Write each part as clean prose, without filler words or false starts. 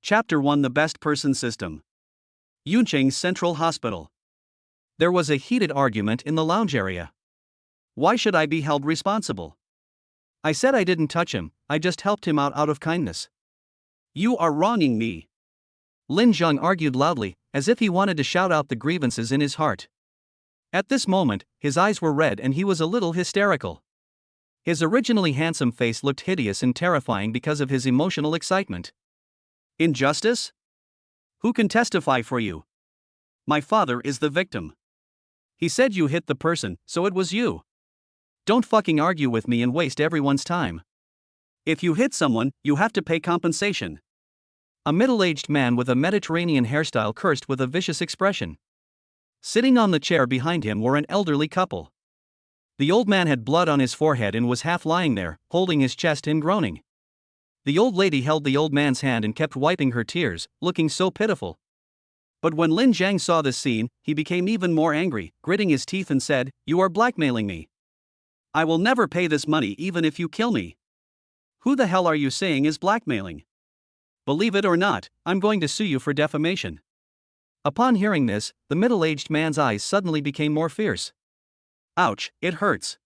Chapter 1: The Best Person System. Yuncheng's Central Hospital. There was a heated argument in the lounge area. Why should I be held responsible? I said I didn't touch him, I just helped him out of kindness. You are wronging me. Lin Zheng argued loudly, as if he wanted to shout out the grievances in his heart. At this moment, his eyes were red and he was a little hysterical. His originally handsome face looked hideous and terrifying because of his emotional excitement. Injustice? Who can testify for you? My father is the victim. He said you hit the person, so it was you. Don't fucking argue with me and waste everyone's time. If you hit someone, you have to pay compensation. A middle-aged man with a Mediterranean hairstyle cursed with a vicious expression. Sitting on the chair behind him were an elderly couple. The old man had blood on his forehead and was half lying there, holding his chest and groaning. The old lady held the old man's hand and kept wiping her tears, looking so pitiful. But when Lin Zhang saw this scene, he became even more angry, gritting his teeth and said, "You are blackmailing me. I will never pay this money even if you kill me. Who the hell are you saying is blackmailing? Believe it or not, I'm going to sue you for defamation." Upon hearing this, the middle-aged man's eyes suddenly became more fierce. Ouch, it hurts.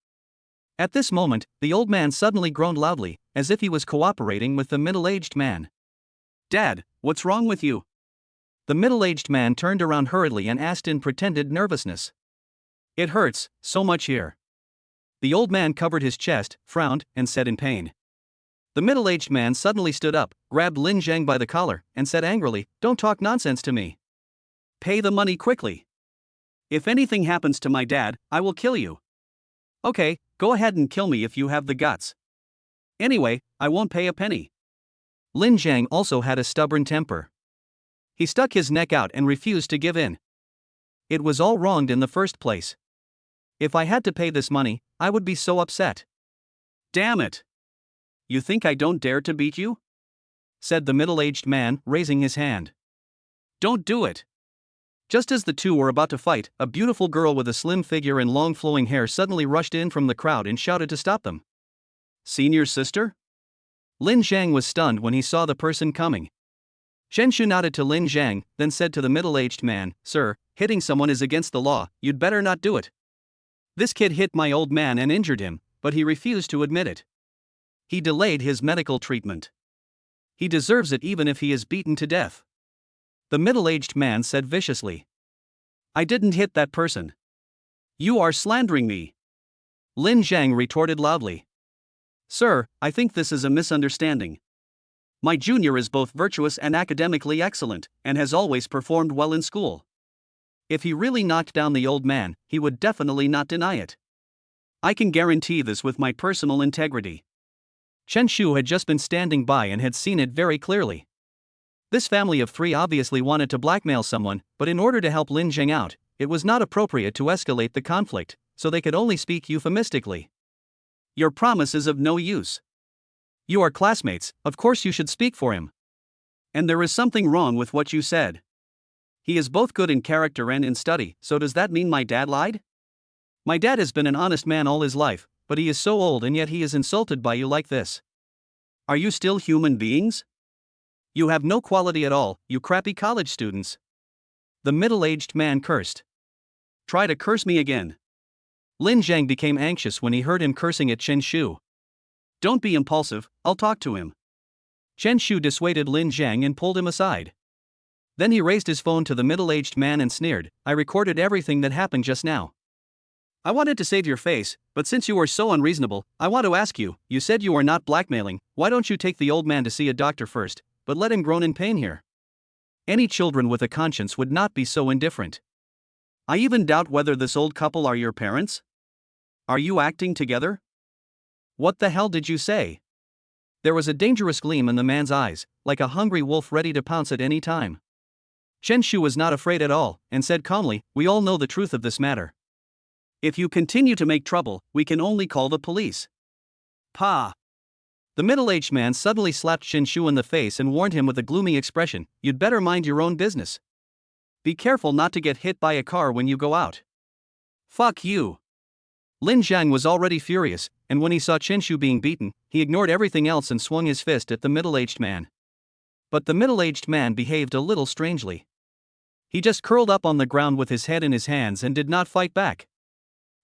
At this moment, the old man suddenly groaned loudly, as if he was cooperating with the middle-aged man. "Dad, what's wrong with you?" The middle-aged man turned around hurriedly and asked in pretended nervousness. "It hurts so much here." The old man covered his chest, frowned, and said in pain. The middle-aged man suddenly stood up, grabbed Lin Zhang by the collar, and said angrily, "Don't talk nonsense to me. Pay the money quickly. If anything happens to my dad, I will kill you." "Okay, go ahead and kill me if you have the guts. Anyway, I won't pay a penny." Lin Zhang also had a stubborn temper. He stuck his neck out and refused to give in. It was all wronged in the first place. If I had to pay this money, I would be so upset. "Damn it! You think I don't dare to beat you?" said the middle-aged man, raising his hand. "Don't do it." Just as the two were about to fight, a beautiful girl with a slim figure and long flowing hair suddenly rushed in from the crowd and shouted to stop them. "Senior's sister?" Lin Zhang was stunned when he saw the person coming. Chen Shu nodded to Lin Zhang, then said to the middle-aged man, "Sir, hitting someone is against the law, you'd better not do it. This kid hit my old man and injured him, but he refused to admit it. He delayed his medical treatment. He deserves it even if he is beaten to death." The middle-aged man said viciously. "I didn't hit that person. You are slandering me." Lin Zhang retorted loudly. "Sir, I think this is a misunderstanding. My junior is both virtuous and academically excellent, and has always performed well in school. If he really knocked down the old man, he would definitely not deny it. I can guarantee this with my personal integrity." Chen Shu had just been standing by and had seen it very clearly. This family of three obviously wanted to blackmail someone, but in order to help Lin Zhang out, it was not appropriate to escalate the conflict, so they could only speak euphemistically. "Your promise is of no use. You are classmates, of course you should speak for him. And there is something wrong with what you said. He is both good in character and in study, so does that mean my dad lied? My dad has been an honest man all his life, but he is so old and yet he is insulted by you like this. Are you still human beings? You have no quality at all, you crappy college students." The middle-aged man cursed. "Try to curse me again." Lin Zhang became anxious when he heard him cursing at Chen Shu. "Don't be impulsive, I'll talk to him." Chen Shu dissuaded Lin Zhang and pulled him aside. Then he raised his phone to the middle-aged man and sneered, "I recorded everything that happened just now. I wanted to save your face, but since you are so unreasonable, I want to ask you, you said you are not blackmailing, why don't you take the old man to see a doctor first, but let him groan in pain here? Any children with a conscience would not be so indifferent. I even doubt whether this old couple are your parents. Are you acting together? What the hell did you say?" There was a dangerous gleam in the man's eyes, like a hungry wolf ready to pounce at any time. Chen Shu was not afraid at all, and said calmly, "We all know the truth of this matter. If you continue to make trouble, we can only call the police." "Pa!" The middle-aged man suddenly slapped Chen Shu in the face and warned him with a gloomy expression, "You'd better mind your own business. Be careful not to get hit by a car when you go out." "Fuck you." Lin Zhang was already furious, and when he saw Chen Shu being beaten, he ignored everything else and swung his fist at the middle-aged man. But the middle-aged man behaved a little strangely. He just curled up on the ground with his head in his hands and did not fight back.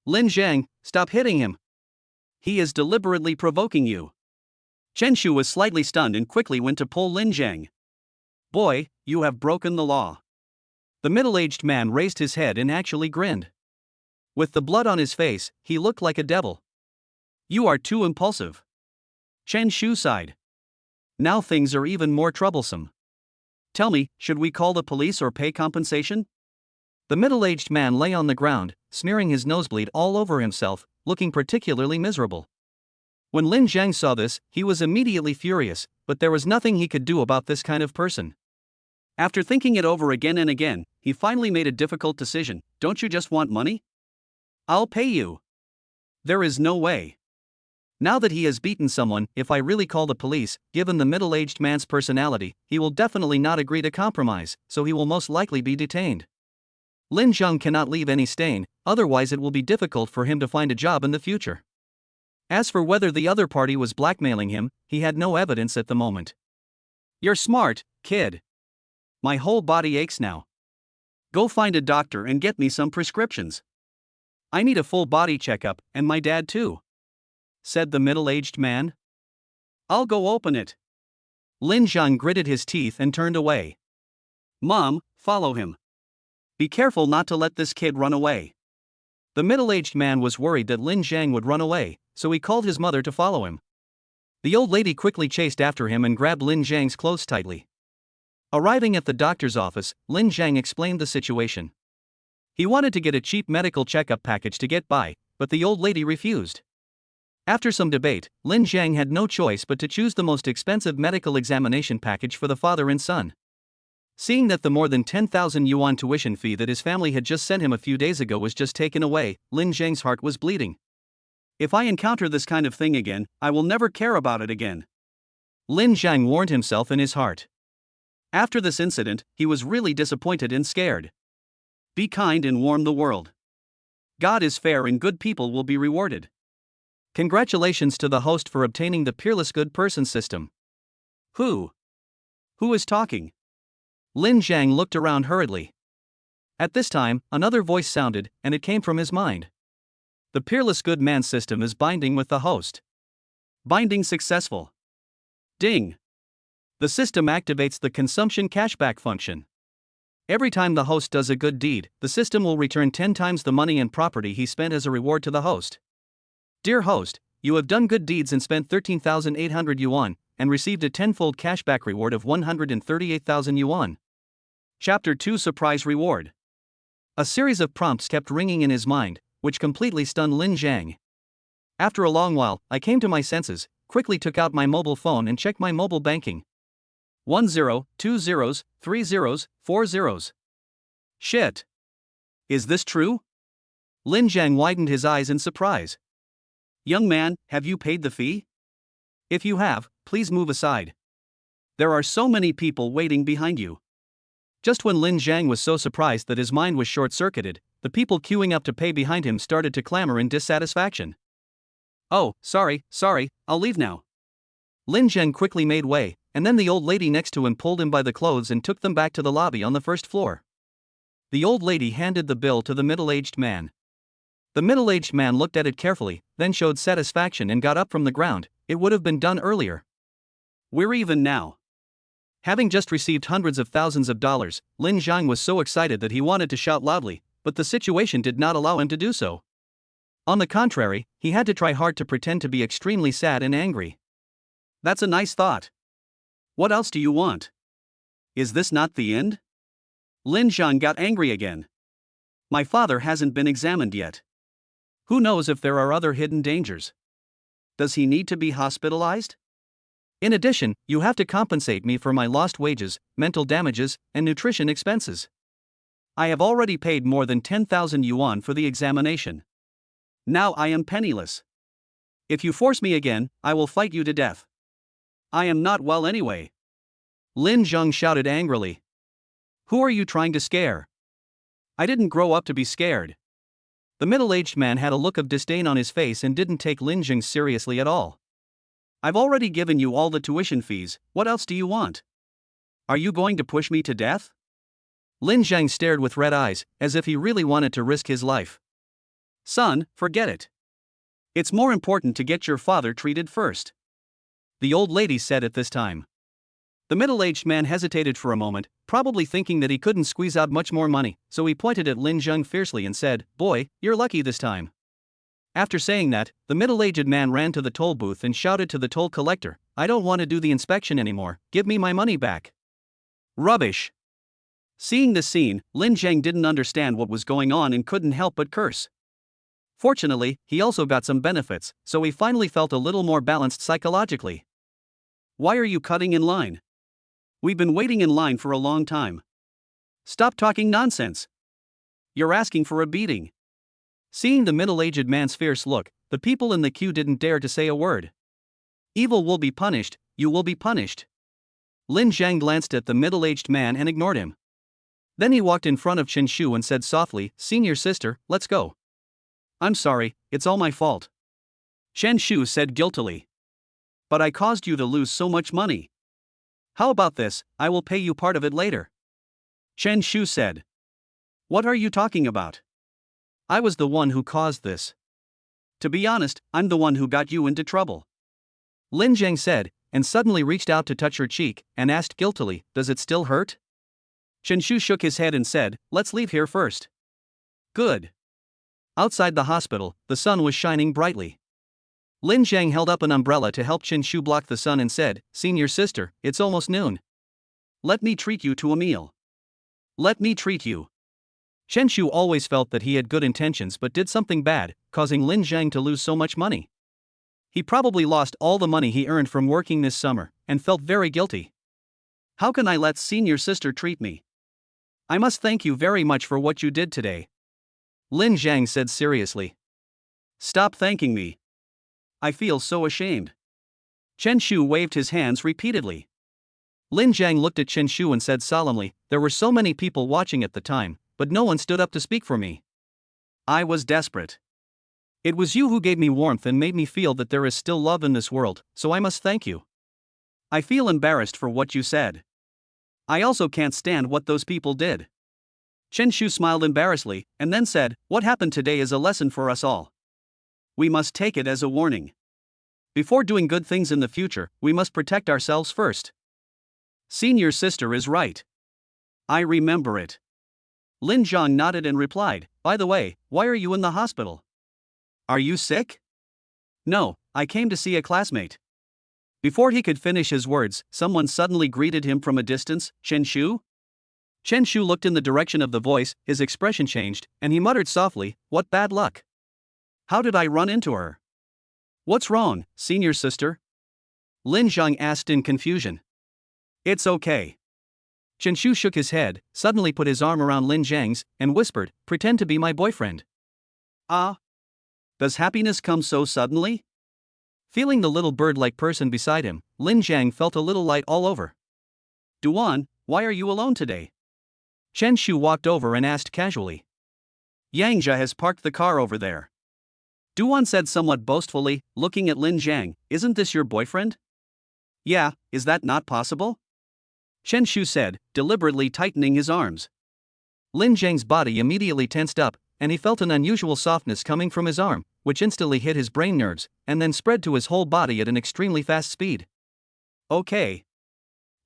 Lin Zhang, stop hitting him. He is deliberately provoking you. Chen Shu was slightly stunned and quickly went to pull Lin Zhang. Boy, you have broken the law. The middle-aged man raised his head and actually grinned. With the blood on his face, he looked like a devil. You are too impulsive. Chen Shu sighed. Now things are even more troublesome. Tell me, should we call the police or pay compensation? The middle-aged man lay on the ground, smearing his nosebleed all over himself, looking particularly miserable. When Lin Zhang saw this, he was immediately furious, but there was nothing he could do about this kind of person. After thinking it over again and again, he finally made a difficult decision. Don't you just want money? I'll pay you. There is no way. Now that he has beaten someone, if I really call the police, given the middle-aged man's personality, he will definitely not agree to compromise, so he will most likely be detained. Lin Zhang cannot leave any stain, otherwise it will be difficult for him to find a job in the future. As for whether the other party was blackmailing him, he had no evidence at the moment. You're smart, kid. My whole body aches now. Go find a doctor and get me some prescriptions. I need a full body checkup, and my dad too, said the middle-aged man. I'll go open it. Lin Zhang gritted his teeth and turned away. Mom, follow him. Be careful not to let this kid run away. The middle-aged man was worried that Lin Zhang would run away, so he called his mother to follow him. The old lady quickly chased after him and grabbed Lin Zhang's clothes tightly. Arriving at the doctor's office, Lin Zhang explained the situation. He wanted to get a cheap medical checkup package to get by, but the old lady refused. After some debate, Lin Zhang had no choice but to choose the most expensive medical examination package for the father and son. Seeing that the more than 10,000 yuan tuition fee that his family had just sent him a few days ago was just taken away, Lin Zhang's heart was bleeding. If I encounter this kind of thing again, I will never care about it again. Lin Zhang warned himself in his heart. After this incident, he was really disappointed and scared. Be kind and warm the world. God is fair and good people will be rewarded. Congratulations to the host for obtaining the Peerless Good Person system. Who is talking? Lin Zhang looked around hurriedly. At this time, another voice sounded, and it came from his mind. The Peerless Good Man system is binding with the host. Binding successful. Ding. The system activates the consumption cashback function. Every time the host does a good deed, the system will return 10 times the money and property he spent as a reward to the host. Dear host, you have done good deeds and spent 13,800 yuan, and received a tenfold cashback reward of 138,000 yuan. Chapter 2 Surprise Reward. A series of prompts kept ringing in his mind, which completely stunned Lin Zhang. After a long while, I came to my senses, quickly took out my mobile phone and checked my mobile banking. 1 0, 2 zeros, 3 zeros, 4 zeros. Shit. Is this true? Lin Zhang widened his eyes in surprise. Young man, have you paid the fee? If you have, please move aside. There are so many people waiting behind you. Just when Lin Zhang was so surprised that his mind was short-circuited, the people queuing up to pay behind him started to clamor in dissatisfaction. Oh, sorry, I'll leave now. Lin Zhang quickly made way, and then the old lady next to him pulled him by the clothes and took them back to the lobby on the first floor. The old lady handed the bill to the middle-aged man. The middle-aged man looked at it carefully, then showed satisfaction and got up from the ground. It would have been done earlier. We're even now. Having just received hundreds of thousands of dollars, Lin Zhang was so excited that he wanted to shout loudly, but the situation did not allow him to do so. On the contrary, he had to try hard to pretend to be extremely sad and angry. That's a nice thought. What else do you want? Is this not the end? Lin Zhang got angry again. My father hasn't been examined yet. Who knows if there are other hidden dangers? Does he need to be hospitalized? In addition, you have to compensate me for my lost wages, mental damages, and nutrition expenses. I have already paid more than 10,000 yuan for the examination. Now I am penniless. If you force me again, I will fight you to death. I am not well anyway. Lin Zhang shouted angrily. Who are you trying to scare? I didn't grow up to be scared. The middle-aged man had a look of disdain on his face and didn't take Lin Zhang seriously at all. I've already given you all the tuition fees, what else do you want? Are you going to push me to death? Lin Zhang stared with red eyes, as if he really wanted to risk his life. Son, forget it. It's more important to get your father treated first, the old lady said at this time. The middle-aged man hesitated for a moment, probably thinking that he couldn't squeeze out much more money, so he pointed at Lin Zhang fiercely and said, "Boy, you're lucky this time." After saying that, the middle-aged man ran to the toll booth and shouted to the toll collector, "I don't want to do the inspection anymore, give me my money back." Rubbish. Seeing this scene, Lin Zhang didn't understand what was going on and couldn't help but curse. Fortunately, he also got some benefits, so he finally felt a little more balanced psychologically. Why are you cutting in line? We've been waiting in line for a long time. Stop talking nonsense. You're asking for a beating. Seeing the middle-aged man's fierce look, the people in the queue didn't dare to say a word. Evil will be punished, you will be punished. Lin Zhang glanced at the middle-aged man and ignored him. Then he walked in front of Chen Shu and said softly, "Senior sister, let's go." "I'm sorry, it's all my fault," Chen Shu said guiltily. "But I caused you to lose so much money. How about this, I will pay you part of it later," Chen Shu said. "What are you talking about? I was the one who caused this. To be honest, I'm the one who got you into trouble," Lin Zhang said, and suddenly reached out to touch her cheek, and asked guiltily, "Does it still hurt?" Chen Shu shook his head and said, "Let's leave here first." Good. Outside the hospital, the sun was shining brightly. Lin Zhang held up an umbrella to help Chen Shu block the sun and said, "Senior sister, it's almost noon. Let me treat you to a meal." "Let me treat you." Chen Shu always felt that he had good intentions but did something bad, causing Lin Zhang to lose so much money. He probably lost all the money he earned from working this summer, and felt very guilty. "How can I let senior sister treat me? I must thank you very much for what you did today," Lin Zhang said seriously. "Stop thanking me. I feel so ashamed." Chen Shu waved his hands repeatedly. Lin Zhang looked at Chen Shu and said solemnly, "There were so many people watching at the time, but no one stood up to speak for me. I was desperate. It was you who gave me warmth and made me feel that there is still love in this world, so I must thank you. I feel embarrassed for what you said. I also can't stand what those people did." Chen Shu smiled embarrassedly, and then said, "What happened today is a lesson for us all. We must take it as a warning. Before doing good things in the future, we must protect ourselves first. Senior sister is right. I remember it." Lin Zhang nodded and replied, "By the way, why are you in the hospital? Are you sick?" "No, I came to see a classmate." Before he could finish his words, someone suddenly greeted him from a distance, "Chen Shu?" Chen Shu looked in the direction of the voice, his expression changed, and he muttered softly, "What bad luck. How did I run into her?" "What's wrong, senior sister?" Lin Zhang asked in confusion. "It's okay." Chen Shu shook his head, suddenly put his arm around Lin Zhang's, and whispered, "Pretend to be my boyfriend." "Ah? Does happiness come so suddenly?" Feeling the little bird-like person beside him, Lin Zhang felt a little light all over. "Duan, why are you alone today?" Chen Shu walked over and asked casually. "Yangzhe has parked the car over there," Duan said somewhat boastfully, looking at Lin Zhang. "Isn't this your boyfriend?" "Yeah, is that not possible?" Chen Shu said, deliberately tightening his arms. Lin Zhang's body immediately tensed up, and he felt an unusual softness coming from his arm, which instantly hit his brain nerves, and then spread to his whole body at an extremely fast speed. "Okay."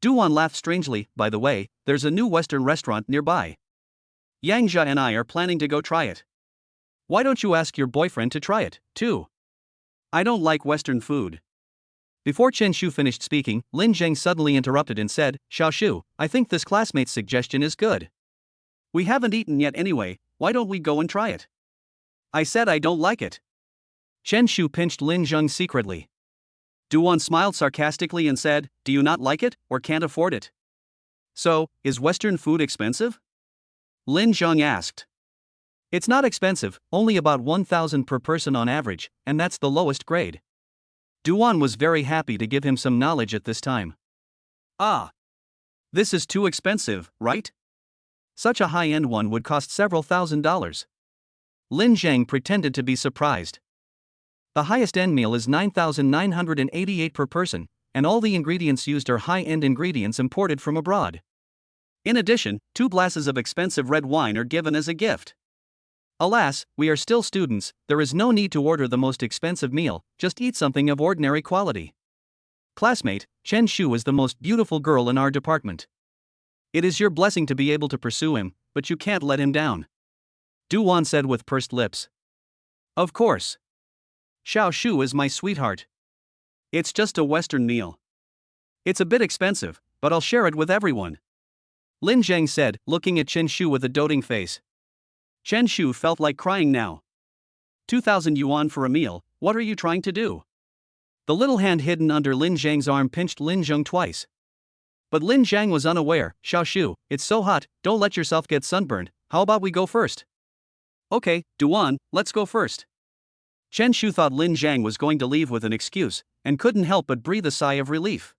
Duan laughed strangely. "By the way, there's a new Western restaurant nearby. Yangzhe and I are planning to go try it. Why don't you ask your boyfriend to try it, too? I don't like Western food." Before Chen Shu finished speaking, Lin Zhang suddenly interrupted and said, "Xiao Shu, I think this classmate's suggestion is good. We haven't eaten yet anyway, why don't we go and try it?" "I said I don't like it." Chen Shu pinched Lin Zhang secretly. Duan smiled sarcastically and said, "Do you not like it, or can't afford it?" "So, is Western food expensive?" Lin Zhang asked. "It's not expensive, only about 1,000 per person on average, and that's the lowest grade." Duan was very happy to give him some knowledge at this time. "Ah. This is too expensive, right? Such a high-end one would cost several $1,000s. Lin Zhang pretended to be surprised. "The highest end meal is 9,988 per person, and all the ingredients used are high-end ingredients imported from abroad. In addition, 2 glasses of expensive red wine are given as a gift. Alas, we are still students, there is no need to order the most expensive meal, just eat something of ordinary quality. Classmate, Chen Shu is the most beautiful girl in our department. It is your blessing to be able to pursue him, but you can't let him down. Du-won said with pursed lips. Of course. Xiao Shu is my sweetheart. It's just a Western meal. It's a bit expensive, but I'll share it with everyone. Lin Zhang said, looking at Chen Shu with a doting face. Chen Shu felt like crying now. 2,000 yuan for a meal, what are you trying to do? The little hand hidden under Lin Zhang's arm pinched Lin Zhang twice. But Lin Zhang was unaware. Xiao Shu, it's so hot, don't let yourself get sunburned, how about we go first? Okay, Du-won, let's go first. Chen Shu thought Lin Zhang was going to leave with an excuse, and couldn't help but breathe a sigh of relief.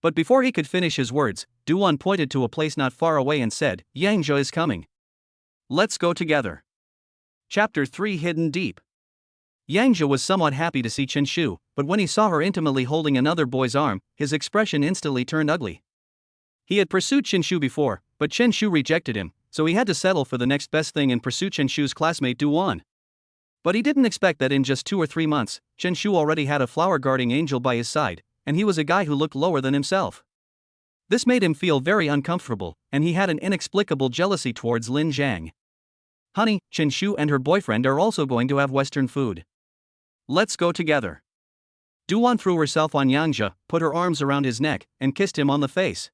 But before he could finish his words, Du-won pointed to a place not far away and said, Yang Zhe is coming. Let's go together. Chapter 3 Hidden Deep. Yang Zhe was somewhat happy to see Chen Shu, but when he saw her intimately holding another boy's arm, his expression instantly turned ugly. He had pursued Chen Shu before, but Chen Shu rejected him, so he had to settle for the next best thing and pursue Chen Shu's classmate Du-won. But he didn't expect that in just 2 or 3 months, Chen Shu already had a flower-guarding angel by his side, and he was a guy who looked lower than himself. This made him feel very uncomfortable, and he had an inexplicable jealousy towards Lin Zhang. Honey, Chen Shu and her boyfriend are also going to have Western food. Let's go together. Du-won threw herself on Yang Zhe, put her arms around his neck, and kissed him on the face.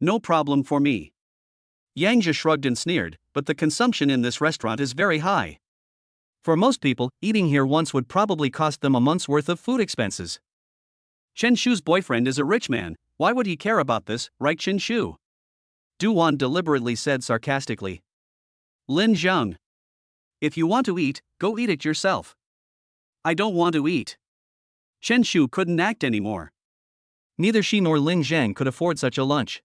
No problem for me. Yang Zhe shrugged and sneered, but the consumption in this restaurant is very high. For most people, eating here once would probably cost them a month's worth of food expenses. Chen Shu's boyfriend is a rich man, why would he care about this, right Chen Shu? Du-won deliberately said sarcastically. Lin Zhang. If you want to eat, go eat it yourself. I don't want to eat. Chen Shu couldn't act anymore. Neither she nor Lin Zhang could afford such a lunch.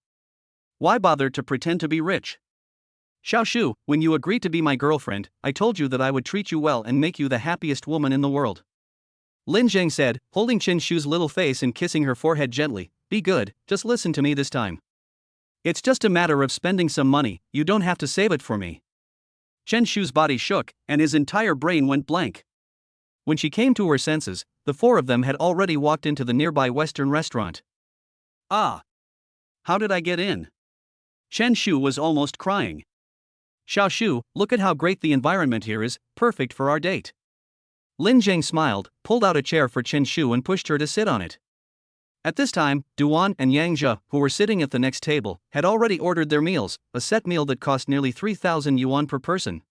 Why bother to pretend to be rich? Xiao Shu, when you agreed to be my girlfriend, I told you that I would treat you well and make you the happiest woman in the world. Lin Zhang said, holding Chen Shu's little face and kissing her forehead gently, be good, just listen to me this time. It's just a matter of spending some money, you don't have to save it for me. Chen Shu's body shook, and his entire brain went blank. When she came to her senses, the 4 of them had already walked into the nearby Western restaurant. Ah! How did I get in? Chen Shu was almost crying. Xiao Shu, look at how great the environment here is, perfect for our date. Lin Zhang smiled, pulled out a chair for Chen Shu and pushed her to sit on it. At this time, Du-won and Yang Zhe, who were sitting at the next table, had already ordered their meals, a set meal that cost nearly 3,000 yuan per person.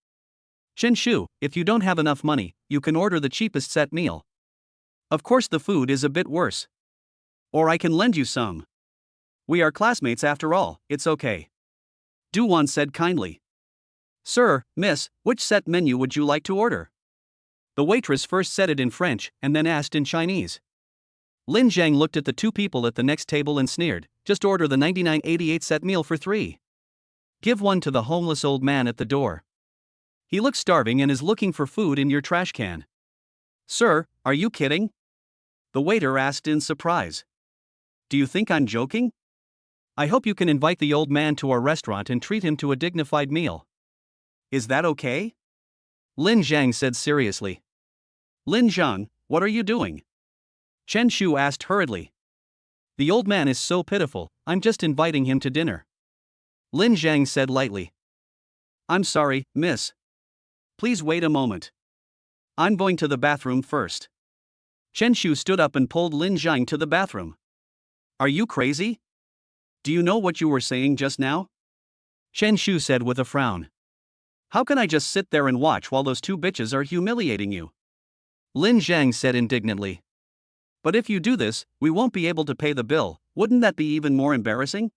Chen Shu, if you don't have enough money, you can order the cheapest set meal. Of course the food is a bit worse. Or I can lend you some. We are classmates after all, it's okay. Du-won said kindly. Sir, miss, which set menu would you like to order? The waitress first said it in French, and then asked in Chinese. Lin Zhang looked at the 2 people at the next table and sneered, just order the 99.88 set meal for 3. Give one to the homeless old man at the door. He looks starving and is looking for food in your trash can. Sir, are you kidding? The waiter asked in surprise. Do you think I'm joking? I hope you can invite the old man to our restaurant and treat him to a dignified meal. Is that okay? Lin Zhang said seriously. Lin Zhang, what are you doing? Chen Shu asked hurriedly. The old man is so pitiful, I'm just inviting him to dinner. Lin Zhang said lightly. I'm sorry, miss. Please wait a moment. I'm going to the bathroom first. Chen Shu stood up and pulled Lin Zhang to the bathroom. Are you crazy? Do you know what you were saying just now? Chen Shu said with a frown. How can I just sit there and watch while those 2 bitches are humiliating you? Lin Zhang said indignantly. But if you do this, we won't be able to pay the bill, wouldn't that be even more embarrassing?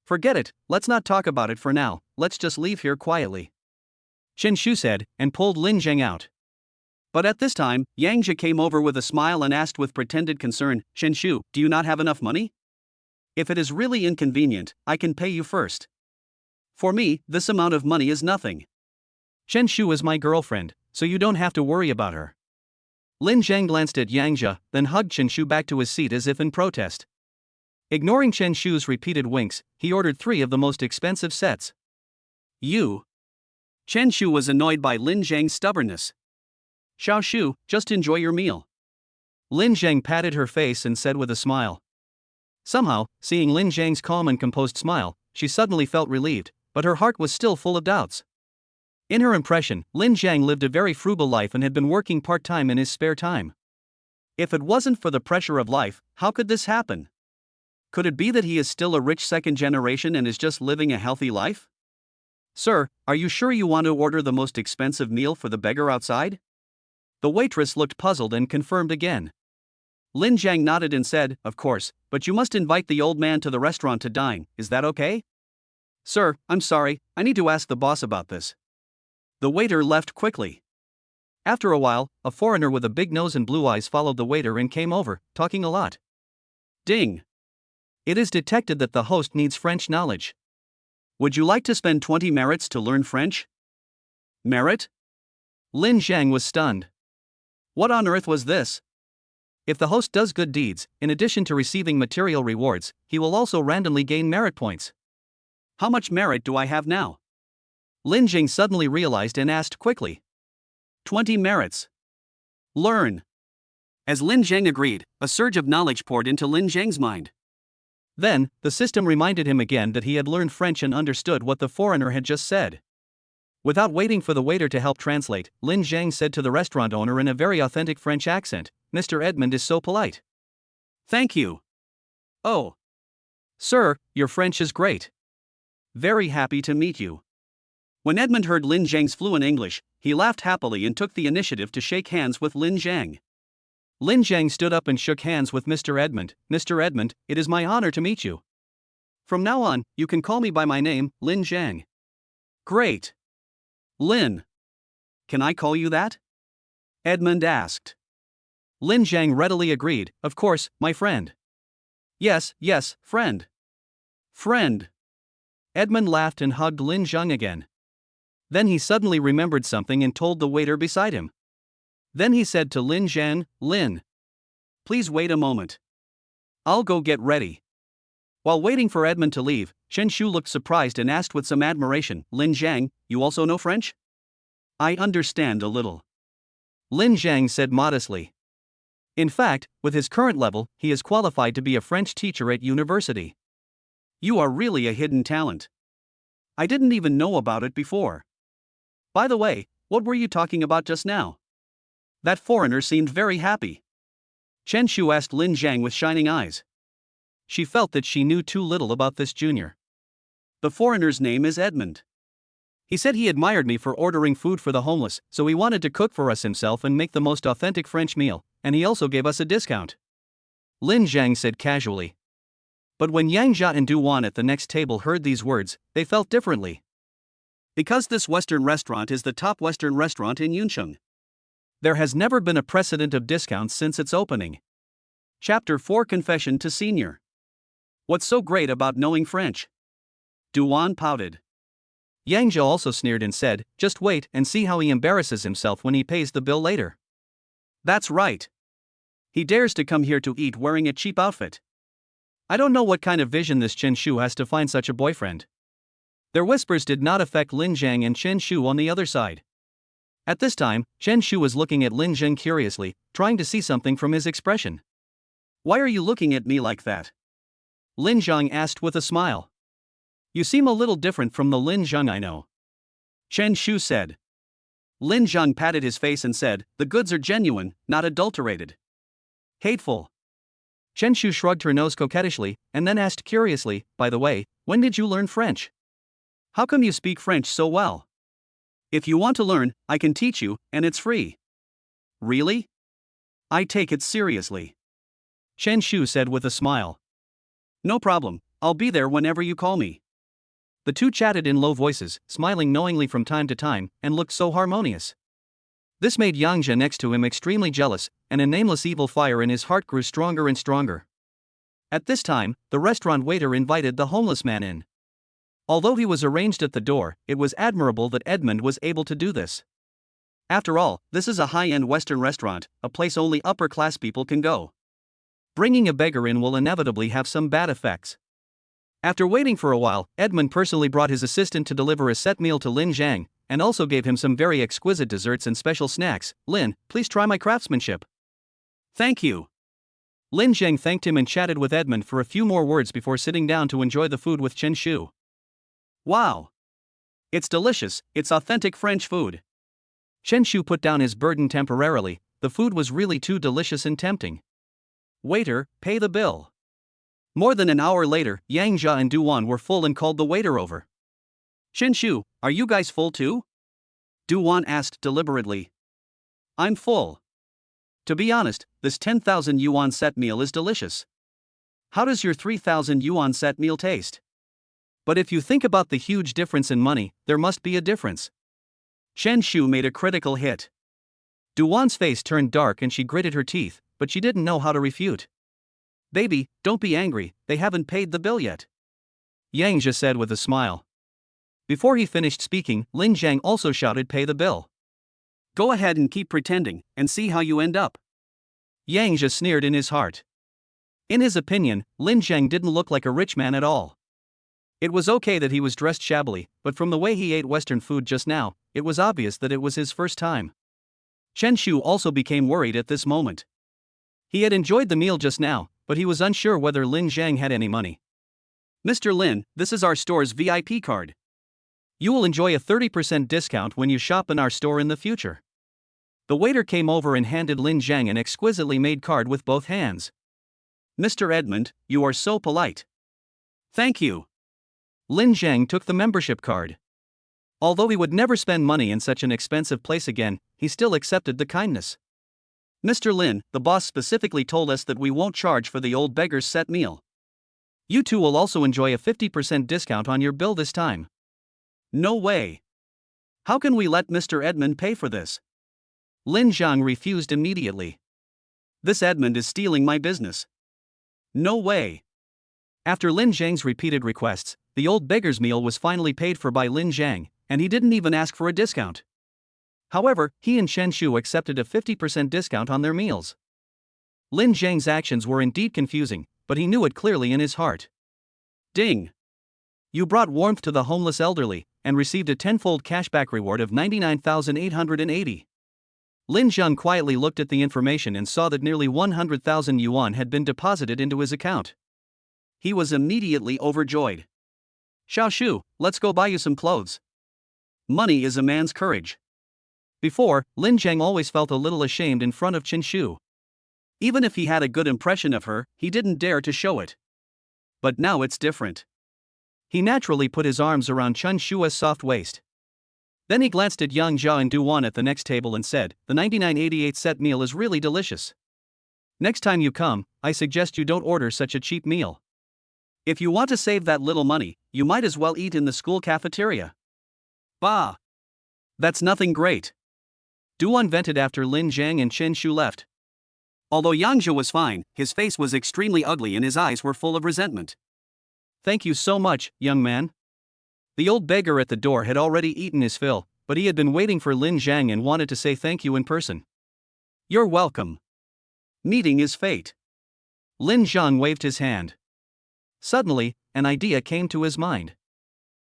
Forget it, let's not talk about it for now, let's just leave here quietly. Chen Shu said, and pulled Lin Zhang out. But at this time, Yang Zhe came over with a smile and asked with pretended concern, Chen Shu, do you not have enough money? If it is really inconvenient, I can pay you first. For me, this amount of money is nothing. Chen Shu is my girlfriend, so you don't have to worry about her. Lin Zhang glanced at Yang Jia, then hugged Chen Shu back to his seat as if in protest. Ignoring Chen Shu's repeated winks, he ordered 3 of the most expensive sets. You. Chen Shu was annoyed by Lin Zhang's stubbornness. Xiao Shu, just enjoy your meal. Lin Zhang patted her face and said with a smile. Somehow, seeing Lin Zhang's calm and composed smile, she suddenly felt relieved, but her heart was still full of doubts. In her impression, Lin Zhang lived a very frugal life and had been working part-time in his spare time. If it wasn't for the pressure of life, how could this happen? Could it be that he is still a rich second generation and is just living a healthy life? Sir, are you sure you want to order the most expensive meal for the beggar outside? The waitress looked puzzled and confirmed again. Lin Zhang nodded and said, of course, but you must invite the old man to the restaurant to dine, is that okay? Sir, I'm sorry, I need to ask the boss about this. The waiter left quickly. After a while, a foreigner with a big nose and blue eyes followed the waiter and came over, talking a lot. Ding! It is detected that the host needs French knowledge. Would you like to spend 20 merits to learn French? Merit? Lin Zhang was stunned. What on earth was this? If the host does good deeds, in addition to receiving material rewards, he will also randomly gain merit points. How much merit do I have now? Lin Zhang suddenly realized and asked quickly. 20 merits. Learn. As Lin Zhang agreed, a surge of knowledge poured into Lin Zhang's mind. Then, the system reminded him again that he had learned French and understood what the foreigner had just said. Without waiting for the waiter to help translate, Lin Zhang said to the restaurant owner in a very authentic French accent, Mr. Edmund is so polite. Thank you. Oh. Sir, your French is great. Very happy to meet you. When Edmund heard Lin Zhang's fluent English, he laughed happily and took the initiative to shake hands with Lin Zhang. Lin Zhang stood up and shook hands with Mr. Edmund. Mr. Edmund, it is my honor to meet you. From now on, you can call me by my name, Lin Zhang. Great. Lin. Can I call you that? Edmund asked. Lin Zhang readily agreed, of course, my friend. Yes, friend. Friend. Edmund laughed and hugged Lin Zhang again. Then he suddenly remembered something and told the waiter beside him. Then he said to Lin Zhang, Lin. Please wait a moment. I'll go get ready. While waiting for Edmund to leave, Chen Shu looked surprised and asked with some admiration, Lin Zhang, you also know French? I understand a little. Lin Zhang said modestly. In fact, with his current level, he is qualified to be a French teacher at university. You are really a hidden talent. I didn't even know about it before. By the way, what were you talking about just now? That foreigner seemed very happy. Chen Shu asked Lin Zhang with shining eyes. She felt that she knew too little about this junior. The foreigner's name is Edmund. He said he admired me for ordering food for the homeless, so he wanted to cook for us himself and make the most authentic French meal, and he also gave us a discount. Lin Zhang said casually. But when Yang Jia and Du Wan at the next table heard these words, they felt differently. Because this Western restaurant is the top Western restaurant in Yuncheng. There has never been a precedent of discounts since its opening. Chapter 4 Confession to Senior. What's so great about knowing French? Du Wan pouted. Yang Jia also sneered and said, just wait and see how he embarrasses himself when he pays the bill later. That's right. He dares to come here to eat wearing a cheap outfit. I don't know what kind of vision this Chen Shu has to find such a boyfriend. Their whispers did not affect Lin Zhang and Chen Shu on the other side. At this time, Chen Shu was looking at Lin Zhang curiously, trying to see something from his expression. Why are you looking at me like that? Lin Zhang asked with a smile. You seem a little different from the Lin Zhang I know. Chen Shu said. Lin Zhang patted his face and said, the goods are genuine, not adulterated. Hateful. Chen Shu shrugged her nose coquettishly, and then asked curiously, by the way, when did you learn French? How come you speak French so well? If you want to learn, I can teach you, and it's free. Really? I take it seriously. Chen Shu said with a smile. No problem, I'll be there whenever you call me. The two chatted in low voices, smiling knowingly from time to time, and looked so harmonious. This made Yang Jia next to him extremely jealous, and a nameless evil fire in his heart grew stronger and stronger. At this time, the restaurant waiter invited the homeless man in. Although he was arranged at the door, it was admirable that Edmund was able to do this. After all, this is a high-end Western restaurant, a place only upper-class people can go. Bringing a beggar in will inevitably have some bad effects. After waiting for a while, Edmund personally brought his assistant to deliver a set meal to Lin Zhang, and also gave him some very exquisite desserts and special snacks. Lin, please try my craftsmanship. Thank you. Lin Zhang thanked him and chatted with Edmund for a few more words before sitting down to enjoy the food with Chen Shu. Wow! It's delicious, it's authentic French food. Chen Shu put down his burden temporarily, the food was really too delicious and tempting. Waiter, pay the bill. More than an hour later, Yang Jia and Duan were full and called the waiter over. Chen Shu, are you guys full too? Duan asked deliberately. I'm full. To be honest, this 10,000 yuan set meal is delicious. How does your 3,000 yuan set meal taste? But if you think about the huge difference in money, there must be a difference. Chen Shu made a critical hit. Duan's face turned dark and she gritted her teeth, but she didn't know how to refute. Baby, don't be angry, they haven't paid the bill yet. Yang Jia said with a smile. Before he finished speaking, Lin Zhang also shouted, pay the bill. Go ahead and keep pretending, and see how you end up. Yang Jia sneered in his heart. In his opinion, Lin Zhang didn't look like a rich man at all. It was okay that he was dressed shabbily, but from the way he ate Western food just now, it was obvious that it was his first time. Chen Shu also became worried at this moment. He had enjoyed the meal just now, but he was unsure whether Lin Zhang had any money. Mr. Lin, this is our store's VIP card. You will enjoy a 30% discount when you shop in our store in the future. The waiter came over and handed Lin Zhang an exquisitely made card with both hands. Mr. Edmund, you are so polite. Thank you. Lin Zhang took the membership card. Although he would never spend money in such an expensive place again, he still accepted the kindness. Mr. Lin, the boss specifically told us that we won't charge for the old beggar's set meal. You two will also enjoy a 50% discount on your bill this time. No way. How can we let Mr. Edmund pay for this? Lin Zhang refused immediately. This Edmund is stealing my business. No way. After Lin Zhang's repeated requests, the old beggar's meal was finally paid for by Lin Zhang, and he didn't even ask for a discount. However, he and Chen Shu accepted a 50% discount on their meals. Lin Zhang's actions were indeed confusing, but he knew it clearly in his heart. Ding! You brought warmth to the homeless elderly, and received a tenfold cashback reward of 99,880. Lin Zhang quietly looked at the information and saw that nearly 100,000 yuan had been deposited into his account. He was immediately overjoyed. Xiao Shu, let's go buy you some clothes. Money is a man's courage. Before, Lin Zhang always felt a little ashamed in front of Chen Shu. Even if he had a good impression of her, he didn't dare to show it. But now it's different. He naturally put his arms around Chen Shu's soft waist. Then he glanced at Yang Jia and Duan at the next table and said, the 9988 set meal is really delicious. Next time you come, I suggest you don't order such a cheap meal. If you want to save that little money, you might as well eat in the school cafeteria. Bah! That's nothing great. Duan vented after Lin Zhang and Chen Shu left. Although Yang Jia was fine, his face was extremely ugly and his eyes were full of resentment. Thank you so much, young man. The old beggar at the door had already eaten his fill, but he had been waiting for Lin Zhang and wanted to say thank you in person. You're welcome. Meeting is fate. Lin Zhang waved his hand. Suddenly, an idea came to his mind.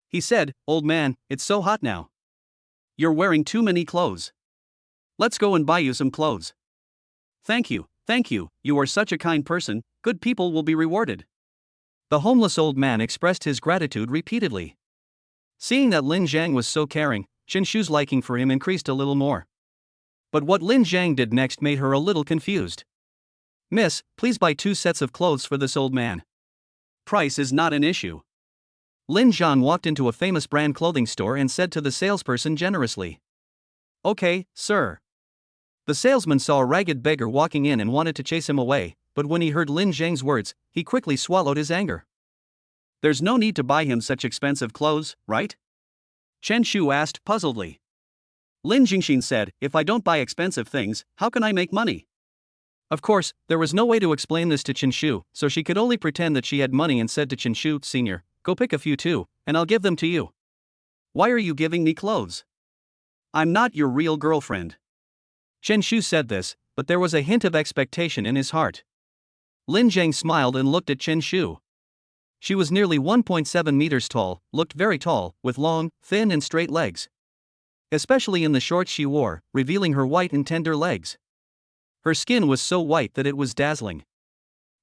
He said, old man, it's so hot now. You're wearing too many clothes. Let's go and buy you some clothes. Thank you, you are such a kind person, good people will be rewarded. The homeless old man expressed his gratitude repeatedly. Seeing that Lin Zhang was so caring, Chen Shu's liking for him increased a little more. But what Lin Zhang did next made her a little confused. Miss, please buy 2 sets of clothes for this old man. Price is not an issue. Lin Zhang walked into a famous brand clothing store and said to the salesperson generously. Okay, sir. The salesman saw a ragged beggar walking in and wanted to chase him away, but when he heard Lin Zhang's words, he quickly swallowed his anger. There's no need to buy him such expensive clothes, right? Chen Shu asked puzzledly. Lin Jingxin said, if I don't buy expensive things, how can I make money? Of course, there was no way to explain this to Chen Shu, so she could only pretend that she had money and said to Chen Shu, Senior, go pick a few too, and I'll give them to you. Why are you giving me clothes? I'm not your real girlfriend. Chen Shu said this, but there was a hint of expectation in his heart. Lin Zhang smiled and looked at Chen Shu. She was nearly 1.7 meters tall, looked very tall, with long, thin and straight legs. Especially in the shorts she wore, revealing her white and tender legs. Her skin was so white that it was dazzling.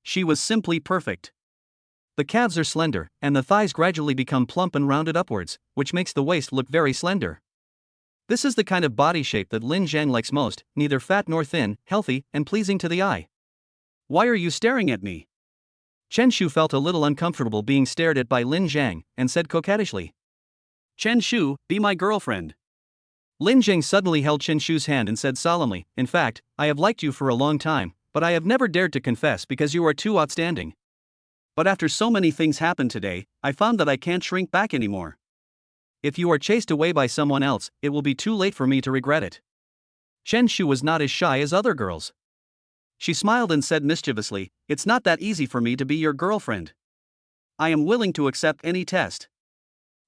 She was simply perfect. The calves are slender, and the thighs gradually become plump and rounded upwards, which makes the waist look very slender. This is the kind of body shape that Lin Zhang likes most, neither fat nor thin, healthy, and pleasing to the eye. Why are you staring at me? Chen Shu felt a little uncomfortable being stared at by Lin Zhang, and said coquettishly, Chen Shu, be my girlfriend. Lin Zhang suddenly held Chen Shu's hand and said solemnly, in fact, I have liked you for a long time, but I have never dared to confess because you are too outstanding. But after so many things happened today, I found that I can't shrink back anymore. If you are chased away by someone else, it will be too late for me to regret it. Chen Shu was not as shy as other girls. She smiled and said mischievously, it's not that easy for me to be your girlfriend. I am willing to accept any test.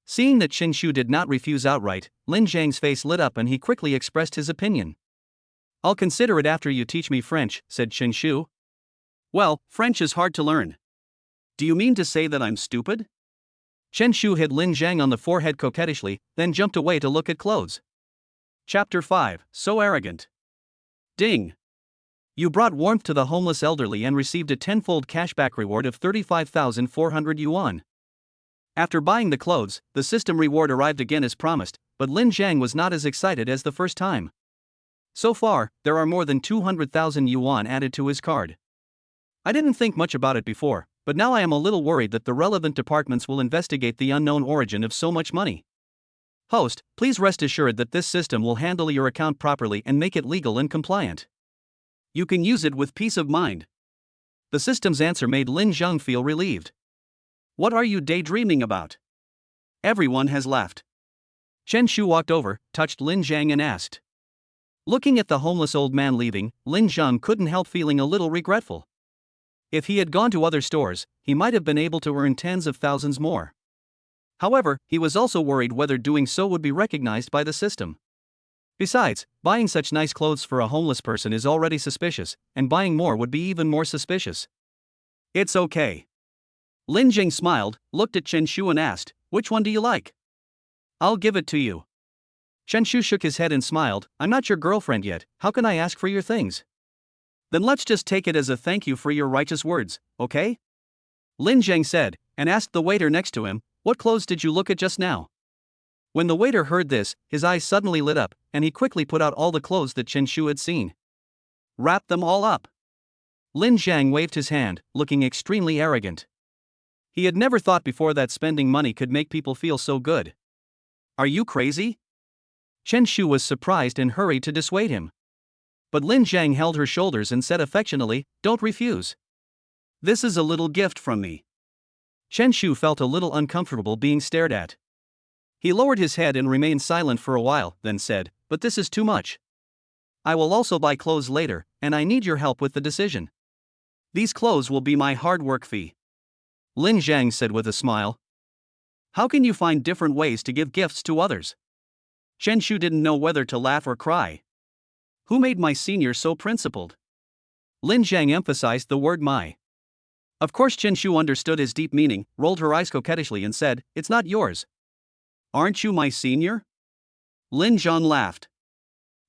Seeing that Chen Shu did not refuse outright, Lin Zhang's face lit up and he quickly expressed his opinion. I'll consider it after you teach me French, said Chen Shu. Well, French is hard to learn. Do you mean to say that I'm stupid? Chen Shu hit Lin Zhang on the forehead coquettishly, then jumped away to look at clothes. Chapter 5, So Arrogant. Ding! You brought warmth to the homeless elderly and received a tenfold cashback reward of 35,400 yuan. After buying the clothes, the system reward arrived again as promised, but Lin Zhang was not as excited as the first time. So far, there are more than 200,000 yuan added to his card. I didn't think much about it before, but now I am a little worried that the relevant departments will investigate the unknown origin of so much money. Host, please rest assured that this system will handle your account properly and make it legal and compliant. You can use it with peace of mind. The system's answer made Lin Zhang feel relieved. What are you daydreaming about? Everyone has left. Chen Shu walked over, touched Lin Zhang and asked. Looking at the homeless old man leaving, Lin Zhang couldn't help feeling a little regretful. If he had gone to other stores, he might have been able to earn tens of thousands more. However, he was also worried whether doing so would be recognized by the system. Besides, buying such nice clothes for a homeless person is already suspicious, and buying more would be even more suspicious. It's okay. Lin Zhang smiled, looked at Chen Shu and asked, which one do you like? I'll give it to you. Chen Shu shook his head and smiled, I'm not your girlfriend yet, how can I ask for your things? Then let's just take it as a thank you for your righteous words, okay? Lin Zhang said, and asked the waiter next to him, what clothes did you look at just now? When the waiter heard this, his eyes suddenly lit up, and he quickly put out all the clothes that Chen Shu had seen. Wrap them all up. Lin Zhang waved his hand, looking extremely arrogant. He had never thought before that spending money could make people feel so good. Are you crazy? Chen Shu was surprised and hurried to dissuade him. But Lin Zhang held her shoulders and said affectionately, don't refuse. This is a little gift from me. Chen Shu felt a little uncomfortable being stared at. He lowered his head and remained silent for a while, then said, but this is too much. I will also buy clothes later, and I need your help with the decision. These clothes will be my hard work fee. Lin Zhang said with a smile. How can you find different ways to give gifts to others? Chen Shu didn't know whether to laugh or cry. Who made my senior so principled? Lin Zhang emphasized the word my. Of course Chen Shu understood his deep meaning, rolled her eyes coquettishly and said, it's not yours. Aren't you my senior? Lin Zhang laughed.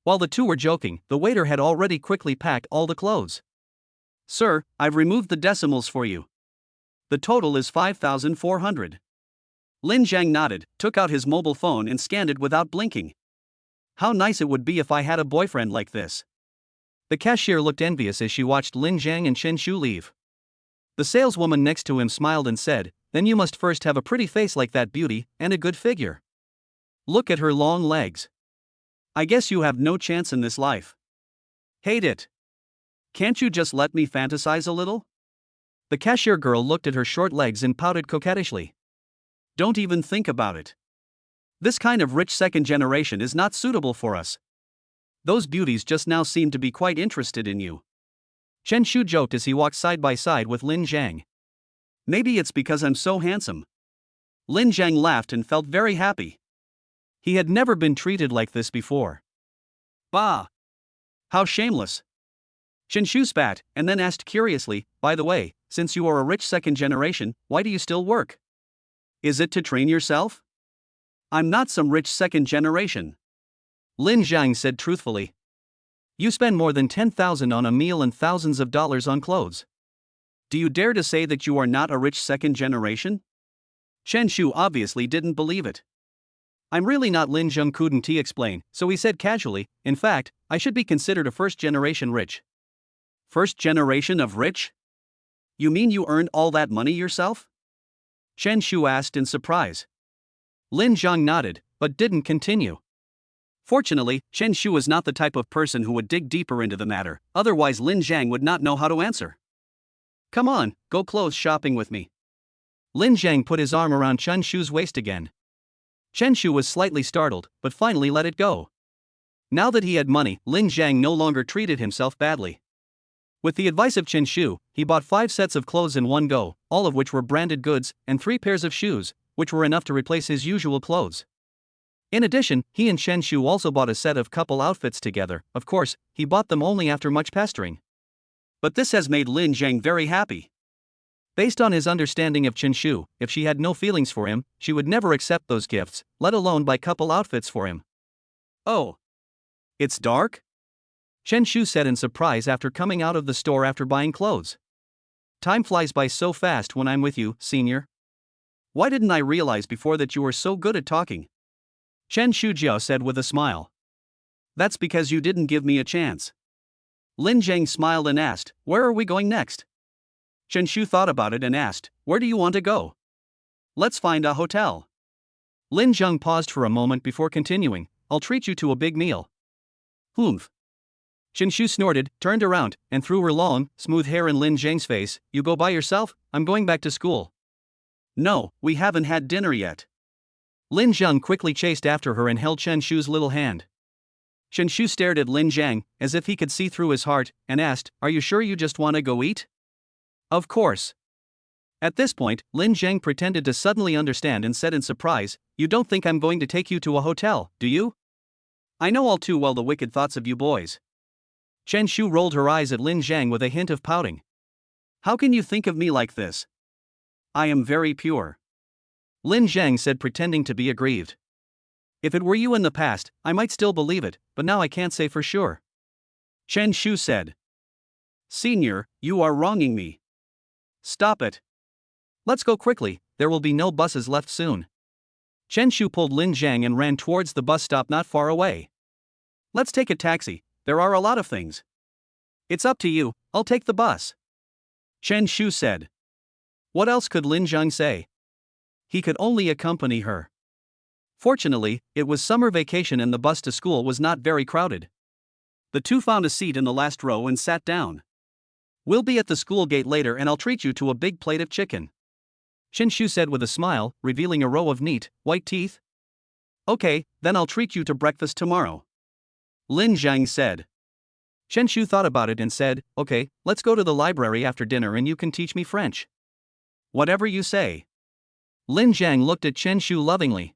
While the two were joking, the waiter had already quickly packed all the clothes. Sir, I've removed the decimals for you. The total is 5,400. Lin Zhang nodded, took out his mobile phone and scanned it without blinking. How nice it would be if I had a boyfriend like this. The cashier looked envious as she watched Lin Zhang and Chen Shu leave. The saleswoman next to him smiled and said, then you must first have a pretty face like that beauty, and a good figure. Look at her long legs. I guess you have no chance in this life. Hate it. Can't you just let me fantasize a little? The cashier girl looked at her short legs and pouted coquettishly. Don't even think about it. This kind of rich second generation is not suitable for us. Those beauties just now seem to be quite interested in you. Chen Shu joked as he walked side by side with Lin Zhang. Maybe it's because I'm so handsome. Lin Zhang laughed and felt very happy. He had never been treated like this before. Bah! How shameless! Chen Shu spat, and then asked curiously, by the way, since you are a rich second generation, why do you still work? Is it to train yourself? I'm not some rich second generation. Lin Zhang said truthfully. You spend more than 10,000 on a meal and thousands of dollars on clothes. Do you dare to say that you are not a rich second generation? Chen Shu obviously didn't believe it. I'm really not, Lin Zhang couldn't he explain, so he said casually, in fact, I should be considered a first generation rich. First generation of rich? You mean you earned all that money yourself? Chen Shu asked in surprise. Lin Zhang nodded, but didn't continue. Fortunately, Chen Shu was not the type of person who would dig deeper into the matter, otherwise Lin Zhang would not know how to answer. Come on, go clothes shopping with me. Lin Zhang put his arm around Chen Shu's waist again. Chen Shu was slightly startled, but finally let it go. Now that he had money, Lin Zhang no longer treated himself badly. With the advice of Chen Shu, he bought 5 sets of clothes in one go, all of which were branded goods, and 3 pairs of shoes, which were enough to replace his usual clothes. In addition, he and Chen Shu also bought a set of couple outfits together. Of course, he bought them only after much pestering. But this has made Lin Zhang very happy. Based on his understanding of Chen Shu, if she had no feelings for him, she would never accept those gifts, let alone buy couple outfits for him. Oh. It's dark? Chen Shu said in surprise after coming out of the store after buying clothes. Time flies by so fast when I'm with you, senior. Why didn't I realize before that you were so good at talking? Chen Shujiao said with a smile. That's because you didn't give me a chance. Lin Zhang smiled and asked, where are we going next? Chen Shu thought about it and asked, where do you want to go? Let's find a hotel. Lin Zhang paused for a moment before continuing, I'll treat you to a big meal. Humph. Chen Shu snorted, turned around, and threw her long, smooth hair in Lin Zhang's face. You go by yourself? I'm going back to school. No, we haven't had dinner yet. Lin Zhang quickly chased after her and held Chen Shu's little hand. Chen Shu stared at Lin Zhang, as if he could see through his heart, and asked, are you sure you just want to go eat? Of course. At this point, Lin Zhang pretended to suddenly understand and said in surprise, you don't think I'm going to take you to a hotel, do you? I know all too well the wicked thoughts of you boys. Chen Shu rolled her eyes at Lin Zhang with a hint of pouting. How can you think of me like this? I am very pure. Lin Zhang said, pretending to be aggrieved. If it were you in the past, I might still believe it, but now I can't say for sure. Chen Shu said. Senior, you are wronging me. Stop it. Let's go quickly, there will be no buses left soon. Chen Shu pulled Lin Zhang and ran towards the bus stop not far away. Let's take a taxi, there are a lot of things. It's up to you, I'll take the bus. Chen Shu said. What else could Lin Zhang say? He could only accompany her. Fortunately, it was summer vacation and the bus to school was not very crowded. The two found a seat in the last row and sat down. We'll be at the school gate later and I'll treat you to a big plate of chicken. Chen Shu said with a smile, revealing a row of neat, white teeth. Okay, then I'll treat you to breakfast tomorrow. Lin Zhang said. Chen Shu thought about it and said, okay, let's go to the library after dinner and you can teach me French. Whatever you say. Lin Zhang looked at Chen Shu lovingly.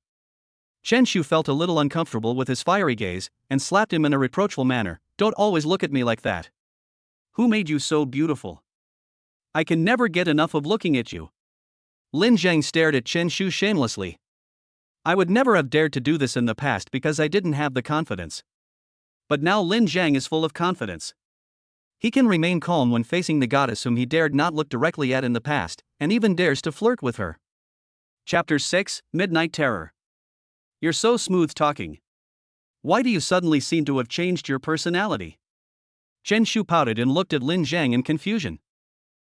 Chen Shu felt a little uncomfortable with his fiery gaze, and slapped him in a reproachful manner. Don't always look at me like that. Who made you so beautiful? I can never get enough of looking at you. Lin Zhang stared at Chen Shu shamelessly. I would never have dared to do this in the past because I didn't have the confidence. But now Lin Zhang is full of confidence. He can remain calm when facing the goddess whom he dared not look directly at in the past, and even dares to flirt with her. Chapter 6, Midnight Terror. You're so smooth talking. Why do you suddenly seem to have changed your personality? Chen Shu pouted and looked at Lin Zhang in confusion.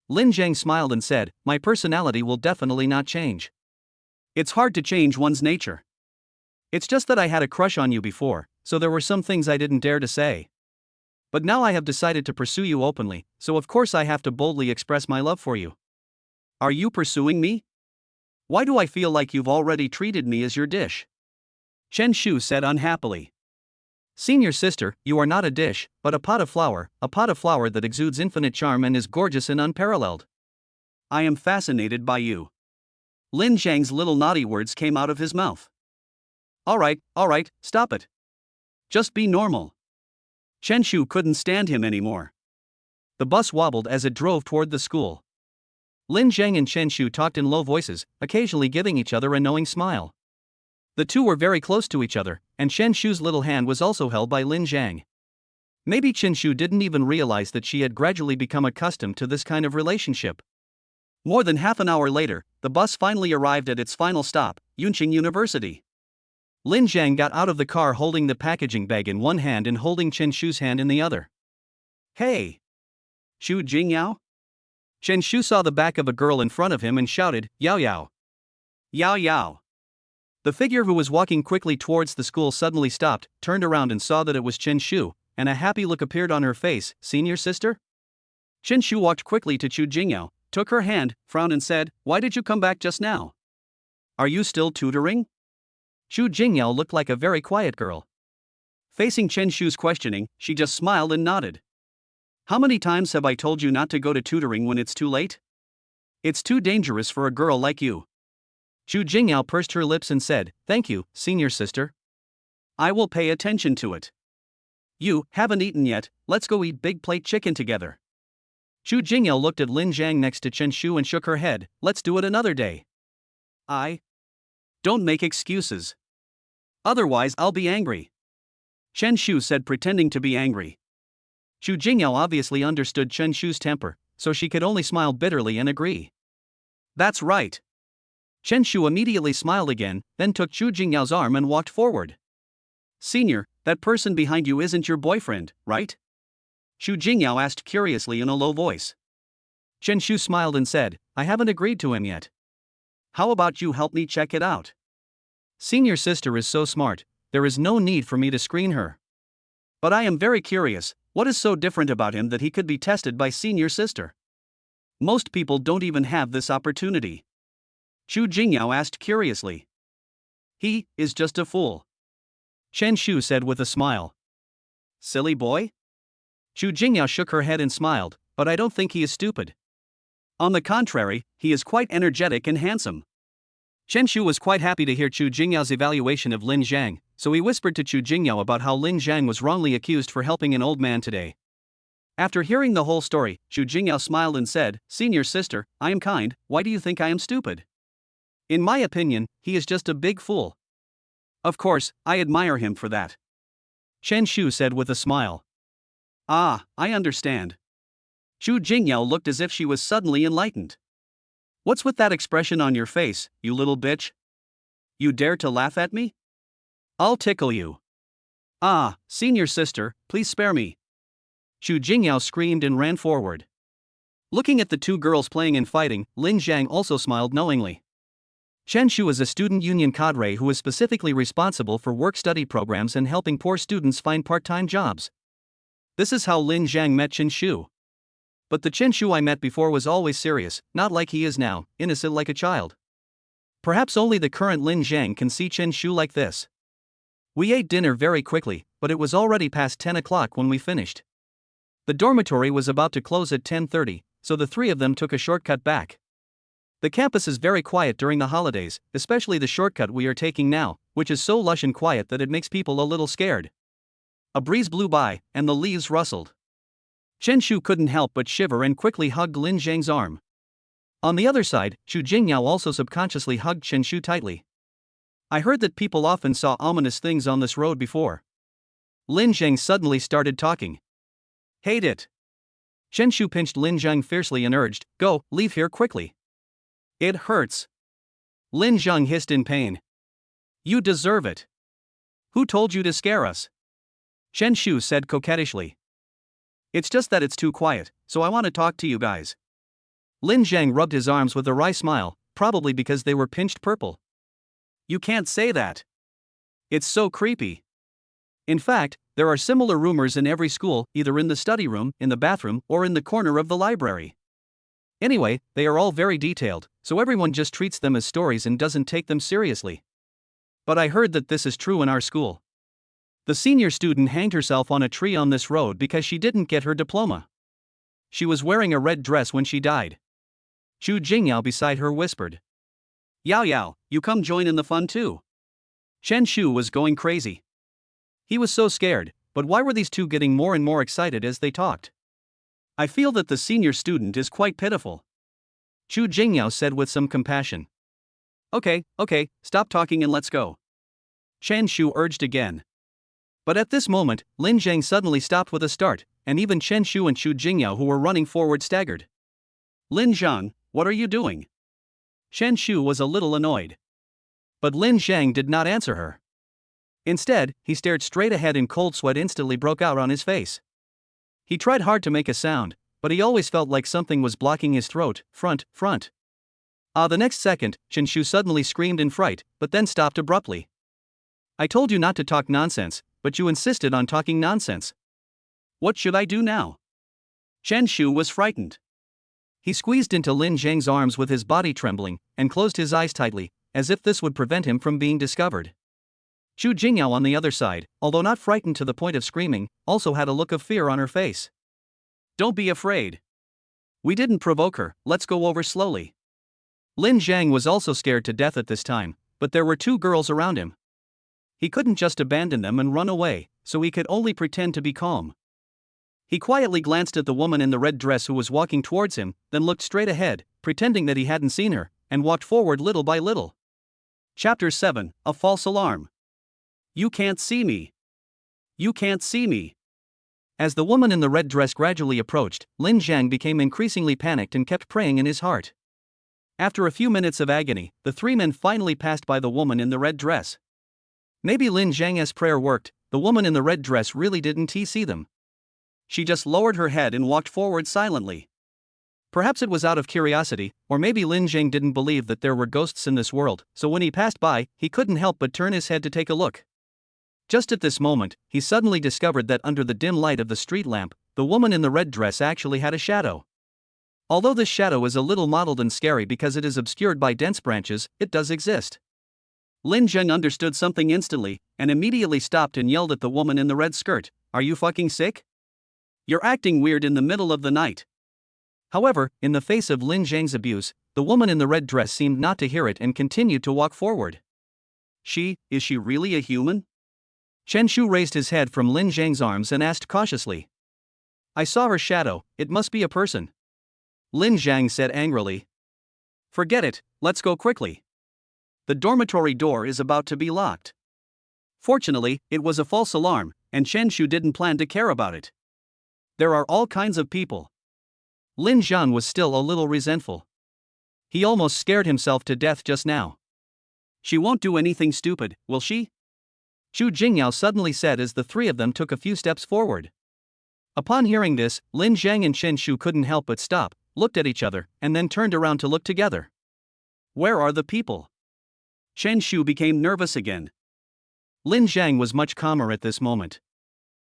Lin Zhang smiled and said, my personality will definitely not change. It's hard to change one's nature. It's just that I had a crush on you before, so there were some things I didn't dare to say. But now I have decided to pursue you openly, so of course I have to boldly express my love for you. Are you pursuing me? Why do I feel like you've already treated me as your dish? Chen Shu said unhappily. Senior sister, you are not a dish, but a pot of flower that exudes infinite charm and is gorgeous and unparalleled. I am fascinated by you. Lin Zhang's little naughty words came out of his mouth. Alright, stop it. Just be normal. Chen Shu couldn't stand him anymore. The bus wobbled as it drove toward the school. Lin Zhang and Chen Shu talked in low voices, occasionally giving each other a knowing smile. The two were very close to each other, and Chen Shu's little hand was also held by Lin Zhang. Maybe Chen Shu didn't even realize that she had gradually become accustomed to this kind of relationship. More than half an hour later, the bus finally arrived at its final stop, Yunqing University. Lin Zhang got out of the car holding the packaging bag in one hand and holding Chen Shu's hand in the other. Hey! Shu Jingyao? Chen Shu saw the back of a girl in front of him and shouted, Yao Yao. Yao Yao. The figure who was walking quickly towards the school suddenly stopped, turned around and saw that it was Chen Shu, and a happy look appeared on her face. Senior sister? Chen Shu walked quickly to Chu Jingyao, took her hand, frowned and said, Why did you come back just now? Are you still tutoring? Chu Jingyao looked like a very quiet girl. Facing Chen Shu's questioning, she just smiled and nodded. How many times have I told you not to go to tutoring when it's too late? It's too dangerous for a girl like you. Chu Jingyao pursed her lips and said, Thank you, senior sister. I will pay attention to it. You haven't eaten yet, let's go eat big plate chicken together. Chu Jingyao looked at Lin Zhang next to Chen Shu and shook her head, Let's do it another day. Don't make excuses. Otherwise I'll be angry. Chen Shu said, pretending to be angry. Chu Jingyao obviously understood Chen Shu's temper, so she could only smile bitterly and agree. That's right. Chen Shu immediately smiled again, then took Chu Jingyao's arm and walked forward. Senior, that person behind you isn't your boyfriend, right? Chu Jingyao asked curiously in a low voice. Chen Shu smiled and said, I haven't agreed to him yet. How about you help me check it out? Senior sister is so smart, there is no need for me to screen her. But I am very curious, what is so different about him that he could be tested by senior sister? Most people don't even have this opportunity. Chu Jingyao asked curiously. He is just a fool. Chen Shu said with a smile. Silly boy? Chu Jingyao shook her head and smiled, but I don't think he is stupid. On the contrary, he is quite energetic and handsome. Chen Shu was quite happy to hear Chu Jingyao's evaluation of Lin Zhang, so he whispered to Chu Jingyao about how Lin Zhang was wrongly accused for helping an old man today. After hearing the whole story, Chu Jingyao smiled and said, Senior sister, I am kind, why do you think I am stupid? In my opinion, he is just a big fool. Of course, I admire him for that. Chen Shu said with a smile. Ah, I understand. Chu Jingyao looked as if she was suddenly enlightened. What's with that expression on your face, you little bitch? You dare to laugh at me? I'll tickle you. Ah, senior sister, please spare me. Chu Jingyao screamed and ran forward. Looking at the two girls playing and fighting, Lin Zhang also smiled knowingly. Chen Shu is a student union cadre who is specifically responsible for work-study programs and helping poor students find part-time jobs. This is how Lin Zhang met Chen Shu. But the Chen Shu I met before was always serious, not like he is now, innocent like a child. Perhaps only the current Lin Zhang can see Chen Shu like this. We ate dinner very quickly, but it was already past 10 o'clock when we finished. The dormitory was about to close at 10:30, so the three of them took a shortcut back. The campus is very quiet during the holidays, especially the shortcut we are taking now, which is so lush and quiet that it makes people a little scared. A breeze blew by, and the leaves rustled. Chen Shu couldn't help but shiver and quickly hugged Lin Zhang's arm. On the other side, Chu Jingyao also subconsciously hugged Chen Shu tightly. I heard that people often saw ominous things on this road before. Lin Zhang suddenly started talking. Hate it. Chen Shu pinched Lin Zhang fiercely and urged, Go, leave here quickly. It hurts. Lin Zhang hissed in pain. You deserve it. Who told you to scare us? Chen Shu said coquettishly. It's just that it's too quiet, so I want to talk to you guys. Lin Zhang rubbed his arms with a wry smile, probably because they were pinched purple. You can't say that. It's so creepy. In fact, there are similar rumors in every school, either in the study room, in the bathroom, or in the corner of the library. Anyway, they are all very detailed, so everyone just treats them as stories and doesn't take them seriously. But I heard that this is true in our school. The senior student hanged herself on a tree on this road because she didn't get her diploma. She was wearing a red dress when she died. Chu Jingyao beside her whispered. Yao Yao, you come join in the fun too. Chen Shu was going crazy. He was so scared, but why were these two getting more and more excited as they talked? I feel that the senior student is quite pitiful, Chu Jingyao said with some compassion. Okay, stop talking and let's go, Chen Shu urged again. But at this moment, Lin Zhang suddenly stopped with a start, and even Chen Shu and Chu Jingyao who were running forward staggered. Lin Zhang, what are you doing? Chen Shu was a little annoyed. But Lin Zhang did not answer her. Instead, he stared straight ahead and cold sweat instantly broke out on his face. He tried hard to make a sound, but he always felt like something was blocking his throat. Front. The next second, Chen Shu suddenly screamed in fright, but then stopped abruptly. I told you not to talk nonsense, but you insisted on talking nonsense. What should I do now? Chen Shu was frightened. He squeezed into Lin Zhang's arms with his body trembling, and closed his eyes tightly, as if this would prevent him from being discovered. Chu Jingyao on the other side, although not frightened to the point of screaming, also had a look of fear on her face. Don't be afraid. We didn't provoke her, let's go over slowly. Lin Zhang was also scared to death at this time, but there were two girls around him. He couldn't just abandon them and run away, so he could only pretend to be calm. He quietly glanced at the woman in the red dress who was walking towards him, then looked straight ahead, pretending that he hadn't seen her, and walked forward little by little. Chapter 7, A False Alarm. You can't see me. You can't see me. As the woman in the red dress gradually approached, Lin Zhang became increasingly panicked and kept praying in his heart. After a few minutes of agony, the three men finally passed by the woman in the red dress. Maybe Lin Zhang's prayer worked, the woman in the red dress really didn't see them. She just lowered her head and walked forward silently. Perhaps it was out of curiosity, or maybe Lin Zhang didn't believe that there were ghosts in this world, so when he passed by, he couldn't help but turn his head to take a look. Just at this moment, he suddenly discovered that under the dim light of the street lamp, the woman in the red dress actually had a shadow. Although this shadow is a little mottled and scary because it is obscured by dense branches, it does exist. Lin Zhang understood something instantly, and immediately stopped and yelled at the woman in the red skirt, "Are you fucking sick? You're acting weird in the middle of the night." However, in the face of Lin Zhang's abuse, the woman in the red dress seemed not to hear it and continued to walk forward. Is she really a human? Chen Shu raised his head from Lin Zhang's arms and asked cautiously. I saw her shadow, it must be a person. Lin Zhang said angrily. Forget it, let's go quickly. The dormitory door is about to be locked. Fortunately, it was a false alarm, and Chen Shu didn't plan to care about it. There are all kinds of people. Lin Zhang was still a little resentful. He almost scared himself to death just now. She won't do anything stupid, will she? Chu Jingyao suddenly said as the three of them took a few steps forward. Upon hearing this, Lin Zhang and Chen Shu couldn't help but stop, looked at each other, and then turned around to look together. Where are the people? Chen Shu became nervous again. Lin Zhang was much calmer at this moment.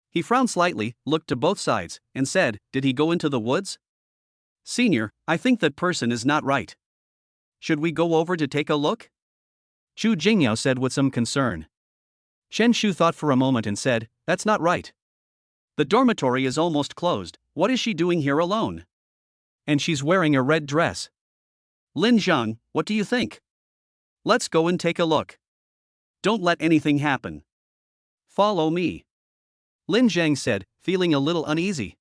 He frowned slightly, looked to both sides, and said, Did he go into the woods? Senior, I think that person is not right. Should we go over to take a look? Chu Jingyao said with some concern. Chen Shu thought for a moment and said, That's not right. The dormitory is almost closed, what is she doing here alone? And she's wearing a red dress. Lin Zhang, what do you think? Let's go and take a look. Don't let anything happen. Follow me. Lin Zhang said, feeling a little uneasy.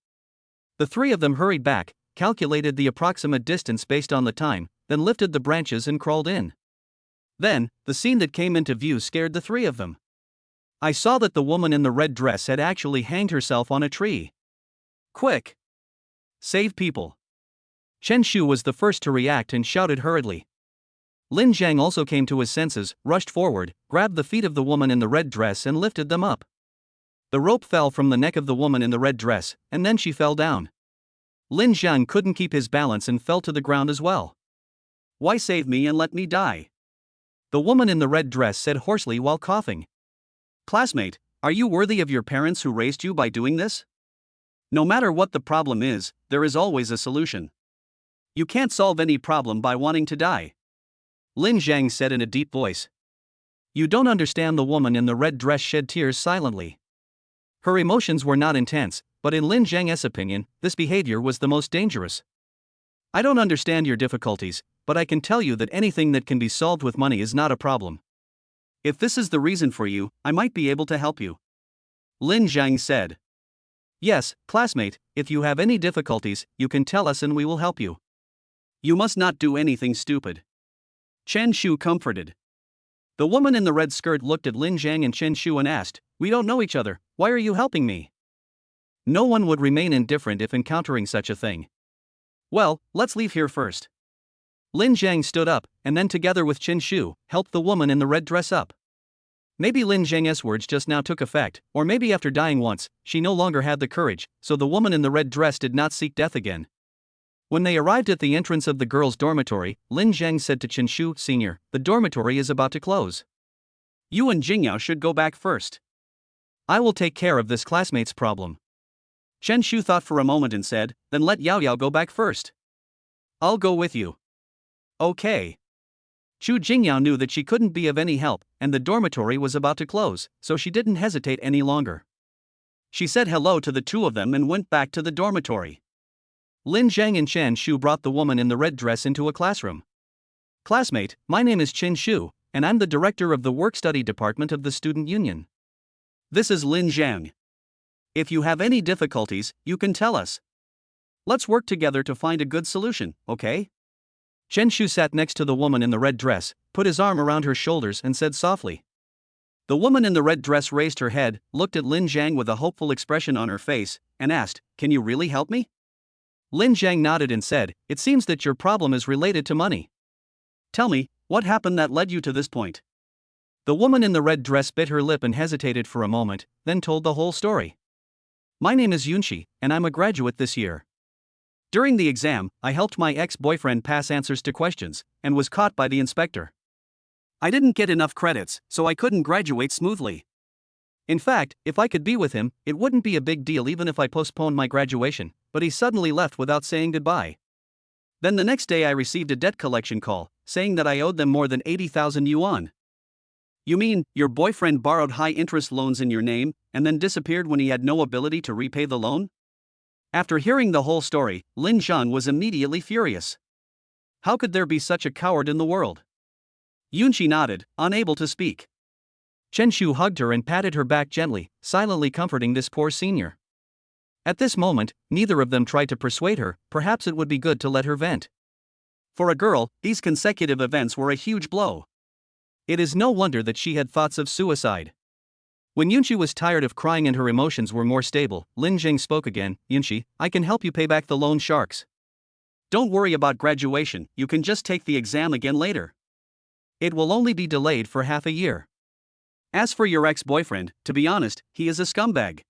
The three of them hurried back, calculated the approximate distance based on the time, then lifted the branches and crawled in. Then, the scene that came into view scared the three of them. I saw that the woman in the red dress had actually hanged herself on a tree. Quick! Save people! Chen Shu was the first to react and shouted hurriedly. Lin Zhang also came to his senses, rushed forward, grabbed the feet of the woman in the red dress and lifted them up. The rope fell from the neck of the woman in the red dress, and then she fell down. Lin Zhang couldn't keep his balance and fell to the ground as well. Why save me and let me die? The woman in the red dress said hoarsely while coughing. Classmate, are you worthy of your parents who raised you by doing this? No matter what the problem is, there is always a solution. You can't solve any problem by wanting to die. Lin Zhang said in a deep voice. You don't understand. The woman in the red dress shed tears silently. Her emotions were not intense, but in Lin Zhang's opinion, this behavior was the most dangerous. I don't understand your difficulties, but I can tell you that anything that can be solved with money is not a problem. If this is the reason for you, I might be able to help you. Lin Zhang said. Yes, classmate, if you have any difficulties, you can tell us and we will help you. You must not do anything stupid. Chen Shu comforted. The woman in the red skirt looked at Lin Zhang and Chen Shu and asked, We don't know each other, why are you helping me? No one would remain indifferent if encountering such a thing. Well, let's leave here first. Lin Zhang stood up, and then together with Chen Shu, helped the woman in the red dress up. Maybe Lin Zhang's words just now took effect, or maybe after dying once, she no longer had the courage, so the woman in the red dress did not seek death again. When they arrived at the entrance of the girls' dormitory, Lin Zhang said to Chen Shu, Senior, the dormitory is about to close. You and Jingyao should go back first. I will take care of this classmate's problem. Chen Shu thought for a moment and said, Then let Yao Yao go back first. I'll go with you. Okay. Chu Jingyao knew that she couldn't be of any help, and the dormitory was about to close, so she didn't hesitate any longer. She said hello to the two of them and went back to the dormitory. Lin Zhang and Chen Shu brought the woman in the red dress into a classroom. Classmate, my name is Chen Shu, and I'm the director of the work-study department of the student union. This is Lin Zhang. If you have any difficulties, you can tell us. Let's work together to find a good solution, okay? Chen Shu sat next to the woman in the red dress, put his arm around her shoulders and said softly. The woman in the red dress raised her head, looked at Lin Zhang with a hopeful expression on her face, and asked, Can you really help me? Lin Zhang nodded and said, It seems that your problem is related to money. Tell me, what happened that led you to this point? The woman in the red dress bit her lip and hesitated for a moment, then told the whole story. My name is Yunqi, and I'm a graduate this year. During the exam, I helped my ex-boyfriend pass answers to questions, and was caught by the inspector. I didn't get enough credits, so I couldn't graduate smoothly. In fact, if I could be with him, it wouldn't be a big deal even if I postponed my graduation, but he suddenly left without saying goodbye. Then the next day I received a debt collection call, saying that I owed them more than 80,000 yuan. You mean, your boyfriend borrowed high-interest loans in your name, and then disappeared when he had no ability to repay the loan? After hearing the whole story, Lin Zhang was immediately furious. How could there be such a coward in the world? Yunqi nodded, unable to speak. Chen Shu hugged her and patted her back gently, silently comforting this poor senior. At this moment, neither of them tried to persuade her, perhaps it would be good to let her vent. For a girl, these consecutive events were a huge blow. It is no wonder that she had thoughts of suicide. When Yunqi was tired of crying and her emotions were more stable, Lin Zhang spoke again, Yunqi, I can help you pay back the loan sharks. Don't worry about graduation, you can just take the exam again later. It will only be delayed for half a year. As for your ex-boyfriend, to be honest, he is a scumbag.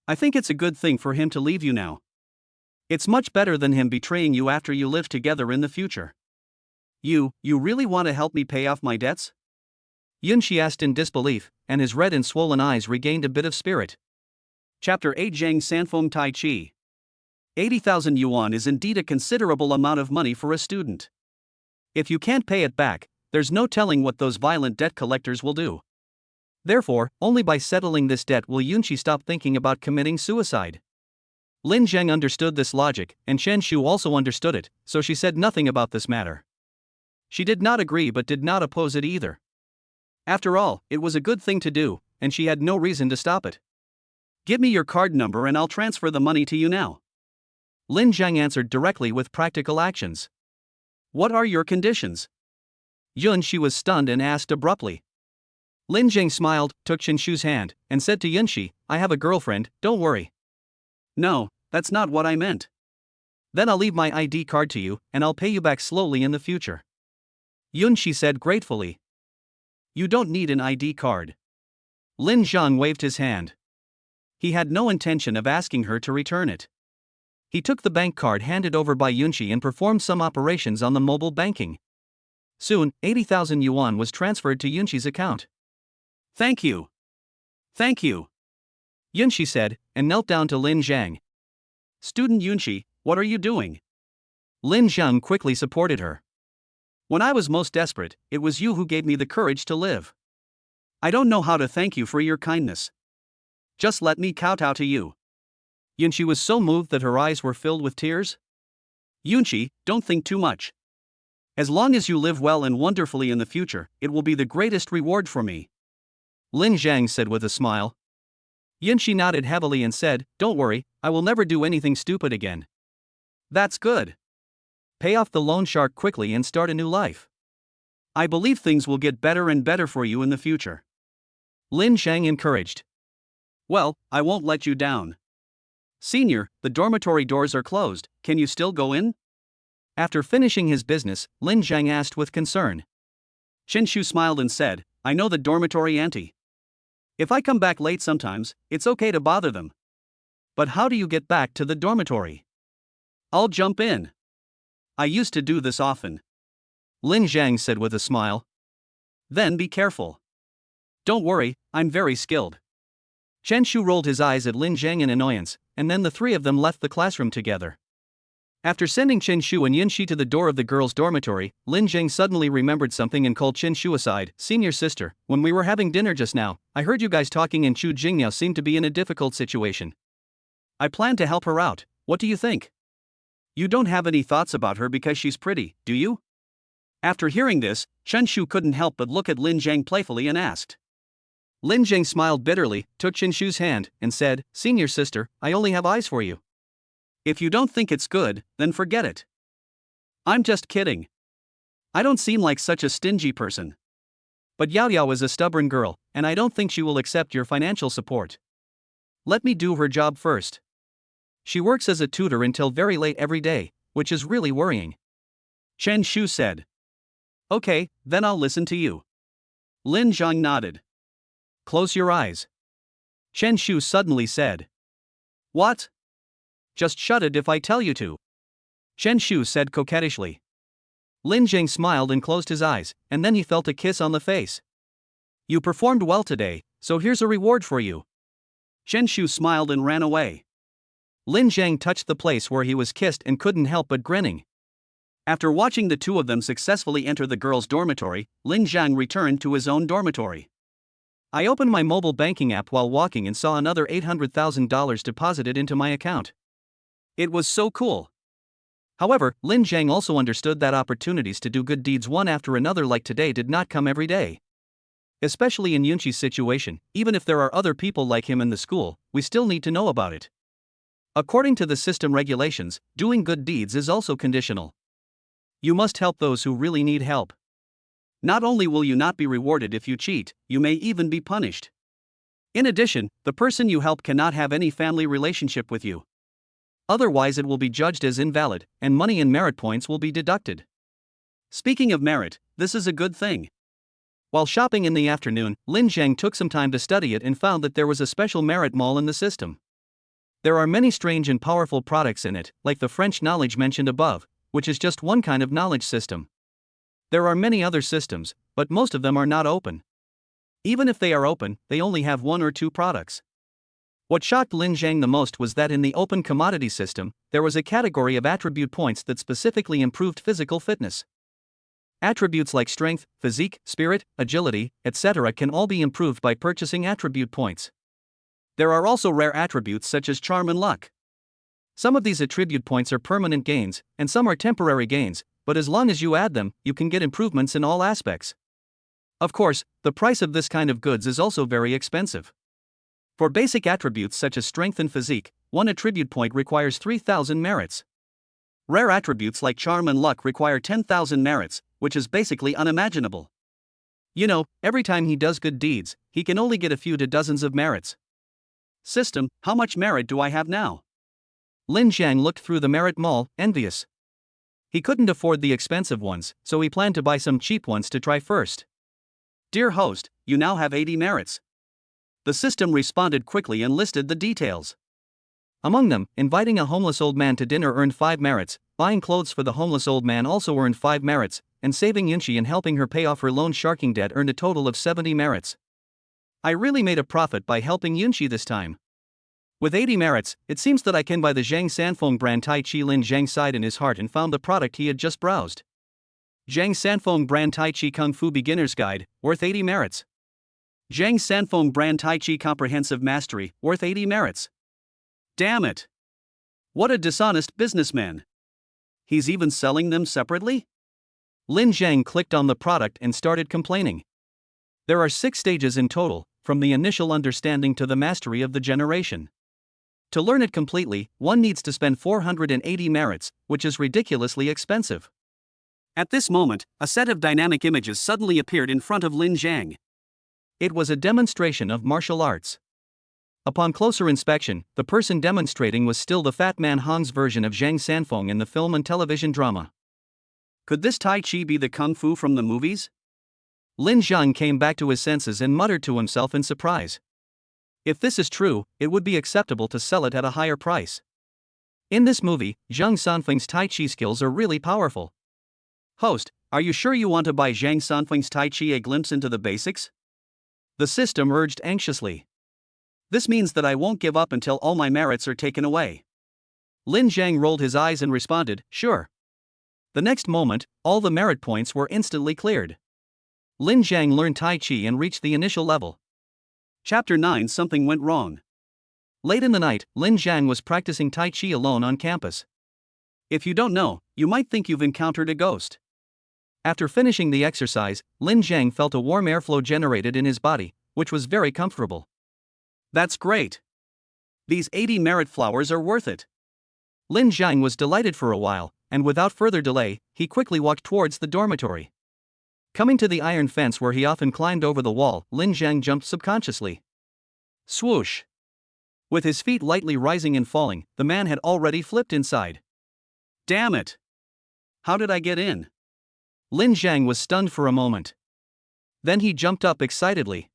I think it's a good thing for him to leave you now. It's much better than him betraying you after you live together in the future. You really want to help me pay off my debts? Yunqi asked in disbelief, and his red and swollen eyes regained a bit of spirit. Chapter 8 Zhang Sanfeng Tai Chi. 80,000 yuan is indeed a considerable amount of money for a student. If you can't pay it back, there's no telling what those violent debt collectors will do. Therefore, only by settling this debt will Yunqi stop thinking about committing suicide. Lin Zhang understood this logic, and Chen Shu also understood it, so she said nothing about this matter. She did not agree but did not oppose it either. After all, it was a good thing to do, and she had no reason to stop it. Give me your card number and I'll transfer the money to you now. Lin Zhang answered directly with practical actions. What are your conditions? Yunqi was stunned and asked abruptly. Lin Zhang smiled, took Chen Shu's hand, and said to Yunqi, I have a girlfriend, don't worry. No, that's not what I meant. Then I'll leave my ID card to you, and I'll pay you back slowly in the future. Yunqi said gratefully. You don't need an ID card. Lin Zhang waved his hand. He had no intention of asking her to return it. He took the bank card handed over by Yunqi and performed some operations on the mobile banking. Soon, 80,000 yuan was transferred to Yunqi's account. Thank you. Thank you. Yunqi said, and knelt down to Lin Zhang. Student Yunqi, what are you doing? Lin Zhang quickly supported her. When I was most desperate, it was you who gave me the courage to live. I don't know how to thank you for your kindness. Just let me kowtow to you. Yunqi was so moved that her eyes were filled with tears. Yunqi, don't think too much. As long as you live well and wonderfully in the future, it will be the greatest reward for me. Lin Zhang said with a smile. Yinshi nodded heavily and said, Don't worry, I will never do anything stupid again. That's good. Pay off the loan shark quickly and start a new life. I believe things will get better and better for you in the future. Lin Zhang encouraged. Well, I won't let you down. Senior, the dormitory doors are closed, can you still go in? After finishing his business, Lin Zhang asked with concern. Chen Shu smiled and said, I know the dormitory auntie. If I come back late sometimes, it's okay to bother them. But how do you get back to the dormitory? I'll jump in. I used to do this often. Lin Zhang said with a smile. Then be careful. Don't worry, I'm very skilled. Chen Shu rolled his eyes at Lin Zhang in annoyance, and then the three of them left the classroom together. After sending Chen Shu and Yin Shi to the door of the girls' dormitory, Lin Zhang suddenly remembered something and called Chen Shu aside. Senior sister, when we were having dinner just now, I heard you guys talking and Chu Jingmiao seemed to be in a difficult situation. I plan to help her out, what do you think? You don't have any thoughts about her because she's pretty, do you? After hearing this, Chen Shu couldn't help but look at Lin Zhang playfully and asked. Lin Zhang smiled bitterly, took Chen Shu's hand, and said, Senior sister, I only have eyes for you. If you don't think it's good, then forget it. I'm just kidding. I don't seem like such a stingy person. But Yao Yao is a stubborn girl, and I don't think she will accept your financial support. Let me do her job first. She works as a tutor until very late every day, which is really worrying. Chen Shu said. Okay, then I'll listen to you. Lin Zhang nodded. Close your eyes. Chen Shu suddenly said. What? Just shut it if I tell you to. Chen Shu said coquettishly. Lin Zhang smiled and closed his eyes, and then he felt a kiss on the face. You performed well today, so here's a reward for you. Chen Shu smiled and ran away. Lin Zhang touched the place where he was kissed and couldn't help but grinning. After watching the two of them successfully enter the girls' dormitory, Lin Zhang returned to his own dormitory. I opened my mobile banking app while walking and saw another $800,000 deposited into my account. It was so cool. However, Lin Zhang also understood that opportunities to do good deeds one after another like today did not come every day. Especially in Yunshi's situation, even if there are other people like him in the school, we still need to know about it. According to the system regulations, doing good deeds is also conditional. You must help those who really need help. Not only will you not be rewarded if you cheat, you may even be punished. In addition, the person you help cannot have any family relationship with you. Otherwise it will be judged as invalid, and money and merit points will be deducted. Speaking of merit, this is a good thing. While shopping in the afternoon, Lin Zhang took some time to study it and found that there was a special merit mall in the system. There are many strange and powerful products in it, like the French knowledge mentioned above, which is just one kind of knowledge system. There are many other systems, but most of them are not open. Even if they are open, they only have one or two products. What shocked Lin Zhang the most was that in the open commodity system, there was a category of attribute points that specifically improved physical fitness. Attributes like strength, physique, spirit, agility, etc. can all be improved by purchasing attribute points. There are also rare attributes such as charm and luck. Some of these attribute points are permanent gains, and some are temporary gains, but as long as you add them, you can get improvements in all aspects. Of course, the price of this kind of goods is also very expensive. For basic attributes such as strength and physique, one attribute point requires 3,000 merits. Rare attributes like charm and luck require 10,000 merits, which is basically unimaginable. You know, every time he does good deeds, he can only get a few to dozens of merits. System, how much merit do I have now? Lin Zhang looked through the merit mall, envious. He couldn't afford the expensive ones, so he planned to buy some cheap ones to try first. Dear host, you now have 80 merits. The system responded quickly and listed the details. Among them, inviting a homeless old man to dinner earned 5 merits, buying clothes for the homeless old man also earned 5 merits, and saving Yunshi and helping her pay off her loan sharking debt earned a total of 70 merits. I really made a profit by helping Yunshi this time. With 80 merits, it seems that I can buy the Zhang Sanfeng brand Tai Chi. Lin Zhang sighed in his heart and found the product he had just browsed. Zhang Sanfeng brand Tai Chi Kung Fu Beginner's Guide, worth 80 merits. Zhang Sanfeng brand Tai Chi Comprehensive Mastery, worth 80 merits. Damn it! What a dishonest businessman. He's even selling them separately? Lin Zhang clicked on the product and started complaining. There are 6 stages in total, from the initial understanding to the mastery of the generation. To learn it completely, one needs to spend 480 merits, which is ridiculously expensive. At this moment, a set of dynamic images suddenly appeared in front of Lin Zhang. It was a demonstration of martial arts. Upon closer inspection, the person demonstrating was still the Fat Man Hong's version of Zhang Sanfeng in the film and television drama. Could this Tai Chi be the Kung Fu from the movies? Lin Zhang came back to his senses and muttered to himself in surprise. If this is true, it would be acceptable to sell it at a higher price. In this movie, Zhang Sanfeng's Tai Chi skills are really powerful. Host, are you sure you want to buy Zhang Sanfeng's Tai Chi a glimpse into the basics? The system urged anxiously. This means that I won't give up until all my merits are taken away. Lin Zhang rolled his eyes and responded, sure. The next moment, all the merit points were instantly cleared. Lin Zhang learned Tai Chi and reached the initial level. Chapter 9. Something went wrong. Late in the night, Lin Zhang was practicing Tai Chi alone on campus. If you don't know, you might think you've encountered a ghost. After finishing the exercise, Lin Zhang felt a warm airflow generated in his body, which was very comfortable. That's great. These 80 merit flowers are worth it. Lin Zhang was delighted for a while, and without further delay, he quickly walked towards the dormitory. Coming to the iron fence where he often climbed over the wall, Lin Zhang jumped subconsciously. Swoosh! With his feet lightly rising and falling, the man had already flipped inside. Damn it! How did I get in? Lin Zhang was stunned for a moment. Then he jumped up excitedly.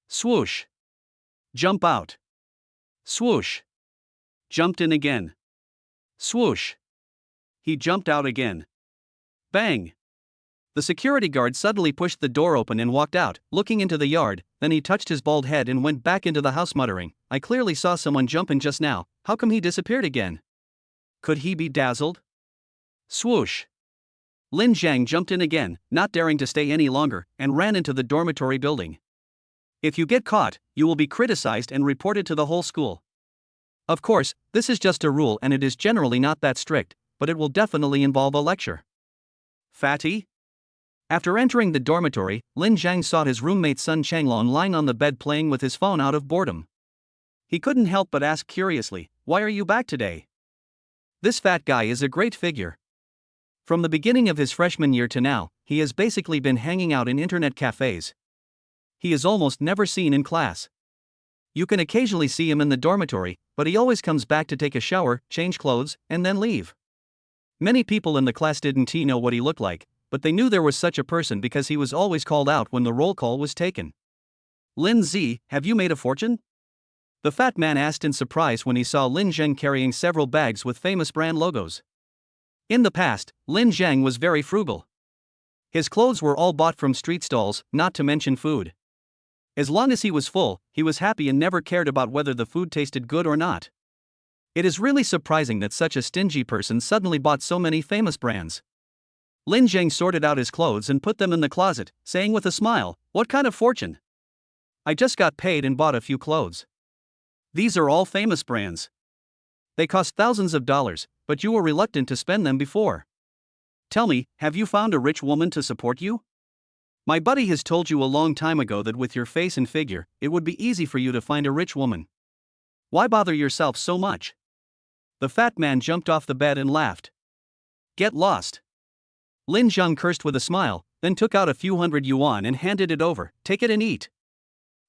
Swoosh! Jump out! Swoosh! Jumped in again. Swoosh! He jumped out again. Bang! The security guard suddenly pushed the door open and walked out, looking into the yard. Then he touched his bald head and went back into the house muttering, I clearly saw someone jump in just now, how come he disappeared again? Could he be dazzled? Swoosh! Lin Zhang jumped in again, not daring to stay any longer, and ran into the dormitory building. If you get caught, you will be criticized and reported to the whole school. Of course, this is just a rule and it is generally not that strict, but it will definitely involve a lecture. Fatty? After entering the dormitory, Lin Zhang saw his roommate Sun Changlong lying on the bed playing with his phone out of boredom. He couldn't help but ask curiously, why are you back today? This fat guy is a great figure. From the beginning of his freshman year to now, he has basically been hanging out in internet cafes. He is almost never seen in class. You can occasionally see him in the dormitory, but he always comes back to take a shower, change clothes, and then leave. Many people in the class didn't know what he looked like, but they knew there was such a person because he was always called out when the roll call was taken. Lin Z, have you made a fortune? The fat man asked in surprise when he saw Lin Zhang carrying several bags with famous brand logos. In the past, Lin Zhang was very frugal. His clothes were all bought from street stalls, not to mention food. As long as he was full, he was happy and never cared about whether the food tasted good or not. It is really surprising that such a stingy person suddenly bought so many famous brands. Lin Zhang sorted out his clothes and put them in the closet, saying with a smile, what kind of fortune? I just got paid and bought a few clothes. These are all famous brands. They cost thousands of dollars, but you were reluctant to spend them before. Tell me, have you found a rich woman to support you? My buddy has told you a long time ago that with your face and figure, it would be easy for you to find a rich woman. Why bother yourself so much? The fat man jumped off the bed and laughed. Get lost. Lin Zhang cursed with a smile, then took out a few hundred yuan and handed it over, take it and eat.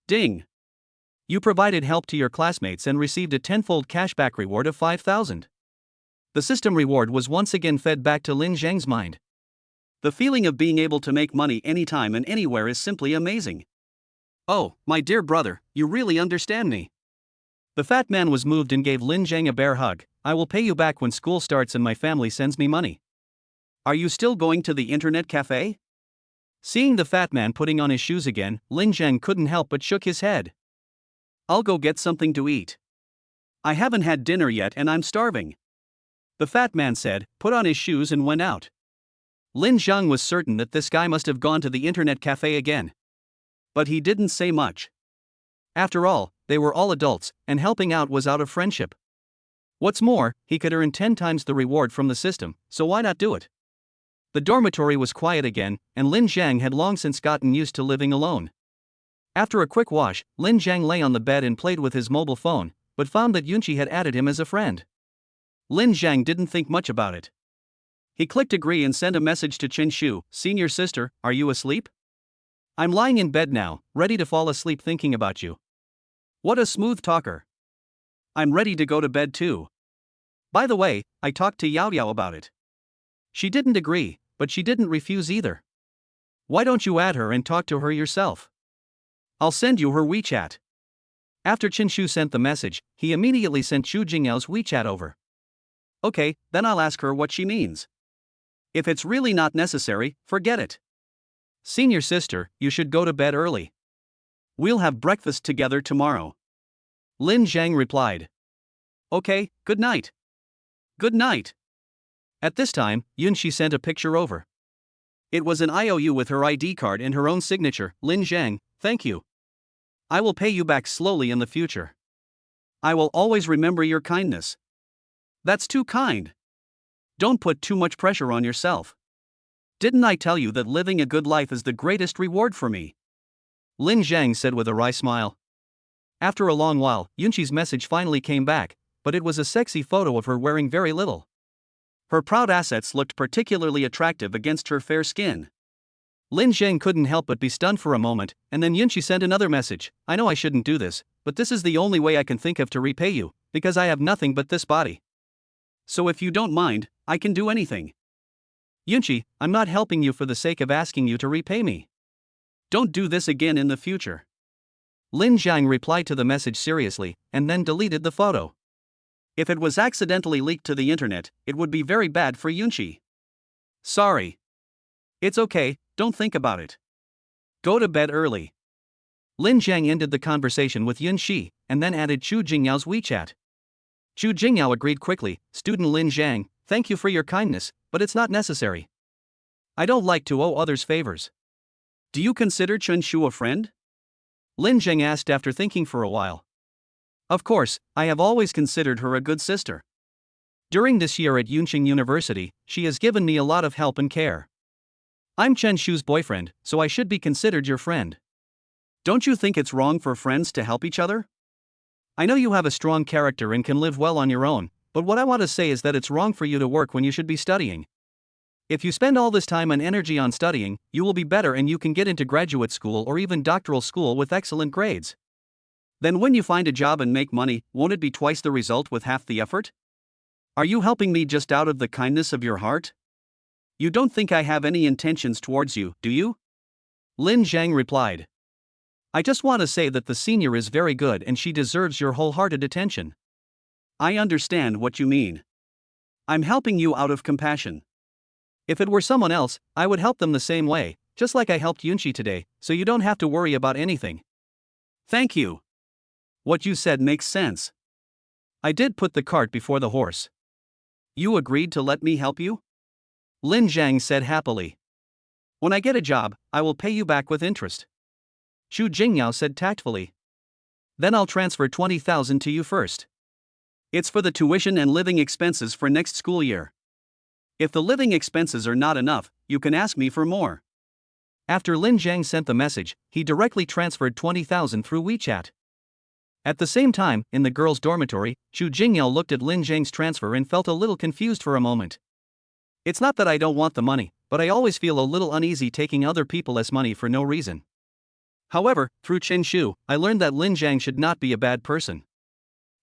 Ding. You provided help to your classmates and received a tenfold cashback reward of 5,000. The system reward was once again fed back to Lin Zhang's mind. The feeling of being able to make money anytime and anywhere is simply amazing. Oh, my dear brother, you really understand me. The fat man was moved and gave Lin Zhang a bear hug. I will pay you back when school starts and my family sends me money. Are you still going to the internet cafe? Seeing the fat man putting on his shoes again, Lin Zhang couldn't help but shook his head. I'll go get something to eat. I haven't had dinner yet and I'm starving. The fat man said, put on his shoes and went out. Lin Zhang was certain that this guy must have gone to the internet cafe again. But he didn't say much. After all, they were all adults, and helping out was out of friendship. What's more, he could earn 10 times the reward from the system, so why not do it? The dormitory was quiet again, and Lin Jiang had long since gotten used to living alone. After a quick wash, Lin Jiang lay on the bed and played with his mobile phone, but found that Yunqi had added him as a friend. Lin Jiang didn't think much about it. He clicked agree and sent a message to Chen Shu, "Senior sister, are you asleep? I'm lying in bed now, ready to fall asleep thinking about you." What a smooth talker. I'm ready to go to bed too. By the way, I talked to Yao Yao about it. She didn't agree, but she didn't refuse either. Why don't you add her and talk to her yourself? I'll send you her WeChat. After Chen Shu sent the message, he immediately sent Xu Jingyao's WeChat over. Okay, then I'll ask her what she means. If it's really not necessary, forget it. Senior sister, you should go to bed early. We'll have breakfast together tomorrow. Lin Jiang replied. Okay, good night. Good night. At this time, Yunqi sent a picture over. It was an IOU with her ID card and her own signature. Lin Jiang, thank you. I will pay you back slowly in the future. I will always remember your kindness. That's too kind. Don't put too much pressure on yourself. Didn't I tell you that living a good life is the greatest reward for me? Lin Jiang said with a wry smile. After a long while, Yunqi's message finally came back, but it was a sexy photo of her wearing very little. Her proud assets looked particularly attractive against her fair skin. Lin Jiang couldn't help but be stunned for a moment, and then Yunqi sent another message. I know I shouldn't do this, but this is the only way I can think of to repay you, because I have nothing but this body. So if you don't mind, I can do anything. Yunqi, I'm not helping you for the sake of asking you to repay me. Don't do this again in the future. Lin Jiang replied to the message seriously, and then deleted the photo. If it was accidentally leaked to the internet, it would be very bad for Yunqi. Sorry. It's okay, don't think about it. Go to bed early. Lin Jiang ended the conversation with Yunqi, and then added Xu Jingyao's WeChat. Xu Jingyao agreed quickly. Student Lin Jiang, thank you for your kindness, but it's not necessary. I don't like to owe others favors. Do you consider Chen Shu a friend? Lin Jiang asked after thinking for a while. Of course, I have always considered her a good sister. During this year at Yunqing University, she has given me a lot of help and care. I'm Chen Shu's boyfriend, so I should be considered your friend. Don't you think it's wrong for friends to help each other? I know you have a strong character and can live well on your own, but what I want to say is that it's wrong for you to work when you should be studying. If you spend all this time and energy on studying, you will be better and you can get into graduate school or even doctoral school with excellent grades. Then when you find a job and make money, won't it be twice the result with half the effort? Are you helping me just out of the kindness of your heart? You don't think I have any intentions towards you, do you? Lin Jiang replied. I just want to say that the senior is very good and she deserves your wholehearted attention. I understand what you mean. I'm helping you out of compassion. If it were someone else, I would help them the same way, just like I helped Yunqi today, so you don't have to worry about anything. Thank you. What you said makes sense. I did put the cart before the horse. You agreed to let me help you? Lin Jiang said happily. When I get a job, I will pay you back with interest. Xu Jingyao said tactfully. Then I'll transfer 20,000 to you first. It's for the tuition and living expenses for next school year. If the living expenses are not enough, you can ask me for more. After Lin Jiang sent the message, he directly transferred 20,000 through WeChat. At the same time, in the girls' dormitory, Xu Jingyao looked at Lin Jiang's transfer and felt a little confused for a moment. It's not that I don't want the money, but I always feel a little uneasy taking other people's money for no reason. However, through Chen Shu, I learned that Lin Jiang should not be a bad person.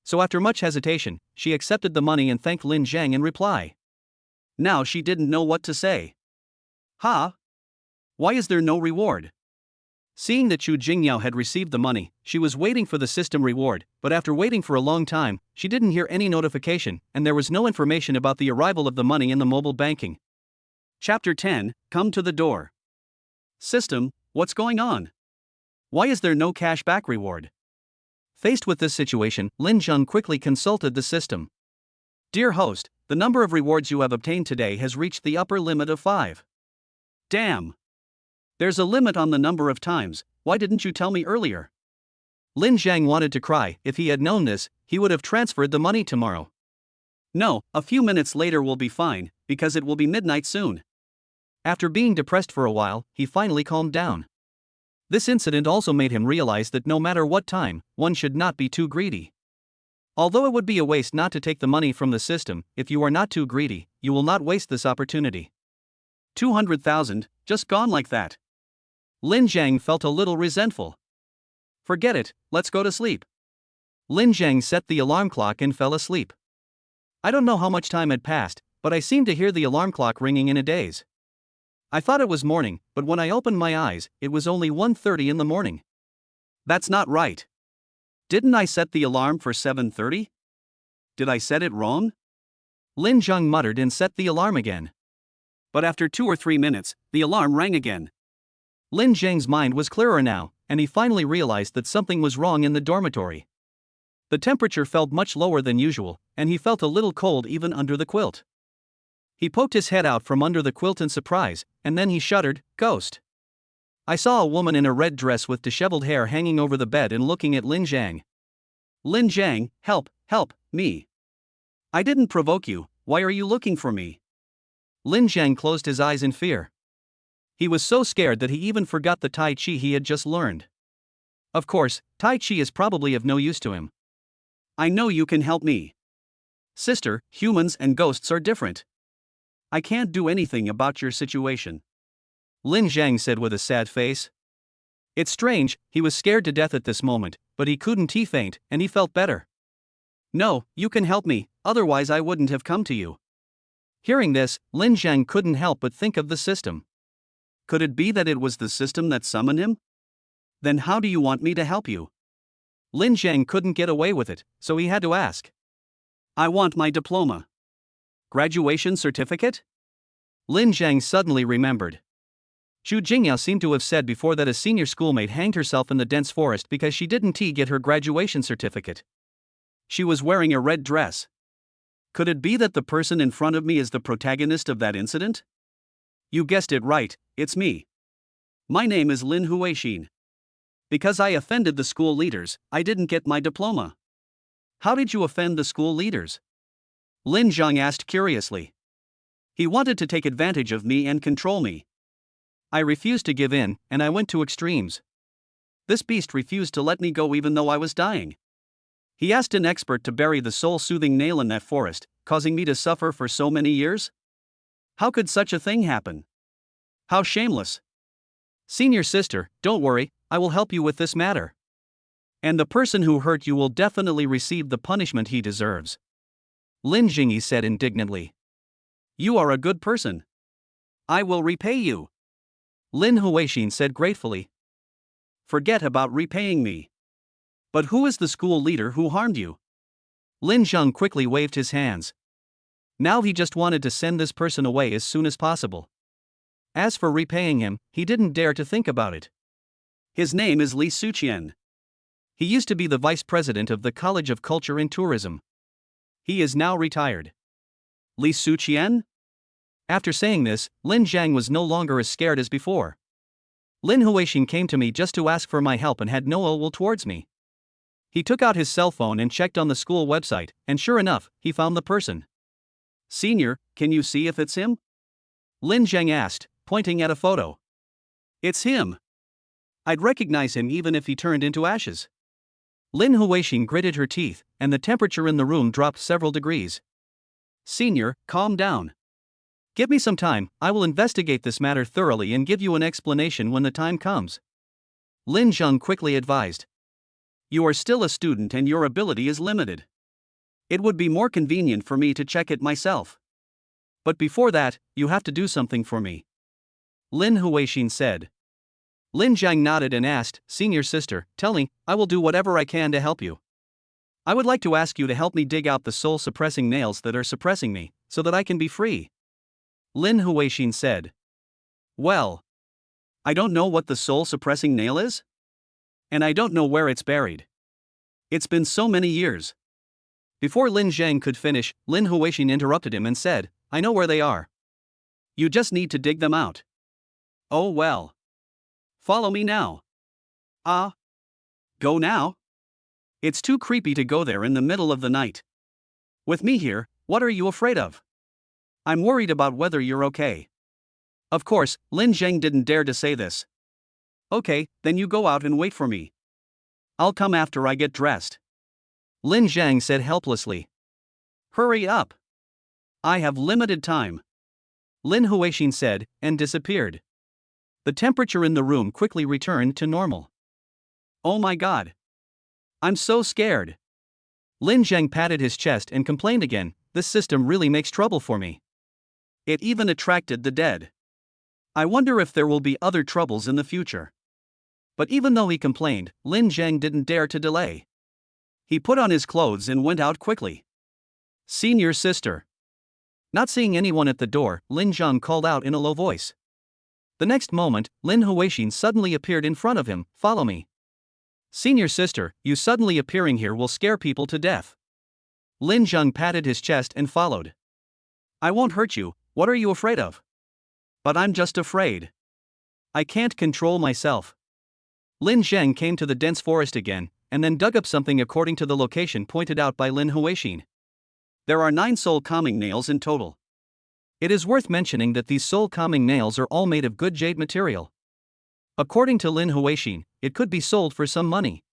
So after much hesitation, she accepted the money and thanked Lin Jiang in reply. Now she didn't know what to say. Huh? Why is there no reward? Seeing that Xu Jingyao had received the money, she was waiting for the system reward, but after waiting for a long time, she didn't hear any notification, and there was no information about the arrival of the money in the mobile banking. Chapter 10, Come to the Door. System, what's going on? Why is there no cashback reward? Faced with this situation, Lin Jiang quickly consulted the system. Dear host, the number of rewards you have obtained today has reached the upper limit of 5. Damn! There's a limit on the number of times, why didn't you tell me earlier? Lin Jiang wanted to cry. If he had known this, he would have transferred the money tomorrow. No, a few minutes later will be fine, because it will be midnight soon. After being depressed for a while, he finally calmed down. This incident also made him realize that no matter what time, one should not be too greedy. Although it would be a waste not to take the money from the system, if you are not too greedy, you will not waste this opportunity. 200,000, just gone like that. Lin Jiang felt a little resentful. Forget it, let's go to sleep. Lin Jiang set the alarm clock and fell asleep. I don't know how much time had passed, but I seemed to hear the alarm clock ringing in a daze. I thought it was morning, but when I opened my eyes, it was only 1:30 in the morning. That's not right. Didn't I set the alarm for 7:30? Did I set it wrong? Lin Jiang muttered and set the alarm again. But after 2 or 3 minutes, the alarm rang again. Lin Jiang's mind was clearer now, and he finally realized that something was wrong in the dormitory. The temperature felt much lower than usual, and he felt a little cold even under the quilt. He poked his head out from under the quilt in surprise, and then he shuddered, "Ghost." I saw a woman in a red dress with disheveled hair hanging over the bed and looking at Lin Jiang. "Lin Jiang, help, me. I didn't provoke you, why are you looking for me?" Lin Jiang closed his eyes in fear. He was so scared that he even forgot the Tai Chi he had just learned. Of course, Tai Chi is probably of no use to him. "I know you can help me. Sister, humans and ghosts are different. I can't do anything about your situation," Lin Jiang said with a sad face. It's strange, he was scared to death at this moment, but he couldn't faint, and he felt better. "No, you can help me, otherwise I wouldn't have come to you." Hearing this, Lin Jiang couldn't help but think of the system. Could it be that it was the system that summoned him? Then how do you want me to help you? Lin Jiang couldn't get away with it, so he had to ask. "I want my diploma." "Graduation certificate?" Lin Jiang suddenly remembered. Zhu Jingyao seemed to have said before that a senior schoolmate hanged herself in the dense forest because she didn't get her graduation certificate. She was wearing a red dress. Could it be that the person in front of me is the protagonist of that incident? You guessed it right, it's me. My name is Lin Huixin. Because I offended the school leaders, I didn't get my diploma. How did you offend the school leaders? Lin Jiang asked curiously. He wanted to take advantage of me and control me. I refused to give in, and I went to extremes. This beast refused to let me go even though I was dying. He asked an expert to bury the soul-soothing nail in that forest, causing me to suffer for so many years? How could such a thing happen? How shameless. Senior sister, don't worry, I will help you with this matter. And the person who hurt you will definitely receive the punishment he deserves. Lin Jingyi said indignantly. You are a good person. I will repay you. Lin Huixin said gratefully. Forget about repaying me. But who is the school leader who harmed you? Lin Zheng quickly waved his hands. Now he just wanted to send this person away as soon as possible. As for repaying him, he didn't dare to think about it. His name is Li Suqian. He used to be the vice president of the College of Culture and Tourism. He is now retired. Li Suqian? After saying this, Lin Zhang was no longer as scared as before. Lin Huixin came to me just to ask for my help and had no ill will towards me. He took out his cell phone and checked on the school website, and sure enough, he found the person. Senior, can you see if it's him? Lin Zhang asked, pointing at a photo. It's him. I'd recognize him even if he turned into ashes. Lin Huixin gritted her teeth, and the temperature in the room dropped several degrees. Senior, calm down. Give me some time, I will investigate this matter thoroughly and give you an explanation when the time comes. Lin Zheng quickly advised. You are still a student and your ability is limited. It would be more convenient for me to check it myself. But before that, you have to do something for me. Lin Huixin said. Lin Zhang nodded and asked, Senior sister, tell me, I will do whatever I can to help you. I would like to ask you to help me dig out the soul-suppressing nails that are suppressing me, so that I can be free. Lin Huixin said. Well, I don't know what the soul-suppressing nail is. And I don't know where it's buried. It's been so many years. Before Lin Zhang could finish, Lin Huixin interrupted him and said, I know where they are. You just need to dig them out. Oh well. Follow me now. Go now? It's too creepy to go there in the middle of the night. With me here, what are you afraid of? I'm worried about whether you're okay. Of course, Lin Zheng didn't dare to say this. Okay, then you go out and wait for me. I'll come after I get dressed. Lin Zhang said helplessly. Hurry up. I have limited time. Lin Huixin said, and disappeared. The temperature in the room quickly returned to normal. Oh my god. I'm so scared. Lin Zhang patted his chest and complained again, this system really makes trouble for me. It even attracted the dead. I wonder if there will be other troubles in the future. But even though he complained, Lin Zhang didn't dare to delay. He put on his clothes and went out quickly. Senior sister. Not seeing anyone at the door, Lin Zhang called out in a low voice. The next moment, Lin Huixin suddenly appeared in front of him. Follow me. Senior sister, you suddenly appearing here will scare people to death. Lin Zhang patted his chest and followed. I won't hurt you, what are you afraid of? But I'm just afraid. I can't control myself. Lin Zhang came to the dense forest again, and then dug up something according to the location pointed out by Lin Huixin. There are 9 soul-calming nails in total. It is worth mentioning that these soul-calming nails are all made of good jade material. According to Lin Huixin, it could be sold for some money.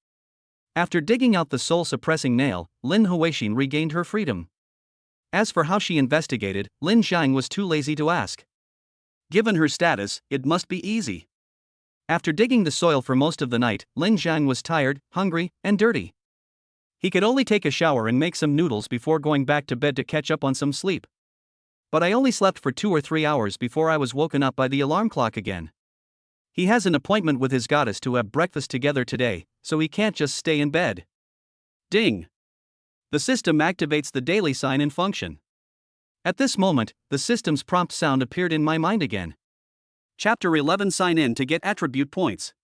After digging out the soul-suppressing nail, Lin Huixin regained her freedom. As for how she investigated, Lin Zhang was too lazy to ask. Given her status, it must be easy. After digging the soil for most of the night, Lin Zhang was tired, hungry, and dirty. He could only take a shower and make some noodles before going back to bed to catch up on some sleep. But I only slept for 2 or 3 hours before I was woken up by the alarm clock again. He has an appointment with his goddess to have breakfast together today, so he can't just stay in bed. Ding! The system activates the daily sign-in function. At this moment, the system's prompt sound appeared in my mind again. Chapter 11 Sign in to get attribute points.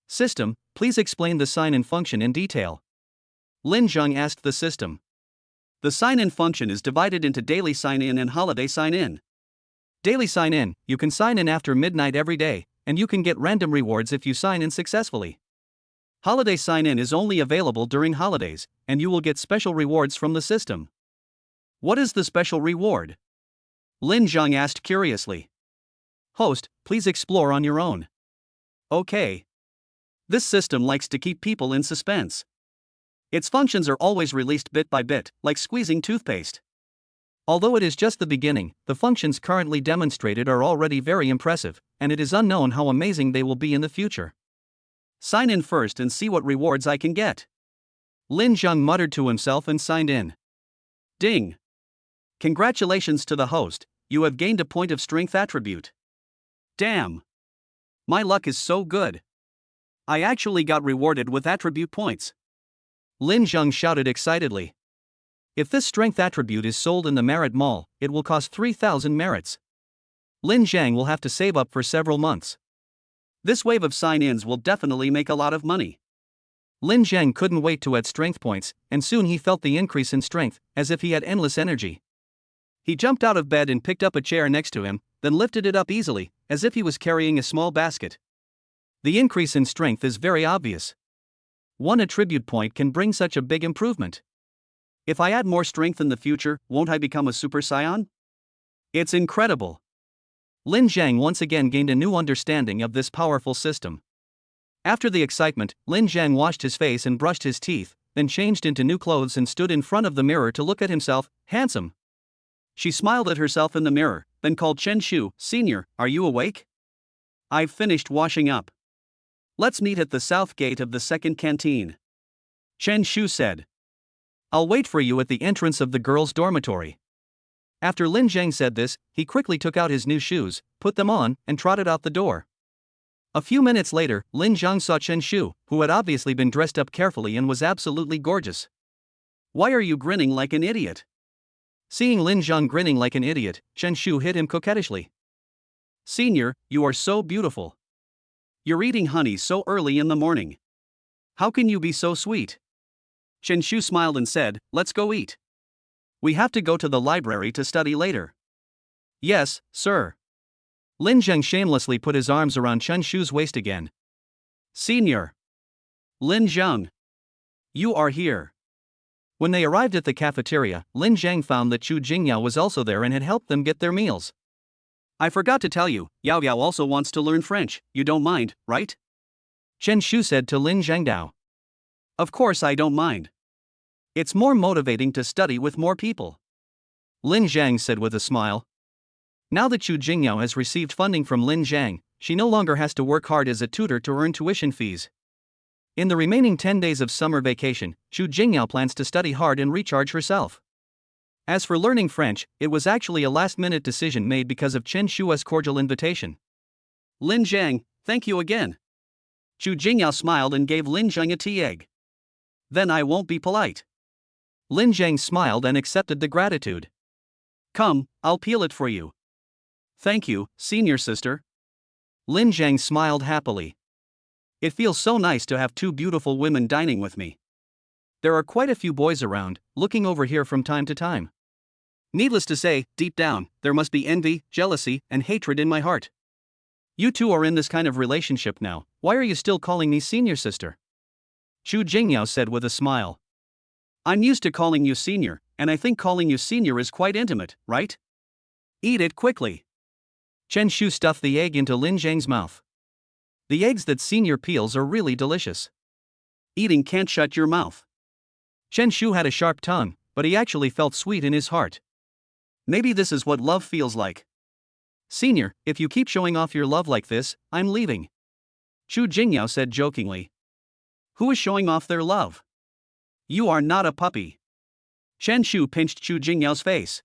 System, please explain the sign-in function in detail. Lin Zhang asked the system. The sign-in function is divided into daily sign-in and holiday sign-in. Daily sign-in, you can sign in after midnight every day, and you can get random rewards if you sign in successfully. Holiday sign-in is only available during holidays, and you will get special rewards from the system. What is the special reward? Lin Zhang asked curiously. Host, please explore on your own. Okay. This system likes to keep people in suspense. Its functions are always released bit by bit, like squeezing toothpaste. Although it is just the beginning, the functions currently demonstrated are already very impressive, and it is unknown how amazing they will be in the future. Sign in first and see what rewards I can get. Lin Zhang muttered to himself and signed in. Ding! Congratulations to the host, you have gained a point of strength attribute. Damn! My luck is so good. I actually got rewarded with attribute points. Lin Zhang shouted excitedly. If this strength attribute is sold in the Merit Mall, it will cost 3,000 merits. Lin Zhang will have to save up for several months. This wave of sign-ins will definitely make a lot of money. Lin Zhang couldn't wait to add strength points, and soon he felt the increase in strength, as if he had endless energy. He jumped out of bed and picked up a chair next to him, then lifted it up easily, as if he was carrying a small basket. The increase in strength is very obvious. 1 attribute point can bring such a big improvement. If I add more strength in the future, won't I become a Super Saiyan? It's incredible. Lin Zhang once again gained a new understanding of this powerful system. After the excitement, Lin Zhang washed his face and brushed his teeth, then changed into new clothes and stood in front of the mirror to look at himself. Handsome. She smiled at herself in the mirror, then called Chen Shu. Senior, are you awake? I've finished washing up. Let's meet at the south gate of the second canteen. Chen Shu said. I'll wait for you at the entrance of the girls' dormitory. After Lin Zhang said this, he quickly took out his new shoes, put them on, and trotted out the door. A few minutes later, Lin Zhang saw Chen Shu, who had obviously been dressed up carefully and was absolutely gorgeous. Why are you grinning like an idiot? Seeing Lin Zhang grinning like an idiot, Chen Shu hit him coquettishly. Senior, you are so beautiful. You're eating honey so early in the morning. How can you be so sweet? Chen Shu smiled and said, let's go eat. We have to go to the library to study later. Yes, sir. Lin Zhang shamelessly put his arms around Chen Shu's waist again. Senior. Lin Zhang. You are here. When they arrived at the cafeteria, Lin Zhang found that Chu Jingyao was also there and had helped them get their meals. I forgot to tell you, Yao Yao also wants to learn French, you don't mind, right? Chen Shu said to Lin Zhengdao. Of course I don't mind. It's more motivating to study with more people. Lin Zhang said with a smile. Now that Chu Jingyao has received funding from Lin Zhang, she no longer has to work hard as a tutor to earn tuition fees. In the remaining 10 days of summer vacation, Chu Jingyao plans to study hard and recharge herself. As for learning French, it was actually a last-minute decision made because of Chen Shua's cordial invitation. Lin Zhang, thank you again. Chu Jingyao smiled and gave Lin Zhang a tea egg. Then I won't be polite. Lin Zhang smiled and accepted the gratitude. Come, I'll peel it for you. Thank you, senior sister. Lin Zhang smiled happily. It feels so nice to have two beautiful women dining with me. There are quite a few boys around, looking over here from time to time. Needless to say, deep down, there must be envy, jealousy, and hatred in my heart. You two are in this kind of relationship now, why are you still calling me senior sister? Chu Jingyao said with a smile. I'm used to calling you senior, and I think calling you senior is quite intimate, right? Eat it quickly. Chen Shu stuffed the egg into Lin Zhang's mouth. The eggs that senior peels are really delicious. Eating can't shut your mouth. Chen Shu had a sharp tongue, but he actually felt sweet in his heart. Maybe this is what love feels like. Senior, if you keep showing off your love like this, I'm leaving. Chu Jingyao said jokingly. Who is showing off their love? You are not a puppy. Chen Shu pinched Chu Jingyao's face.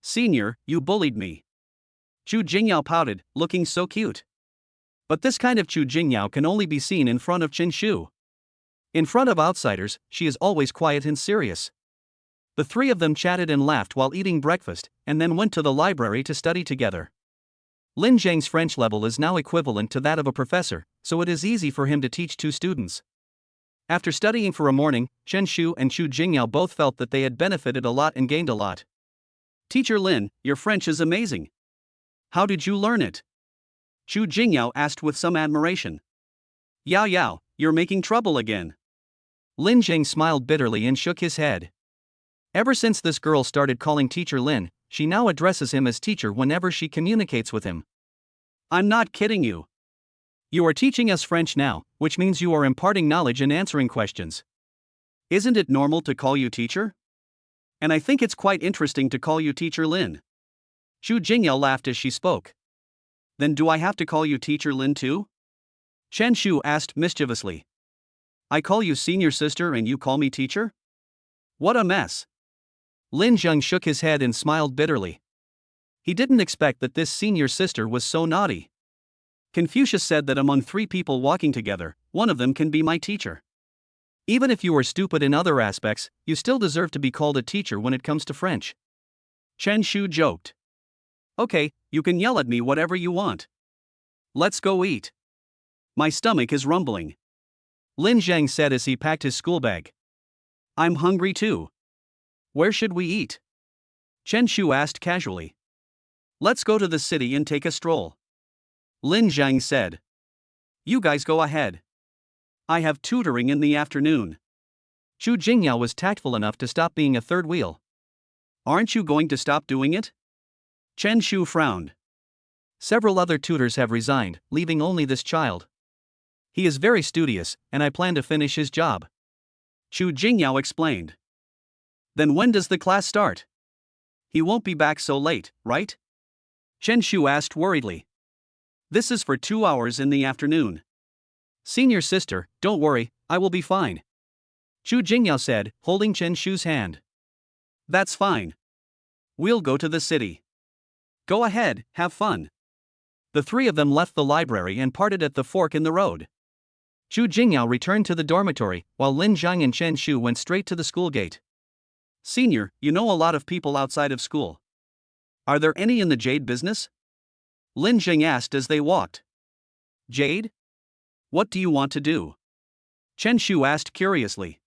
Senior, you bullied me. Chu Jingyao pouted, looking so cute. But this kind of Chu Jingyao can only be seen in front of Chen Shu. In front of outsiders, she is always quiet and serious. The three of them chatted and laughed while eating breakfast, and then went to the library to study together. Lin Zhang's French level is now equivalent to that of a professor, so it is easy for him to teach two students. After studying for a morning, Chen Shu and Chu Jingyao both felt that they had benefited a lot and gained a lot. Teacher Lin, your French is amazing. How did you learn it? Chu Jingyao asked with some admiration. Yao Yao, you're making trouble again. Lin Zhang smiled bitterly and shook his head. Ever since this girl started calling Teacher Lin, she now addresses him as teacher whenever she communicates with him. I'm not kidding you. You are teaching us French now, which means you are imparting knowledge and answering questions. Isn't it normal to call you teacher? And I think it's quite interesting to call you Teacher Lin. Chu Jingyao laughed as she spoke. Then do I have to call you Teacher Lin too? Chen Shu asked mischievously. I call you senior sister and you call me teacher? What a mess. Lin Zhang shook his head and smiled bitterly. He didn't expect that this senior sister was so naughty. Confucius said that among three people walking together, one of them can be my teacher. Even if you are stupid in other aspects, you still deserve to be called a teacher when it comes to French. Chen Shu joked. Okay, you can yell at me whatever you want. Let's go eat. My stomach is rumbling. Lin Zhang said as he packed his school bag. I'm hungry too. Where should we eat? Chen Shu asked casually. Let's go to the city and take a stroll. Lin Zhang said. You guys go ahead. I have tutoring in the afternoon. Chu Jingyao was tactful enough to stop being a third wheel. Aren't you going to stop doing it? Chen Shu frowned. Several other tutors have resigned, leaving only this child. He is very studious, and I plan to finish his job. Chu Jingyao explained. Then when does the class start? He won't be back so late, right? Chen Shu asked worriedly. This is for 2 hours in the afternoon. Senior sister, don't worry, I will be fine. Chu Jingyao said, holding Chen Shu's hand. That's fine. We'll go to the city. Go ahead, have fun. The three of them left the library and parted at the fork in the road. Chu Jingyao returned to the dormitory, while Lin Zhang and Chen Shu went straight to the school gate. Senior, you know a lot of people outside of school. Are there any in the jade business? Lin Zhang asked as they walked. Jade? What do you want to do? Chen Shu asked curiously.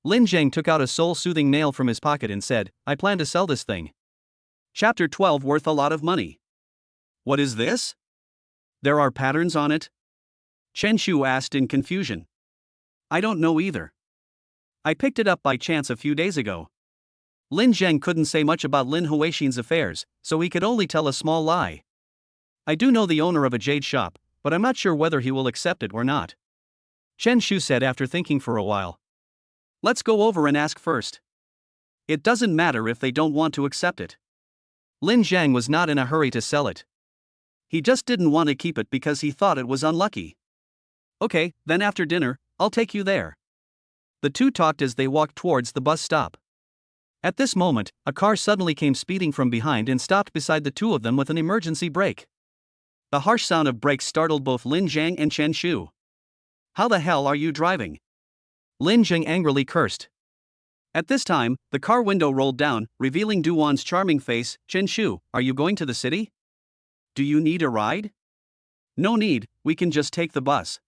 Lin Zhang took out a soul-soothing nail from his pocket and said, I plan to sell this thing. Chapter 12 worth a lot of money. What is this? There are patterns on it? Chen Shu asked in confusion. I don't know either. I picked it up by chance a few days ago. Lin Zheng couldn't say much about Lin Huaxin's affairs, so he could only tell a small lie. I do know the owner of a jade shop, but I'm not sure whether he will accept it or not. Chen Shu said after thinking for a while. Let's go over and ask first. It doesn't matter if they don't want to accept it. Lin Zhang was not in a hurry to sell it. He just didn't want to keep it because he thought it was unlucky. Okay, then after dinner, I'll take you there. The two talked as they walked towards the bus stop. At this moment, a car suddenly came speeding from behind and stopped beside the two of them with an emergency brake. The harsh sound of brakes startled both Lin Zhang and Chen Shu. How the hell are you driving? Lin Zhang angrily cursed. At this time, the car window rolled down, revealing Duwan's charming face. Chen Shu, are you going to the city? Do you need a ride? No need, we can just take the bus.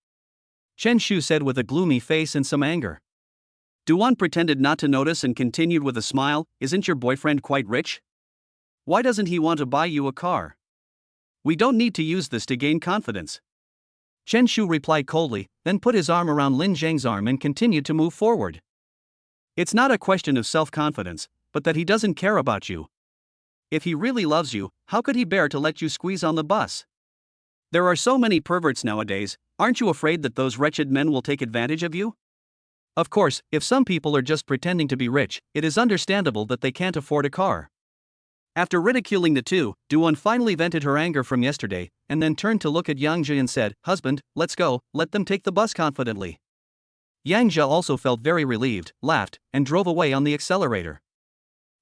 Chen Shu said with a gloomy face and some anger. Duwan pretended not to notice and continued with a smile, isn't your boyfriend quite rich? Why doesn't he want to buy you a car? We don't need to use this to gain confidence. Chen Shu replied coldly, then put his arm around Lin Zhang's arm and continued to move forward. It's not a question of self-confidence, but that he doesn't care about you. If he really loves you, how could he bear to let you squeeze on the bus? There are so many perverts nowadays, aren't you afraid that those wretched men will take advantage of you? Of course, if some people are just pretending to be rich, it is understandable that they can't afford a car. After ridiculing the two, Duan finally vented her anger from yesterday, and then turned to look at Yang Zhe and said, Husband, let's go, let them take the bus confidently. Yang Zhe also felt very relieved, laughed, and drove away on the accelerator.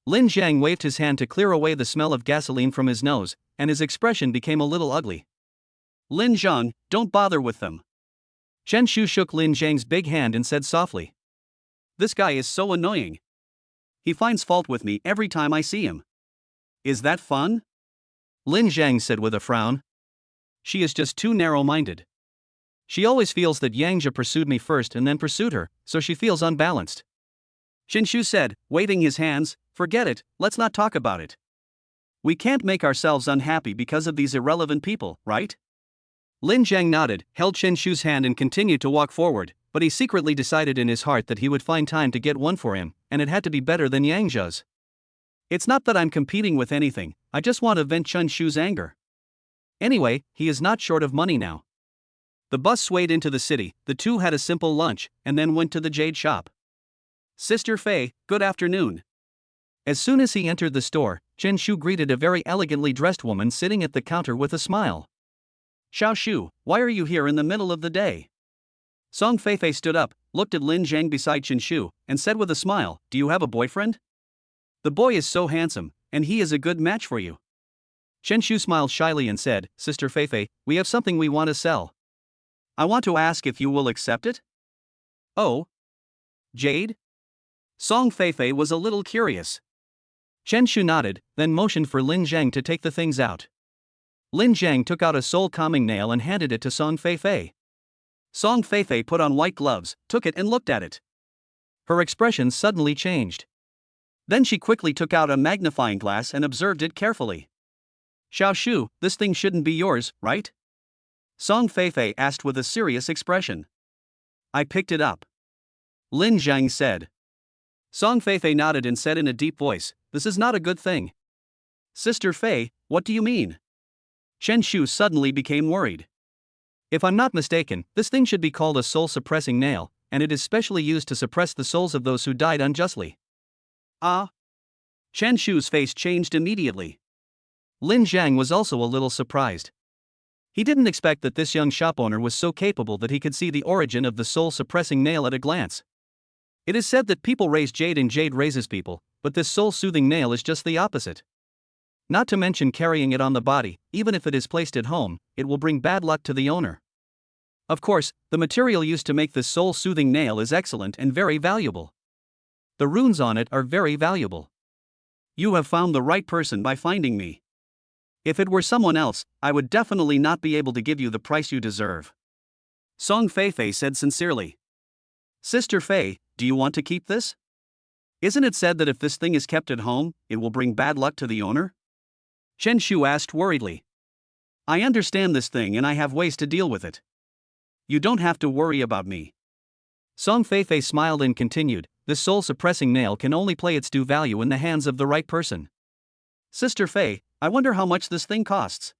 Lin Zhang waved his hand to clear away the smell of gasoline from his nose, and his expression became a little ugly. Lin Zhang, don't bother with them. Chen Shu shook Lin Zhang's big hand and said softly. This guy is so annoying. He finds fault with me every time I see him. Is that fun? Lin Zhang said with a frown. She is just too narrow-minded. She always feels that Yang Zhe pursued me first and then pursued her, so she feels unbalanced. Chen Shu said, waving his hands, forget it, let's not talk about it. We can't make ourselves unhappy because of these irrelevant people, right? Lin Zhang nodded, held Chen Shu's hand and continued to walk forward, but he secretly decided in his heart that he would find time to get one for him, and it had to be better than Yang Zhe's. It's not that I'm competing with anything, I just want to vent Chen Shu's anger. Anyway, he is not short of money now. The bus swayed into the city, the two had a simple lunch, and then went to the jade shop. Sister Fei, good afternoon. As soon as he entered the store, Chen Shu greeted a very elegantly dressed woman sitting at the counter with a smile. Xiao Shu, why are you here in the middle of the day? Song Feifei stood up, looked at Lin Zhang beside Chen Shu, and said with a smile, do you have a boyfriend? The boy is so handsome, and he is a good match for you. Chen Shu smiled shyly and said, Sister Feifei, we have something we want to sell. I want to ask if you will accept it? Oh? Jade? Song Feifei was a little curious. Chen Shu nodded, then motioned for Lin Zhang to take the things out. Lin Zhang took out a soul-calming nail and handed it to Song Feifei. Song Feifei put on white gloves, took it and looked at it. Her expression suddenly changed. Then she quickly took out a magnifying glass and observed it carefully. Xiao Shu, this thing shouldn't be yours, right? Song Feifei asked with a serious expression. I picked it up. Lin Zhang said. Song Feifei nodded and said in a deep voice, this is not a good thing. Sister Fei, what do you mean? Chen Shu suddenly became worried. If I'm not mistaken, this thing should be called a soul-suppressing nail, and it is specially used to suppress the souls of those who died unjustly. Ah? Chen Shu's face changed immediately. Lin Zhang was also a little surprised. He didn't expect that this young shop owner was so capable that he could see the origin of the soul-suppressing nail at a glance. It is said that people raise jade and jade raises people, but this soul-soothing nail is just the opposite. Not to mention carrying it on the body, even if it is placed at home, it will bring bad luck to the owner. Of course, the material used to make this soul-soothing nail is excellent and very valuable. The runes on it are very valuable. You have found the right person by finding me. If it were someone else, I would definitely not be able to give you the price you deserve. Song Feifei said sincerely. Sister Fei, do you want to keep this? Isn't it said that if this thing is kept at home, it will bring bad luck to the owner? Chen Shu asked worriedly. I understand this thing and I have ways to deal with it. You don't have to worry about me. Song Feifei smiled and continued, this soul-suppressing nail can only play its due value in the hands of the right person. Sister Fei, I wonder how much this thing costs?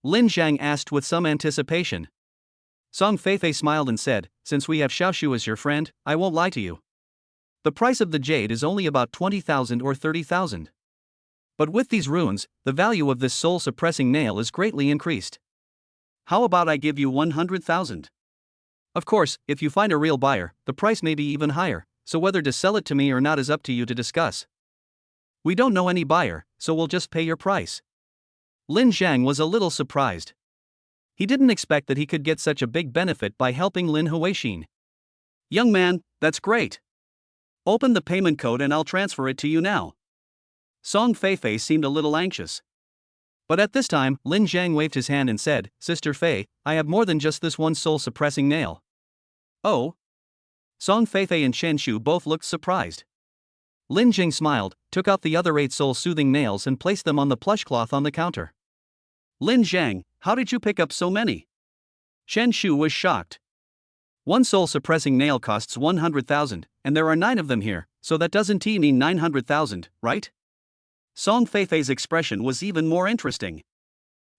Lin Zhang asked with some anticipation. Song Feifei smiled and said, since we have Xiaoshu as your friend, I won't lie to you. The price of the jade is only about 20,000 or 30,000. But with these runes, the value of this soul-suppressing nail is greatly increased. How about I give you 100,000? Of course, if you find a real buyer, the price may be even higher, so whether to sell it to me or not is up to you to discuss. We don't know any buyer, so we'll just pay your price. Lin Zhang was a little surprised. He didn't expect that he could get such a big benefit by helping Lin Huixin. Young man, that's great. Open the payment code and I'll transfer it to you now. Song Feifei seemed a little anxious. But at this time, Lin Zhang waved his hand and said, Sister Fei, I have more than just this one soul-suppressing nail. Oh? Song Feifei and Chen Shu both looked surprised. Lin Jing smiled, took out the other 8 soul-soothing nails and placed them on the plush cloth on the counter. Lin Zhang, how did you pick up so many? Chen Shu was shocked. One soul-suppressing nail costs 100,000, and there are 9 of them here, so that doesn't mean 900,000, right? Song Feifei's expression was even more interesting.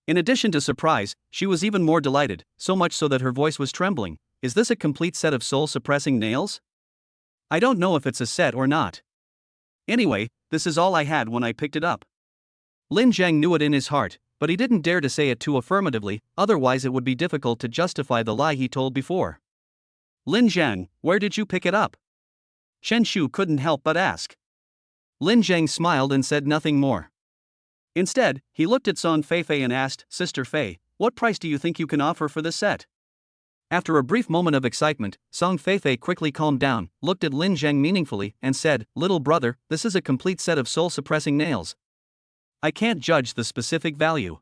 In addition to surprise, she was even more delighted, so much so that her voice was trembling. Is this a complete set of soul-suppressing nails? I don't know if it's a set or not. Anyway, this is all I had when I picked it up. Lin Zhang knew it in his heart, but he didn't dare to say it too affirmatively, otherwise it would be difficult to justify the lie he told before. Lin Zhang, where did you pick it up? Chen Shu couldn't help but ask. Lin Zhang smiled and said nothing more. Instead, he looked at Song Feifei and asked, Sister Fei, what price do you think you can offer for this set? After a brief moment of excitement, Song Feifei quickly calmed down, looked at Lin Zhang meaningfully, and said, Little brother, this is a complete set of soul-suppressing nails. I can't judge the specific value.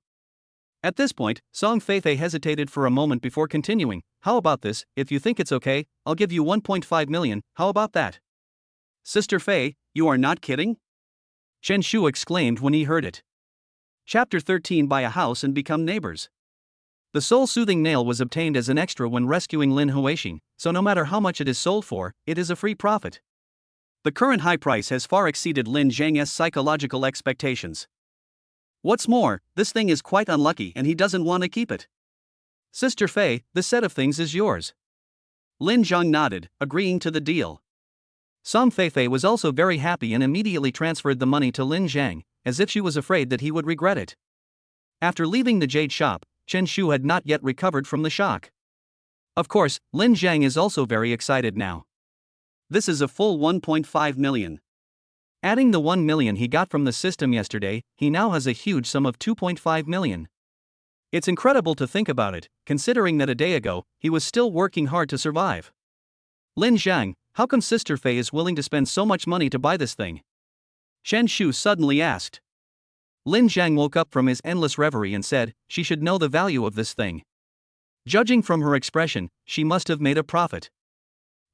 At this point, Song Feifei hesitated for a moment before continuing, How about this, if you think it's okay, I'll give you 1.5 million, how about that? Sister Fei, you are not kidding? Chen Shu exclaimed when he heard it. Chapter 13 Buy a house and become neighbors. The soul-soothing nail was obtained as an extra when rescuing Lin Huixin, so no matter how much it is sold for, it is a free profit. The current high price has far exceeded Lin Zhang's psychological expectations. What's more, this thing is quite unlucky and he doesn't want to keep it. Sister Fei, this set of things is yours. Lin Zhang nodded, agreeing to the deal. Song Feifei was also very happy and immediately transferred the money to Lin Zhang, as if she was afraid that he would regret it. After leaving the jade shop, Chen Shu had not yet recovered from the shock. Of course, Lin Zhang is also very excited now. This is a full 1.5 million. Adding the 1 million he got from the system yesterday, he now has a huge sum of 2.5 million. It's incredible to think about it, considering that a day ago, he was still working hard to survive. Lin Zhang, how come Sister Fei is willing to spend so much money to buy this thing? Chen Shu suddenly asked. Lin Zhang woke up from his endless reverie and said, she should know the value of this thing. Judging from her expression, she must have made a profit.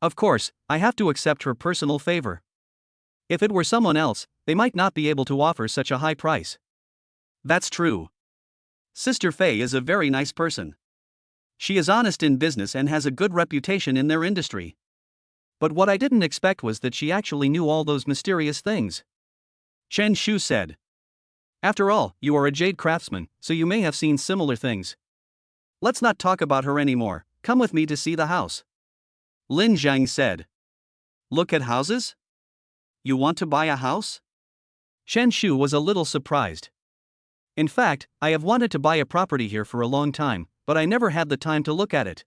Of course, I have to accept her personal favor. If it were someone else, they might not be able to offer such a high price. That's true. Sister Fei is a very nice person. She is honest in business and has a good reputation in their industry. But what I didn't expect was that she actually knew all those mysterious things. Chen Shu said. After all, you are a jade craftsman, so you may have seen similar things. Let's not talk about her anymore, come with me to see the house. Lin Zhang said. Look at houses? You want to buy a house? Chen Shu was a little surprised. In fact, I have wanted to buy a property here for a long time, but I never had the time to look at it.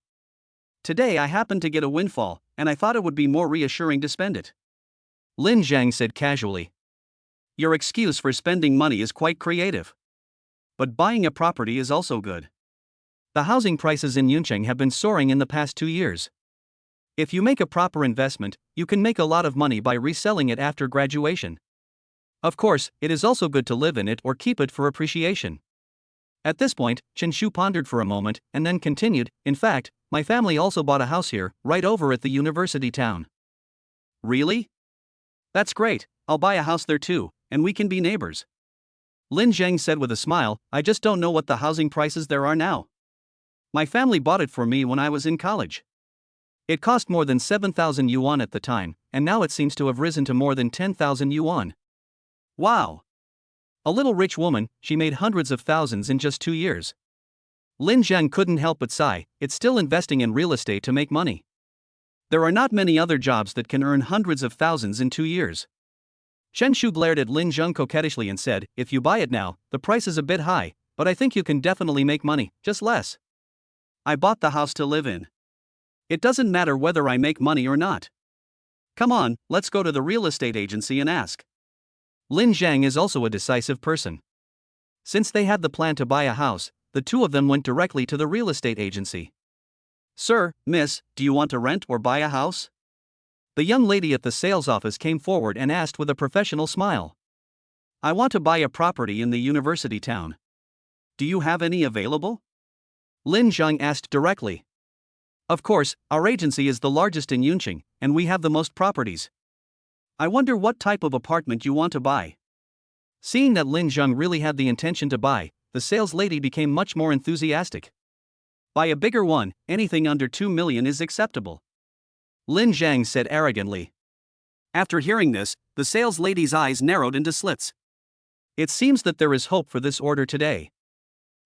Today I happened to get a windfall, and I thought it would be more reassuring to spend it. Lin Zhang said casually. Your excuse for spending money is quite creative. But buying a property is also good. The housing prices in Yuncheng have been soaring in the past 2 years. If you make a proper investment, you can make a lot of money by reselling it after graduation. Of course, it is also good to live in it or keep it for appreciation. At this point, Chen Shu pondered for a moment and then continued, in fact, my family also bought a house here, right over at the university town. Really? That's great, I'll buy a house there too, and we can be neighbors. Lin Zhang said with a smile, I just don't know what the housing prices there are now. My family bought it for me when I was in college. It cost more than 7,000 yuan at the time, and now it seems to have risen to more than 10,000 yuan. Wow! A little rich woman, she made hundreds of thousands in just 2 years. Lin Zhang couldn't help but sigh, it's still investing in real estate to make money. There are not many other jobs that can earn hundreds of thousands in 2 years. Chen Shu glared at Lin Zhang coquettishly and said, if you buy it now, the price is a bit high, but I think you can definitely make money, just less. I bought the house to live in. It doesn't matter whether I make money or not. Come on, let's go to the real estate agency and ask. Lin Zhang is also a decisive person. Since they had the plan to buy a house, the two of them went directly to the real estate agency. Sir, miss, do you want to rent or buy a house? The young lady at the sales office came forward and asked with a professional smile. I want to buy a property in the university town. Do you have any available? Lin Zhang asked directly. Of course, our agency is the largest in Yunqing, and we have the most properties. I wonder what type of apartment you want to buy. Seeing that Lin Zhang really had the intention to buy, the sales lady became much more enthusiastic. Buy a bigger one, anything under 2 million is acceptable. Lin Zhang said arrogantly. After hearing this, the sales lady's eyes narrowed into slits. It seems that there is hope for this order today.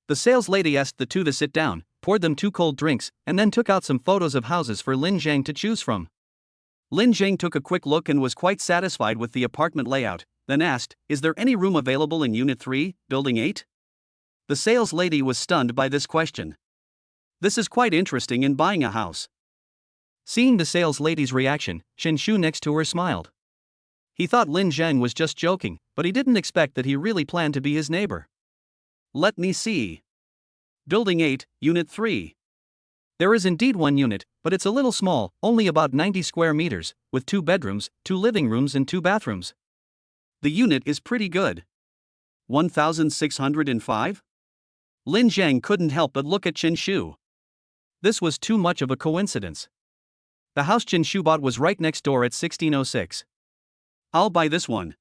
The sales lady asked the two to sit down, poured them 2 cold drinks, and then took out some photos of houses for Lin Zhang to choose from. Lin Zhang took a quick look and was quite satisfied with the apartment layout, then asked, is there any room available in Unit 3, Building 8? The sales lady was stunned by this question. This is quite interesting in buying a house. Seeing the sales lady's reaction, Chen Shu next to her smiled. He thought Lin Zhang was just joking, but he didn't expect that he really planned to be his neighbor. Let me see. Building 8, Unit 3. There is indeed one unit, but it's a little small, only about 90 square meters, with 2 bedrooms, 2 living rooms and 2 bathrooms. The unit is pretty good. 1,605? Lin Zhang couldn't help but look at Chen Shu. This was too much of a coincidence. The house Chen Shu bought was right next door at 1606. I'll buy this one.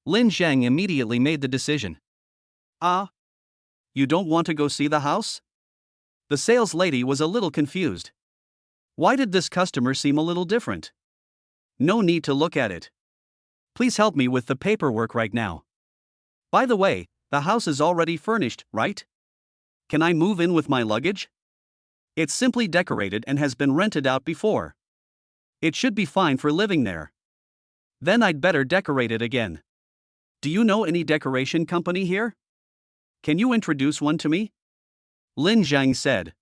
Lin Zhang immediately made the decision. Ah? You don't want to go see the house? The sales lady was a little confused. Why did this customer seem a little different? No need to look at it. Please help me with the paperwork right now. By the way, the house is already furnished, right? Can I move in with my luggage? It's simply decorated and has been rented out before. It should be fine for living there. Then I'd better decorate it again. Do you know any decoration company here? Can you introduce one to me? Lin Zhang said.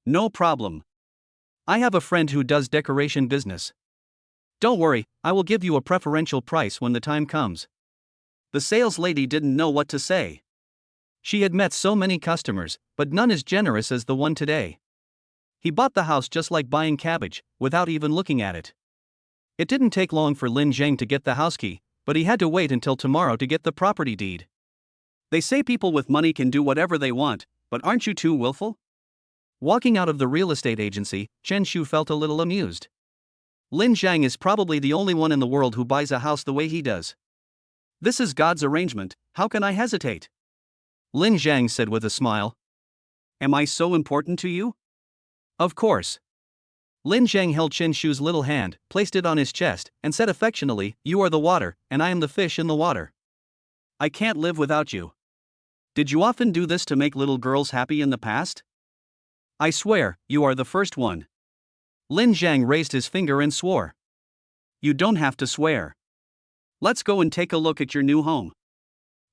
No problem. I have a friend who does decoration business. Don't worry, I will give you a preferential price when the time comes. The sales lady didn't know what to say. She had met so many customers, but none as generous as the one today. He bought the house just like buying cabbage, without even looking at it. It didn't take long for Lin Zhang to get the house key, but he had to wait until tomorrow to get the property deed. They say people with money can do whatever they want, but aren't you too willful? Walking out of the real estate agency, Chen Shu felt a little amused. Lin Zhang is probably the only one in the world who buys a house the way he does. This is God's arrangement, how can I hesitate? Lin Zhang said with a smile. Am I so important to you? Of course. Lin Zhang held Chen Shu's little hand, placed it on his chest, and said affectionately, you are the water, and I am the fish in the water. I can't live without you. Did you often do this to make little girls happy in the past? I swear, you are the first one. Lin Zhang raised his finger and swore. You don't have to swear. Let's go and take a look at your new home.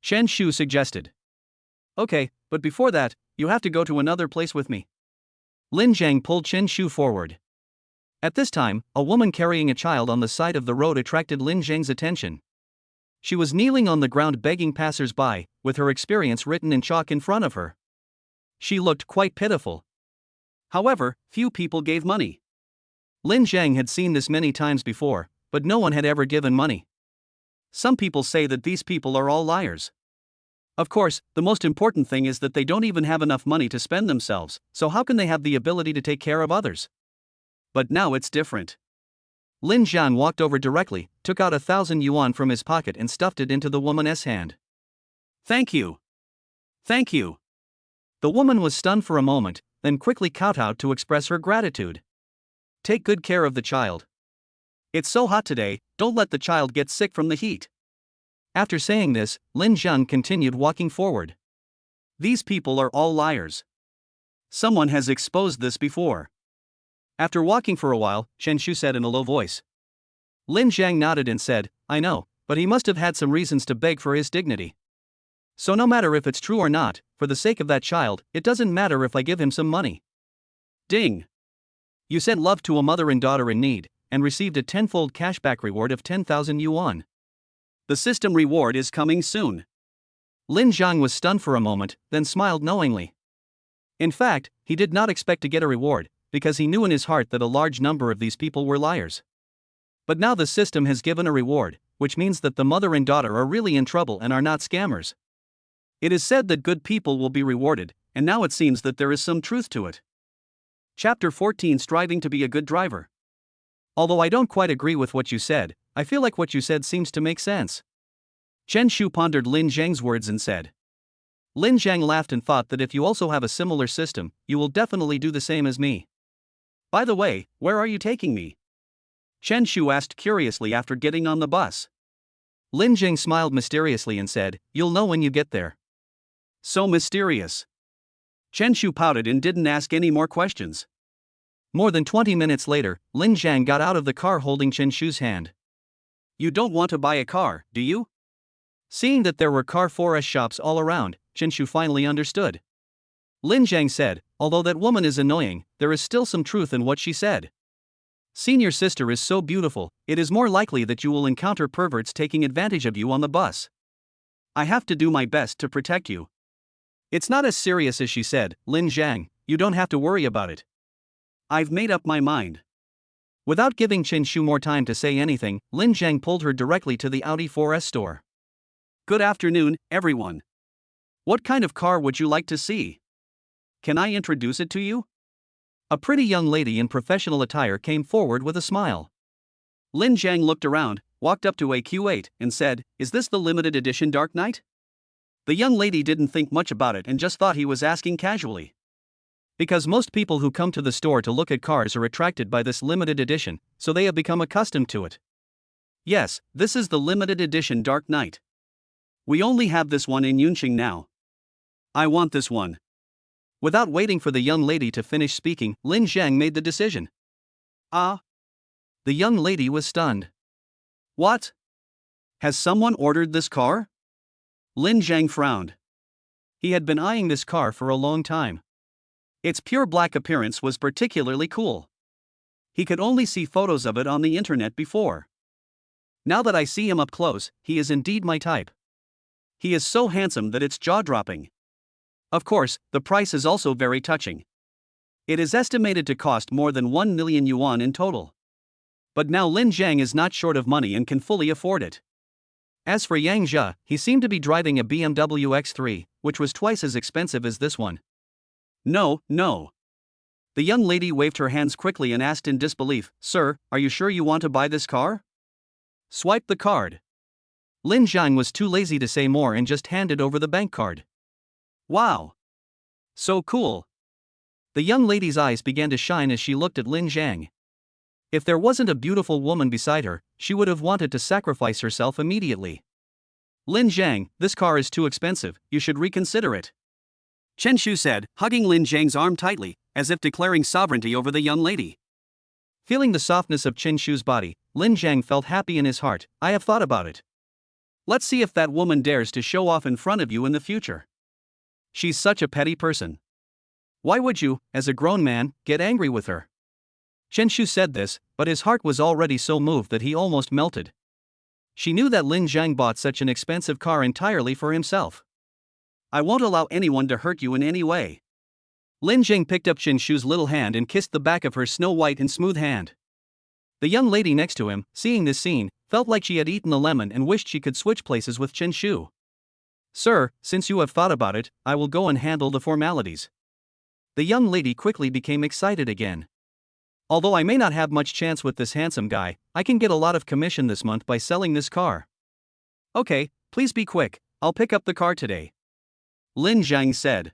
Chen Shu suggested. Okay, but before that, you have to go to another place with me. Lin Zhang pulled Chen Shu forward. At this time, a woman carrying a child on the side of the road attracted Lin Zhang's attention. She was kneeling on the ground begging passers-by, with her experience written in chalk in front of her. She looked quite pitiful. However, few people gave money. Lin Zhang had seen this many times before, but no one had ever given money. Some people say that these people are all liars. Of course, the most important thing is that they don't even have enough money to spend themselves, so how can they have the ability to take care of others? But now it's different. Lin Zhang walked over directly, took out 1,000 yuan from his pocket and stuffed it into the woman's hand. Thank you. Thank you. The woman was stunned for a moment, then quickly kowtowed to express her gratitude. Take good care of the child. It's so hot today, don't let the child get sick from the heat. After saying this, Lin Zhang continued walking forward. These people are all liars. Someone has exposed this before. After walking for a while, Chen Shu said in a low voice. Lin Zhang nodded and said, I know, but he must have had some reasons to beg for his dignity. So no matter if it's true or not, for the sake of that child, it doesn't matter if I give him some money. Ding! You sent love to a mother and daughter in need, and received a tenfold cashback reward of 10,000 yuan. The system reward is coming soon. Lin Zhang was stunned for a moment, then smiled knowingly. In fact, he did not expect to get a reward, because he knew in his heart that a large number of these people were liars. But now the system has given a reward, which means that the mother and daughter are really in trouble and are not scammers. It is said that good people will be rewarded, and now it seems that there is some truth to it. Chapter 14, Striving to be a good driver. Although I don't quite agree with what you said, I feel like what you said seems to make sense. Chen Shu pondered Lin Zhang's words and said. Lin Zhang laughed and thought that if you also have a similar system, you will definitely do the same as me. By the way, where are you taking me? Chen Shu asked curiously after getting on the bus. Lin Zhang smiled mysteriously and said, You'll know when you get there. So mysterious. Chen Shu pouted and didn't ask any more questions. More than 20 minutes later, Lin Zhang got out of the car holding Chen Shu's hand. You don't want to buy a car, do you? Seeing that there were car 4S shops all around, Chen Shu finally understood. Lin Zhang said, although that woman is annoying, there is still some truth in what she said. Senior sister is so beautiful, it is more likely that you will encounter perverts taking advantage of you on the bus. I have to do my best to protect you. It's not as serious as she said, Lin Zhang, you don't have to worry about it. I've made up my mind. Without giving Chen Shu more time to say anything, Lin Zhang pulled her directly to the Audi 4S store. Good afternoon, everyone. What kind of car would you like to see? Can I introduce it to you? A pretty young lady in professional attire came forward with a smile. Lin Zhang looked around, walked up to a Q8, and said, Is this the limited edition Dark Knight? The young lady didn't think much about it and just thought he was asking casually. Because most people who come to the store to look at cars are attracted by this limited edition, so they have become accustomed to it. Yes, this is the limited edition Dark Knight. We only have this one in Yunqing now. I want this one. Without waiting for the young lady to finish speaking, Lin Zhang made the decision. Ah? The young lady was stunned. What? Has someone ordered this car? Lin Zhang frowned. He had been eyeing this car for a long time. Its pure black appearance was particularly cool. He could only see photos of it on the internet before. Now that I see him up close, he is indeed my type. He is so handsome that it's jaw-dropping. Of course, the price is also very touching. It is estimated to cost more than 1 million yuan in total. But now Lin Zhang is not short of money and can fully afford it. As for Yang Zhe, he seemed to be driving a BMW X3, which was twice as expensive as this one. No, no. The young lady waved her hands quickly and asked in disbelief, Sir, are you sure you want to buy this car? Swipe the card. Lin Zhang was too lazy to say more and just handed over the bank card. Wow. So cool. The young lady's eyes began to shine as she looked at Lin Zhang. If there wasn't a beautiful woman beside her, she would have wanted to sacrifice herself immediately. Lin Zhang, this car is too expensive, you should reconsider it. Chen Shu said, hugging Lin Zhang's arm tightly, as if declaring sovereignty over the young lady. Feeling the softness of Chen Shu's body, Lin Zhang felt happy in his heart. I have thought about it. Let's see if that woman dares to show off in front of you in the future. She's such a petty person. Why would you, as a grown man, get angry with her? Chen Shu said this, but his heart was already so moved that he almost melted. She knew that Lin Zhang bought such an expensive car entirely for himself. I won't allow anyone to hurt you in any way. Lin Zhang picked up Chen Shu's little hand and kissed the back of her snow-white and smooth hand. The young lady next to him, seeing this scene, felt like she had eaten a lemon and wished she could switch places with Chen Shu. Sir, since you have thought about it, I will go and handle the formalities. The young lady quickly became excited again. Although I may not have much chance with this handsome guy, I can get a lot of commission this month by selling this car. Okay, please be quick, I'll pick up the car today. Lin Zhang said.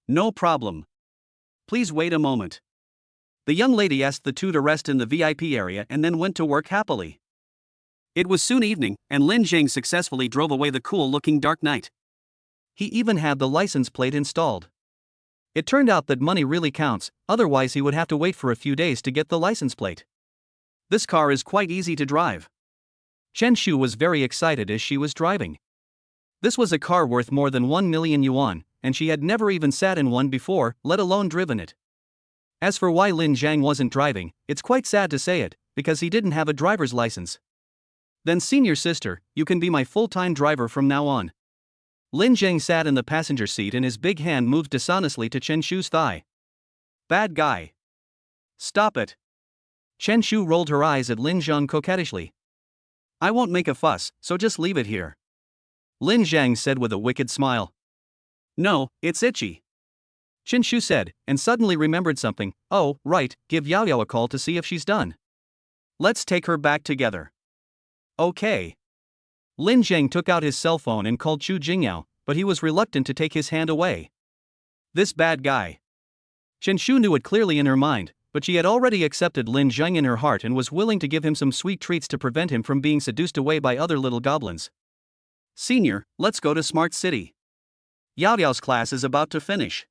No problem. Please wait a moment. The young lady asked the two to rest in the VIP area and then went to work happily. It was soon evening, and Lin Zhang successfully drove away the cool-looking dark knight. He even had the license plate installed. It turned out that money really counts, otherwise he would have to wait for a few days to get the license plate. This car is quite easy to drive. Chen Shu was very excited as she was driving. This was a car worth more than 1 million yuan, and she had never even sat in one before, let alone driven it. As for why Lin Zhang wasn't driving, it's quite sad to say it, because he didn't have a driver's license. Then senior sister, you can be my full-time driver from now on. Lin Zhang sat in the passenger seat and his big hand moved dishonestly to Chen Shu's thigh. Bad guy. Stop it. Chen Shu rolled her eyes at Lin Zhang coquettishly. I won't make a fuss, so just leave it here. Lin Zhang said with a wicked smile. No, it's itchy. Chen Shu said, and suddenly remembered something. Oh, right, give Yao Yao a call to see if she's done. Let's take her back together. Okay. Lin Zhang took out his cell phone and called Chu Jingyao, but he was reluctant to take his hand away. This bad guy. Chen Shu knew it clearly in her mind, but she had already accepted Lin Zhang in her heart and was willing to give him some sweet treats to prevent him from being seduced away by other little goblins. Senior, let's go to Smart City. Yao Yao's class is about to finish.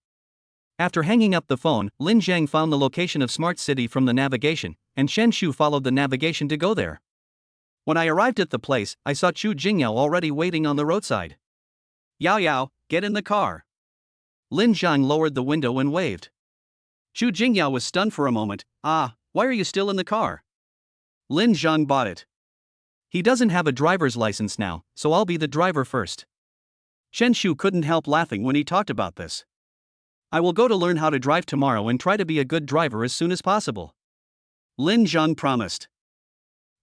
After hanging up the phone, Lin Zhang found the location of Smart City from the navigation, and Chen Shu followed the navigation to go there. When I arrived at the place, I saw Chu Jingyao already waiting on the roadside. Yao Yao, get in the car. Lin Zhang lowered the window and waved. Chu Jingyao was stunned for a moment. Ah, why are you still in the car? Lin Zhang bought it. He doesn't have a driver's license now, so I'll be the driver first. Chen Shu couldn't help laughing when he talked about this. I will go to learn how to drive tomorrow and try to be a good driver as soon as possible. Lin Zhang promised.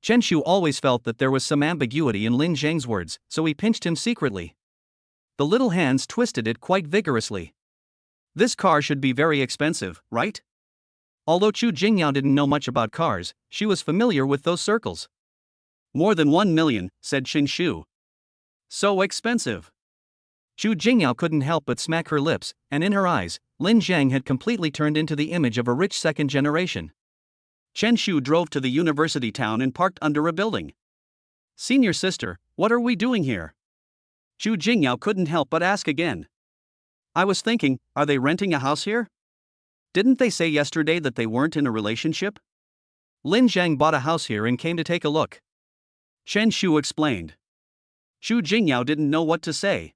Chen Shu always felt that there was some ambiguity in Lin Zhang's words, so he pinched him secretly. The little hands twisted it quite vigorously. This car should be very expensive, right? Although Chu Jingyao didn't know much about cars, she was familiar with those circles. More than 1 million, said Chen Shu. So expensive. Chu Jingyao couldn't help but smack her lips, and in her eyes, Lin Zhang had completely turned into the image of a rich second generation. Chen Shu drove to the university town and parked under a building. Senior sister, what are we doing here? Chu Jingyao couldn't help but ask again. I was thinking, are they renting a house here? Didn't they say yesterday that they weren't in a relationship? Lin Zhang bought a house here and came to take a look. Chen Shu explained. Chu Jingyao didn't know what to say.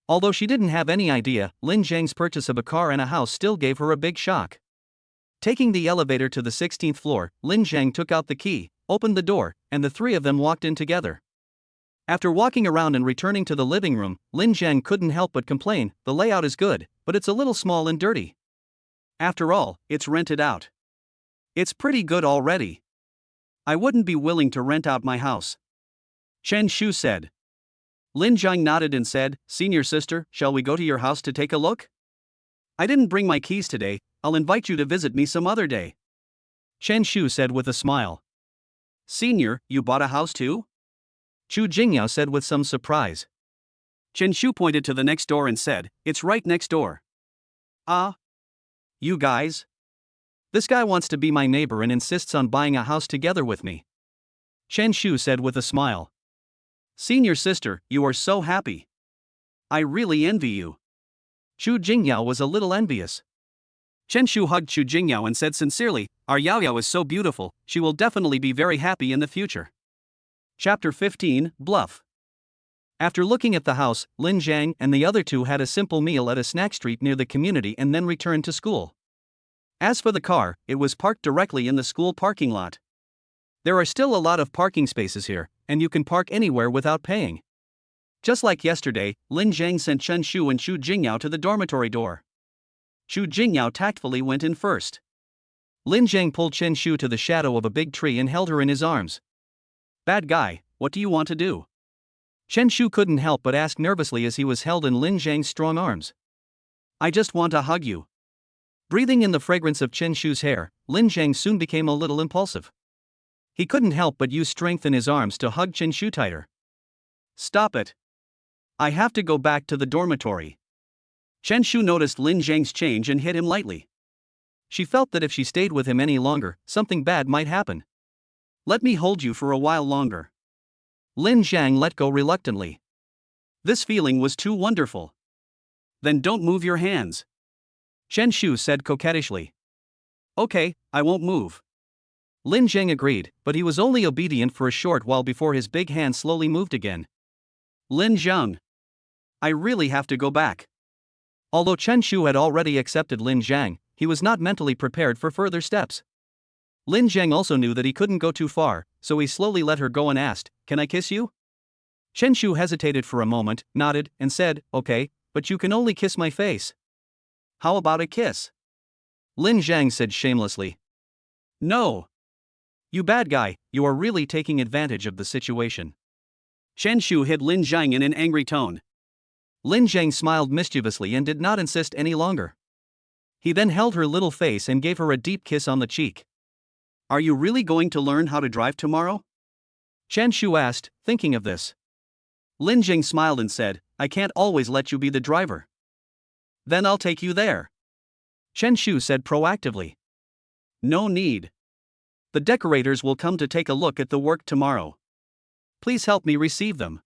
Although she didn't have any idea, Lin Zhang's purchase of a car and a house still gave her a big shock. Taking the elevator to the 16th floor, Lin Zhang took out the key, opened the door, and the three of them walked in together. After walking around and returning to the living room, Lin Zhang couldn't help but complain, the layout is good, but it's a little small and dirty. After all, it's rented out. It's pretty good already. I wouldn't be willing to rent out my house. Chen Shu said. Lin Zhang nodded and said, Senior sister, shall we go to your house to take a look? I didn't bring my keys today, I'll invite you to visit me some other day. Chen Shu said with a smile. Senior, you bought a house too? Chu Jingyao said with some surprise. Chen Shu pointed to the next door and said, it's right next door. Ah? You guys? This guy wants to be my neighbor and insists on buying a house together with me. Chen Shu said with a smile. Senior sister, you are so happy. I really envy you. Chu Jingyao was a little envious. Chen Shu hugged Chu Jingyao and said sincerely, our Yao Yao is so beautiful, she will definitely be very happy in the future. Chapter 15, Bluff. After looking at the house, Lin Zhang and the other two had a simple meal at a snack street near the community and then returned to school. As for the car, it was parked directly in the school parking lot. There are still a lot of parking spaces here, and you can park anywhere without paying. Just like yesterday, Lin Zhang sent Chen Shu and Chu Jingyao to the dormitory door. Chu Jingyao tactfully went in first. Lin Zhang pulled Chen Shu to the shadow of a big tree and held her in his arms. Bad guy, what do you want to do? Chen Shu couldn't help but ask nervously as he was held in Lin Zhang's strong arms. I just want to hug you. Breathing in the fragrance of Chen Shu's hair, Lin Zhang soon became a little impulsive. He couldn't help but use strength in his arms to hug Chen Shu tighter. Stop it. I have to go back to the dormitory. Chen Shu noticed Lin Zhang's change and hit him lightly. She felt that if she stayed with him any longer, something bad might happen. Let me hold you for a while longer. Lin Zhang let go reluctantly. This feeling was too wonderful. Then don't move your hands. Chen Shu said coquettishly. Okay, I won't move. Lin Zhang agreed, but he was only obedient for a short while before his big hand slowly moved again. Lin Zhang. I really have to go back. Although Chen Shu had already accepted Lin Zhang, he was not mentally prepared for further steps. Lin Zhang also knew that he couldn't go too far, so he slowly let her go and asked, "Can I kiss you?" Chen Shu hesitated for a moment, nodded, and said, "Okay, but you can only kiss my face." "How about a kiss?" Lin Zhang said shamelessly. "No. You bad guy, you are really taking advantage of the situation." Chen Shu hit Lin Zhang in an angry tone. Lin Zhang smiled mischievously and did not insist any longer. He then held her little face and gave her a deep kiss on the cheek. "Are you really going to learn how to drive tomorrow?" Chen Shu asked, thinking of this. Lin Zhang smiled and said, "I can't always let you be the driver." "Then I'll take you there," Chen Shu said proactively. "No need. The decorators will come to take a look at the work tomorrow. Please help me receive them.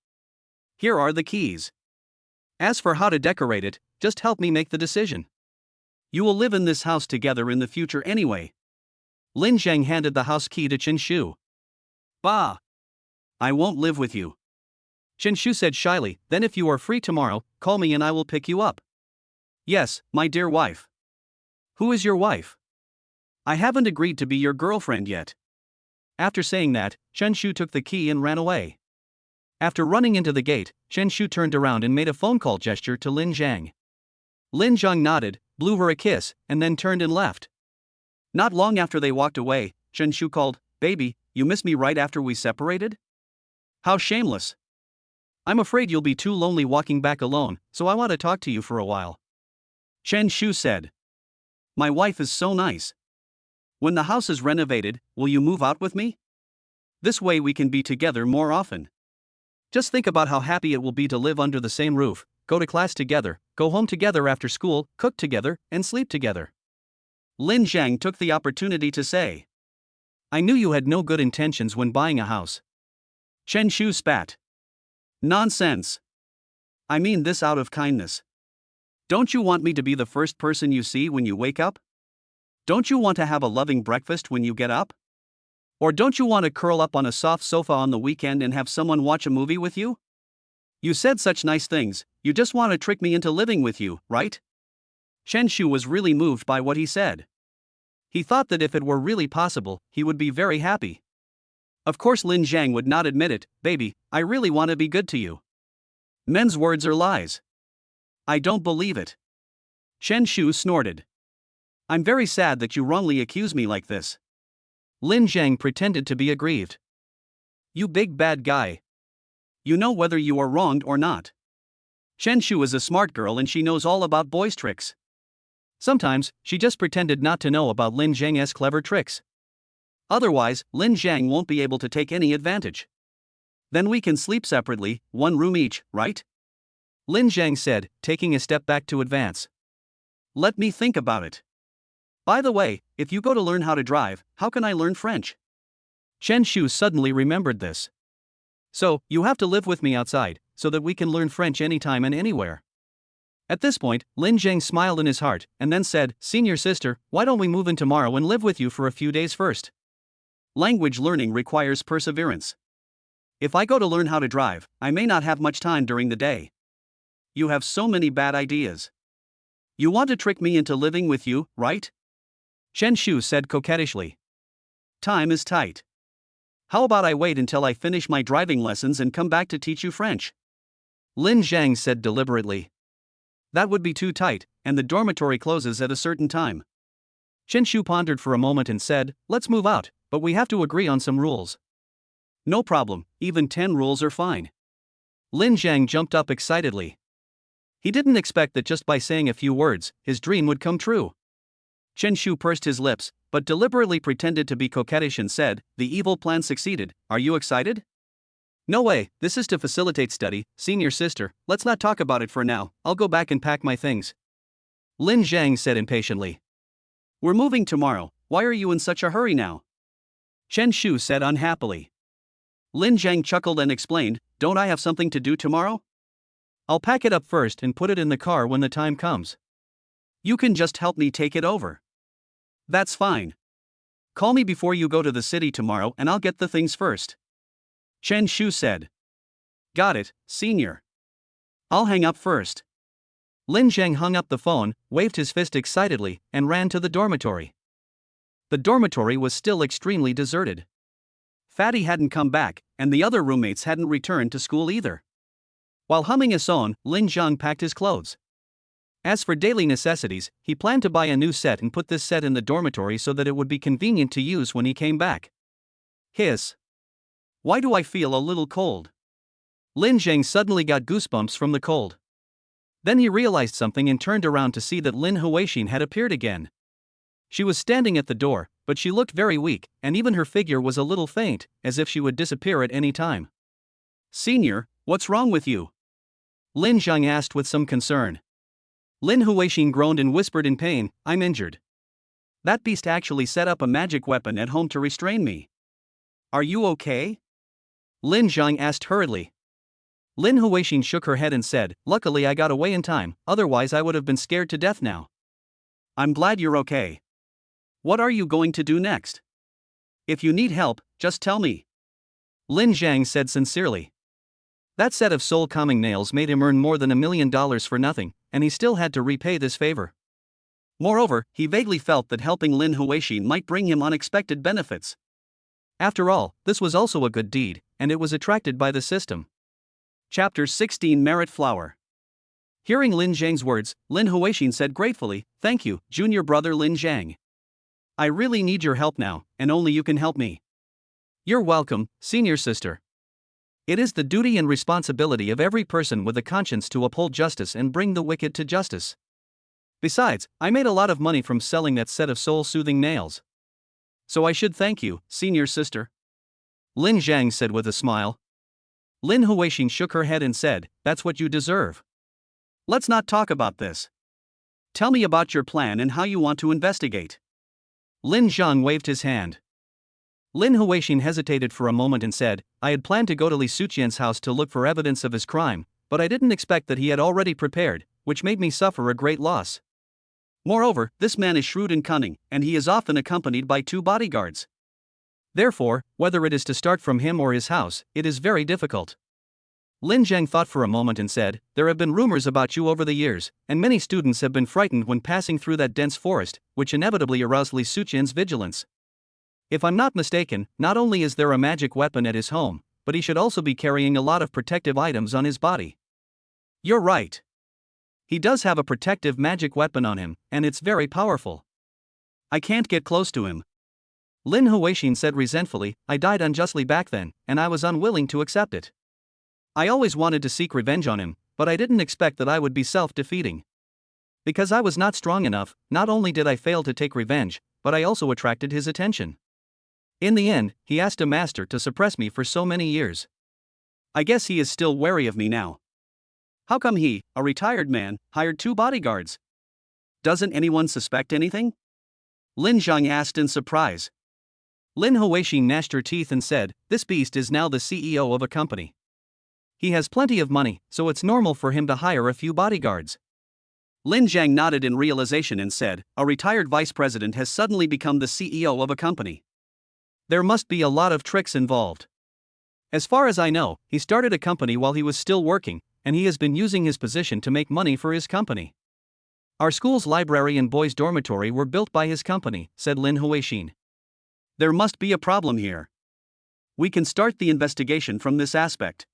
Here are the keys. As for how to decorate it, just help me make the decision. You will live in this house together in the future anyway." Lin Zhang handed the house key to Chen Shu. "Bah! I won't live with you." Chen Shu said shyly, "Then if you are free tomorrow, call me and I will pick you up." "Yes, my dear wife." "Who is your wife?" "I haven't agreed to be your girlfriend yet." After saying that, Chen Shu took the key and ran away. After running into the gate, Chen Shu turned around and made a phone call gesture to Lin Zhang. Lin Zhang nodded, blew her a kiss, and then turned and left. Not long after they walked away, Chen Shu called, "Baby, you missed me right after we separated? How shameless. I'm afraid you'll be too lonely walking back alone, so I want to talk to you for a while." Chen Shu said. "My wife is so nice. When the house is renovated, will you move out with me? This way we can be together more often. Just think about how happy it will be to live under the same roof, go to class together, go home together after school, cook together, and sleep together." Lin Zhang took the opportunity to say, "I knew you had no good intentions when buying a house." Chen Shu spat. "Nonsense. I mean this out of kindness. Don't you want me to be the first person you see when you wake up? Don't you want to have a loving breakfast when you get up? Or don't you want to curl up on a soft sofa on the weekend and have someone watch a movie with you? You said such nice things, you just want to trick me into living with you, right?" Chen Shu was really moved by what he said. He thought that if it were really possible, he would be very happy. Of course Lin Zhang would not admit it. "Baby, I really want to be good to you. Men's words are lies. I don't believe it." Chen Shu snorted. "I'm very sad that you wrongly accuse me like this." Lin Zhang pretended to be aggrieved. "You big bad guy. You know whether you are wronged or not. Chen Shu is a smart girl and she knows all about boys' tricks. Sometimes, she just pretended not to know about Lin Zhang's clever tricks. Otherwise, Lin Zhang won't be able to take any advantage. Then we can sleep separately, one room each, right?" Lin Zhang said, taking a step back to advance. "Let me think about it. By the way, if you go to learn how to drive, how can I learn French?" Chen Shu suddenly remembered this. "So, you have to live with me outside, so that we can learn French anytime and anywhere." At this point, Lin Zhang smiled in his heart, and then said, "Senior sister, why don't we move in tomorrow and live with you for a few days first? Language learning requires perseverance. If I go to learn how to drive, I may not have much time during the day. You have so many bad ideas. You want to trick me into living with you, right?" Chen Shu said coquettishly. "Time is tight. How about I wait until I finish my driving lessons and come back to teach you French?" Lin Zhang said deliberately. "That would be too tight, and the dormitory closes at a certain time." Chen Shu pondered for a moment and said, "Let's move out, but we have to agree on some rules." "No problem, even 10 rules are fine." Lin Zhang jumped up excitedly. He didn't expect that just by saying a few words, his dream would come true. Chen Shu pursed his lips, but deliberately pretended to be coquettish and said, "The evil plan succeeded, are you excited?" "No way, this is to facilitate study, senior sister, let's not talk about it for now, I'll go back and pack my things." Lin Zhang said impatiently. We're moving tomorrow, why are you in such a hurry now? Chen Shu said unhappily. Lin Zhang chuckled and explained, don't I have something to do tomorrow? I'll pack it up first and put it in the car when the time comes. You can just help me take it over. That's fine. Call me before you go to the city tomorrow and I'll get the things first. Chen Shu said. Got it, senior. I'll hang up first. Lin Zhang hung up the phone, waved his fist excitedly, and ran to the dormitory. The dormitory was still extremely deserted. Fatty hadn't come back, and the other roommates hadn't returned to school either. While humming a song, Lin Zhang packed his clothes. As for daily necessities, he planned to buy a new set and put this set in the dormitory so that it would be convenient to use when he came back. Hiss. Why do I feel a little cold? Lin Zhang suddenly got goosebumps from the cold. Then he realized something and turned around to see that Lin Huaixin had appeared again. She was standing at the door, but she looked very weak, and even her figure was a little faint, as if she would disappear at any time. Senior, what's wrong with you? Lin Zhang asked with some concern. Lin Huaixin groaned and whispered in pain, I'm injured. That beast actually set up a magic weapon at home to restrain me. Are you okay? Lin Zhang asked hurriedly. Lin Huaixin shook her head and said, luckily I got away in time, otherwise I would have been scared to death now. I'm glad you're okay. What are you going to do next? If you need help, just tell me. Lin Zhang said sincerely. That set of soul-calming nails made him earn more than $1 million for nothing, and he still had to repay this favor. Moreover, he vaguely felt that helping Lin Huaixin might bring him unexpected benefits. After all, this was also a good deed, and it was attracted by the system. Chapter 16 Merit Flower. Hearing Lin Zhang's words, Lin Huaixin said gratefully, thank you, junior brother Lin Zhang. I really need your help now, and only you can help me. You're welcome, senior sister. It is the duty and responsibility of every person with a conscience to uphold justice and bring the wicked to justice. Besides, I made a lot of money from selling that set of soul-soothing nails. So I should thank you, senior sister. Lin Zhang said with a smile. Lin Huaixin shook her head and said, that's what you deserve. Let's not talk about this. Tell me about your plan and how you want to investigate. Lin Zhang waved his hand. Lin Huaixin hesitated for a moment and said, I had planned to go to Li Suqian's house to look for evidence of his crime, but I didn't expect that he had already prepared, which made me suffer a great loss. Moreover, this man is shrewd and cunning, and he is often accompanied by 2 bodyguards. Therefore, whether it is to start from him or his house, it is very difficult. Lin Zhang thought for a moment and said, there have been rumors about you over the years, and many students have been frightened when passing through that dense forest, which inevitably aroused Li Suqian's vigilance. If I'm not mistaken, not only is there a magic weapon at his home, but he should also be carrying a lot of protective items on his body. You're right. He does have a protective magic weapon on him, and it's very powerful. I can't get close to him. Lin Huaixin said resentfully, I died unjustly back then, and I was unwilling to accept it. I always wanted to seek revenge on him, but I didn't expect that I would be self-defeating. Because I was not strong enough, not only did I fail to take revenge, but I also attracted his attention. In the end, he asked a master to suppress me for so many years. I guess he is still wary of me now. How come he, a retired man, hired 2 bodyguards? Doesn't anyone suspect anything? Lin Zhang asked in surprise. Lin Huaixin gnashed her teeth and said, this beast is now the CEO of a company. He has plenty of money, so it's normal for him to hire a few bodyguards. Lin Zhang nodded in realization and said, a retired vice president has suddenly become the CEO of a company. There must be a lot of tricks involved. As far as I know, he started a company while he was still working, and he has been using his position to make money for his company. Our school's library and boys' dormitory were built by his company, said Lin Huaixin. There must be a problem here. We can start the investigation from this aspect.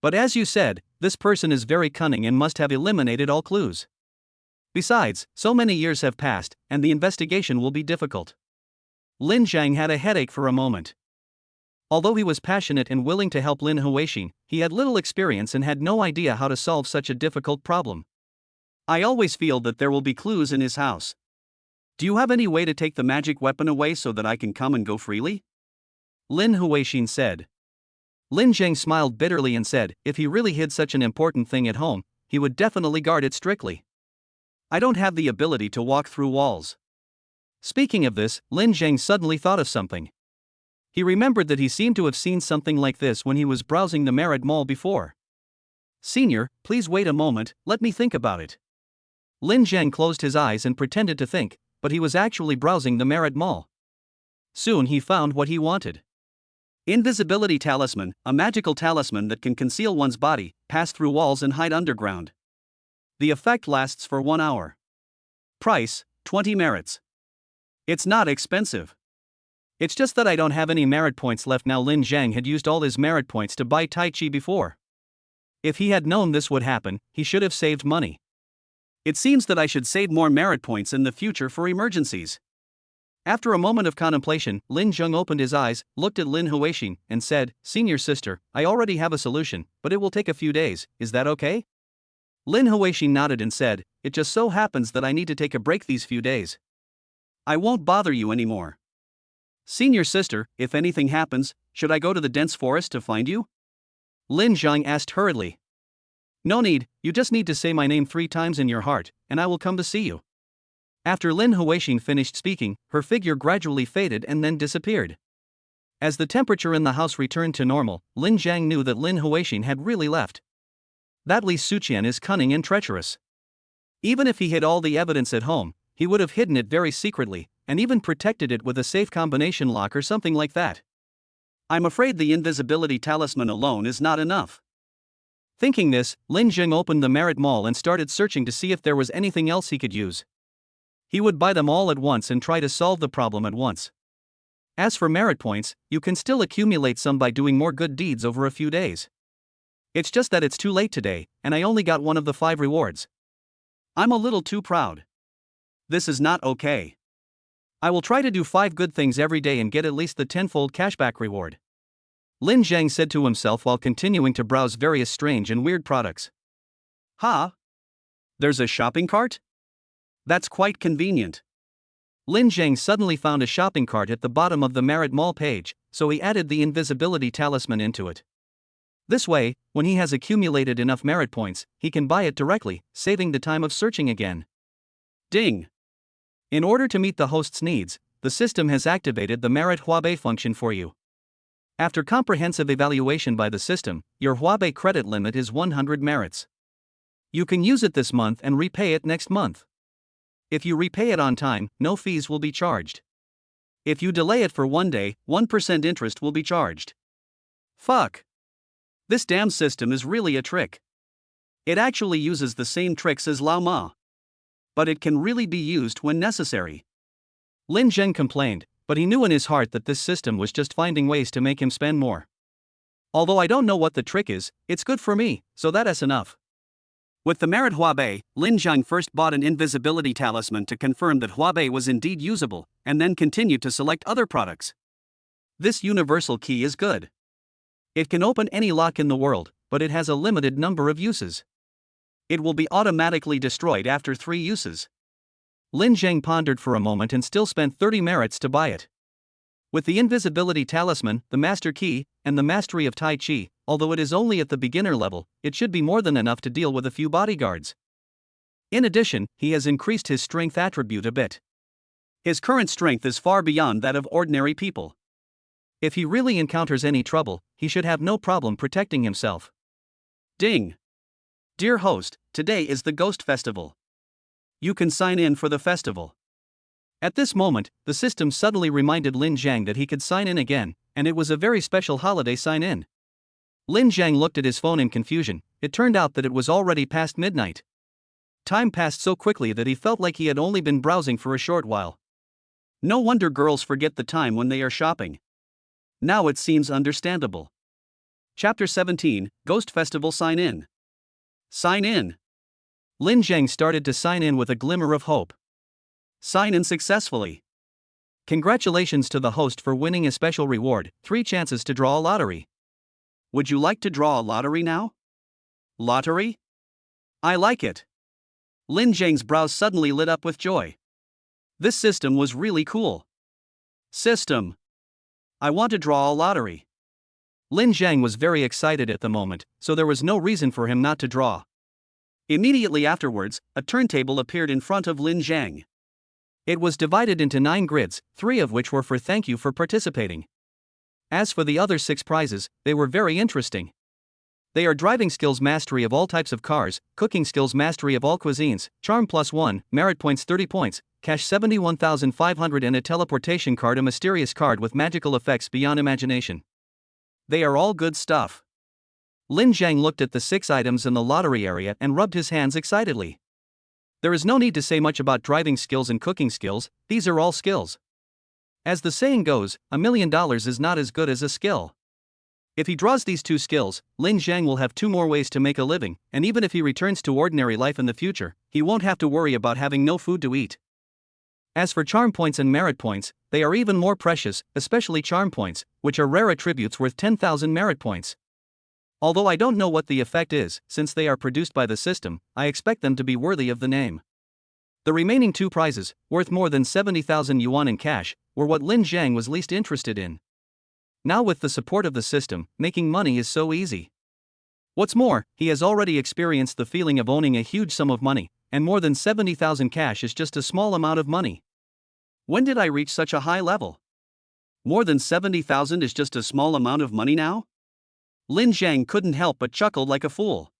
But as you said, this person is very cunning and must have eliminated all clues. Besides, so many years have passed, and the investigation will be difficult. Lin Zhang had a headache for a moment. Although he was passionate and willing to help Lin Huaixin, he had little experience and had no idea how to solve such a difficult problem. I always feel that there will be clues in his house. Do you have any way to take the magic weapon away so that I can come and go freely? Lin Huaixin said. Lin Zhang smiled bitterly and said, if he really hid such an important thing at home, he would definitely guard it strictly. I don't have the ability to walk through walls. Speaking of this, Lin Zheng suddenly thought of something. He remembered that he seemed to have seen something like this when he was browsing the Merit Mall before. Senior, please wait a moment, let me think about it. Lin Zheng closed his eyes and pretended to think, but he was actually browsing the Merit Mall. Soon he found what he wanted. Invisibility Talisman, a magical talisman that can conceal one's body, pass through walls and hide underground. The effect lasts for 1 hour. Price, 20 merits. It's not expensive. It's just that I don't have any merit points left now. Lin Zheng had used all his merit points to buy Tai Chi before. If he had known this would happen, he should have saved money. It seems that I should save more merit points in the future for emergencies. After a moment of contemplation, Lin Zheng opened his eyes, looked at Lin Huixing, and said, Senior sister, I already have a solution, but it will take a few days, is that okay? Lin Huixing nodded and said, It just so happens that I need to take a break these few days. I won't bother you anymore. Senior sister, if anything happens, should I go to the dense forest to find you? Lin Zheng asked hurriedly. No need, you just need to say my name 3 times in your heart, and I will come to see you. After Lin Huixing finished speaking, her figure gradually faded and then disappeared. As the temperature in the house returned to normal, Lin Zheng knew that Lin Huixing had really left. That Li Suqian is cunning and treacherous. Even if he hid all the evidence at home, he would have hidden it very secretly, and even protected it with a safe combination lock or something like that. I'm afraid the invisibility talisman alone is not enough. Thinking this, Lin Zheng opened the Merit Mall and started searching to see if there was anything else he could use. He would buy them all at once and try to solve the problem at once. As for merit points, you can still accumulate some by doing more good deeds over a few days. It's just that it's too late today, and I only got one of the 5 rewards. I'm a little too proud. This is not okay. I will try to do 5 good things every day and get at least the 10-fold cashback reward. Lin Zheng said to himself while continuing to browse various strange and weird products. Ha! There's a shopping cart? That's quite convenient. Lin Zheng suddenly found a shopping cart at the bottom of the Merit Mall page, so he added the invisibility talisman into it. This way, when he has accumulated enough merit points, he can buy it directly, saving the time of searching again. Ding! In order to meet the host's needs, the system has activated the Merit Huabei function for you. After comprehensive evaluation by the system, your Huabei credit limit is 100 merits. You can use it this month and repay it next month. If you repay it on time, no fees will be charged. If you delay it for 1 day, 1% interest will be charged. Fuck! This damn system is really a trick. It actually uses the same tricks as Lao Ma. But it can really be used when necessary. Lin Zheng complained, but he knew in his heart that this system was just finding ways to make him spend more. Although I don't know what the trick is, it's good for me, so that's enough. With the Merit Huabei, Lin Zheng first bought an invisibility talisman to confirm that Huabei was indeed usable, and then continued to select other products. This universal key is good. It can open any lock in the world, but it has a limited number of uses. It will be automatically destroyed after 3 uses. Lin Zheng pondered for a moment and still spent 30 merits to buy it. With the invisibility talisman, the master key, and the mastery of Tai Chi, although it is only at the beginner level, it should be more than enough to deal with a few bodyguards. In addition, he has increased his strength attribute a bit. His current strength is far beyond that of ordinary people. If he really encounters any trouble, he should have no problem protecting himself. Ding! Dear host, today is the Ghost Festival. You can sign in for the festival. At this moment, the system suddenly reminded Lin Zheng that he could sign in again, and it was a very special holiday sign-in. Lin Zheng looked at his phone in confusion. It turned out that it was already past midnight. Time passed so quickly that he felt like he had only been browsing for a short while. No wonder girls forget the time when they are shopping. Now it seems understandable. Chapter 17, Ghost Festival Sign In. Sign in. Lin Zheng started to sign in with a glimmer of hope. Sign in successfully. Congratulations to the host for winning a special reward, 3 chances to draw a lottery. Would you like to draw a lottery now? Lottery? I like it. Lin Zheng's brows suddenly lit up with joy. This system was really cool. System. I want to draw a lottery. Lin Zheng was very excited at the moment, so there was no reason for him not to draw. Immediately afterwards, a turntable appeared in front of Lin Zheng. It was divided into 9 grids, 3 of which were for thank you for participating. As for the other 6 prizes, they were very interesting. They are driving skills mastery of all types of cars, cooking skills mastery of all cuisines, charm +1, merit points 30 points, cash 71,500 and a teleportation card, a mysterious card with magical effects beyond imagination. They are all good stuff. Lin Jiang looked at the 6 items in the lottery area and rubbed his hands excitedly. There is no need to say much about driving skills and cooking skills, these are all skills. As the saying goes, $1 million is not as good as a skill. If he draws these 2 skills, Lin Jiang will have 2 more ways to make a living, and even if he returns to ordinary life in the future, he won't have to worry about having no food to eat. As for charm points and merit points, they are even more precious, especially charm points, which are rare attributes worth 10,000 merit points. Although I don't know what the effect is, since they are produced by the system, I expect them to be worthy of the name. The remaining 2 prizes, worth more than 70,000 yuan in cash, were what Lin Jiang was least interested in. Now with the support of the system, making money is so easy. What's more, he has already experienced the feeling of owning a huge sum of money, and more than 70,000 cash is just a small amount of money. When did I reach such a high level? More than 70,000 is just a small amount of money now? Lin Jiang couldn't help but chuckle like a fool.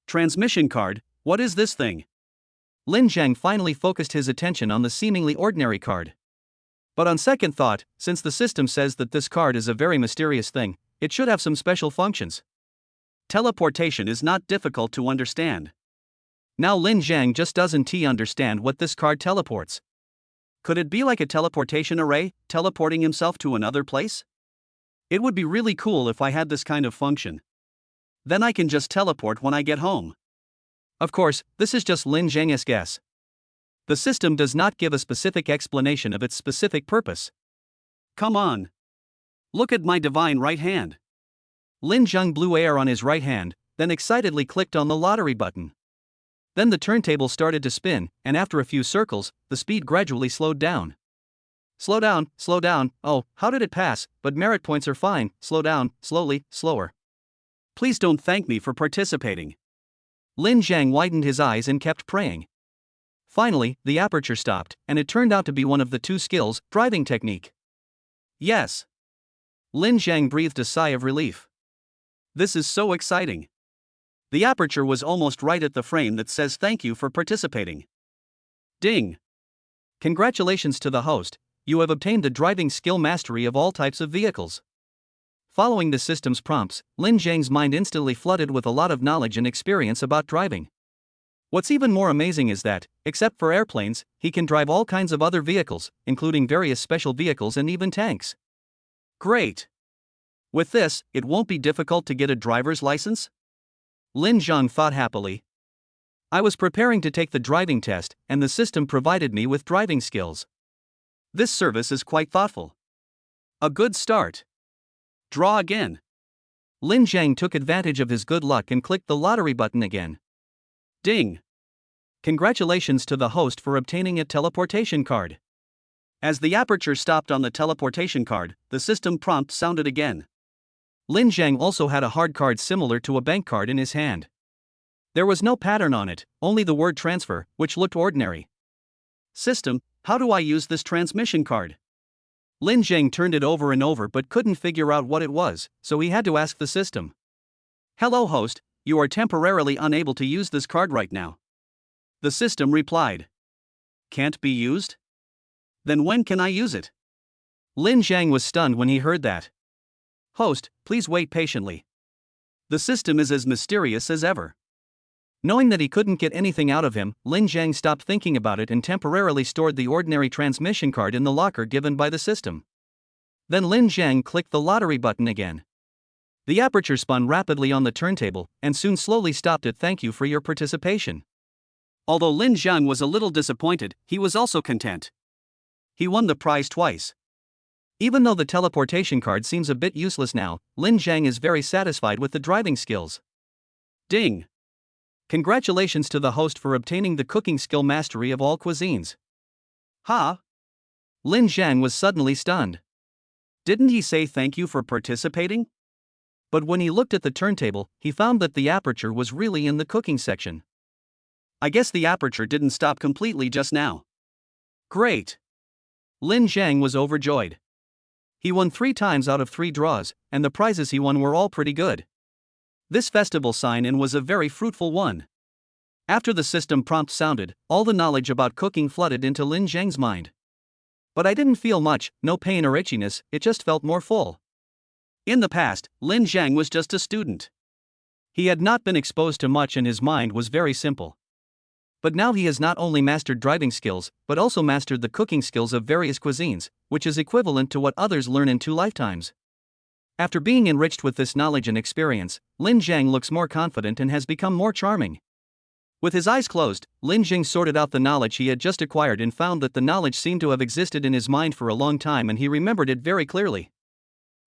Transmission card, what is this thing? Lin Jiang finally focused his attention on the seemingly ordinary card. But on second thought, since the system says that this card is a very mysterious thing, it should have some special functions. Teleportation is not difficult to understand. Now Lin Jiang just doesn't understand what this card teleports. Could it be like a teleportation array, teleporting himself to another place? It would be really cool if I had this kind of function. Then I can just teleport when I get home. Of course, this is just Lin Jiang's guess. The system does not give a specific explanation of its specific purpose. Come on. Look at my divine right hand. Lin Jiang blew air on his right hand, then excitedly clicked on the lottery button. Then the turntable started to spin, and after a few circles, the speed gradually slowed down. Slow down, oh, how did it pass? But merit points are fine, slow down, slowly, slower. Please don't thank me for participating. Lin Jiang widened his eyes and kept praying. Finally, the aperture stopped, and it turned out to be one of the 2 skills, driving technique. Yes. Lin Jiang breathed a sigh of relief. This is so exciting. The aperture was almost right at the frame that says thank you for participating. Ding. Congratulations to the host, you have obtained the driving skill mastery of all types of vehicles. Following the system's prompts, Lin Jiang's mind instantly flooded with a lot of knowledge and experience about driving. What's even more amazing is that, except for airplanes, he can drive all kinds of other vehicles, including various special vehicles and even tanks. Great! With this, it won't be difficult to get a driver's license? Lin Jiang thought happily. I was preparing to take the driving test, and the system provided me with driving skills. This service is quite thoughtful. A good start. Draw again. Lin Jiang took advantage of his good luck and clicked the lottery button again. Ding! Congratulations to the host for obtaining a teleportation card. As the aperture stopped on the teleportation card, the system prompt sounded again. Lin Jiang also had a hard card similar to a bank card in his hand. There was no pattern on it, only the word transfer, which looked ordinary. System, how do I use this transmission card? Lin Jiang turned it over and over but couldn't figure out what it was, so he had to ask the system. Hello host, you are temporarily unable to use this card right now. The system replied. Can't be used? Then when can I use it? Lin Jiang was stunned when he heard that. Host, please wait patiently. The system is as mysterious as ever. Knowing that he couldn't get anything out of him, Lin Jiang stopped thinking about it and temporarily stored the ordinary transmission card in the locker given by the system. Then Lin Jiang clicked the lottery button again. The aperture spun rapidly on the turntable, and soon slowly stopped at thank you for your participation. Although Lin Jiang was a little disappointed, he was also content. He won the prize twice. Even though the teleportation card seems a bit useless now, Lin Jiang is very satisfied with the driving skills. Ding! Congratulations to the host for obtaining the cooking skill mastery of all cuisines. Huh? Lin Jiang was suddenly stunned. Didn't he say thank you for participating? But when he looked at the turntable, he found that the aperture was really in the cooking section. I guess the aperture didn't stop completely just now. Great! Lin Zhang was overjoyed. He won 3 times out of 3 draws, and the prizes he won were all pretty good. This festival sign-in was a very fruitful one. After the system prompt sounded, all the knowledge about cooking flooded into Lin Zhang's mind. But I didn't feel much, no pain or itchiness, it just felt more full. In the past, Lin Zhang was just a student. He had not been exposed to much and his mind was very simple. But now he has not only mastered driving skills, but also mastered the cooking skills of various cuisines, which is equivalent to what others learn in 2 lifetimes. After being enriched with this knowledge and experience, Lin Zhang looks more confident and has become more charming. With his eyes closed, Lin Zhang sorted out the knowledge he had just acquired and found that the knowledge seemed to have existed in his mind for a long time and he remembered it very clearly.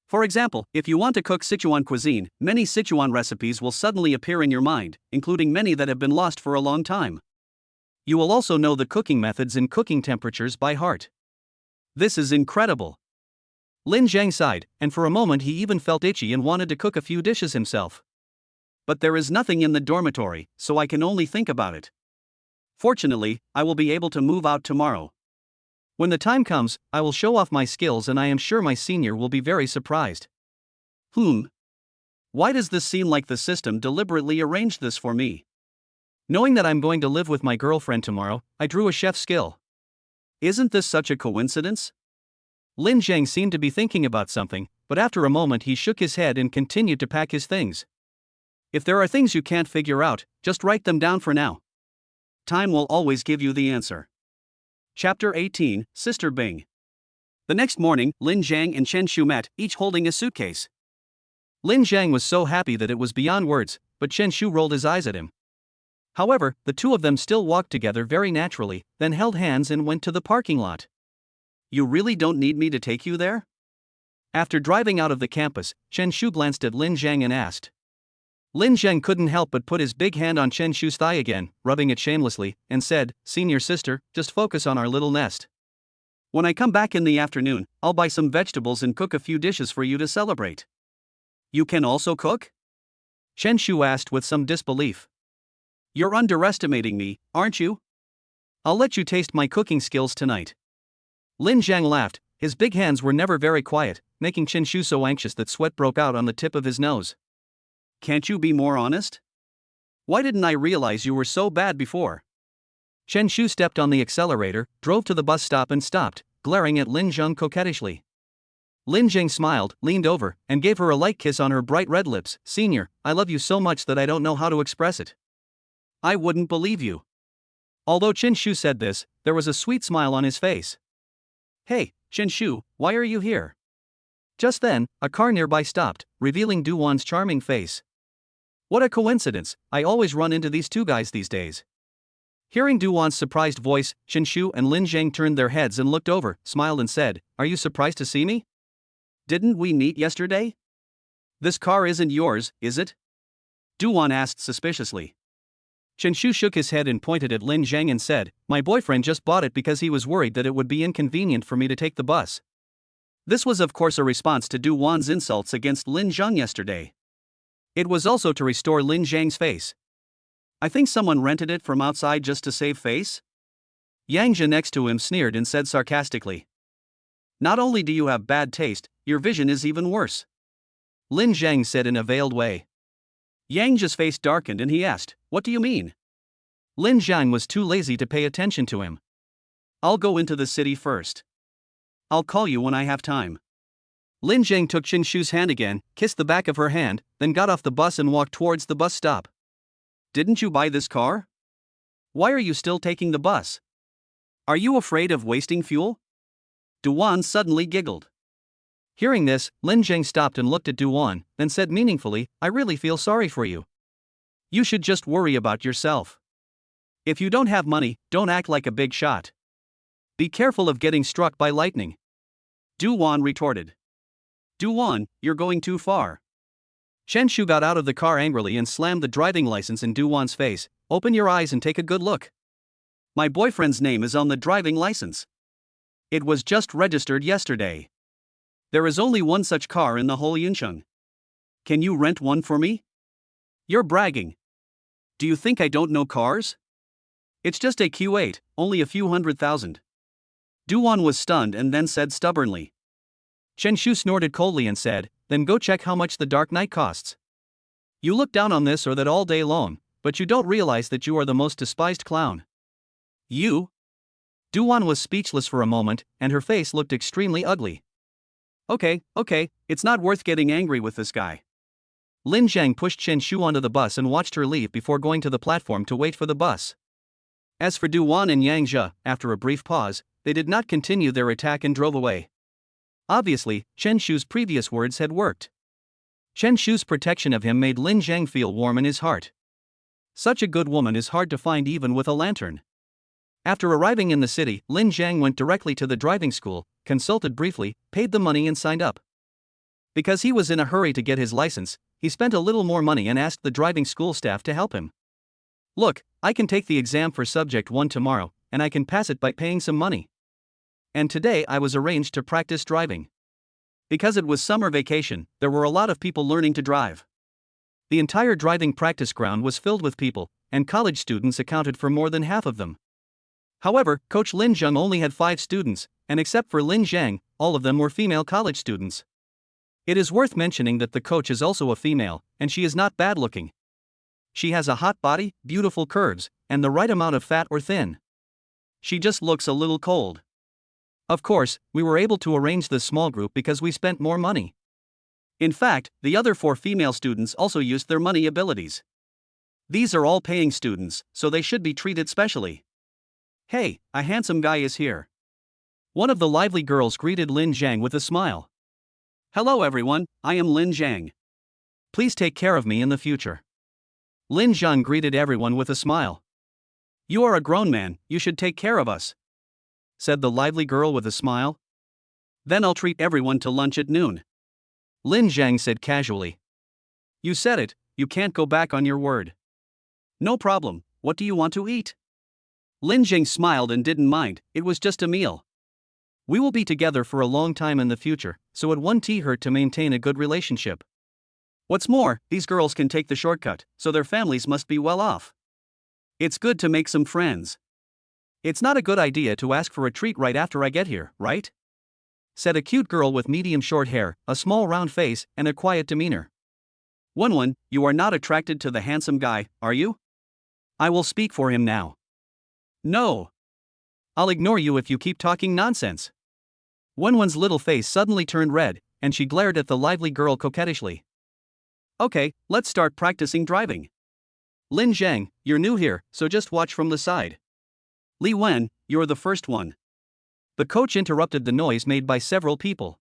For example, if you want to cook Sichuan cuisine, many Sichuan recipes will suddenly appear in your mind, including many that have been lost for a long time. You will also know the cooking methods and cooking temperatures by heart. This is incredible. Lin Zhang sighed, and for a moment he even felt itchy and wanted to cook a few dishes himself. But there is nothing in the dormitory, so I can only think about it. Fortunately, I will be able to move out tomorrow. When the time comes, I will show off my skills and I am sure my senior will be very surprised. Why does this seem like the system deliberately arranged this for me? Knowing that I'm going to live with my girlfriend tomorrow, I drew a chef's skill. Isn't this such a coincidence? Lin Zhang seemed to be thinking about something, but after a moment he shook his head and continued to pack his things. If there are things you can't figure out, just write them down for now. Time will always give you the answer. Chapter 18, Sister Bing. The next morning, Lin Zhang and Chen Shu met, each holding a suitcase. Lin Zhang was so happy that it was beyond words, but Chen Shu rolled his eyes at him. However, the two of them still walked together very naturally, then held hands and went to the parking lot. You really don't need me to take you there? After driving out of the campus, Chen Shu glanced at Lin Zhang and asked. Lin Zhang couldn't help but put his big hand on Chen Shu's thigh again, rubbing it shamelessly, and said, "Senior sister, just focus on our little nest. When I come back in the afternoon, I'll buy some vegetables and cook a few dishes for you to celebrate." You can also cook? Chen Shu asked with some disbelief. You're underestimating me, aren't you? I'll let you taste my cooking skills tonight. Lin Zhang laughed, his big hands were never very quiet, making Chen Shu so anxious that sweat broke out on the tip of his nose. Can't you be more honest? Why didn't I realize you were so bad before? Chen Shu stepped on the accelerator, drove to the bus stop and stopped, glaring at Lin Zhang coquettishly. Lin Zhang smiled, leaned over, and gave her a light kiss on her bright red lips. Senior, I love you so much that I don't know how to express it. I wouldn't believe you. Although Chen Shu said this, there was a sweet smile on his face. Hey, Chen Shu, why are you here? Just then, a car nearby stopped, revealing Duwan's charming face. What a coincidence, I always run into these two guys these days. Hearing Duwan's surprised voice, Chen Shu and Lin Zhang turned their heads and looked over, smiled and said, Are you surprised to see me? Didn't we meet yesterday? This car isn't yours, is it? Duwan asked suspiciously. Chen Shu shook his head and pointed at Lin Zhang and said, My boyfriend just bought it because he was worried that it would be inconvenient for me to take the bus. This was of course a response to Duwan's insults against Lin Zhang yesterday. It was also to restore Lin Zhang's face. I think someone rented it from outside just to save face? Yang Jia next to him sneered and said sarcastically. Not only do you have bad taste, your vision is even worse. Lin Zhang said in a veiled way. Yang Jia's face darkened and he asked, What do you mean? Lin Zhang was too lazy to pay attention to him. I'll go into the city first. I'll call you when I have time. Lin Zhang took Chen Shu's hand again, kissed the back of her hand, then got off the bus and walked towards the bus stop. Didn't you buy this car? Why are you still taking the bus? Are you afraid of wasting fuel? Duwan suddenly giggled. Hearing this, Lin Zhang stopped and looked at Duwan, then said meaningfully, I really feel sorry for you. You should just worry about yourself. If you don't have money, don't act like a big shot. Be careful of getting struck by lightning. Duwan retorted. Duwan, you're going too far. Chen Shu got out of the car angrily and slammed the driving license in Duwan's face. Open your eyes and take a good look. My boyfriend's name is on the driving license. It was just registered yesterday. There is only one such car in the whole Yuncheng. Can you rent one for me? You're bragging. Do you think I don't know cars? It's just a Q8, only a few $100,000. Duan was stunned and then said stubbornly. Chen Shu snorted coldly and said, then go check how much the Dark Knight costs. You look down on this or that all day long, but you don't realize that you are the most despised clown. You? Duan was speechless for a moment, and her face looked extremely ugly. Okay, it's not worth getting angry with this guy. Lin Zhang pushed Chen Shu onto the bus and watched her leave before going to the platform to wait for the bus. As for Duan and Yang Zhe, after a brief pause, they did not continue their attack and drove away. Obviously, Chen Shu's previous words had worked. Chen Shu's protection of him made Lin Zhang feel warm in his heart. Such a good woman is hard to find even with a lantern. After arriving in the city, Lin Zhang went directly to the driving school, consulted briefly, paid the money and signed up. Because he was in a hurry to get his license, he spent a little more money and asked the driving school staff to help him. Look, I can take the exam for subject 1 tomorrow, and I can pass it by paying some money. And today I was arranged to practice driving. Because it was summer vacation, there were a lot of people learning to drive. The entire driving practice ground was filled with people, and college students accounted for more than half of them. However, Coach Lin Zhang only had 5 students, and except for Lin Zhang, all of them were female college students. It is worth mentioning that the coach is also a female, and she is not bad looking. She has a hot body, beautiful curves, and the right amount of fat or thin. She just looks a little cold. Of course, we were able to arrange this small group because we spent more money. In fact, the other 4 female students also used their money abilities. These are all paying students, so they should be treated specially. Hey, a handsome guy is here. One of the lively girls greeted Lin Zhang with a smile. Hello everyone, I am Lin Zhang. Please take care of me in the future. Lin Zhang greeted everyone with a smile. You are a grown man, you should take care of us, said the lively girl with a smile. Then I'll treat everyone to lunch at noon, Lin Zhang said casually. You said it, you can't go back on your word. No problem, what do you want to eat? Lin Zhang smiled and didn't mind, it was just a meal. We will be together for a long time in the future, so it won't hurt to maintain a good relationship. What's more, these girls can take the shortcut, so their families must be well off. It's good to make some friends. It's not a good idea to ask for a treat right after I get here, right? Said a cute girl with medium short hair, a small round face, and a quiet demeanor. Wenwen, you are not attracted to the handsome guy, are you? I will speak for him now. No. I'll ignore you if you keep talking nonsense. Wenwen's little face suddenly turned red, and she glared at the lively girl coquettishly. Okay, let's start practicing driving. Lin Zhang, you're new here, so just watch from the side. Li Wen, you're the first one. The coach interrupted the noise made by several people.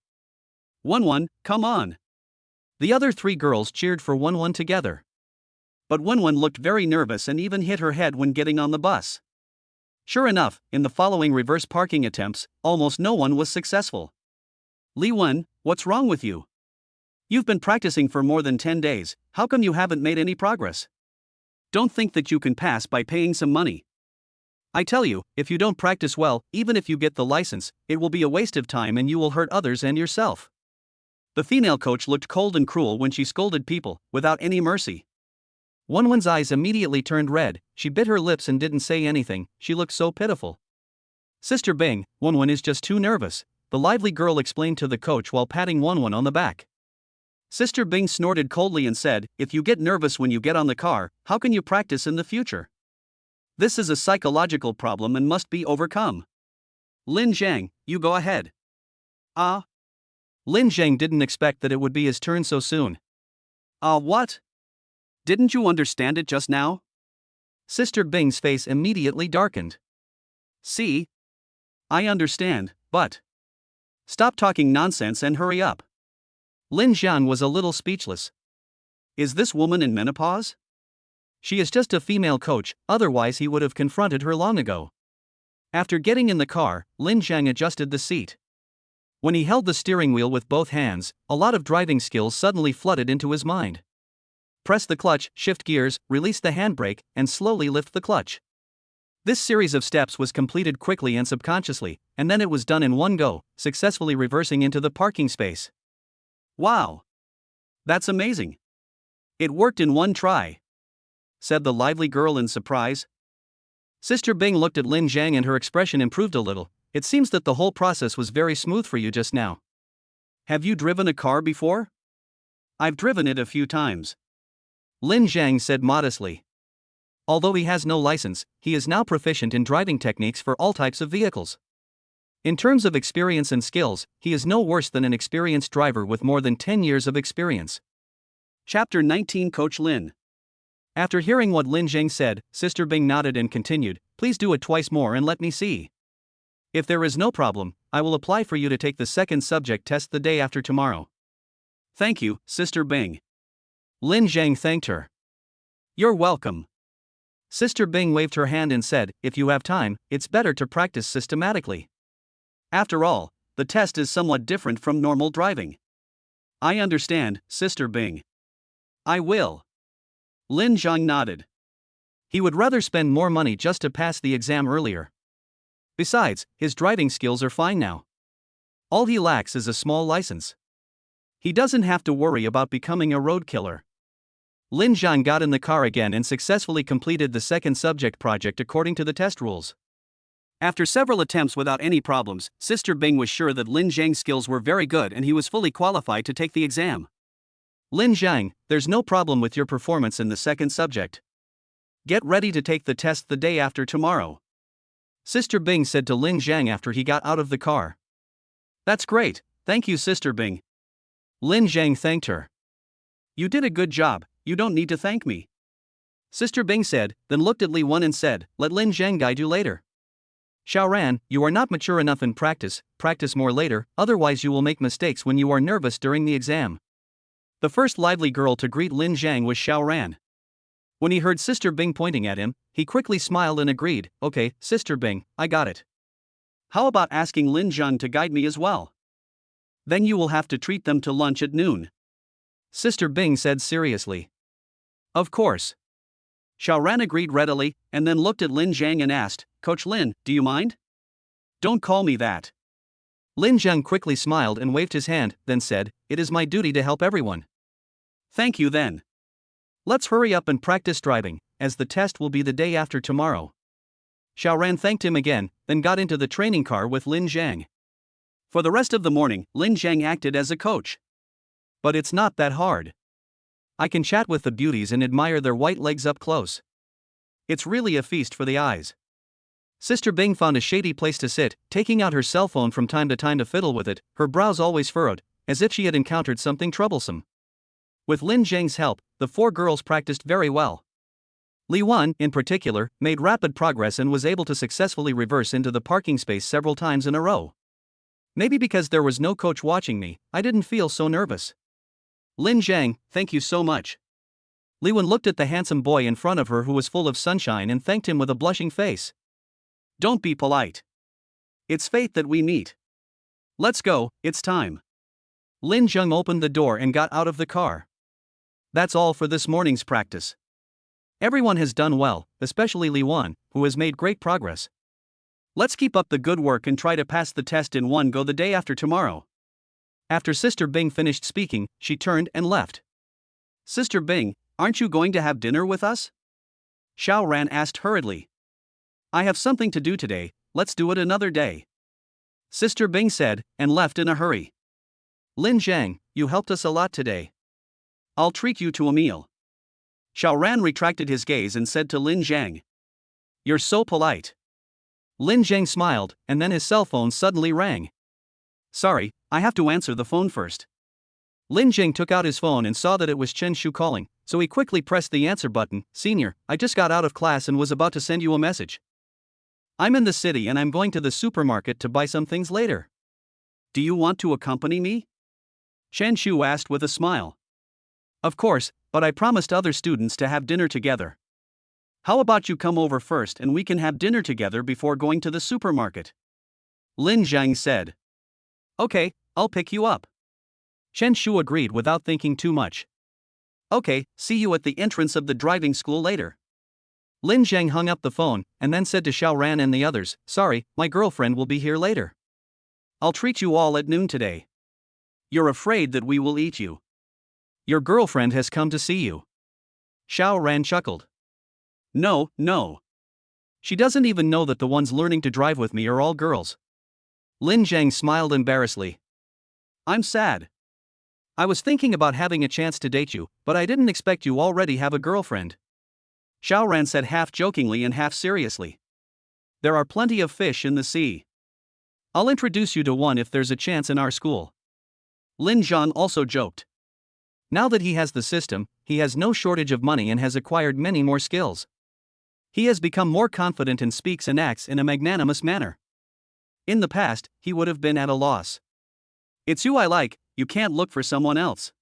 Wenwen, come on. The other 3 girls cheered for Wenwen together. But Wenwen looked very nervous and even hit her head when getting on the bus. Sure enough, in the following reverse parking attempts, almost no one was successful. Li Wen, what's wrong with you? You've been practicing for more than 10 days, how come you haven't made any progress? Don't think that you can pass by paying some money. I tell you, if you don't practice well, even if you get the license, it will be a waste of time and you will hurt others and yourself. The female coach looked cold and cruel when she scolded people, without any mercy. Wenwen's eyes immediately turned red, she bit her lips and didn't say anything, she looked so pitiful. Sister Bing, Wenwen is just too nervous, the lively girl explained to the coach while patting Wenwen on the back. Sister Bing snorted coldly and said, if you get nervous when you get on the car, how can you practice in the future? This is a psychological problem and must be overcome. Lin Zhang, you go ahead. Lin Zhang didn't expect that it would be his turn so soon. What? Didn't you understand it just now? Sister Bing's face immediately darkened. See? I understand, but stop talking nonsense and hurry up. Lin Zhang was a little speechless. Is this woman in menopause? She is just a female coach, otherwise he would have confronted her long ago. After getting in the car, Lin Zhang adjusted the seat. When he held the steering wheel with both hands, a lot of driving skills suddenly flooded into his mind. Press the clutch, shift gears, release the handbrake, and slowly lift the clutch. This series of steps was completed quickly and subconsciously, and then it was done in one go, successfully reversing into the parking space. Wow! That's amazing! It worked in one try, said the lively girl in surprise. Sister Bing looked at Lin Zhang and her expression improved a little, It seems that the whole process was very smooth for you just now. Have you driven a car before? I've driven it a few times. Lin Zhang said modestly. Although he has no license, he is now proficient in driving techniques for all types of vehicles. In terms of experience and skills, he is no worse than an experienced driver with more than 10 years of experience. Chapter 19 Coach Lin. After hearing what Lin Zhang said, Sister Bing nodded and continued, please do it twice more and let me see. If there is no problem, I will apply for you to take the second subject test the day after tomorrow. Thank you, Sister Bing. Lin Zhang thanked her. You're welcome. Sister Bing waved her hand and said, if you have time, it's better to practice systematically. After all, the test is somewhat different from normal driving. I understand, Sister Bing. I will. Lin Zhang nodded. He would rather spend more money just to pass the exam earlier. Besides, his driving skills are fine now. All he lacks is a small license. He doesn't have to worry about becoming a road killer. Lin Zhang got in the car again and successfully completed the second subject project according to the test rules. After several attempts without any problems, Sister Bing was sure that Lin Zhang's skills were very good and he was fully qualified to take the exam. Lin Zhang, there's no problem with your performance in the second subject. Get ready to take the test the day after tomorrow. Sister Bing said to Lin Zhang after he got out of the car. That's great, thank you Sister Bing. Lin Zhang thanked her. You did a good job, you don't need to thank me. Sister Bing said, then looked at Li Wen and said, let Lin Zhang guide you later. Xiaoran, you are not mature enough in practice more later, otherwise you will make mistakes when you are nervous during the exam. The first lively girl to greet Lin Zhang was Xiaoran. When he heard Sister Bing pointing at him, he quickly smiled and agreed, okay, Sister Bing, I got it. How about asking Lin Zhang to guide me as well? Then you will have to treat them to lunch at noon. Sister Bing said seriously. Of course. Xiaoran agreed readily, and then looked at Lin Zhang and asked, Coach Lin, do you mind? Don't call me that. Lin Zhang quickly smiled and waved his hand, then said, it is my duty to help everyone. Thank you then. Let's hurry up and practice driving, as the test will be the day after tomorrow. Xiaoran thanked him again, then got into the training car with Lin Zhang. For the rest of the morning, Lin Zhang acted as a coach. But it's not that hard. I can chat with the beauties and admire their white legs up close. It's really a feast for the eyes. Sister Bing found a shady place to sit, taking out her cell phone from time to time to fiddle with it, her brows always furrowed, as if she had encountered something troublesome. With Lin Zhang's help, the four girls practiced very well. Li Wen, in particular, made rapid progress and was able to successfully reverse into the parking space several times in a row. Maybe because there was no coach watching me, I didn't feel so nervous. Lin Zhang, thank you so much. Li Wen looked at the handsome boy in front of her who was full of sunshine and thanked him with a blushing face. Don't be polite. It's fate that we meet. Let's go, it's time. Lin Zhang opened the door and got out of the car. That's all for this morning's practice. Everyone has done well, especially Li Wen, who has made great progress. Let's keep up the good work and try to pass the test in one go the day after tomorrow. After Sister Bing finished speaking, she turned and left. Sister Bing, aren't you going to have dinner with us? Xiaoran asked hurriedly. I have something to do today, let's do it another day. Sister Bing said, and left in a hurry. Lin Zhang, you helped us a lot today. I'll treat you to a meal. Xiaoran retracted his gaze and said to Lin Zhang. You're so polite. Lin Zhang smiled, and then his cell phone suddenly rang. Sorry, I have to answer the phone first. Lin Zhang took out his phone and saw that it was Chen Shu calling, so he quickly pressed the answer button. Senior, I just got out of class and was about to send you a message. I'm in the city and I'm going to the supermarket to buy some things later. Do you want to accompany me? Chen Shu asked with a smile. Of course, but I promised other students to have dinner together. How about you come over first and we can have dinner together before going to the supermarket? Lin Zhang said. Okay, I'll pick you up. Chen Shu agreed without thinking too much. Okay, see you at the entrance of the driving school later. Lin Zhang hung up the phone, and then said to Xiaoran and the others, sorry, my girlfriend will be here later. I'll treat you all at noon today. You're afraid that we will eat you. Your girlfriend has come to see you. Xiaoran chuckled. No. She doesn't even know that the ones learning to drive with me are all girls. Lin Zhang smiled embarrassedly. I'm sad. I was thinking about having a chance to date you, but I didn't expect you already have a girlfriend. Xiaoran said half jokingly and half seriously. There are plenty of fish in the sea. I'll introduce you to one if there's a chance in our school. Lin Zhang also joked. Now that he has the system, he has no shortage of money and has acquired many more skills. He has become more confident and speaks and acts in a magnanimous manner. In the past, he would have been at a loss. It's you I like, you can't look for someone else.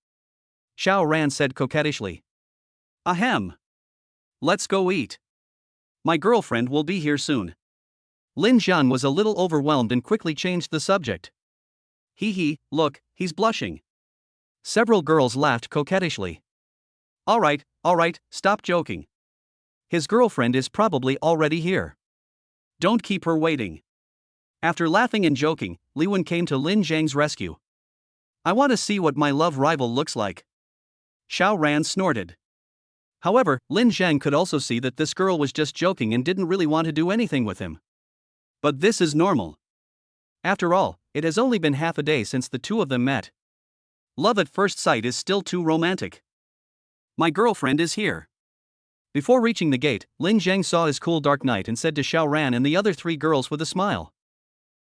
Xiao Ran said coquettishly. Ahem. Let's go eat. My girlfriend will be here soon. Lin Zhan was a little overwhelmed and quickly changed the subject. Hee, look, he's blushing. Several girls laughed coquettishly. All right, stop joking. His girlfriend is probably already here. Don't keep her waiting. After laughing and joking, Li Wen came to Lin Zhang's rescue. I want to see what my love rival looks like. Xiao Ran snorted. However, Lin Zhang could also see that this girl was just joking and didn't really want to do anything with him. But this is normal. After all, it has only been half a day since the two of them met. Love at first sight is still too romantic. My girlfriend is here. Before reaching the gate, Lin Zhang saw his cool dark night and said to Xiao Ran and the other three girls with a smile.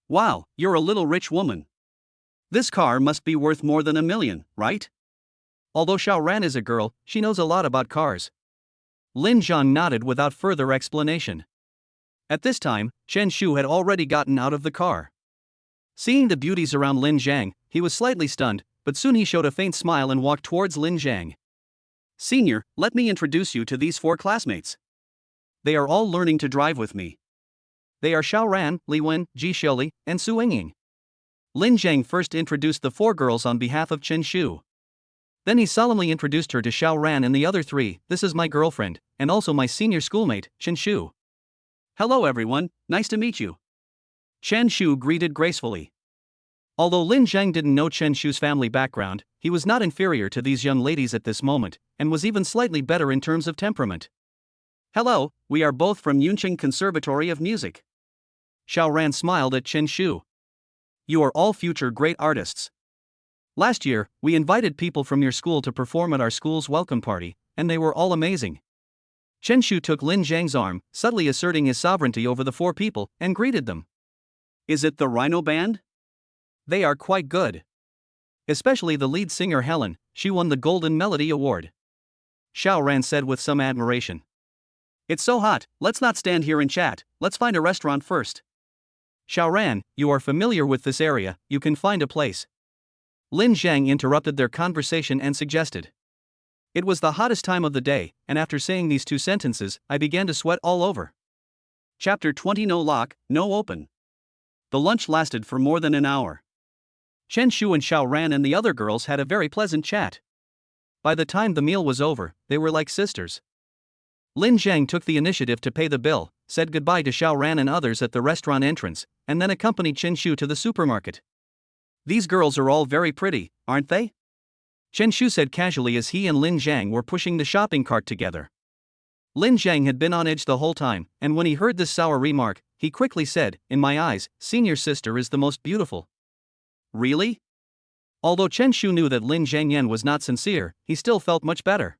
Wow, you're a little rich woman. This car must be worth more than $1 million, right? Although Xiao Ran is a girl, she knows a lot about cars. Lin Zhang nodded without further explanation. At this time, Chen Shu had already gotten out of the car. Seeing the beauties around Lin Zhang, he was slightly stunned, but soon he showed a faint smile and walked towards Lin Zhang. Senior, let me introduce you to these 4 classmates. They are all learning to drive with me. They are Xiao Ran, Li Wen, Ji Xiuli, and Su Yingying. Lin Zhang first introduced the 4 girls on behalf of Chen Shu. Then he solemnly introduced her to Xiao Ran and the other 3, this is my girlfriend, and also my senior schoolmate, Chen Shu. Hello everyone, nice to meet you. Chen Shu greeted gracefully. Although Lin Zhang didn't know Chen Shu's family background, he was not inferior to these young ladies at this moment, and was even slightly better in terms of temperament. Hello, we are both from Yunqing Conservatory of Music. Xiao Ran smiled at Chen Shu. You are all future great artists. Last year, we invited people from your school to perform at our school's welcome party, and they were all amazing. Chen Shu took Lin Zhang's arm, subtly asserting his sovereignty over the 4 people, and greeted them. Is it the Rhino Band? They are quite good. Especially the lead singer Helen, she won the Golden Melody Award. Xiao Ran said with some admiration. It's so hot, let's not stand here and chat, let's find a restaurant first. Xiao Ran, you are familiar with this area, you can find a place. Lin Zhang interrupted their conversation and suggested. It was the hottest time of the day, and after saying these 2 sentences, I began to sweat all over. Chapter 20 No lock, no open. The lunch lasted for more than an hour. Chen Shu and Xiao Ran and the other girls had a very pleasant chat. By the time the meal was over, they were like sisters. Lin Zhang took the initiative to pay the bill, said goodbye to Xiao Ran and others at the restaurant entrance, and then accompanied Chen Shu to the supermarket. These girls are all very pretty, aren't they? Chen Shu said casually as he and Lin Zhang were pushing the shopping cart together. Lin Zhang had been on edge the whole time, and when he heard this sour remark, he quickly said, in my eyes, senior sister is the most beautiful. Really? Although Chen Shu knew that Lin Zhangyan was not sincere, he still felt much better.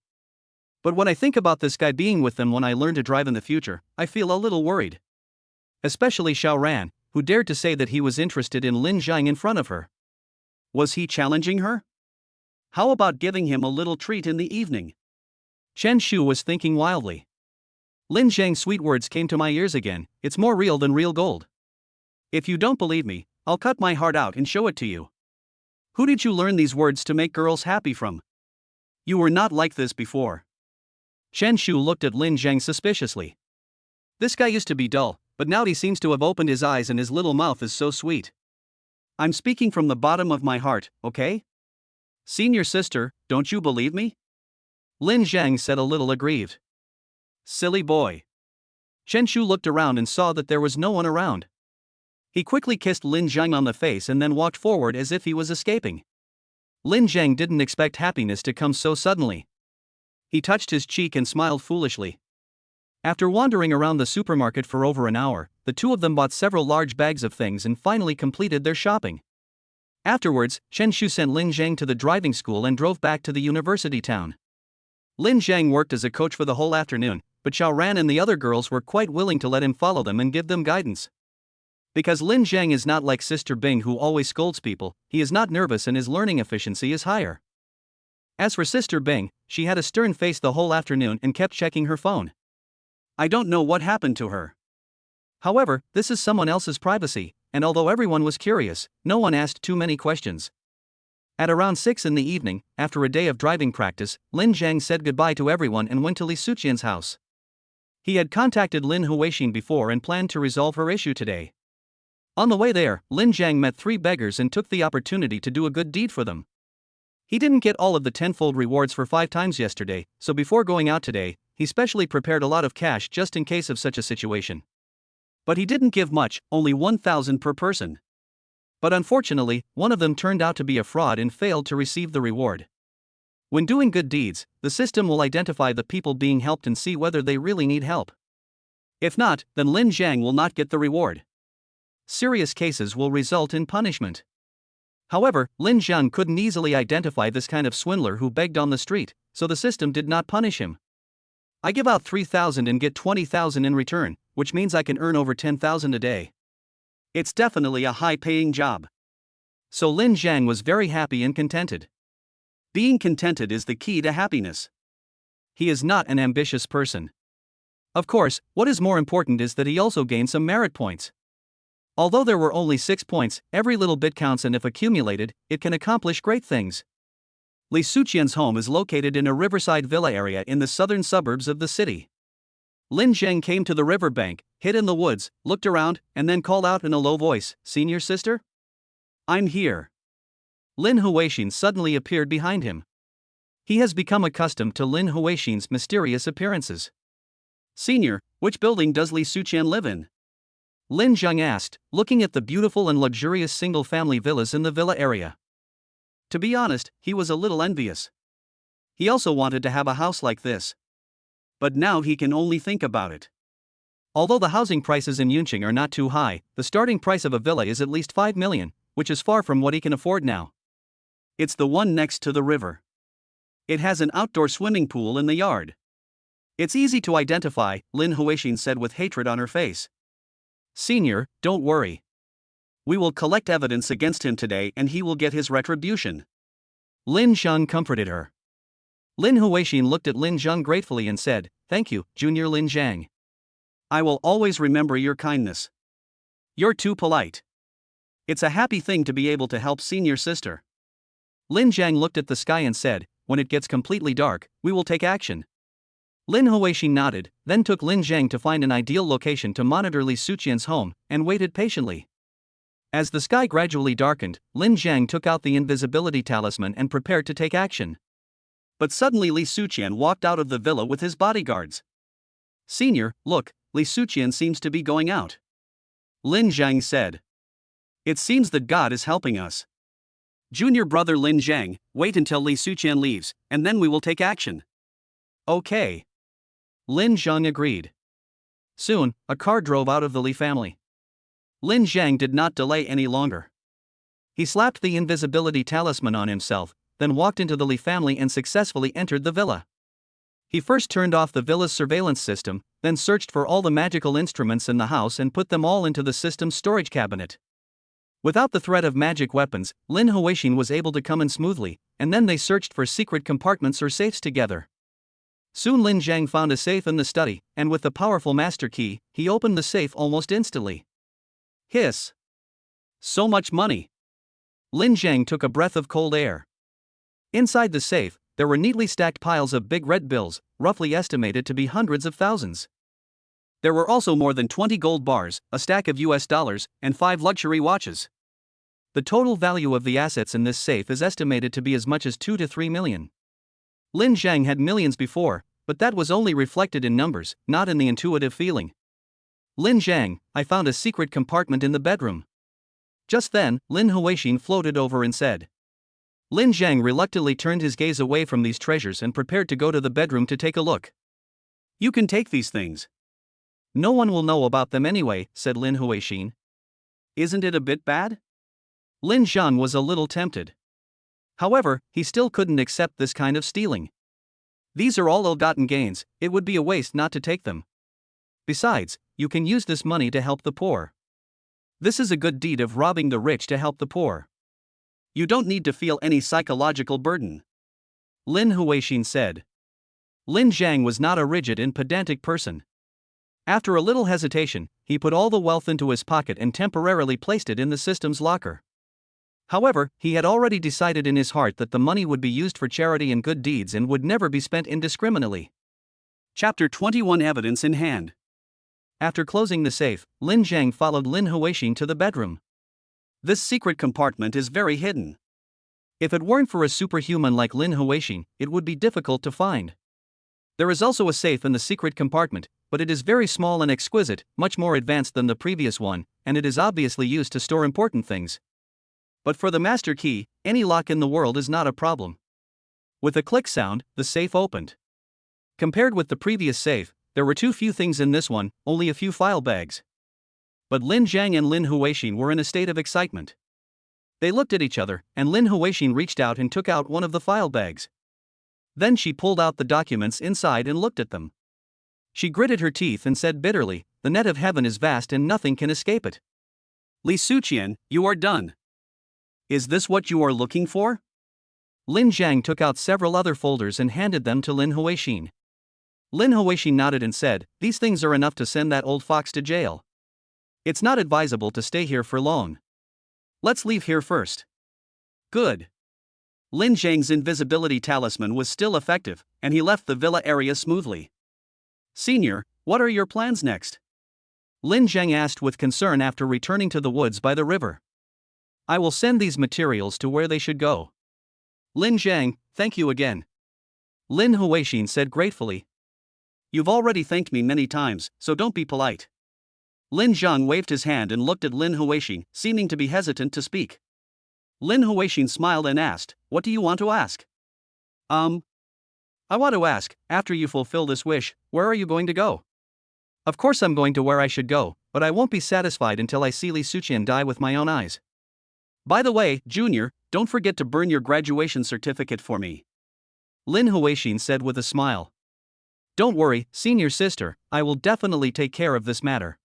But when I think about this guy being with them when I learn to drive in the future, I feel a little worried. Especially Xiao Ran, who dared to say that he was interested in Lin Zhang in front of her. Was he challenging her? How about giving him a little treat in the evening? Chen Shu was thinking wildly. Lin Zhang's sweet words came to my ears again, it's more real than real gold. If you don't believe me, I'll cut my heart out and show it to you. Who did you learn these words to make girls happy from? You were not like this before. Chen Shu looked at Lin Zhang suspiciously. This guy used to be dull, but now he seems to have opened his eyes and his little mouth is so sweet. I'm speaking from the bottom of my heart, okay? Senior sister, don't you believe me? Lin Zhang said a little aggrieved. Silly boy. Chen Shu looked around and saw that there was no one around. He quickly kissed Lin Zhang on the face and then walked forward as if he was escaping. Lin Zhang didn't expect happiness to come so suddenly. He touched his cheek and smiled foolishly. After wandering around the supermarket for over an hour, the two of them bought several large bags of things and finally completed their shopping. Afterwards, Chen Shu sent Lin Zhang to the driving school and drove back to the university town. Lin Zhang worked as a coach for the whole afternoon, but Xiao Ran and the other girls were quite willing to let him follow them and give them guidance. Because Lin Zhang is not like Sister Bing who always scolds people, he is not nervous and his learning efficiency is higher. As for Sister Bing, she had a stern face the whole afternoon and kept checking her phone. I don't know what happened to her. However, this is someone else's privacy, and although everyone was curious, no one asked too many questions. At around 6 in the evening, after a day of driving practice, Lin Zhang said goodbye to everyone and went to Li Suqian's house. He had contacted Lin Huixin before and planned to resolve her issue today. On the way there, Lin Zhang met 3 beggars and took the opportunity to do a good deed for them. He didn't get all of the tenfold rewards for 5 times yesterday, so before going out today, he specially prepared a lot of cash just in case of such a situation. But he didn't give much, only 1,000 per person. But unfortunately, one of them turned out to be a fraud and failed to receive the reward. When doing good deeds, the system will identify the people being helped and see whether they really need help. If not, then Lin Zhang will not get the reward. Serious cases will result in punishment. However, Lin Zhang couldn't easily identify this kind of swindler who begged on the street, so the system did not punish him. I give out 3,000 and get 20,000 in return, which means I can earn over 10,000 a day. It's definitely a high-paying job. So Lin Zhang was very happy and contented. Being contented is the key to happiness. He is not an ambitious person. Of course, what is more important is that he also gained some merit points. Although there were only 6 points, every little bit counts, and if accumulated, it can accomplish great things. Li Suqian's home is located in a riverside villa area in the southern suburbs of the city. Lin Zhang came to the riverbank, hid in the woods, looked around, and then called out in a low voice, "Senior sister? I'm here." Lin Huixin suddenly appeared behind him. He has become accustomed to Lin Huixin's mysterious appearances. "Senior, which building does Li Suqian live in?" Lin Zhang asked, looking at the beautiful and luxurious single-family villas in the villa area. To be honest, he was a little envious. He also wanted to have a house like this. But now he can only think about it. Although the housing prices in Yunqing are not too high, the starting price of a villa is at least 5 million, which is far from what he can afford now. It's the one next to the river. It has an outdoor swimming pool in the yard. It's easy to identify, Lin Huixin said with hatred on her face. "Senior, don't worry. We will collect evidence against him today and he will get his retribution." Lin Zhang comforted her. Lin Huixin looked at Lin Zhang gratefully and said, "Thank you, Junior Lin Zhang. I will always remember your kindness. You're too polite. It's a happy thing to be able to help senior sister." Lin Zhang looked at the sky and said, "When it gets completely dark, we will take action." Lin Huixin nodded, then took Lin Zhang to find an ideal location to monitor Li Suqian's home, and waited patiently. As the sky gradually darkened, Lin Zhang took out the invisibility talisman and prepared to take action. But suddenly Li Suqian walked out of the villa with his bodyguards. "Senior, look, Li Suqian seems to be going out," Lin Zhang said. "It seems that God is helping us. Junior brother Lin Zhang, wait until Li Suqian leaves, and then we will take action." "Okay." Lin Zhang agreed. Soon, a car drove out of the Li family. Lin Zhang did not delay any longer. He slapped the invisibility talisman on himself, then walked into the Li family and successfully entered the villa. He first turned off the villa's surveillance system, then searched for all the magical instruments in the house and put them all into the system's storage cabinet. Without the threat of magic weapons, Lin Huixin was able to come in smoothly, and then they searched for secret compartments or safes together. Soon Lin Zhang found a safe in the study, and with the powerful master key, he opened the safe almost instantly. Hiss! So much money! Lin Zhang took a breath of cold air. Inside the safe, there were neatly stacked piles of big red bills, roughly estimated to be hundreds of thousands. There were also more than 20 gold bars, a stack of US dollars, and 5 luxury watches. The total value of the assets in this safe is estimated to be as much as 2 to 3 million. Lin Zhang had millions before, but that was only reflected in numbers, not in the intuitive feeling. "Lin Zhang, I found a secret compartment in the bedroom." Just then, Lin Huixin floated over and said. Lin Zhang reluctantly turned his gaze away from these treasures and prepared to go to the bedroom to take a look. You can take these things. No one will know about them anyway, said Lin Huixin. Isn't it a bit bad? Lin Zhang was a little tempted. However, he still couldn't accept this kind of stealing. These are all ill-gotten gains, it would be a waste not to take them. Besides, you can use this money to help the poor. This is a good deed of robbing the rich to help the poor. You don't need to feel any psychological burden. Lin Huixin said. Lin Zhang was not a rigid and pedantic person. After a little hesitation, he put all the wealth into his pocket and temporarily placed it in the system's locker. However, he had already decided in his heart that the money would be used for charity and good deeds and would never be spent indiscriminately. Chapter 21 Evidence in Hand. After closing the safe, Lin Zhang followed Lin Huixin to the bedroom. This secret compartment is very hidden. If it weren't for a superhuman like Lin Huixin, it would be difficult to find. There is also a safe in the secret compartment, but it is very small and exquisite, much more advanced than the previous one, and it is obviously used to store important things. But for the master key, any lock in the world is not a problem. With a click sound, the safe opened. Compared with the previous safe, there were too few things in this one, only a few file bags. But Lin Zhang and Lin Huixin were in a state of excitement. They looked at each other, and Lin Huixin reached out and took out one of the file bags. Then she pulled out the documents inside and looked at them. She gritted her teeth and said bitterly, "The net of heaven is vast and nothing can escape it." Li Suqian, you are done. Is this what you are looking for? Lin Zhang took out several other folders and handed them to Lin Huixin. Lin Huixin nodded and said, "These things are enough to send that old fox to jail. It's not advisable to stay here for long. Let's leave here first." Good. Lin Zhang's invisibility talisman was still effective, and he left the villa area smoothly. Senior, what are your plans next? Lin Zhang asked with concern after returning to the woods by the river. I will send these materials to where they should go. Lin Zhang, thank you again. Lin Huixin said gratefully. You've already thanked me many times, so don't be polite. Lin Zhang waved his hand and looked at Lin Huixin, seeming to be hesitant to speak. Lin Huixin smiled and asked, What do you want to ask? I want to ask, after you fulfill this wish, where are you going to go? Of course I'm going to where I should go, but I won't be satisfied until I see Li Suqian die with my own eyes. By the way, Junior, don't forget to burn your graduation certificate for me. Lin Huixin said with a smile. Don't worry, senior sister, I will definitely take care of this matter.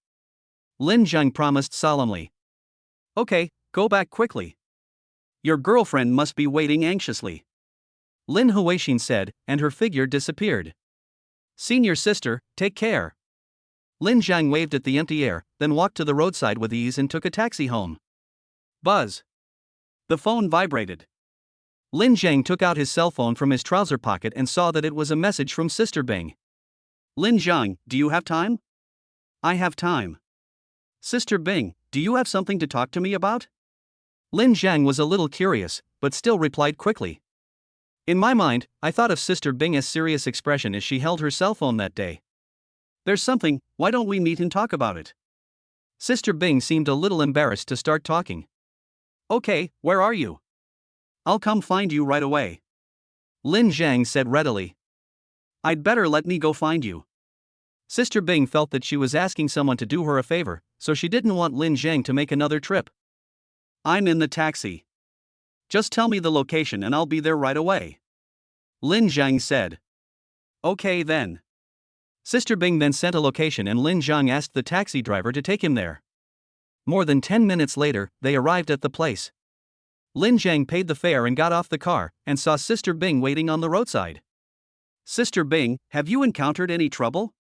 Lin Zhang promised solemnly. Okay, go back quickly. Your girlfriend must be waiting anxiously. Lin Huixin said, and her figure disappeared. Senior sister, take care. Lin Zhang waved at the empty air, then walked to the roadside with ease and took a taxi home. Buzz. The phone vibrated. Lin Zhang took out his cell phone from his trouser pocket and saw that it was a message from Sister Bing. Lin Zhang, do you have time? I have time. Sister Bing, do you have something to talk to me about? Lin Zhang was a little curious, but still replied quickly. In my mind, I thought of Sister Bing's serious expression as she held her cell phone that day. There's something, why don't we meet and talk about it? Sister Bing seemed a little embarrassed to start talking. Okay, where are you? I'll come find you right away. Lin Zhang said readily. I'd better let me go find you. Sister Bing felt that she was asking someone to do her a favor, so she didn't want Lin Zhang to make another trip. I'm in the taxi. Just tell me the location and I'll be there right away. Lin Zhang said. Okay then. Sister Bing then sent a location and Lin Zhang asked the taxi driver to take him there. More than 10 minutes later, they arrived at the place. Lin Zhang paid the fare and got off the car, and saw Sister Bing waiting on the roadside. Sister Bing, have you encountered any trouble?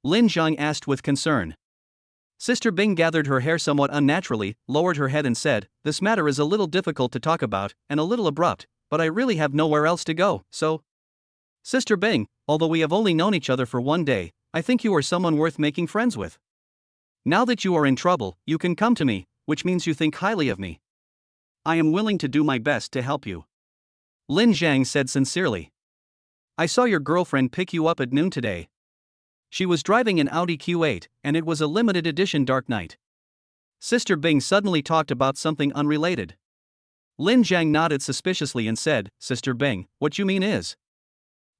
Lin Zhang asked with concern. Sister Bing gathered her hair somewhat unnaturally, lowered her head and said, This matter is a little difficult to talk about, and a little abrupt, but I really have nowhere else to go, so... Sister Bing, although we have only known each other for one day, I think you are someone worth making friends with. Now that you are in trouble, you can come to me, which means you think highly of me. I am willing to do my best to help you. Lin Zhang said sincerely. I saw your girlfriend pick you up at noon today. She was driving an Audi Q8, and it was a limited edition Dark Knight. Sister Bing suddenly talked about something unrelated. Lin Zhang nodded suspiciously and said, Sister Bing, what you mean is?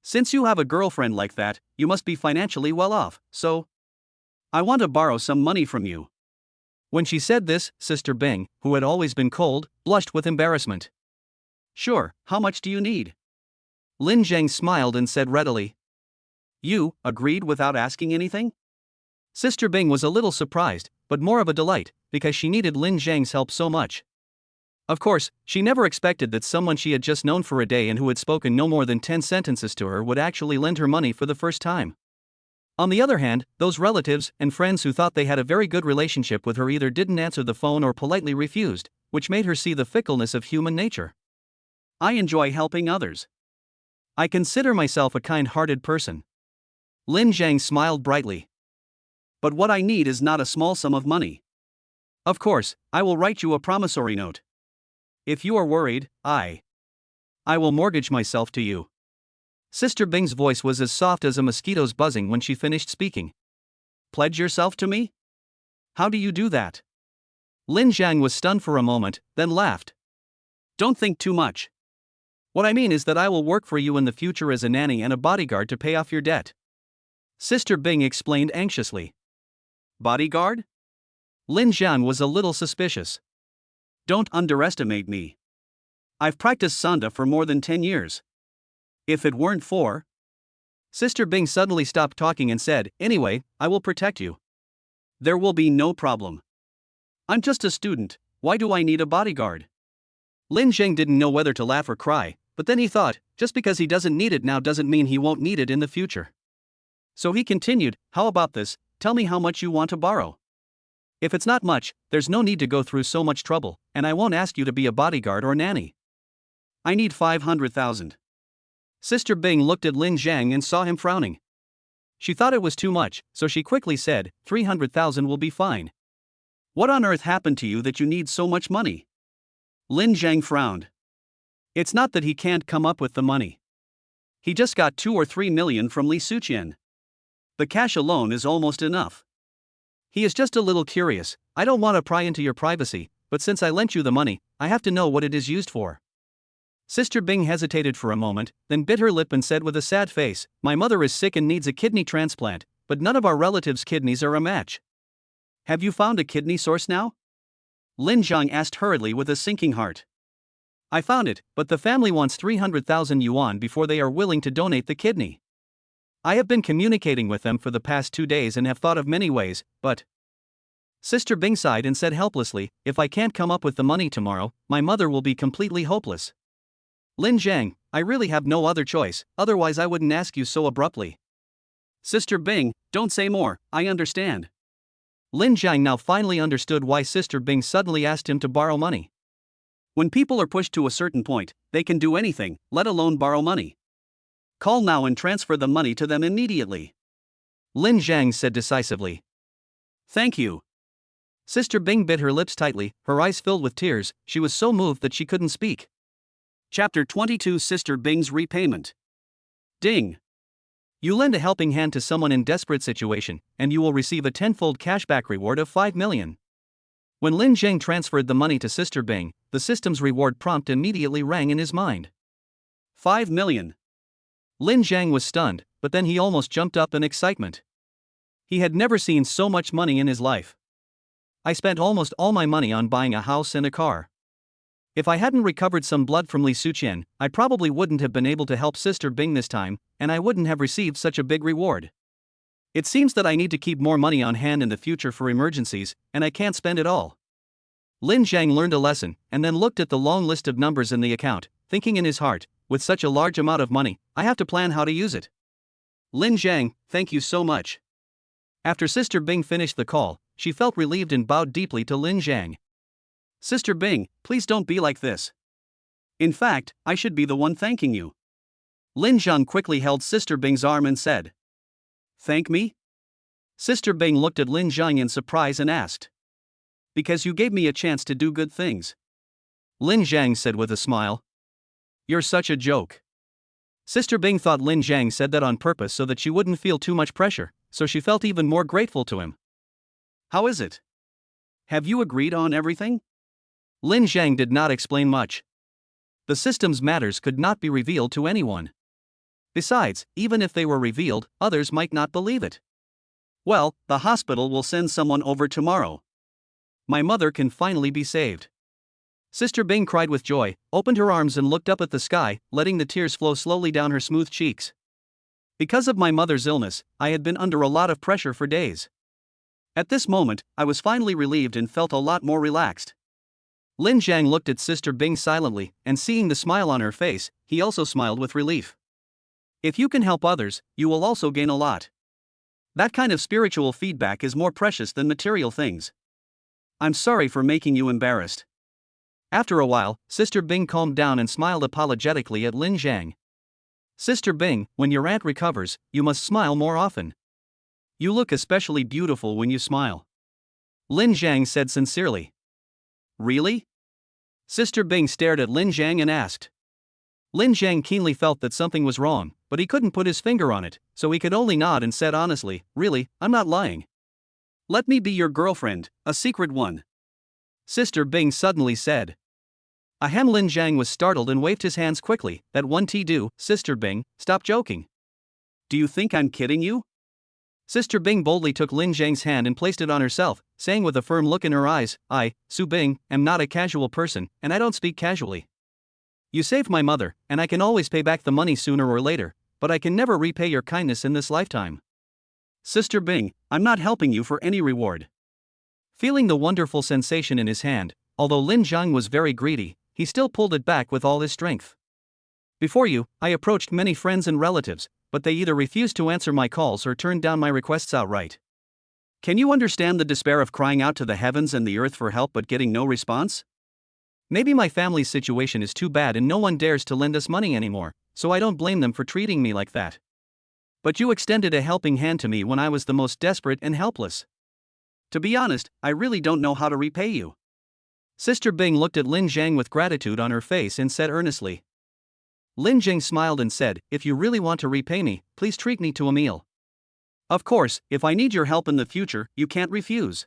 Since you have a girlfriend like that, you must be financially well off, so I want to borrow some money from you. When she said this, Sister Bing, who had always been cold, blushed with embarrassment. Sure, how much do you need? Lin Zhang smiled and said readily. You agreed without asking anything? Sister Bing was a little surprised, but more of a delight, because she needed Lin Zhang's help so much. Of course, she never expected that someone she had just known for a day and who had spoken no more than 10 sentences to her would actually lend her money for the first time. On the other hand, those relatives and friends who thought they had a very good relationship with her either didn't answer the phone or politely refused, which made her see the fickleness of human nature. I enjoy helping others. I consider myself a kind-hearted person. Lin Zhang smiled brightly. But what I need is not a small sum of money. Of course, I will write you a promissory note. If you are worried, I will mortgage myself to you. Sister Bing's voice was as soft as a mosquito's buzzing when she finished speaking. Pledge yourself to me? How do you do that? Lin Zhang was stunned for a moment, then laughed. Don't think too much. What I mean is that I will work for you in the future as a nanny and a bodyguard to pay off your debt. Sister Bing explained anxiously. Bodyguard? Lin Zhang was a little suspicious. Don't underestimate me. I've practiced Sanda for more than 10 years. If it weren't for... Sister Bing suddenly stopped talking and said, anyway, I will protect you. There will be no problem. I'm just a student, why do I need a bodyguard? Lin Zhang didn't know whether to laugh or cry, but then he thought, just because he doesn't need it now doesn't mean he won't need it in the future. So he continued, how about this, tell me how much you want to borrow. If it's not much, there's no need to go through so much trouble, and I won't ask you to be a bodyguard or nanny. I need 500,000. Sister Bing looked at Lin Zhang and saw him frowning. She thought it was too much, so she quickly said, 300,000 will be fine. What on earth happened to you that you need so much money? Lin Zhang frowned. It's not that he can't come up with the money. He just got 2 or 3 million from Li Suqian. The cash alone is almost enough. He is just a little curious. I don't want to pry into your privacy, but since I lent you the money, I have to know what it is used for. Sister Bing hesitated for a moment, then bit her lip and said with a sad face, my mother is sick and needs a kidney transplant, but none of our relatives' kidneys are a match. Have you found a kidney source now? Lin Zhang asked hurriedly with a sinking heart. I found it, but the family wants 300,000 yuan before they are willing to donate the kidney. I have been communicating with them for the past 2 days and have thought of many ways, but... Sister Bing sighed and said helplessly, if I can't come up with the money tomorrow, my mother will be completely hopeless. Lin Zhang, I really have no other choice, otherwise I wouldn't ask you so abruptly. Sister Bing, don't say more, I understand. Lin Zhang now finally understood why Sister Bing suddenly asked him to borrow money. When people are pushed to a certain point, they can do anything, let alone borrow money. Call now and transfer the money to them immediately. Lin Zhang said decisively. Thank you. Sister Bing bit her lips tightly, her eyes filled with tears, she was so moved that she couldn't speak. Chapter 22 Sister Bing's Repayment. Ding. You lend a helping hand to someone in desperate situation, and you will receive a tenfold cashback reward of 5 million. When Lin Zhang transferred the money to Sister Bing, the system's reward prompt immediately rang in his mind. 5 million. Lin Zhang was stunned, but then he almost jumped up in excitement. He had never seen so much money in his life. I spent almost all my money on buying a house and a car. If I hadn't recovered some blood from Li Suqian, I probably wouldn't have been able to help Sister Bing this time, and I wouldn't have received such a big reward. It seems that I need to keep more money on hand in the future for emergencies, and I can't spend it all. Lin Zhang learned a lesson, and then looked at the long list of numbers in the account, thinking in his heart, with such a large amount of money, I have to plan how to use it. Lin Zhang, thank you so much. After Sister Bing finished the call, she felt relieved and bowed deeply to Lin Zhang. Sister Bing, please don't be like this. In fact, I should be the one thanking you. Lin Zhang quickly held Sister Bing's arm and said. Thank me? Sister Bing looked at Lin Zhang in surprise and asked. Because you gave me a chance to do good things. Lin Zhang said with a smile. You're such a joke. Sister Bing thought Lin Zhang said that on purpose so that she wouldn't feel too much pressure, so she felt even more grateful to him. How is it? Have you agreed on everything? Lin Zhang did not explain much. The system's matters could not be revealed to anyone. Besides, even if they were revealed, others might not believe it. Well, the hospital will send someone over tomorrow. My mother can finally be saved. Sister Bing cried with joy, opened her arms and looked up at the sky, letting the tears flow slowly down her smooth cheeks. Because of my mother's illness, I had been under a lot of pressure for days. At this moment, I was finally relieved and felt a lot more relaxed. Lin Zhang looked at Sister Bing silently, and seeing the smile on her face, he also smiled with relief. If you can help others, you will also gain a lot. That kind of spiritual feedback is more precious than material things. I'm sorry for making you embarrassed. After a while, Sister Bing calmed down and smiled apologetically at Lin Zhang. Sister Bing, when your aunt recovers, you must smile more often. You look especially beautiful when you smile. Lin Zhang said sincerely. Really? Sister Bing stared at Lin Zhang and asked. Lin Zhang keenly felt that something was wrong, but he couldn't put his finger on it, so he could only nod and said honestly, really, I'm not lying. Let me be your girlfriend, a secret one. Sister Bing suddenly said. Ahem. Lin Zhang was startled and waved his hands quickly. That one do, Sister Bing, stop joking. Do you think I'm kidding you? Sister Bing boldly took Lin Zhang's hand and placed it on herself, saying with a firm look in her eyes, I, Su Bing, am not a casual person, and I don't speak casually. You saved my mother, and I can always pay back the money sooner or later, but I can never repay your kindness in this lifetime. Sister Bing, I'm not helping you for any reward. Feeling the wonderful sensation in his hand, although Lin Zhang was very greedy, he still pulled it back with all his strength. Before you, I approached many friends and relatives, but they either refused to answer my calls or turned down my requests outright. Can you understand the despair of crying out to the heavens and the earth for help but getting no response? Maybe my family's situation is too bad and no one dares to lend us money anymore, so I don't blame them for treating me like that. But you extended a helping hand to me when I was the most desperate and helpless. To be honest, I really don't know how to repay you. Sister Bing looked at Lin Zhang with gratitude on her face and said earnestly. Lin Zhang smiled and said, if you really want to repay me, please treat me to a meal. Of course, if I need your help in the future, you can't refuse.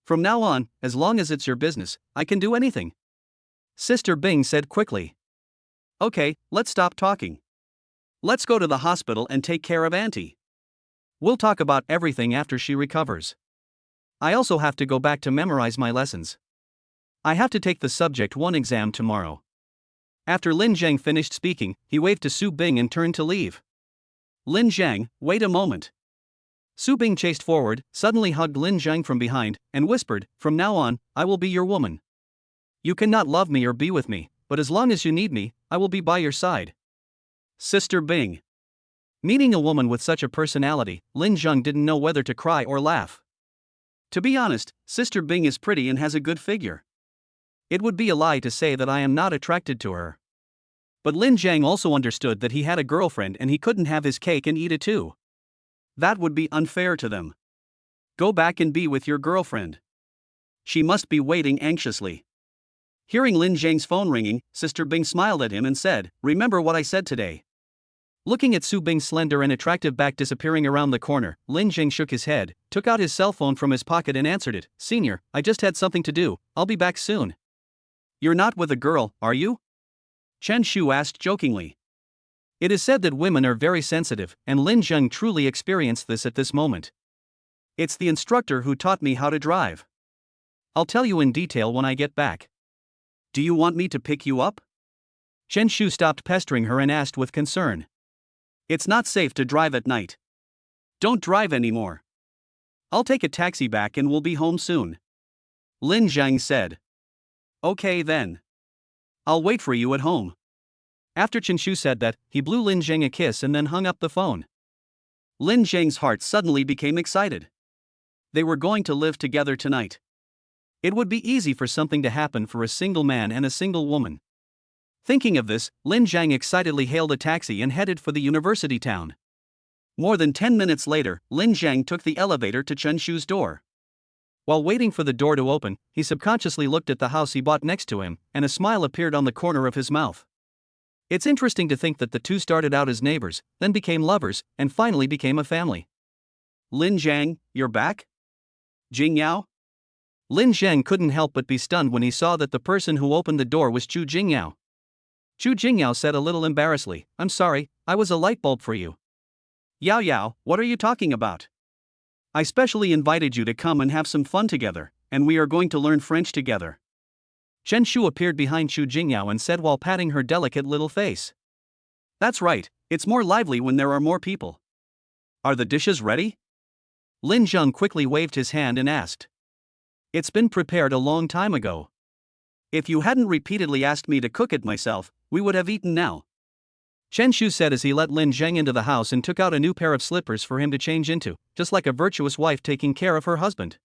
From now on, as long as it's your business, I can do anything. Sister Bing said quickly. Okay, let's stop talking. Let's go to the hospital and take care of Auntie. We'll talk about everything after she recovers. I also have to go back to memorize my lessons. I have to take the subject 1 exam tomorrow. After Lin Zhang finished speaking, he waved to Su Bing and turned to leave. Lin Zhang, wait a moment. Su Bing chased forward, suddenly hugged Lin Zhang from behind, and whispered, from now on, I will be your woman. You cannot love me or be with me, but as long as you need me, I will be by your side. Sister Bing. Meeting a woman with such a personality, Lin Zhang didn't know whether to cry or laugh. To be honest, Sister Bing is pretty and has a good figure. It would be a lie to say that I am not attracted to her. But Lin Zhang also understood that he had a girlfriend and he couldn't have his cake and eat it too. That would be unfair to them. Go back and be with your girlfriend. She must be waiting anxiously. Hearing Lin Zhang's phone ringing, Sister Bing smiled at him and said, remember what I said today. Looking at Su Bing's slender and attractive back disappearing around the corner, Lin Zhang shook his head, took out his cell phone from his pocket and answered it. Senior, I just had something to do, I'll be back soon. You're not with a girl, are you? Chen Shu asked jokingly. It is said that women are very sensitive, and Lin Zhang truly experienced this at this moment. It's the instructor who taught me how to drive. I'll tell you in detail when I get back. Do you want me to pick you up? Chen Shu stopped pestering her and asked with concern. It's not safe to drive at night. Don't drive anymore. I'll take a taxi back and we'll be home soon. Lin Zhang said. Okay then. I'll wait for you at home. After Chen Shu said that, he blew Lin Zhang a kiss and then hung up the phone. Lin Zhang's heart suddenly became excited. They were going to live together tonight. It would be easy for something to happen for a single man and a single woman. Thinking of this, Lin Zhang excitedly hailed a taxi and headed for the university town. More than 10 minutes later, Lin Zhang took the elevator to Chen Shu's door. While waiting for the door to open, he subconsciously looked at the house he bought next to him, and a smile appeared on the corner of his mouth. It's interesting to think that the two started out as neighbors, then became lovers, and finally became a family. Lin Zhang, you're back? Jing Yao? Lin Zhang couldn't help but be stunned when he saw that the person who opened the door was Chu Jingyao. Chu Jingyao said a little embarrassedly, I'm sorry, I was a light bulb for you. Yao Yao, what are you talking about? I specially invited you to come and have some fun together, and we are going to learn French together. Chen Shu appeared behind Chu Jingyao and said while patting her delicate little face. That's right, it's more lively when there are more people. Are the dishes ready? Lin Zheng quickly waved his hand and asked. It's been prepared a long time ago. If you hadn't repeatedly asked me to cook it myself, we would have eaten now. Chen Shu said as he let Lin Zheng into the house and took out a new pair of slippers for him to change into, just like a virtuous wife taking care of her husband.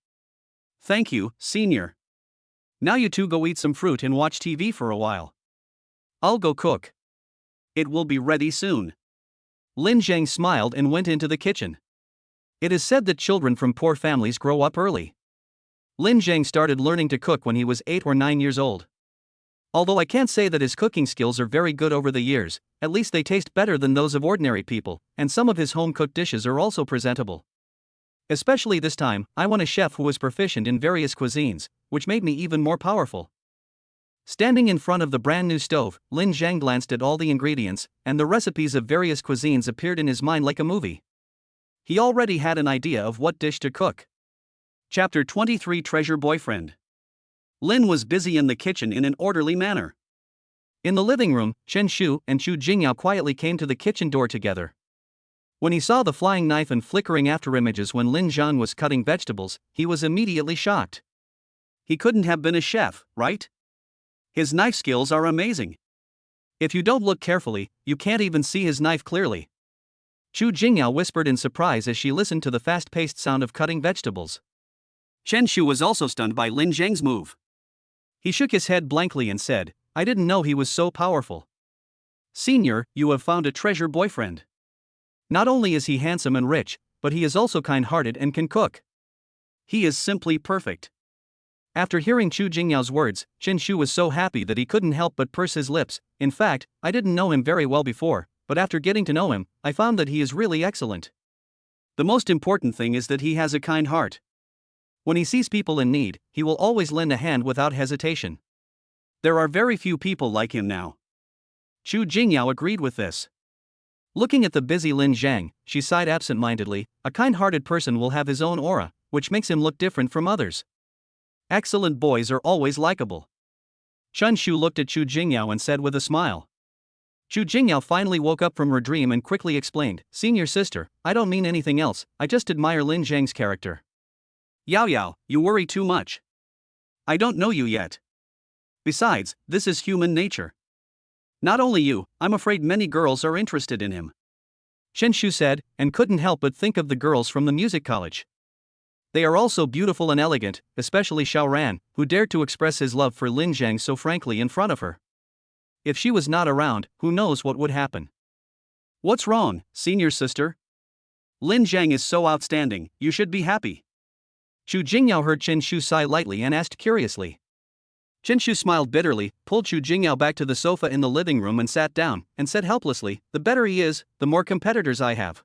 Thank you, senior. Now you two go eat some fruit and watch TV for a while. I'll go cook. It will be ready soon. Lin Zheng smiled and went into the kitchen. It is said that children from poor families grow up early. Lin Zheng started learning to cook when he was 8 or 9 years old. Although I can't say that his cooking skills are very good over the years, at least they taste better than those of ordinary people, and some of his home-cooked dishes are also presentable. Especially this time, I won a chef who was proficient in various cuisines, which made me even more powerful. Standing in front of the brand new stove, Lin Zheng glanced at all the ingredients, and the recipes of various cuisines appeared in his mind like a movie. He already had an idea of what dish to cook. Chapter 23 Treasure Boyfriend. Lin was busy in the kitchen in an orderly manner. In the living room, Chen Shu and Chu Jingyao quietly came to the kitchen door together. When he saw the flying knife and flickering after images when Lin Zhang was cutting vegetables, he was immediately shocked. He couldn't have been a chef, right? His knife skills are amazing. If you don't look carefully, you can't even see his knife clearly. Chu Jingyao whispered in surprise as she listened to the fast-paced sound of cutting vegetables. Chen Shu was also stunned by Lin Zhang's move. He shook his head blankly and said, I didn't know he was so powerful. Senior, you have found a treasure boyfriend. Not only is he handsome and rich, but he is also kind-hearted and can cook. He is simply perfect. After hearing Chu Jingyao's words, Chen Shu was so happy that he couldn't help but purse his lips. In fact, I didn't know him very well before, but after getting to know him, I found that he is really excellent. The most important thing is that he has a kind heart. When he sees people in need, he will always lend a hand without hesitation. There are very few people like him now. Chu Jingyao agreed with this. Looking at the busy Lin Zhang, she sighed absent-mindedly. A kind-hearted person will have his own aura, which makes him look different from others. Excellent boys are always likable. Chen Shu looked at Chu Jingyao and said with a smile. Chu Jingyao finally woke up from her dream and quickly explained, Senior sister, I don't mean anything else, I just admire Lin Zhang's character. Yao Yao, you worry too much. I don't know you yet. Besides, this is human nature. Not only you, I'm afraid many girls are interested in him. Chen Shu said, and couldn't help but think of the girls from the music college. They are all so beautiful and elegant, especially Xiao Ran, who dared to express his love for Lin Zhang so frankly in front of her. If she was not around, who knows what would happen. What's wrong, senior sister? Lin Zhang is so outstanding, you should be happy. Chu Jingyao heard Chen Shu sigh lightly and asked curiously. Chen Shu smiled bitterly, pulled Chu Jingyao back to the sofa in the living room and sat down, and said helplessly, the better he is, the more competitors I have.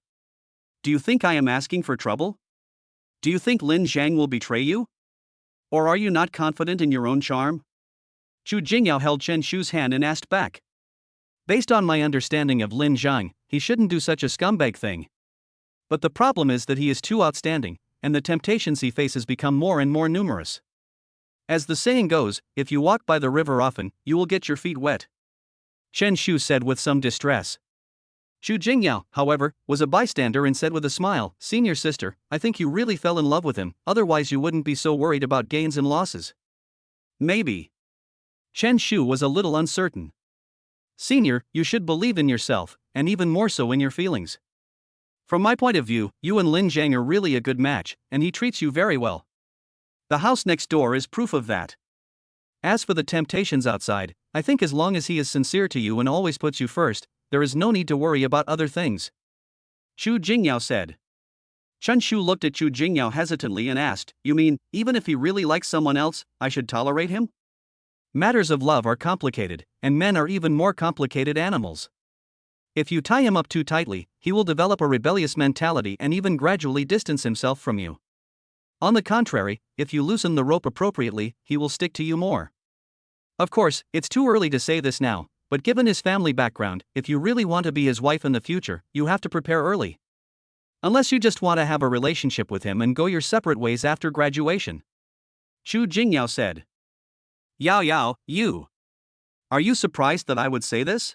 Do you think I am asking for trouble? Do you think Lin Zhang will betray you? Or are you not confident in your own charm? Chu Jingyao held Chen Shu's hand and asked back. Based on my understanding of Lin Zhang, he shouldn't do such a scumbag thing. But the problem is that he is too outstanding, and the temptations he faces become more and more numerous. As the saying goes, if you walk by the river often, you will get your feet wet. Chen Shu said with some distress. Chu Jingyao, however, was a bystander and said with a smile, Senior sister, I think you really fell in love with him, otherwise you wouldn't be so worried about gains and losses. Maybe. Chen Shu was a little uncertain. Senior, you should believe in yourself, and even more so in your feelings. From my point of view, you and Lin Zhang are really a good match, and he treats you very well. The house next door is proof of that. As for the temptations outside, I think as long as he is sincere to you and always puts you first, there is no need to worry about other things. Chu Jingyao said. Chen Shu looked at Chu Jingyao hesitantly and asked, You mean, even if he really likes someone else, I should tolerate him? Matters of love are complicated, and men are even more complicated animals. If you tie him up too tightly, he will develop a rebellious mentality and even gradually distance himself from you. On the contrary, if you loosen the rope appropriately, he will stick to you more. Of course, it's too early to say this now, But given his family background, if you really want to be his wife in the future, you have to prepare early. Unless you just want to have a relationship with him and go your separate ways after graduation. Chu Jingyao said. Yao Yao, you. Are you surprised that I would say this?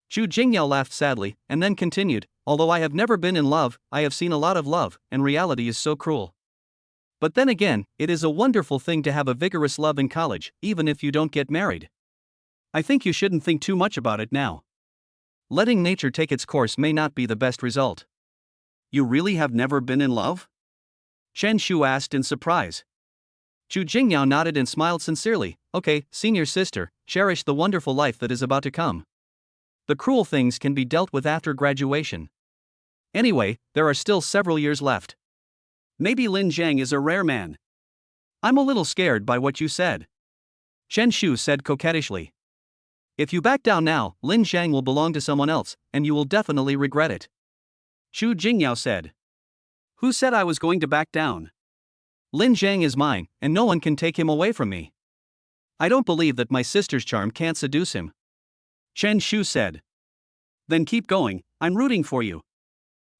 Chu Jingyao laughed sadly, and then continued, although I have never been in love, I have seen a lot of love, and reality is so cruel. But then again, it is a wonderful thing to have a vigorous love in college, even if you don't get married. I think you shouldn't think too much about it now. Letting nature take its course may not be the best result. You really have never been in love? Chen Shu asked in surprise. Chu Jingyao nodded and smiled sincerely. Okay, senior sister, cherish the wonderful life that is about to come. The cruel things can be dealt with after graduation. Anyway, there are still several years left. Maybe Lin Zhang is a rare man. I'm a little scared by what you said. Chen Shu said coquettishly. If you back down now, Lin Zhang will belong to someone else, and you will definitely regret it. Chu Jingyao said. Who said I was going to back down? Lin Zhang is mine, and no one can take him away from me. I don't believe that my sister's charm can't seduce him. Chen Shu said. Then keep going, I'm rooting for you.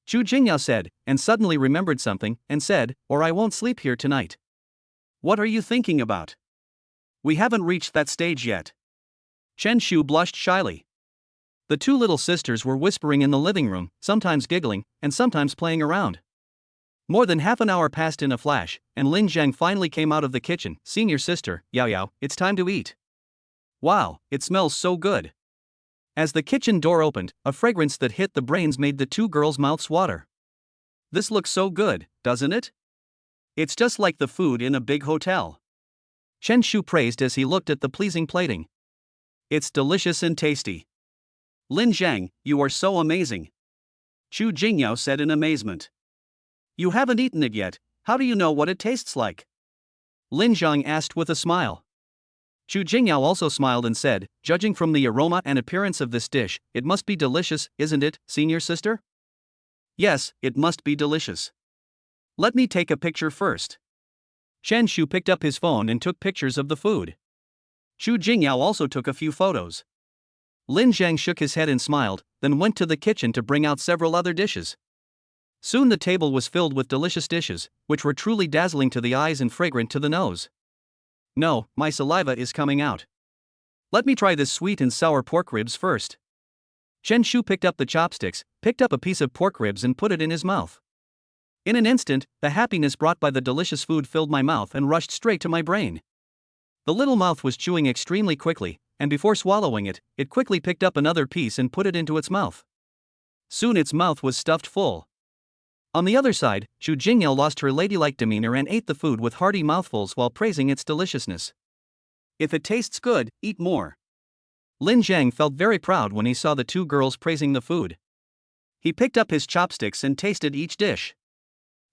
Chu Jingyao said, and suddenly remembered something, and said, or I won't sleep here tonight. What are you thinking about? We haven't reached that stage yet. Chen Shu blushed shyly. The two little sisters were whispering in the living room, sometimes giggling, and sometimes playing around. More than half an hour passed in a flash, and Lin Zhang finally came out of the kitchen. Senior sister, Yao Yao, it's time to eat. Wow, it smells so good. As the kitchen door opened, a fragrance that hit the brains made the two girls' mouths water. This looks so good, doesn't it? It's just like the food in a big hotel. Chen Shu praised as he looked at the pleasing plating. It's delicious and tasty. Lin Zhang, you are so amazing. Chu Jingyao said in amazement. You haven't eaten it yet, how do you know what it tastes like? Lin Zhang asked with a smile. Chu Jingyao also smiled and said, judging from the aroma and appearance of this dish, it must be delicious, isn't it, senior sister? Yes, it must be delicious. Let me take a picture first. Chen Shu picked up his phone and took pictures of the food. Chu Jingyao also took a few photos. Lin Zhang shook his head and smiled, then went to the kitchen to bring out several other dishes. Soon the table was filled with delicious dishes, which were truly dazzling to the eyes and fragrant to the nose. No, my saliva is coming out. Let me try this sweet and sour pork ribs first. Chen Shu picked up the chopsticks, picked up a piece of pork ribs and put it in his mouth. In an instant, the happiness brought by the delicious food filled my mouth and rushed straight to my brain. The little mouth was chewing extremely quickly, and before swallowing it, it quickly picked up another piece and put it into its mouth. Soon its mouth was stuffed full. On the other side, Chu Jingyao lost her ladylike demeanor and ate the food with hearty mouthfuls while praising its deliciousness. If it tastes good, eat more. Lin Zhang felt very proud when he saw the two girls praising the food. He picked up his chopsticks and tasted each dish.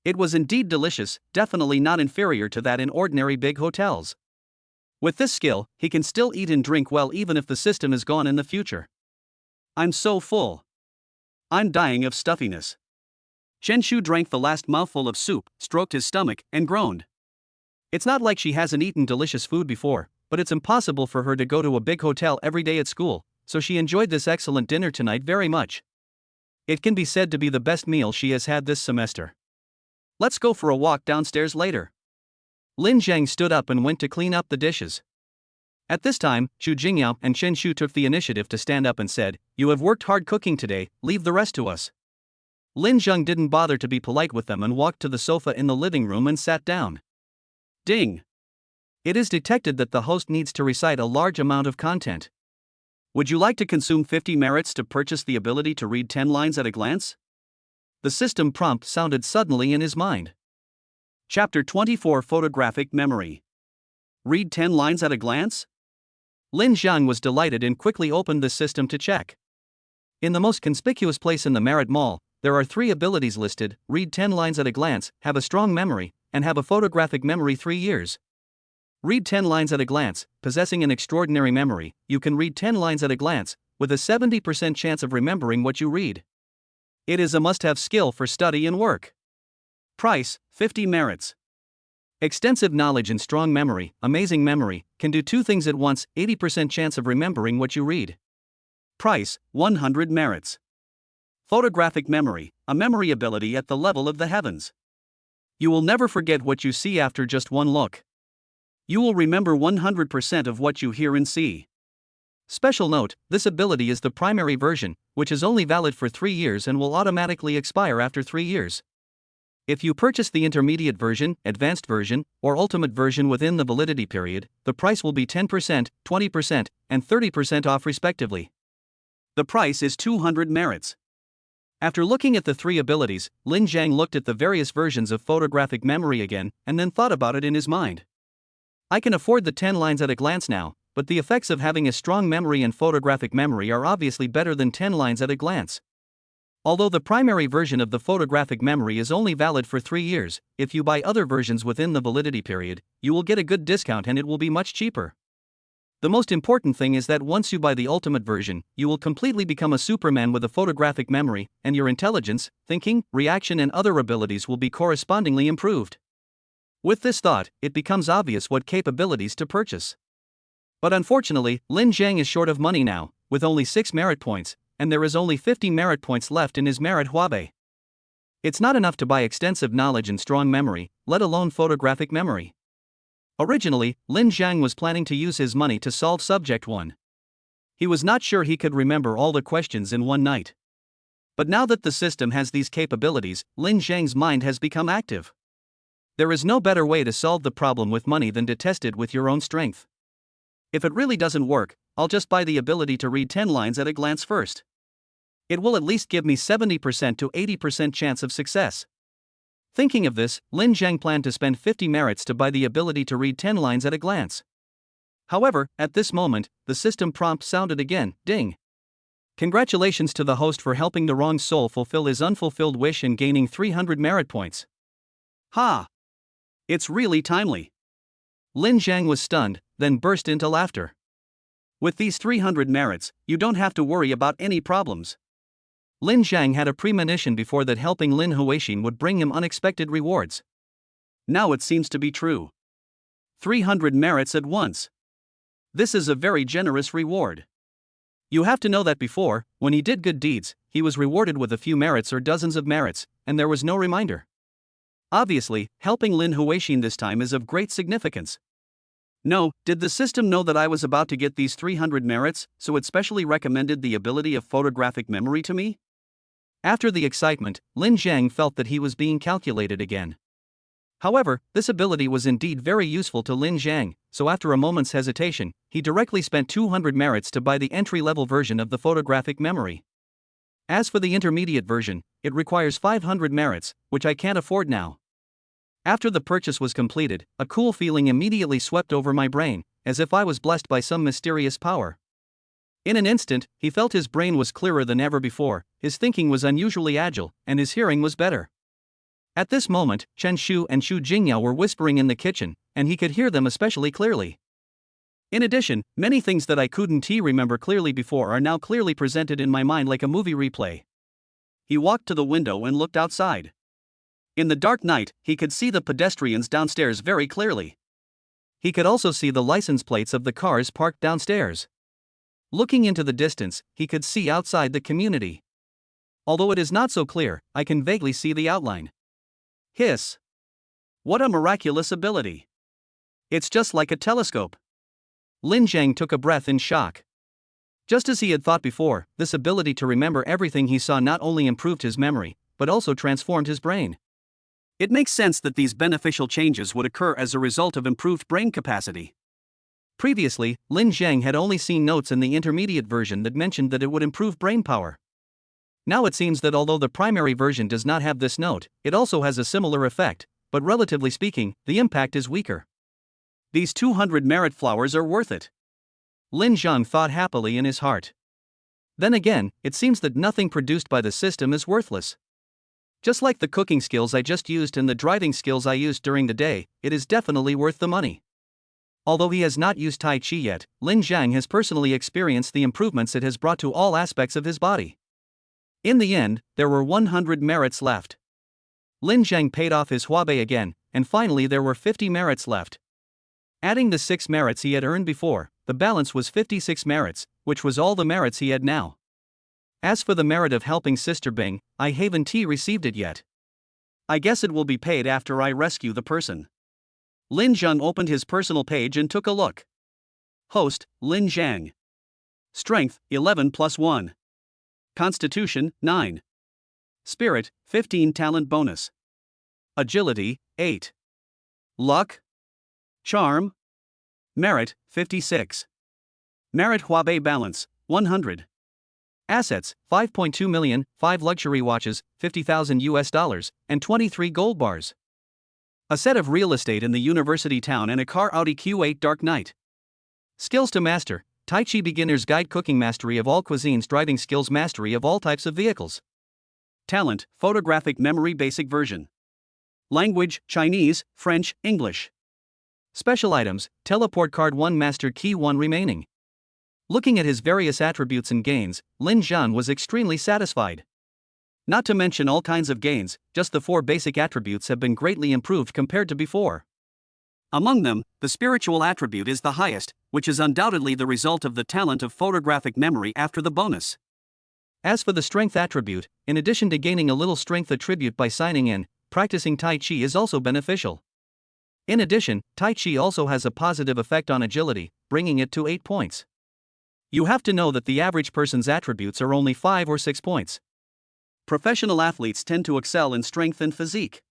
It was indeed delicious, definitely not inferior to that in ordinary big hotels. With this skill, he can still eat and drink well even if the system is gone in the future. I'm so full. I'm dying of stuffiness. Chen Shu drank the last mouthful of soup, stroked his stomach, and groaned. It's not like she hasn't eaten delicious food before, but it's impossible for her to go to a big hotel every day at school, so she enjoyed this excellent dinner tonight very much. It can be said to be the best meal she has had this semester. Let's go for a walk downstairs later. Lin Zhang stood up and went to clean up the dishes. At this time, Chu Jingyao and Chen Shu took the initiative to stand up and said, "You have worked hard cooking today, leave the rest to us." Lin Zhang didn't bother to be polite with them and walked to the sofa in the living room and sat down. Ding! It is detected that the host needs to recite a large amount of content. Would you like to consume 50 merits to purchase the ability to read 10 lines at a glance? The system prompt sounded suddenly in his mind. Chapter 24 Photographic Memory. Read 10 lines at a glance? Lin Zhang was delighted and quickly opened the system to check. In the most conspicuous place in the Merit Mall, there are 3 abilities listed: read 10 lines at a glance, have a strong memory, and have a photographic memory 3 years. Read 10 lines at a glance. Possessing an extraordinary memory, you can read 10 lines at a glance, with a 70% chance of remembering what you read. It is a must-have skill for study and work. Price, 50 merits. Extensive knowledge and strong memory, amazing memory, can do 2 things at once: 80% chance of remembering what you read. Price, 100 merits. Photographic memory, a memory ability at the level of the heavens. You will never forget what you see after just one look. You will remember 100% of what you hear and see. Special note, this ability is the primary version, which is only valid for 3 years and will automatically expire after 3 years. If you purchase the intermediate version, advanced version, or ultimate version within the validity period, the price will be 10%, 20%, and 30% off respectively. The price is 200 merits. After looking at the 3 abilities, Lin Jiang looked at the various versions of photographic memory again and then thought about it in his mind. I can afford the 10 lines at a glance now, but the effects of having a strong memory and photographic memory are obviously better than 10 lines at a glance. Although the primary version of the photographic memory is only valid for 3 years, if you buy other versions within the validity period, you will get a good discount and it will be much cheaper. The most important thing is that once you buy the ultimate version, you will completely become a Superman with a photographic memory, and your intelligence, thinking, reaction, and other abilities will be correspondingly improved. With this thought, it becomes obvious what capabilities to purchase. But unfortunately, Lin Jiang is short of money now, with only 6 merit points, and there is only 50 merit points left in his merit Huabei. It's not enough to buy extensive knowledge and strong memory, let alone photographic memory. Originally, Lin Jiang was planning to use his money to solve Subject 1. He was not sure he could remember all the questions in one night. But now that the system has these capabilities, Lin Jiang's mind has become active. There is no better way to solve the problem with money than to test it with your own strength. If it really doesn't work, I'll just buy the ability to read 10 lines at a glance first. It will at least give me 70% to 80% chance of success. Thinking of this, Lin Jiang planned to spend 50 merits to buy the ability to read 10 lines at a glance. However, at this moment, the system prompt sounded again, ding. Congratulations to the host for helping the wrong soul fulfill his unfulfilled wish and gaining 300 merit points. Ha! It's really timely. Lin Jiang was stunned, then burst into laughter. With these 300 merits, you don't have to worry about any problems. Lin Jiang had a premonition before that helping Lin Huaxin would bring him unexpected rewards. Now it seems to be true. 300 merits at once. This is a very generous reward. You have to know that before, when he did good deeds, he was rewarded with a few merits or dozens of merits, and there was no reminder. Obviously, helping Lin Huaxin this time is of great significance. No, did the system know that I was about to get these 300 merits, so it specially recommended the ability of photographic memory to me? After the excitement, Lin Jiang felt that he was being calculated again. However, this ability was indeed very useful to Lin Jiang, so after a moment's hesitation, he directly spent 200 merits to buy the entry-level version of the photographic memory. As for the intermediate version, it requires 500 merits, which I can't afford now. After the purchase was completed, a cool feeling immediately swept over my brain, as if I was blessed by some mysterious power. In an instant, he felt his brain was clearer than ever before, his thinking was unusually agile, and his hearing was better. At this moment, Chen Shu and Xu Jingyao were whispering in the kitchen, and he could hear them especially clearly. In addition, many things that I couldn't remember clearly before are now clearly presented in my mind like a movie replay. He walked to the window and looked outside. In the dark night, he could see the pedestrians downstairs very clearly. He could also see the license plates of the cars parked downstairs. Looking into the distance, he could see outside the community. Although it is not so clear, I can vaguely see the outline. Hiss! What a miraculous ability! It's just like a telescope. Lin Jiang took a breath in shock. Just as he had thought before, this ability to remember everything he saw not only improved his memory, but also transformed his brain. It makes sense that these beneficial changes would occur as a result of improved brain capacity. Previously, Lin Jiang had only seen notes in the intermediate version that mentioned that it would improve brain power. Now it seems that although the primary version does not have this note, it also has a similar effect, but relatively speaking, the impact is weaker. These 200 merit flowers are worth it. Lin Jiang thought happily in his heart. Then again, it seems that nothing produced by the system is worthless. Just like the cooking skills I just used and the driving skills I used during the day, it is definitely worth the money. Although he has not used Tai Chi yet, Lin Jiang has personally experienced the improvements it has brought to all aspects of his body. In the end, there were 100 merits left. Lin Jiang paid off his Huabei again, and finally there were 50 merits left. Adding the 6 merits he had earned before, the balance was 56 merits, which was all the merits he had now. As for the merit of helping Sister Bing, I haven't received it yet. I guess it will be paid after I rescue the person. Lin Zhang opened his personal page and took a look. Host, Lin Zhang. Strength, 11 plus 1. Constitution, 9. Spirit, 15 talent bonus. Agility, 8. Luck. Charm. Merit, 56. Merit Huabei balance, 100. Assets, 5.2 million, 5 luxury watches, $50,000, and 23 gold bars. A set of real estate in the university town and a car Audi Q8 Dark Knight. Skills to master: Tai Chi Beginner's Guide, cooking mastery of all cuisines, driving skills, mastery of all types of vehicles. Talent: photographic memory basic version. Language: Chinese, French, English. Special items: teleport card 1, master key 1 remaining. Looking at his various attributes and gains, Lin Zhang was extremely satisfied. Not to mention all kinds of gains, just the 4 basic attributes have been greatly improved compared to before. Among them, the spiritual attribute is the highest, which is undoubtedly the result of the talent of photographic memory after the bonus. As for the strength attribute, in addition to gaining a little strength attribute by signing in, practicing Tai Chi is also beneficial. In addition, Tai Chi also has a positive effect on agility, bringing it to 8 points. You have to know that the average person's attributes are only 5 or 6 points. Professional athletes tend to excel in strength and physique.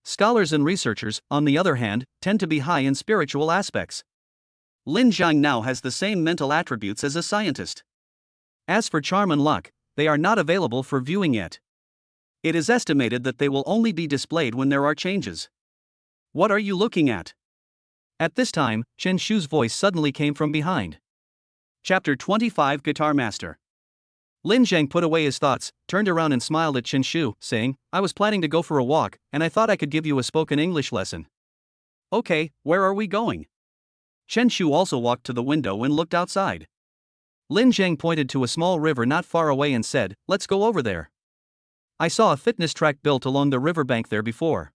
Scholars and researchers, on the other hand, tend to be high in spiritual aspects. Lin Zhang now has the same mental attributes as a scientist. As for charm and luck, they are not available for viewing yet. It is estimated that they will only be displayed when there are changes. What are you looking at? At this time, Chen Shu's voice suddenly came from behind. Chapter 25, Guitar Master. Lin Zhang put away his thoughts, turned around and smiled at Chen Shu, saying, I was planning to go for a walk, and I thought I could give you a spoken English lesson. Okay, where are we going? Chen Shu also walked to the window and looked outside. Lin Zhang pointed to a small river not far away and said, let's go over there. I saw a fitness track built along the riverbank there before.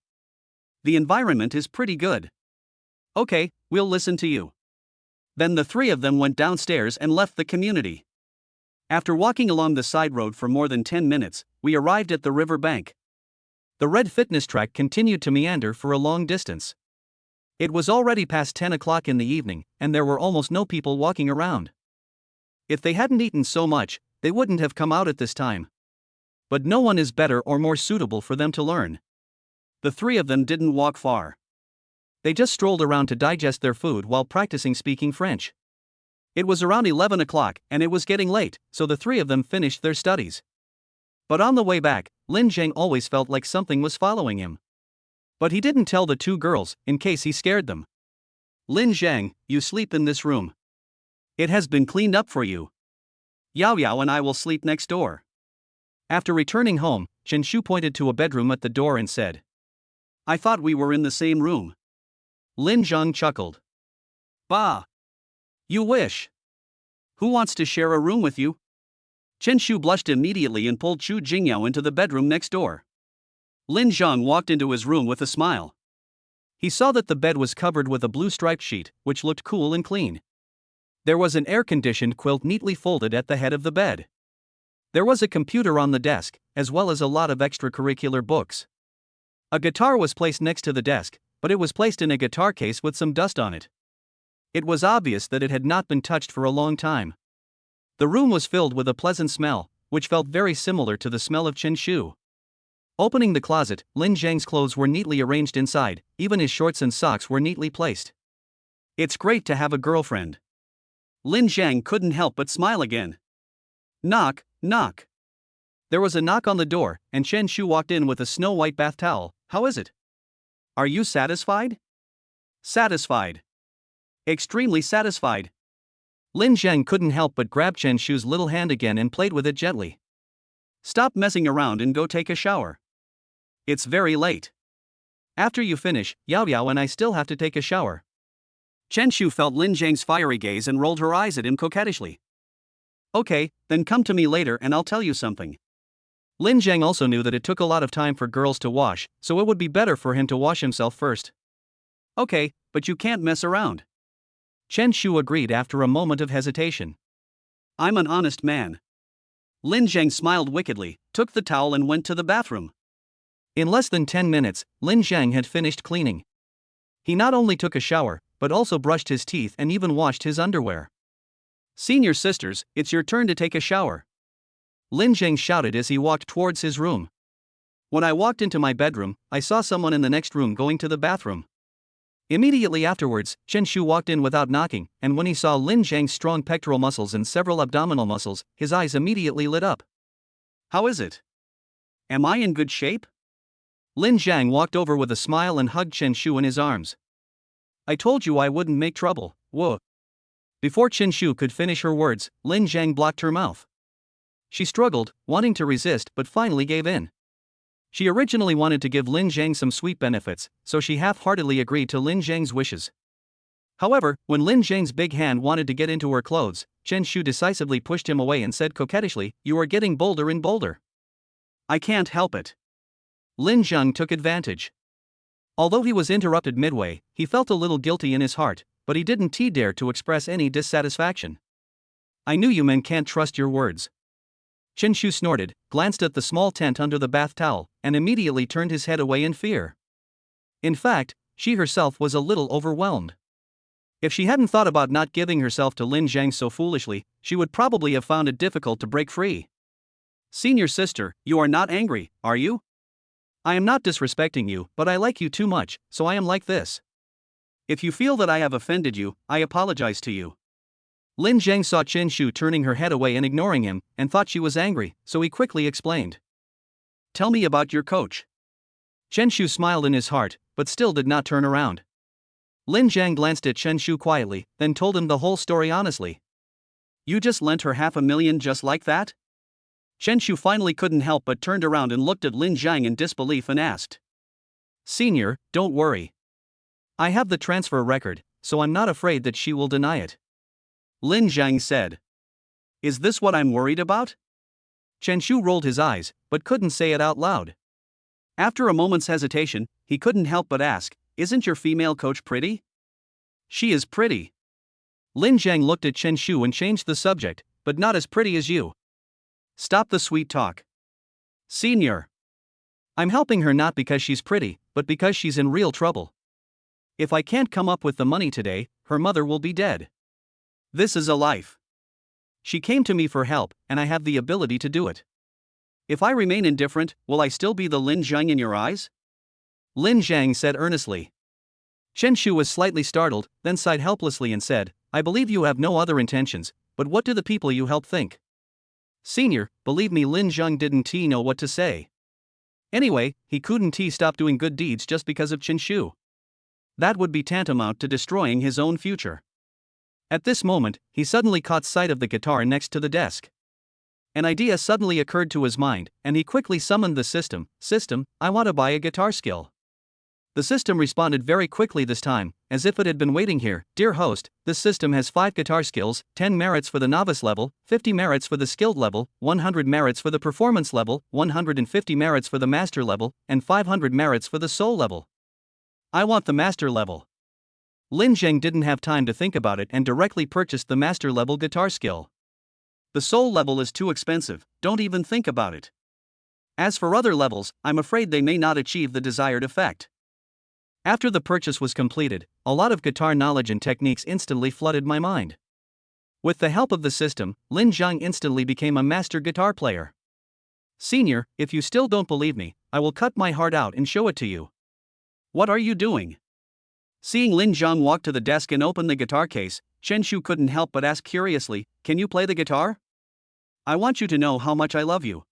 The environment is pretty good. Okay, we'll listen to you. Then the 3 of them went downstairs and left the community. After walking along the side road for more than 10 minutes, we arrived at the river bank. The red fitness track continued to meander for a long distance. It was already past 10 o'clock in the evening, and there were almost no people walking around. If they hadn't eaten so much, they wouldn't have come out at this time. But no one is better or more suitable for them to learn. The 3 of them didn't walk far. They just strolled around to digest their food while practicing speaking French. It was around 11 o'clock and it was getting late, so the 3 of them finished their studies. But on the way back, Lin Zhang always felt like something was following him. But he didn't tell the 2 girls, in case he scared them. Lin Zhang, you sleep in this room. It has been cleaned up for you. Yao Yao and I will sleep next door. After returning home, Chen Shu pointed to a bedroom at the door and said, I thought we were in the same room. Lin Zhang chuckled. Bah! You wish. Who wants to share a room with you? Chen Shu blushed immediately and pulled Chu Jingyao into the bedroom next door. Lin Zhang walked into his room with a smile. He saw that the bed was covered with a blue striped sheet, which looked cool and clean. There was an air-conditioned quilt neatly folded at the head of the bed. There was a computer on the desk, as well as a lot of extracurricular books. A guitar was placed next to the desk, but it was placed in a guitar case with some dust on it. It was obvious that it had not been touched for a long time. The room was filled with a pleasant smell, which felt very similar to the smell of Chen Shu. Opening the closet, Lin Zhang's clothes were neatly arranged inside, even his shorts and socks were neatly placed. It's great to have a girlfriend. Lin Zhang couldn't help but smile again. Knock, knock. There was a knock on the door, and Chen Shu walked in with a snow-white bath towel. How is it? Are you satisfied? Satisfied. Extremely satisfied. Lin Zhang couldn't help but grab Chen Shu's little hand again and played with it gently. Stop messing around and go take a shower. It's very late. After you finish, Yao Yao and I still have to take a shower. Chen Shu felt Lin Zhang's fiery gaze and rolled her eyes at him coquettishly. Okay, then come to me later and I'll tell you something. Lin Zhang also knew that it took a lot of time for girls to wash, so it would be better for him to wash himself first. Okay, but you can't mess around. Chen Shu agreed after a moment of hesitation. I'm an honest man. Lin Zhang smiled wickedly, took the towel and went to the bathroom. In less than 10 minutes, Lin Zhang had finished cleaning. He not only took a shower, but also brushed his teeth and even washed his underwear. Senior sisters, it's your turn to take a shower. Lin Zhang shouted as he walked towards his room. When I walked into my bedroom, I saw someone in the next room going to the bathroom. Immediately afterwards, Chen Shu walked in without knocking, and when he saw Lin Zhang's strong pectoral muscles and several abdominal muscles, his eyes immediately lit up. How is it? Am I in good shape? Lin Zhang walked over with a smile and hugged Chen Shu in his arms. I told you I wouldn't make trouble, whoa. Before Chen Shu could finish her words, Lin Zhang blocked her mouth. She struggled, wanting to resist but finally gave in. She originally wanted to give Lin Zhang some sweet benefits, so she half-heartedly agreed to Lin Zhang's wishes. However, when Lin Zhang's big hand wanted to get into her clothes, Chen Shu decisively pushed him away and said coquettishly, "You are getting bolder and bolder." I can't help it. Lin Zhang took advantage. Although he was interrupted midway, he felt a little guilty in his heart, but he didn't dare to express any dissatisfaction. I knew you men can't trust your words. Chen Shu snorted, glanced at the small tent under the bath towel, and immediately turned his head away in fear. In fact, she herself was a little overwhelmed. If she hadn't thought about not giving herself to Lin Zhang so foolishly, she would probably have found it difficult to break free. Senior sister, you are not angry, are you? I am not disrespecting you, but I like you too much, so I am like this. If you feel that I have offended you, I apologize to you. Lin Zhang saw Chen Shu turning her head away and ignoring him, and thought she was angry, so he quickly explained. Tell me about your coach. Chen Shu smiled in his heart, but still did not turn around. Lin Zhang glanced at Chen Shu quietly, then told him the whole story honestly. You just lent her $500,000 just like that? Chen Shu finally couldn't help but turned around and looked at Lin Zhang in disbelief and asked. Senior, don't worry. I have the transfer record, so I'm not afraid that she will deny it. Lin Zhang said. Is this what I'm worried about? Chen Shu rolled his eyes, but couldn't say it out loud. After a moment's hesitation, he couldn't help but ask, isn't your female coach pretty? She is pretty. Lin Zhang looked at Chen Shu and changed the subject, but not as pretty as you. Stop the sweet talk. Senior. I'm helping her not because she's pretty, but because she's in real trouble. If I can't come up with the money today, her mother will be dead. This is a life. She came to me for help, and I have the ability to do it. If I remain indifferent, will I still be the Lin Zhang in your eyes? Lin Zhang said earnestly. Chen Shu was slightly startled, then sighed helplessly and said, I believe you have no other intentions, but what do the people you help think? Senior, believe me, Lin Zhang didn't know what to say. Anyway, he couldn't stop doing good deeds just because of Chen Shu. That would be tantamount to destroying his own future. At this moment, he suddenly caught sight of the guitar next to the desk. An idea suddenly occurred to his mind, and he quickly summoned the system. System, I want to buy a guitar skill. The system responded very quickly this time, as if it had been waiting here. Dear host, this system has 5 guitar skills, 10 merits for the novice level, 50 merits for the skilled level, 100 merits for the performance level, 150 merits for the master level, and 500 merits for the soul level. I want the master level. Lin Zhang didn't have time to think about it and directly purchased the master level guitar skill. The soul level is too expensive, don't even think about it. As for other levels, I'm afraid they may not achieve the desired effect. After the purchase was completed, a lot of guitar knowledge and techniques instantly flooded my mind. With the help of the system, Lin Zhang instantly became a master guitar player. Senior, if you still don't believe me, I will cut my heart out and show it to you. What are you doing? Seeing Lin Zhang walk to the desk and open the guitar case, Chen Shu couldn't help but ask curiously, can you play the guitar? I want you to know how much I love you.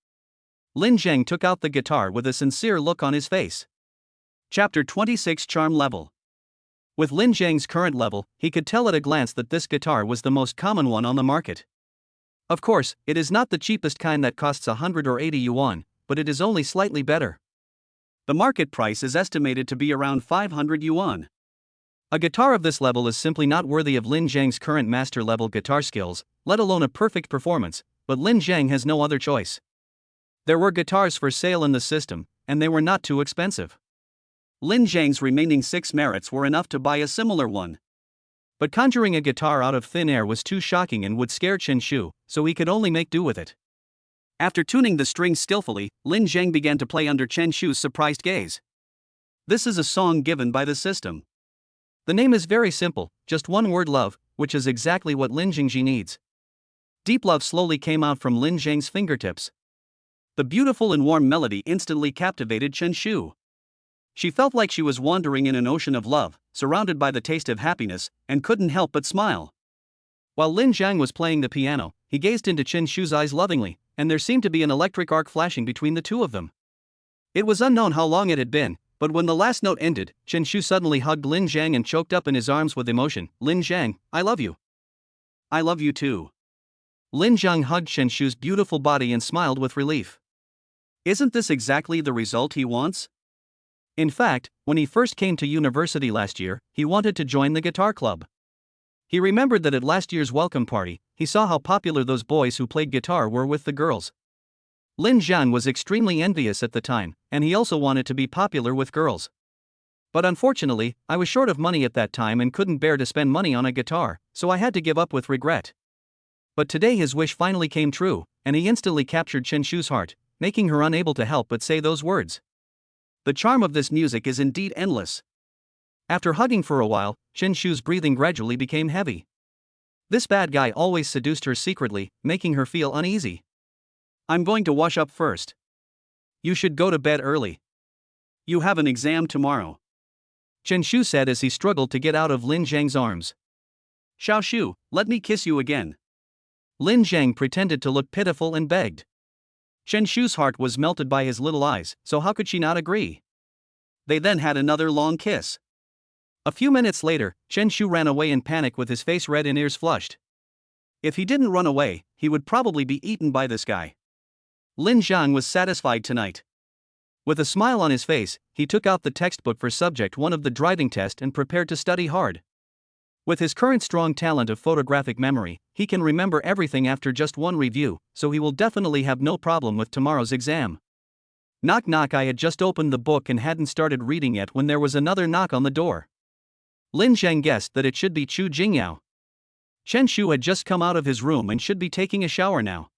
Lin Zhang took out the guitar with a sincere look on his face. Chapter 26 Charm Level. With Lin Zhang's current level, he could tell at a glance that this guitar was the most common one on the market. Of course, it is not the cheapest kind that costs 100 or 80 yuan, but it is only slightly better. The market price is estimated to be around 500 yuan. A guitar of this level is simply not worthy of Lin Zhang's current master level guitar skills, let alone a perfect performance, but Lin Zhang has no other choice. There were guitars for sale in the system, and they were not too expensive. Lin Zhang's remaining 6 merits were enough to buy a similar one. But conjuring a guitar out of thin air was too shocking and would scare Chen Shu, so he could only make do with it. After tuning the strings skillfully, Lin Zhang began to play under Chen Shu's surprised gaze. This is a song given by the system. The name is very simple, just one word, love, which is exactly what Lin Jingji needs. Deep love slowly came out from Lin Zhang's fingertips. The beautiful and warm melody instantly captivated Chen Shu. She felt like she was wandering in an ocean of love, surrounded by the taste of happiness, and couldn't help but smile. While Lin Zhang was playing the piano, he gazed into Chen Shu's eyes lovingly, and there seemed to be an electric arc flashing between the two of them. It was unknown how long it had been, but when the last note ended, Chen Shu suddenly hugged Lin Zhang and choked up in his arms with emotion. Lin Zhang, I love you. I love you too. Lin Zhang hugged Chen Shu's beautiful body and smiled with relief. Isn't this exactly the result he wants? In fact, when he first came to university last year, he wanted to join the guitar club. He remembered that at last year's welcome party, he saw how popular those boys who played guitar were with the girls. Lin Zhang was extremely envious at the time, and he also wanted to be popular with girls. But unfortunately, I was short of money at that time and couldn't bear to spend money on a guitar, so I had to give up with regret. But today his wish finally came true, and he instantly captured Chen Shu's heart, making her unable to help but say those words. The charm of this music is indeed endless. After hugging for a while, Chen Shu's breathing gradually became heavy. This bad guy always seduced her secretly, making her feel uneasy. I'm going to wash up first. You should go to bed early. You have an exam tomorrow. Chen Shu said as he struggled to get out of Lin Zhang's arms. Xiao Shu, let me kiss you again. Lin Zhang pretended to look pitiful and begged. Chen Shu's heart was melted by his little eyes, so how could she not agree? They then had another long kiss. A few minutes later, Chen Shu ran away in panic with his face red and ears flushed. If he didn't run away, he would probably be eaten by this guy. Lin Zhang was satisfied tonight. With a smile on his face, he took out the textbook for subject 1 of the driving test and prepared to study hard. With his current strong talent of photographic memory, he can remember everything after just one review, so he will definitely have no problem with tomorrow's exam. Knock knock. I had just opened the book and hadn't started reading yet when there was another knock on the door. Lin Zhang guessed that it should be Chu Jingyao. Chen Shu had just come out of his room and should be taking a shower now.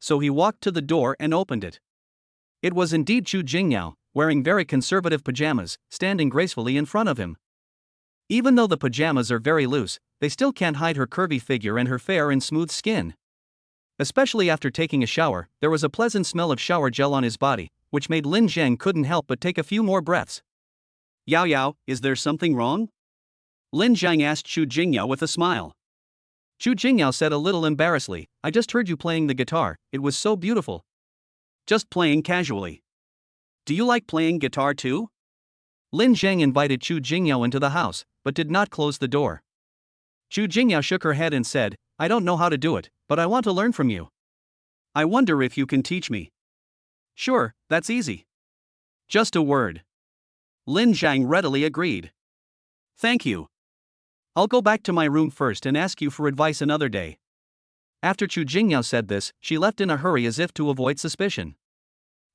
So he walked to the door and opened it. It was indeed Chu Jingyao, wearing very conservative pajamas, standing gracefully in front of him. Even though the pajamas are very loose, they still can't hide her curvy figure and her fair and smooth skin. Especially after taking a shower, there was a pleasant smell of shower gel on his body, which made Lin Zhang couldn't help but take a few more breaths. Yao Yao, is there something wrong? Lin Zhang asked Chu Jingyao with a smile. Chu Jingyao said a little embarrassedly, I just heard you playing the guitar, it was so beautiful. Just playing casually. Do you like playing guitar too? Lin Zhang invited Chu Jingyao into the house, but did not close the door. Chu Jingyao shook her head and said, I don't know how to do it, but I want to learn from you. I wonder if you can teach me. Sure, that's easy. Just a word. Lin Zhang readily agreed. Thank you. I'll go back to my room first and ask you for advice another day. After Chu Jingyao said this, she left in a hurry as if to avoid suspicion.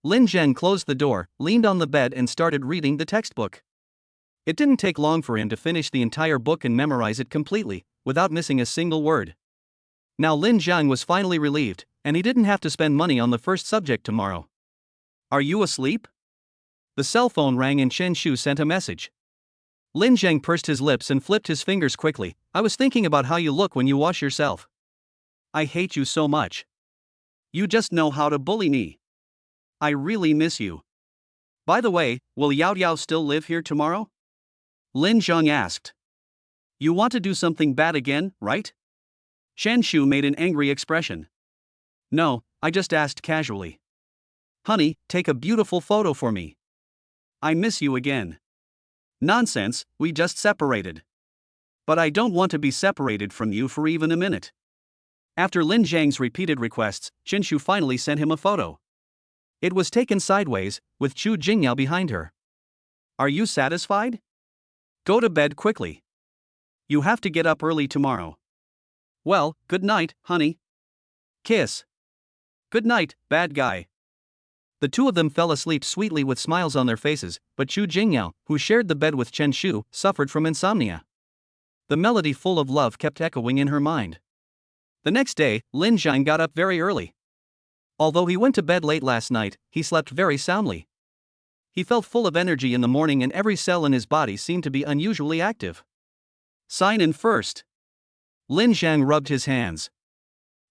Lin Zhang closed the door, leaned on the bed and started reading the textbook. It didn't take long for him to finish the entire book and memorize it completely, without missing a single word. Now Lin Zhang was finally relieved, and he didn't have to spend money on the first subject tomorrow. Are you asleep? The cell phone rang and Chen Shu sent a message. Lin Zhang pursed his lips and flipped his fingers quickly. I was thinking about how you look when you wash yourself. I hate you so much. You just know how to bully me. I really miss you. By the way, will Yao Yao still live here tomorrow? Lin Zhang asked. You want to do something bad again, right? Chen Shu made an angry expression. No, I just asked casually. Honey, take a beautiful photo for me. I miss you again. Nonsense, we just separated. But I don't want to be separated from you for even a minute. After Lin Zhang's repeated requests, Chen Shu finally sent him a photo. It was taken sideways, with Chu Jingyao behind her. Are you satisfied? Go to bed quickly. You have to get up early tomorrow. Well, good night, honey. Kiss. Good night, bad guy. The two of them fell asleep sweetly with smiles on their faces, but Chu Jingyao, who shared the bed with Chen Shu, suffered from insomnia. The melody full of love kept echoing in her mind. The next day, Lin Zhang got up very early. Although he went to bed late last night, he slept very soundly. He felt full of energy in the morning and every cell in his body seemed to be unusually active. Sign in first. Lin Zhang rubbed his hands.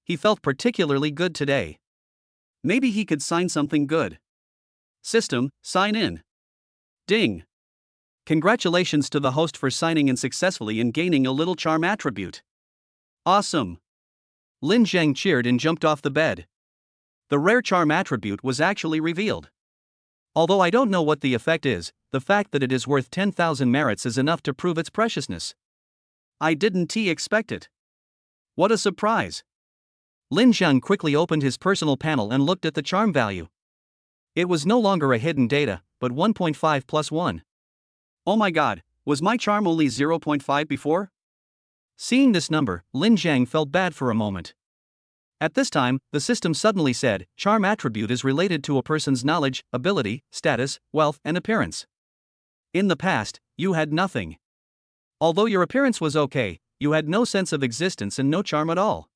He felt particularly good today. Maybe he could sign something good. System, sign in. Ding. Congratulations to the host for signing in successfully and gaining a little charm attribute. Awesome. Lin Zhang cheered and jumped off the bed. The rare charm attribute was actually revealed. Although I don't know what the effect is, the fact that it is worth 10,000 merits is enough to prove its preciousness. I didn't expect it. What a surprise. Lin Zhang quickly opened his personal panel and looked at the charm value. It was no longer a hidden data, but 1.5 plus 1. Oh my god, was my charm only 0.5 before? Seeing this number, Lin Zhang felt bad for a moment. At this time, the system suddenly said, charm attribute is related to a person's knowledge, ability, status, wealth, and appearance. In the past, you had nothing. Although your appearance was okay, you had no sense of existence and no charm at all.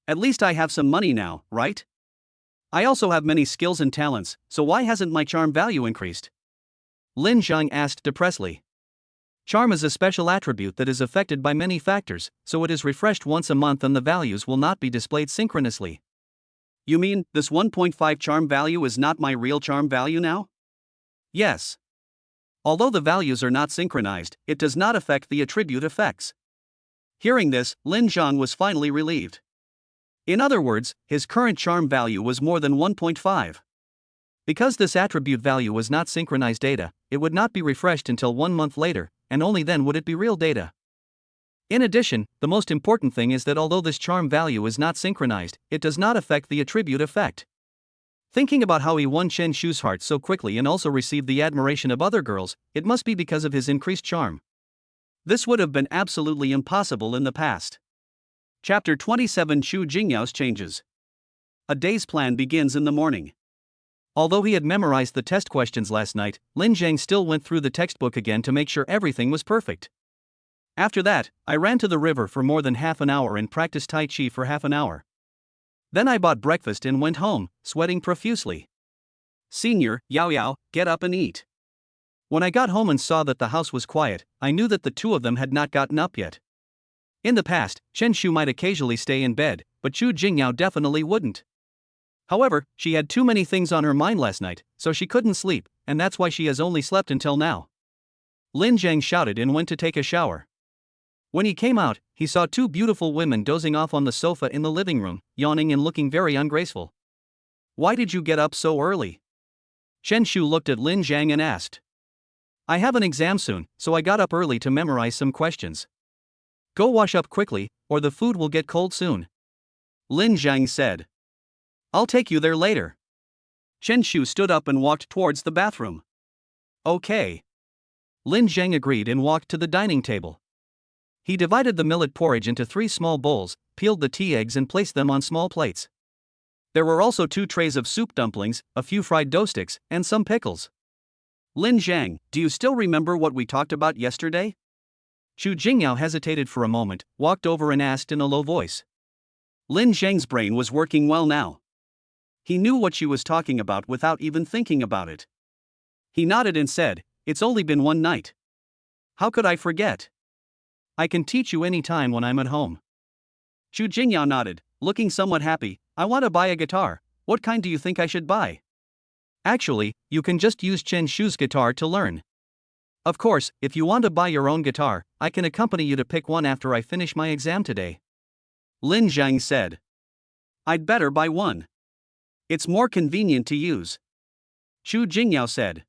At least I have some money now, right? I also have many skills and talents, so why hasn't my charm value increased? Lin Zhang asked depressedly. Charm is a special attribute that is affected by many factors, so it is refreshed once a month and the values will not be displayed synchronously. You mean, this 1.5 charm value is not my real charm value now? Yes. Although the values are not synchronized, it does not affect the attribute effects. Hearing this, Lin Zhang was finally relieved. In other words, his current charm value was more than 1.5. Because this attribute value was not synchronized data, it would not be refreshed until 1 month later, and only then would it be real data. In addition, the most important thing is that although this charm value is not synchronized, it does not affect the attribute effect. Thinking about how he won Chen Shu's heart so quickly and also received the admiration of other girls, it must be because of his increased charm. This would have been absolutely impossible in the past. Chapter 27 Chu Jingyao's Changes. A day's plan begins in the morning. Although he had memorized the test questions last night, Lin Zhang still went through the textbook again to make sure everything was perfect. After that, I ran to the river for more than half an hour and practiced Tai Chi for half an hour. Then I bought breakfast and went home, sweating profusely. Senior, Yao Yao, get up and eat. When I got home and saw that the house was quiet, I knew that the two of them had not gotten up yet. In the past, Chen Shu might occasionally stay in bed, but Chu Jingyao definitely wouldn't. However, she had too many things on her mind last night, so she couldn't sleep, and that's why she has only slept until now. Lin Zhang shouted and went to take a shower. When he came out, he saw two beautiful women dozing off on the sofa in the living room, yawning and looking very ungraceful. Why did you get up so early? Chen Shu looked at Lin Zhang and asked. I have an exam soon, so I got up early to memorize some questions. Go wash up quickly, or the food will get cold soon. Lin Zhang said. I'll take you there later. Chen Shu stood up and walked towards the bathroom. Okay. Lin Zhang agreed and walked to the dining table. He divided the millet porridge into 3 small bowls, peeled the tea eggs and placed them on small plates. There were also 2 trays of soup dumplings, a few fried dough sticks, and some pickles. Lin Zhang, do you still remember what we talked about yesterday? Chu Jingyao hesitated for a moment, walked over and asked in a low voice. Lin Zhang's brain was working well now. He knew what she was talking about without even thinking about it. He nodded and said, It's only been 1 night. How could I forget? I can teach you any time when I'm at home. Chu Jingyao nodded, looking somewhat happy. I want to buy a guitar. What kind do you think I should buy? Actually, you can just use Chen Shu's guitar to learn. Of course, if you want to buy your own guitar, I can accompany you to pick one after I finish my exam today. Lin Zhang said. I'd better buy one. It's more convenient to use. Chu Jingyao said.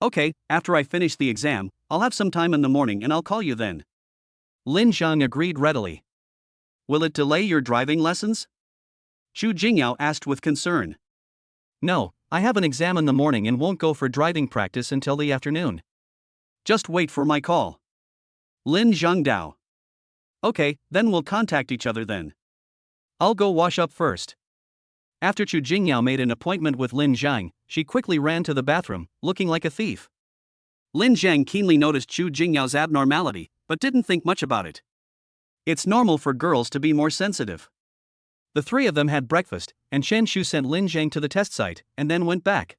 Okay, after I finish the exam, I'll have some time in the morning and I'll call you then. Lin Zhang agreed readily. Will it delay your driving lessons? Chu Jingyao asked with concern. No, I have an exam in the morning and won't go for driving practice until the afternoon. Just wait for my call. Lin Zhangdao. Okay, then we'll contact each other then. I'll go wash up first. After Chu Jingyao made an appointment with Lin Zhang, she quickly ran to the bathroom, looking like a thief. Lin Zhang keenly noticed Chu Jingyao's abnormality, but didn't think much about it. It's normal for girls to be more sensitive. The three of them had breakfast, and Chen Shu sent Lin Zhang to the test site, and then went back.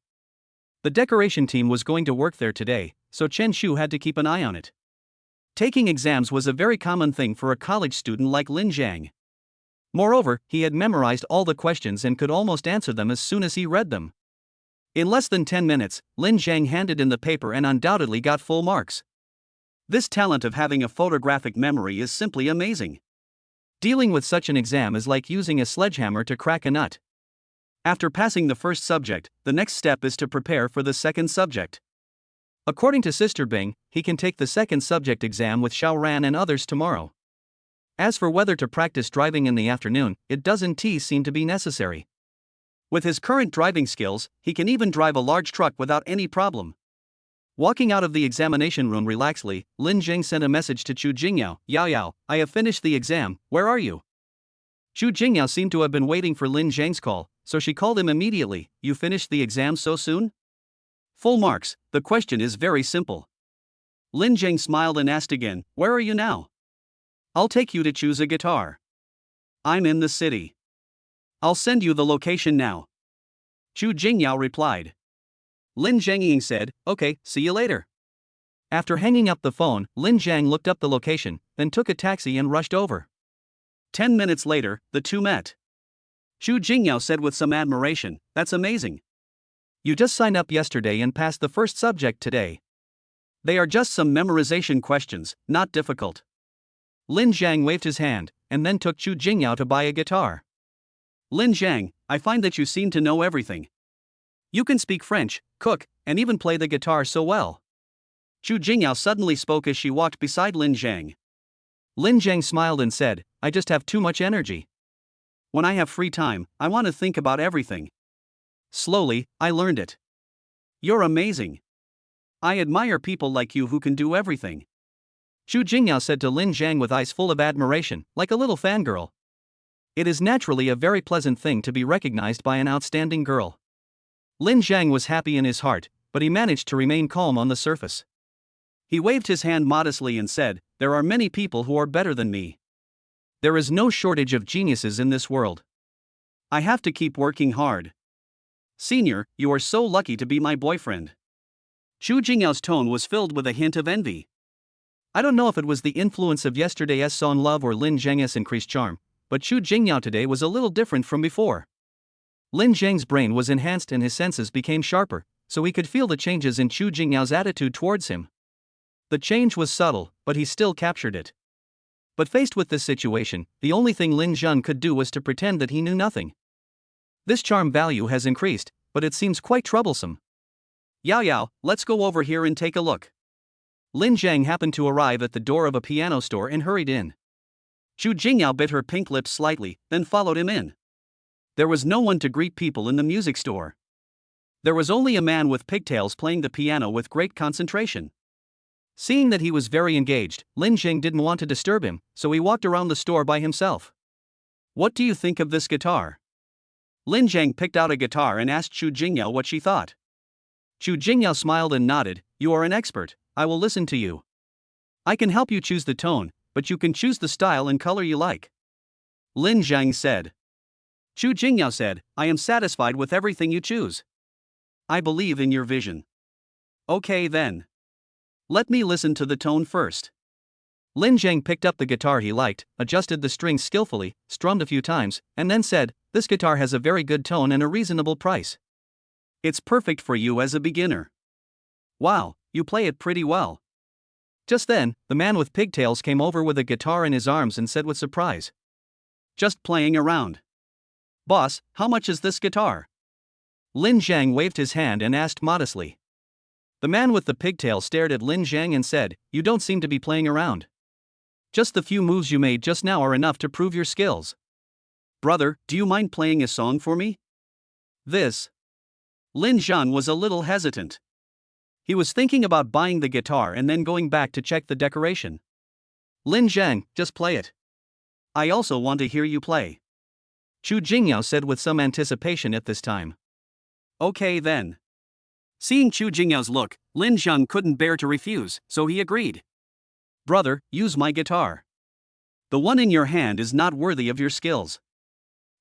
The decoration team was going to work there today, so Chen Shu had to keep an eye on it. Taking exams was a very common thing for a college student like Lin Zhang. Moreover, he had memorized all the questions and could almost answer them as soon as he read them. In less than 10 minutes, Lin Zhang handed in the paper and undoubtedly got full marks. This talent of having a photographic memory is simply amazing. Dealing with such an exam is like using a sledgehammer to crack a nut. After passing the first subject, the next step is to prepare for the second subject. According to Sister Bing, he can take the second subject exam with Xiao and others tomorrow. As for whether to practice driving in the afternoon, it doesn't seem to be necessary. With his current driving skills, he can even drive a large truck without any problem. Walking out of the examination room relaxedly, Lin Zhang sent a message to Chu Jingyao. Yao, I have finished the exam, where are you? Chu Jingyao seemed to have been waiting for Lin Zhang's call, so she called him immediately. You finished the exam so soon? Full marks, the question is very simple. Lin Zhang smiled and asked again, where are you now? I'll take you to choose a guitar. I'm in the city. I'll send you the location now. Chu Jingyao replied. Lin Zhang said, okay, see you later. After hanging up the phone, Lin Zhang looked up the location, then took a taxi and rushed over. 10 minutes later, the two met. Chu Jingyao said with some admiration, that's amazing. You just signed up yesterday and passed the first subject today. They are just some memorization questions, not difficult. Lin Zhang waved his hand, and then took Chu Jingyao to buy a guitar. Lin Zhang, I find that you seem to know everything. You can speak French, cook, and even play the guitar so well. Chu Jingyao suddenly spoke as she walked beside Lin Zhang. Lin Zhang smiled and said, I just have too much energy. When I have free time, I want to think about everything. Slowly, I learned it. You're amazing. I admire people like you who can do everything. Chu Jingyao said to Lin Zhang with eyes full of admiration, like a little fangirl. It is naturally a very pleasant thing to be recognized by an outstanding girl. Lin Zhang was happy in his heart, but he managed to remain calm on the surface. He waved his hand modestly and said, there are many people who are better than me. There is no shortage of geniuses in this world. I have to keep working hard. Senior, you are so lucky to be my boyfriend. Chu Jingyao's tone was filled with a hint of envy. I don't know if it was the influence of yesterday's Son love or Lin Zhang's increased charm, but Chu Jingyao today was a little different from before. Lin Zhang's brain was enhanced and his senses became sharper, so he could feel the changes in Chu Jingyao's attitude towards him. The change was subtle, but he still captured it. But faced with this situation, the only thing Lin Zhang could do was to pretend that he knew nothing. This charm value has increased, but it seems quite troublesome. Yao, let's go over here and take a look. Lin Zhang happened to arrive at the door of a piano store and hurried in. Chu Jingyao bit her pink lips slightly, then followed him in. There was no one to greet people in the music store. There was only a man with pigtails playing the piano with great concentration. Seeing that he was very engaged, Lin Zhang didn't want to disturb him, so he walked around the store by himself. What do you think of this guitar? Lin Zhang picked out a guitar and asked Chu Jingyao what she thought. Chu Jingyao smiled and nodded, you are an expert, I will listen to you. I can help you choose the tone, but you can choose the style and color you like. Lin Zhang said. Chu Jingyao said, I am satisfied with everything you choose. I believe in your vision. Okay then. Let me listen to the tone first. Lin Zhang picked up the guitar he liked, adjusted the strings skillfully, strummed a few times, and then said, this guitar has a very good tone and a reasonable price. It's perfect for you as a beginner. Wow, you play it pretty well. Just then, the man with pigtails came over with a guitar in his arms and said with surprise. Just playing around. Boss, how much is this guitar? Lin Zhang waved his hand and asked modestly. The man with the pigtail stared at Lin Zhang and said, you don't seem to be playing around. Just the few moves you made just now are enough to prove your skills. Brother, do you mind playing a song for me? This. Lin Zhang was a little hesitant. He was thinking about buying the guitar and then going back to check the decoration. Lin Zhang, just play it. I also want to hear you play. Chu Jingyao said with some anticipation at this time. Okay then. Seeing Chu Jingyao's look, Lin Zhang couldn't bear to refuse, so he agreed. Brother, use my guitar. The one in your hand is not worthy of your skills,"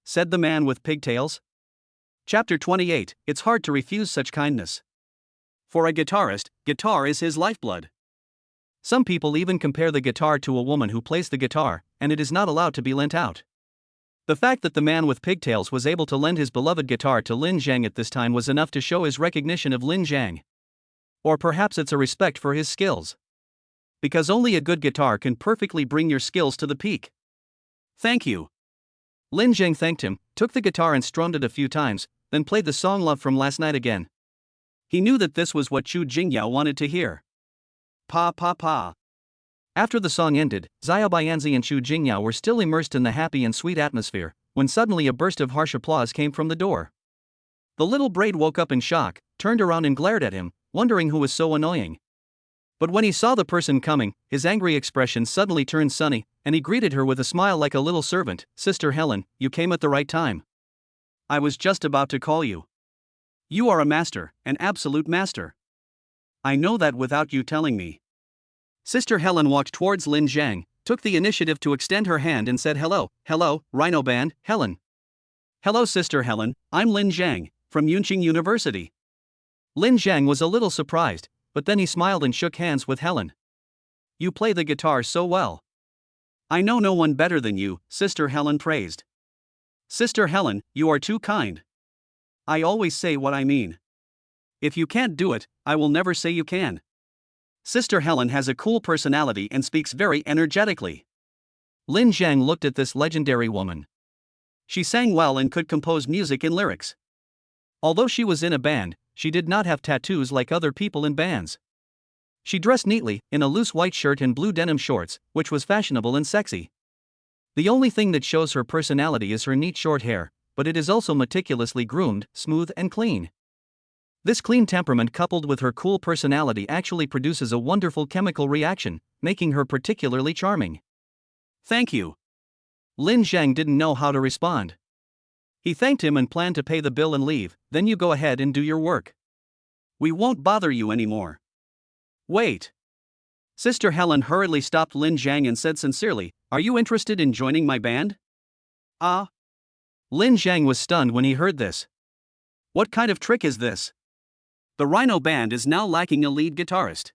said the man with pigtails. Chapter 28. It's hard to refuse such kindness. For a guitarist, guitar is his lifeblood. Some people even compare the guitar to a woman who plays the guitar, and it is not allowed to be lent out. The fact that the man with pigtails was able to lend his beloved guitar to Lin Zhang at this time was enough to show his recognition of Lin Zhang. Or perhaps it's a respect for his skills. Because only a good guitar can perfectly bring your skills to the peak. "Thank you." Lin Zhang thanked him, took the guitar and strummed it a few times, then played the song Love from Last Night again. He knew that this was what Chu Jingyao wanted to hear. Pa pa pa. After the song ended, Xiao Bianzi and Chu Jingyao were still immersed in the happy and sweet atmosphere, when suddenly a burst of harsh applause came from the door. The little braid woke up in shock, turned around and glared at him, wondering who was so annoying. But when he saw the person coming, his angry expression suddenly turned sunny, and he greeted her with a smile like a little servant. "Sister Helen, you came at the right time. I was just about to call you. You are a master, an absolute master. I know that without you telling me." Sister Helen walked towards Lin Zhang, took the initiative to extend her hand and said, Hello, Rhino Band, Helen." "Hello Sister Helen, I'm Lin Zhang, from Yunqing University." Lin Zhang was a little surprised, but then he smiled and shook hands with Helen. "You play the guitar so well. I know no one better than you," Sister Helen praised. "Sister Helen, you are too kind. I always say what I mean. If you can't do it, I will never say you can." Sister Helen has a cool personality and speaks very energetically. Lin Zhang looked at this legendary woman. She sang well and could compose music and lyrics. Although she was in a band, she did not have tattoos like other people in bands. She dressed neatly, in a loose white shirt and blue denim shorts, which was fashionable and sexy. The only thing that shows her personality is her neat short hair, but it is also meticulously groomed, smooth and clean. This clean temperament coupled with her cool personality actually produces a wonderful chemical reaction, making her particularly charming. "Thank you." Lin Zhang didn't know how to respond. He thanked him and planned to pay the bill and leave. "Then you go ahead and do your work. We won't bother you anymore." "Wait." Sister Helen hurriedly stopped Lin Zhang and said sincerely, "Are you interested in joining my band?" "Ah." Lin Zhang was stunned when he heard this. What kind of trick is this? The Rhino Band is now lacking a lead guitarist.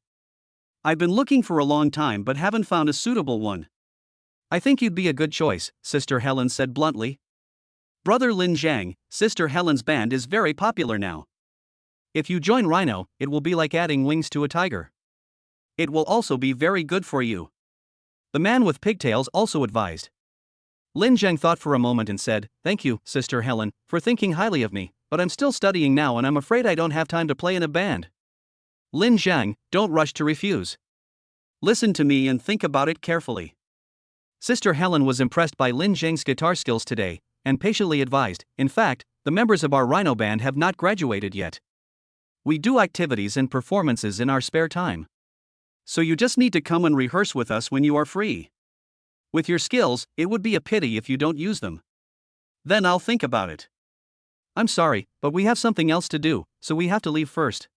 I've been looking for a long time but haven't found a suitable one. "I think you'd be a good choice," Sister Helen said bluntly. "Brother Lin Zhang, Sister Helen's band is very popular now. If you join Rhino, it will be like adding wings to a tiger. It will also be very good for you," the man with pigtails also advised. Lin Zhang thought for a moment and said, "Thank you, Sister Helen, for thinking highly of me, but I'm still studying now and I'm afraid I don't have time to play in a band." "Lin Zhang, don't rush to refuse. Listen to me and think about it carefully." Sister Helen was impressed by Lin Zhang's guitar skills today, and patiently advised, "In fact, the members of our Rhino Band have not graduated yet. We do activities and performances in our spare time. So you just need to come and rehearse with us when you are free. With your skills, it would be a pity if you don't use them. Then I'll think about it. I'm sorry, but we have something else to do, so we have to leave first."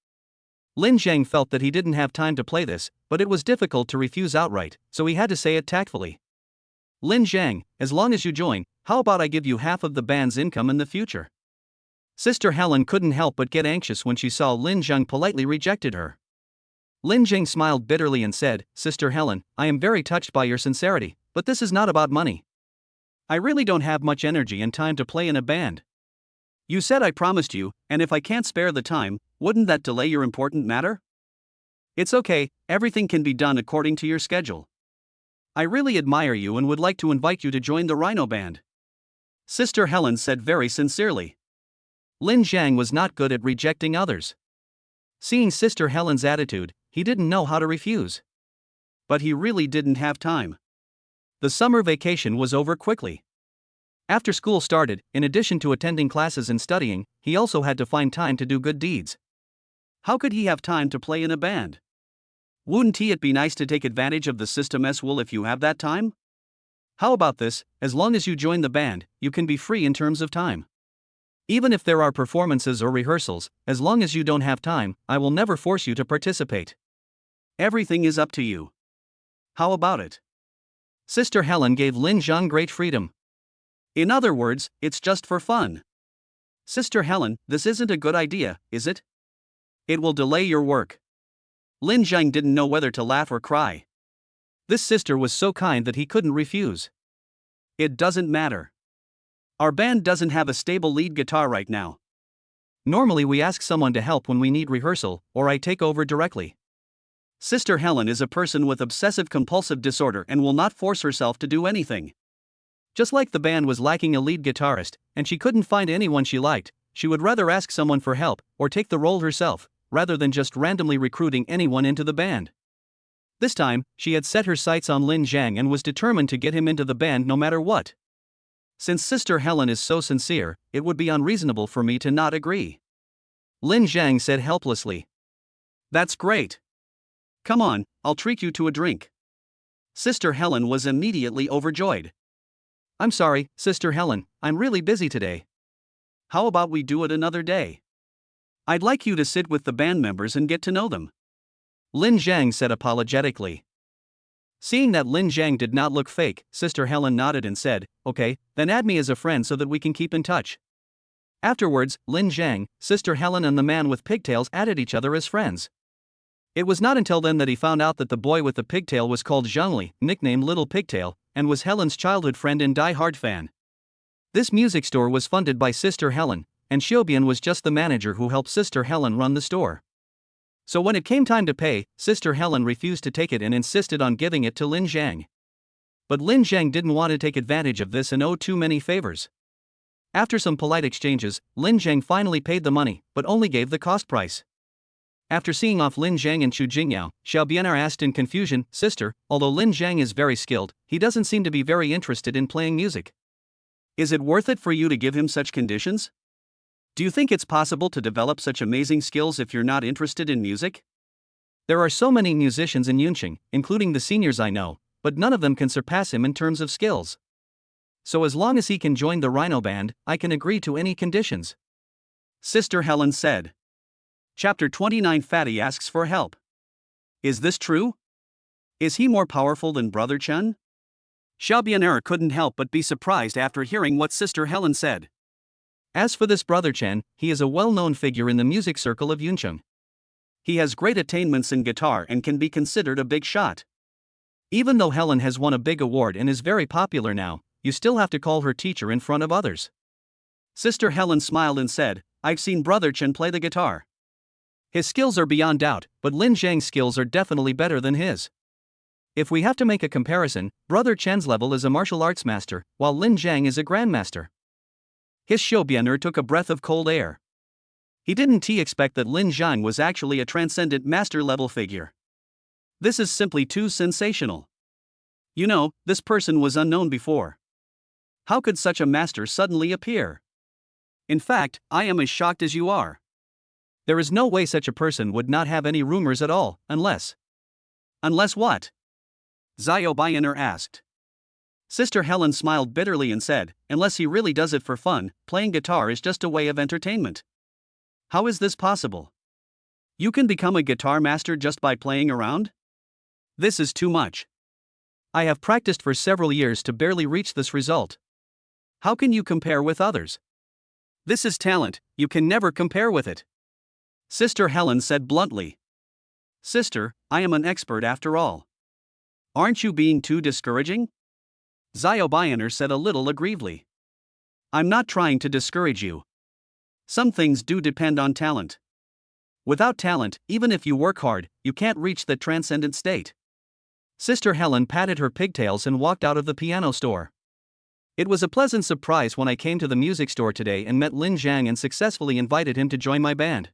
Lin Zhang felt that he didn't have time to play this, but it was difficult to refuse outright, so he had to say it tactfully. "Lin Zhang, as long as you join, how about I give you half of the band's income in the future?" Sister Helen couldn't help but get anxious when she saw Lin Zhang politely rejected her. Lin Zhang smiled bitterly and said, "Sister Helen, I am very touched by your sincerity, but this is not about money. I really don't have much energy and time to play in a band. You said I promised you, and if I can't spare the time, wouldn't that delay your important matter? It's okay, everything can be done according to your schedule. I really admire you and would like to invite you to join the Rhino Band," Sister Helen said very sincerely. Lin Zhang was not good at rejecting others. Seeing Sister Helen's attitude, he didn't know how to refuse. But he really didn't have time. The summer vacation was over quickly. After school started, in addition to attending classes and studying, he also had to find time to do good deeds. How could he have time to play in a band? Wouldn't it be nice to take advantage of the system as well if you have that time? How about this, as long as you join the band, you can be free in terms of time. Even if there are performances or rehearsals, as long as you don't have time, I will never force you to participate. Everything is up to you. How about it? Sister Helen gave Lin Zhang great freedom. In other words, it's just for fun. Sister Helen, this isn't a good idea, is it? It will delay your work. Lin Zhang didn't know whether to laugh or cry. This sister was so kind that he couldn't refuse. It doesn't matter. Our band doesn't have a stable lead guitar right now. Normally we ask someone to help when we need rehearsal, or I take over directly. Sister Helen is a person with obsessive-compulsive disorder and will not force herself to do anything. Just like the band was lacking a lead guitarist, and she couldn't find anyone she liked, she would rather ask someone for help, or take the role herself, rather than just randomly recruiting anyone into the band. This time, she had set her sights on Lin Zhang and was determined to get him into the band no matter what. Since Sister Helen is so sincere, it would be unreasonable for me to not agree. Lin Zhang said helplessly. That's great. Come on, I'll treat you to a drink. Sister Helen was immediately overjoyed. I'm sorry, Sister Helen, I'm really busy today. How about we do it another day? I'd like you to sit with the band members and get to know them. Lin Zhang said apologetically. Seeing that Lin Zhang did not look fake, Sister Helen nodded and said, okay, then add me as a friend so that we can keep in touch. Afterwards, Lin Zhang, Sister Helen and the man with pigtails added each other as friends. It was not until then that he found out that the boy with the pigtail was called Zhengli, nicknamed Little Pigtail, and was Helen's childhood friend and die-hard fan. This music store was funded by Sister Helen, and Xiaobian was just the manager who helped Sister Helen run the store. So when it came time to pay, Sister Helen refused to take it and insisted on giving it to Lin Zhang. But Lin Zhang didn't want to take advantage of this and owe too many favors. After some polite exchanges, Lin Zhang finally paid the money, but only gave the cost price. After seeing off Lin Zhang and Xu Jingyao, Xiaobian asked in confusion, Sister, although Lin Zhang is very skilled, he doesn't seem to be very interested in playing music. Is it worth it for you to give him such conditions? Do you think it's possible to develop such amazing skills if you're not interested in music? There are so many musicians in Yunqing, including the seniors I know, but none of them can surpass him in terms of skills. So as long as he can join the Rhino Band, I can agree to any conditions. Sister Helen said. Chapter 29 Fatty asks for help. Is this true? Is he more powerful than Brother Chen? Xiaobian couldn't help but be surprised after hearing what Sister Helen said. As for this Brother Chen, he is a well-known figure in the music circle of Yunqing. He has great attainments in guitar and can be considered a big shot. Even though Helen has won a big award and is very popular now, you still have to call her teacher in front of others. Sister Helen smiled and said, I've seen Brother Chen play the guitar. His skills are beyond doubt, but Lin Zhang's skills are definitely better than his. If we have to make a comparison, Brother Chen's level is a martial arts master, while Lin Zhang is a grandmaster. His Xiaobian took a breath of cold air. He didn't expect that Lin Zhang was actually a transcendent master-level figure. This is simply too sensational. You know, this person was unknown before. How could such a master suddenly appear? In fact, I am as shocked as you are. There is no way such a person would not have any rumors at all, unless... Unless what? Xiaobian asked. Sister Helen smiled bitterly and said, unless he really does it for fun, playing guitar is just a way of entertainment. How is this possible? You can become a guitar master just by playing around? This is too much. I have practiced for several years to barely reach this result. How can you compare with others? This is talent, you can never compare with it. Sister Helen said bluntly. Sister, I am an expert after all. Aren't you being too discouraging? Xiaobian said a little aggrievedly. I'm not trying to discourage you. Some things do depend on talent. Without talent, even if you work hard, you can't reach the transcendent state. Sister Helen patted her pigtails and walked out of the piano store. It was a pleasant surprise when I came to the music store today and met Lin Zhang and successfully invited him to join my band.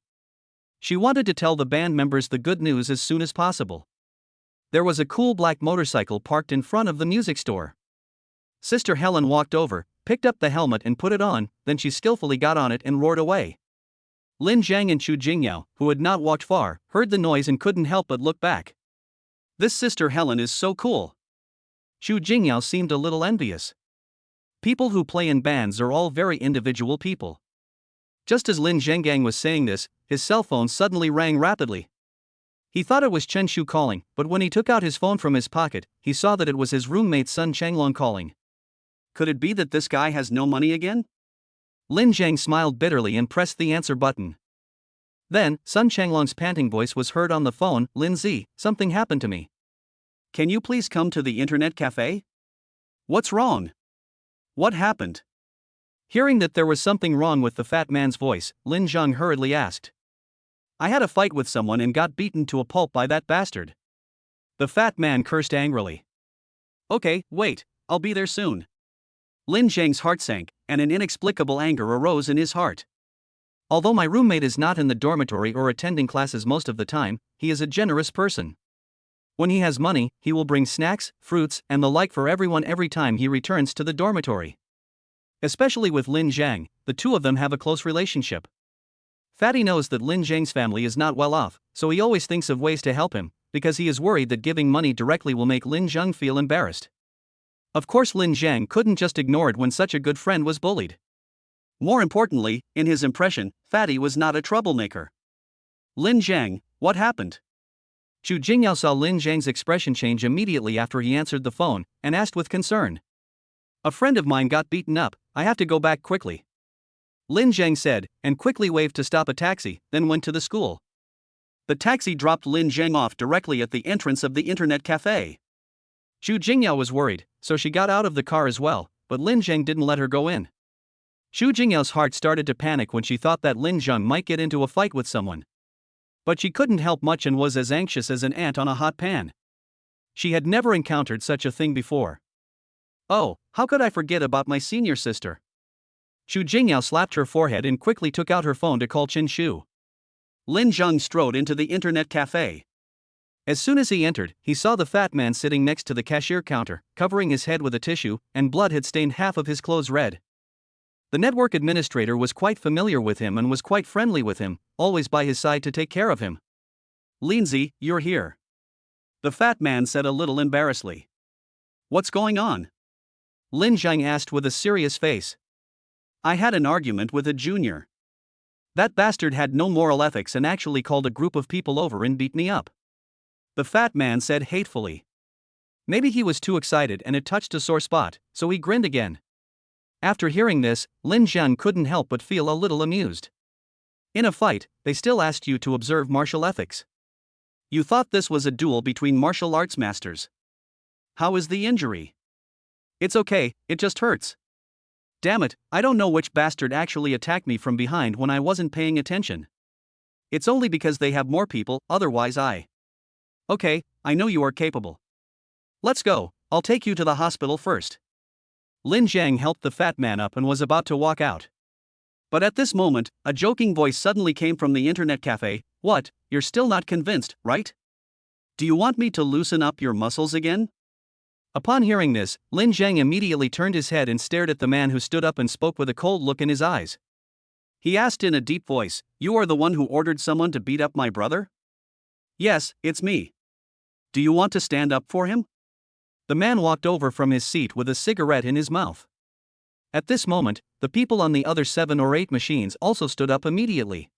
She wanted to tell the band members the good news as soon as possible. There was a cool black motorcycle parked in front of the music store. Sister Helen walked over, picked up the helmet and put it on, then she skillfully got on it and roared away. Lin Zhang and Xu Jingyao, who had not walked far, heard the noise and couldn't help but look back. This Sister Helen is so cool. Xu Jingyao seemed a little envious. People who play in bands are all very individual people. Just as Lin Zhengang was saying this, his cell phone suddenly rang rapidly. He thought it was Chen Shu calling, but when he took out his phone from his pocket, he saw that it was his roommate Sun Changlong calling. Could it be that this guy has no money again? Lin Zhang smiled bitterly and pressed the answer button. Then, Sun Changlong's panting voice was heard on the phone. Lin Zi, something happened to me. Can you please come to the internet cafe? What's wrong? What happened? Hearing that there was something wrong with the fat man's voice, Lin Zhang hurriedly asked. I had a fight with someone and got beaten to a pulp by that bastard. The fat man cursed angrily. Okay, wait, I'll be there soon. Lin Zhang's heart sank, and an inexplicable anger arose in his heart. Although my roommate is not in the dormitory or attending classes most of the time, he is a generous person. When he has money, he will bring snacks, fruits, and the like for everyone every time he returns to the dormitory. Especially with Lin Zhang, the two of them have a close relationship. Fatty knows that Lin Zhang's family is not well off, so he always thinks of ways to help him, because he is worried that giving money directly will make Lin Zhang feel embarrassed. Of course, Lin Zhang couldn't just ignore it when such a good friend was bullied. More importantly, in his impression, Fatty was not a troublemaker. Lin Zhang, what happened? Zhu Jingyao saw Lin Zhang's expression change immediately after he answered the phone, and asked with concern. A friend of mine got beaten up, I have to go back quickly. Lin Zhang said, and quickly waved to stop a taxi, then went to the school. The taxi dropped Lin Zhang off directly at the entrance of the internet cafe. Zhu Jingyao was worried, so she got out of the car as well, but Lin Zhang didn't let her go in. Zhu Jingyao's heart started to panic when she thought that Lin Zhang might get into a fight with someone. But she couldn't help much and was as anxious as an ant on a hot pan. She had never encountered such a thing before. Oh, how could I forget about my senior sister? Zhu Jingyao slapped her forehead and quickly took out her phone to call Chen Shu. Lin Zhang strode into the internet cafe. As soon as he entered, he saw the fat man sitting next to the cashier counter, covering his head with a tissue, and blood had stained half of his clothes red. The network administrator was quite familiar with him and was quite friendly with him, always by his side to take care of him. Lindsay, you're here. The fat man said a little embarrassedly. What's going on? Lin Zhang asked with a serious face. I had an argument with a junior. That bastard had no moral ethics and actually called a group of people over and beat me up. The fat man said hatefully. Maybe he was too excited and it touched a sore spot, so he grinned again. After hearing this, Lin Zhang couldn't help but feel a little amused. In a fight, they still asked you to observe martial ethics. You thought this was a duel between martial arts masters. How is the injury? It's okay, it just hurts. Damn it, I don't know which bastard actually attacked me from behind when I wasn't paying attention. It's only because they have more people, otherwise I. Okay, I know you are capable. Let's go, I'll take you to the hospital first. Lin Zhang helped the fat man up and was about to walk out. But at this moment, a joking voice suddenly came from the internet cafe. What, you're still not convinced, right? Do you want me to loosen up your muscles again? Upon hearing this, Lin Zhang immediately turned his head and stared at the man who stood up and spoke with a cold look in his eyes. He asked in a deep voice, You are the one who ordered someone to beat up my brother? Yes, it's me. Do you want to stand up for him? The man walked over from his seat with a cigarette in his mouth. At this moment, the people on the other 7 or 8 machines also stood up immediately.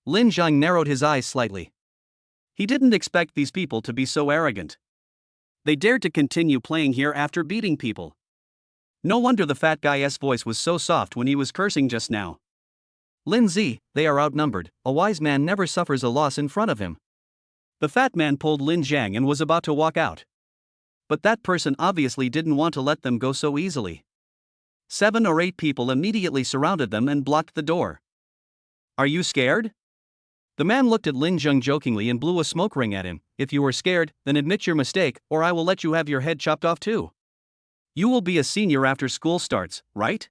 Lin Zhang narrowed his eyes slightly. He didn't expect these people to be so arrogant. They dared to continue playing here after beating people. No wonder the fat guy's voice was so soft when he was cursing just now. Lin Zi, they are outnumbered, a wise man never suffers a loss in front of him. The fat man pulled Lin Zhang and was about to walk out. But that person obviously didn't want to let them go so easily. 7 or 8 people immediately surrounded them and blocked the door. Are you scared? The man looked at Lin Zhang jokingly and blew a smoke ring at him. If you are scared, then admit your mistake, or I will let you have your head chopped off too. You will be a senior after school starts, right?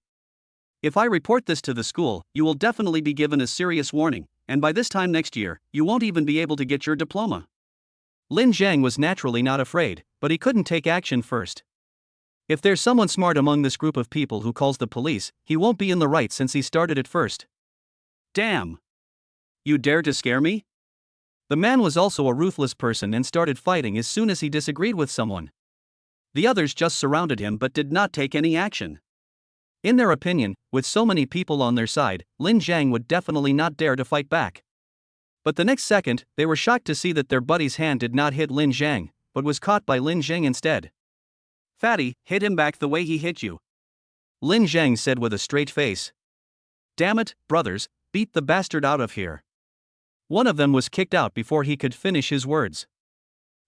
If I report this to the school, you will definitely be given a serious warning, and by this time next year, you won't even be able to get your diploma. Lin Zhang was naturally not afraid, but he couldn't take action first. If there's someone smart among this group of people who calls the police, he won't be in the right since he started it first. Damn! You dare to scare me? The man was also a ruthless person and started fighting as soon as he disagreed with someone. The others just surrounded him but did not take any action. In their opinion, with so many people on their side, Lin Zhang would definitely not dare to fight back. But the next second, they were shocked to see that their buddy's hand did not hit Lin Zhang, but was caught by Lin Zhang instead. "Fatty, hit him back the way he hit you," Lin Zhang said with a straight face. "Damn it, brothers, beat the bastard out of here." One of them was kicked out before he could finish his words.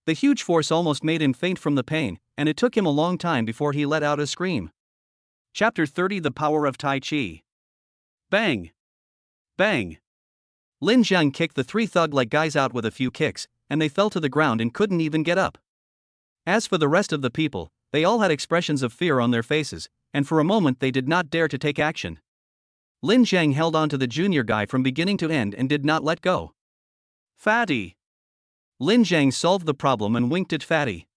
The huge force almost made him faint from the pain, and it took him a long time before he let out a scream. Chapter 30: The Power of Tai Chi. Bang! Bang! Lin Zhang kicked the three thug-like guys out with a few kicks, and they fell to the ground and couldn't even get up. As for the rest of the people, they all had expressions of fear on their faces, and for a moment they did not dare to take action. Lin Zhang held on to the junior guy from beginning to end and did not let go. "Fatty!" Lin Zhang solved the problem and winked at Fatty.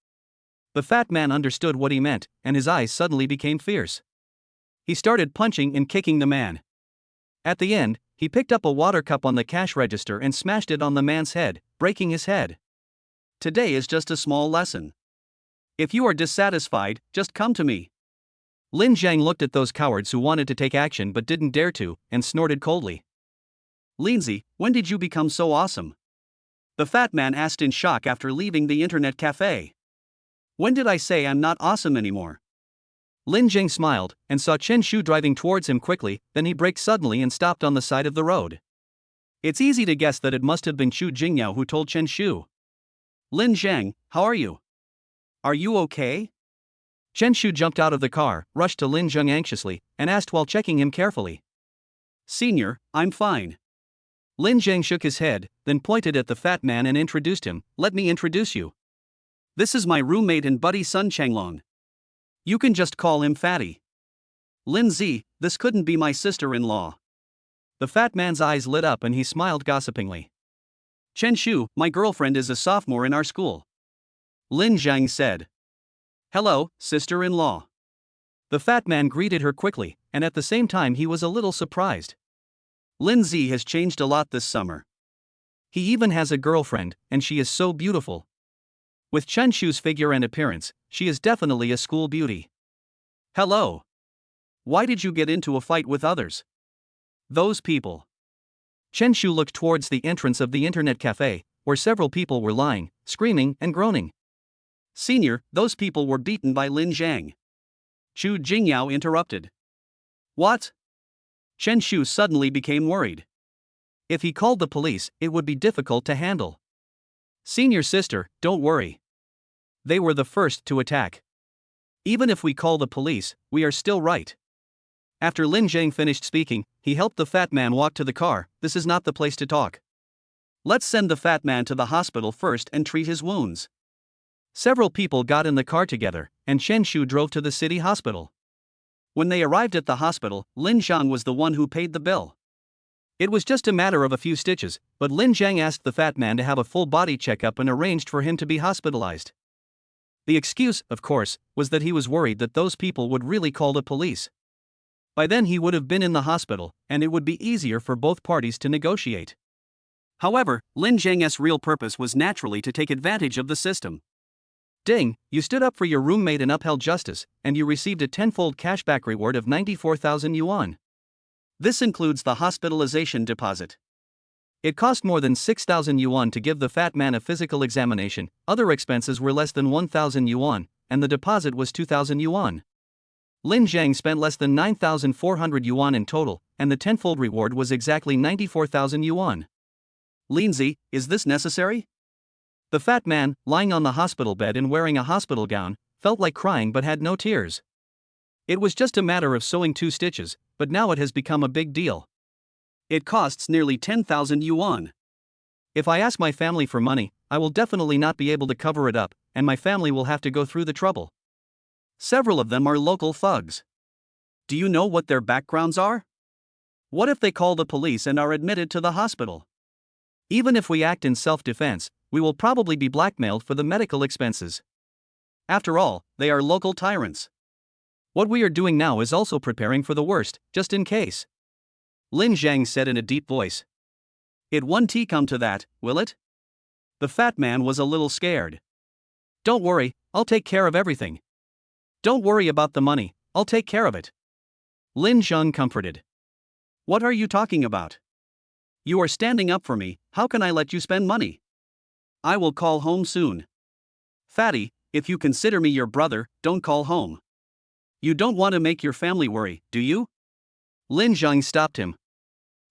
The fat man understood what he meant, and his eyes suddenly became fierce. He started punching and kicking the man. At the end, he picked up a water cup on the cash register and smashed it on the man's head, breaking his head. Today is just a small lesson. If you are dissatisfied, just come to me. Lin Zhang looked at those cowards who wanted to take action but didn't dare to, and snorted coldly. "Lindsay, when did you become so awesome?" the fat man asked in shock after leaving the internet cafe. "When did I say I'm not awesome anymore?" Lin Zhang smiled, and saw Chen Shu driving towards him quickly, then he braked suddenly and stopped on the side of the road. It's easy to guess that it must have been Chu Jingyao who told Chen Shu. "Lin Zhang, how are you? Are you okay?" Chen Shu jumped out of the car, rushed to Lin Zhang anxiously, and asked while checking him carefully. "Senior, I'm fine." Lin Zhang shook his head, then pointed at the fat man and introduced him. "Let me introduce you. This is my roommate and buddy Sun Changlong. You can just call him Fatty." "Lin Zi, this couldn't be my sister-in-law." The fat man's eyes lit up and he smiled gossipingly. "Chen Shu, my girlfriend is a sophomore in our school," Lin Zhang said. "Hello, sister-in-law." The fat man greeted her quickly, and at the same time he was a little surprised. Lin Zi has changed a lot this summer. He even has a girlfriend, and she is so beautiful. With Chen Shu's figure and appearance, she is definitely a school beauty. "Hello. Why did you get into a fight with others? Those people." Chen Shu looked towards the entrance of the internet cafe, where several people were lying, screaming, and groaning. "Senior, those people were beaten by Lin Zhang." Chu Jingyao interrupted. "What?" Chen Shu suddenly became worried. If he called the police, it would be difficult to handle. "Senior sister, don't worry. They were the first to attack. Even if we call the police, we are still right." After Lin Zhang finished speaking, he helped the fat man walk to the car. "This is not the place to talk. Let's send the fat man to the hospital first and treat his wounds." Several people got in the car together, and Chen Shu drove to the city hospital. When they arrived at the hospital, Lin Zhang was the one who paid the bill. It was just a matter of a few stitches, but Lin Zhang asked the fat man to have a full body checkup and arranged for him to be hospitalized. The excuse, of course, was that he was worried that those people would really call the police. By then he would have been in the hospital, and it would be easier for both parties to negotiate. However, Lin Zhang's real purpose was naturally to take advantage of the system. "Ding, you stood up for your roommate and upheld justice, and you received a tenfold cashback reward of 94,000 yuan. This includes the hospitalization deposit. It cost more than 6,000 yuan to give the fat man a physical examination, other expenses were less than 1,000 yuan, and the deposit was 2,000 yuan. Lin Zhang spent less than 9,400 yuan in total, and the tenfold reward was exactly 94,000 yuan. "Lindsay, is this necessary?" The fat man, lying on the hospital bed and wearing a hospital gown, felt like crying but had no tears. It was just a matter of sewing 2 stitches, but now it has become a big deal. It costs nearly 10,000 yuan. If I ask my family for money, I will definitely not be able to cover it up, and my family will have to go through the trouble. Several of them are local thugs. Do you know what their backgrounds are? What if they call the police and are admitted to the hospital? Even if we act in self-defense, we will probably be blackmailed for the medical expenses. After all, they are local tyrants. What we are doing now is also preparing for the worst, just in case. Lin Zhang said in a deep voice. It won't come to that, will it? The fat man was a little scared. Don't worry, I'll take care of everything. Don't worry about the money, I'll take care of it. Lin Zhang comforted. What are you talking about? You are standing up for me, How can I let you spend money? I will call home soon. Fatty, if you consider me your brother, don't call home. You don't want to make your family worry, do you? Lin Zhang stopped him.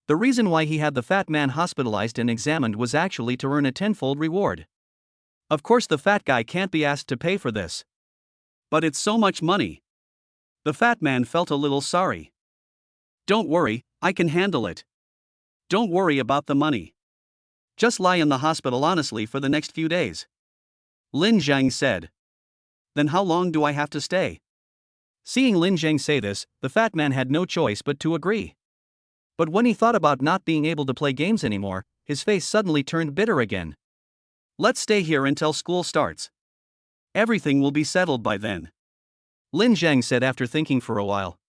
The reason why he had the fat man hospitalized and examined was actually to earn a tenfold reward. Of course, the fat guy can't be asked to pay for this. But it's so much money. The fat man felt a little sorry. Don't worry, I can handle it. Don't worry about the money. Just lie in the hospital honestly for the next few days. Lin Zhang said. Then how long do I have to stay? Seeing Lin Zhang say this, the fat man had no choice but to agree. But when he thought about not being able to play games anymore, his face suddenly turned bitter again. Let's stay here until school starts. Everything will be settled by then. Lin Zhang said after thinking for a while.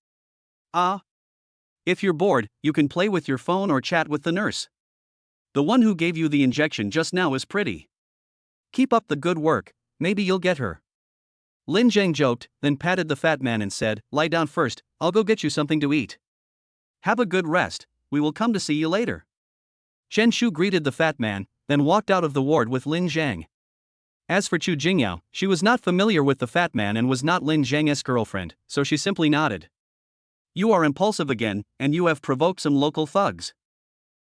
If you're bored, you can play with your phone or chat with the nurse. The one who gave you the injection just now is pretty. Keep up the good work, maybe you'll get her. Lin Zhang joked, then patted the fat man and said, lie down first, I'll go get you something to eat. Have a good rest, we will come to see you later. Chen Shu greeted the fat man, then walked out of the ward with Lin Zhang. As for Chu Jingyao, she was not familiar with the fat man and was not Lin Zhang's girlfriend, so she simply nodded. You are impulsive again, and you have provoked some local thugs.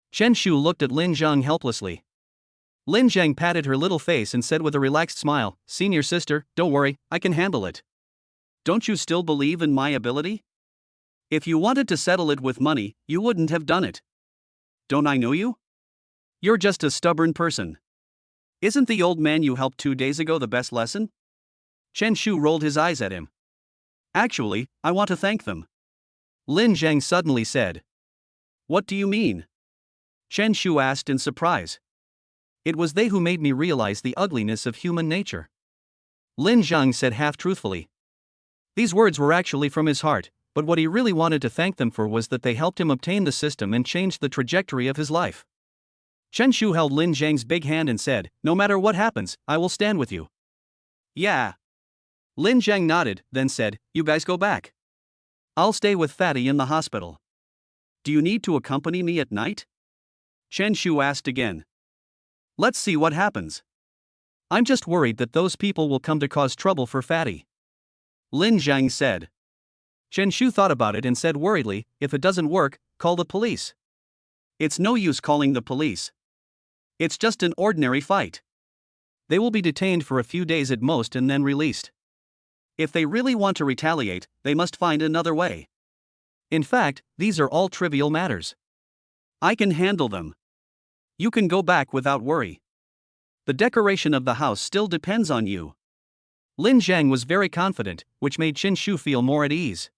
Chen Shu looked at Lin Zhang helplessly. Lin Zhang patted her little face and said with a relaxed smile, Senior sister, don't worry, I can handle it. Don't you still believe in my ability? If you wanted to settle it with money, you wouldn't have done it. Don't I know you? You're just a stubborn person. Isn't the old man you helped 2 days ago the best lesson? Chen Shu rolled his eyes at him. Actually, I want to thank them. Lin Zhang suddenly said. What do you mean? Chen Shu asked in surprise. It was they who made me realize the ugliness of human nature. Lin Zhang said half-truthfully. These words were actually from his heart, but what he really wanted to thank them for was that they helped him obtain the system and changed the trajectory of his life. Chen Shu held Lin Zhang's big hand and said, no matter what happens, I will stand with you. Yeah. Lin Zhang nodded, then said, you guys go back. I'll stay with Fatty in the hospital. Do you need to accompany me at night? Chen Shu asked again. Let's see what happens. I'm just worried that those people will come to cause trouble for Fatty. Lin Zhang said. Chen Shu thought about it and said worriedly, if it doesn't work, call the police. It's no use calling the police. It's just an ordinary fight. They will be detained for a few days at most and then released. If they really want to retaliate, they must find another way. In fact, these are all trivial matters. I can handle them. You can go back without worry. The decoration of the house still depends on you. Lin Zhang was very confident, which made Chen Shu feel more at ease.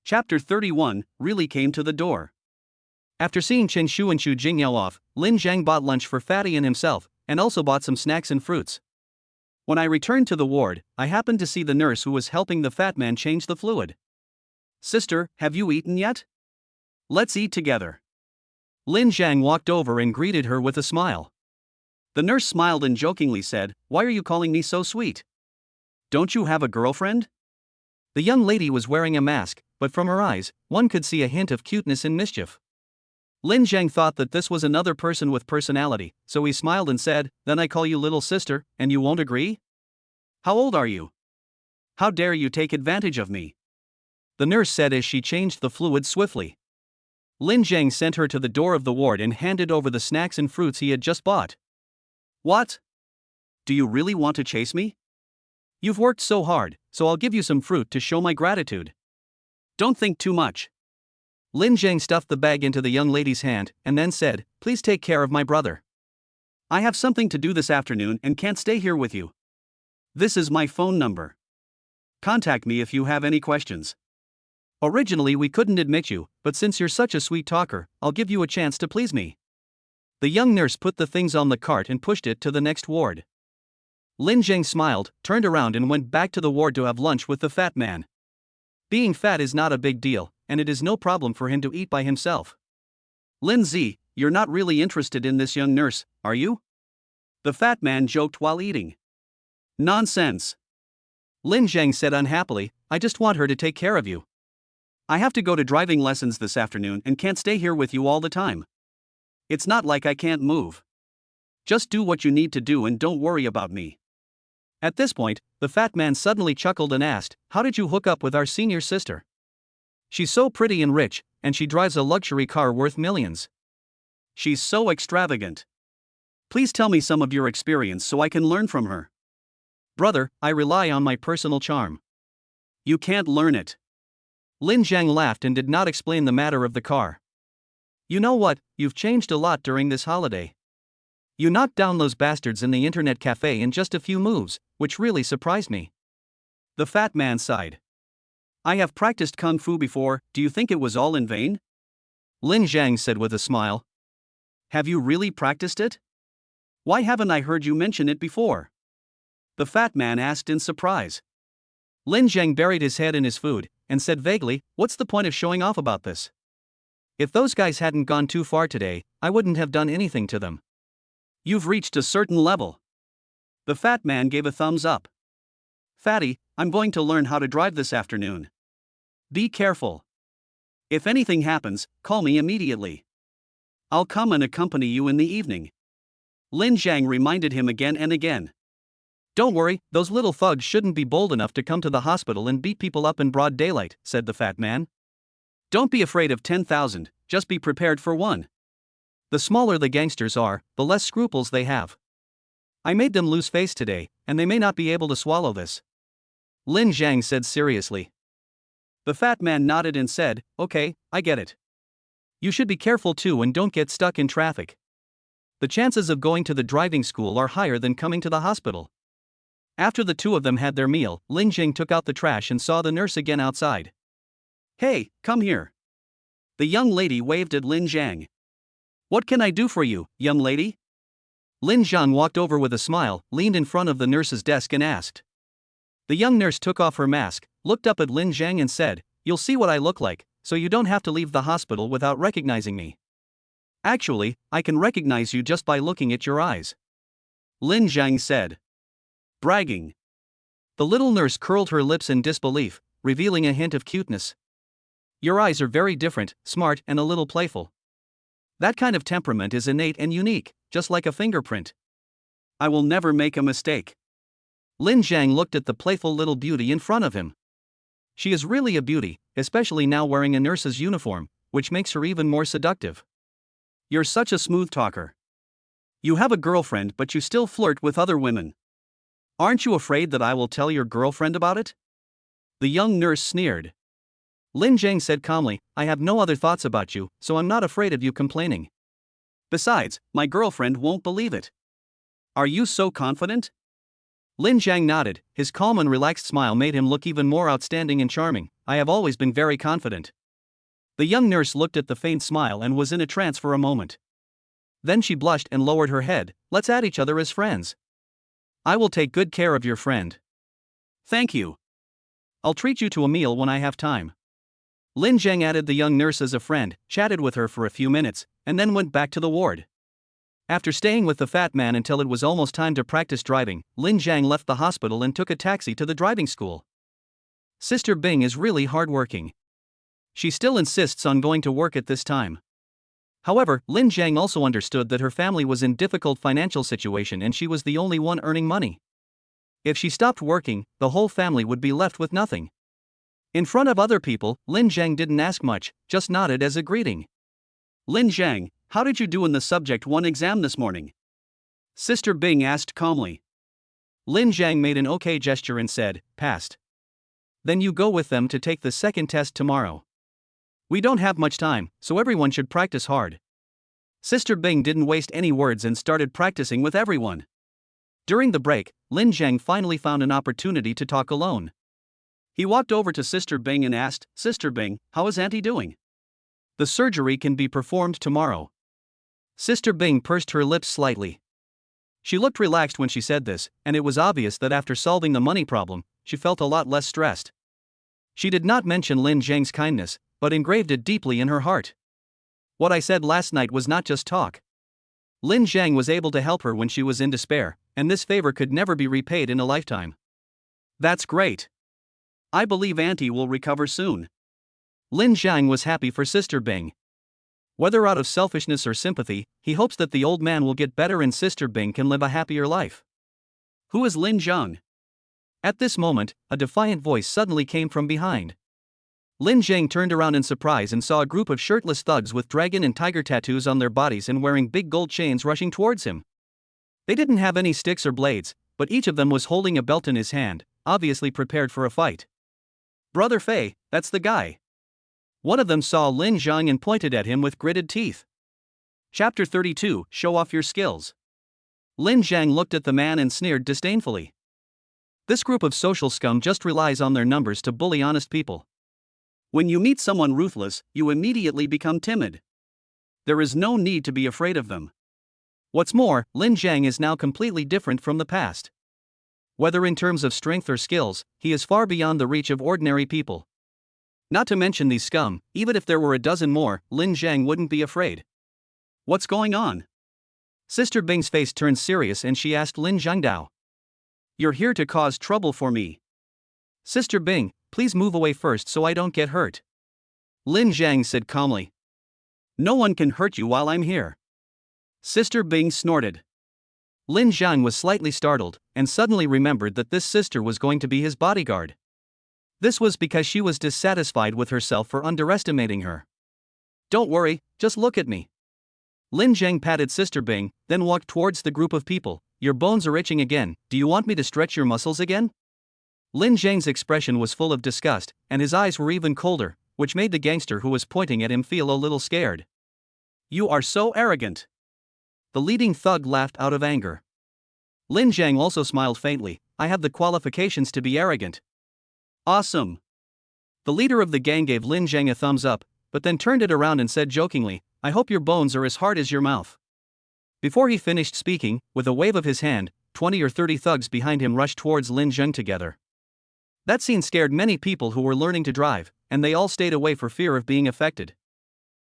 Chapter 31 really came to the door. After seeing Chen Shu and Chu Jingyao off, Lin Zhang bought lunch for Fatty and himself, and also bought some snacks and fruits. When I returned to the ward, I happened to see the nurse who was helping the fat man change the fluid. Sister, have you eaten yet? Let's eat together. Lin Zhang walked over and greeted her with a smile. The nurse smiled and jokingly said, why are you calling me so sweet? Don't you have a girlfriend? The young lady was wearing a mask, but from her eyes, one could see a hint of cuteness and mischief. Lin Zhang thought that this was another person with personality, so he smiled and said, then I call you little sister, and you won't agree? How old are you? How dare you take advantage of me? The nurse said as she changed the fluid swiftly. Lin Zhang sent her to the door of the ward and handed over the snacks and fruits he had just bought. What? Do you really want to chase me? You've worked so hard, so I'll give you some fruit to show my gratitude. Don't think too much. Lin Zhang stuffed the bag into the young lady's hand and then said, please take care of my brother. I have something to do this afternoon and can't stay here with you. This is my phone number. Contact me if you have any questions. Originally we couldn't admit you, but since you're such a sweet talker, I'll give you a chance to please me. The young nurse put the things on the cart and pushed it to the next ward. Lin Zhang smiled, turned around and went back to the ward to have lunch with the fat man. Being fat is not a big deal, and it is no problem for him to eat by himself. Lin Zi, you're not really interested in this young nurse, are you? The fat man joked while eating. Nonsense. Lin Zhang said unhappily, I just want her to take care of you. I have to go to driving lessons this afternoon and can't stay here with you all the time. It's not like I can't move. Just do what you need to do and don't worry about me. At this point, the fat man suddenly chuckled and asked, how did you hook up with our senior sister? She's so pretty and rich, and she drives a luxury car worth millions. She's so extravagant. Please tell me some of your experience so I can learn from her. Brother, I rely on my personal charm. You can't learn it. Lin Zhang laughed and did not explain the matter of the car. You know what, you've changed a lot during this holiday. You knocked down those bastards in the internet cafe in just a few moves, which really surprised me. The fat man sighed. I have practiced kung fu before, do you think it was all in vain? Lin Zhang said with a smile. Have you really practiced it? Why haven't I heard you mention it before? The fat man asked in surprise. Lin Zhang buried his head in his food, and said vaguely, what's the point of showing off about this? If those guys hadn't gone too far today, I wouldn't have done anything to them. You've reached a certain level. The fat man gave a thumbs up. Fatty, I'm going to learn how to drive this afternoon. Be careful. If anything happens, call me immediately. I'll come and accompany you in the evening. Lin Zhang reminded him again and again. Don't worry, those little thugs shouldn't be bold enough to come to the hospital and beat people up in broad daylight, said the fat man. Don't be afraid of 10,000, just be prepared for one. The smaller the gangsters are, the less scruples they have. I made them lose face today, and they may not be able to swallow this. Lin Zhang said seriously. The fat man nodded and said, okay, I get it. You should be careful too and don't get stuck in traffic. The chances of going to the driving school are higher than coming to the hospital. After the two of them had their meal, Lin Zhang took out the trash and saw the nurse again outside. Hey, come here. The young lady waved at Lin Zhang. What can I do for you, young lady? Lin Zhang walked over with a smile, leaned in front of the nurse's desk and asked. The young nurse took off her mask, looked up at Lin Zhang and said, you'll see what I look like, so you don't have to leave the hospital without recognizing me. Actually, I can recognize you just by looking at your eyes. Lin Zhang said. Bragging. The little nurse curled her lips in disbelief, revealing a hint of cuteness. Your eyes are very different, smart and a little playful. That kind of temperament is innate and unique, just like a fingerprint. I will never make a mistake. Lin Zhang looked at the playful little beauty in front of him. She is really a beauty, especially now wearing a nurse's uniform, which makes her even more seductive. You're such a smooth talker. You have a girlfriend but you still flirt with other women. Aren't you afraid that I will tell your girlfriend about it? The young nurse sneered. Lin Zhang said calmly, I have no other thoughts about you, so I'm not afraid of you complaining. Besides, my girlfriend won't believe it. Are you so confident? Lin Zhang nodded, his calm and relaxed smile made him look even more outstanding and charming. I have always been very confident. The young nurse looked at the faint smile and was in a trance for a moment. Then she blushed and lowered her head. Let's add each other as friends. I will take good care of your friend. Thank you. I'll treat you to a meal when I have time. Lin Zhang added the young nurse as a friend, chatted with her for a few minutes, and then went back to the ward. After staying with the fat man until it was almost time to practice driving, Lin Zhang left the hospital and took a taxi to the driving school. Sister Bing is really hardworking. She still insists on going to work at this time. However, Lin Zhang also understood that her family was in difficult financial situation and she was the only one earning money. If she stopped working, the whole family would be left with nothing. In front of other people, Lin Zhang didn't ask much, just nodded as a greeting. Lin Zhang, how did you do in the Subject 1 exam this morning? Sister Bing asked calmly. Lin Zhang made an okay gesture and said, passed. Then you go with them to take the second test tomorrow. We don't have much time, so everyone should practice hard. Sister Bing didn't waste any words and started practicing with everyone. During the break, Lin Zhang finally found an opportunity to talk alone. He walked over to Sister Bing and asked, Sister Bing, how is Auntie doing? The surgery can be performed tomorrow. Sister Bing pursed her lips slightly. She looked relaxed when she said this, and it was obvious that after solving the money problem, she felt a lot less stressed. She did not mention Lin Zhang's kindness, but engraved it deeply in her heart. What I said last night was not just talk. Lin Zhang was able to help her when she was in despair, and this favor could never be repaid in a lifetime. That's great. I believe Auntie will recover soon. Lin Zhang was happy for Sister Bing. Whether out of selfishness or sympathy, he hopes that the old man will get better and Sister Bing can live a happier life. Who is Lin Zhang? At this moment, a defiant voice suddenly came from behind. Lin Zhang turned around in surprise and saw a group of shirtless thugs with dragon and tiger tattoos on their bodies and wearing big gold chains rushing towards him. They didn't have any sticks or blades, but each of them was holding a belt in his hand, obviously prepared for a fight. Brother Fei, that's the guy. One of them saw Lin Zhang and pointed at him with gritted teeth. Chapter 32, Show Off Your Skills. Lin Zhang looked at the man and sneered disdainfully. This group of social scum just relies on their numbers to bully honest people. When you meet someone ruthless, you immediately become timid. There is no need to be afraid of them. What's more, Lin Zhang is now completely different from the past. Whether in terms of strength or skills, he is far beyond the reach of ordinary people. Not to mention these scum, even if there were a dozen more, Lin Zhang wouldn't be afraid. What's going on? Sister Bing's face turned serious and she asked Lin Zhangdao. You're here to cause trouble for me. Sister Bing, please move away first so I don't get hurt. Lin Zhang said calmly. No one can hurt you while I'm here. Sister Bing snorted. Lin Zhang was slightly startled, and suddenly remembered that this sister was going to be his bodyguard. This was because she was dissatisfied with herself for underestimating her. Don't worry, just look at me. Lin Zhang patted Sister Bing, then walked towards the group of people. Your bones are itching again, do you want me to stretch your muscles again? Lin Zhang's expression was full of disgust, and his eyes were even colder, which made the gangster who was pointing at him feel a little scared. You are so arrogant. The leading thug laughed out of anger. Lin Zhang also smiled faintly. I have the qualifications to be arrogant. Awesome. The leader of the gang gave Lin Zhang a thumbs up, but then turned it around and said jokingly, I hope your bones are as hard as your mouth. Before he finished speaking, with a wave of his hand, 20 or 30 thugs behind him rushed towards Lin Zhang together. That scene scared many people who were learning to drive, and they all stayed away for fear of being affected.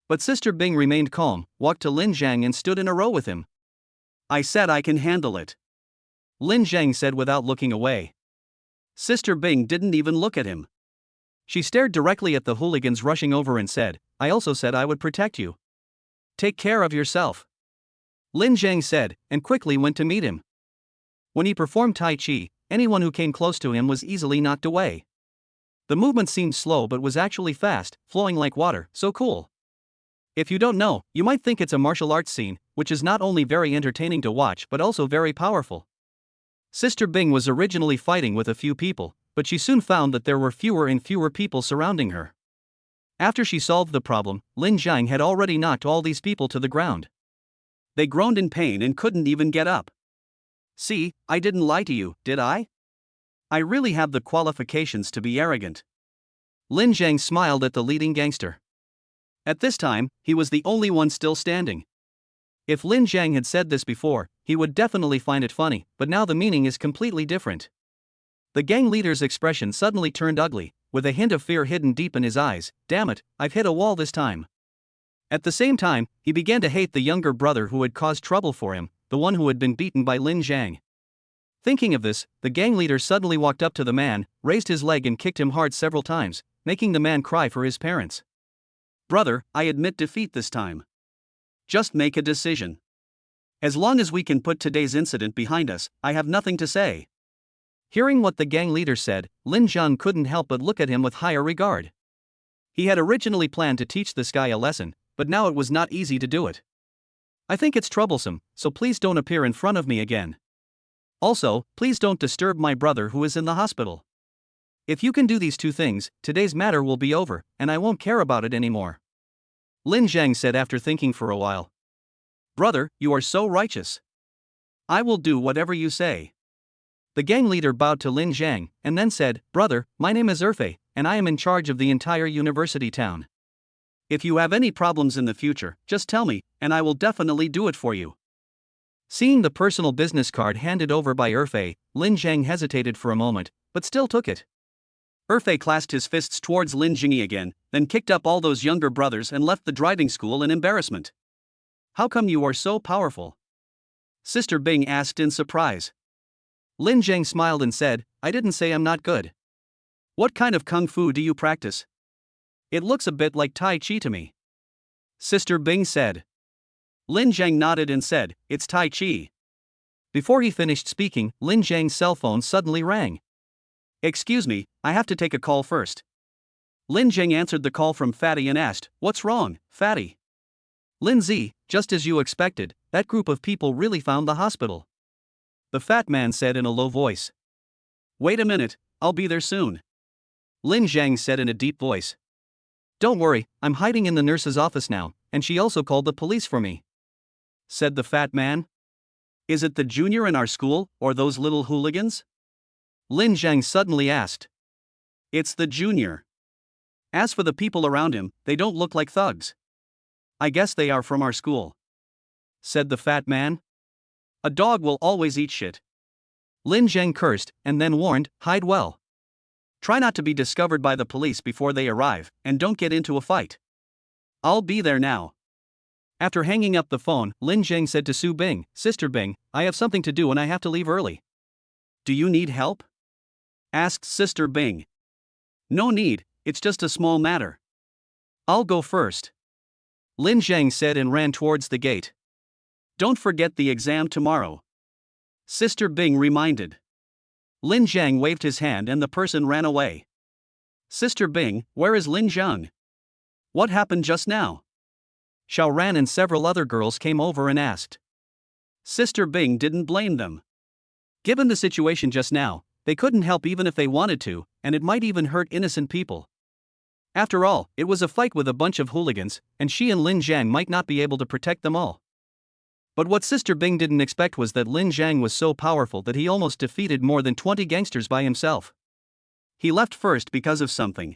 But Sister Bing remained calm, walked to Lin Zhang and stood in a row with him. I said I can handle it. Lin Zhang said without looking away. Sister Bing didn't even look at him. She stared directly at the hooligans rushing over and said, I also said I would protect you. Take care of yourself. Lin Zhang said, and quickly went to meet him. When he performed Tai Chi, anyone who came close to him was easily knocked away. The movement seemed slow but was actually fast, flowing like water, so cool. If you don't know, you might think it's a martial arts scene, which is not only very entertaining to watch but also very powerful. Sister Bing was originally fighting with a few people, but she soon found that there were fewer and fewer people surrounding her. After she solved the problem, Lin Zhang had already knocked all these people to the ground. They groaned in pain and couldn't even get up. See, I didn't lie to you, did I? I really have the qualifications to be arrogant. Lin Zhang smiled at the leading gangster. At this time, he was the only one still standing. If Lin Zhang had said this before, he would definitely find it funny, but now the meaning is completely different. The gang leader's expression suddenly turned ugly, with a hint of fear hidden deep in his eyes. Damn it, I've hit a wall this time. At the same time, he began to hate the younger brother who had caused trouble for him, the one who had been beaten by Lin Zhang. Thinking of this, the gang leader suddenly walked up to the man, raised his leg and kicked him hard several times, making the man cry for his parents. Brother, I admit defeat this time. Just make a decision. As long as we can put today's incident behind us, I have nothing to say. Hearing what the gang leader said, Lin Zhang couldn't help but look at him with higher regard. He had originally planned to teach this guy a lesson, but now it was not easy to do it. I think it's troublesome, so please don't appear in front of me again. Also, please don't disturb my brother who is in the hospital. If you can do these two things, today's matter will be over, and I won't care about it anymore. Lin Zhang said after thinking for a while. Brother, you are so righteous. I will do whatever you say. The gang leader bowed to Lin Zhang, and then said, Brother, my name is Erfei, and I am in charge of the entire university town. If you have any problems in the future, just tell me, and I will definitely do it for you. Seeing the personal business card handed over by Erfei, Lin Zhang hesitated for a moment, but still took it. Erfei clasped his fists towards Lin Jingyi again, then kicked up all those younger brothers and left the driving school in embarrassment. How come you are so powerful? Sister Bing asked in surprise. Lin Zhang smiled and said, I didn't say I'm not good. What kind of kung fu do you practice? It looks a bit like Tai Chi to me. Sister Bing said. Lin Zhang nodded and said, "It's Tai Chi." Before he finished speaking, Lin Zhang's cell phone suddenly rang. "Excuse me, I have to take a call first." Lin Zhang answered the call from Fatty and asked, "What's wrong, Fatty?" "Lindsay, just as you expected, that group of people really found the hospital," the fat man said in a low voice. "Wait a minute, I'll be there soon," Lin Zhang said in a deep voice. "Don't worry, I'm hiding in the nurse's office now, and she also called the police for me," said the fat man. "Is it the junior in our school, or those little hooligans?" Lin Zhang suddenly asked. "It's the junior. As for the people around him, they don't look like thugs. I guess they are from our school," said the fat man. "A dog will always eat shit." Lin Zhang cursed, and then warned, "Hide well. Try not to be discovered by the police before they arrive, and don't get into a fight. I'll be there now." After hanging up the phone, Lin Zhang said to Su Bing, "Sister Bing, I have something to do and I have to leave early." "Do you need help?" asked Sister Bing. "No need, it's just a small matter." "I'll go first," Lin Zhang said and ran towards the gate. "Don't forget the exam tomorrow," Sister Bing reminded. Lin Zhang waved his hand and the person ran away. "Sister Bing, where is Lin Zhang? What happened just now?" Xiao Ran and several other girls came over and asked. Sister Bing didn't blame them. Given the situation just now, they couldn't help even if they wanted to, and it might even hurt innocent people. After all, it was a fight with a bunch of hooligans, and she and Lin Zhang might not be able to protect them all. But what Sister Bing didn't expect was that Lin Zhang was so powerful that he almost defeated more than 20 gangsters by himself. He left first because of something.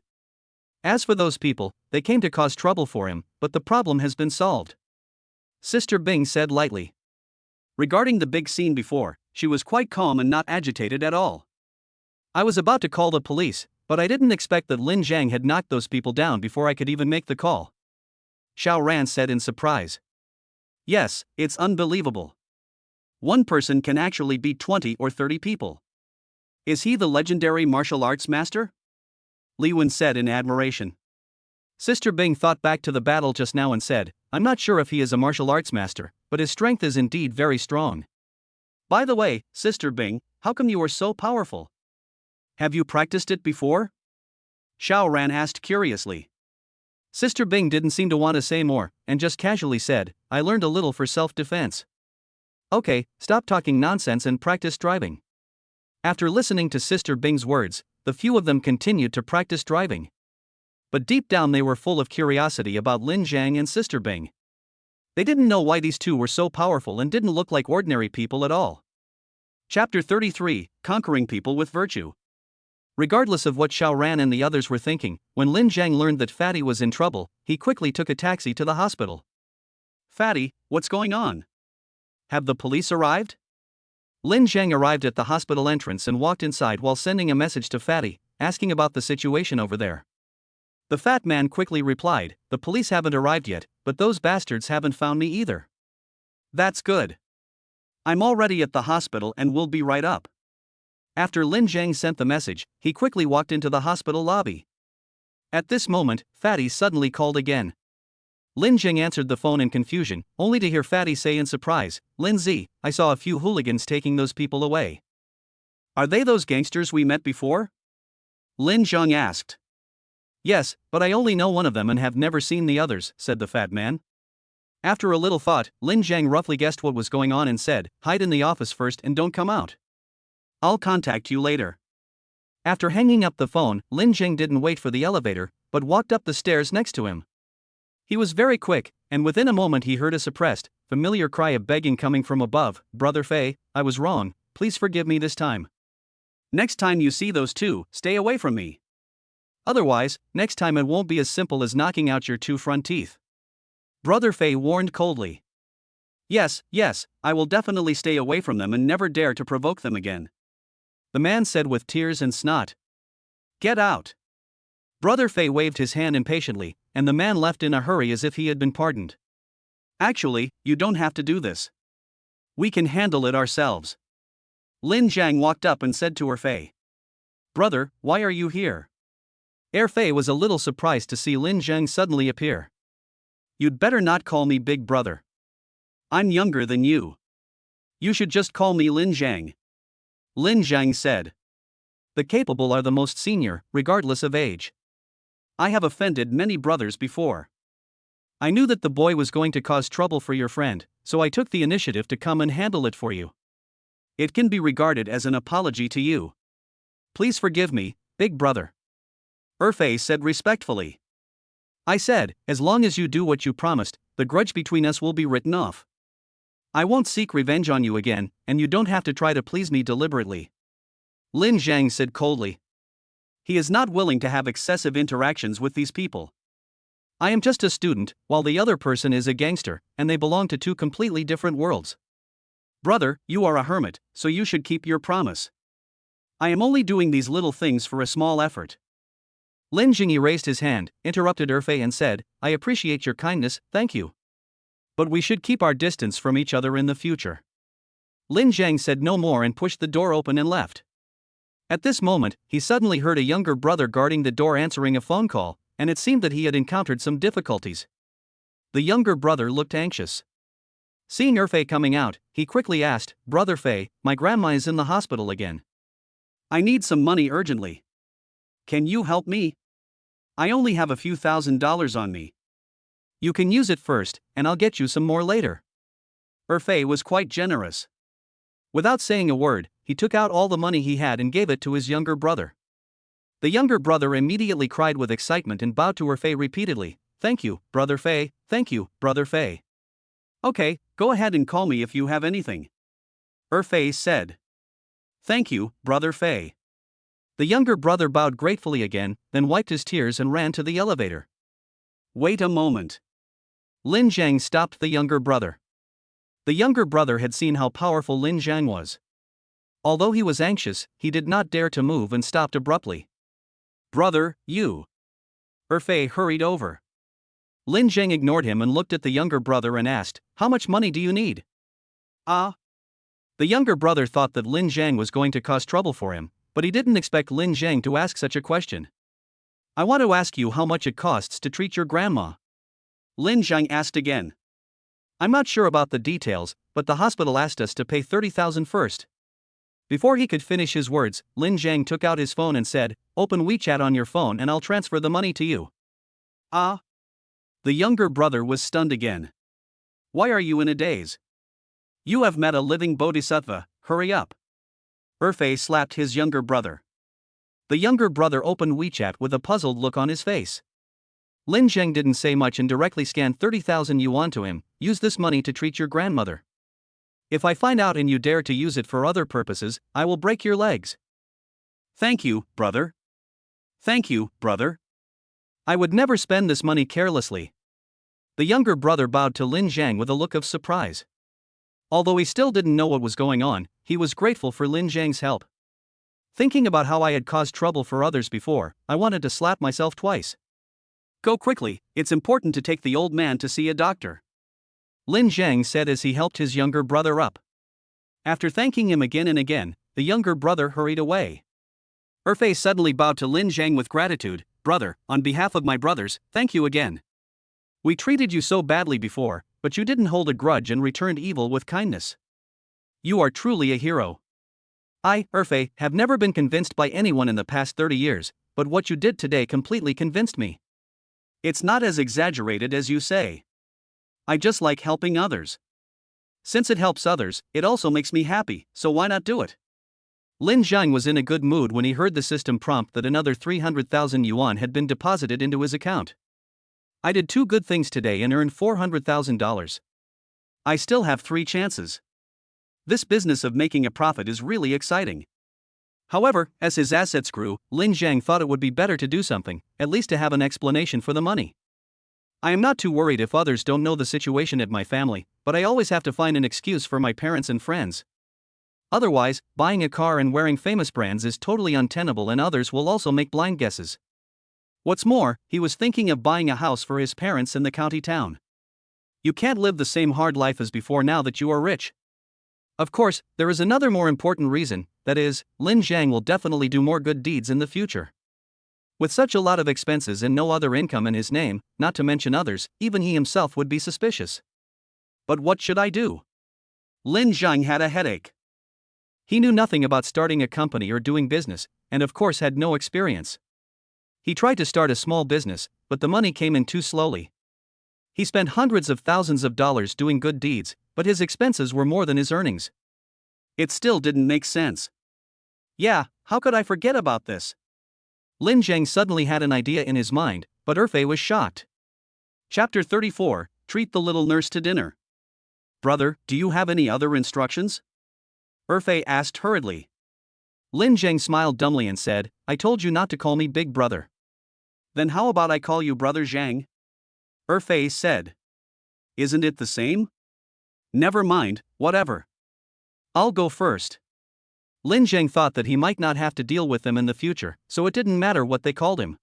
As for those people, they came to cause trouble for him, but the problem has been solved, Sister Bing said lightly. Regarding the big scene before, she was quite calm and not agitated at all. "I was about to call the police, but I didn't expect that Lin Zhang had knocked those people down before I could even make the call," Xiao Ran said in surprise. "Yes, it's unbelievable. One person can actually beat 20 or 30 people. Is he the legendary martial arts master?" Li Wen said in admiration. Sister Bing thought back to the battle just now and said, "I'm not sure if he is a martial arts master, but his strength is indeed very strong." "By the way, Sister Bing, how come you are so powerful? Have you practiced it before?" Xiao Ran asked curiously. Sister Bing didn't seem to want to say more, and just casually said, "I learned a little for self-defense." "Okay, stop talking nonsense and practice driving." After listening to Sister Bing's words, the few of them continued to practice driving. But deep down they were full of curiosity about Lin Zhang and Sister Bing. They didn't know why these two were so powerful and didn't look like ordinary people at all. Chapter 33, Conquering People with Virtue. Regardless of what Xiao Ran and the others were thinking, when Lin Zhang learned that Fatty was in trouble, he quickly took a taxi to the hospital. "Fatty, what's going on? Have the police arrived?" Lin Zhang arrived at the hospital entrance and walked inside while sending a message to Fatty, asking about the situation over there. The fat man quickly replied, "The police haven't arrived yet, but those bastards haven't found me either." "That's good. I'm already at the hospital and will be right up." After Lin Zhang sent the message, he quickly walked into the hospital lobby. At this moment, Fatty suddenly called again. Lin Zhang answered the phone in confusion, only to hear Fatty say in surprise, "Lindsay, I saw a few hooligans taking those people away." "Are they those gangsters we met before?" Lin Zhang asked. "Yes, but I only know one of them and have never seen the others," said the fat man. After a little thought, Lin Zhang roughly guessed what was going on and said, "Hide in the office first and don't come out. I'll contact you later." After hanging up the phone, Lin Zhang didn't wait for the elevator, but walked up the stairs next to him. He was very quick, and within a moment he heard a suppressed, familiar cry of begging coming from above. "Brother Fei, I was wrong, please forgive me this time. Next time you see those two, stay away from me. Otherwise, next time it won't be as simple as knocking out your two front teeth." Brother Fei warned coldly. Yes, I will definitely stay away from them and never dare to provoke them again," the man said with tears and snot. "Get out." Brother Fei waved his hand impatiently, and the man left in a hurry as if he had been pardoned. "Actually, you don't have to do this. We can handle it ourselves." Lin Zhang walked up and said to her Fei. "Brother, why are you here?" Fei was a little surprised to see Lin Zhang suddenly appear. You'd better not call me big brother. I'm younger than you. You should just call me Lin Zhang. Lin Zhang said. The capable are the most senior, regardless of age. I have offended many brothers before. I knew that the boy was going to cause trouble for your friend, so I took the initiative to come and handle it for you. It can be regarded as an apology to you. Please forgive me, big brother. Erfei said respectfully. I said, as long as you do what you promised, the grudge between us will be written off. I won't seek revenge on you again, and you don't have to try to please me deliberately. Lin Zhang said coldly. He is not willing to have excessive interactions with these people. I am just a student, while the other person is a gangster, and they belong to two completely different worlds. Brother, you are a hermit, so you should keep your promise. I am only doing these little things for a small effort. Lin Jingyi raised his hand, interrupted Erfei and said, I appreciate your kindness, thank you. But we should keep our distance from each other in the future. Lin Zhang said no more and pushed the door open and left. At this moment, he suddenly heard a younger brother guarding the door answering a phone call, and it seemed that he had encountered some difficulties. The younger brother looked anxious. Seeing Erfei coming out, he quickly asked, Brother Fei, my grandma is in the hospital again. I need some money urgently. Can you help me? I only have a few $1,000s on me. You can use it first, and I'll get you some more later. Erfei was quite generous. Without saying a word, he took out all the money he had and gave it to his younger brother. The younger brother immediately cried with excitement and bowed to Erfei repeatedly. Thank you, Brother Fei, thank you, Brother Fei. Okay, go ahead and call me if you have anything. Erfei said. Thank you, Brother Fei. The younger brother bowed gratefully again, then wiped his tears and ran to the elevator. Wait a moment. Lin Zhang stopped the younger brother. The younger brother had seen how powerful Lin Zhang was. Although he was anxious, he did not dare to move and stopped abruptly. Brother, you. Erfei hurried over. Lin Zhang ignored him and looked at the younger brother and asked, How much money do you need? Ah. The younger brother thought that Lin Zhang was going to cause trouble for him, but he didn't expect Lin Zhang to ask such a question. I want to ask you how much it costs to treat your grandma. Lin Zhang asked again. I'm not sure about the details, but the hospital asked us to pay 30,000 first. Before he could finish his words, Lin Zhang took out his phone and said, Open WeChat on your phone and I'll transfer the money to you. Ah. The younger brother was stunned again. Why are you in a daze? You have met a living bodhisattva, hurry up. Erfei slapped his younger brother. The younger brother opened WeChat with a puzzled look on his face. Lin Zhang didn't say much and directly scanned 30,000 yuan to him. Use this money to treat your grandmother. If I find out and you dare to use it for other purposes, I will break your legs. Thank you, brother. Thank you, brother. I would never spend this money carelessly. The younger brother bowed to Lin Zhang with a look of surprise. Although he still didn't know what was going on, he was grateful for Lin Zhang's help. Thinking about how I had caused trouble for others before, I wanted to slap myself twice. Go quickly, it's important to take the old man to see a doctor. Lin Zhang said as he helped his younger brother up. After thanking him again and again, the younger brother hurried away. Erfei suddenly bowed to Lin Zhang with gratitude. Brother, on behalf of my brothers, thank you again. We treated you so badly before, but you didn't hold a grudge and returned evil with kindness. You are truly a hero. I, Erfei, have never been convinced by anyone in the past 30 years, but what you did today completely convinced me. It's not as exaggerated as you say. I just like helping others. Since it helps others, it also makes me happy, so why not do it? Lin Zhang was in a good mood when he heard the system prompt that another 300,000 yuan had been deposited into his account. I did 2 good things today and earned $400,000. I still have 3 chances. This business of making a profit is really exciting. However, as his assets grew, Lin Zhang thought it would be better to do something, at least to have an explanation for the money. I am not too worried if others don't know the situation at my family, but I always have to find an excuse for my parents and friends. Otherwise, buying a car and wearing famous brands is totally untenable and others will also make blind guesses. What's more, he was thinking of buying a house for his parents in the county town. You can't live the same hard life as before now that you are rich. Of course, there is another more important reason, that is, Lin Zhang will definitely do more good deeds in the future. With such a lot of expenses and no other income in his name, not to mention others, even he himself would be suspicious. But what should I do? Lin Zhang had a headache. He knew nothing about starting a company or doing business, and of course had no experience. He tried to start a small business, but the money came in too slowly. He spent hundreds of thousands of dollars doing good deeds, but his expenses were more than his earnings. It still didn't make sense. Yeah, how could I forget about this? Lin Zhang suddenly had an idea in his mind, but Erfei was shocked. Chapter 34, Treat the little nurse to dinner. Brother, do you have any other instructions? Erfei asked hurriedly. Lin Zhang smiled dumbly and said, I told you not to call me big brother. Then how about I call you brother Zhang? Erfei said. Isn't it the same? Never mind, whatever. I'll go first. Lin Zhang thought that he might not have to deal with them in the future, so it didn't matter what they called him.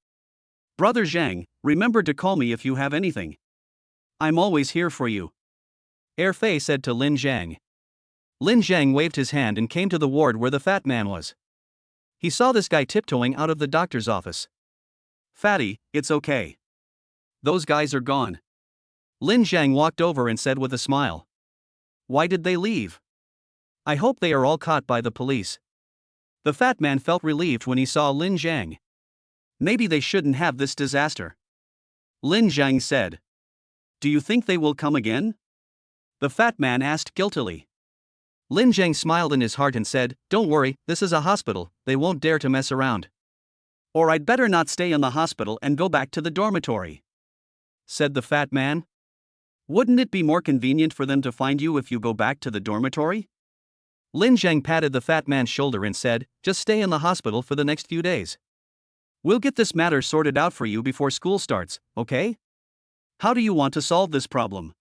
Brother Zhang, remember to call me if you have anything. I'm always here for you. Erfei said to Lin Zhang. Lin Zhang waved his hand and came to the ward where the fat man was. He saw this guy tiptoeing out of the doctor's office. Fatty, it's okay. Those guys are gone. Lin Zhang walked over and said with a smile. Why did they leave? I hope they are all caught by the police. The fat man felt relieved when he saw Lin Zhang. Maybe they shouldn't have this disaster. Lin Zhang said. Do you think they will come again? The fat man asked guiltily. Lin Zhang smiled in his heart and said, Don't worry, this is a hospital, they won't dare to mess around. Or I'd better not stay in the hospital and go back to the dormitory, said the fat man. Wouldn't it be more convenient for them to find you if you go back to the dormitory? Lin Zhang patted the fat man's shoulder and said, Just stay in the hospital for the next few days. We'll get this matter sorted out for you before school starts, okay? How do you want to solve this problem?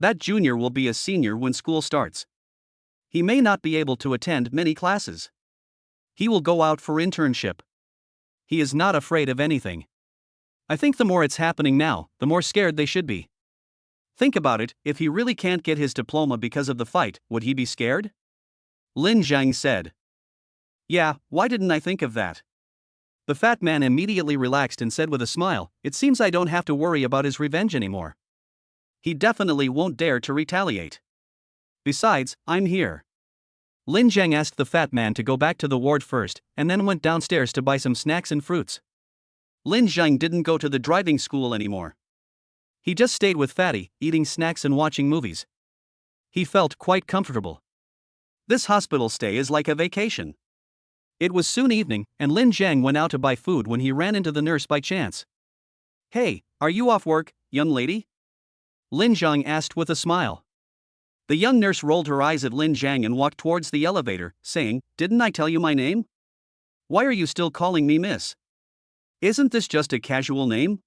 That junior will be a senior when school starts. He may not be able to attend many classes. He will go out for internship. He is not afraid of anything. I think the more it's happening now, the more scared they should be. Think about it, if he really can't get his diploma because of the fight, would he be scared? Lin Zhang said. Yeah, why didn't I think of that? The fat man immediately relaxed and said with a smile, It seems I don't have to worry about his revenge anymore. He definitely won't dare to retaliate. Besides, I'm here. Lin Zhang asked the fat man to go back to the ward first, and then went downstairs to buy some snacks and fruits. Lin Zhang didn't go to the driving school anymore. He just stayed with Fatty, eating snacks and watching movies. He felt quite comfortable. This hospital stay is like a vacation. It was soon evening, and Lin Zhang went out to buy food when he ran into the nurse by chance. Hey, are you off work, young lady? Lin Zhang asked with a smile. The young nurse rolled her eyes at Lin Zhang and walked towards the elevator, saying, Didn't I tell you my name? Why are you still calling me miss? Isn't this just a casual name?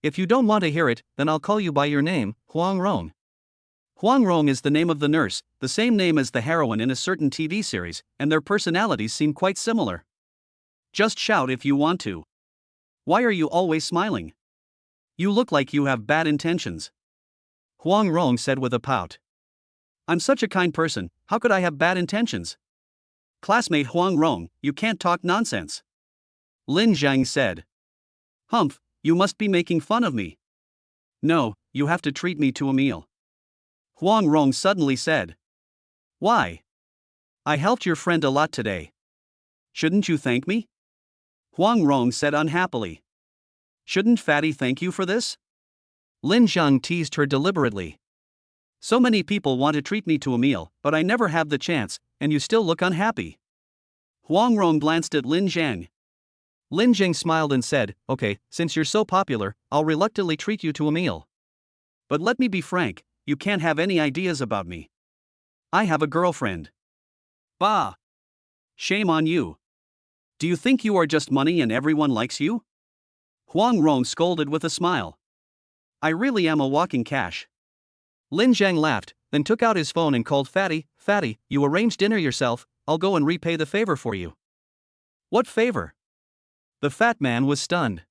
If you don't want to hear it, then I'll call you by your name, Huang Rong. Huang Rong is the name of the nurse, the same name as the heroine in a certain TV series, and their personalities seem quite similar. Just shout if you want to. Why are you always smiling? You look like you have bad intentions. Huang Rong said with a pout. I'm such a kind person, how could I have bad intentions? Classmate Huang Rong, you can't talk nonsense. Lin Zhang said. Humph, you must be making fun of me. No, you have to treat me to a meal. Huang Rong suddenly said. Why? I helped your friend a lot today. Shouldn't you thank me? Huang Rong said unhappily. Shouldn't Fatty thank you for this? Lin Zhang teased her deliberately. So many people want to treat me to a meal, but I never have the chance, and you still look unhappy. Huang Rong glanced at Lin Zhang. Lin Zhang smiled and said, Okay, since you're so popular, I'll reluctantly treat you to a meal. But let me be frank, you can't have any ideas about me. I have a girlfriend. Bah! Shame on you. Do you think you are just money and everyone likes you? Huang Rong scolded with a smile. I really am a walking cash. Lin Zhang laughed, then took out his phone and called Fatty. Fatty, you arranged dinner yourself, I'll go and repay the favor for you. What favor? The fat man was stunned.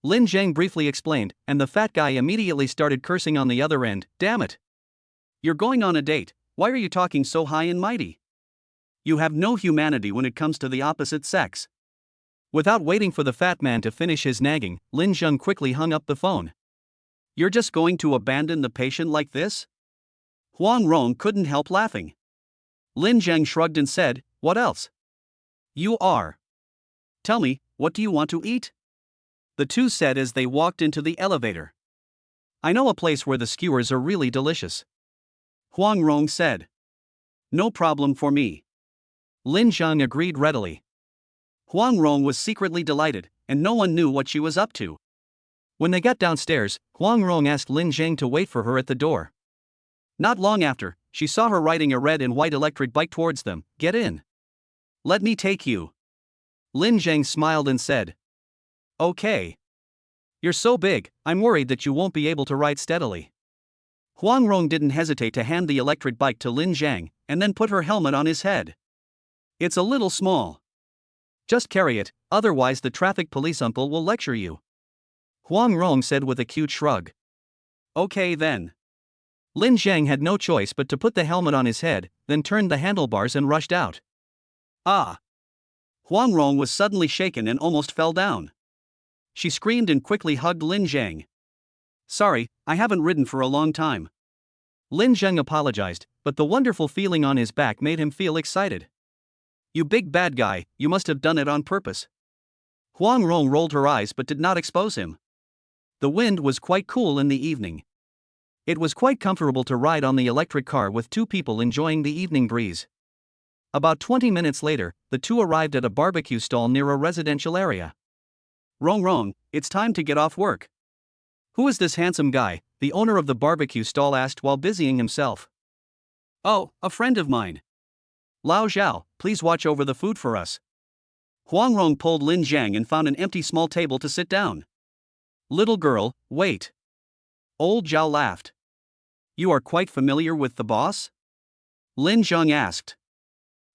Lin Zhang briefly explained, and the fat guy immediately started cursing on the other end. Damn it. You're going on a date, why are you talking so high and mighty? You have no humanity when it comes to the opposite sex. Without waiting for the fat man to finish his nagging, Lin Zheng quickly hung up the phone. You're just going to abandon the patient like this? Huang Rong couldn't help laughing. Lin Zheng shrugged and said, What else? You are. Tell me, what do you want to eat? The two said as they walked into the elevator. I know a place where the skewers are really delicious. Huang Rong said. No problem for me. Lin Zheng agreed readily. Huang Rong was secretly delighted, and no one knew what she was up to. When they got downstairs, Huang Rong asked Lin Zheng to wait for her at the door. Not long after, she saw her riding a red and white electric bike towards them. Get in. Let me take you. Lin Zheng smiled and said. Okay. You're so big, I'm worried that you won't be able to ride steadily. Huang Rong didn't hesitate to hand the electric bike to Lin Zheng, and then put her helmet on his head. It's a little small. Just carry it, otherwise the traffic police uncle will lecture you. Huang Rong said with a cute shrug. Okay then. Lin Zheng had no choice but to put the helmet on his head, then turned the handlebars and rushed out. Ah! Huang Rong was suddenly shaken and almost fell down. She screamed and quickly hugged Lin Zheng. Sorry, I haven't ridden for a long time. Lin Zheng apologized, but the wonderful feeling on his back made him feel excited. You big bad guy, you must have done it on purpose. Huang Rong rolled her eyes but did not expose him. The wind was quite cool in the evening. It was quite comfortable to ride on the electric car with two people enjoying the evening breeze. About 20 minutes later, the two arrived at a barbecue stall near a residential area. Rong, it's time to get off work. Who is this handsome guy? The owner of the barbecue stall asked while busying himself. Oh, a friend of mine. Lao Zhao, please watch over the food for us. Huang Rong pulled Lin Zheng and found an empty small table to sit down. Little girl, wait. Old Zhao laughed. You are quite familiar with the boss? Lin Zheng asked.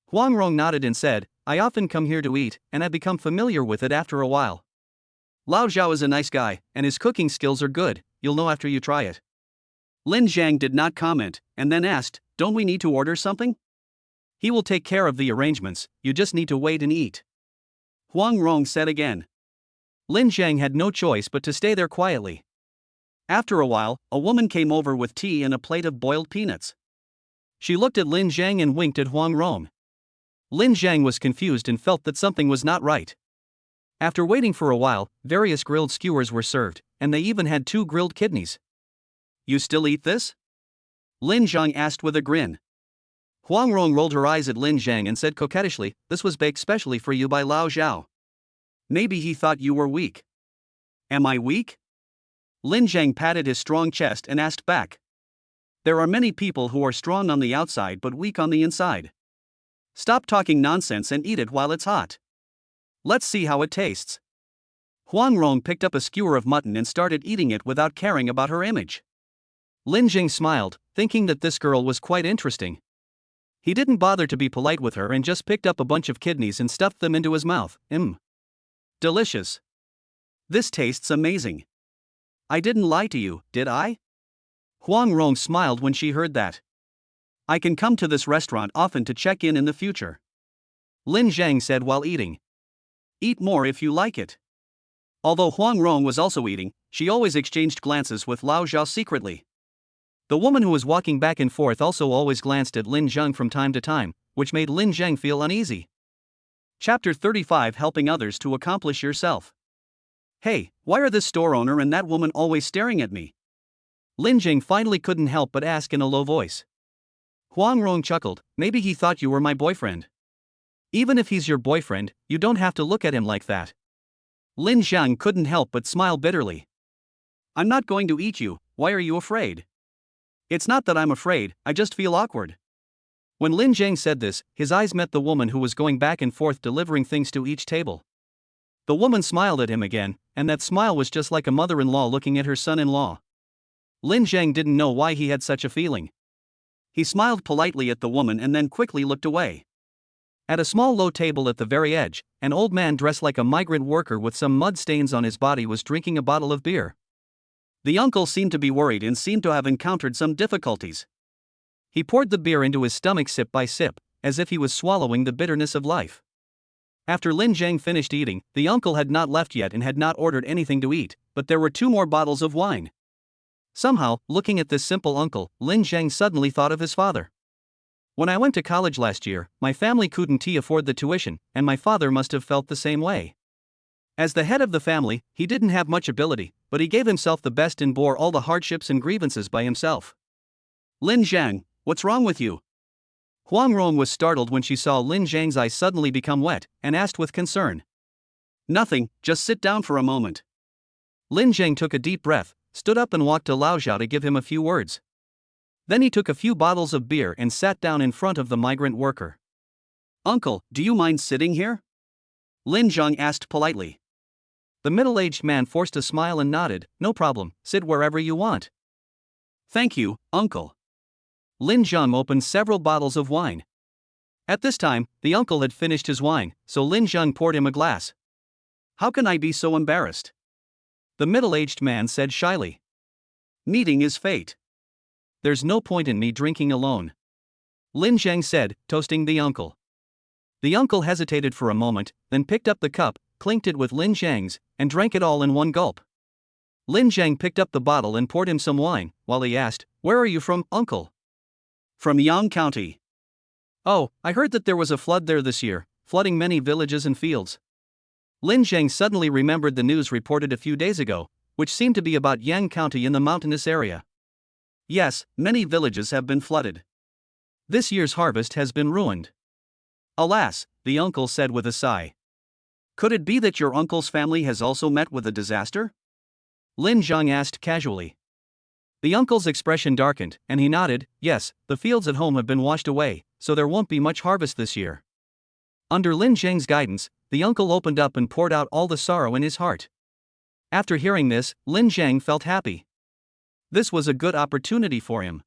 Huang Rong nodded and said, I often come here to eat, and I've become familiar with it after a while. Lao Zhao is a nice guy, and his cooking skills are good, you'll know after you try it. Lin Zheng did not comment, and then asked, Don't we need to order something? He will take care of the arrangements, you just need to wait and eat. Huang Rong said again. Lin Zheng had no choice but to stay there quietly. After a while, a woman came over with tea and a plate of boiled peanuts. She looked at Lin Zheng and winked at Huang Rong. Lin Zheng was confused and felt that something was not right. After waiting for a while, various grilled skewers were served, and they even had 2 grilled kidneys. You still eat this? Lin Zheng asked with a grin. Huang Rong rolled her eyes at Lin Zheng and said coquettishly, This was baked specially for you by Lao Zhao. Maybe he thought you were weak. Am I weak? Lin Zheng patted his strong chest and asked back. There are many people who are strong on the outside but weak on the inside. Stop talking nonsense and eat it while it's hot. Let's see how it tastes. Huang Rong picked up a skewer of mutton and started eating it without caring about her image. Lin Zheng smiled, thinking that this girl was quite interesting. He didn't bother to be polite with her and just picked up a bunch of kidneys and stuffed them into his mouth. Delicious. This tastes amazing. I didn't lie to you, did I? Huang Rong smiled when she heard that. I can come to this restaurant often to check in the future. Lin Zheng said while eating. Eat more if you like it. Although Huang Rong was also eating, she always exchanged glances with Lao Zhao secretly. The woman who was walking back and forth also always glanced at Lin Zheng from time to time, which made Lin Zheng feel uneasy. Chapter 35 Helping Others to Accomplish Yourself. Hey, why are this store owner and that woman always staring at me? Lin Zheng finally couldn't help but ask in a low voice. Huang Rong chuckled, maybe he thought you were my boyfriend. Even if he's your boyfriend, you don't have to look at him like that. Lin Zheng couldn't help but smile bitterly. I'm not going to eat you, why are you afraid? It's not that I'm afraid, I just feel awkward. When Lin Zheng said this, his eyes met the woman who was going back and forth delivering things to each table. The woman smiled at him again, and that smile was just like a mother-in-law looking at her son-in-law. Lin Zheng didn't know why he had such a feeling. He smiled politely at the woman and then quickly looked away. At a small low table at the very edge, an old man dressed like a migrant worker with some mud stains on his body was drinking a bottle of beer. The uncle seemed to be worried and seemed to have encountered some difficulties. He poured the beer into his stomach sip by sip, as if he was swallowing the bitterness of life. After Lin Zhang finished eating, the uncle had not left yet and had not ordered anything to eat, but there were 2 more bottles of wine. Somehow, looking at this simple uncle, Lin Zhang suddenly thought of his father. When I went to college last year, my family couldn't afford the tuition, and my father must have felt the same way. As the head of the family, he didn't have much ability, but he gave himself the best and bore all the hardships and grievances by himself. Lin Zhang, what's wrong with you? Huang Rong was startled when she saw Lin Zhang's eyes suddenly become wet, and asked with concern. Nothing, just sit down for a moment. Lin Zhang took a deep breath, stood up and walked to Lao Zhao to give him a few words. Then he took a few bottles of beer and sat down in front of the migrant worker. Uncle, do you mind sitting here? Lin Zhang asked politely. The middle-aged man forced a smile and nodded. No problem, sit wherever you want. Thank you, uncle. Lin Zhang opened several bottles of wine. At this time, the uncle had finished his wine, so Lin Zhang poured him a glass. How can I be so embarrassed? The middle-aged man said shyly. Meeting is fate. There's no point in me drinking alone. Lin Zhang said, toasting the uncle. The uncle hesitated for a moment, then picked up the cup, clinked it with Lin Zhang's, and drank it all in one gulp. Lin Zhang picked up the bottle and poured him some wine, while he asked, Where are you from, uncle? From Yang County. Oh, I heard that there was a flood there this year, flooding many villages and fields. Lin Zhang suddenly remembered the news reported a few days ago, which seemed to be about Yang County in the mountainous area. Yes, many villages have been flooded. This year's harvest has been ruined. Alas, the uncle said with a sigh. Could it be that your uncle's family has also met with a disaster? Lin Zhang asked casually. The uncle's expression darkened, and he nodded. Yes, the fields at home have been washed away, so there won't be much harvest this year. Under Lin Zhang's guidance, the uncle opened up and poured out all the sorrow in his heart. After hearing this, Lin Zhang felt happy. This was a good opportunity for him.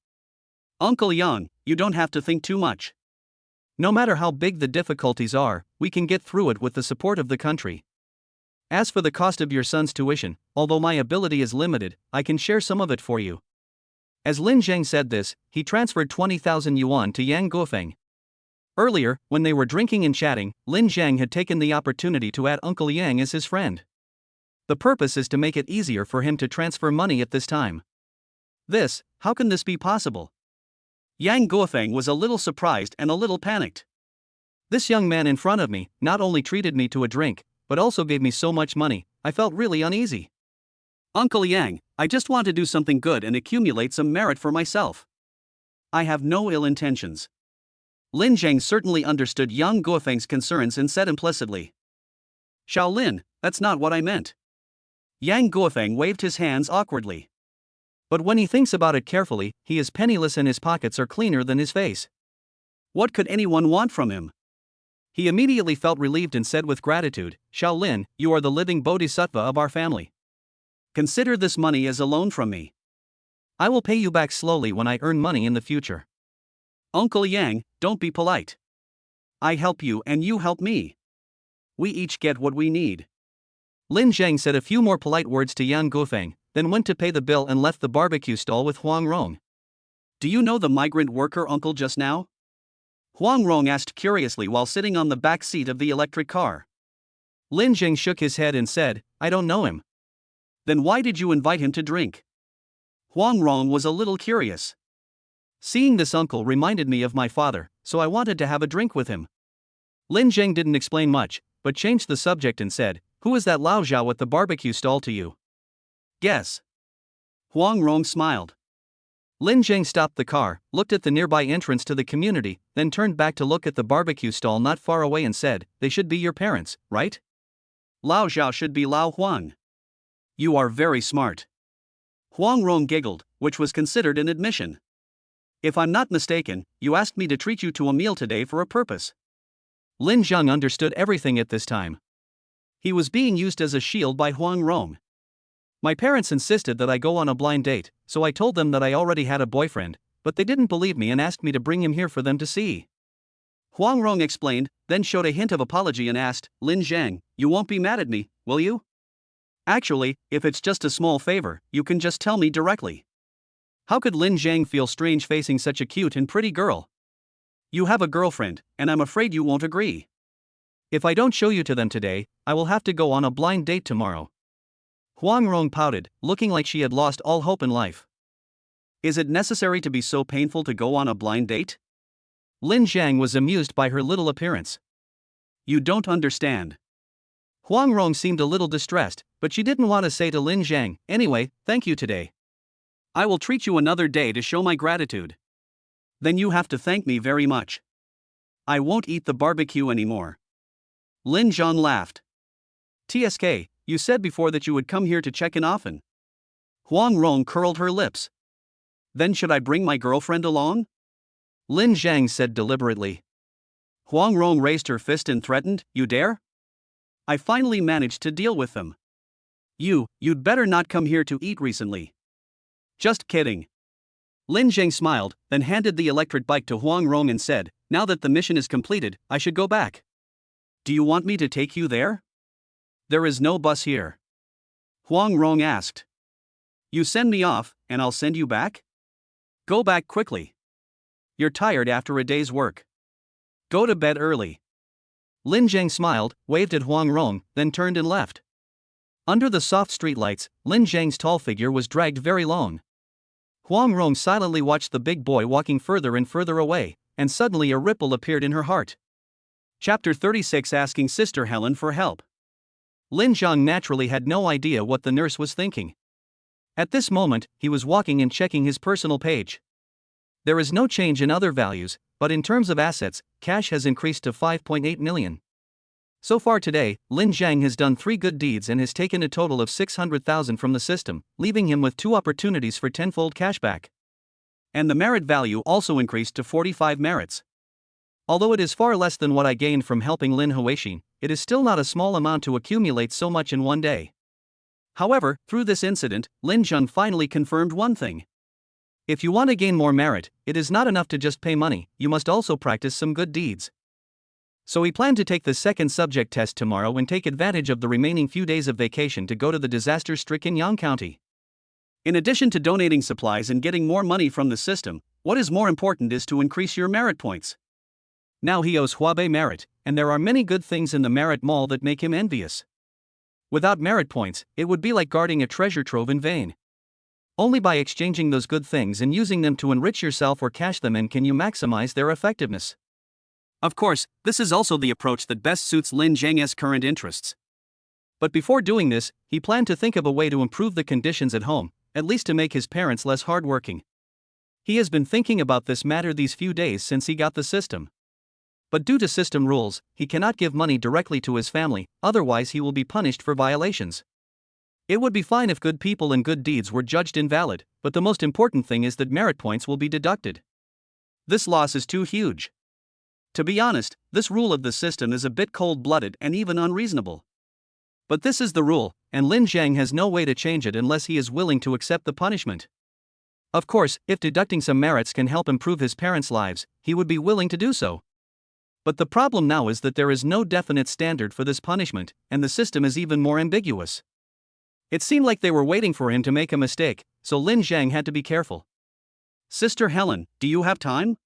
Uncle Yang, you don't have to think too much. No matter how big the difficulties are, we can get through it with the support of the country. As for the cost of your son's tuition, although my ability is limited, I can share some of it for you. As Lin Zhang said this, he transferred 20,000 yuan to Yang Guofeng. Earlier, when they were drinking and chatting, Lin Zhang had taken the opportunity to add Uncle Yang as his friend. The purpose is to make it easier for him to transfer money at this time. How can this be possible? Yang Guofeng was a little surprised and a little panicked. This young man in front of me not only treated me to a drink, but also gave me so much money, I felt really uneasy. Uncle Yang, I just want to do something good and accumulate some merit for myself. I have no ill intentions. Lin Zhang certainly understood Yang Guofeng's concerns and said implicitly. Shaolin, that's not what I meant. Yang Guofeng waved his hands awkwardly. But when he thinks about it carefully, he is penniless and his pockets are cleaner than his face. What could anyone want from him? He immediately felt relieved and said with gratitude, Shaolin, you are the living bodhisattva of our family. Consider this money as a loan from me. I will pay you back slowly when I earn money in the future. Uncle Yang, don't be polite. I help you and you help me. We each get what we need. Lin Zhang said a few more polite words to Yang Guofeng, then went to pay the bill and left the barbecue stall with Huang Rong. Do you know the migrant worker uncle just now? Huang Rong asked curiously while sitting on the back seat of the electric car. Lin Zhang shook his head and said, I don't know him. Then why did you invite him to drink? Huang Rong was a little curious. Seeing this uncle reminded me of my father, so I wanted to have a drink with him. Lin Zhang didn't explain much, but changed the subject and said, Who is that Lao Zhao at the barbecue stall to you? Guess. Huang Rong smiled. Lin Zhang stopped the car, looked at the nearby entrance to the community, then turned back to look at the barbecue stall not far away and said, They should be your parents, right? Lao Zhao should be Lao Huang. You are very smart. Huang Rong giggled, which was considered an admission. If I'm not mistaken, you asked me to treat you to a meal today for a purpose. Lin Zhang understood everything at this time. He was being used as a shield by Huang Rong. My parents insisted that I go on a blind date, so I told them that I already had a boyfriend, but they didn't believe me and asked me to bring him here for them to see. Huang Rong explained, then showed a hint of apology and asked, Lin Zhang, you won't be mad at me, will you? Actually, if it's just a small favor, you can just tell me directly. How could Lin Zhang feel strange facing such a cute and pretty girl? You have a girlfriend, and I'm afraid you won't agree. If I don't show you to them today, I will have to go on a blind date tomorrow. Huang Rong pouted, looking like she had lost all hope in life. Is it necessary to be so painful to go on a blind date? Lin Zhang was amused by her little appearance. You don't understand. Huang Rong seemed a little distressed, but she didn't want to say to Lin Zhang, anyway, thank you today. I will treat you another day to show my gratitude. Then you have to thank me very much. I won't eat the barbecue anymore. Lin Zhang laughed. TSK, you said before that you would come here to check in often. Huang Rong curled her lips. Then should I bring my girlfriend along? Lin Zhang said deliberately. Huang Rong raised her fist and threatened, you dare? I finally managed to deal with them. You'd better not come here to eat recently. Just kidding. Lin Zhang smiled, then handed the electric bike to Huang Rong and said, now that the mission is completed, I should go back. Do you want me to take you there? There is no bus here. Huang Rong asked. You send me off, and I'll send you back? Go back quickly. You're tired after a day's work. Go to bed early. Lin Zhang smiled, waved at Huang Rong, then turned and left. Under the soft streetlights, Lin Zhang's tall figure was dragged very long. Huang Rong silently watched the big boy walking further and further away, and suddenly a ripple appeared in her heart. Chapter 36 Asking Sister Helen for Help. Lin Zhang naturally had no idea what the nurse was thinking. At this moment, he was walking and checking his personal page. There is no change in other values, but in terms of assets, cash has increased to 5.8 million. So far today, Lin Zhang has done 3 good deeds and has taken a total of 600,000 from the system, leaving him with 2 opportunities for 10-fold cashback. And the merit value also increased to 45 merits. Although it is far less than what I gained from helping Lin Huixin, it is still not a small amount to accumulate so much in one day. However, through this incident, Lin Zhang finally confirmed one thing. If you want to gain more merit, it is not enough to just pay money, you must also practice some good deeds. So he planned to take the second subject test tomorrow and take advantage of the remaining few days of vacation to go to the disaster-stricken Yang County. In addition to donating supplies and getting more money from the system, what is more important is to increase your merit points. Now he owes Huabei merit, and there are many good things in the merit mall that make him envious. Without merit points, it would be like guarding a treasure trove in vain. Only by exchanging those good things and using them to enrich yourself or cash them in can you maximize their effectiveness. Of course, this is also the approach that best suits Lin Zhang's current interests. But before doing this, he planned to think of a way to improve the conditions at home, at least to make his parents less hardworking. He has been thinking about this matter these few days since he got the system. But due to system rules, he cannot give money directly to his family, otherwise he will be punished for violations. It would be fine if good people and good deeds were judged invalid, but the most important thing is that merit points will be deducted. This loss is too huge. To be honest, this rule of the system is a bit cold-blooded and even unreasonable. But this is the rule, and Lin Zhang has no way to change it unless he is willing to accept the punishment. Of course, if deducting some merits can help improve his parents' lives, he would be willing to do so. But the problem now is that there is no definite standard for this punishment, and the system is even more ambiguous. It seemed like they were waiting for him to make a mistake, so Lin Zhang had to be careful. Sister Helen, do you have time?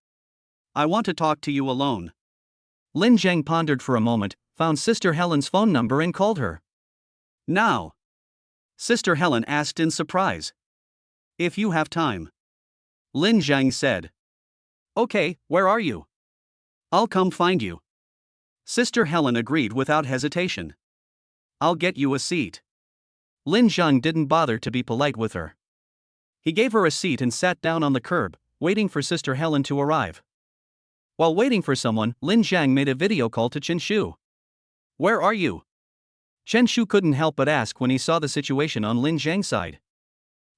I want to talk to you alone. Lin Zhang pondered for a moment, found Sister Helen's phone number and called her. Now? Sister Helen asked in surprise. If you have time. Lin Zhang said. Okay, where are you? I'll come find you. Sister Helen agreed without hesitation. I'll get you a seat. Lin Zhang didn't bother to be polite with her. He gave her a seat and sat down on the curb, waiting for Sister Helen to arrive. While waiting for someone, Lin Zhang made a video call to Chen Shu. Where are you? Chen Shu couldn't help but ask when he saw the situation on Lin Zhang's side.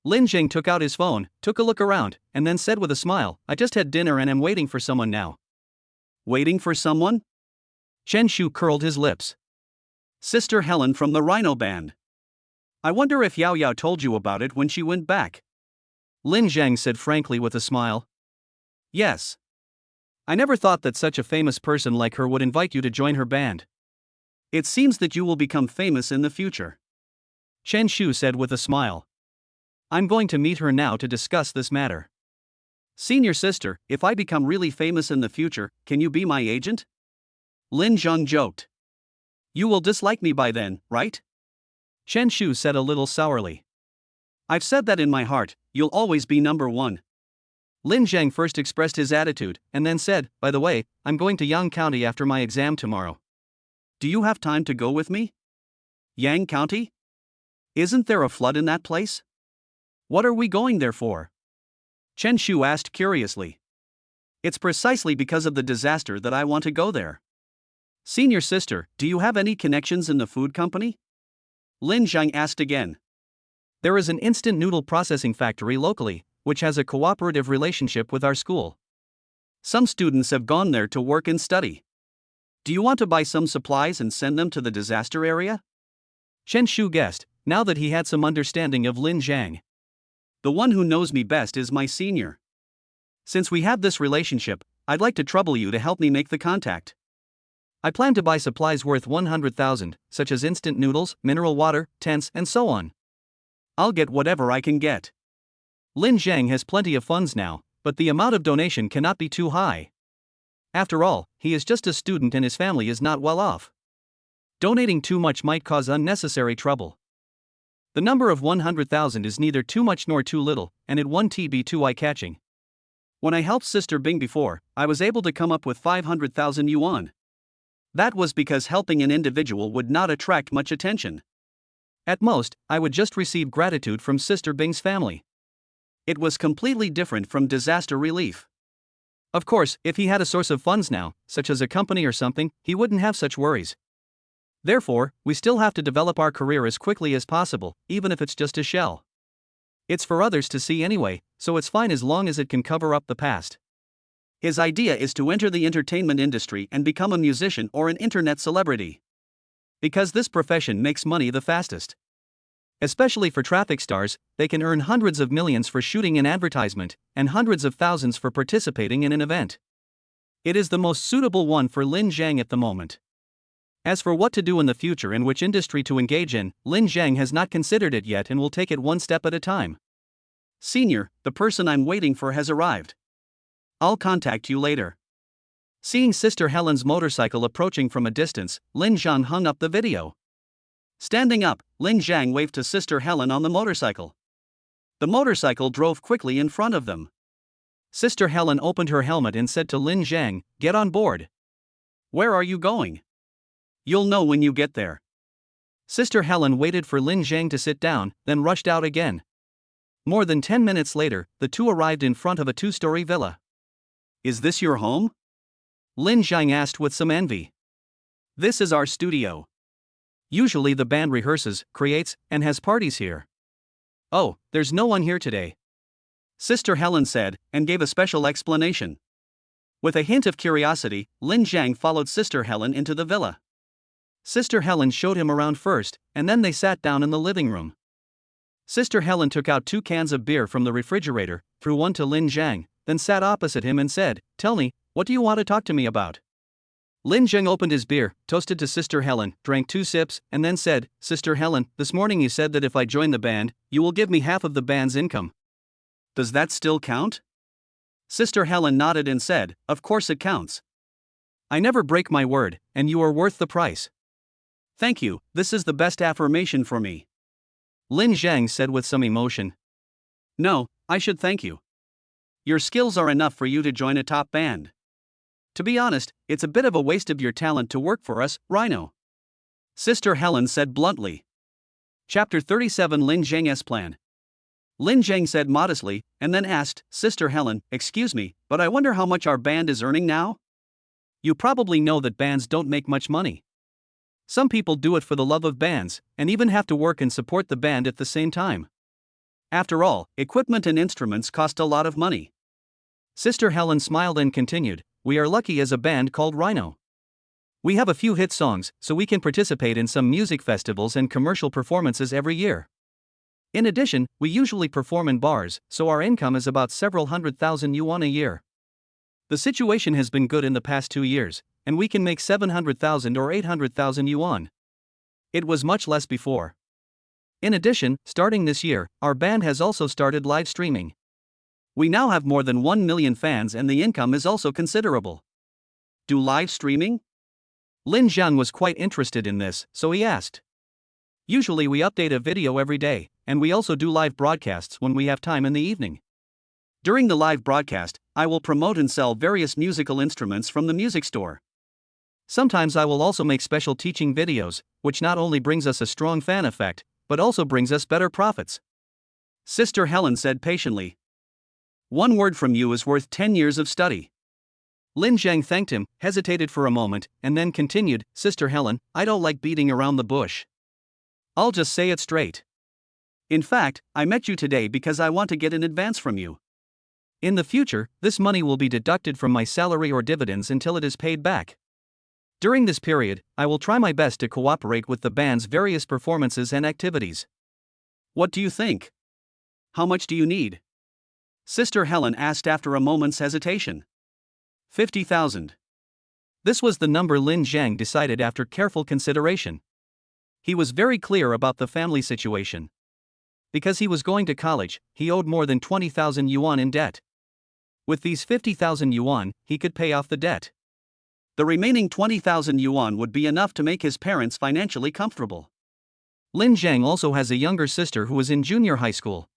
Lin Zhang took out his phone, took a look around, and then said with a smile, I just had dinner and am waiting for someone now. Waiting for someone? Chen Shu curled his lips. Sister Helen from the Rhino Band. I wonder if Yao Yao told you about it when she went back. Lin Zhang said frankly with a smile. Yes. I never thought that such a famous person like her would invite you to join her band. It seems that you will become famous in the future. Chen Shu said with a smile. I'm going to meet her now to discuss this matter. Senior sister, if I become really famous in the future, can you be my agent? Lin Zhang joked. You will dislike me by then, right? Chen Shu said a little sourly. I've said that in my heart, you'll always be number one. Lin Zhang first expressed his attitude, and then said, by the way, I'm going to Yang County after my exam tomorrow. Do you have time to go with me? Yang County? Isn't there a flood in that place? What are we going there for? Chen Shu asked curiously. It's precisely because of the disaster that I want to go there. Senior sister, do you have any connections in the food company? Lin Zhang asked again. There is an instant noodle processing factory locally, which has a cooperative relationship with our school. Some students have gone there to work and study. Do you want to buy some supplies and send them to the disaster area? Chen Shu guessed, now that he had some understanding of Lin Zhang. The one who knows me best is my senior. Since we have this relationship, I'd like to trouble you to help me make the contact. I plan to buy supplies worth 100,000, such as instant noodles, mineral water, tents, and so on. I'll get whatever I can get. Lin Zhang has plenty of funds now, but the amount of donation cannot be too high. After all, he is just a student and his family is not well off. Donating too much might cause unnecessary trouble. The number of 100,000 is neither too much nor too little, and it won't be too eye-catching. When I helped Sister Bing before, I was able to come up with 500,000 yuan. That was because helping an individual would not attract much attention. At most, I would just receive gratitude from Sister Bing's family. It was completely different from disaster relief. Of course, if he had a source of funds now, such as a company or something, he wouldn't have such worries. Therefore, we still have to develop our career as quickly as possible, even if it's just a shell. It's for others to see anyway, so it's fine as long as it can cover up the past. His idea is to enter the entertainment industry and become a musician or an internet celebrity. Because this profession makes money the fastest. Especially for traffic stars, they can earn hundreds of millions for shooting an advertisement, and hundreds of thousands for participating in an event. It is the most suitable one for Lin Zhang at the moment. As for what to do in the future and which industry to engage in, Lin Zhang has not considered it yet and will take it one step at a time. Senior, the person I'm waiting for has arrived. I'll contact you later. Seeing Sister Helen's motorcycle approaching from a distance, Lin Zhang hung up the video. Standing up, Lin Zhang waved to Sister Helen on the motorcycle. The motorcycle drove quickly in front of them. Sister Helen opened her helmet and said to Lin Zhang, "Get on board." "Where are you going?" "You'll know when you get there." Sister Helen waited for Lin Zhang to sit down, then rushed out again. More than 10 minutes later, the two arrived in front of a 2-story villa. "Is this your home?" Lin Zhang asked with some envy. "This is our studio. Usually the band rehearses, creates, and has parties here." "Oh, there's no one here today," Sister Helen said, and gave a special explanation. With a hint of curiosity, Lin Zhang followed Sister Helen into the villa. Sister Helen showed him around first, and then they sat down in the living room. Sister Helen took out 2 cans of beer from the refrigerator, threw one to Lin Zhang, then sat opposite him and said, "Tell me, what do you want to talk to me about?" Lin Zhang opened his beer, toasted to Sister Helen, drank 2 sips, and then said, "Sister Helen, this morning you said that if I join the band, you will give me half of the band's income. Does that still count?" Sister Helen nodded and said, "Of course it counts. I never break my word, and you are worth the price." "Thank you, this is the best affirmation for me," Lin Zhang said with some emotion. "No, I should thank you. Your skills are enough for you to join a top band. To be honest, it's a bit of a waste of your talent to work for us, Rhino," Sister Helen said bluntly. Chapter 37 Lin Zhang's Plan. Lin Zhang said modestly, and then asked, "Sister Helen, excuse me, but I wonder how much our band is earning now? You probably know that bands don't make much money. Some people do it for the love of bands, and even have to work and support the band at the same time. After all, equipment and instruments cost a lot of money." Sister Helen smiled and continued, "We are lucky as a band called Rhino. We have a few hit songs, so we can participate in some music festivals and commercial performances every year. In addition, we usually perform in bars, so our income is about several 100,000 yuan a year. The situation has been good in the past 2 years, and we can make 700,000 or 800,000 yuan. It was much less before. In addition, starting this year, our band has also started live streaming. We now have more than 1 million fans and the income is also considerable." "Do live streaming?" Lin Jiang was quite interested in this, so he asked. Usually we update a video every day, and we also do live broadcasts when we have time in the evening. During the live broadcast, I will promote and sell various musical instruments from the music store. Sometimes I will also make special teaching videos, which not only brings us a strong fan effect, but also brings us better profits. Sister Helen said patiently. One word from you is worth 10 years of study. Lin Jiang thanked him, hesitated for a moment, and then continued, Sister Helen, I don't like beating around the bush. I'll just say it straight. In fact, I met you today because I want to get an advance from you. In the future, this money will be deducted from my salary or dividends until it is paid back. During this period, I will try my best to cooperate with the band's various performances and activities. What do you think? How much do you need? Sister Helen asked after a moment's hesitation. 50,000. This was the number Lin Jiang decided after careful consideration. He was very clear about the family situation. Because he was going to college, he owed more than 20,000 yuan in debt. With these 50,000 yuan, he could pay off the debt. The remaining 20,000 yuan would be enough to make his parents financially comfortable. Lin Jiang also has a younger sister who is in junior high school.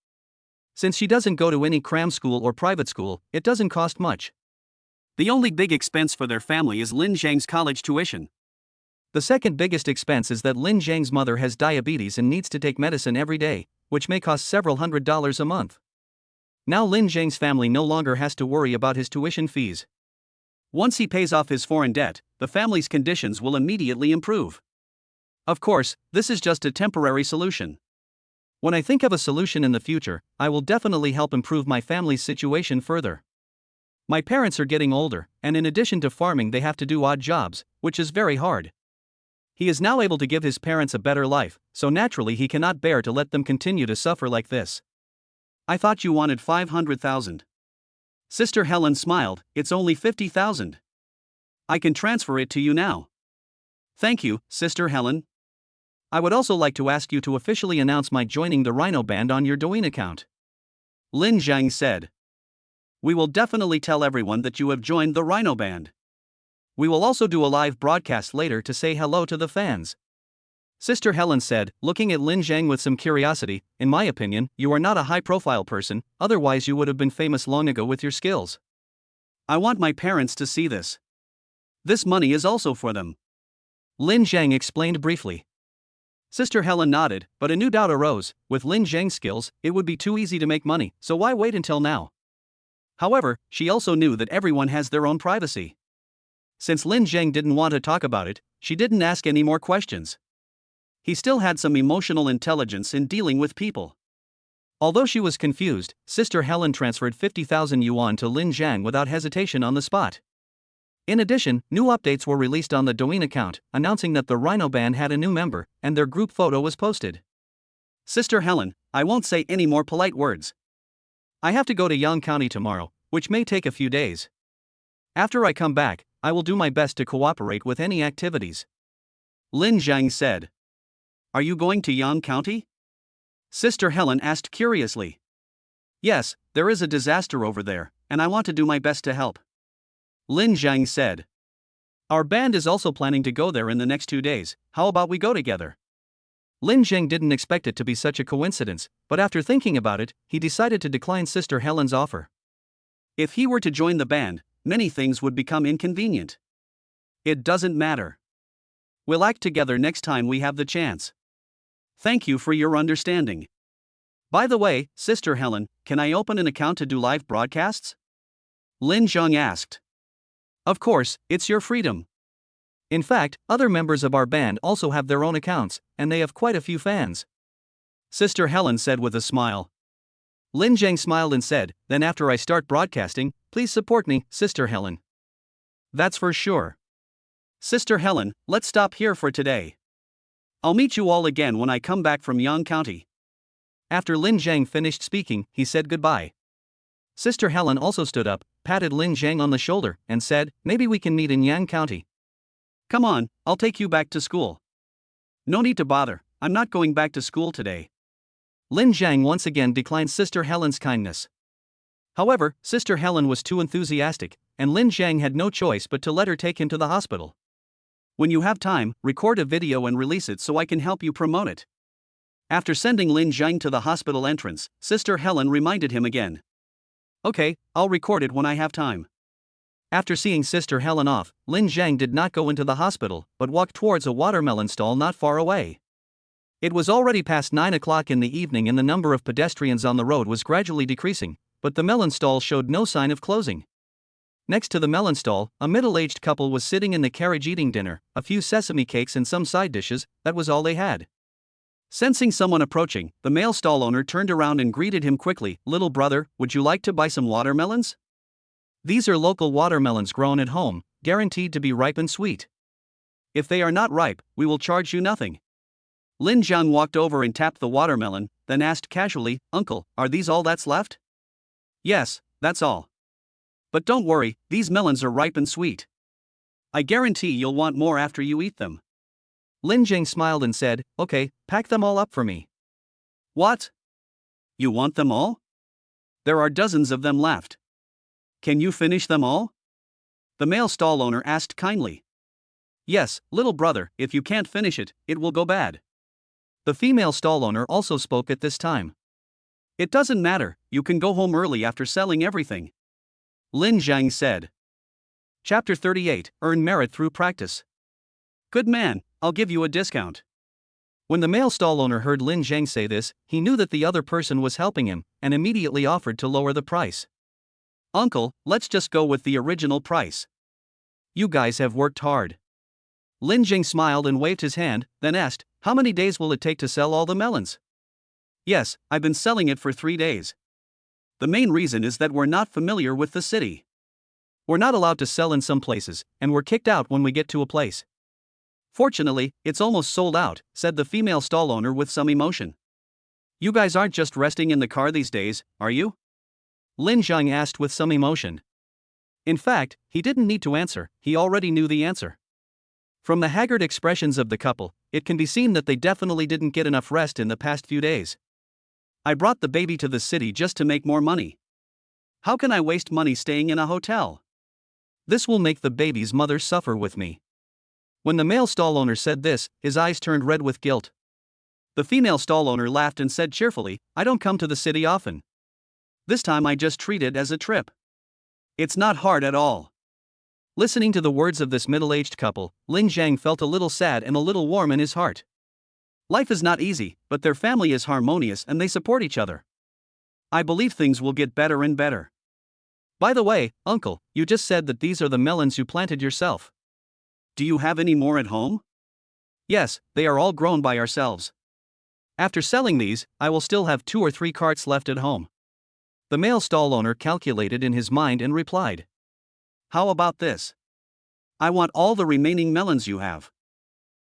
Since she doesn't go to any cram school or private school, it doesn't cost much. The only big expense for their family is Lin Jiang's college tuition. The second biggest expense is that Lin Jiang's mother has diabetes and needs to take medicine every day, which may cost several $100s a month. Now Lin Jiang's family no longer has to worry about his tuition fees. Once he pays off his foreign debt, the family's conditions will immediately improve. Of course, this is just a temporary solution. When I think of a solution in the future, I will definitely help improve my family's situation further. My parents are getting older, and in addition to farming they have to do odd jobs, which is very hard. He is now able to give his parents a better life, so naturally he cannot bear to let them continue to suffer like this. I thought you wanted 500,000. Sister Helen smiled, it's only 50,000. I can transfer it to you now. Thank you, Sister Helen. I would also like to ask you to officially announce my joining the Rhino Band on your Douyin account. Lin Jiang said. We will definitely tell everyone that you have joined the Rhino Band. We will also do a live broadcast later to say hello to the fans. Sister Helen said, looking at Lin Jiang with some curiosity, in my opinion, you are not a high-profile person, otherwise you would have been famous long ago with your skills. I want my parents to see this. This money is also for them. Lin Jiang explained briefly. Sister Helen nodded, but a new doubt arose. With Lin Jiang's skills, it would be too easy to make money, so why wait until now? However, she also knew that everyone has their own privacy. Since Lin Jiang didn't want to talk about it, she didn't ask any more questions. He still had some emotional intelligence in dealing with people. Although she was confused, Sister Helen transferred 50,000 yuan to Lin Jiang without hesitation on the spot. In addition, new updates were released on the Douyin account, announcing that the Rhino Band had a new member, and their group photo was posted. Sister Helen, I won't say any more polite words. I have to go to Yang County tomorrow, which may take a few days. After I come back, I will do my best to cooperate with any activities. Lin Jiang said. Are you going to Yang County? Sister Helen asked curiously. Yes, there is a disaster over there, and I want to do my best to help. Lin Jiang said. Our band is also planning to go there in the next 2 days, how about we go together? Lin Jiang didn't expect it to be such a coincidence, but after thinking about it, he decided to decline Sister Helen's offer. If he were to join the band, many things would become inconvenient. It doesn't matter. We'll act together next time we have the chance. Thank you for your understanding. By the way, Sister Helen, can I open an account to do live broadcasts? Lin Jiang asked. Of course, it's your freedom. In fact, other members of our band also have their own accounts, and they have quite a few fans. Sister Helen said with a smile. Lin Jiang smiled and said, then after I start broadcasting, please support me, Sister Helen. That's for sure. Sister Helen, let's stop here for today. I'll meet you all again when I come back from Yang County. After Lin Jiang finished speaking, he said goodbye. Sister Helen also stood up, patted Lin Jiang on the shoulder, and said, maybe we can meet in Yang County. Come on, I'll take you back to school. No need to bother, I'm not going back to school today. Lin Jiang once again declined Sister Helen's kindness. However, Sister Helen was too enthusiastic, and Lin Jiang had no choice but to let her take him to the hospital. When you have time, record a video and release it so I can help you promote it. After sending Lin Zhang to the hospital entrance, Sister Helen reminded him again. Okay, I'll record it when I have time. After seeing Sister Helen off, Lin Zhang did not go into the hospital, but walked towards a watermelon stall not far away. It was already past 9 o'clock in the evening and the number of pedestrians on the road was gradually decreasing, but the melon stall showed no sign of closing. Next to the melon stall, a middle-aged couple was sitting in the carriage eating dinner, a few sesame cakes and some side dishes. That was all they had. Sensing someone approaching, the male stall owner turned around and greeted him quickly. Little brother, would you like to buy some watermelons? These are local watermelons grown at home, guaranteed to be ripe and sweet. If they are not ripe, we will charge you nothing. Lin Zhang walked over and tapped the watermelon, then asked casually, Uncle, are these all that's left? Yes, that's all. But don't worry, these melons are ripe and sweet. I guarantee you'll want more after you eat them. Lin Zhang smiled and said, okay, pack them all up for me. What? You want them all? There are dozens of them left. Can you finish them all? The male stall owner asked kindly. Yes, little brother, if you can't finish it, it will go bad. The female stall owner also spoke at this time. It doesn't matter, you can go home early after selling everything. Lin Zhang said. Chapter 38, Earn Merit Through Practice. Good man, I'll give you a discount. When the male stall owner heard Lin Zhang say this, he knew that the other person was helping him, and immediately offered to lower the price. Uncle, let's just go with the original price. You guys have worked hard. Lin Zhang smiled and waved his hand, then asked, how many days will it take to sell all the melons? Yes, I've been selling it for 3 days. The main reason is that we're not familiar with the city. We're not allowed to sell in some places, and we're kicked out when we get to a place. Fortunately, it's almost sold out, said the female stall owner with some emotion. You guys aren't just resting in the car these days, are you? Lin Zhang asked with some emotion. In fact, he didn't need to answer, he already knew the answer. From the haggard expressions of the couple, it can be seen that they definitely didn't get enough rest in the past few days. I brought the baby to the city just to make more money. How can I waste money staying in a hotel? This will make the baby's mother suffer with me. When the male stall owner said this, his eyes turned red with guilt. The female stall owner laughed and said cheerfully, I don't come to the city often. This time I just treat it as a trip. It's not hard at all. Listening to the words of this middle-aged couple, Lin Zhang felt a little sad and a little warm in his heart. Life is not easy, but their family is harmonious and they support each other. I believe things will get better and better. By the way, Uncle, you just said that these are the melons you planted yourself. Do you have any more at home? Yes, they are all grown by ourselves. After selling these, I will still have 2 or 3 carts left at home. The male stall owner calculated in his mind and replied. How about this? I want all the remaining melons you have.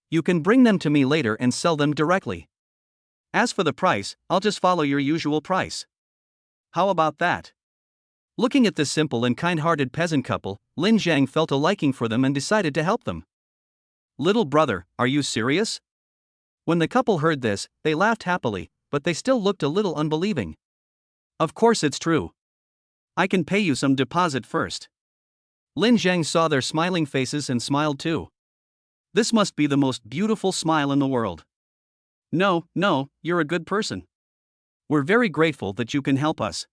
You can bring them to me later and sell them directly. As for the price, I'll just follow your usual price. How about that? Looking at this simple and kind-hearted peasant couple, Lin Zhang felt a liking for them and decided to help them. Little brother, are you serious? When the couple heard this, they laughed happily, but they still looked a little unbelieving. Of course it's true. I can pay you some deposit first. Lin Zhang saw their smiling faces and smiled too. This must be the most beautiful smile in the world. No, you're a good person. We're very grateful that you can help us.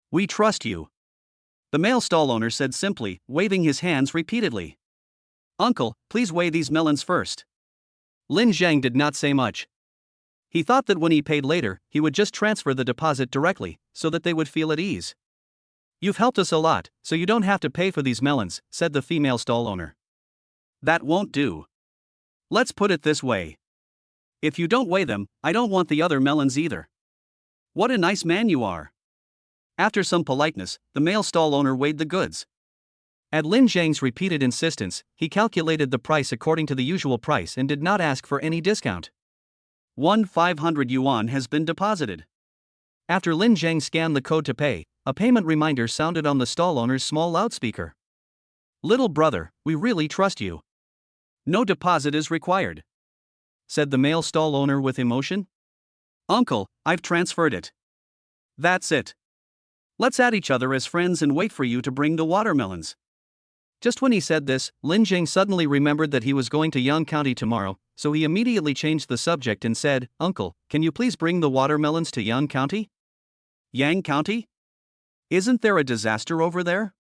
We trust you. The male stall owner said simply, waving his hands repeatedly. Uncle, please weigh these melons first. Lin Zhang did not say much. He thought that when he paid later, he would just transfer the deposit directly, so that they would feel at ease. You've helped us a lot, so you don't have to pay for these melons, said the female stall owner. That won't do. Let's put it this way. If you don't weigh them, I don't want the other melons either. What a nice man you are. After some politeness, the male stall owner weighed the goods. At Lin Zhang's repeated insistence, he calculated the price according to the usual price and did not ask for any discount. 500 yuan has been deposited. After Lin Zhang scanned the code to pay, a payment reminder sounded on the stall owner's small loudspeaker. Little brother, we really trust you. No deposit is required, said the male stall owner with emotion. Uncle, I've transferred it. That's it. Let's add each other as friends and wait for you to bring the watermelons. Just when he said this, Lin Jing suddenly remembered that he was going to Yang County tomorrow, so he immediately changed the subject and said, "Uncle, can you please bring the watermelons to Yang County?" Yang County? Isn't there a disaster over there?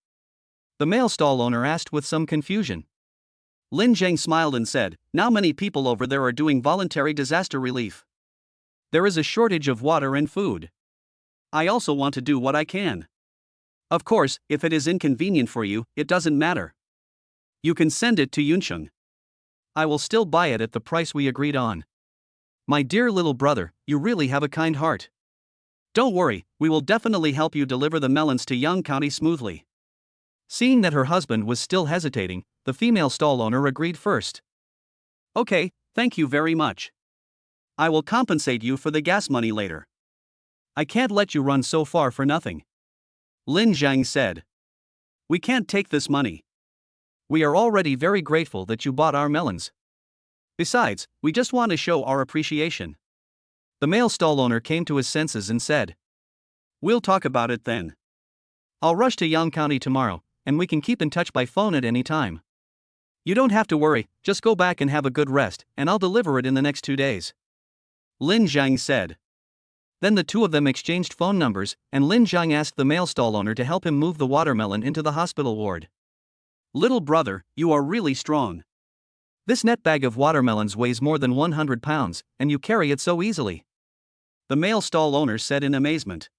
The male stall owner asked with some confusion. Lin Jing smiled and said, "Now many people over there are doing voluntary disaster relief. There is a shortage of water and food. I also want to do what I can. Of course, if it is inconvenient for you, it doesn't matter. You can send it to Yuncheng. I will still buy it at the price we agreed on. My dear little brother, you really have a kind heart. Don't worry, we will definitely help you deliver the melons to Yang County smoothly." Seeing that her husband was still hesitating, the female stall owner agreed first. "Okay, thank you very much. I will compensate you for the gas money later. I can't let you run so far for nothing," Lin Zhang said. "We can't take this money. We are already very grateful that you bought our melons. Besides, we just want to show our appreciation." The male stall owner came to his senses and said, "We'll talk about it then. I'll rush to Yang County tomorrow, and we can keep in touch by phone at any time. You don't have to worry, just go back and have a good rest, and I'll deliver it in the next 2 days," Lin Zhang said. Then the two of them exchanged phone numbers, and Lin Zhang asked the male stall owner to help him move the watermelon into the hospital ward. "Little brother, you are really strong. This net bag of watermelons weighs more than 100 pounds, and you carry it so easily," the male stall owner said in amazement.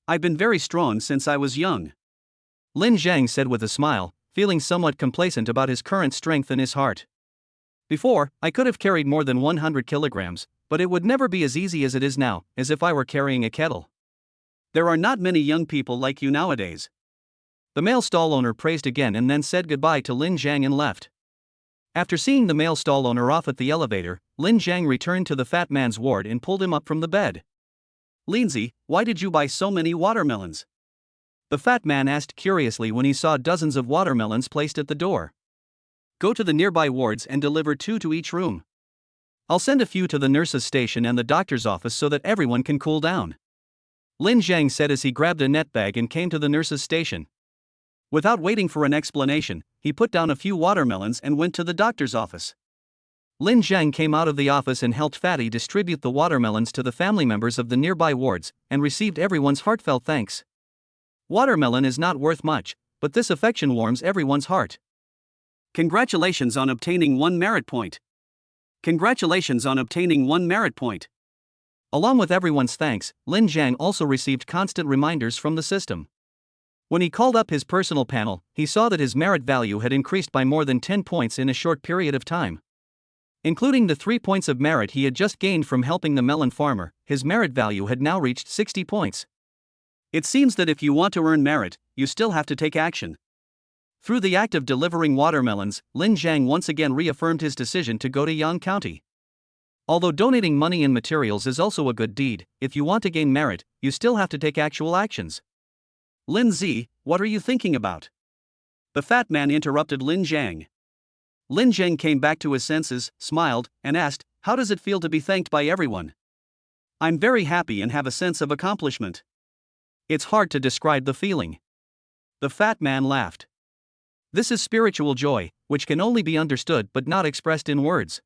"I've been very strong since I was young," Lin Zhang said with a smile, feeling somewhat complacent about his current strength in his heart. "Before, I could have carried more than 100 kilograms, but it would never be as easy as it is now, as if I were carrying a kettle. There are not many young people like you nowadays." The male stall owner praised again and then said goodbye to Lin Zhang and left. After seeing the male stall owner off at the elevator, Lin Zhang returned to the fat man's ward and pulled him up from the bed. "Lindsay, why did you buy so many watermelons?" the fat man asked curiously when he saw dozens of watermelons placed at the door. "Go to the nearby wards and deliver 2 to each room. I'll send a few to the nurse's station and the doctor's office so that everyone can cool down," Lin Zhang said as he grabbed a net bag and came to the nurse's station. Without waiting for an explanation, he put down a few watermelons and went to the doctor's office. Lin Zhang came out of the office and helped Fatty distribute the watermelons to the family members of the nearby wards, and received everyone's heartfelt thanks. Watermelon is not worth much, but this affection warms everyone's heart. Congratulations on obtaining 1 merit point. Congratulations on obtaining 1 merit point. Along with everyone's thanks, Lin Zhang also received constant reminders from the system. When he called up his personal panel, he saw that his merit value had increased by more than 10 points in a short period of time. Including the 3 points of merit he had just gained from helping the melon farmer, his merit value had now reached 60 points. It seems that if you want to earn merit, you still have to take action. Through the act of delivering watermelons, Lin Zhang once again reaffirmed his decision to go to Yang County. Although donating money and materials is also a good deed, if you want to gain merit, you still have to take actual actions. "Lin Zi, what are you thinking about?" the fat man interrupted Lin Zhang. Lin Zhang came back to his senses, smiled, and asked, "How does it feel to be thanked by everyone?" "I'm very happy and have a sense of accomplishment. It's hard to describe the feeling." The fat man laughed. "This is spiritual joy, which can only be understood but not expressed in words."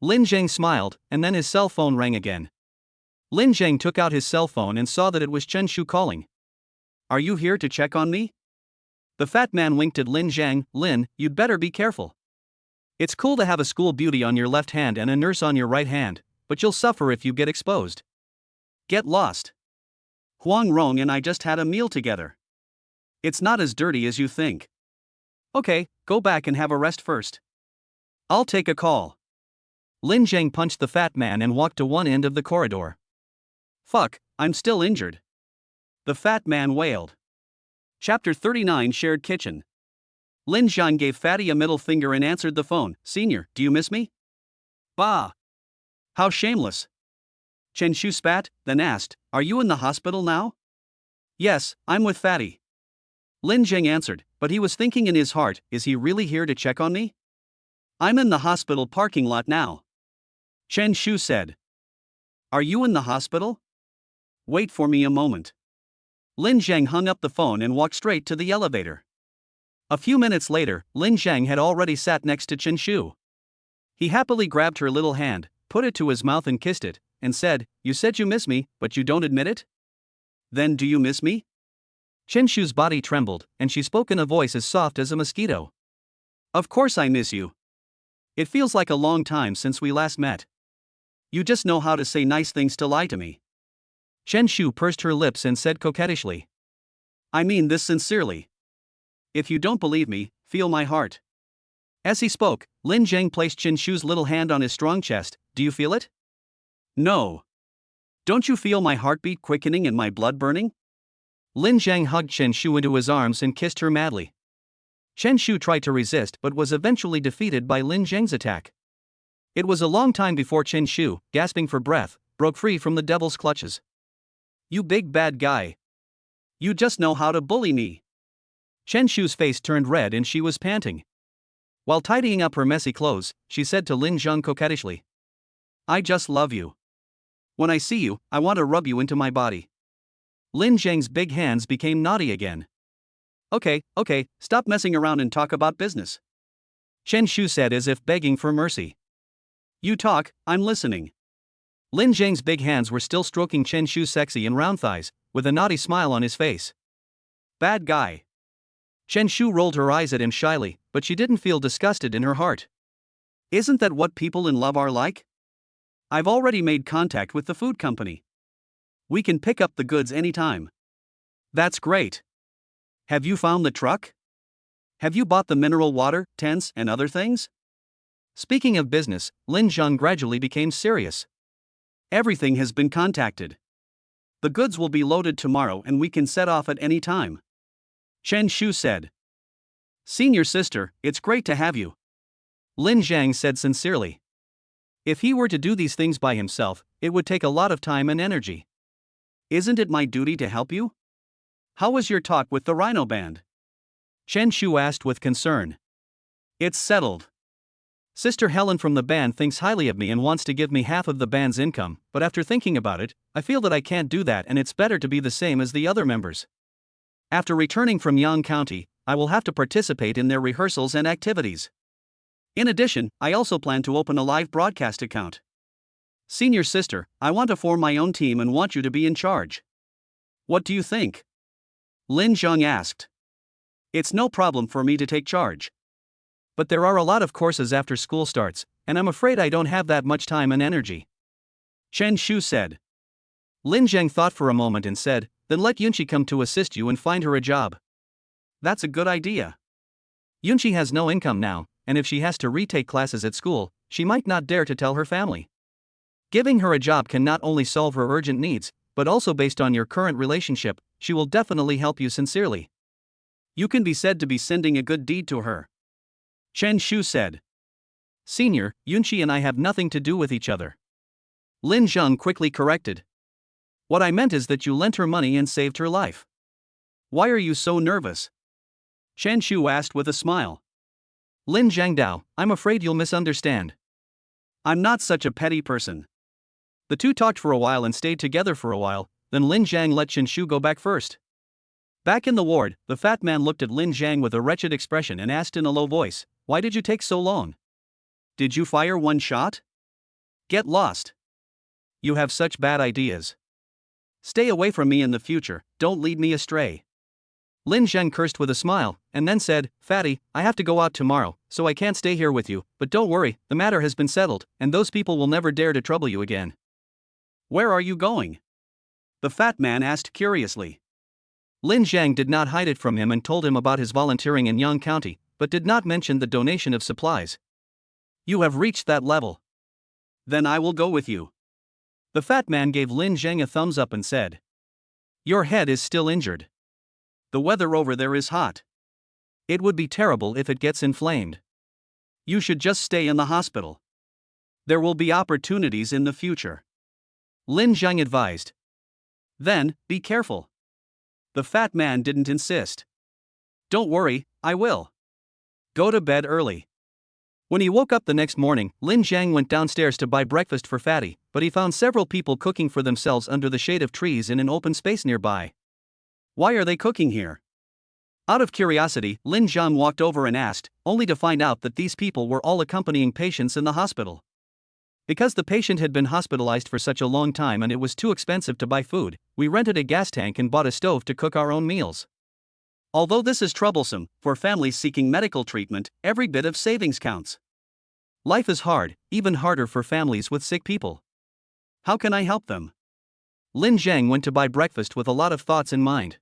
Lin Zhang smiled, and then his cell phone rang again. Lin Zhang took out his cell phone and saw that it was Chen Shu calling. "Are you here to check on me?" The fat man winked at Lin Zhang. "Lin, you'd better be careful. It's cool to have a school beauty on your left hand and a nurse on your right hand, but you'll suffer if you get exposed. Get lost. Huang Rong and I just had a meal together. It's not as dirty as you think. Okay, go back and have a rest first. I'll take a call." Lin Zhang punched the fat man and walked to one end of the corridor. "Fuck, I'm still injured," the fat man wailed. Chapter 39 Shared Kitchen. Lin Zhang gave Fatty a middle finger and answered the phone. "Senior, do you miss me?" "Bah! How shameless." Chen Shu spat, then asked, "Are you in the hospital now?" "Yes, I'm with Fatty." Lin Zhang answered, but he was thinking in his heart, "Is he really here to check on me?" "I'm in the hospital parking lot now," Chen Shu said. "Are you in the hospital? Wait for me a moment." Lin Zhang hung up the phone and walked straight to the elevator. A few minutes later, Lin Zhang had already sat next to Chen Shu. He happily grabbed her little hand, put it to his mouth and kissed it, and said, "You said you miss me, but you don't admit it? Then do you miss me?" Chen Shu's body trembled, and she spoke in a voice as soft as a mosquito. "Of course I miss you. It feels like a long time since we last met. You just know how to say nice things to lie to me." Chen Shu pursed her lips and said coquettishly, "I mean this sincerely. If you don't believe me, feel my heart." As he spoke, Lin Zhang placed Chen Shu's little hand on his strong chest. "Do you feel it?" "No. Don't you feel my heartbeat quickening and my blood burning?" Lin Zhang hugged Chen Shu into his arms and kissed her madly. Chen Shu tried to resist but was eventually defeated by Lin Zhang's attack. It was a long time before Chen Shu, gasping for breath, broke free from the devil's clutches. "You big bad guy. You just know how to bully me." Chen Shu's face turned red and she was panting. While tidying up her messy clothes, she said to Lin Zhang coquettishly, "I just love you. When I see you, I want to rub you into my body." Lin Zhang's big hands became naughty again. Okay, stop messing around and talk about business," Chen Shu said as if begging for mercy. "You talk, I'm listening." Lin Zhang's big hands were still stroking Chen Shu's sexy and round thighs, with a naughty smile on his face. "Bad guy." Chen Shu rolled her eyes at him shyly, but she didn't feel disgusted in her heart. "Isn't that what people in love are like? I've already made contact with the food company. We can pick up the goods anytime." "That's great. Have you found the truck? Have you bought the mineral water, tents, and other things?" Speaking of business, Lin Zhang gradually became serious. "Everything has been contacted. The goods will be loaded tomorrow and we can set off at any time," Chen Shu said. "Senior sister, it's great to have you," Lin Zhang said sincerely. If he were to do these things by himself, it would take a lot of time and energy. "Isn't it my duty to help you? How was your talk with the Rhino Band?" Chen Shu asked with concern. "It's settled. Sister Helen from the band thinks highly of me and wants to give me half of the band's income, but after thinking about it, I feel that I can't do that and it's better to be the same as the other members. After returning from Yang County, I will have to participate in their rehearsals and activities. In addition, I also plan to open a live broadcast account. Senior sister, I want to form my own team and want you to be in charge. What do you think?" Lin Zhang asked. "It's no problem for me to take charge. But there are a lot of courses after school starts, and I'm afraid I don't have that much time and energy," Chen Shu said. Lin Zhang thought for a moment and said, "Then let Yunqi come to assist you and find her a job." "That's a good idea. Yunqi has no income now, and if she has to retake classes at school, she might not dare to tell her family. Giving her a job can not only solve her urgent needs, but also based on your current relationship, she will definitely help you sincerely. You can be said to be sending a good deed to her," Chen Shu said. "Senior, Yunqi and I have nothing to do with each other," Lin Zhang quickly corrected. "What I meant is that you lent her money and saved her life. Why are you so nervous?" Chen Shu asked with a smile. "Lin Zhangdao, I'm afraid you'll misunderstand. I'm not such a petty person." The two talked for a while and stayed together for a while, then Lin Zhang let Chen Shu go back first. Back in the ward, the fat man looked at Lin Zhang with a wretched expression and asked in a low voice, "Why did you take so long? Did you fire one shot? Get lost. You have such bad ideas. Stay away from me in the future, don't lead me astray." Lin Zhang cursed with a smile, and then said, "Fatty, I have to go out tomorrow, so I can't stay here with you, but don't worry, the matter has been settled, and those people will never dare to trouble you again." "Where are you going?" the fat man asked curiously. Lin Zhang did not hide it from him and told him about his volunteering in Yang County, but did not mention the donation of supplies. "You have reached that level. Then I will go with you." The fat man gave Lin Zhang a thumbs up and said, "Your head is still injured. The weather over there is hot. It would be terrible if it gets inflamed. You should just stay in the hospital. There will be opportunities in the future," Lin Zhang advised. "Then, be careful." The fat man didn't insist. "Don't worry, I will. Go to bed early." When he woke up the next morning, Lin Zhang went downstairs to buy breakfast for Fatty, but he found several people cooking for themselves under the shade of trees in an open space nearby. "Why are they cooking here?" Out of curiosity, Lin Zhang walked over and asked, only to find out that these people were all accompanying patients in the hospital. Because the patient had been hospitalized for such a long time and it was too expensive to buy food, we rented a gas tank and bought a stove to cook our own meals. Although this is troublesome, for families seeking medical treatment, every bit of savings counts. Life is hard, even harder for families with sick people. How can I help them? Lin Zhang went to buy breakfast with a lot of thoughts in mind.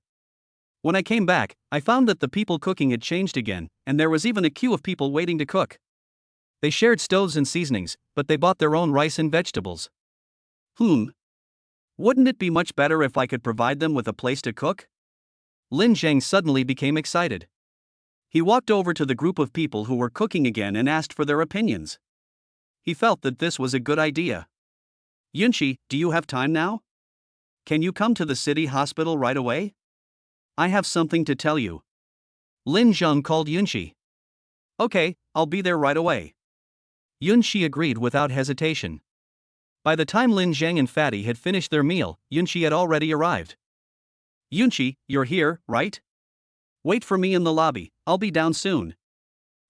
When I came back, I found that the people cooking had changed again, and there was even a queue of people waiting to cook. They shared stoves and seasonings, but they bought their own rice and vegetables. Wouldn't it be much better if I could provide them with a place to cook? Lin Zhang suddenly became excited. He walked over to the group of people who were cooking again and asked for their opinions. He felt that this was a good idea. Yunqi, do you have time now? Can you come to the city hospital right away? I have something to tell you. Lin Zhang called Yunqi. Okay, I'll be there right away. Yunqi agreed without hesitation. By the time Lin Zhang and Fatty had finished their meal, Yunqi had already arrived. Yunqi, you're here, right? Wait for me in the lobby, I'll be down soon.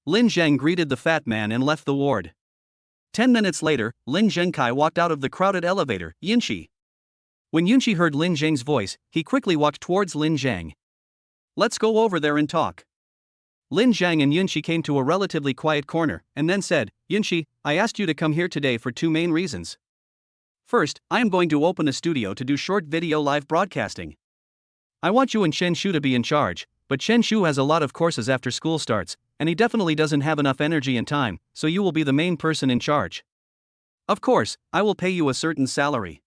Lin Zhang greeted the fat man and left the ward. 10 minutes later, Lin Zhengkai walked out of the crowded elevator. Yunqi. When Yunqi heard Lin Zhang's voice, he quickly walked towards Lin Zhang. Let's go over there and talk. Lin Zhang and Yunqi came to a relatively quiet corner, and then said, Yunqi, I asked you to come here today for two main reasons. First, I am going to open a studio to do short video live broadcasting. I want you and Chen Shu to be in charge, but Chen Shu has a lot of courses after school starts, and he definitely doesn't have enough energy and time, so you will be the main person in charge. Of course, I will pay you a certain salary.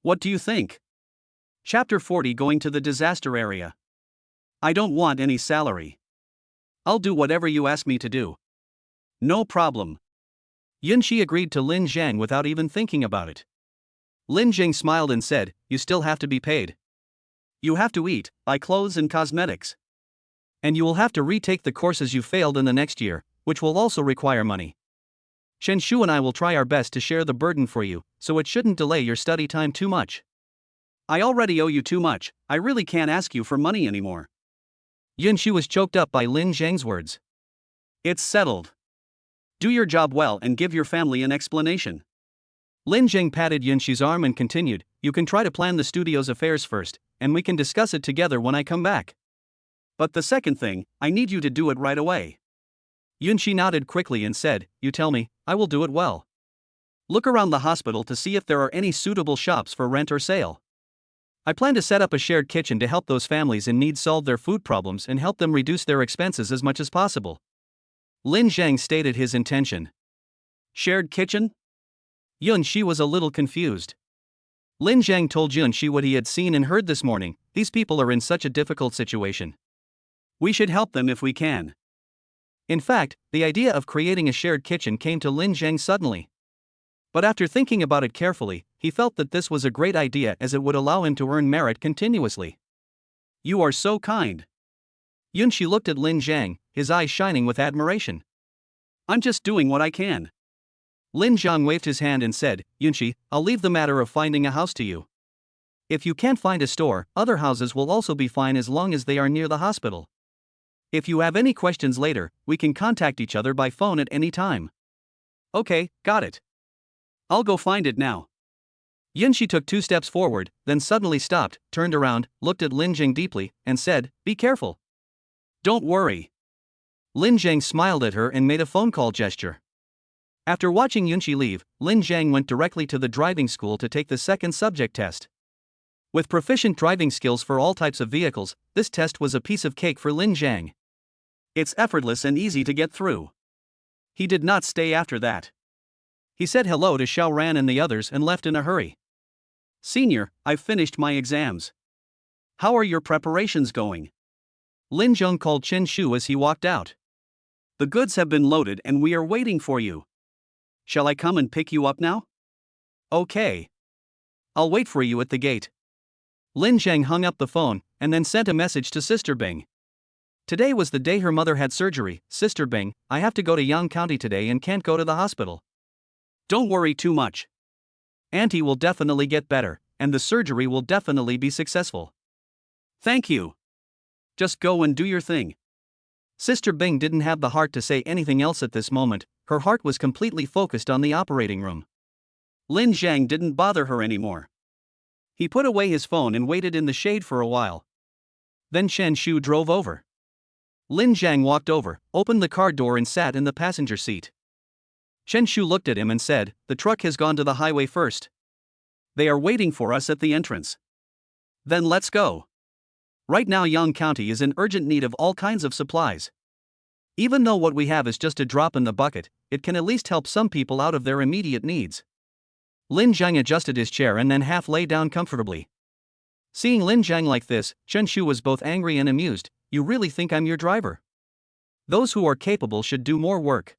What do you think? Chapter 40 Going to the disaster area. I don't want any salary. I'll do whatever you ask me to do. No problem. Yunqi agreed to Lin Zhang without even thinking about it. Lin Zhang smiled and said, you still have to be paid. You have to eat, buy clothes and cosmetics. And you will have to retake the courses you failed in the next year, which will also require money. Chen Shu and I will try our best to share the burden for you, so it shouldn't delay your study time too much. I already owe you too much, I really can't ask you for money anymore. Yunqi was choked up by Lin Zhang's words. It's settled. Do your job well and give your family an explanation. Lin Zhang patted Yunqi's arm and continued, you can try to plan the studio's affairs first, and we can discuss it together when I come back. But the second thing, I need you to do it right away. Yunqi nodded quickly and said, you tell me, I will do it well. Look around the hospital to see if there are any suitable shops for rent or sale. I plan to set up a shared kitchen to help those families in need solve their food problems and help them reduce their expenses as much as possible. Lin Zhang stated his intention. Shared kitchen? Yunqi was a little confused. Lin Zhang told Yunqi what he had seen and heard this morning, these people are in such a difficult situation. We should help them if we can. In fact, the idea of creating a shared kitchen came to Lin Zhang suddenly. But after thinking about it carefully, he felt that this was a great idea as it would allow him to earn merit continuously. You are so kind. Yunqi looked at Lin Zhang, his eyes shining with admiration. I'm just doing what I can. Lin Zhang waved his hand and said, Yunqi, I'll leave the matter of finding a house to you. If you can't find a store, other houses will also be fine as long as they are near the hospital. If you have any questions later, we can contact each other by phone at any time. Okay, got it. I'll go find it now. Yunqi took 2 steps forward, then suddenly stopped, turned around, looked at Lin Zhang deeply, and said, be careful. Don't worry. Lin Zhang smiled at her and made a phone call gesture. After watching Yunqi leave, Lin Zhang went directly to the driving school to take the second subject test. With proficient driving skills for all types of vehicles, this test was a piece of cake for Lin Zhang. It's effortless and easy to get through. He did not stay after that. He said hello to Xiao Ran and the others and left in a hurry. Senior, I've finished my exams. How are your preparations going? Lin Zhang called Chen Shu as he walked out. The goods have been loaded and we are waiting for you. Shall I come and pick you up now? Okay. I'll wait for you at the gate. Lin Zhang hung up the phone and then sent a message to Sister Bing. Today was the day her mother had surgery. Sister Bing, I have to go to Yang County today and can't go to the hospital. Don't worry too much. Auntie will definitely get better, and the surgery will definitely be successful. Thank you. Just go and do your thing. Sister Bing didn't have the heart to say anything else at this moment, her heart was completely focused on the operating room. Lin Zhang didn't bother her anymore. He put away his phone and waited in the shade for a while. Then Chen Shu drove over. Lin Zhang walked over, opened the car door and sat in the passenger seat. Chen Shu looked at him and said, "The truck has gone to the highway first. They are waiting for us at the entrance. Then let's go. Right now Yang County is in urgent need of all kinds of supplies. Even though what we have is just a drop in the bucket, it can at least help some people out of their immediate needs." Lin Zhang adjusted his chair and then half lay down comfortably. Seeing Lin Zhang like this, Chen Shu was both angry and amused. "You really think I'm your driver? Those who are capable should do more work.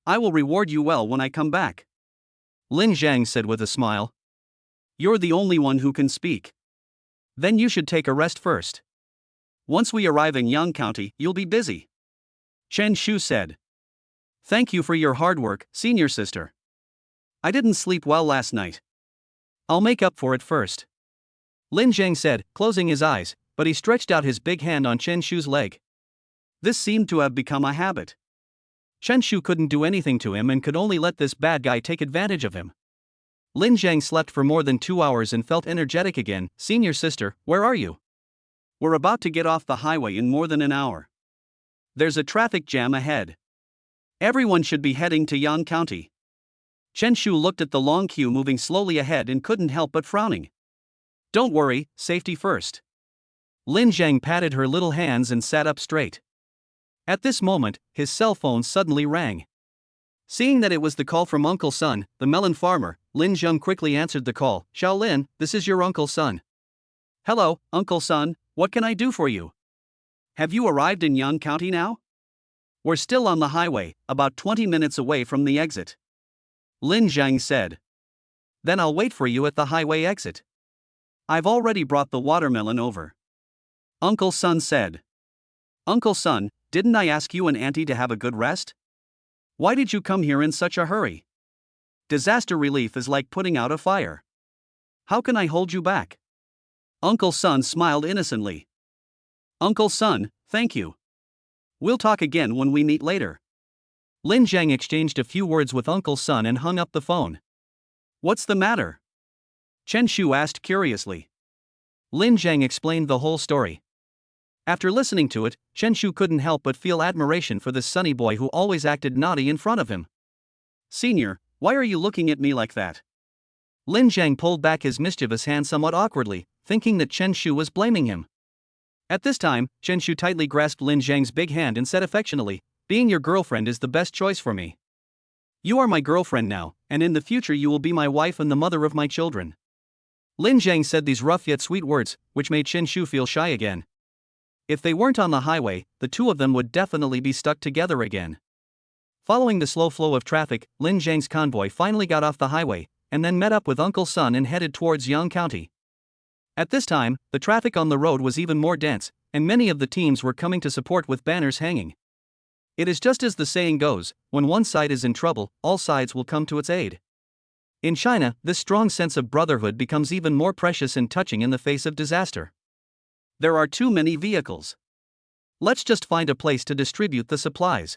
I will reward you well when I come back," Lin Zhang said with a smile. "You're the only one who can speak. Then you should take a rest first. Once we arrive in Yang County, you'll be busy," Chen Shu said. "Thank you for your hard work, senior sister. I didn't sleep well last night. I'll make up for it first," Lin Zhang said, closing his eyes, but he stretched out his big hand on Chen Shu's leg. This seemed to have become a habit. Chen Shu couldn't do anything to him and could only let this bad guy take advantage of him. Lin Zhang slept for more than 2 hours and felt energetic again. "Senior sister, where are you?" "We're about to get off the highway in more than an hour. There's a traffic jam ahead. Everyone should be heading to Yan County." Chen Shu looked at the long queue moving slowly ahead and couldn't help but frowning. "Don't worry, safety first." Lin Zhang patted her little hands and sat up straight. At this moment, his cell phone suddenly rang. Seeing that it was the call from Uncle Sun, the melon farmer, Lin Zhang quickly answered the call. "Xiaolin, this is your Uncle Sun." "Hello, Uncle Sun, what can I do for you? Have you arrived in Yan County now?" "We're still on the highway, about 20 minutes away from the exit," Lin Zhang said. "Then I'll wait for you at the highway exit. I've already brought the watermelon over," Uncle Sun said. "Uncle Sun, didn't I ask you and Auntie to have a good rest? Why did you come here in such a hurry? Disaster relief is like putting out a fire. How can I hold you back?" Uncle Sun smiled innocently. "Uncle Sun, thank you. We'll talk again when we meet later." Lin Zhang exchanged a few words with Uncle Sun and hung up the phone. "What's the matter?" Chen Shu asked curiously. Lin Zhang explained the whole story. After listening to it, Chen Shu couldn't help but feel admiration for this sunny boy who always acted naughty in front of him. "Senior, why are you looking at me like that?" Lin Zhang pulled back his mischievous hand somewhat awkwardly, thinking that Chen Shu was blaming him. At this time, Chen Shu tightly grasped Lin Zhang's big hand and said affectionately, "Being your girlfriend is the best choice for me. You are my girlfriend now, and in the future you will be my wife and the mother of my children." Lin Zhang said these rough yet sweet words, which made Chen Shu feel shy again. If they weren't on the highway, the two of them would definitely be stuck together again. Following the slow flow of traffic, Lin Zhang's convoy finally got off the highway, and then met up with Uncle Sun and headed towards Yang County. At this time, the traffic on the road was even more dense, and many of the teams were coming to support with banners hanging. It is just as the saying goes, when one side is in trouble, all sides will come to its aid. In China, this strong sense of brotherhood becomes even more precious and touching in the face of disaster. There are too many vehicles. Let's just find a place to distribute the supplies.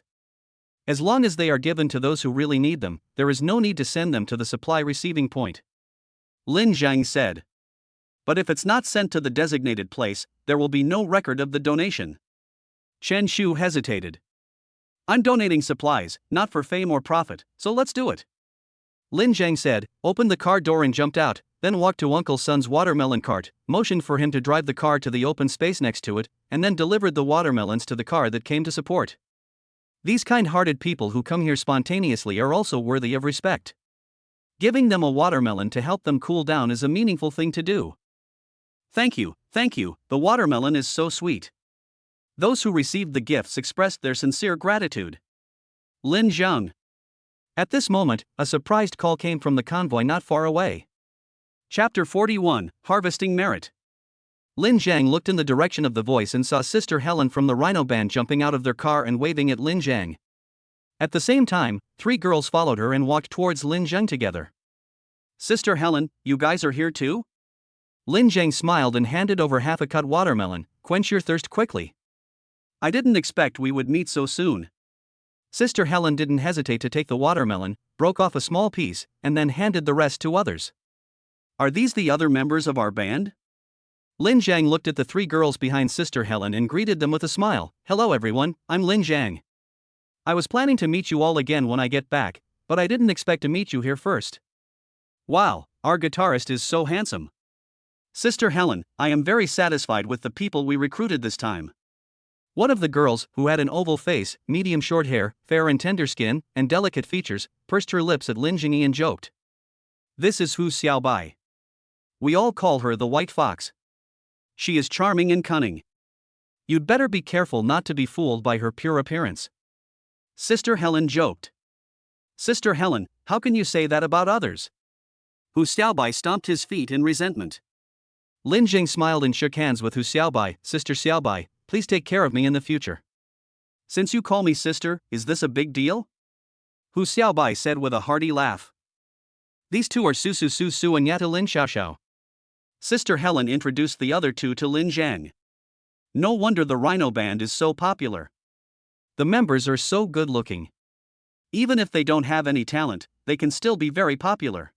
As long as they are given to those who really need them, there is no need to send them to the supply receiving point," Lin Zhang said. "But if it's not sent to the designated place, there will be no record of the donation." Chen Shu hesitated. "I'm donating supplies, not for fame or profit, so let's do it," Lin Zhang said, opened the car door and jumped out, then walked to Uncle Sun's watermelon cart, motioned for him to drive the car to the open space next to it, and then delivered the watermelons to the car that came to support. These kind-hearted people who come here spontaneously are also worthy of respect. Giving them a watermelon to help them cool down is a meaningful thing to do. Thank you, the watermelon is so sweet." Those who received the gifts expressed their sincere gratitude. Lin Zhang. At this moment, a surprised call came from the convoy not far away. Chapter 41, Harvesting Merit. Lin Zhang looked in the direction of the voice and saw Sister Helen from the Rhino Band jumping out of their car and waving at Lin Zhang. At the same time, 3 girls followed her and walked towards Lin Zhang together. "Sister Helen, you guys are here too?" Lin Jiang smiled and handed over half a cut watermelon. Quench your thirst quickly. I didn't expect we would meet so soon. Sister Helen didn't hesitate to take the watermelon, broke off a small piece, and then handed the rest to others. Are these the other members of our band? Lin Jiang looked at the three girls behind Sister Helen and greeted them with a smile. Hello everyone, I'm Lin Jiang. I was planning to meet you all again when I get back, but I didn't expect to meet you here first. Wow, our guitarist is so handsome. Sister Helen, I am very satisfied with the people we recruited this time. One of the girls, who had an oval face, medium short hair, fair and tender skin, and delicate features, pursed her lips at Lin Jingyi and joked. This is Hu Xiaobai. We all call her the White Fox. She is charming and cunning. You'd better be careful not to be fooled by her pure appearance. Sister Helen joked. Sister Helen, how can you say that about others? Hu Xiaobai stomped his feet in resentment. Lin Jing smiled and shook hands with Hu Xiaobai. Sister Xiaobai, please take care of me in the future. Since you call me sister, is this a big deal? Hu Xiaobai said with a hearty laugh. These two are Su Su Su Su and Yata Lin Xiao Xiao. Sister Helen introduced the other two to Lin Jiang. No wonder the Rhino Band is so popular. The members are so good looking. Even if they don't have any talent, they can still be very popular.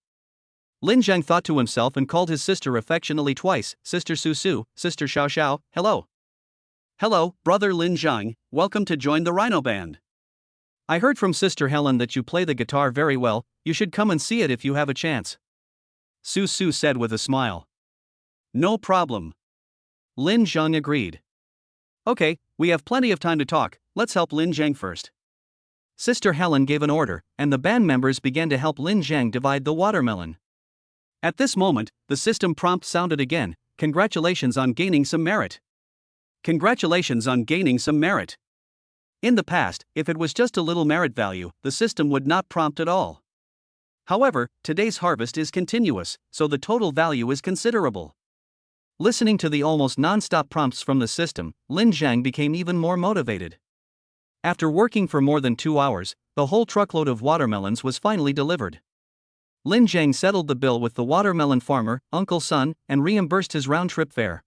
Lin Jiang thought to himself and called his sister affectionately twice, Sister Su Su, Sister Xiao Xiao, hello. Hello, brother Lin Jiang, welcome to join the Rhino Band. I heard from Sister Helen that you play the guitar very well, you should come and see it if you have a chance. Su Su said with a smile. No problem. Lin Jiang agreed. Okay, we have plenty of time to talk, let's help Lin Jiang first. Sister Helen gave an order, and the band members began to help Lin Jiang divide the watermelon. At this moment, the system prompt sounded again. Congratulations on gaining some merit. Congratulations on gaining some merit. In the past, if it was just a little merit value, the system would not prompt at all. However, today's harvest is continuous, so the total value is considerable. Listening to the almost non-stop prompts from the system, Lin Jiang became even more motivated. After working for more than 2 hours, the whole truckload of watermelons was finally delivered. Lin Jiang settled the bill with the watermelon farmer, Uncle Sun, and reimbursed his round-trip fare.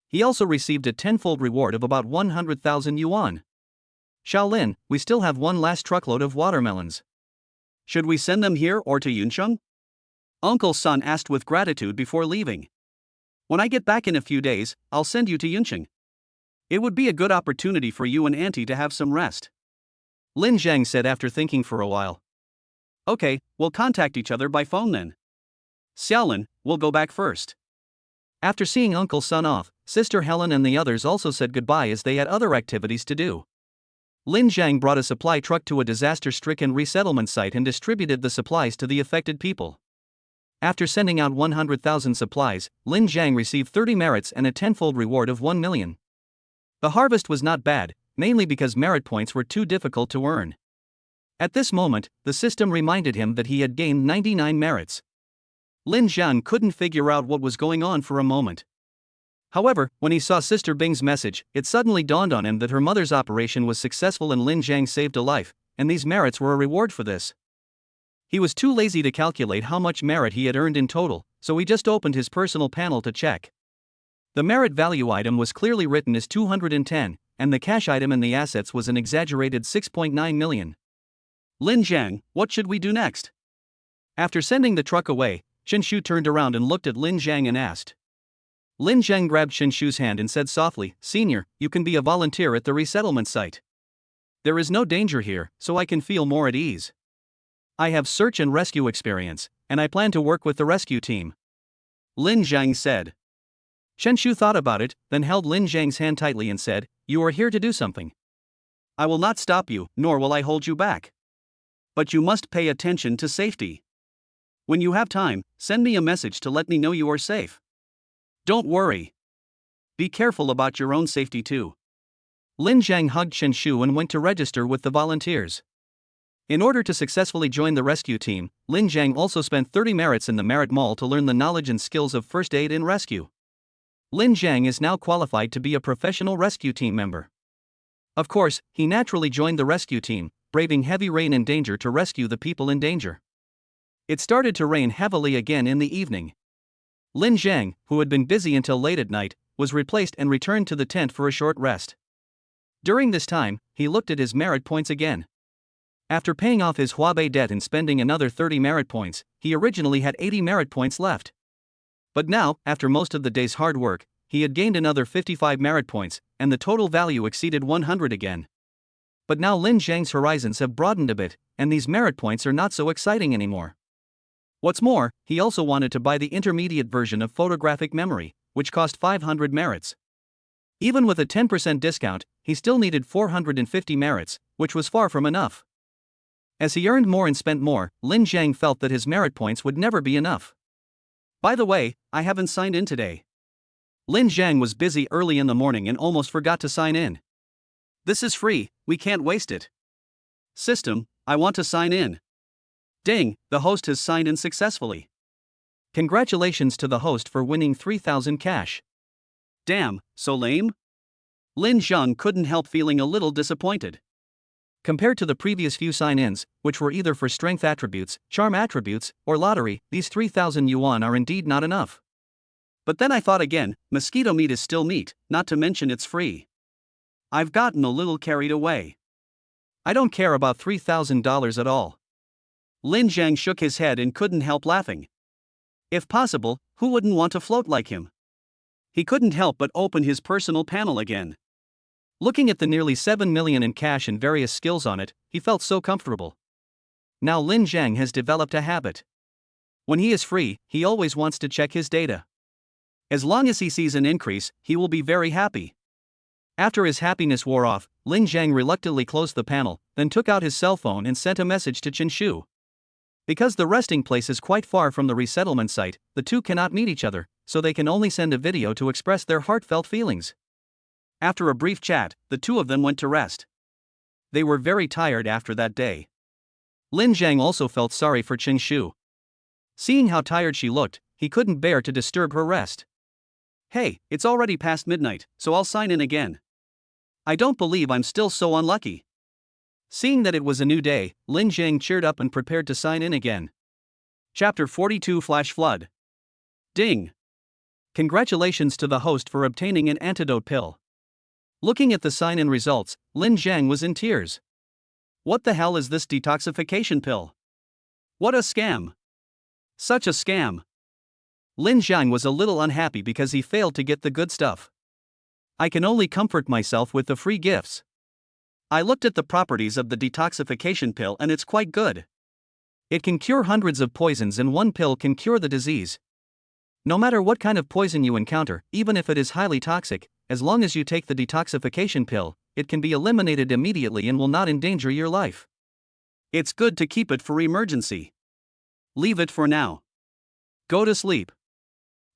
He also received a tenfold reward of about 100,000 yuan. Shaolin, we still have one last truckload of watermelons. Should we send them here or to Yuncheng? Uncle Sun asked with gratitude before leaving. When I get back in a few days, I'll send you to Yuncheng. It would be a good opportunity for you and Auntie to have some rest. Lin Jiang said after thinking for a while. Okay, we'll contact each other by phone then. Xiaolin, we'll go back first. After seeing Uncle Sun off, Sister Helen and the others also said goodbye as they had other activities to do. Lin Jiang brought a supply truck to a disaster-stricken resettlement site and distributed the supplies to the affected people. After sending out 100,000 supplies, Lin Jiang received 30 merits and a tenfold reward of 1 million. The harvest was not bad, mainly because merit points were too difficult to earn. At this moment, the system reminded him that he had gained 99 merits. Lin Jiang couldn't figure out what was going on for a moment. However, when he saw Sister Bing's message, it suddenly dawned on him that her mother's operation was successful and Lin Jiang saved a life, and these merits were a reward for this. He was too lazy to calculate how much merit he had earned in total, so he just opened his personal panel to check. The merit value item was clearly written as 210, and the cash item in the assets was an exaggerated 6.9 million. Lin Jiang, what should we do next? After sending the truck away, Chen Shu turned around and looked at Lin Jiang and asked. Lin Jiang grabbed Chen Shu's hand and said softly, Senior, you can be a volunteer at the resettlement site. There is no danger here, so I can feel more at ease. I have search and rescue experience, and I plan to work with the rescue team. Lin Jiang said. Chen Shu thought about it, then held Lin Jiang's hand tightly and said, You are here to do something. I will not stop you, nor will I hold you back. But you must pay attention to safety. When you have time, send me a message to let me know you are safe. Don't worry. Be careful about your own safety too. Lin Jiang hugged Chen Shu and went to register with the volunteers. In order to successfully join the rescue team, Lin Jiang also spent 30 merits in the Merit Mall to learn the knowledge and skills of first aid and rescue. Lin Jiang is now qualified to be a professional rescue team member. Of course, he naturally joined the rescue team, braving heavy rain and danger to rescue the people in danger. It started to rain heavily again in the evening. Lin Zhang, who had been busy until late at night, was replaced and returned to the tent for a short rest. During this time, he looked at his merit points again. After paying off his Huabei debt and spending another 30 merit points, he originally had 80 merit points left. But now, after most of the day's hard work, he had gained another 55 merit points, and the total value exceeded 100 again. But now Lin Zhang's horizons have broadened a bit, and these merit points are not so exciting anymore. What's more, he also wanted to buy the intermediate version of photographic memory, which cost 500 merits. Even with a 10% discount, he still needed 450 merits, which was far from enough. As he earned more and spent more, Lin Zhang felt that his merit points would never be enough. By the way, I haven't signed in today. Lin Zhang was busy early in the morning and almost forgot to sign in. This is free, we can't waste it. System, I want to sign in. Ding, the host has signed in successfully. Congratulations to the host for winning 3,000 cash. Damn, so lame? Lin Zhang couldn't help feeling a little disappointed. Compared to the previous few sign-ins, which were either for strength attributes, charm attributes, or lottery, these 3,000 yuan are indeed not enough. But then I thought again, mosquito meat is still meat, not to mention it's free. I've gotten a little carried away. I don't care about $3,000 at all. Lin Zhang shook his head and couldn't help laughing. If possible, who wouldn't want to float like him? He couldn't help but open his personal panel again. Looking at the nearly 7 million in cash and various skills on it, he felt so comfortable. Now Lin Zhang has developed a habit. When he is free, he always wants to check his data. As long as he sees an increase, he will be very happy. After his happiness wore off, Lin Zhang reluctantly closed the panel, then took out his cell phone and sent a message to Chen Shu. Because the resting place is quite far from the resettlement site, the two cannot meet each other, so they can only send a video to express their heartfelt feelings. After a brief chat, the two of them went to rest. They were very tired after that day. Lin Zhang also felt sorry for Chen Shu. Seeing how tired she looked, he couldn't bear to disturb her rest. Hey, it's already past midnight, so I'll sign in again. I don't believe I'm still so unlucky. Seeing that it was a new day, Lin Zhang cheered up and prepared to sign in again. Chapter 42 Flash Flood. Ding! Congratulations to the host for obtaining an antidote pill. Looking at the sign-in results, Lin Zhang was in tears. What the hell is this detoxification pill? What a scam! Such a scam! Lin Zhang was a little unhappy because he failed to get the good stuff. I can only comfort myself with the free gifts. I looked at the properties of the detoxification pill and it's quite good. It can cure hundreds of poisons and one pill can cure the disease. No matter what kind of poison you encounter, even if it is highly toxic, as long as you take the detoxification pill, it can be eliminated immediately and will not endanger your life. It's good to keep it for emergency. Leave it for now. Go to sleep.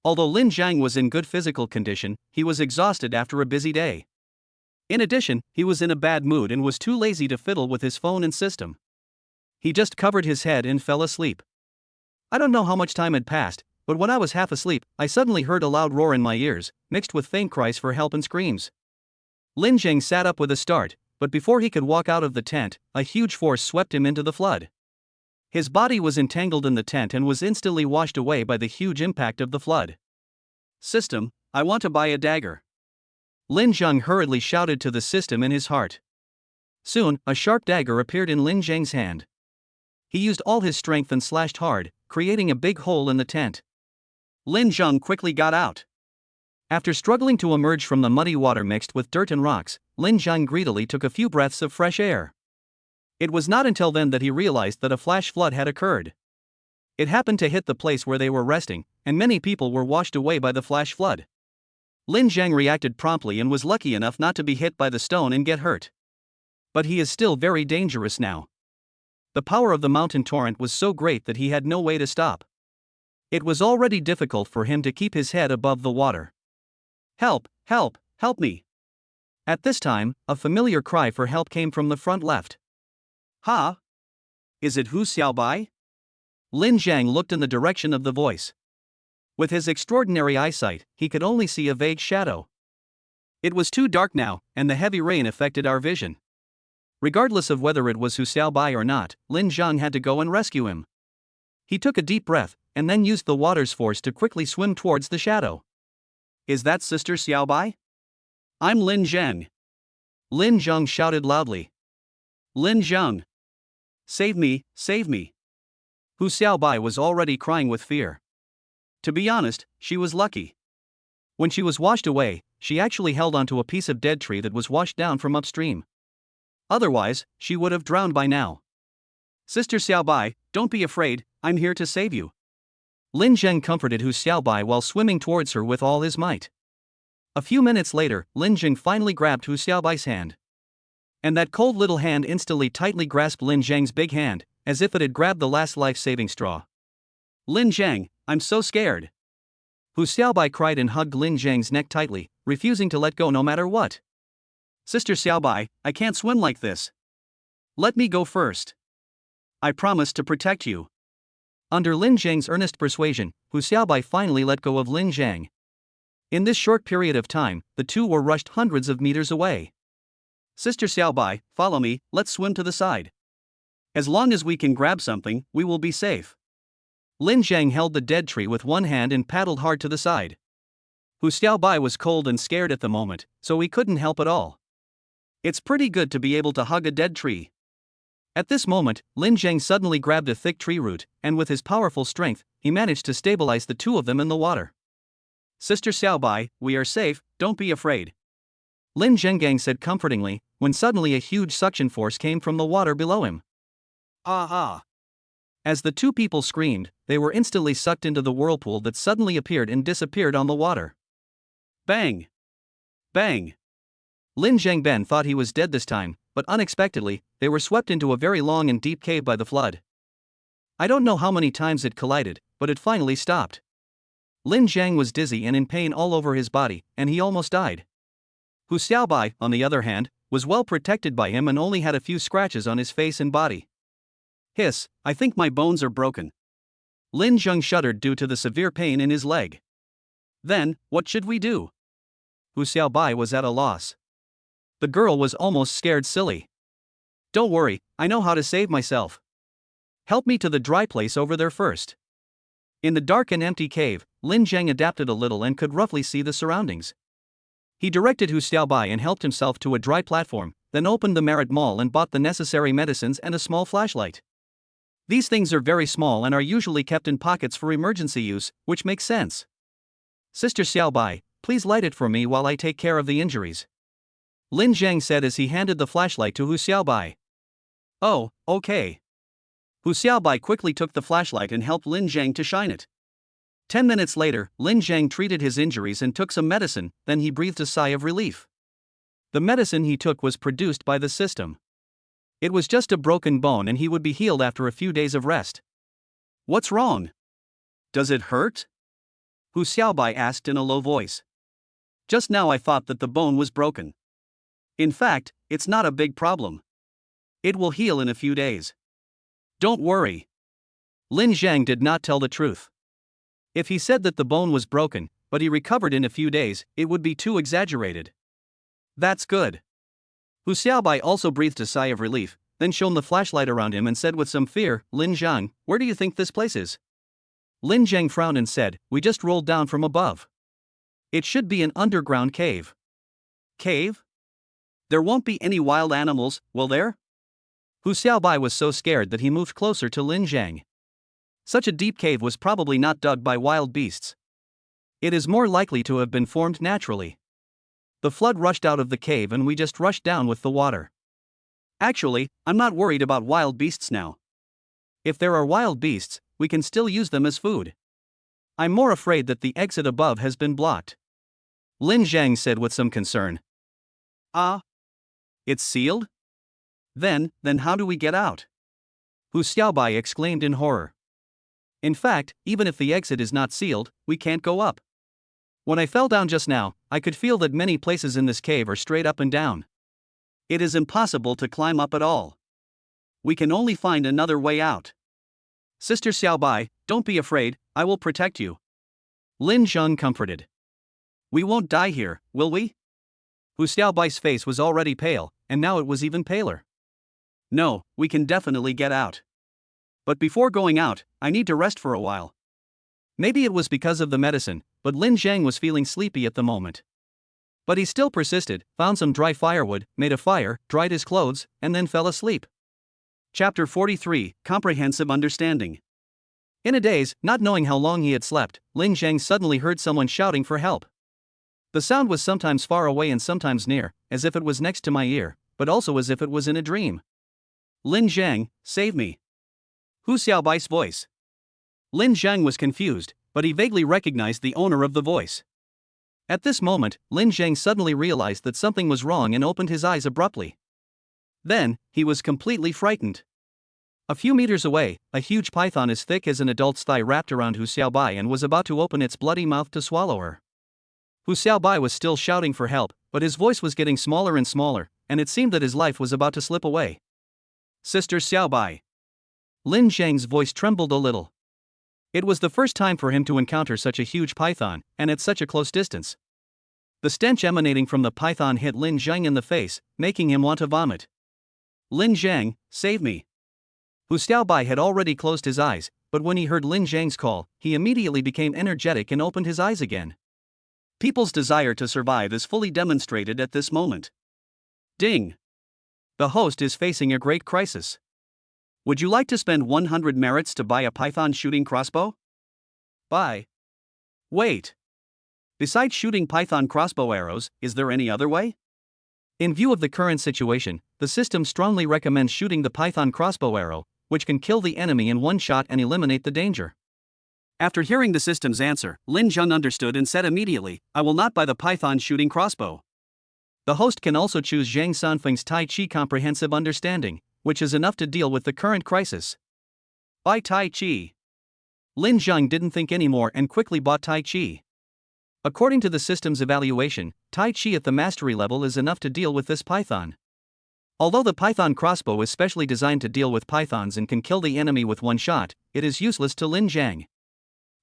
Although Lin Zhang was in good physical condition, he was exhausted after a busy day. In addition, he was in a bad mood and was too lazy to fiddle with his phone and system. He just covered his head and fell asleep. I don't know how much time had passed, but when I was half asleep, I suddenly heard a loud roar in my ears, mixed with faint cries for help and screams. Lin Zhang sat up with a start, but before he could walk out of the tent, a huge force swept him into the flood. His body was entangled in the tent and was instantly washed away by the huge impact of the flood. System, I want to buy a dagger. Lin Zhang hurriedly shouted to the system in his heart. Soon, a sharp dagger appeared in Lin Zhang's hand. He used all his strength and slashed hard, creating a big hole in the tent. Lin Zhang quickly got out. After struggling to emerge from the muddy water mixed with dirt and rocks, Lin Zhang greedily took a few breaths of fresh air. It was not until then that he realized that a flash flood had occurred. It happened to hit the place where they were resting, and many people were washed away by the flash flood. Lin Zhang reacted promptly and was lucky enough not to be hit by the stone and get hurt. But he is still very dangerous now. The power of the mountain torrent was so great that he had no way to stop. It was already difficult for him to keep his head above the water. Help, help, help me! At this time, a familiar cry for help came from the front left. Ha! Is it Hu Xiaobai? Lin Zhang looked in the direction of the voice. With his extraordinary eyesight, he could only see a vague shadow. It was too dark now, and the heavy rain affected our vision. Regardless of whether it was Hu Xiaobai or not, Lin Zhang had to go and rescue him. He took a deep breath, and then used the water's force to quickly swim towards the shadow. Is that Sister Xiaobai? I'm Lin Zheng. Lin Zheng shouted loudly. Lin Zheng! Save me, save me! Hu Xiaobai was already crying with fear. To be honest, she was lucky. When she was washed away, she actually held onto a piece of dead tree that was washed down from upstream. Otherwise, she would have drowned by now. Sister Xiaobai, don't be afraid, I'm here to save you. Lin Zheng comforted Hu Xiaobai while swimming towards her with all his might. A few minutes later, Lin Zheng finally grabbed Hu Xiaobai's hand. And that cold little hand instantly tightly grasped Lin Zheng's big hand, as if it had grabbed the last life-saving straw. Lin Zheng, I'm so scared. Hu Xiaobai cried and hugged Lin Zheng's neck tightly, refusing to let go no matter what. Sister Xiaobai, I can't swim like this. Let me go first. I promise to protect you. Under Lin Zheng's earnest persuasion, Hu Xiaobai finally let go of Lin Zheng. In this short period of time, the two were rushed hundreds of meters away. Sister Xiaobai, follow me, let's swim to the side. As long as we can grab something, we will be safe. Lin Zheng held the dead tree with one hand and paddled hard to the side. Hu Xiaobai was cold and scared at the moment, so he couldn't help at all. It's pretty good to be able to hug a dead tree. At this moment, Lin Zheng suddenly grabbed a thick tree root, and with his powerful strength, he managed to stabilize the two of them in the water. Sister Xiaobai, we are safe, don't be afraid. Lin Zhenggang said comfortingly, when suddenly a huge suction force came from the water below him. Ah! As the two people screamed, they were instantly sucked into the whirlpool that suddenly appeared and disappeared on the water. Bang! Bang! Lin Zhengben thought he was dead this time, but unexpectedly, they were swept into a very long and deep cave by the flood. I don't know how many times it collided, but it finally stopped. Lin Zheng was dizzy and in pain all over his body, and he almost died. Hu Xiaobai, on the other hand, was well protected by him and only had a few scratches on his face and body. Hiss, I think my bones are broken. Lin Zheng shuddered due to the severe pain in his leg. Then, what should we do? Hu Xiaobai was at a loss. The girl was almost scared silly. Don't worry, I know how to save myself. Help me to the dry place over there first. In the dark and empty cave, Lin Zheng adapted a little and could roughly see the surroundings. He directed Hu Xiaobai and helped himself to a dry platform, then opened the Merit Mall and bought the necessary medicines and a small flashlight. These things are very small and are usually kept in pockets for emergency use, which makes sense. Sister Xiaobai, please light it for me while I take care of the injuries. Lin Zheng said as he handed the flashlight to Hu Xiaobai. Oh, okay. Hu Xiaobai quickly took the flashlight and helped Lin Zheng to shine it. 10 minutes later, Lin Zheng treated his injuries and took some medicine, then he breathed a sigh of relief. The medicine he took was produced by the system. It was just a broken bone and he would be healed after a few days of rest. What's wrong? Does it hurt? Hu Xiaobai asked in a low voice. Just now I thought that the bone was broken. In fact, it's not a big problem. It will heal in a few days. Don't worry. Lin Zheng did not tell the truth. If he said that the bone was broken, but he recovered in a few days, it would be too exaggerated. That's good. Hu Xiaobai also breathed a sigh of relief, then shone the flashlight around him and said with some fear, Lin Zheng, where do you think this place is? Lin Zheng frowned and said, we just rolled down from above. It should be an underground cave. Cave? There won't be any wild animals, will there? Hu Xiaobai was so scared that he moved closer to Lin Zheng. Such a deep cave was probably not dug by wild beasts. It is more likely to have been formed naturally. The flood rushed out of the cave and we just rushed down with the water. Actually, I'm not worried about wild beasts now. If there are wild beasts, we can still use them as food. I'm more afraid that the exit above has been blocked. Lin Zheng said with some concern. Ah? It's sealed? Then how do we get out? Hu Xiaobai exclaimed in horror. In fact, even if the exit is not sealed, we can't go up. When I fell down just now, I could feel that many places in this cave are straight up and down. It is impossible to climb up at all. We can only find another way out. Sister Xiaobai, don't be afraid, I will protect you. Lin Zheng comforted. We won't die here, will we? Hu Xiaobai's face was already pale, and now it was even paler. No, we can definitely get out. But before going out, I need to rest for a while. Maybe it was because of the medicine, but Lin Zhang was feeling sleepy at the moment. But he still persisted, found some dry firewood, made a fire, dried his clothes, and then fell asleep. Chapter 43, Comprehensive Understanding. In a daze, not knowing how long he had slept, Lin Zhang suddenly heard someone shouting for help. The sound was sometimes far away and sometimes near, as if it was next to my ear, but also as if it was in a dream. Lin Zhang, save me. Hu Xiaobai's voice. Lin Zhang was confused, but he vaguely recognized the owner of the voice. At this moment, Lin Zhang suddenly realized that something was wrong and opened his eyes abruptly. Then, he was completely frightened. A few meters away, a huge python as thick as an adult's thigh wrapped around Hu Xiaobai and was about to open its bloody mouth to swallow her. Hu Xiaobai was still shouting for help, but his voice was getting smaller and smaller, and it seemed that his life was about to slip away. Sister Xiaobai. Lin Zhang's voice trembled a little. It was the first time for him to encounter such a huge python, and at such a close distance. The stench emanating from the python hit Lin Zhang in the face, making him want to vomit. Lin Zhang, save me. Hu Xiaobai had already closed his eyes, but when he heard Lin Zhang's call, he immediately became energetic and opened his eyes again. People's desire to survive is fully demonstrated at this moment. Ding! The host is facing a great crisis. Would you like to spend 100 merits to buy a python shooting crossbow? Buy. Wait. Besides shooting python crossbow arrows, is there any other way? In view of the current situation, the system strongly recommends shooting the python crossbow arrow, which can kill the enemy in one shot and eliminate the danger. After hearing the system's answer, Lin Zhang understood and said immediately, I will not buy the python shooting crossbow. The host can also choose Zhang Sanfeng's Tai Chi Comprehensive Understanding, which is enough to deal with the current crisis. Buy Tai Chi. Lin Zhang didn't think anymore and quickly bought Tai Chi. According to the system's evaluation, Tai Chi at the mastery level is enough to deal with this python. Although the python crossbow is specially designed to deal with pythons and can kill the enemy with one shot, it is useless to Lin Zhang.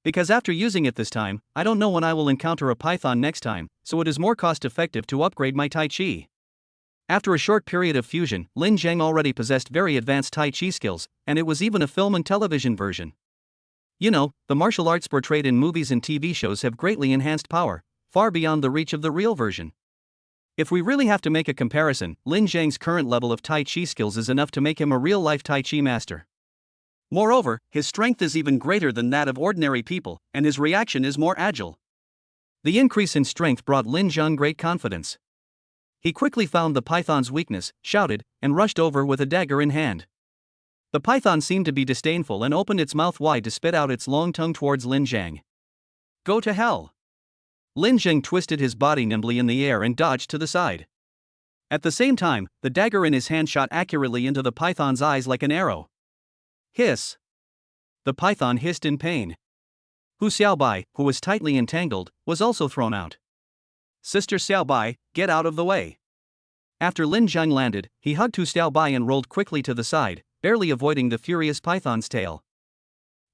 Because after using it this time, I don't know when I will encounter a python next time, so it is more cost-effective to upgrade my Tai Chi. After a short period of fusion, Lin Zhang already possessed very advanced Tai Chi skills, and it was even a film and television version. You know, the martial arts portrayed in movies and TV shows have greatly enhanced power, far beyond the reach of the real version. If we really have to make a comparison, Lin Zhang's current level of Tai Chi skills is enough to make him a real-life Tai Chi master. Moreover, his strength is even greater than that of ordinary people, and his reaction is more agile. The increase in strength brought Lin Zhang great confidence. He quickly found the python's weakness, shouted, and rushed over with a dagger in hand. The python seemed to be disdainful and opened its mouth wide to spit out its long tongue towards Lin Zhang. Go to hell! Lin Zhang twisted his body nimbly in the air and dodged to the side. At the same time, the dagger in his hand shot accurately into the python's eyes like an arrow. Hiss! The python hissed in pain. Hu Xiaobai, who was tightly entangled, was also thrown out. Sister Xiaobai, get out of the way! After Lin Zhang landed, he hugged Hu Xiaobai and rolled quickly to the side, barely avoiding the furious python's tail.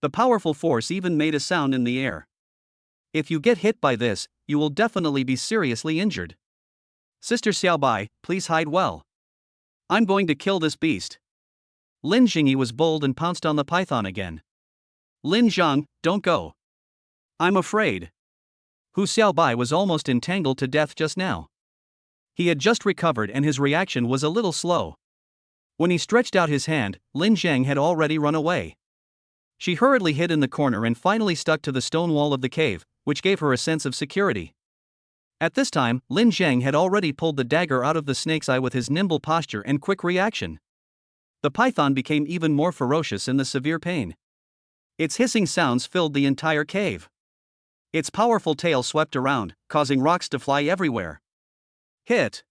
The powerful force even made a sound in the air. If you get hit by this, you will definitely be seriously injured. Sister Xiaobai, please hide well. I'm going to kill this beast. Lin Jingyi was bold and pounced on the python again. Lin Zhang, don't go. I'm afraid. Hu Xiaobai was almost entangled to death just now. He had just recovered and his reaction was a little slow. When he stretched out his hand, Lin Zhang had already run away. She hurriedly hid in the corner and finally stuck to the stone wall of the cave, which gave her a sense of security. At this time, Lin Zhang had already pulled the dagger out of the snake's eye with his nimble posture and quick reaction. The python became even more ferocious in the severe pain. Its hissing sounds filled the entire cave. Its powerful tail swept around, causing rocks to fly everywhere. Hit!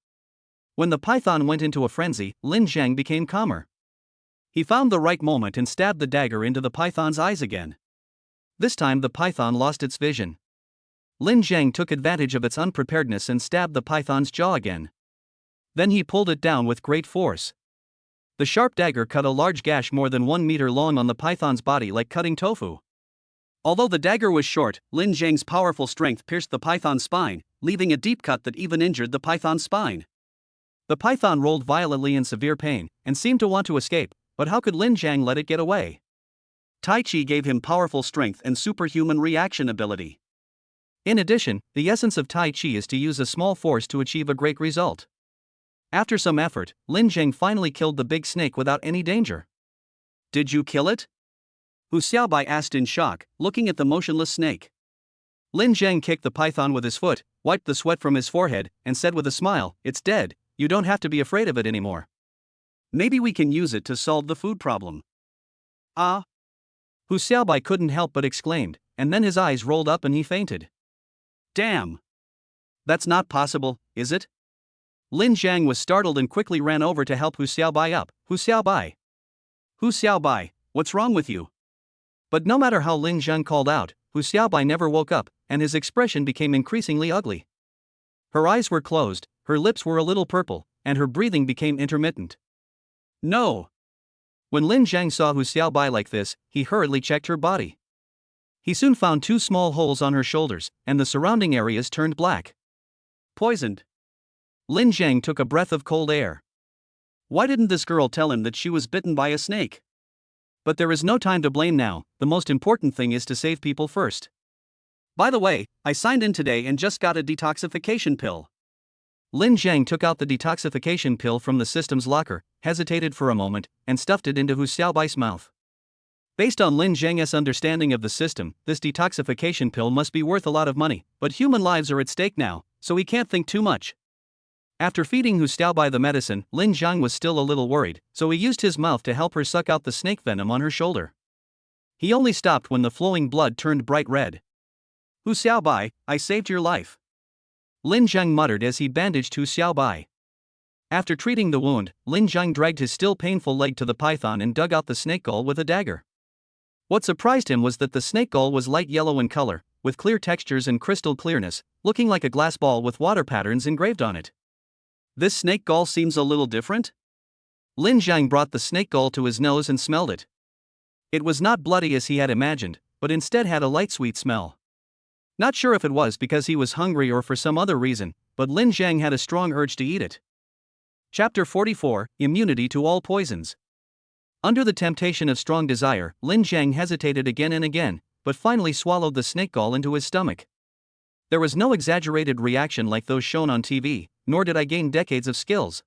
When the python went into a frenzy, Lin Zhang became calmer. He found the right moment and stabbed the dagger into the python's eyes again. This time the python lost its vision. Lin Zhang took advantage of its unpreparedness and stabbed the python's jaw again. Then he pulled it down with great force. The sharp dagger cut a large gash more than 1 meter long on the python's body like cutting tofu. Although the dagger was short, Lin Zhang's powerful strength pierced the python's spine, leaving a deep cut that even injured the python's spine. The python rolled violently in severe pain, and seemed to want to escape, but how could Lin Zhang let it get away? Tai Chi gave him powerful strength and superhuman reaction ability. In addition, the essence of Tai Chi is to use a small force to achieve a great result. After some effort, Lin Zheng finally killed the big snake without any danger. Did you kill it? Hu Xiaobai asked in shock, looking at the motionless snake. Lin Zheng kicked the python with his foot, wiped the sweat from his forehead, and said with a smile, "It's dead, you don't have to be afraid of it anymore. Maybe we can use it to solve the food problem." Ah! Hu Xiaobai couldn't help but exclaimed, and then his eyes rolled up and he fainted. Damn! That's not possible, is it? Lin Zhang was startled and quickly ran over to help Hu Xiaobai up. Hu Xiaobai! Hu Xiaobai, what's wrong with you? But no matter how Lin Zhang called out, Hu Xiaobai never woke up, and his expression became increasingly ugly. Her eyes were closed, her lips were a little purple, and her breathing became intermittent. No! When Lin Zhang saw Hu Xiaobai like this, he hurriedly checked her body. He soon found 2 small holes on her shoulders, and the surrounding areas turned black. Poisoned. Lin Zhang took a breath of cold air. Why didn't this girl tell him that she was bitten by a snake? But there is no time to blame now, the most important thing is to save people first. By the way, I signed in today and just got a detoxification pill. Lin Zhang took out the detoxification pill from the system's locker, hesitated for a moment, and stuffed it into Hu Xiaobai's mouth. Based on Lin Zhang's understanding of the system, this detoxification pill must be worth a lot of money, but human lives are at stake now, so he can't think too much. After feeding Hu Xiaobai the medicine, Lin Zhang was still a little worried, so he used his mouth to help her suck out the snake venom on her shoulder. He only stopped when the flowing blood turned bright red. Hu Xiaobai, I saved your life. Lin Zhang muttered as he bandaged Hu Xiaobai. After treating the wound, Lin Zhang dragged his still painful leg to the python and dug out the snake gall with a dagger. What surprised him was that the snake gall was light yellow in color, with clear textures and crystal clearness, looking like a glass ball with water patterns engraved on it. This snake gall seems a little different? Lin Zhang brought the snake gall to his nose and smelled it. It was not bloody as he had imagined, but instead had a light sweet smell. Not sure if it was because he was hungry or for some other reason, but Lin Zhang had a strong urge to eat it. Chapter 44, Immunity to All Poisons. Under the temptation of strong desire, Lin Zhang hesitated again and again, but finally swallowed the snake gall into his stomach. There was no exaggerated reaction like those shown on TV, nor did I gain decades of skills.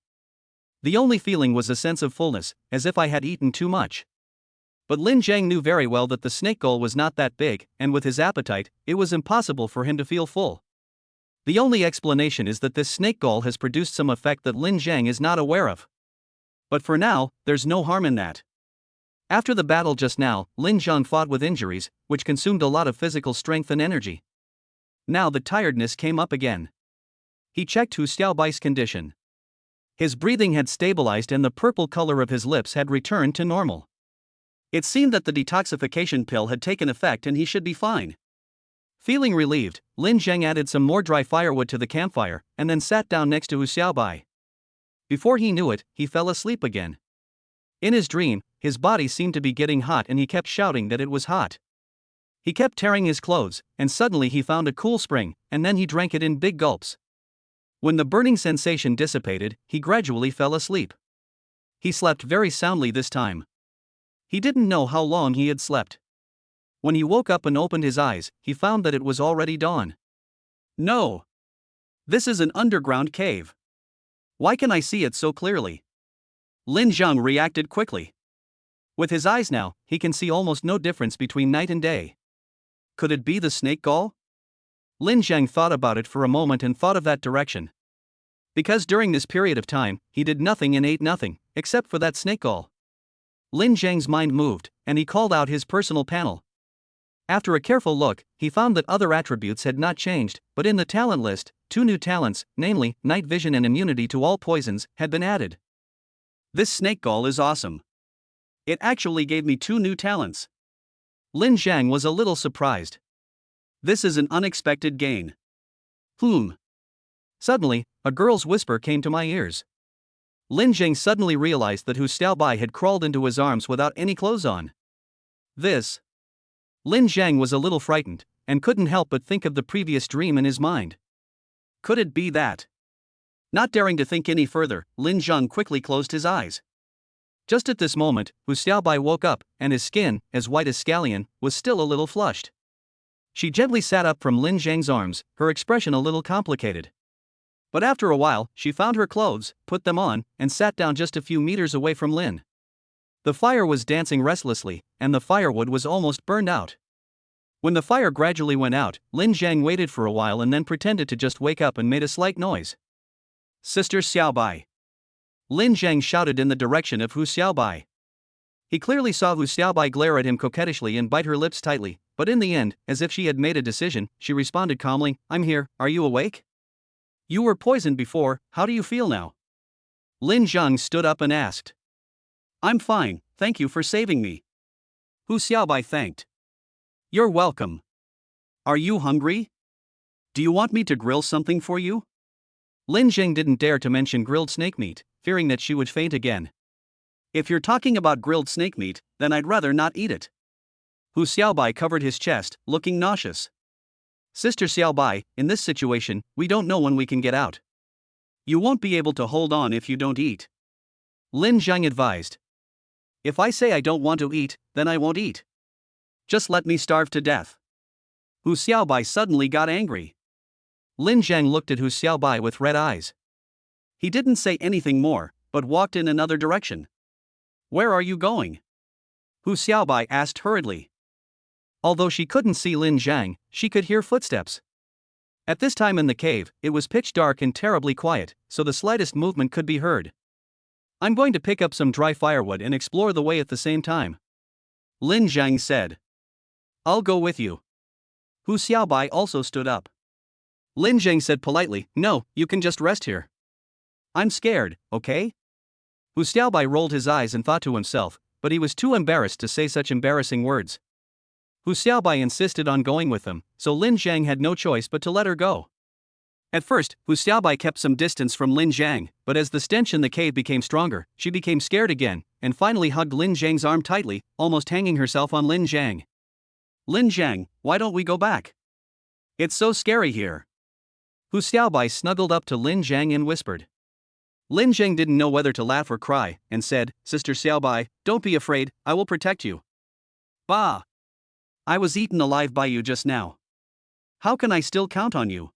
The only feeling was a sense of fullness, as if I had eaten too much. But Lin Zhang knew very well that the snake gall was not that big, and with his appetite, it was impossible for him to feel full. The only explanation is that this snake gall has produced some effect that Lin Zhang is not aware of. But for now, there's no harm in that. After the battle just now, Lin Zhang fought with injuries, which consumed a lot of physical strength and energy. Now the tiredness came up again. He checked Hu Xiaobai's condition. His breathing had stabilized and the purple color of his lips had returned to normal. It seemed that the detoxification pill had taken effect and he should be fine. Feeling relieved, Lin Zhang added some more dry firewood to the campfire, and then sat down next to Hu Xiaobai. Before he knew it, he fell asleep again. In his dream, his body seemed to be getting hot and he kept shouting that it was hot. He kept tearing his clothes, and suddenly he found a cool spring, and then he drank it in big gulps. When the burning sensation dissipated, he gradually fell asleep. He slept very soundly this time. He didn't know how long he had slept. When he woke up and opened his eyes, he found that it was already dawn. No! This is an underground cave. Why can I see it so clearly? Lin Zhang reacted quickly. With his eyes now, he can see almost no difference between night and day. Could it be the snake gall? Lin Zhang thought about it for a moment and thought of that direction. Because during this period of time, he did nothing and ate nothing, except for that snake gall. Lin Zhang's mind moved, and he called out his personal panel. After a careful look, he found that other attributes had not changed, but in the talent list, 2 new talents, namely, night vision and immunity to all poisons, had been added. This snake gall is awesome. It actually gave me 2 new talents. Lin Zhang was a little surprised. This is an unexpected gain. Suddenly, a girl's whisper came to my ears. Lin Zhang suddenly realized that Hu Xiaobai had crawled into his arms without any clothes on. This. Lin Zhang was a little frightened, and couldn't help but think of the previous dream in his mind. Could it be that? Not daring to think any further, Lin Zhang quickly closed his eyes. Just at this moment, Hu Xiaobai woke up, and his skin, as white as scallion, was still a little flushed. She gently sat up from Lin Zhang's arms, her expression a little complicated. But after a while, she found her clothes, put them on, and sat down just a few meters away from Lin. The fire was dancing restlessly, and the firewood was almost burned out. When the fire gradually went out, Lin Zhang waited for a while and then pretended to just wake up and made a slight noise. Sister Xiaobai. Lin Zhang shouted in the direction of Hu Xiaobai. He clearly saw Hu Xiaobai glare at him coquettishly and bite her lips tightly, but in the end, as if she had made a decision, she responded calmly, "I'm here, are you awake? You were poisoned before, how do you feel now?" Lin Zhang stood up and asked. "I'm fine, thank you for saving me." Hu Xiaobai thanked. "You're welcome. Are you hungry? Do you want me to grill something for you?" Lin Zhang didn't dare to mention grilled snake meat, fearing that she would faint again. "If you're talking about grilled snake meat, then I'd rather not eat it." Hu Xiaobai covered his chest, looking nauseous. "Sister Xiaobai, in this situation, we don't know when we can get out. You won't be able to hold on if you don't eat," Lin Zhang advised. "If I say I don't want to eat, then I won't eat. Just let me starve to death." Hu Xiaobai suddenly got angry. Lin Zhang looked at Hu Xiaobai with red eyes. He didn't say anything more, but walked in another direction. "Where are you going?" Hu Xiaobai asked hurriedly. Although she couldn't see Lin Zhang, she could hear footsteps. At this time in the cave, it was pitch dark and terribly quiet, so the slightest movement could be heard. "I'm going to pick up some dry firewood and explore the way at the same time," Lin Zhang said. "I'll go with you." Hu Xiaobai also stood up. Lin Zhang said politely, "No, you can just rest here." "I'm scared, okay?" Hu Xiaobai rolled his eyes and thought to himself, but he was too embarrassed to say such embarrassing words. Hu Xiaobai insisted on going with them, so Lin Zhang had no choice but to let her go. At first, Hu Xiaobai kept some distance from Lin Zhang, but as the stench in the cave became stronger, she became scared again, and finally hugged Lin Zhang's arm tightly, almost hanging herself on Lin Zhang. "Lin Zhang, why don't we go back? It's so scary here." Hu Xiaobai snuggled up to Lin Zhang and whispered. Lin Zhang didn't know whether to laugh or cry, and said, "Sister Xiaobai, don't be afraid, I will protect you." "Bah! I was eaten alive by you just now. How can I still count on you?"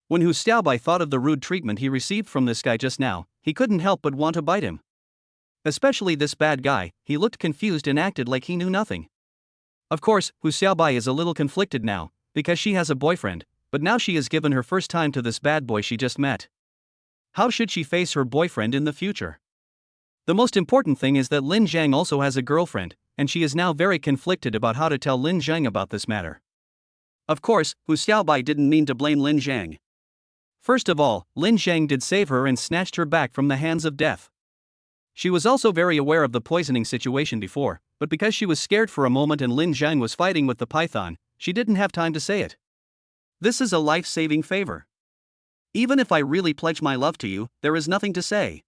When Hu Xiaobai thought of the rude treatment he received from this guy just now, he couldn't help but want to bite him. Especially this bad guy, he looked confused and acted like he knew nothing. Of course, Hu Xiaobai is a little conflicted now, because she has a boyfriend, but now she has given her first time to this bad boy she just met. How should she face her boyfriend in the future? The most important thing is that Lin Zhang also has a girlfriend, and she is now very conflicted about how to tell Lin Zhang about this matter. Of course, Hu Xiaobai didn't mean to blame Lin Zhang. First of all, Lin Zhang did save her and snatched her back from the hands of death. She was also very aware of the poisoning situation before, but because she was scared for a moment and Lin Zhang was fighting with the python, she didn't have time to say it. This is a life-saving favor. Even if I really pledge my love to you, there is nothing to say.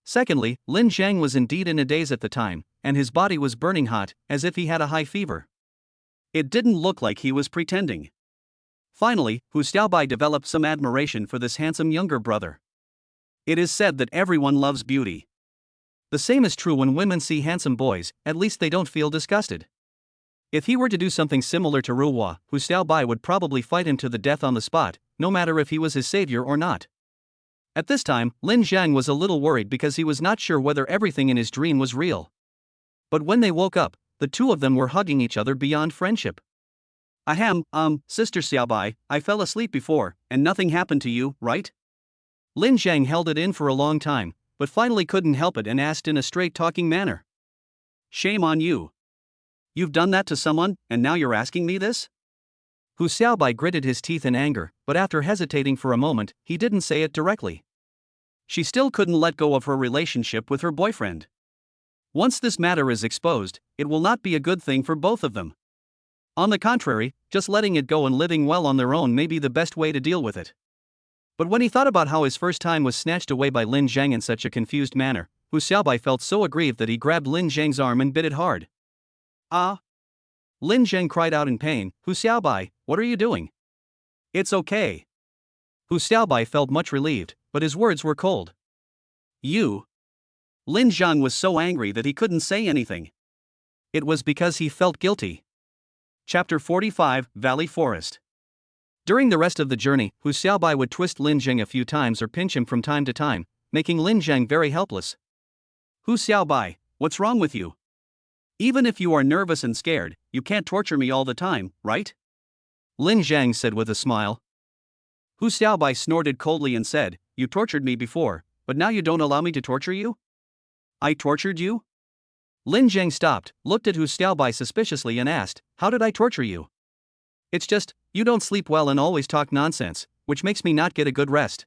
Secondly, Lin Zhang was indeed in a daze at the time, and his body was burning hot, as if he had a high fever. It didn't look like he was pretending. Finally, Hu Xiaobai developed some admiration for this handsome younger brother. It is said that everyone loves beauty. The same is true when women see handsome boys, at least they don't feel disgusted. If he were to do something similar to Ruhua, Hu Xiaobai would probably fight him to the death on the spot, no matter if he was his savior or not. At this time, Lin Zhang was a little worried because he was not sure whether everything in his dream was real. But when they woke up, the two of them were hugging each other beyond friendship. "Ahem, Sister Xiaobai, I fell asleep before, and nothing happened to you, right?" Lin Zhang held it in for a long time, but finally couldn't help it and asked in a straight-talking manner. "Shame on you. You've done that to someone, and now you're asking me this?" Hu Xiaobai gritted his teeth in anger, but after hesitating for a moment, he didn't say it directly. She still couldn't let go of her relationship with her boyfriend. Once this matter is exposed, it will not be a good thing for both of them. On the contrary, just letting it go and living well on their own may be the best way to deal with it. But when he thought about how his first time was snatched away by Lin Zhang in such a confused manner, Hu Xiaobai felt so aggrieved that he grabbed Lin Zhang's arm and bit it hard. "Ah!" Lin Zhang cried out in pain, "Hu Xiaobai, what are you doing?" "It's okay." Hu Xiaobai felt much relieved, but his words were cold. "You Lin Zhang was so angry that he couldn't say anything. It was because he felt guilty. Chapter 45, Valley Forest. During the rest of the journey, Hu Xiaobai would twist Lin Zhang a few times or pinch him from time to time, making Lin Zhang very helpless. Hu Xiaobai, what's wrong with you? Even if you are nervous and scared, you can't torture me all the time, right? Lin Zhang said with a smile. Hu Xiaobai snorted coldly and said, You tortured me before, but now you don't allow me to torture you? I tortured you? Lin Zhang stopped, looked at Hu Xiaobai suspiciously and asked, How did I torture you? It's just, you don't sleep well and always talk nonsense, which makes me not get a good rest.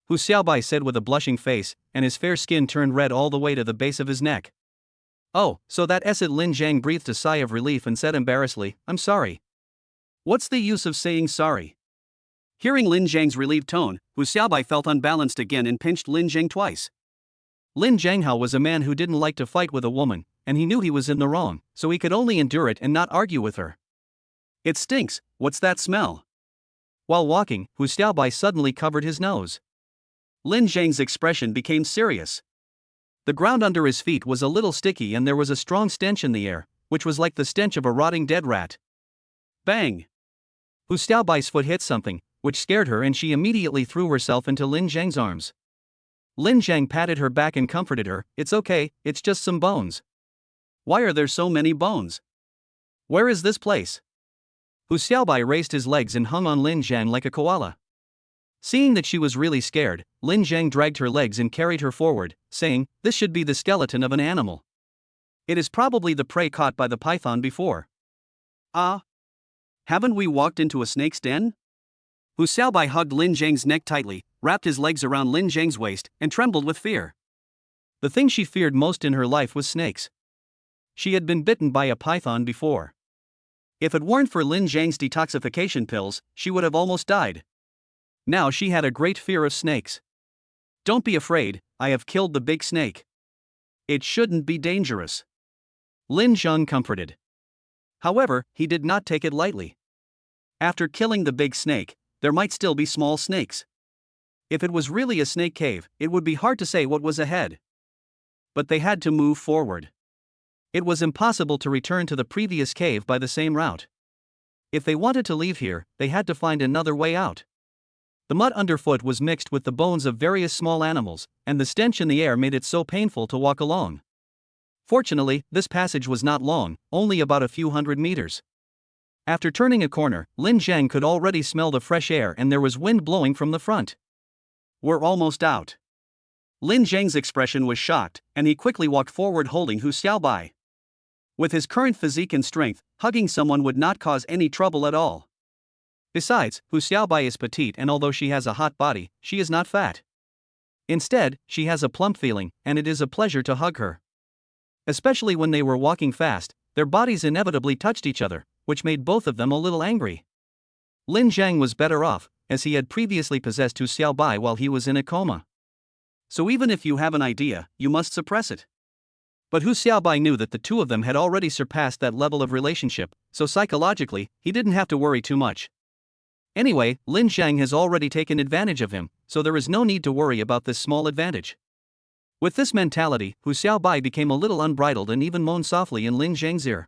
Hu Xiaobai said with a blushing face, and his fair skin turned red all the way to the base of his neck. Oh, so that's it. Lin Zhang breathed a sigh of relief and said embarrassedly, I'm sorry. What's the use of saying sorry? Hearing Lin Zhang's relieved tone, Hu Xiaobai felt unbalanced again and pinched Lin Zhang twice. Lin Zhanghao was a man who didn't like to fight with a woman, and he knew he was in the wrong, so he could only endure it and not argue with her. It stinks, what's that smell? While walking, Hu Xiaobai suddenly covered his nose. Lin Zhang's expression became serious. The ground under his feet was a little sticky and there was a strong stench in the air, which was like the stench of a rotting dead rat. Bang! Hu Xiaobai's foot hit something, which scared her and she immediately threw herself into Lin Zhang's arms. Lin Zhang patted her back and comforted her, It's okay, it's just some bones. Why are there so many bones? Where is this place? Hu Xiaobai raised his legs and hung on Lin Zhang like a koala. Seeing that she was really scared, Lin Zhang dragged her legs and carried her forward, saying, This should be the skeleton of an animal. It is probably the prey caught by the python before. Ah? Haven't we walked into a snake's den? Hu Xiaobai hugged Lin Zhang's neck tightly, wrapped his legs around Lin Zhang's waist, and trembled with fear. The thing she feared most in her life was snakes. She had been bitten by a python before. If it weren't for Lin Zhang's detoxification pills, she would have almost died. Now she had a great fear of snakes. Don't be afraid, I have killed the big snake. It shouldn't be dangerous. Lin Zhang comforted. However, he did not take it lightly. After killing the big snake, there might still be small snakes. If it was really a snake cave, it would be hard to say what was ahead. But they had to move forward. It was impossible to return to the previous cave by the same route. If they wanted to leave here, they had to find another way out. The mud underfoot was mixed with the bones of various small animals, and the stench in the air made it so painful to walk along. Fortunately, this passage was not long, only about a few hundred meters. After turning a corner, Lin Zhang could already smell the fresh air and there was wind blowing from the front. We're almost out. Lin Zhang's expression was shocked, and he quickly walked forward holding Hu Xiaobai. With his current physique and strength, hugging someone would not cause any trouble at all. Besides, Hu Xiaobai is petite and although she has a hot body, she is not fat. Instead, she has a plump feeling, and it is a pleasure to hug her. Especially when they were walking fast, their bodies inevitably touched each other, which made both of them a little angry. Lin Zhang was better off, as he had previously possessed Hu Xiaobai while he was in a coma. So even if you have an idea, you must suppress it. But Hu Xiaobai knew that the two of them had already surpassed that level of relationship, so psychologically, he didn't have to worry too much. Anyway, Lin Zhang has already taken advantage of him, so there is no need to worry about this small advantage. With this mentality, Hu Xiaobai became a little unbridled and even moaned softly in Lin Zhang's ear.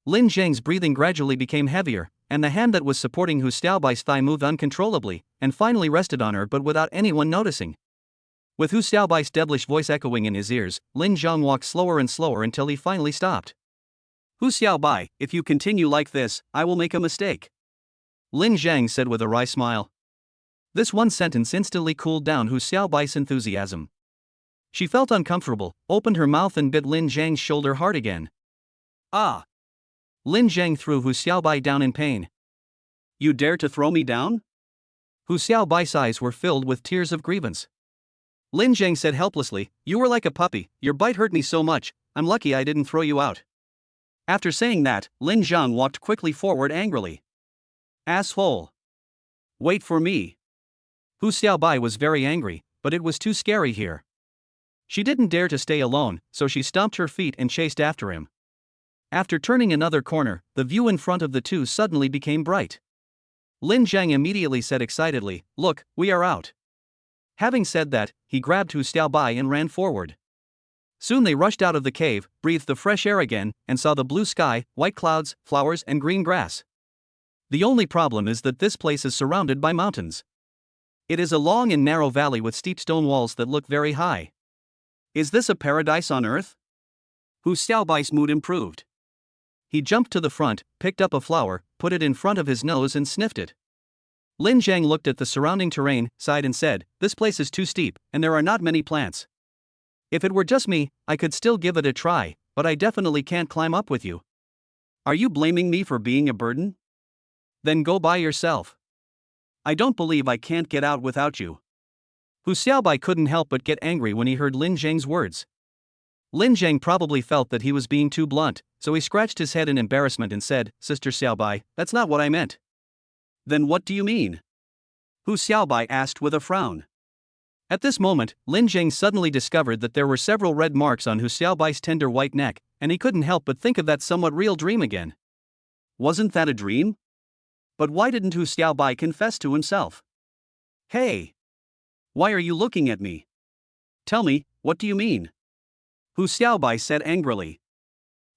Lin Zhang's breathing gradually became heavier, and the hand that was supporting Hu Xiaobai's thigh moved uncontrollably, and finally rested on her but without anyone noticing. With Hu Xiaobai's devilish voice echoing in his ears, Lin Zhang walked slower and slower until he finally stopped. Hu Xiaobai, if you continue like this, I will make a mistake. Lin Zhang said with a wry smile. This one sentence instantly cooled down Hu Xiaobai's enthusiasm. She felt uncomfortable, opened her mouth and bit Lin Zhang's shoulder hard again. Ah! Lin Zhang threw Hu Xiaobai down in pain. You dare to throw me down? Hu Xiaobai's eyes were filled with tears of grievance. Lin Zhang said helplessly, You were like a puppy, your bite hurt me so much, I'm lucky I didn't throw you out. After saying that, Lin Zhang walked quickly forward angrily. Asshole! Wait for me. Hu Xiaobai was very angry, but it was too scary here. She didn't dare to stay alone, so she stomped her feet and chased after him. After turning another corner, the view in front of the two suddenly became bright. Lin Zhang immediately said excitedly, Look, we are out. Having said that, he grabbed Hu Xiaobai and ran forward. Soon they rushed out of the cave, breathed the fresh air again, and saw the blue sky, white clouds, flowers, and green grass. The only problem is that this place is surrounded by mountains. It is a long and narrow valley with steep stone walls that look very high. Is this a paradise on earth? Hu Xiaobai's mood improved. He jumped to the front, picked up a flower, put it in front of his nose and sniffed it. Lin Zhang looked at the surrounding terrain, sighed and said, "This place is too steep, and there are not many plants. If it were just me, I could still give it a try, but I definitely can't climb up with you. Are you blaming me for being a burden? Then go by yourself. I don't believe I can't get out without you." Hu Xiaobai couldn't help but get angry when he heard Lin Zhang's words. Lin Zhang probably felt that he was being too blunt, so he scratched his head in embarrassment and said, "Sister Xiaobai, that's not what I meant." "Then what do you mean?" Hu Xiaobai asked with a frown. At this moment, Lin Zhang suddenly discovered that there were several red marks on Hu Xiaobai's tender white neck, and he couldn't help but think of that somewhat real dream again. Wasn't that a dream? But why didn't Hu Xiaobai confess to himself? "Hey! Why are you looking at me? Tell me, what do you mean?" Hu Xiaobai said angrily.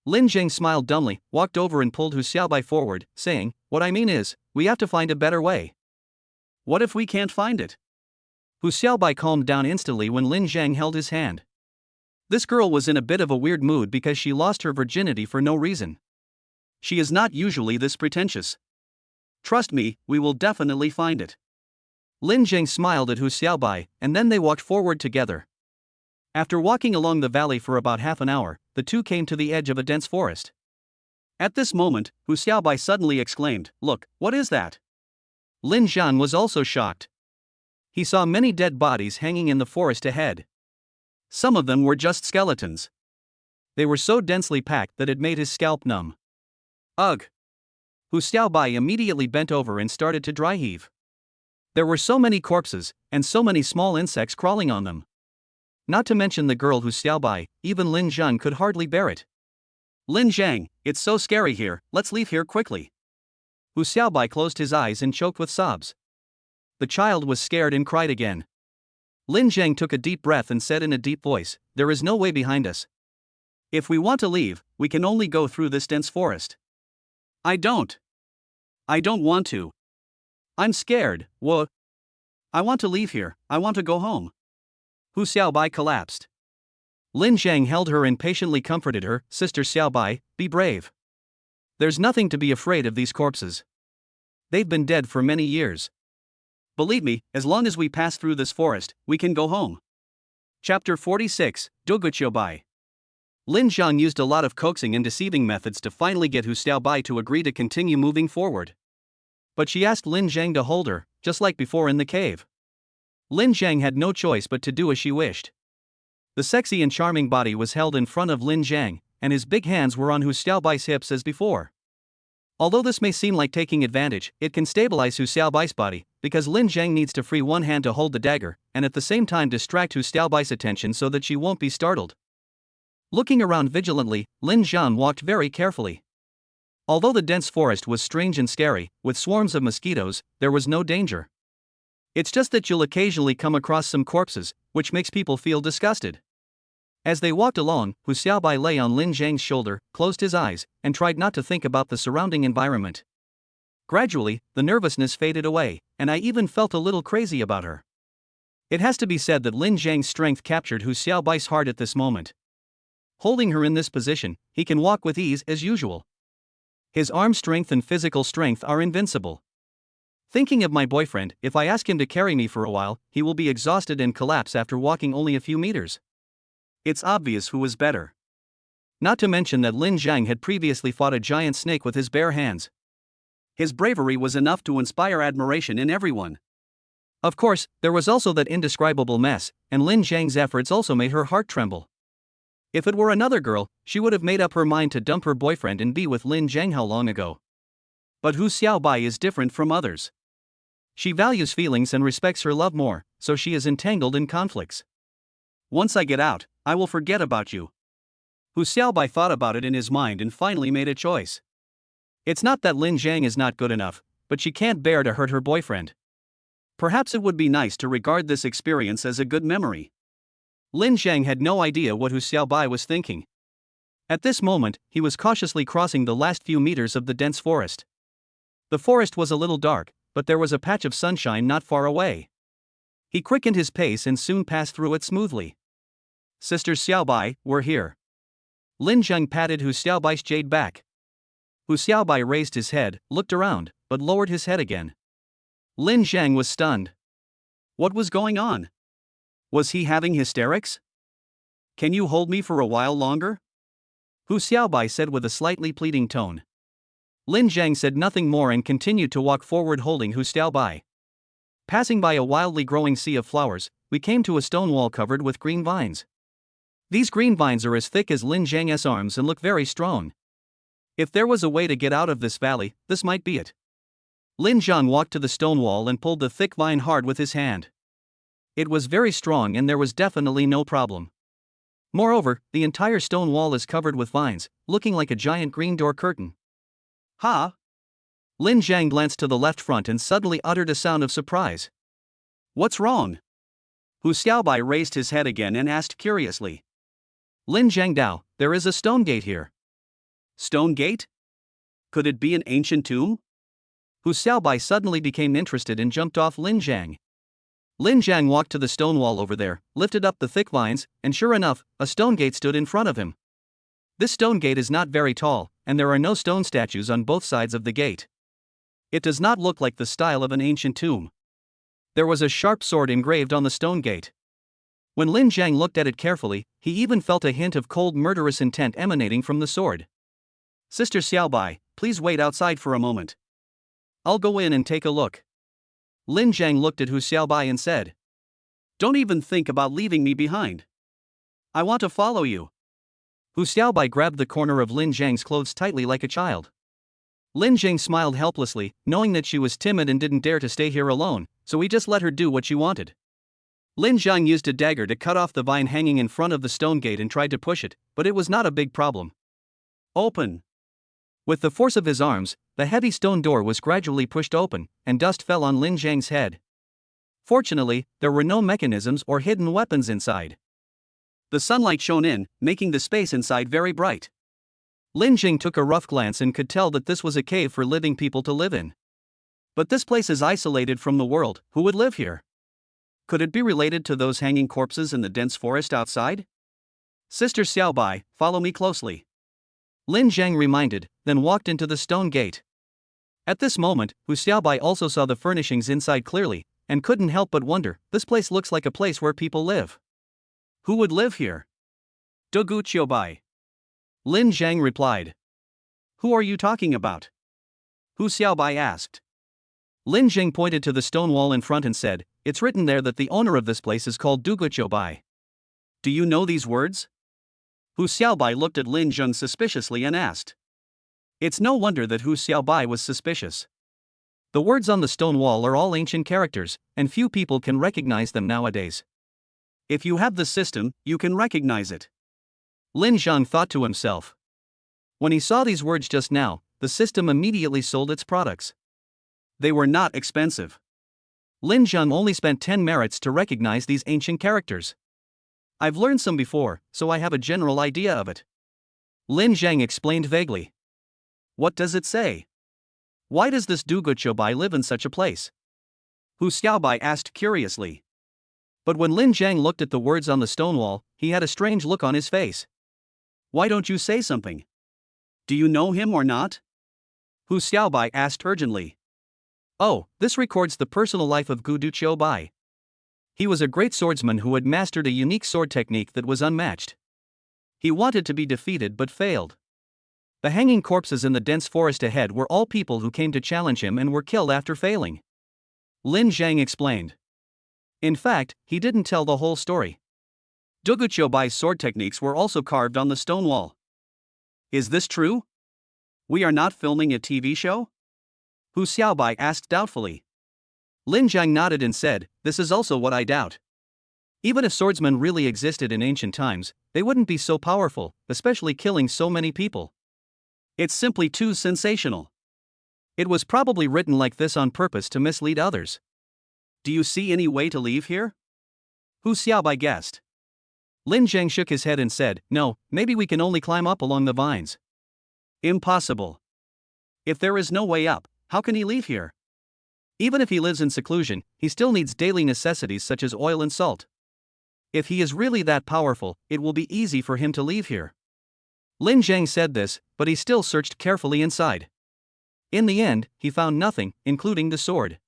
Lin Zhang smiled dumbly, walked over and pulled Hu Xiaobai forward, saying, "What I mean is, we have to find a better way." "What if we can't find it?" Hu Xiaobai calmed down instantly when Lin Zhang held his hand. This girl was in a bit of a weird mood because she lost her virginity for no reason. She is not usually this pretentious. "Trust me, we will definitely find it." Lin Zhang smiled at Hu Xiaobai, and then they walked forward together. After walking along the valley for about half an hour, the two came to the edge of a dense forest. At this moment, Hu Xiaobai suddenly exclaimed, "Look, what is that?" Lin Zhan was also shocked. He saw many dead bodies hanging in the forest ahead. Some of them were just skeletons. They were so densely packed that it made his scalp numb. Ugh! Hu Xiaobai immediately bent over and started to dry heave. There were so many corpses, and so many small insects crawling on them. Not to mention the girl Hu Xiaobai, even Lin Zhan could hardly bear it. "Lin Zhang, it's so scary here, let's leave here quickly." Hu Xiaobai closed his eyes and choked with sobs. The child was scared and cried again. Lin Zhang took a deep breath and said in a deep voice, "There is no way behind us. If we want to leave, we can only go through this dense forest." I don't want to. I'm scared, I want to leave here, I want to go home." Hu Xiaobai collapsed. Lin Zhang held her and patiently comforted her, "Sister Xiaobai, be brave. There's nothing to be afraid of these corpses. They've been dead for many years. Believe me, as long as we pass through this forest, we can go home." Chapter 46, Doguchiobai. Lin Zhang used a lot of coaxing and deceiving methods to finally get Hu Xiaobai to agree to continue moving forward. But she asked Lin Zhang to hold her, just like before in the cave. Lin Zhang had no choice but to do as she wished. The sexy and charming body was held in front of Lin Zhang, and his big hands were on Hu Xiaobai's hips as before. Although this may seem like taking advantage, it can stabilize Hu Xiaobai's body, because Lin Zhang needs to free one hand to hold the dagger, and at the same time distract Hu Xiaobai's attention so that she won't be startled. Looking around vigilantly, Lin Zhan walked very carefully. Although the dense forest was strange and scary, with swarms of mosquitoes, there was no danger. It's just that you'll occasionally come across some corpses, which makes people feel disgusted. As they walked along, Hu Xiaobai lay on Lin Zhang's shoulder, closed his eyes, and tried not to think about the surrounding environment. Gradually, the nervousness faded away, and I even felt a little crazy about her. It has to be said that Lin Zhang's strength captured Hu Xiaobai's heart at this moment. Holding her in this position, he can walk with ease as usual. His arm strength and physical strength are invincible. Thinking of my boyfriend, if I ask him to carry me for a while, he will be exhausted and collapse after walking only a few meters. It's obvious who is better. Not to mention that Lin Zhang had previously fought a giant snake with his bare hands. His bravery was enough to inspire admiration in everyone. Of course, there was also that indescribable mess, and Lin Zhang's efforts also made her heart tremble. If it were another girl, she would have made up her mind to dump her boyfriend and be with Lin Zhang how long ago. But Hu Xiaobai is different from others. She values feelings and respects her love more, so she is entangled in conflicts. "Once I get out, I will forget about you." Hu Xiaobai thought about it in his mind and finally made a choice. It's not that Lin Zhang is not good enough, but she can't bear to hurt her boyfriend. Perhaps it would be nice to regard this experience as a good memory. Lin Zhang had no idea what Hu Xiaobai was thinking. At this moment, he was cautiously crossing the last few meters of the dense forest. The forest was a little dark, but there was a patch of sunshine not far away. He quickened his pace and soon passed through it smoothly. Sister Xiaobai, we're here. Lin Zhang patted Hu Xiaobai's jade back. Hu Xiaobai raised his head, looked around, but lowered his head again. Lin Zhang was stunned. What was going on? Was he having hysterics? Can you hold me for a while longer? Hu Xiaobai said with a slightly pleading tone. Lin Zhang said nothing more and continued to walk forward holding Hu Xiaobai. Passing by a wildly growing sea of flowers, we came to a stone wall covered with green vines. These green vines are as thick as Lin Zhang's arms and look very strong. If there was a way to get out of this valley, this might be it. Lin Zhang walked to the stone wall and pulled the thick vine hard with his hand. It was very strong and there was definitely no problem. Moreover, the entire stone wall is covered with vines, looking like a giant green door curtain. Ha! Lin Zhang glanced to the left front and suddenly uttered a sound of surprise. What's wrong? Hu Xiaobai raised his head again and asked curiously. Lin Zhang Dao, there is a stone gate here. Stone gate? Could it be an ancient tomb? Hu Xiaobai suddenly became interested and jumped off Lin Zhang. Lin Zhang walked to the stone wall over there, lifted up the thick vines, and sure enough, a stone gate stood in front of him. This stone gate is not very tall, and there are no stone statues on both sides of the gate. It does not look like the style of an ancient tomb. There was a sharp sword engraved on the stone gate. When Lin Zhang looked at it carefully, he even felt a hint of cold murderous intent emanating from the sword. Sister Xiaobai, please wait outside for a moment. I'll go in and take a look. Lin Zhang looked at Hu Xiaobai and said. Don't even think about leaving me behind. I want to follow you. Hu Xiaobai grabbed the corner of Lin Zhang's clothes tightly like a child. Lin Zhang smiled helplessly, knowing that she was timid and didn't dare to stay here alone, so he just let her do what she wanted. Lin Zhang used a dagger to cut off the vine hanging in front of the stone gate and tried to push it, but it was not a big problem. Open. With the force of his arms, the heavy stone door was gradually pushed open, and dust fell on Lin Zhang's head. Fortunately, there were no mechanisms or hidden weapons inside. The sunlight shone in, making the space inside very bright. Lin Zhang took a rough glance and could tell that this was a cave for living people to live in. But this place is isolated from the world. Who would live here? Could it be related to those hanging corpses in the dense forest outside? Sister Xiaobai, follow me closely. Lin Zhang reminded, then walked into the stone gate. At this moment, Hu Xiaobai also saw the furnishings inside clearly, and couldn't help but wonder, this place looks like a place where people live. Who would live here? Dugu Qiubai. Lin Zhang replied. Who are you talking about? Hu Xiaobai asked. Lin Zhang pointed to the stone wall in front and said, it's written there that the owner of this place is called Dugu Qiubai. Do you know these words? Hu Xiaobai looked at Lin Zhang suspiciously and asked. It's no wonder that Hu Xiaobai was suspicious. The words on the stone wall are all ancient characters, and few people can recognize them nowadays. If you have the system, you can recognize it. Lin Zhang thought to himself. When he saw these words just now, the system immediately sold its products. They were not expensive. Lin Zhang only spent 10 merits to recognize these ancient characters. I've learned some before, so I have a general idea of it. Lin Zhang explained vaguely. What does it say? Why does this Dugu Qiubai live in such a place? Hu Xiaobai asked curiously. But when Lin Zhang looked at the words on the stone wall, he had a strange look on his face. Why don't you say something? Do you know him or not? Hu Xiaobai asked urgently. Oh, this records the personal life of Dugu Qiubai. He was a great swordsman who had mastered a unique sword technique that was unmatched. He wanted to be defeated but failed. The hanging corpses in the dense forest ahead were all people who came to challenge him and were killed after failing. Lin Zhang explained. In fact, he didn't tell the whole story. Dugu Qiubai's sword techniques were also carved on the stone wall. Is this true? We are not filming a TV show? Hu Xiaobai asked doubtfully. Lin Zhang nodded and said, this is also what I doubt. Even if swordsmen really existed in ancient times, they wouldn't be so powerful, especially killing so many people. It's simply too sensational. It was probably written like this on purpose to mislead others. Do you see any way to leave here? Hu Xiaobai guessed. Lin Zhang shook his head and said, "No, maybe we can only climb up along the vines." Impossible. If there is no way up, how can he leave here? Even if he lives in seclusion, he still needs daily necessities such as oil and salt. If he is really that powerful, it will be easy for him to leave here. Lin Zhang said this, but he still searched carefully inside. In the end, he found nothing, including the sword.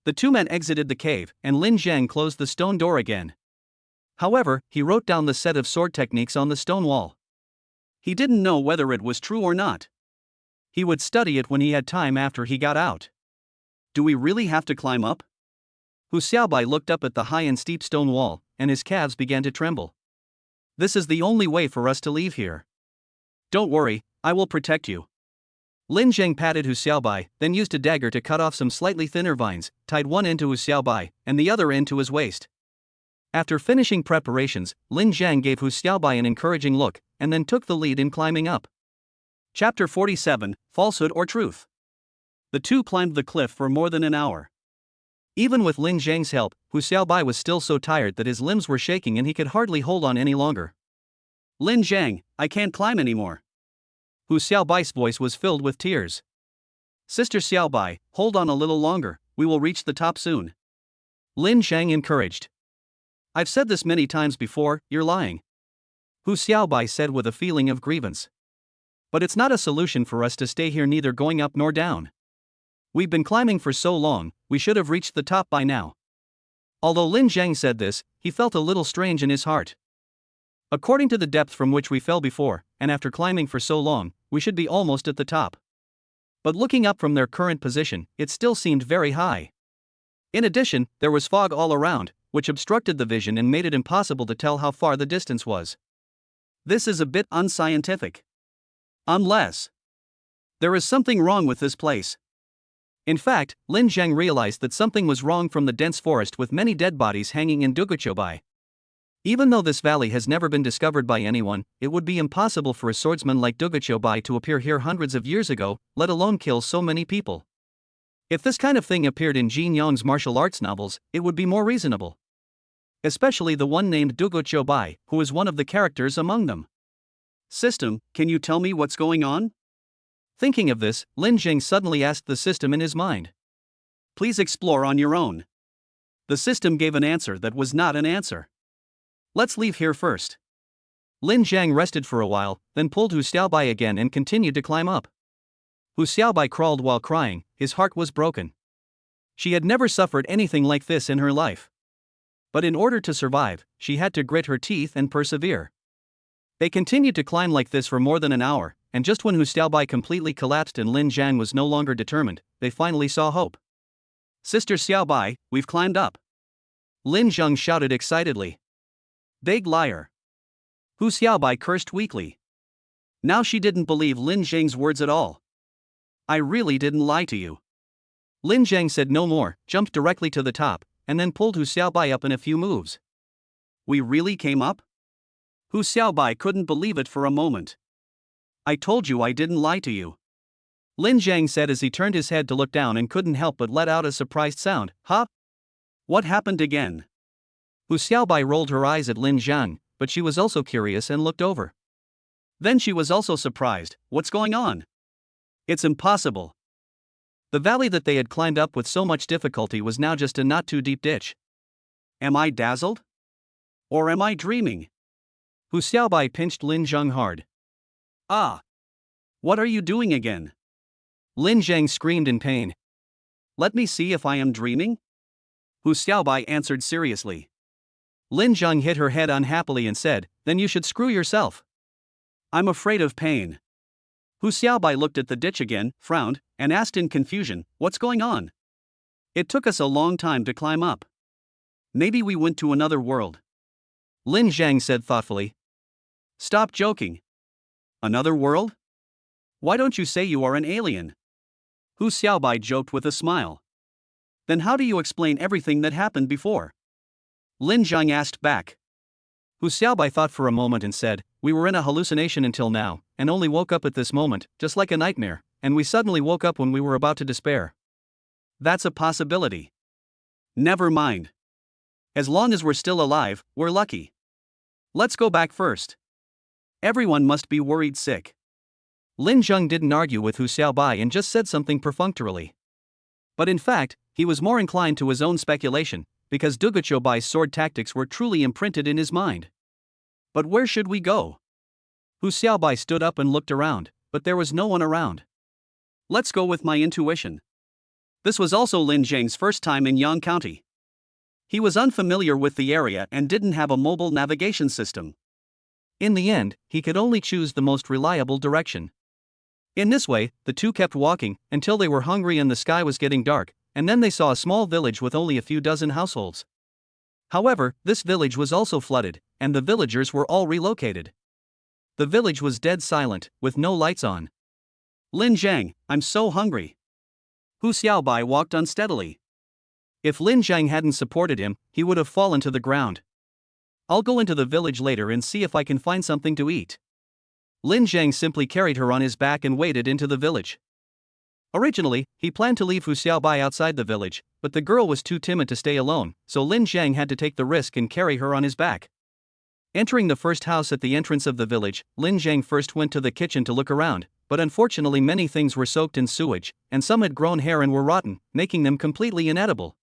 The two men exited the cave, and Lin Zhang closed the stone door again. However, he wrote down the set of sword techniques on the stone wall. He didn't know whether it was true or not. He would study it when he had time after he got out. Do we really have to climb up? Hu Xiaobai looked up at the high and steep stone wall, and his calves began to tremble. This is the only way for us to leave here. Don't worry, I will protect you. Lin Zhang patted Hu Xiaobai, then used a dagger to cut off some slightly thinner vines, tied one end to Hu Xiaobai, and the other end to his waist. After finishing preparations, Lin Zhang gave Hu Xiaobai an encouraging look, and then took the lead in climbing up. Chapter 47, Falsehood or Truth? The two climbed the cliff for more than an hour. Even with Lin Zhang's help, Hu Xiaobai was still so tired that his limbs were shaking and he could hardly hold on any longer. Lin Zhang, I can't climb anymore. Hu Xiaobai's voice was filled with tears. Sister Xiaobai, hold on a little longer, we will reach the top soon. Lin Zhang encouraged. I've said this many times before, you're lying. Hu Xiaobai said with a feeling of grievance. But it's not a solution for us to stay here neither going up nor down. We've been climbing for so long, we should have reached the top by now. Although Lin Zhang said this, he felt a little strange in his heart. According to the depth from which we fell before, and after climbing for so long, we should be almost at the top. But looking up from their current position, it still seemed very high. In addition, there was fog all around, which obstructed the vision and made it impossible to tell how far the distance was. This is a bit unscientific. Unless there is something wrong with this place. In fact, Lin Zhang realized that something was wrong from the dense forest with many dead bodies hanging in Duguchobai. Even though this valley has never been discovered by anyone, it would be impossible for a swordsman like Duguchobai to appear here hundreds of years ago, let alone kill so many people. If this kind of thing appeared in Jin Yong's martial arts novels, it would be more reasonable. Especially the one named Duguchobai, who is one of the characters among them. System, can you tell me what's going on? Thinking of this, Lin Zhang suddenly asked the system in his mind. Please explore on your own. The system gave an answer that was not an answer. Let's leave here first. Lin Zhang rested for a while, then pulled Hu Xiaobai again and continued to climb up. Hu Xiaobai crawled while crying, his heart was broken. She had never suffered anything like this in her life. But in order to survive, she had to grit her teeth and persevere. They continued to climb like this for more than an hour, and just when Hu Xiaobai completely collapsed and Lin Zhang was no longer determined, they finally saw hope. Sister Xiaobai, we've climbed up. Lin Zhang shouted excitedly. Big liar. Hu Xiaobai cursed weakly. Now she didn't believe Lin Zhang's words at all. I really didn't lie to you. Lin Zhang said no more, jumped directly to the top, and then pulled Hu Xiaobai up in a few moves. We really came up? Hu Xiaobai couldn't believe it for a moment. I told you I didn't lie to you. Lin Zhang said as he turned his head to look down and couldn't help but let out a surprised sound. Huh? What happened again? Hu Xiaobai rolled her eyes at Lin Zhang, but she was also curious and looked over. Then she was also surprised. What's going on? It's impossible. The valley that they had climbed up with so much difficulty was now just a not too deep ditch. Am I dazzled? Or am I dreaming? Hu Xiaobai pinched Lin Zhang hard. Ah! What are you doing again? Lin Zhang screamed in pain. Let me see if I am dreaming? Hu Xiaobai answered seriously. Lin Zhang hit her head unhappily and said, Then you should screw yourself. I'm afraid of pain. Hu Xiaobai looked at the ditch again, frowned, and asked in confusion, What's going on? It took us a long time to climb up. Maybe we went to another world. Lin Zhang said thoughtfully. Stop joking. Another world? Why don't you say you are an alien? Hu Xiaobai joked with a smile. Then how do you explain everything that happened before? Lin Zhang asked back. Hu Xiaobai thought for a moment and said, We were in a hallucination until now, and only woke up at this moment, just like a nightmare, and we suddenly woke up when we were about to despair. That's a possibility. Never mind. As long as we're still alive, we're lucky. Let's go back first. Everyone must be worried sick. Lin Zheng didn't argue with Hu Xiaobai and just said something perfunctorily. But in fact, he was more inclined to his own speculation, because Dugachobai's sword tactics were truly imprinted in his mind. But where should we go? Hu Xiaobai stood up and looked around, but there was no one around. Let's go with my intuition. This was also Lin Zheng's first time in Yang County. He was unfamiliar with the area and didn't have a mobile navigation system. In the end, he could only choose the most reliable direction. In this way, the two kept walking until they were hungry and the sky was getting dark, and then they saw a small village with only a few dozen households. However, this village was also flooded, and the villagers were all relocated. The village was dead silent, with no lights on. Lin Zheng, I'm so hungry. Hu Xiaobai walked unsteadily. If Lin Zheng hadn't supported him, he would have fallen to the ground. I'll go into the village later and see if I can find something to eat. Lin Zheng simply carried her on his back and waded into the village. Originally, he planned to leave Hu Xiaobai outside the village, but the girl was too timid to stay alone, so Lin Zheng had to take the risk and carry her on his back. Entering the first house at the entrance of the village, Lin Zheng first went to the kitchen to look around, but unfortunately many things were soaked in sewage, and some had grown hair and were rotten, making them completely inedible.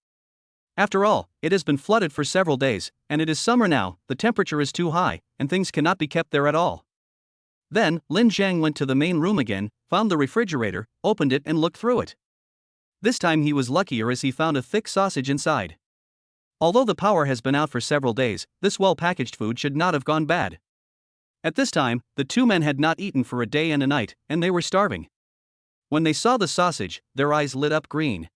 After all, it has been flooded for several days, and it is summer now, the temperature is too high, and things cannot be kept there at all. Then, Lin Zheng went to the main room again, found the refrigerator, opened it and looked through it. This time he was luckier as he found a thick sausage inside. Although the power has been out for several days, this well-packaged food should not have gone bad. At this time, the two men had not eaten for a day and a night, and they were starving. When they saw the sausage, their eyes lit up green.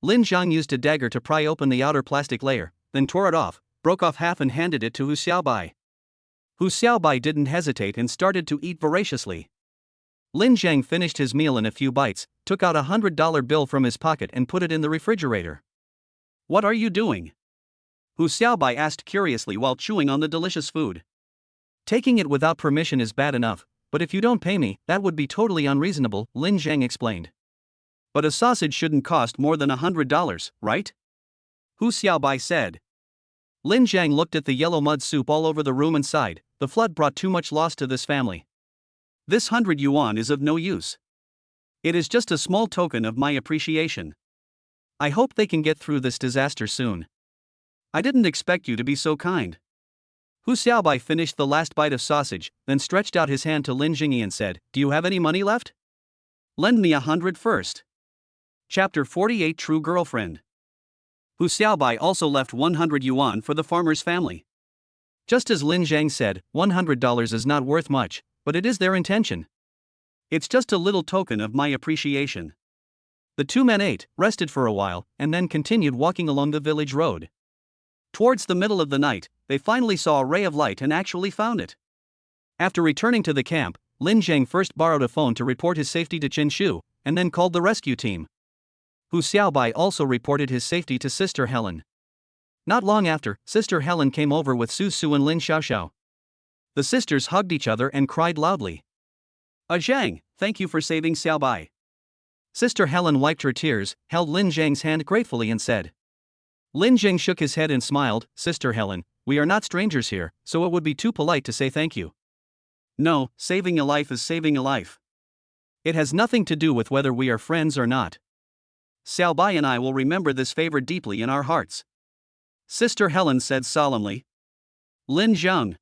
Lin Zheng used a dagger to pry open the outer plastic layer, then tore it off, broke off half and handed it to Hu Xiaobai. Hu Xiaobai didn't hesitate and started to eat voraciously. Lin Zheng finished his meal in a few bites, took out $100 bill from his pocket and put it in the refrigerator. What are you doing? Hu Xiaobai asked curiously while chewing on the delicious food. Taking it without permission is bad enough, but if you don't pay me, that would be totally unreasonable, Lin Zheng explained. But a sausage shouldn't cost more than $100, right? Hu Xiaobai said. Lin Zheng looked at the yellow mud soup all over the room and sighed. The flood brought too much loss to this family. This 100 yuan is of no use. It is just a small token of my appreciation. I hope they can get through this disaster soon. I didn't expect you to be so kind. Hu Xiaobai finished the last bite of sausage, then stretched out his hand to Lin Jingyi and said, Do you have any money left? Lend me 100 first. Chapter 48 True Girlfriend. Hu Xiaobai also left 100 yuan for the farmer's family. Just as Lin Zheng said, $100 is not worth much, but it is their intention. It's just a little token of my appreciation. The two men ate, rested for a while, and then continued walking along the village road. Towards the middle of the night, they finally saw a ray of light and actually found it. After returning to the camp, Lin Zheng first borrowed a phone to report his safety to Chen Shu, and then called the rescue team. Hu Xiaobai also reported his safety to Sister Helen. Not long after, Sister Helen came over with Su Su and Lin Xiaoxiao. The sisters hugged each other and cried loudly. Zhang, thank you for saving Xiaobai. Sister Helen wiped her tears, held Lin Zheng's hand gratefully and said. Lin Zheng shook his head and smiled, Sister Helen, we are not strangers here, so it would be too polite to say thank you. No, saving a life is saving a life. It has nothing to do with whether we are friends or not. Xiaobai and I will remember this favor deeply in our hearts. Sister Helen said solemnly. Lin Zheng.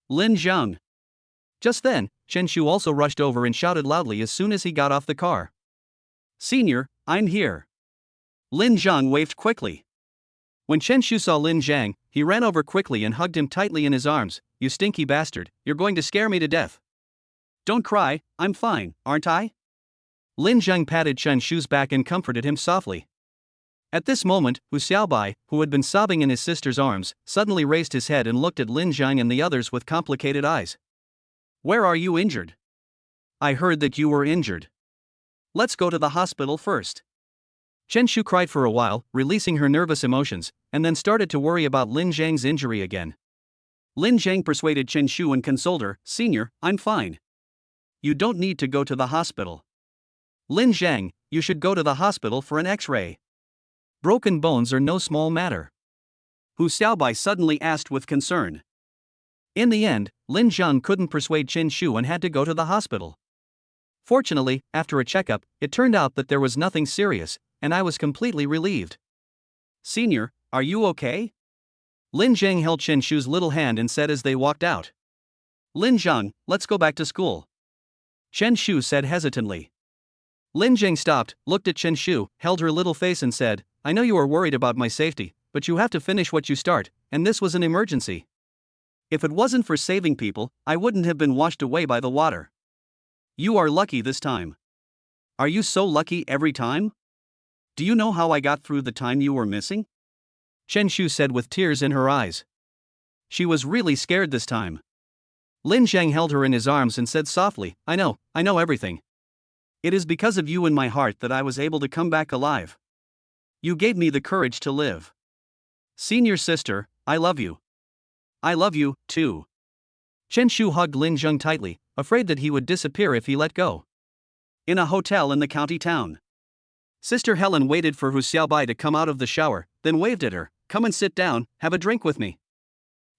Lin Zheng. Just then, Chen Shu also rushed over and shouted loudly as soon as he got off the car. Senior, I'm here. Lin Zheng waved quickly. When Chen Shu saw Lin Zheng, he ran over quickly and hugged him tightly in his arms. You stinky bastard, you're going to scare me to death. Don't cry, I'm fine, aren't I? Lin Zheng patted Chen Shu's back and comforted him softly. At this moment, Hu Xiaobai, who had been sobbing in his sister's arms, suddenly raised his head and looked at Lin Zheng and the others with complicated eyes. Where are you injured? I heard that you were injured. Let's go to the hospital first. Chen Shu cried for a while, releasing her nervous emotions, and then started to worry about Lin Zheng's injury again. Lin Zheng persuaded Chen Shu and consoled her, Senior, I'm fine. You don't need to go to the hospital. Lin Zheng, you should go to the hospital for an X-ray. Broken bones are no small matter. Hu Xiaobai suddenly asked with concern. In the end, Lin Zheng couldn't persuade Chen Shu and had to go to the hospital. Fortunately, after a checkup, it turned out that there was nothing serious, and I was completely relieved. Senior, are you okay? Lin Zheng held Chen Shu's little hand and said as they walked out. Lin Zheng, let's go back to school. Chen Shu said hesitantly. Lin Zheng stopped, looked at Chen Shu, held her little face and said, I know you are worried about my safety, but you have to finish what you start, and this was an emergency. If it wasn't for saving people, I wouldn't have been washed away by the water. You are lucky this time. Are you so lucky every time? Do you know how I got through the time you were missing? Chen Shu said with tears in her eyes. She was really scared this time. Lin Zheng held her in his arms and said softly, I know everything. It is because of you in my heart that I was able to come back alive. You gave me the courage to live. Senior sister, I love you. I love you, too. Chen Shu hugged Lin Zheng tightly, afraid that he would disappear if he let go. In a hotel in the county town. Sister Helen waited for Hu Xiaobai to come out of the shower, then waved at her, come and sit down, have a drink with me.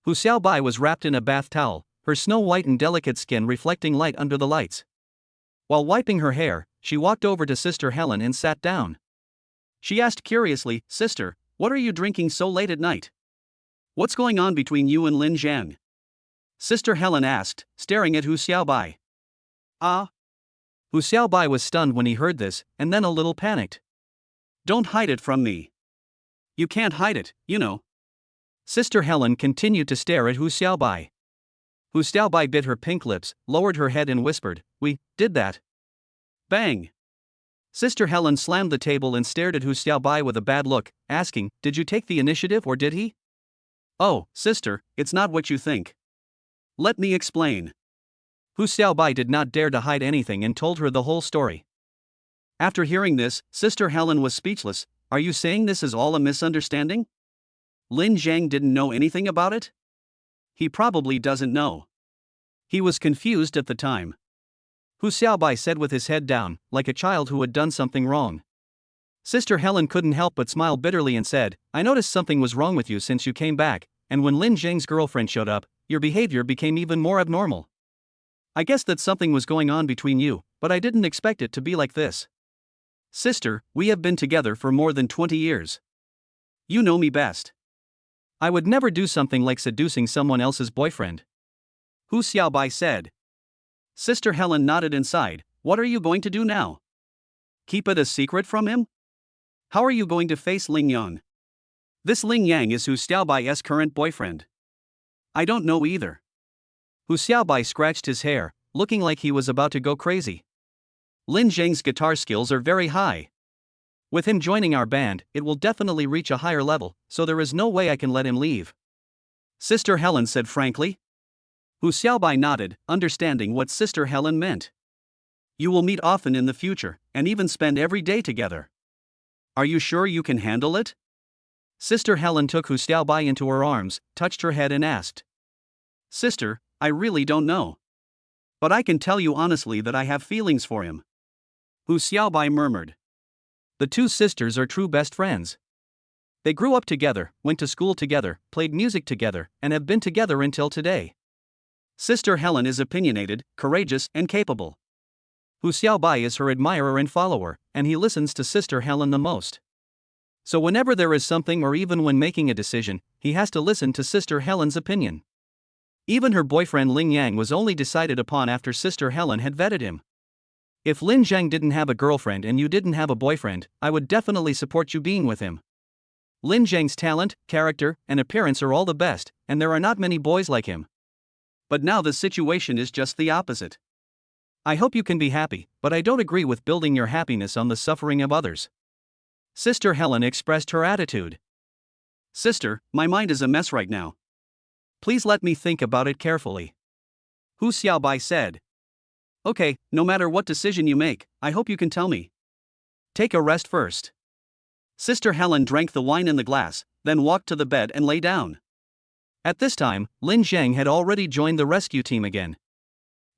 Hu Xiaobai was wrapped in a bath towel, her snow-white and delicate skin reflecting light under the lights. While wiping her hair, she walked over to Sister Helen and sat down. She asked curiously, Sister, what are you drinking so late at night? What's going on between you and Lin Zheng? Sister Helen asked, staring at Hu Xiaobai. Ah? Hu Xiaobai was stunned when he heard this, and then a little panicked. Don't hide it from me. You can't hide it, you know. Sister Helen continued to stare at Hu Xiaobai. Hu Xiaobai bit her pink lips, lowered her head and whispered, We did that. Bang! Sister Helen slammed the table and stared at Hu Xiaobai with a bad look, asking, Did you take the initiative or did he? Oh, sister, it's not what you think. Let me explain. Hu Xiaobai did not dare to hide anything and told her the whole story. After hearing this, Sister Helen was speechless. Are you saying this is all a misunderstanding? Lin Zheng didn't know anything about it? He probably doesn't know. He was confused at the time. Hu Xiaobai said with his head down, like a child who had done something wrong. Sister Helen couldn't help but smile bitterly and said, I noticed something was wrong with you since you came back, and when Lin Zheng's girlfriend showed up, your behavior became even more abnormal. I guess that something was going on between you, but I didn't expect it to be like this. Sister, we have been together for more than 20 years. You know me best. I would never do something like seducing someone else's boyfriend. Hu Xiaobai said. Sister Helen nodded and sighed. What are you going to do now? Keep it a secret from him? How are you going to face Ling Yang? This Ling Yang is Hu Xiaobai's current boyfriend. I don't know either. Hu Xiaobai scratched his hair, looking like he was about to go crazy. Lin Zheng's guitar skills are very high. With him joining our band, it will definitely reach a higher level, so there is no way I can let him leave. Sister Helen said frankly. Hu Xiaobai nodded, understanding what Sister Helen meant. You will meet often in the future, and even spend every day together. Are you sure you can handle it? Sister Helen took Hu Xiaobai into her arms, touched her head and asked. Sister, I really don't know. But I can tell you honestly that I have feelings for him. Hu Xiaobai murmured. The two sisters are true best friends. They grew up together, went to school together, played music together, and have been together until today. Sister Helen is opinionated, courageous, and capable. Hu Xiaobai is her admirer and follower, and he listens to Sister Helen the most. So whenever there is something or even when making a decision, he has to listen to Sister Helen's opinion. Even her boyfriend Ling Yang was only decided upon after Sister Helen had vetted him. If Lin Zheng didn't have a girlfriend and you didn't have a boyfriend, I would definitely support you being with him. Lin Zheng's talent, character, and appearance are all the best, and there are not many boys like him. But now the situation is just the opposite. I hope you can be happy, but I don't agree with building your happiness on the suffering of others. Sister Helen expressed her attitude. Sister, my mind is a mess right now. Please let me think about it carefully. Hu Xiaobai said. Okay, no matter what decision you make, I hope you can tell me. Take a rest first. Sister Helen drank the wine in the glass, then walked to the bed and lay down. At this time, Lin Zheng had already joined the rescue team again.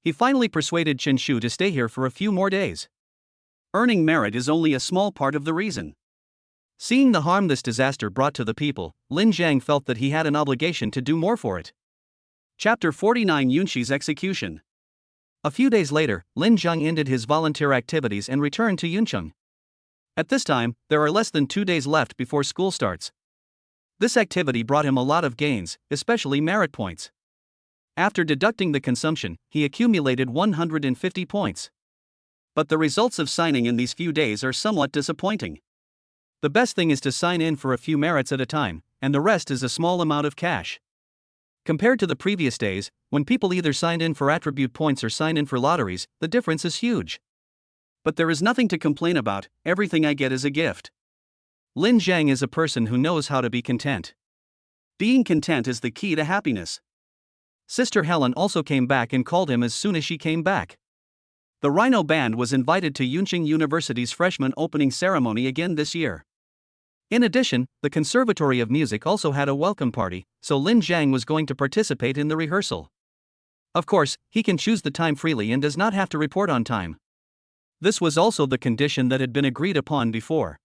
He finally persuaded Chen Shu to stay here for a few more days. Earning merit is only a small part of the reason. Seeing the harm this disaster brought to the people, Lin Zheng felt that he had an obligation to do more for it. Chapter 49 Yunxi's Execution. A few days later, Lin Zheng ended his volunteer activities and returned to Yuncheng. At this time, there are less than 2 days left before school starts. This activity brought him a lot of gains, especially merit points. After deducting the consumption, he accumulated 150 points. But the results of signing in these few days are somewhat disappointing. The best thing is to sign in for a few merits at a time, and the rest is a small amount of cash. Compared to the previous days, when people either signed in for attribute points or signed in for lotteries, the difference is huge. But there is nothing to complain about, everything I get is a gift. Lin Zheng is a person who knows how to be content. Being content is the key to happiness. Sister Helen also came back and called him as soon as she came back. The Rhino Band was invited to Yuncheng University's freshman opening ceremony again this year. In addition, the Conservatory of Music also had a welcome party, so Lin Zheng was going to participate in the rehearsal. Of course, he can choose the time freely and does not have to report on time. This was also the condition that had been agreed upon before.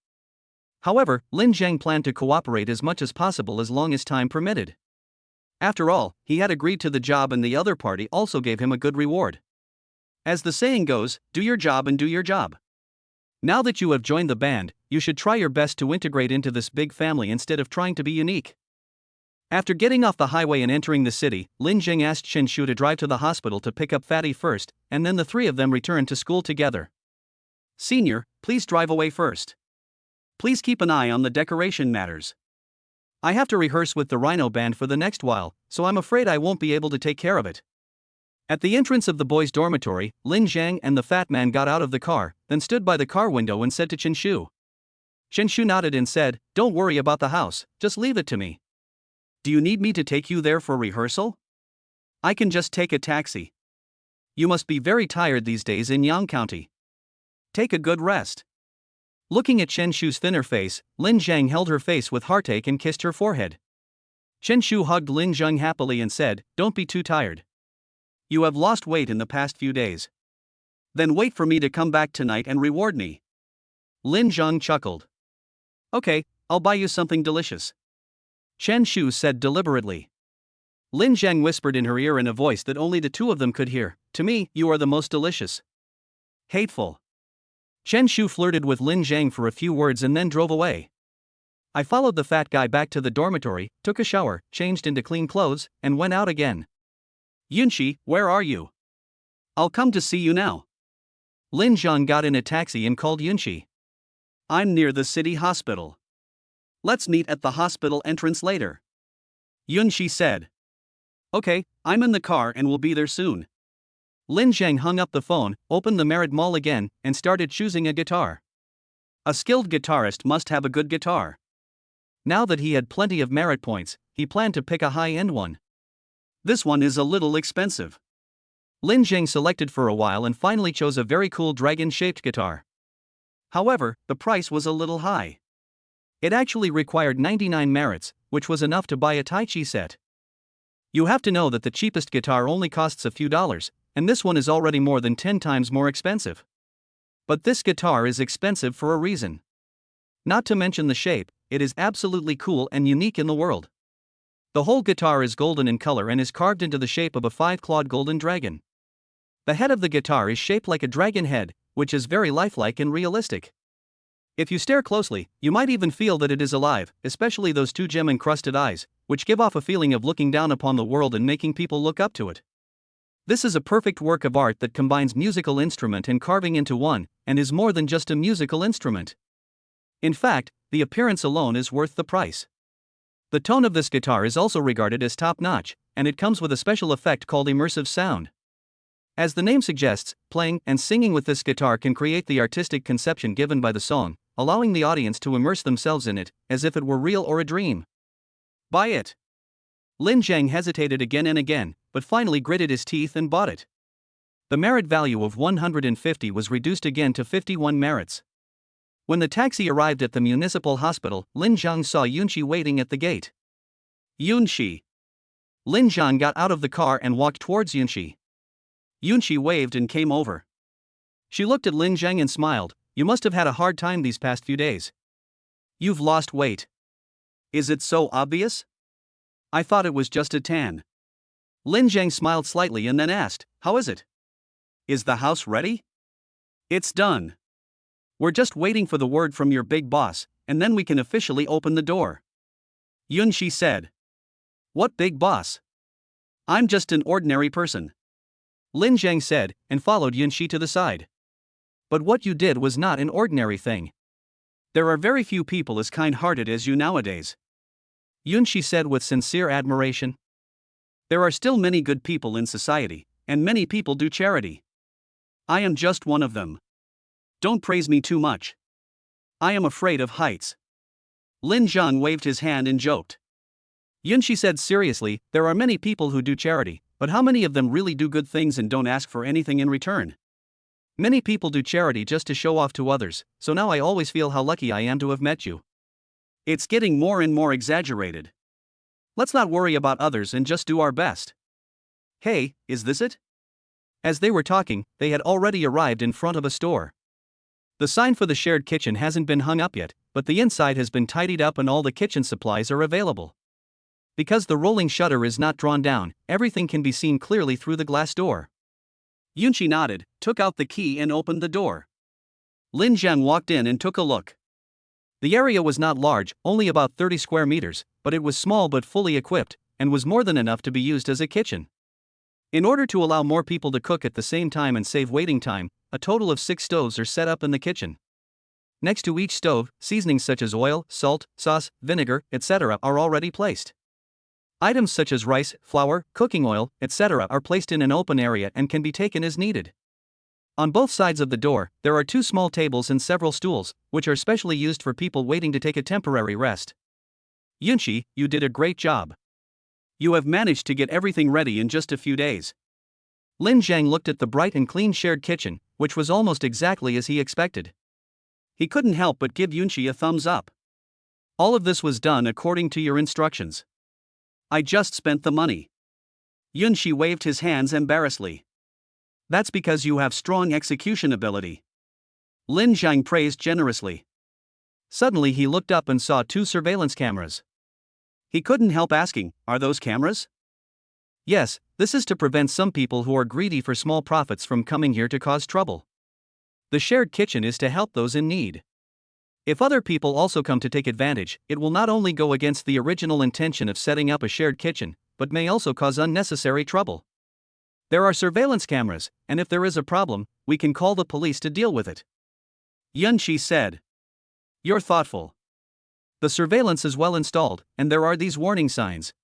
However, Lin Zheng planned to cooperate as much as possible as long as time permitted. After all, he had agreed to the job and the other party also gave him a good reward. As the saying goes, do your job and do your job. Now that you have joined the band, you should try your best to integrate into this big family instead of trying to be unique. After getting off the highway and entering the city, Lin Zheng asked Chen Shu to drive to the hospital to pick up Fatty first, and then the three of them returned to school together. Senior, please drive away first. Please keep an eye on the decoration matters. I have to rehearse with the Rhino Band for the next while, so I'm afraid I won't be able to take care of it. At the entrance of the boys' dormitory, Lin Zheng and the fat man got out of the car, then stood by the car window and said to Chen Shu. Chen Shu nodded and said, "Don't worry about the house, just leave it to me." "Do you need me to take you there for rehearsal?" "I can just take a taxi." "You must be very tired these days in Yang County. Take a good rest." Looking at Chen Shu's thinner face, Lin Zheng held her face with heartache and kissed her forehead. Chen Shu hugged Lin Zheng happily and said, "Don't be too tired. You have lost weight in the past few days. Then wait for me to come back tonight and reward me." Lin Zheng chuckled. "Okay, I'll buy you something delicious," Chen Shu said deliberately. Lin Zheng whispered in her ear in a voice that only the two of them could hear, "To me, you are the most delicious." Hateful. Chen Shu flirted with Lin Zheng for a few words and then drove away. I followed the fat guy back to the dormitory, took a shower, changed into clean clothes, and went out again. "Yunxi, where are you?" "I'll come to see you now." Lin Zheng got in a taxi and called Yunxi. "I'm near the city hospital. Let's meet at the hospital entrance later," Yunxi said. "Okay, I'm in the car and will be there soon." Lin Zheng hung up the phone, opened the Merit Mall again, and started choosing a guitar. A skilled guitarist must have a good guitar. Now that he had plenty of merit points, he planned to pick a high-end one. This one is a little expensive. Lin Zheng selected for a while and finally chose a very cool dragon-shaped guitar. However, the price was a little high. It actually required 99 merits, which was enough to buy a Tai Chi set. You have to know that the cheapest guitar only costs a few dollars, and this one is already more than 10 times more expensive. But this guitar is expensive for a reason. Not to mention the shape, it is absolutely cool and unique in the world. The whole guitar is golden in color and is carved into the shape of a 5-clawed golden dragon. The head of the guitar is shaped like a dragon head, which is very lifelike and realistic. If you stare closely, you might even feel that it is alive, especially those two gem-encrusted eyes, which give off a feeling of looking down upon the world and making people look up to it. This is a perfect work of art that combines musical instrument and carving into one, and is more than just a musical instrument. In fact, the appearance alone is worth the price. The tone of this guitar is also regarded as top-notch, and it comes with a special effect called immersive sound. As the name suggests, playing and singing with this guitar can create the artistic conception given by the song, allowing the audience to immerse themselves in it, as if it were real or a dream. Buy it. Lin Zheng hesitated again and again, but finally gritted his teeth and bought it. The merit value of 150 was reduced again to 51 merits. When the taxi arrived at the municipal hospital, Lin Zheng saw Yunxi waiting at the gate. "Yunxi." Lin Zheng got out of the car and walked towards Yunxi. Yunxi waved and came over. She looked at Lin Zheng and smiled. "You must have had a hard time these past few days. You've lost weight. Is it so obvious? I thought it was just a tan." Lin Zhang smiled slightly and then asked, "How is it? Is the house ready?" "It's done. We're just waiting for the word from your big boss, and then we can officially open the door," Yunxi said. "What big boss? I'm just an ordinary person," Lin Zhang said, and followed Yunxi to the side. "But what you did was not an ordinary thing. There are very few people as kind-hearted as you nowadays," Yunxi said with sincere admiration. "There are still many good people in society, and many people do charity. I am just one of them. Don't praise me too much. I am afraid of heights." Lin Zhang waved his hand and joked. Yunxi said seriously, "There are many people who do charity, but how many of them really do good things and don't ask for anything in return? Many people do charity just to show off to others, so now I always feel how lucky I am to have met you. It's getting more and more exaggerated. Let's not worry about others and just do our best. Hey, is this it?" As they were talking, they had already arrived in front of a store. The sign for the shared kitchen hasn't been hung up yet, but the inside has been tidied up and all the kitchen supplies are available. Because the rolling shutter is not drawn down, everything can be seen clearly through the glass door. Yunxi nodded, took out the key and opened the door. Lin Zhang walked in and took a look. The area was not large, only about 30 square meters, but it was small but fully equipped, and was more than enough to be used as a kitchen. In order to allow more people to cook at the same time and save waiting time, a total of 6 stoves are set up in the kitchen. Next to each stove, seasonings such as oil, salt, sauce, vinegar, etc. are already placed. Items such as rice, flour, cooking oil, etc. are placed in an open area and can be taken as needed. On both sides of the door, there are 2 small tables and several stools, which are specially used for people waiting to take a temporary rest. Yunxi, you did a great job. You have managed to get everything ready in just a few days. Lin Zhang looked at the bright and clean shared kitchen, which was almost exactly as he expected. He couldn't help but give Yunxi a thumbs up. All of this was done according to your instructions. I just spent the money. Yunxi waved his hands embarrassedly. That's because you have strong execution ability. Lin Zhang praised generously. Suddenly he looked up and saw 2 surveillance cameras. He couldn't help asking, are those cameras? Yes, this is to prevent some people who are greedy for small profits from coming here to cause trouble. The shared kitchen is to help those in need. If other people also come to take advantage, it will not only go against the original intention of setting up a shared kitchen, but may also cause unnecessary trouble. There are surveillance cameras, and if there is a problem, we can call the police to deal with it. Yunxi said. You're thoughtful. The surveillance is well installed, and there are these warning signs.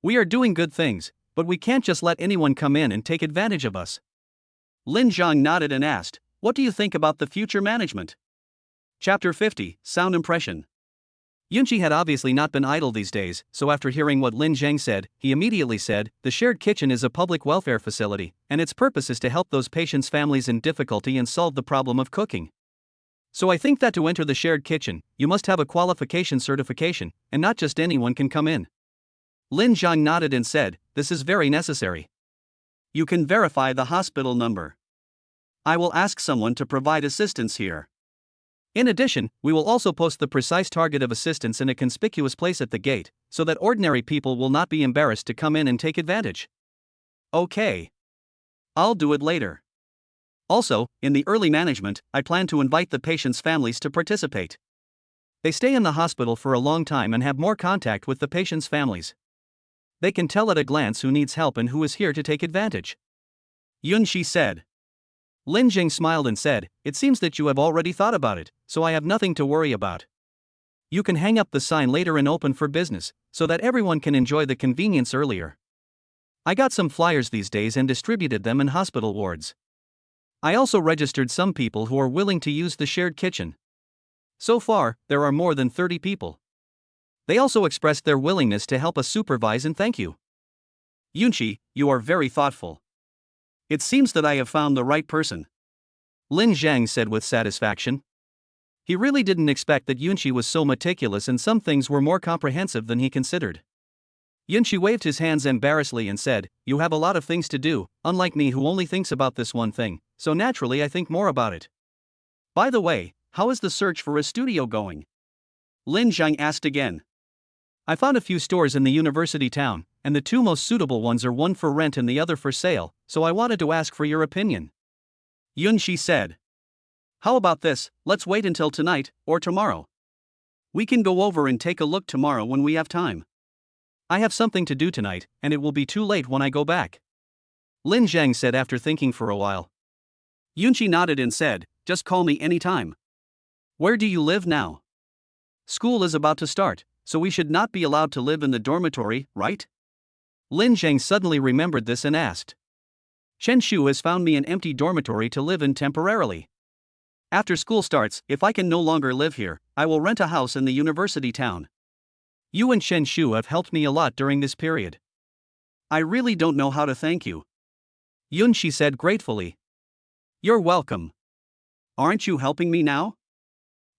We are doing good things, but we can't just let anyone come in and take advantage of us. Lin Zhang nodded and asked, what do you think about the future management? Chapter 50, Sound Impression. Yunxi had obviously not been idle these days, so after hearing what Lin Zhang said, he immediately said, the shared kitchen is a public welfare facility, and its purpose is to help those patients' families in difficulty and solve the problem of cooking. So I think that to enter the shared kitchen, you must have a qualification certification, and not just anyone can come in. Lin Zhang nodded and said, this is very necessary. You can verify the hospital number. I will ask someone to provide assistance here. In addition, we will also post the precise target of assistance in a conspicuous place at the gate, so that ordinary people will not be embarrassed to come in and take advantage. Okay. I'll do it later. Also, in the early management, I plan to invite the patients' families to participate. They stay in the hospital for a long time and have more contact with the patients' families. They can tell at a glance who needs help and who is here to take advantage. Yunxi said. Lin Zhang smiled and said, it seems that you have already thought about it, so I have nothing to worry about. You can hang up the sign later and open for business, so that everyone can enjoy the convenience earlier. I got some flyers these days and distributed them in hospital wards. I also registered some people who are willing to use the shared kitchen. So far, there are more than 30 people. They also expressed their willingness to help us supervise and thank you. Yunxi, you are very thoughtful. It seems that I have found the right person. Lin Zhang said with satisfaction. He really didn't expect that Yunxi was so meticulous and some things were more comprehensive than he considered. Yunxi waved his hands embarrassedly and said, you have a lot of things to do, unlike me who only thinks about this one thing, so naturally I think more about it. By the way, how is the search for a studio going? Lin Zhang asked again. I found a few stores in the university town, and the two most suitable ones are one for rent and the other for sale, so I wanted to ask for your opinion. Yunshi said. How about this, let's wait until tonight, or tomorrow. We can go over and take a look tomorrow when we have time. I have something to do tonight, and it will be too late when I go back. Lin Zhang said after thinking for a while. Yunshi nodded and said, just call me anytime. Where do you live now? School is about to start, so we should not be allowed to live in the dormitory, right? Lin Zhang suddenly remembered this and asked. Chen Shu has found me an empty dormitory to live in temporarily. After school starts, if I can no longer live here, I will rent a house in the university town. You and Chen Shu have helped me a lot during this period. I really don't know how to thank you. Yunshi said gratefully. You're welcome. Aren't you helping me now?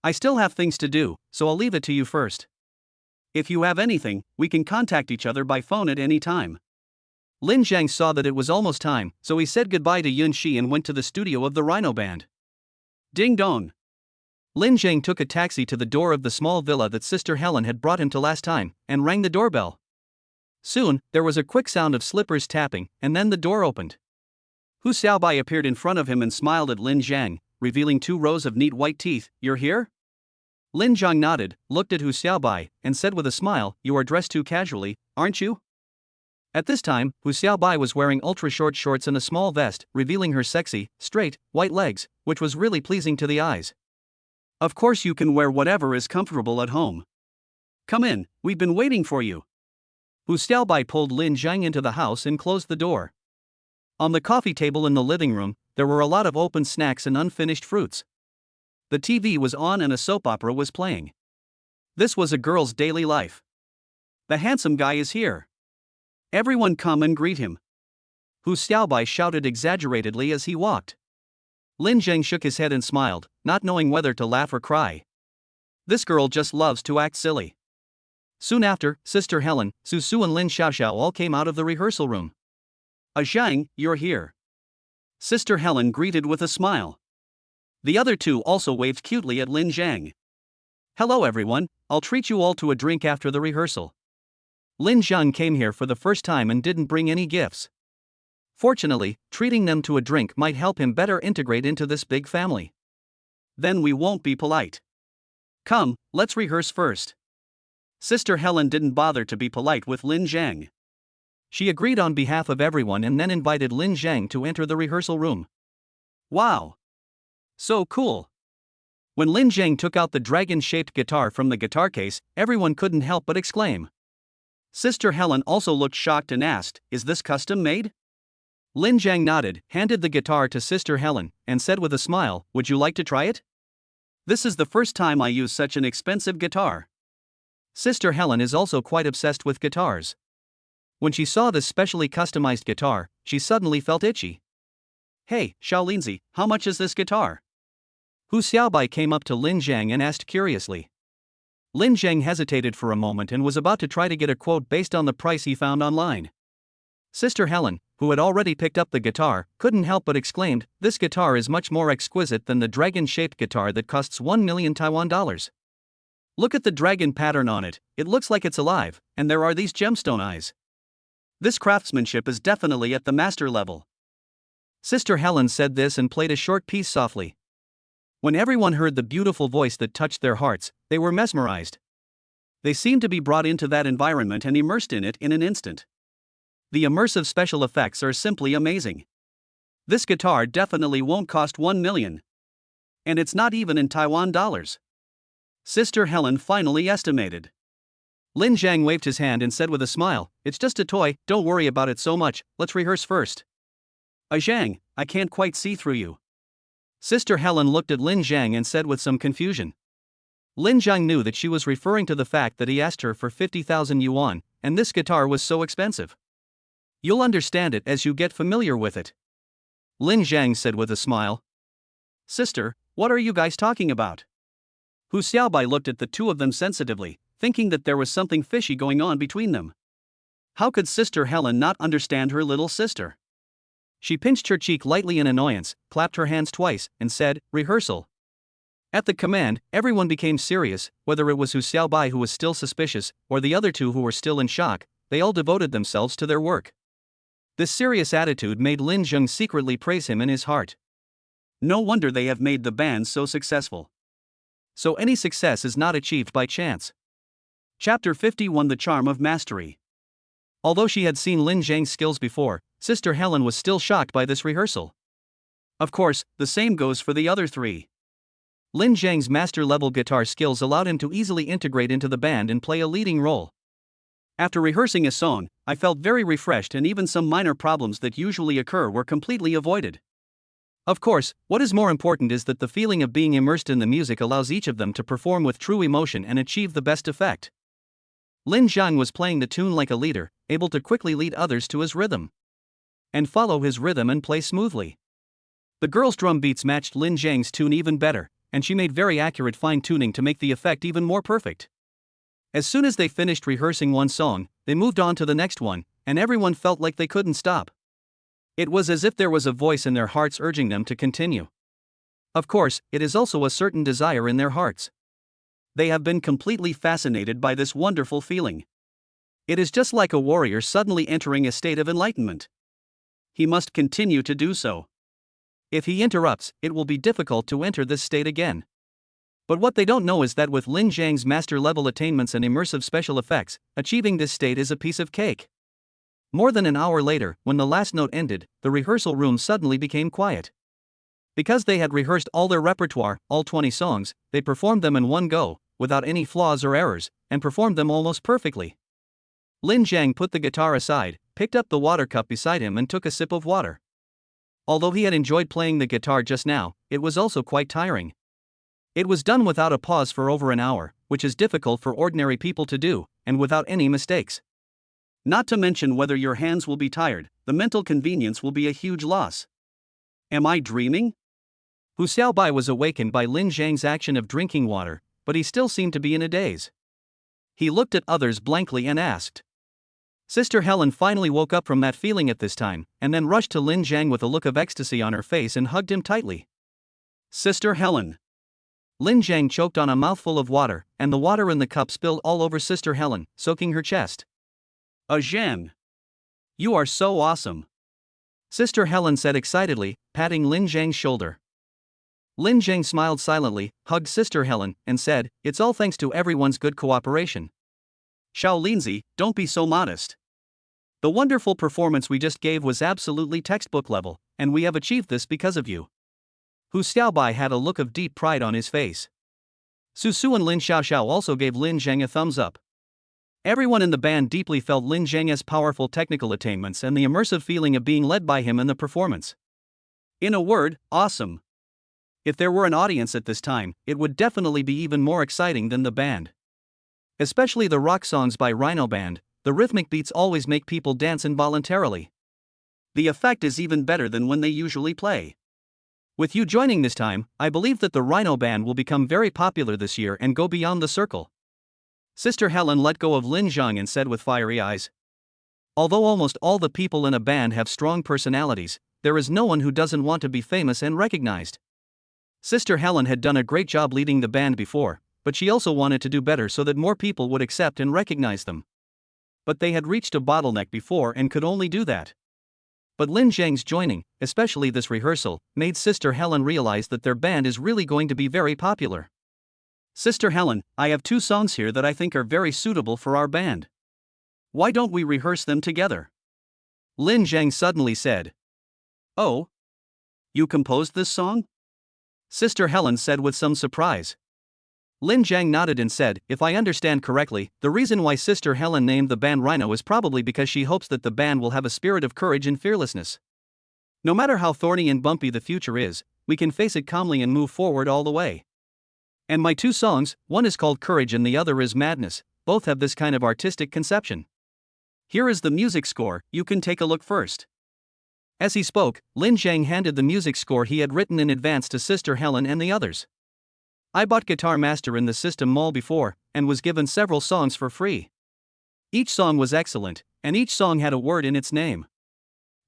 I still have things to do, so I'll leave it to you first. If you have anything, we can contact each other by phone at any time. Lin Zhang saw that it was almost time, so he said goodbye to Yunshi and went to the studio of the Rhino Band. Ding dong. Lin Zhang took a taxi to the door of the small villa that Sister Helen had brought him to last time, and rang the doorbell. Soon, there was a quick sound of slippers tapping, and then the door opened. Hu Xiaobai appeared in front of him and smiled at Lin Zhang, revealing 2 rows of neat white teeth. You're here? Lin Zhang nodded, looked at Hu Xiaobai, and said with a smile, you are dressed too casually, aren't you? At this time, Hu Xiaobai was wearing ultra-short shorts and a small vest, revealing her sexy, straight, white legs, which was really pleasing to the eyes. Of course you can wear whatever is comfortable at home. Come in, we've been waiting for you. Hu Xiaobai pulled Lin Zhang into the house and closed the door. On the coffee table in the living room, there were a lot of open snacks and unfinished fruits. The TV was on and a soap opera was playing. This was a girl's daily life. The handsome guy is here. Everyone come and greet him. Hu Xiaobai shouted exaggeratedly as he walked. Lin Zhang shook his head and smiled, not knowing whether to laugh or cry. This girl just loves to act silly. Soon after, Sister Helen, Su Su and Lin Xiaoxiao all came out of the rehearsal room. Zhang, you're here. Sister Helen greeted with a smile. The other two also waved cutely at Lin Zhang. Hello everyone, I'll treat you all to a drink after the rehearsal. Lin Zhang came here for the first time and didn't bring any gifts. Fortunately, treating them to a drink might help him better integrate into this big family. Then we won't be polite. Come, let's rehearse first. Sister Helen didn't bother to be polite with Lin Zhang. She agreed on behalf of everyone and then invited Lin Zhang to enter the rehearsal room. Wow! So cool! When Lin Zhang took out the dragon-shaped guitar from the guitar case, everyone couldn't help but exclaim. Sister Helen also looked shocked and asked, is this custom made? Lin Zhang nodded, handed the guitar to Sister Helen, and said with a smile, would you like to try it? This is the first time I use such an expensive guitar. Sister Helen is also quite obsessed with guitars. When she saw this specially customized guitar, she suddenly felt itchy. Hey, Xiaolinzi, how much is this guitar? Hu Xiaobai came up to Lin Zhang and asked curiously. Lin Zhang hesitated for a moment and was about to try to get a quote based on the price he found online. Sister Helen, who had already picked up the guitar, couldn't help but exclaimed, this guitar is much more exquisite than the dragon-shaped guitar that costs 1 million Taiwan dollars. Look at the dragon pattern on it, it looks like it's alive, and there are these gemstone eyes. This craftsmanship is definitely at the master level. Sister Helen said this and played a short piece softly. When everyone heard the beautiful voice that touched their hearts, they were mesmerized. They seemed to be brought into that environment and immersed in it in an instant. The immersive special effects are simply amazing. This guitar definitely won't cost 1 million. And it's not even in Taiwan dollars. Sister Helen finally estimated. Lin Zhang waved his hand and said with a smile, it's just a toy, don't worry about it so much, let's rehearse first. Zhang, I can't quite see through you. Sister Helen looked at Lin Zhang and said with some confusion. Lin Zhang knew that she was referring to the fact that he asked her for 50,000 yuan, and this guitar was so expensive. You'll understand it as you get familiar with it. Lin Zhang said with a smile. Sister, what are you guys talking about? Hu Xiaobai looked at the two of them sensitively, thinking that there was something fishy going on between them. How could Sister Helen not understand her little sister? She pinched her cheek lightly in annoyance, clapped her hands twice, and said, rehearsal. At the command, everyone became serious, whether it was Hu Xiaobai who was still suspicious, or the other two who were still in shock. they all devoted themselves to their work. This serious attitude made Lin Zheng secretly praise him in his heart. No wonder they have made the band so successful. So any success is not achieved by chance. Chapter 51: The Charm of Mastery. Although she had seen Lin Zheng's skills before, Sister Helen was still shocked by this rehearsal. Of course, the same goes for the other three. Lin Zheng's master-level guitar skills allowed him to easily integrate into the band and play a leading role. After rehearsing a song, I felt very refreshed, and even some minor problems that usually occur were completely avoided. Of course, what is more important is that the feeling of being immersed in the music allows each of them to perform with true emotion and achieve the best effect. Lin Zheng was playing the tune like a leader, able to quickly lead others to his rhythm and follow his rhythm and play smoothly. The girls' drum beats matched Lin Zheng's tune even better, and she made very accurate fine-tuning to make the effect even more perfect. As soon as they finished rehearsing one song, they moved on to the next one, and everyone felt like they couldn't stop. It was as if there was a voice in their hearts urging them to continue. Of course, it is also a certain desire in their hearts. They have been completely fascinated by this wonderful feeling. It is just like a warrior suddenly entering a state of enlightenment. He must continue to do so. If he interrupts, it will be difficult to enter this state again. But what they don't know is that with Lin Zheng's master-level attainments and immersive special effects, achieving this state is a piece of cake. More than an hour later, when the last note ended, the rehearsal room suddenly became quiet. Because they had rehearsed all their repertoire, all 20 songs, they performed them in one go, without any flaws or errors, and performed them almost perfectly. Lin Zheng put the guitar aside, picked up the water cup beside him and took a sip of water. Although he had enjoyed playing the guitar just now, it was also quite tiring. It was done without a pause for over an hour, which is difficult for ordinary people to do, and without any mistakes. Not to mention whether your hands will be tired, the mental convenience will be a huge loss. Am I dreaming? Hu Xiaobai was awakened by Lin Zheng's action of drinking water, but he still seemed to be in a daze. He looked at others blankly and asked. Sister Helen finally woke up from that feeling at this time, and then rushed to Lin Zheng with a look of ecstasy on her face and hugged him tightly. Sister Helen. Lin Zheng choked on a mouthful of water, and the water in the cup spilled all over Sister Helen, soaking her chest. Zheng. You are so awesome. Sister Helen said excitedly, patting Lin Zheng's shoulder. Lin Zheng smiled silently, hugged Sister Helen, and said, It's all thanks to everyone's good cooperation. Xiao Linzi, don't be so modest. The wonderful performance we just gave was absolutely textbook level, and we have achieved this because of you. Hu Xiaobai had a look of deep pride on his face. Su Su and Lin Xiaoxiao also gave Lin Zheng a thumbs up. Everyone in the band deeply felt Lin Zheng's powerful technical attainments and the immersive feeling of being led by him in the performance. In a word, awesome. If there were an audience at this time, it would definitely be even more exciting than the band. Especially the rock songs by Rhino Band, the rhythmic beats always make people dance involuntarily. The effect is even better than when they usually play. With you joining this time, I believe that the Rhino Band will become very popular this year and go beyond the circle. Sister Helen let go of Lin Zheng and said with fiery eyes. Although almost all the people in a band have strong personalities, there is no one who doesn't want to be famous and recognized. Sister Helen had done a great job leading the band before, but she also wanted to do better so that more people would accept and recognize them. But they had reached a bottleneck before and could only do that. But Lin Zheng's joining, especially this rehearsal, made Sister Helen realize that their band is really going to be very popular. Sister Helen, I have 2 songs here that I think are very suitable for our band. Why don't we rehearse them together? Lin Zheng suddenly said. Oh? You composed this song? Sister Helen said with some surprise. Lin Zheng nodded and said, If I understand correctly, the reason why Sister Helen named the band Rhino is probably because she hopes that the band will have a spirit of courage and fearlessness. No matter how thorny and bumpy the future is, we can face it calmly and move forward all the way. And my 2 songs, one is called Courage and the other is Madness, both have this kind of artistic conception. Here is the music score, you can take a look first. As he spoke, Lin Zheng handed the music score he had written in advance to Sister Helen and the others. I bought Guitar Master in the System Mall before, and was given several songs for free. Each song was excellent, and each song had a word in its name.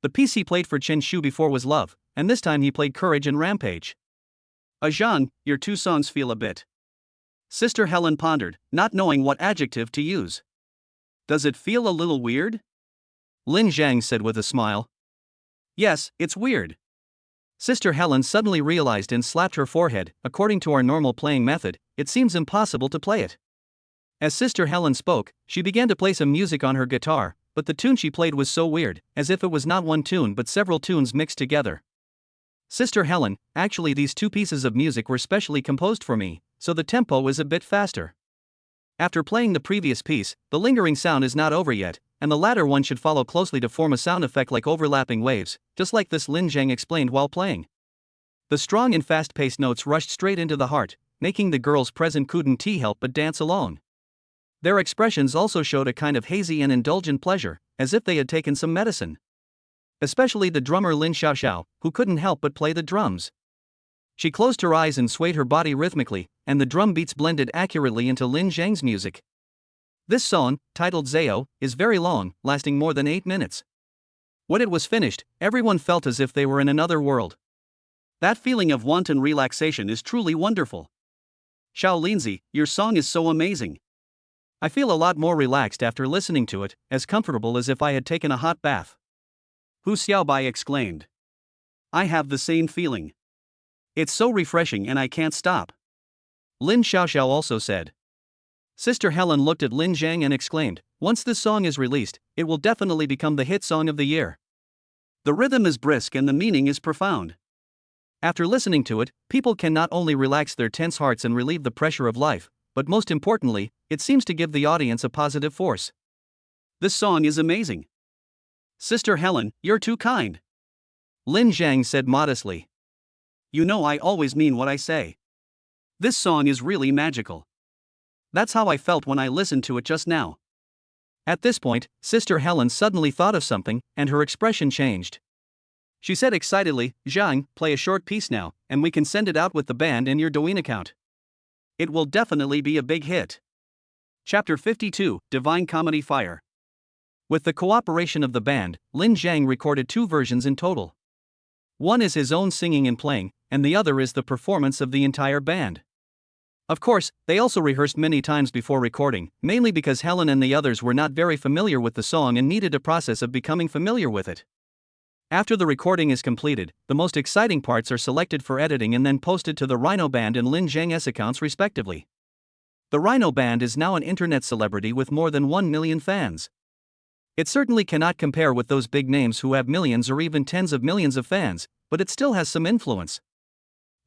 The piece he played for Chen Shu before was Love, and this time he played Courage and Rampage. Zhang, your 2 songs feel a bit. Sister Helen pondered, not knowing what adjective to use. Does it feel a little weird? Lin Zhang said with a smile. Yes, it's weird. Sister Helen suddenly realized and slapped her forehead. According to our normal playing method, it seems impossible to play it. As Sister Helen spoke, she began to play some music on her guitar, but the tune she played was so weird, as if it was not one tune but several tunes mixed together. Sister Helen, actually these two pieces of music were specially composed for me, so the tempo is a bit faster. After playing the previous piece, the lingering sound is not over yet, and the latter one should follow closely to form a sound effect like overlapping waves, just like this, Lin Zhang explained while playing. The strong and fast-paced notes rushed straight into the heart, making the girls present couldn't help but dance along. Their expressions also showed a kind of hazy and indulgent pleasure, as if they had taken some medicine. Especially the drummer Lin Xiaoxiao, who couldn't help but play the drums. She closed her eyes and swayed her body rhythmically, and the drum beats blended accurately into Lin Zhang's music. This song, titled Zao, is very long, lasting more than 8 minutes. When it was finished, everyone felt as if they were in another world. That feeling of wanton relaxation is truly wonderful. Xiao Linzi, your song is so amazing. I feel a lot more relaxed after listening to it, as comfortable as if I had taken a hot bath. Hu Xiaobai exclaimed. I have the same feeling. It's so refreshing and I can't stop. Lin Xiaoxiao also said. Sister Helen looked at Lin Zhang and exclaimed, once this song is released, it will definitely become the hit song of the year. The rhythm is brisk and the meaning is profound. After listening to it, people can not only relax their tense hearts and relieve the pressure of life, but most importantly, it seems to give the audience a positive force. This song is amazing. Sister Helen, you're too kind. Lin Zhang said modestly. You know I always mean what I say. This song is really magical. That's how I felt when I listened to it just now. At this point, Sister Helen suddenly thought of something, and her expression changed. She said excitedly, Zhang, play a short piece now, and we can send it out with the band in your Douyin account. It will definitely be a big hit. Chapter 52, Divine Comedy Fire. With the cooperation of the band, Lin Zhang recorded 2 versions in total. One is his own singing and playing, and the other is the performance of the entire band. Of course, they also rehearsed many times before recording, mainly because Helen and the others were not very familiar with the song and needed a process of becoming familiar with it. After the recording is completed, the most exciting parts are selected for editing and then posted to the Rhino Band and Lin Zhang's accounts respectively. The Rhino Band is now an internet celebrity with more than 1 million fans. It certainly cannot compare with those big names who have millions or even tens of millions of fans, but it still has some influence.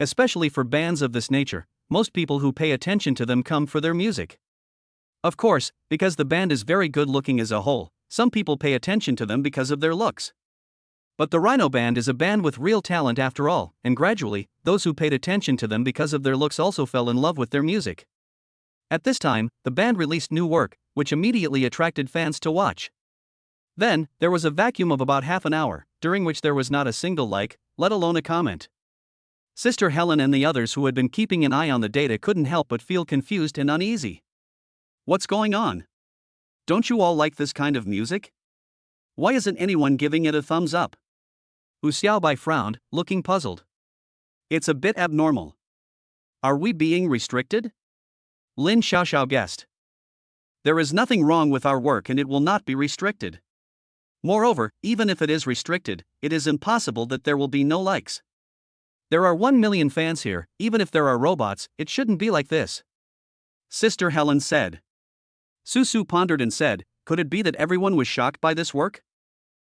Especially for bands of this nature, most people who pay attention to them come for their music. Of course, because the band is very good looking as a whole, some people pay attention to them because of their looks. But the Rhino Band is a band with real talent after all, and gradually, those who paid attention to them because of their looks also fell in love with their music. At this time, the band released new work, which immediately attracted fans to watch. Then, there was a vacuum of about half an hour, during which there was not a single like, let alone a comment. Sister Helen and the others who had been keeping an eye on the data couldn't help but feel confused and uneasy. What's going on? Don't you all like this kind of music? Why isn't anyone giving it a thumbs up? Hu Xiaobai frowned, looking puzzled. It's a bit abnormal. Are we being restricted? Lin Xiaoxiao guessed. There is nothing wrong with our work and it will not be restricted. Moreover, even if it is restricted, it is impossible that there will be no likes. There are 1 million fans here, even if there are robots, it shouldn't be like this. Sister Helen said. Susu pondered and said, could it be that everyone was shocked by this work?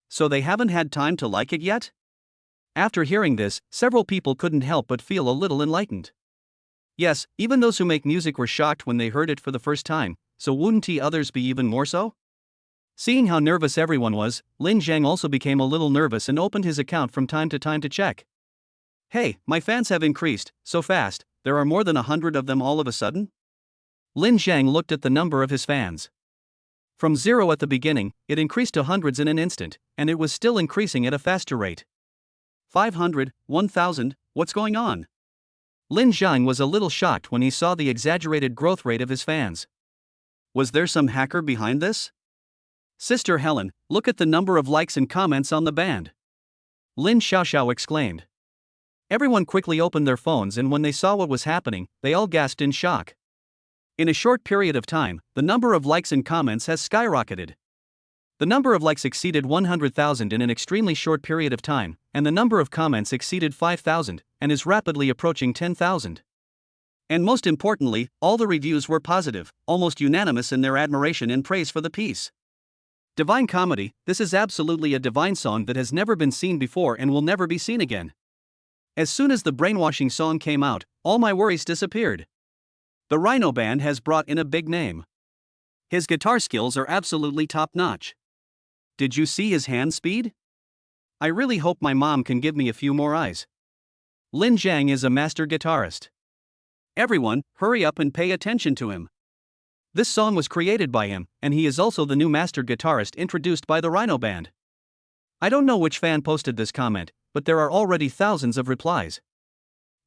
So they haven't had time to like it yet? After hearing this, several people couldn't help but feel a little enlightened. Yes, even those who make music were shocked when they heard it for the first time, so wouldn't others be even more so? Seeing how nervous everyone was, Lin Zhang also became a little nervous and opened his account from time to check. Hey, my fans have increased, so fast, there are more than 100 of them all of a sudden? Lin Zhang looked at the number of his fans. From 0 at the beginning, it increased to hundreds in an instant, and it was still increasing at a faster rate. 500, 1000, what's going on? Lin Zhang was a little shocked when he saw the exaggerated growth rate of his fans. Was there some hacker behind this? Sister Helen, look at the number of likes and comments on the band. Lin Xiaoxiao exclaimed. Everyone quickly opened their phones and when they saw what was happening, they all gasped in shock. In a short period of time, the number of likes and comments has skyrocketed. The number of likes exceeded 100,000 in an extremely short period of time, and the number of comments exceeded 5,000, and is rapidly approaching 10,000. And most importantly, all the reviews were positive, almost unanimous in their admiration and praise for the piece. Divine comedy, this is absolutely a divine song that has never been seen before and will never be seen again. As soon as the brainwashing song came out, all my worries disappeared. The Rhino Band has brought in a big name. His guitar skills are absolutely top-notch. Did you see his hand speed? I really hope my mom can give me a few more eyes. Lin Jiang is a master guitarist. Everyone, hurry up and pay attention to him. This song was created by him, and he is also the new master guitarist introduced by the Rhino Band. I don't know which fan posted this comment, but there are already thousands of replies.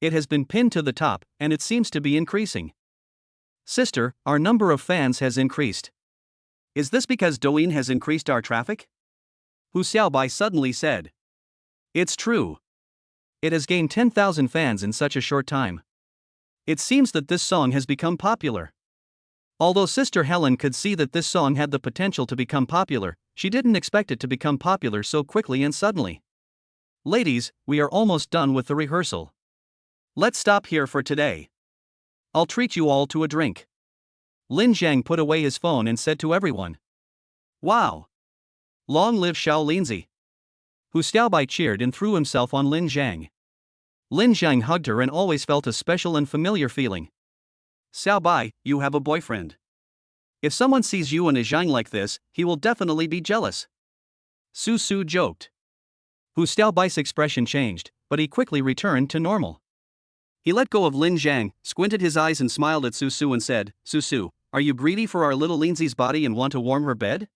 It has been pinned to the top, and it seems to be increasing. Sister, our number of fans has increased. Is this because Douyin has increased our traffic? Hu Xiaobai suddenly said. It's true. It has gained 10,000 fans in such a short time. It seems that this song has become popular. Although Sister Helen could see that this song had the potential to become popular, she didn't expect it to become popular so quickly and suddenly. Ladies, we are almost done with the rehearsal. Let's stop here for today. I'll treat you all to a drink. Lin Jiang put away his phone and said to everyone. Wow! Long live Xiao Linzi! Hu Xiaobai cheered and threw himself on Lin Jiang. Lin Jiang hugged her and always felt a special and familiar feeling. Xiaobai, you have a boyfriend. If someone sees you and a Zhang like this, he will definitely be jealous. Su Su joked. Hu Xiaobai's expression changed, but he quickly returned to normal. He let go of Lin Jiang, squinted his eyes and smiled at Su Su and said, Su Su, are you greedy for our little Linzi's body and want to warm her bed?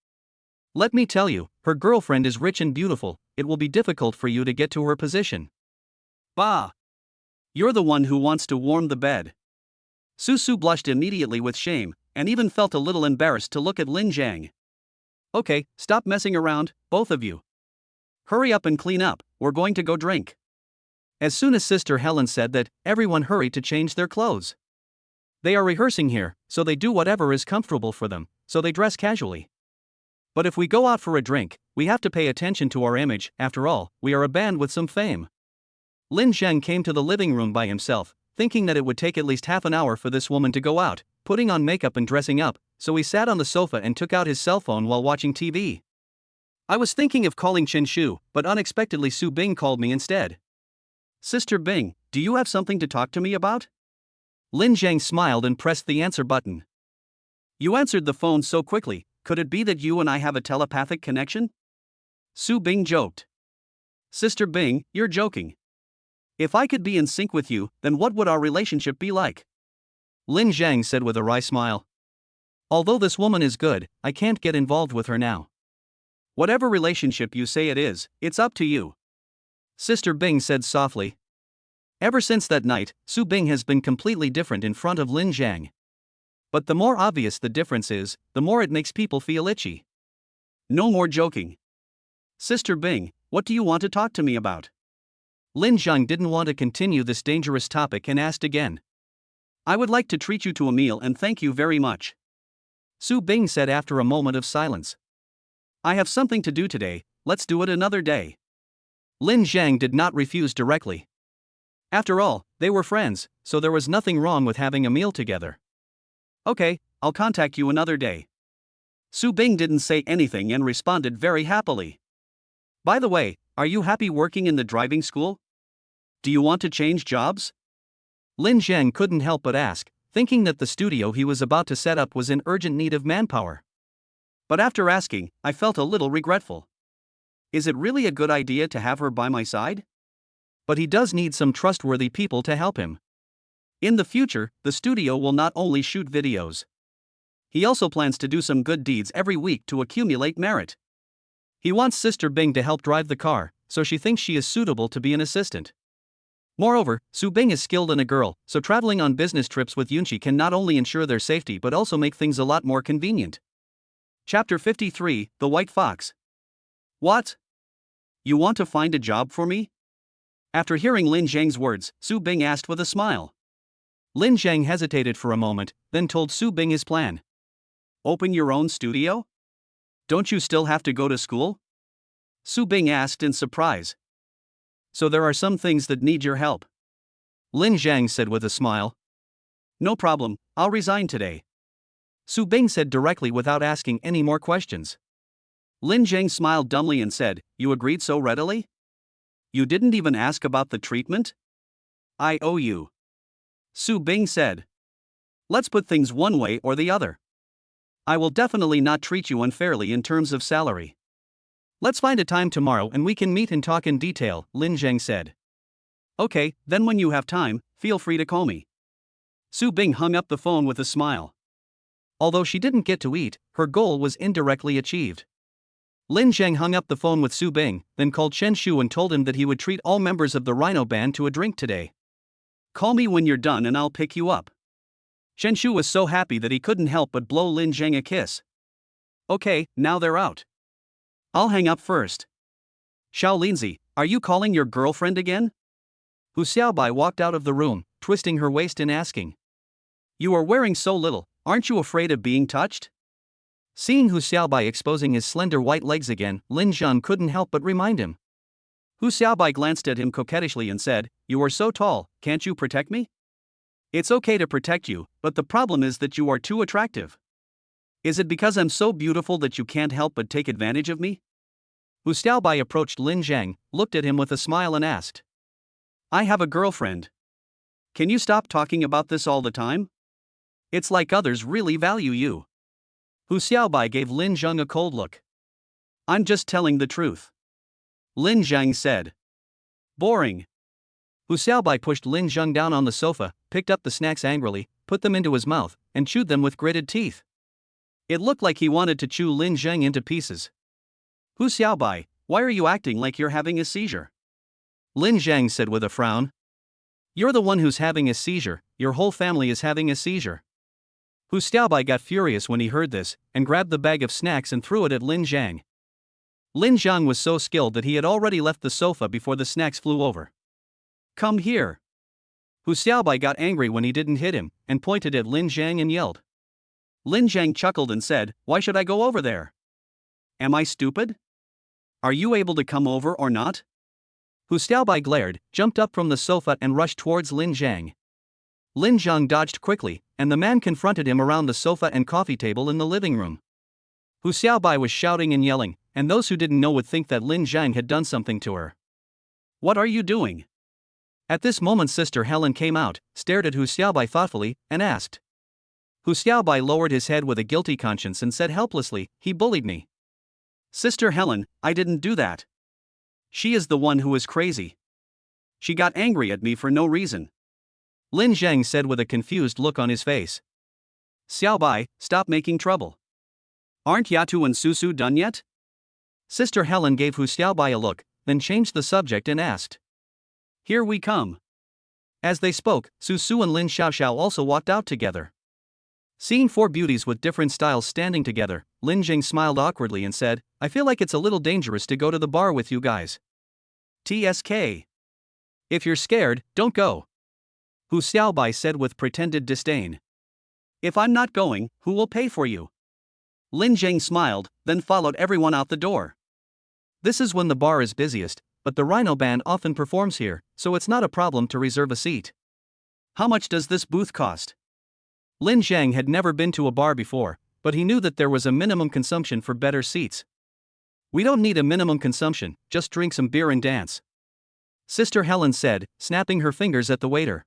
Let me tell you, her girlfriend is rich and beautiful, it will be difficult for you to get to her position. Bah! You're the one who wants to warm the bed. Su Su blushed immediately with shame, and even felt a little embarrassed to look at Lin Jiang. Okay, stop messing around, both of you. Hurry up and clean up, we're going to go drink. As soon as Sister Helen said that, everyone hurried to change their clothes. They are rehearsing here, so they do whatever is comfortable for them, so they dress casually. But if we go out for a drink, we have to pay attention to our image, after all, we are a band with some fame. Lin Jiang came to the living room by himself, thinking that it would take at least half an hour for this woman to go out, putting on makeup and dressing up, so he sat on the sofa and took out his cell phone while watching TV. I was thinking of calling Chen Shu, but unexpectedly Su Bing called me instead. Sister Bing, do you have something to talk to me about? Lin Jiang smiled and pressed the answer button. You answered the phone so quickly, could it be that you and I have a telepathic connection? Su Bing joked. Sister Bing, you're joking. If I could be in sync with you, then what would our relationship be like? Lin Jiang said with a wry smile. Although this woman is good, I can't get involved with her now. Whatever relationship you say it is, it's up to you. Sister Bing said softly. Ever since that night, Su Bing has been completely different in front of Lin Jiang. But the more obvious the difference is, the more it makes people feel itchy. No more joking. Sister Bing, what do you want to talk to me about? Lin Jiang didn't want to continue this dangerous topic and asked again. I would like to treat you to a meal and thank you very much. Su Bing said after a moment of silence. I have something to do today, let's do it another day. Lin Jiang did not refuse directly. After all, they were friends, so there was nothing wrong with having a meal together. Okay, I'll contact you another day. Su Bing didn't say anything and responded very happily. By the way, are you happy working in the driving school? Do you want to change jobs? Lin Jiang couldn't help but ask, thinking that the studio he was about to set up was in urgent need of manpower. But after asking, I felt a little regretful. Is it really a good idea to have her by my side? But he does need some trustworthy people to help him. In the future, the studio will not only shoot videos. He also plans to do some good deeds every week to accumulate merit. He wants Sister Bing to help drive the car, so she thinks she is suitable to be an assistant. Moreover, Su Bing is skilled in a girl, so traveling on business trips with Yunqi can not only ensure their safety but also make things a lot more convenient. Chapter 53, The White Fox. What? You want to find a job for me? After hearing Lin Jiang's words, Su Bing asked with a smile. Lin Zhang hesitated for a moment, then told Su Bing his plan. Open your own studio? Don't you still have to go to school? Su Bing asked in surprise. So there are some things that need your help. Lin Zhang said with a smile. No problem, I'll resign today. Su Bing said directly without asking any more questions. Lin Zhang smiled dumbly and said, You agreed so readily? You didn't even ask about the treatment? I owe you. Su Bing said. Let's put things one way or the other. I will definitely not treat you unfairly in terms of salary. Let's find a time tomorrow and we can meet and talk in detail, Lin Zhang said. Okay, then when you have time, feel free to call me. Su Bing hung up the phone with a smile. Although she didn't get to eat, her goal was indirectly achieved. Lin Zhang hung up the phone with Su Bing, then called Chen Shu and told him that he would treat all members of the Rhino Band to a drink today. Call me when you're done and I'll pick you up. Chen Shu was so happy that he couldn't help but blow Lin Zhang a kiss. Okay, now they're out. I'll hang up first. Xiao Linzi, are you calling your girlfriend again? Hu Xiaobai walked out of the room, twisting her waist and asking. You are wearing so little, aren't you afraid of being touched? Seeing Hu Xiaobai exposing his slender white legs again, Lin Zhang couldn't help but remind him. Hu Xiaobai glanced at him coquettishly and said, You are so tall, can't you protect me? It's okay to protect you, but the problem is that you are too attractive. Is it because I'm so beautiful that you can't help but take advantage of me? Hu Xiaobai approached Lin Zhang, looked at him with a smile and asked. I have a girlfriend. Can you stop talking about this all the time? It's like others really value you. Hu Xiaobai gave Lin Zhang a cold look. I'm just telling the truth. Lin Zhang said. Boring. Hu Xiaobai pushed Lin Zhang down on the sofa, picked up the snacks angrily, put them into his mouth, and chewed them with gritted teeth. It looked like he wanted to chew Lin Zhang into pieces. Hu Xiaobai, why are you acting like you're having a seizure? Lin Zhang said with a frown. You're the one who's having a seizure, your whole family is having a seizure. Hu Xiaobai got furious when he heard this, and grabbed the bag of snacks and threw it at Lin Zhang. Lin Zhang was so skilled that he had already left the sofa before the snacks flew over. Come here. Hu Xiaobai got angry when he didn't hit him, and pointed at Lin Zhang and yelled. Lin Zhang chuckled and said, Why should I go over there? Am I stupid? Are you able to come over or not? Hu Xiaobai glared, jumped up from the sofa and rushed towards Lin Zhang. Lin Zhang dodged quickly, and the man confronted him around the sofa and coffee table in the living room. Hu Xiaobai was shouting and yelling, and those who didn't know would think that Lin Zhang had done something to her. What are you doing? At this moment Sister Helen came out, stared at Hu Xiaobai thoughtfully, and asked. Hu Xiaobai lowered his head with a guilty conscience and said helplessly, He bullied me. Sister Helen, I didn't do that. She is the one who is crazy. She got angry at me for no reason. Lin Zhang said with a confused look on his face. Xiaobai, stop making trouble. Aren't Yatu and Susu done yet? Sister Helen gave Hu Xiaobai a look, then changed the subject and asked. Here we come. As they spoke, Susu and Lin Xiaoxiao also walked out together. Seeing four beauties with different styles standing together, Lin Zhang smiled awkwardly and said, I feel like it's a little dangerous to go to the bar with you guys. TSK. If you're scared, don't go. Hu Xiaobai said with pretended disdain. If I'm not going, who will pay for you? Lin Zhang smiled, then followed everyone out the door. This is when the bar is busiest, but the Rhino Band often performs here, so it's not a problem to reserve a seat. How much does this booth cost? Lin Zhang had never been to a bar before, but he knew that there was a minimum consumption for better seats. We don't need a minimum consumption, just drink some beer and dance. Sister Helen said, snapping her fingers at the waiter.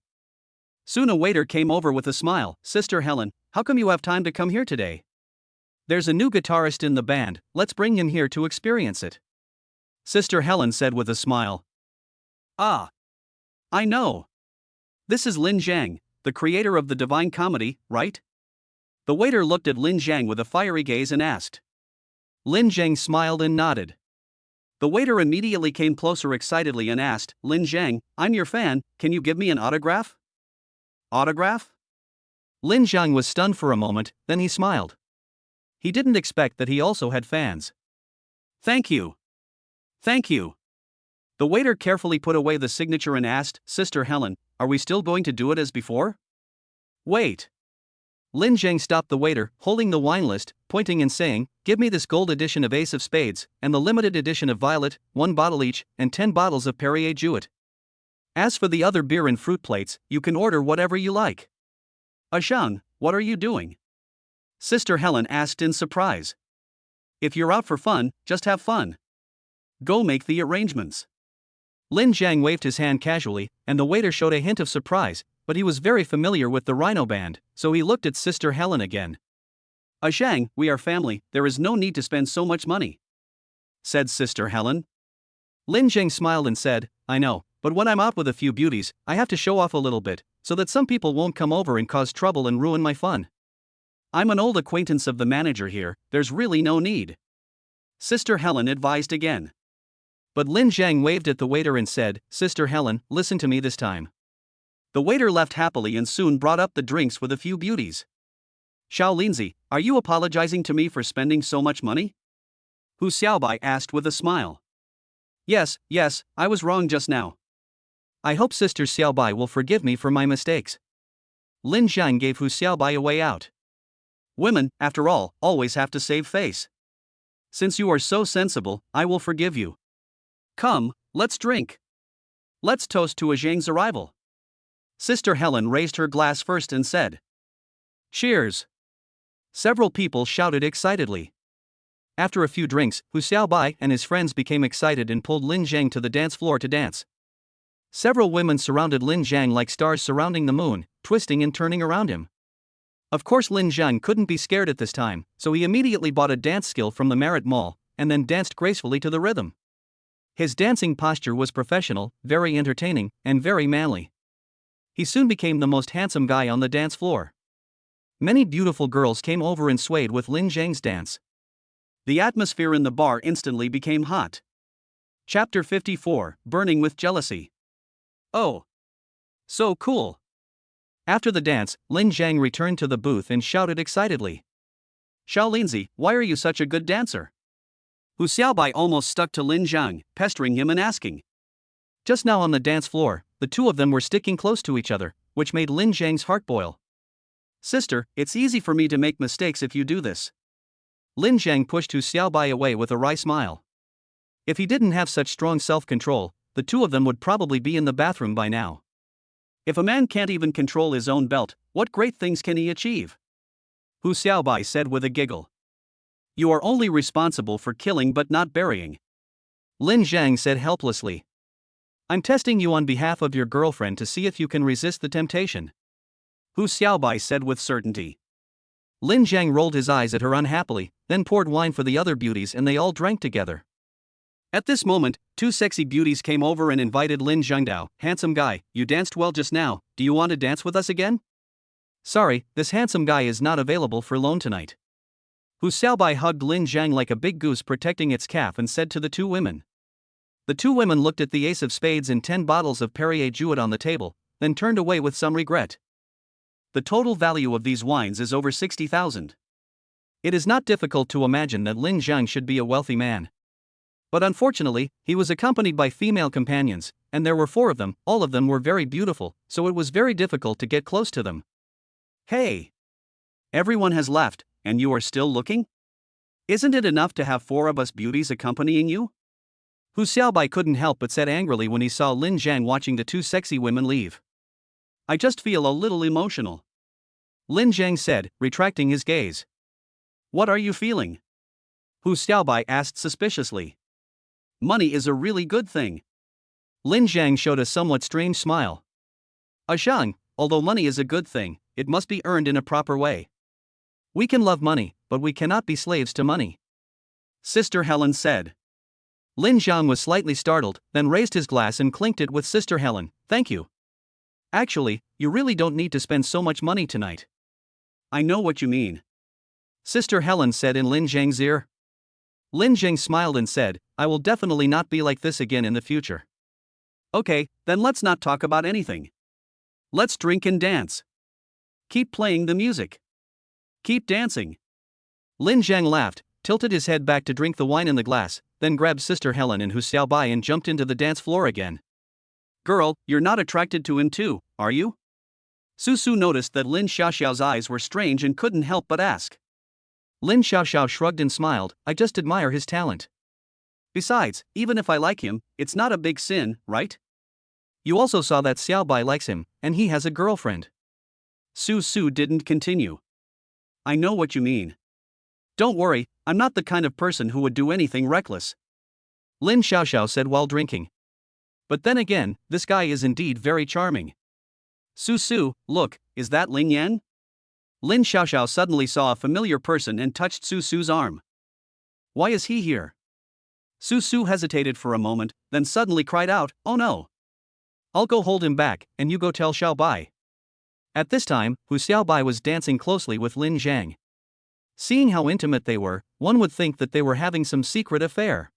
Soon a waiter came over with a smile. Sister Helen, how come you have time to come here today? There's a new guitarist in the band, let's bring him here to experience it. Sister Helen said with a smile. Ah. I know. This is Lin Zhang, the creator of the Divine Comedy, right? The waiter looked at Lin Zhang with a fiery gaze and asked. Lin Zhang smiled and nodded. The waiter immediately came closer excitedly and asked, Lin Zhang, I'm your fan, can you give me an autograph? Autograph? Lin Zhang was stunned for a moment, then he smiled. He didn't expect that he also had fans. Thank you. Thank you. The waiter carefully put away the signature and asked, Sister Helen, are we still going to do it as before? Wait. Lin Zhang stopped the waiter, holding the wine list, pointing and saying, "Give me this gold edition of Ace of Spades, and the limited edition of Violet, 1 bottle each, and 10 bottles of Perrier Jouet. As for the other beer and fruit plates, you can order whatever you like." "Zhang, what are you doing?" Sister Helen asked in surprise. "If you're out for fun, just have fun. Go make the arrangements." Lin Zhang waved his hand casually, and the waiter showed a hint of surprise, but he was very familiar with the Rhino Band, so he looked at Sister Helen again. "Zhang, we are family, there is no need to spend so much money," said Sister Helen. Lin Zhang smiled and said, "I know, but when I'm out with a few beauties, I have to show off a little bit, so that some people won't come over and cause trouble and ruin my fun. I'm an old acquaintance of the manager here, there's really no need," Sister Helen advised again. But Lin Zhang waved at the waiter and said, "Sister Helen, listen to me this time." The waiter left happily and soon brought up the drinks with a few beauties. "Xiao Linzi, are you apologizing to me for spending so much money?" Hu Xiaobai asked with a smile. Yes, I was wrong just now. I hope Sister Xiaobai will forgive me for my mistakes." Lin Zhang gave Hu Xiaobai a way out. "Women, after all, always have to save face. Since you are so sensible, I will forgive you. Come, let's drink. Let's toast to Zhang's arrival." Sister Helen raised her glass first and said, "Cheers." Several people shouted excitedly. After a few drinks, Hu Xiaobai and his friends became excited and pulled Lin Zhang to the dance floor to dance. Several women surrounded Lin Zhang like stars surrounding the moon, twisting and turning around him. Of course, Lin Zhang couldn't be scared at this time, so he immediately bought a dance skill from the Merit Mall, and then danced gracefully to the rhythm. His dancing posture was professional, very entertaining, and very manly. He soon became the most handsome guy on the dance floor. Many beautiful girls came over and swayed with Lin Zhang's dance. The atmosphere in the bar instantly became hot. Chapter 54, Burning with Jealousy. "Oh, so cool." After the dance, Lin Zhang returned to the booth and shouted excitedly, "Xiao Linzi, why are you such a good dancer?" Hu Xiaobai almost stuck to Lin Zhang, pestering him and asking. Just now on the dance floor, the two of them were sticking close to each other, which made Lin Zhang's heart boil. "Sister, it's easy for me to make mistakes if you do this." Lin Zhang pushed Hu Xiaobai away with a wry smile. If he didn't have such strong self-control, the two of them would probably be in the bathroom by now. If a man can't even control his own belt, what great things can he achieve? Hu Xiaobai said with a giggle. "You are only responsible for killing but not burying," Lin Zhang said helplessly. "I'm testing you on behalf of your girlfriend to see if you can resist the temptation," Hu Xiaobai said with certainty. Lin Zhang rolled his eyes at her unhappily, then poured wine for the other beauties and they all drank together. At this moment, two sexy beauties came over and invited Lin Zhengdao. "Handsome guy, you danced well just now, do you want to dance with us again?" "Sorry, this handsome guy is not available for loan tonight." Hu Xiaobai hugged Lin Zhang like a big goose protecting its calf and said to the two women. The two women looked at the Ace of Spades and 10 bottles of Perrier Jouet on the table, then turned away with some regret. The total value of these wines is over 60,000. It is not difficult to imagine that Lin Zhang should be a wealthy man. But unfortunately, he was accompanied by female companions, and there were 4 of them. All of them were very beautiful, so it was very difficult to get close to them. "Hey! Everyone has left, and you are still looking? Isn't it enough to have 4 of us beauties accompanying you?" Hu Xiaobai couldn't help but said angrily when he saw Lin Zhang watching the 2 sexy women leave. "I just feel a little emotional," Lin Zhang said, retracting his gaze. "What are you feeling?" Hu Xiaobai asked suspiciously. "Money is a really good thing." Lin Zhang showed a somewhat strange smile. "Zhang, although money is a good thing, it must be earned in a proper way. We can love money, but we cannot be slaves to money," Sister Helen said. Lin Zhang was slightly startled, then raised his glass and clinked it with Sister Helen. "Thank you. Actually, you really don't need to spend so much money tonight." "I know what you mean," Sister Helen said in Lin Zhang's ear. Lin Zhang smiled and said, "I will definitely not be like this again in the future." "Okay, then let's not talk about anything. Let's drink and dance. Keep playing the music. Keep dancing." Lin Zhang laughed, tilted his head back to drink the wine in the glass, then grabbed Sister Helen and Hu Xiaobai and jumped into the dance floor again. "Girl, you're not attracted to him too, are you?" Su Su noticed that Lin Xiaoxiao's eyes were strange and couldn't help but ask. Lin Xiaoxiao shrugged and smiled, I just admire his talent. Besides, even if I like him, it's not a big sin, right? You also saw that Xiaobai likes him, and he has a girlfriend. Su Su didn't continue. I know what you mean. Don't worry, I'm not the kind of person who would do anything reckless. Lin Xiaoxiao said while drinking. But then again, this guy is indeed very charming. Su Su, look, is that Ling Yan? Lin Xiaoxiao suddenly saw a familiar person and touched Su Su's arm. Why is he here? Su Su hesitated for a moment, then suddenly cried out, oh no. I'll go hold him back, and you go tell Xiaobai. At this time, Hu Xiaobai was dancing closely with Lin Zhang. Seeing how intimate they were, one would think that they were having some secret affair.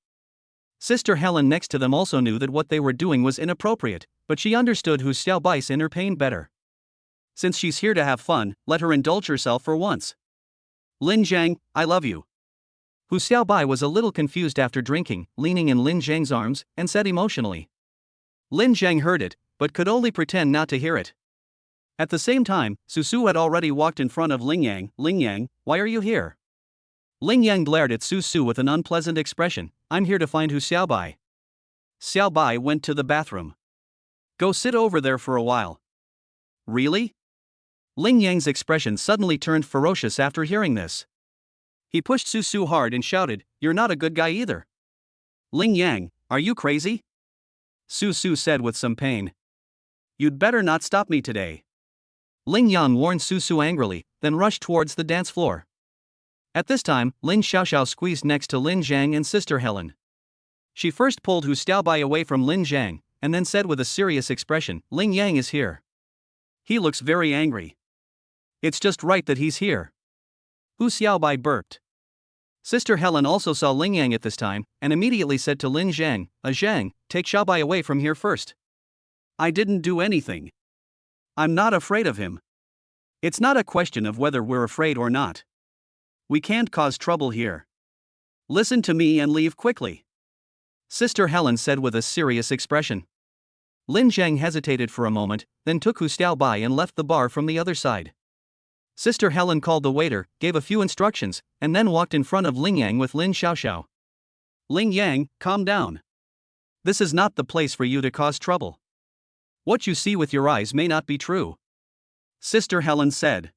Sister Helen next to them also knew that what they were doing was inappropriate, but she understood Hu Xiaobai's inner pain better. Since she's here to have fun, let her indulge herself for once. Lin Zhang, I love you. Hu Xiaobai was a little confused after drinking, leaning in Lin Zhang's arms, and said emotionally. Lin Zhang heard it, but could only pretend not to hear it. At the same time, Su Su had already walked in front of Ling Yang. Ling Yang, why are you here? Ling Yang glared at Su Su with an unpleasant expression. I'm here to find Hu Xiaobai. Xiaobai went to the bathroom. Go sit over there for a while. Really? Ling Yang's expression suddenly turned ferocious after hearing this. He pushed Su Su hard and shouted, you're not a good guy either. Ling Yang, are you crazy? Su Su said with some pain. You'd better not stop me today. Ling Yang warned Su Su angrily, then rushed towards the dance floor. At this time, Lin Xiaoxiao squeezed next to Lin Zhang and Sister Helen. She first pulled Hu Xiaobai away from Lin Zhang, and then said with a serious expression, Ling Yang is here. He looks very angry. It's just right that he's here. Hu Xiaobai burped. Sister Helen also saw Ling Yang at this time, and immediately said to Lin Zhang, Zhang, take Xiaobai away from here first. I didn't do anything. I'm not afraid of him. It's not a question of whether we're afraid or not. We can't cause trouble here. Listen to me and leave quickly. Sister Helen said with a serious expression. Lin Zhang hesitated for a moment, then took Hu Xiaobai and left the bar from the other side. Sister Helen called the waiter, gave a few instructions, and then walked in front of Ling Yang with Lin Xiaoxiao. Ling Yang, calm down. This is not the place for you to cause trouble. What you see with your eyes may not be true. Sister Helen said.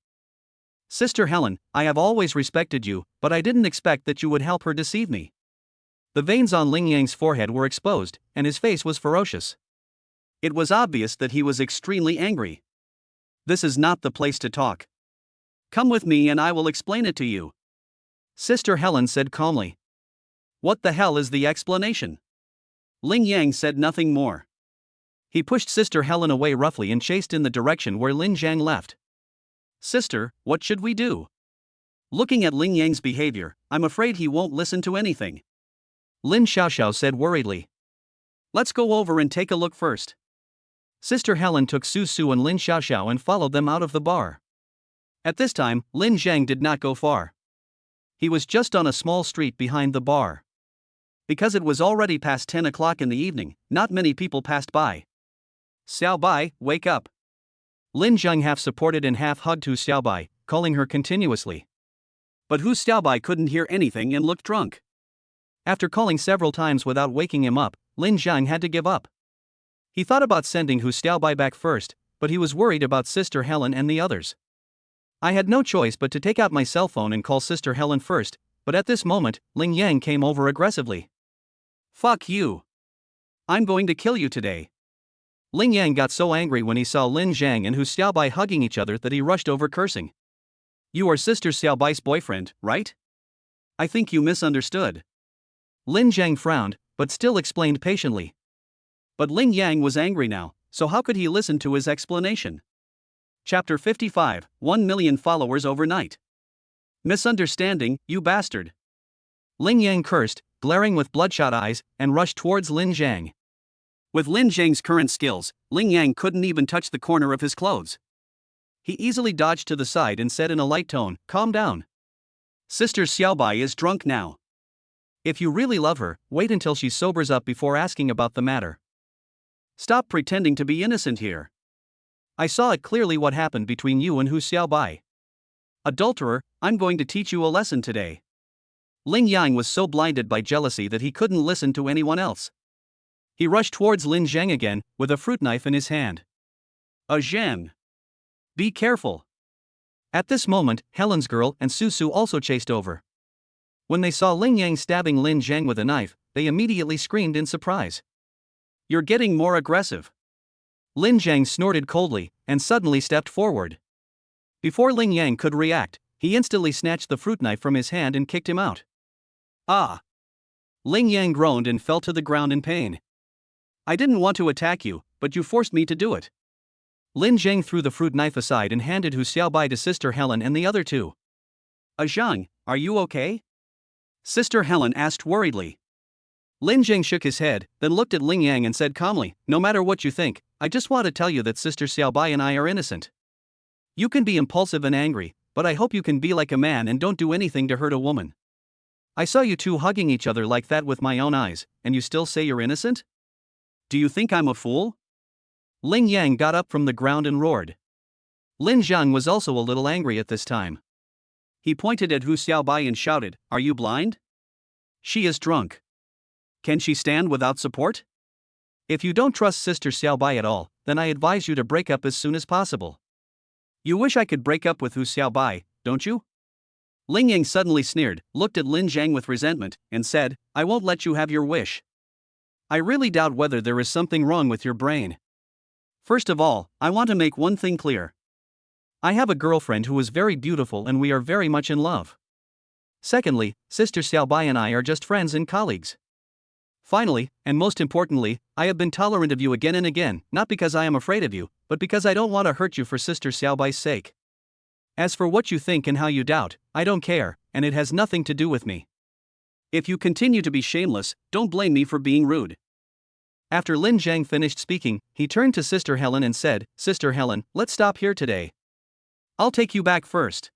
Sister Helen, I have always respected you, but I didn't expect that you would help her deceive me. The veins on Ling Yang's forehead were exposed, and his face was ferocious. It was obvious that he was extremely angry. This is not the place to talk. Come with me and I will explain it to you. Sister Helen said calmly. What the hell is the explanation? Ling Yang said nothing more. He pushed Sister Helen away roughly and chased in the direction where Lin Zhang left. Sister, what should we do? Looking at Ling Yang's behavior, I'm afraid he won't listen to anything. Lin Xiaoxiao said worriedly. Let's go over and take a look first. Sister Helen took Su Su and Lin Xiaoxiao and followed them out of the bar. At this time, Lin Zhang did not go far. He was just on a small street behind the bar. Because it was already past 10 o'clock in the evening, not many people passed by. Xiaobai, wake up. Lin Zhang half supported and half hugged Hu Xiaobai, calling her continuously. But Hu Xiaobai couldn't hear anything and looked drunk. After calling several times without waking him up, Lin Zhang had to give up. He thought about sending Hu Xiaobai back first, but he was worried about Sister Helen and the others. I had no choice but to take out my cell phone and call Sister Helen first, but at this moment, Ling Yang came over aggressively. Fuck you. I'm going to kill you today. Ling Yang got so angry when he saw Lin Zhang and Hu Xiaobai hugging each other that he rushed over cursing. You are Sister Xiaobai's boyfriend, right? I think you misunderstood. Lin Zhang frowned, but still explained patiently. But Ling Yang was angry now, so how could he listen to his explanation? Chapter 55, 1 million followers overnight. Misunderstanding, you bastard. Ling Yang cursed, glaring with bloodshot eyes, and rushed towards Lin Zhang. With Lin Zhang's current skills, Ling Yang couldn't even touch the corner of his clothes. He easily dodged to the side and said in a light tone, calm down. Sister Xiaobai is drunk now. If you really love her, wait until she sobers up before asking about the matter. Stop pretending to be innocent here. I saw it clearly what happened between you and Hu Xiaobai. Adulterer, I'm going to teach you a lesson today. Ling Yang was so blinded by jealousy that he couldn't listen to anyone else. He rushed towards Lin Zheng again, with a fruit knife in his hand. Zheng! Be careful! At this moment, Helen's girl and Su Su also chased over. When they saw Ling Yang stabbing Lin Zheng with a knife, they immediately screamed in surprise. You're getting more aggressive. Lin Zheng snorted coldly, and suddenly stepped forward. Before Ling Yang could react, he instantly snatched the fruit knife from his hand and kicked him out. Ah! Ling Yang groaned and fell to the ground in pain. I didn't want to attack you, but you forced me to do it. Lin Zheng threw the fruit knife aside and handed Hu Xiaobai to Sister Helen and the other two. Zhang, are you okay? Sister Helen asked worriedly. Lin Zheng shook his head, then looked at Ling Yang and said calmly, no matter what you think, I just want to tell you that Sister Xiaobai and I are innocent. You can be impulsive and angry, but I hope you can be like a man and don't do anything to hurt a woman. I saw you two hugging each other like that with my own eyes, and you still say you're innocent? Do you think I'm a fool? Ling Yang got up from the ground and roared. Lin Zhang was also a little angry at this time. He pointed at Hu Xiaobai and shouted, Are you blind? She is drunk. Can she stand without support? If you don't trust Sister Xiaobai at all, then I advise you to break up as soon as possible. You wish I could break up with Hu Xiaobai, don't you? Ling Yang suddenly sneered, looked at Lin Zhang with resentment, and said, I won't let you have your wish. I really doubt whether there is something wrong with your brain. First of all, I want to make one thing clear. I have a girlfriend who is very beautiful and we are very much in love. Secondly, Sister Xiaobai and I are just friends and colleagues. Finally, and most importantly, I have been tolerant of you again and again, not because I am afraid of you, but because I don't want to hurt you for Sister Xiaobai's sake. As for what you think and how you doubt, I don't care, and it has nothing to do with me. If you continue to be shameless, don't blame me for being rude. After Lin Zhang finished speaking, he turned to Sister Helen and said, Sister Helen, let's stop here today. I'll take you back first.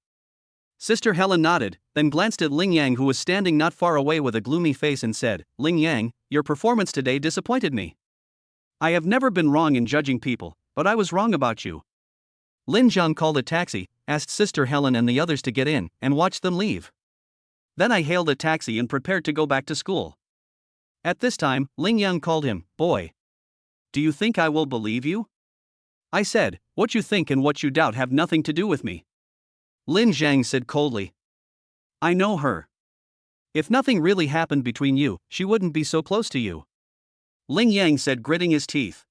Sister Helen nodded, then glanced at Ling Yang who was standing not far away with a gloomy face and said, Ling Yang, your performance today disappointed me. I have never been wrong in judging people, but I was wrong about you. Lin Zhang called a taxi, asked Sister Helen and the others to get in, and watched them leave. Then I hailed a taxi and prepared to go back to school. At this time, Ling Yang called him, Boy. Do you think I will believe you? I said, what you think and what you doubt have nothing to do with me. Lin Zhang said coldly. I know her. If nothing really happened between you, she wouldn't be so close to you. Ling Yang said, gritting his teeth.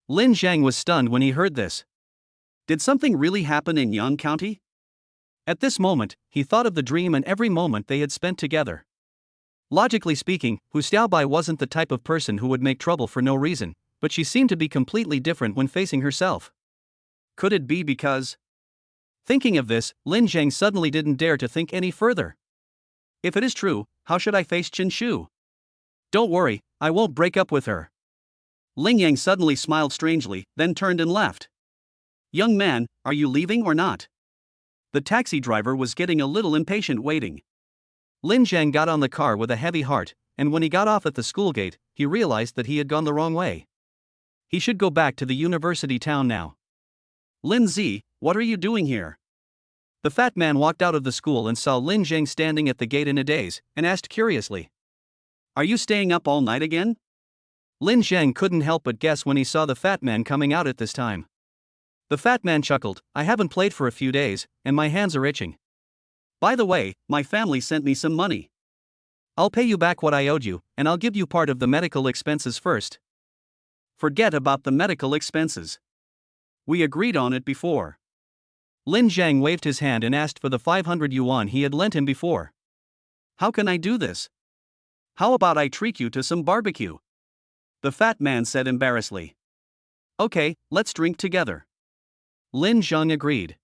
Lin Zhang was stunned when he heard this. Did something really happen in Yang County? At this moment, he thought of the dream and every moment they had spent together. Logically speaking, Hu Xiaobai wasn't the type of person who would make trouble for no reason, but she seemed to be completely different when facing herself. Could it be because? Thinking of this, Lin Zhang suddenly didn't dare to think any further. If it is true, how should I face Chen Shu? Don't worry, I won't break up with her. Ling Yang suddenly smiled strangely, then turned and left. Young man, are you leaving or not? The taxi driver was getting a little impatient waiting. Lin Zhang got on the car with a heavy heart, and when he got off at the school gate, he realized that he had gone the wrong way. He should go back to the university town now. Lin Zi, what are you doing here? The fat man walked out of the school and saw Lin Zhang standing at the gate in a daze, and asked curiously. Are you staying up all night again? Lin Zhang couldn't help but guess when he saw the fat man coming out at this time. The fat man chuckled, I haven't played for a few days, and my hands are itching. By the way, my family sent me some money. I'll pay you back what I owed you, and I'll give you part of the medical expenses first. Forget about the medical expenses. We agreed on it before. Lin Zhang waved his hand and asked for the 500 yuan he had lent him before. How can I do this? How about I treat you to some barbecue? The fat man said embarrassedly. Okay, let's drink together. Lin Zhang agreed.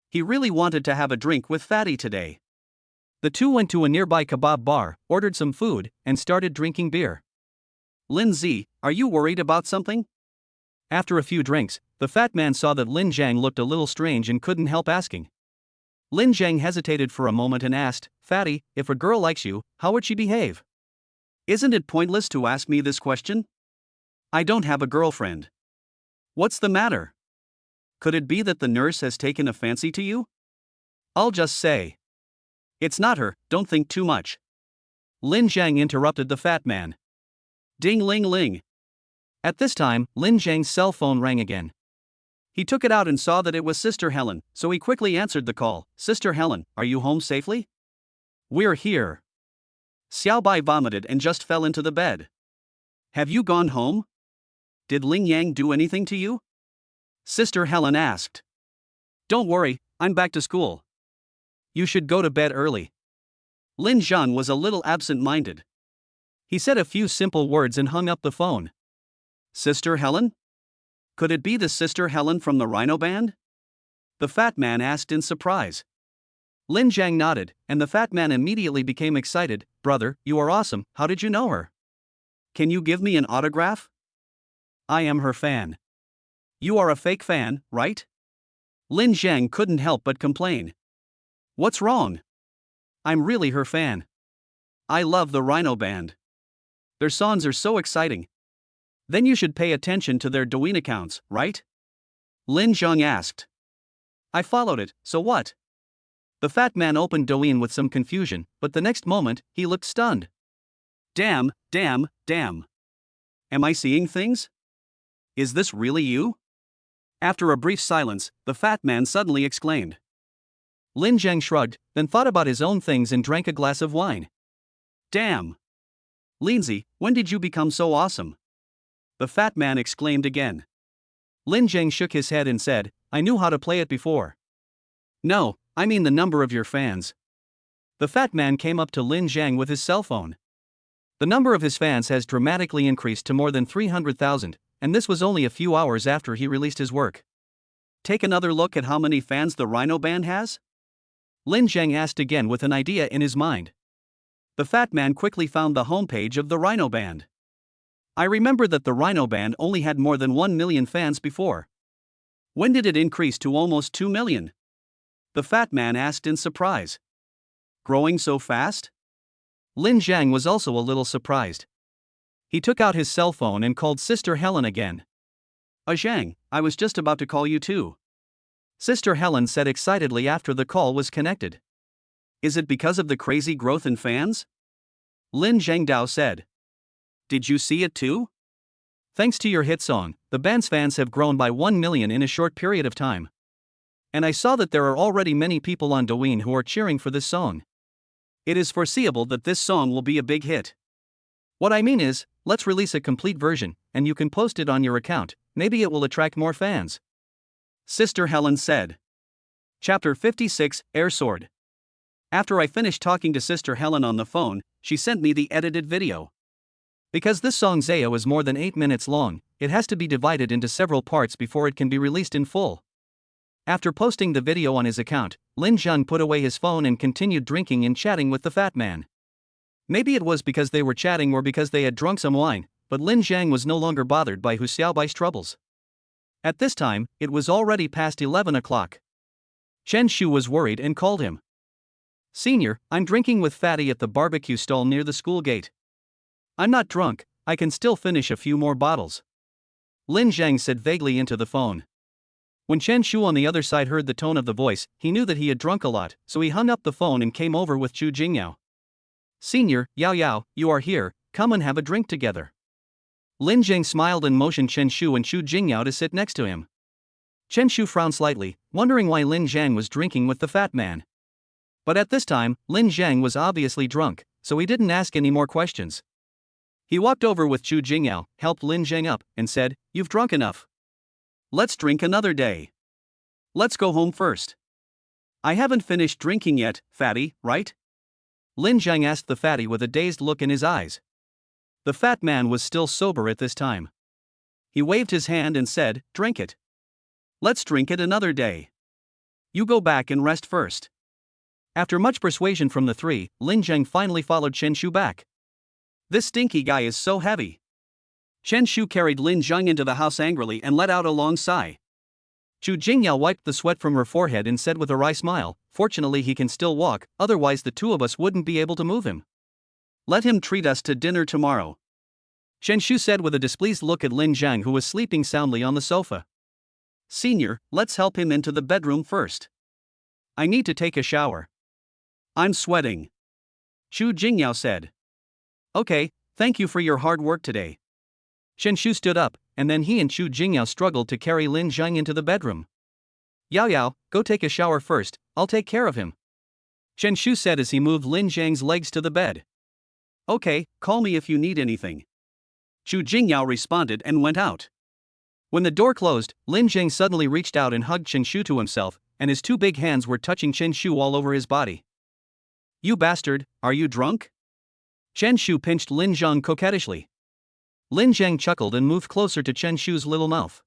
He really wanted to have a drink with Fatty today. The two went to a nearby kebab bar, ordered some food, and started drinking beer. Lin Zi, are you worried about something? After a few drinks, the fat man saw that Lin Zhang looked a little strange and couldn't help asking. Lin Zhang hesitated for a moment and asked, Fatty, if a girl likes you, how would she behave? Isn't it pointless to ask me this question? I don't have a girlfriend. What's the matter? Could it be that the nurse has taken a fancy to you? I'll just say. It's not her, don't think too much. Lin Jiang interrupted the fat man. Ding ling ling. At this time, Lin Jiang's cell phone rang again. He took it out and saw that it was Sister Helen, so he quickly answered the call. Sister Helen, are you home safely? We're here. Xiaobai vomited and just fell into the bed. Have you gone home? Did Ling Yang do anything to you? Sister Helen asked. Don't worry, I'm back to school. You should go to bed early. Lin Zhan was a little absent-minded. He said a few simple words and hung up the phone. Sister Helen? Could it be the Sister Helen from the Rhino Band? The fat man asked in surprise. Lin Jiang nodded, and the fat man immediately became excited. Brother, you are awesome, how did you know her? Can you give me an autograph? I am her fan. You are a fake fan, right? Lin Jiang couldn't help but complain. What's wrong? I'm really her fan. I love the Rhino Band. Their songs are so exciting. Then you should pay attention to their Douyin accounts, right? Lin Zhang asked. I followed it, so what? The fat man opened Douyin with some confusion, but the next moment, he looked stunned. Damn. Am I seeing things? Is this really you? After a brief silence, the fat man suddenly exclaimed. Lin Jiang shrugged, then thought about his own things and drank a glass of wine. Damn. Lindsay, when did you become so awesome? The fat man exclaimed again. Lin Jiang shook his head and said, I knew how to play it before. No, I mean the number of your fans. The fat man came up to Lin Jiang with his cell phone. The number of his fans has dramatically increased to more than 300,000, and this was only a few hours after he released his work. Take another look at how many fans the Rhino Band has? Lin Jiang asked again with an idea in his mind. The fat man quickly found the homepage of the Rhino Band. I remember that the Rhino Band only had more than 1 million fans before. When did it increase to almost 2 million? The fat man asked in surprise. Growing so fast? Lin Jiang was also a little surprised. He took out his cell phone and called Sister Helen again. Zhang, I was just about to call you too. Sister Helen said excitedly after the call was connected. Is it because of the crazy growth in fans? Lin Zhengdao said. Did you see it too? Thanks to your hit song, the band's fans have grown by 1 million in a short period of time. And I saw that there are already many people on Douyin who are cheering for this song. It is foreseeable that this song will be a big hit. What I mean is, let's release a complete version, and you can post it on your account, maybe it will attract more fans. Sister Helen said. Chapter 56, Air Sword. After I finished talking to Sister Helen on the phone, she sent me the edited video. Because this song Zayo is more than 8 minutes long, it has to be divided into several parts before it can be released in full. After posting the video on his account, Lin Zhang put away his phone and continued drinking and chatting with the fat man. Maybe it was because they were chatting or because they had drunk some wine, but Lin Zhang was no longer bothered by Hu Xiaobai's troubles. At this time, it was already past 11 o'clock. Chen Shu was worried and called him. Senior, I'm drinking with Fatty at the barbecue stall near the school gate. I'm not drunk, I can still finish a few more bottles. Lin Zhang said vaguely into the phone. When Chen Shu on the other side heard the tone of the voice, he knew that he had drunk a lot, so he hung up the phone and came over with Chu Jingyao. Senior, Yao, you are here, come and have a drink together. Lin Zhang smiled and motioned Chen Shu and Chu Jingyao to sit next to him. Chen Shu frowned slightly, wondering why Lin Zhang was drinking with the fat man. But at this time, Lin Zhang was obviously drunk, so he didn't ask any more questions. He walked over with Chu Jingyao, helped Lin Zhang up, and said, You've drunk enough. Let's drink another day. Let's go home first. I haven't finished drinking yet, fatty, right? Lin Zhang asked the fatty with a dazed look in his eyes. The fat man was still sober at this time. He waved his hand and said, Drink it. Let's drink it another day. You go back and rest first. After much persuasion from the three, Lin Zhang finally followed Chen Shu back. This stinky guy is so heavy. Chen Shu carried Lin Zhang into the house angrily and let out a long sigh. Chu Jingyao wiped the sweat from her forehead and said with a wry smile, Fortunately he can still walk, otherwise the two of us wouldn't be able to move him. Let him treat us to dinner tomorrow. Chen Shu said with a displeased look at Lin Zhang who was sleeping soundly on the sofa. Senior, let's help him into the bedroom first. I need to take a shower. I'm sweating. Chu Jingyao said. Okay, thank you for your hard work today. Chen Shu stood up, and then he and Chu Jingyao struggled to carry Lin Zhang into the bedroom. Yao Yao, go take a shower first, I'll take care of him. Chen Shu said as he moved Lin Zhang's legs to the bed. Okay, call me if you need anything. Chu Jingyao responded and went out. When the door closed, Lin Zhang suddenly reached out and hugged Chen Shu to himself, and his two big hands were touching Chen Shu all over his body. You bastard, are you drunk? Chen Shu pinched Lin Zhang coquettishly. Lin Zhang chuckled and moved closer to Chen Shu's little mouth.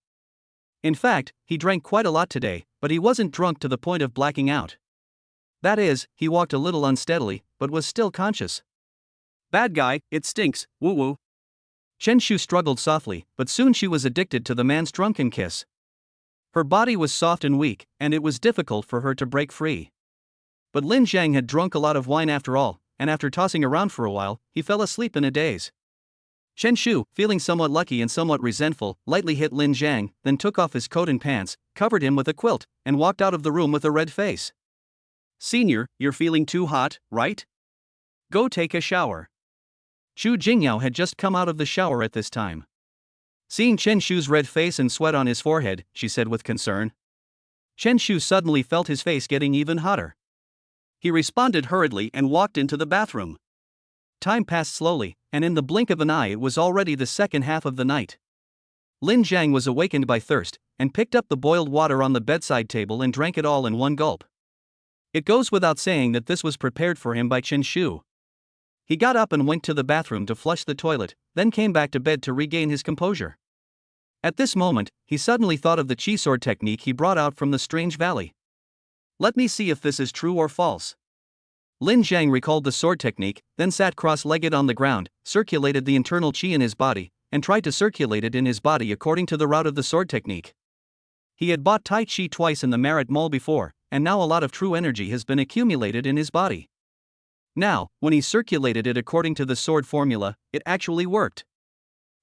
In fact, he drank quite a lot today, but he wasn't drunk to the point of blacking out. That is, he walked a little unsteadily, but was still conscious. Bad guy, it stinks, woo woo. Chen Shu struggled softly, but soon she was addicted to the man's drunken kiss. Her body was soft and weak, and it was difficult for her to break free. But Lin Zhang had drunk a lot of wine after all, and after tossing around for a while, he fell asleep in a daze. Chen Shu, feeling somewhat lucky and somewhat resentful, lightly hit Lin Zhang, then took off his coat and pants, covered him with a quilt, and walked out of the room with a red face. Senior, you're feeling too hot, right? Go take a shower. Chu Jingyao had just come out of the shower at this time. Seeing Chen Shu's red face and sweat on his forehead, she said with concern. Chen Shu suddenly felt his face getting even hotter. He responded hurriedly and walked into the bathroom. Time passed slowly, and in the blink of an eye it was already the second half of the night. Lin Zhang was awakened by thirst, and picked up the boiled water on the bedside table and drank it all in one gulp. It goes without saying that this was prepared for him by Chen Shu. He got up and went to the bathroom to flush the toilet, then came back to bed to regain his composure. At this moment, he suddenly thought of the chi sword technique he brought out from the strange valley. Let me see if this is true or false. Lin Zhang recalled the sword technique, then sat cross-legged on the ground, circulated the internal chi in his body, and tried to circulate it in his body according to the route of the sword technique. He had bought Tai Chi twice in the Merit Mall before, and now a lot of true energy has been accumulated in his body. Now, when he circulated it according to the sword formula, it actually worked.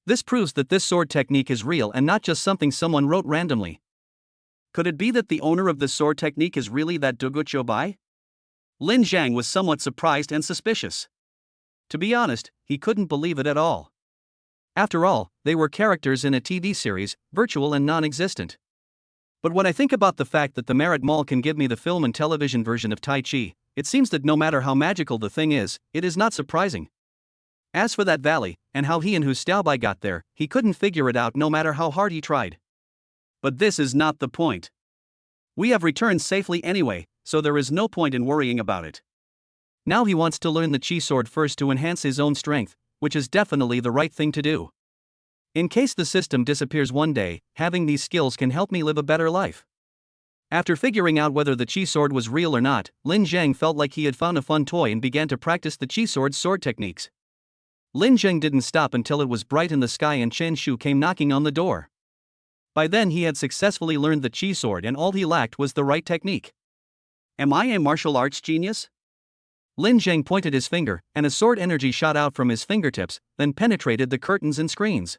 This proves that this sword technique is real and not just something someone wrote randomly. Could it be that the owner of the sword technique is really that Dugu Chobai? Lin Zhang was somewhat surprised and suspicious. To be honest, he couldn't believe it at all. After all, they were characters in a TV series, virtual and non-existent. But when I think about the fact that the Merit Mall can give me the film and television version of Tai Chi, it seems that no matter how magical the thing is, it is not surprising. As for that valley, and how he and Hu Xiaobai got there, he couldn't figure it out no matter how hard he tried. But this is not the point. We have returned safely anyway, so there is no point in worrying about it. Now he wants to learn the Chi sword first to enhance his own strength, which is definitely the right thing to do. In case the system disappears one day, having these skills can help me live a better life. After figuring out whether the Chi sword was real or not, Lin Zhang felt like he had found a fun toy and began to practice the Chi sword's sword techniques. Lin Zhang didn't stop until it was bright in the sky and Chen Shu came knocking on the door. By then he had successfully learned the Chi sword and all he lacked was the right technique. Am I a martial arts genius? Lin Zhang pointed his finger, and a sword energy shot out from his fingertips, then penetrated the curtains and screens.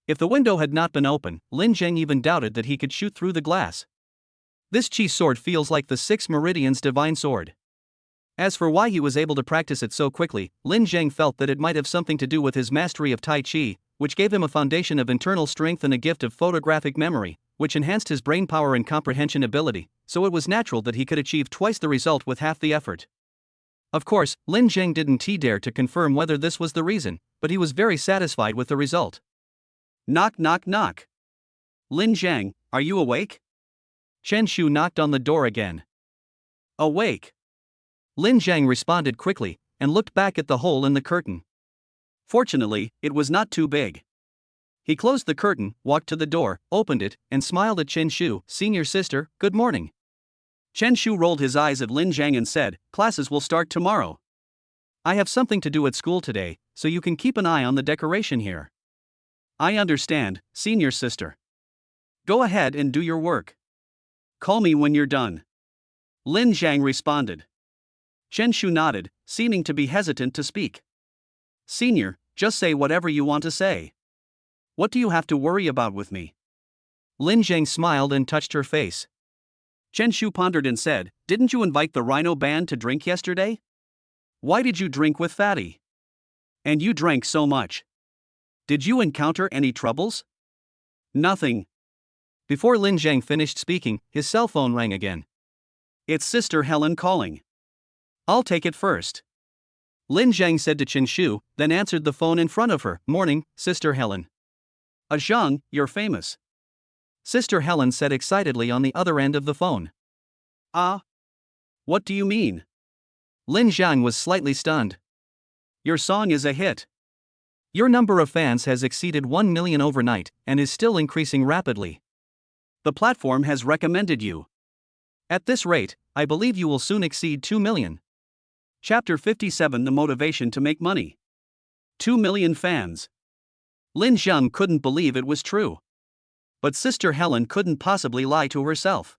If the window had not been open, Lin Zhang even doubted that he could shoot through the glass. This Chi sword feels like the Six Meridians' divine sword. As for why he was able to practice it so quickly, Lin Zhang felt that it might have something to do with his mastery of Tai Chi, which gave him a foundation of internal strength and a gift of photographic memory, which enhanced his brain power and comprehension ability, so it was natural that he could achieve twice the result with half the effort. Of course, Lin Zhang didn't dare to confirm whether this was the reason, but he was very satisfied with the result. Knock knock knock. Lin Zhang, are you awake? Chen Shu knocked on the door again. Awake. Lin Zhang responded quickly, and looked back at the hole in the curtain. Fortunately, it was not too big. He closed the curtain, walked to the door, opened it, and smiled at Chen Shu, "Senior sister, good morning." Chen Shu rolled his eyes at Lin Zhang and said, "Classes will start tomorrow. I have something to do at school today, so you can keep an eye on the decoration here." "I understand, senior sister. Go ahead and do your work. Call me when you're done." Lin Zhang responded. Chen Shu nodded, seeming to be hesitant to speak. "Senior, just say whatever you want to say. What do you have to worry about with me?" Lin Zhang smiled and touched her face. Chen Shu pondered and said, "Didn't you invite the Rhino Band to drink yesterday? Why did you drink with Fatty? And you drank so much. Did you encounter any troubles?" "Nothing." Before Lin Zhang finished speaking, his cell phone rang again. "It's Sister Helen calling." "I'll take it first." Lin Zhang said to Chen Shu, then answered the phone in front of her. "Morning, Sister Helen." "Zhang, you're famous." Sister Helen said excitedly on the other end of the phone. "Ah? What do you mean?" Lin Zhang was slightly stunned. "Your song is a hit. Your number of fans has exceeded 1 million overnight and is still increasing rapidly. The platform has recommended you. At this rate, I believe you will soon exceed 2 million. Chapter 57: The Motivation to Make Money. 2 million fans. Lin Zhang couldn't believe it was true. But Sister Helen couldn't possibly lie to herself.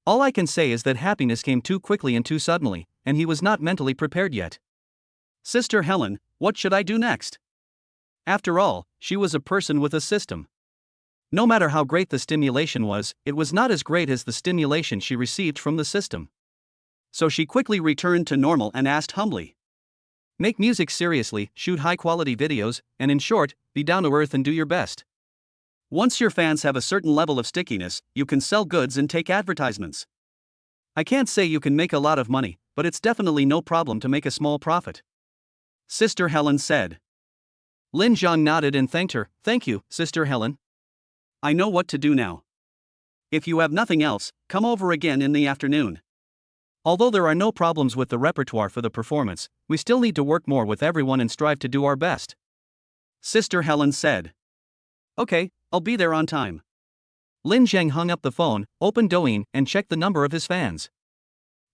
"All I can say is that happiness came too quickly and too suddenly, and he was not mentally prepared yet. Sister Helen, what should I do next?" After all, she was a person with a system. No matter how great the stimulation was, it was not as great as the stimulation she received from the system. So she quickly returned to normal and asked humbly. "Make music seriously, shoot high-quality videos, and in short, be down to earth and do your best. Once your fans have a certain level of stickiness, you can sell goods and take advertisements. I can't say you can make a lot of money, but it's definitely no problem to make a small profit," Sister Helen said. Lin Zhang nodded and thanked her. "Thank you, Sister Helen. I know what to do now. If you have nothing else, come over again in the afternoon. Although there are no problems with the repertoire for the performance, we still need to work more with everyone and strive to do our best," Sister Helen said. "Okay, I'll be there on time." Lin Zhang hung up the phone, opened Douyin, and checked the number of his fans.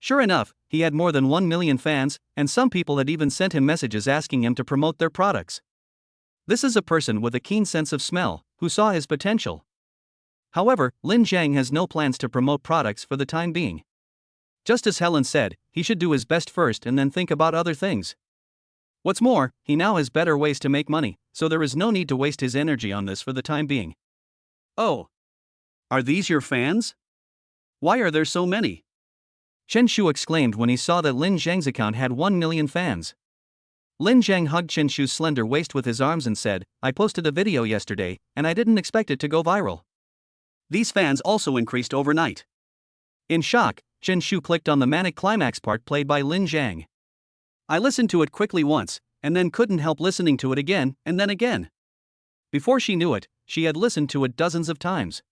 Sure enough, he had more than 1 million fans, and some people had even sent him messages asking him to promote their products. This is a person with a keen sense of smell, who saw his potential. However, Lin Zhang has no plans to promote products for the time being. Just as Helen said, he should do his best first and then think about other things. What's more, he now has better ways to make money, so there is no need to waste his energy on this for the time being. "Oh. Are these your fans? Why are there so many?" Chen Shu exclaimed when he saw that Lin Zhang's account had 1 million fans. Lin Zhang hugged Chen Shu's slender waist with his arms and said, "I posted a video yesterday, and I didn't expect it to go viral." These fans also increased overnight. In shock, Chen Shu clicked on the manic climax part played by Lin Zhang. "I listened to it quickly once, and then couldn't help listening to it again, and then again." Before she knew it, she had listened to it dozens of times.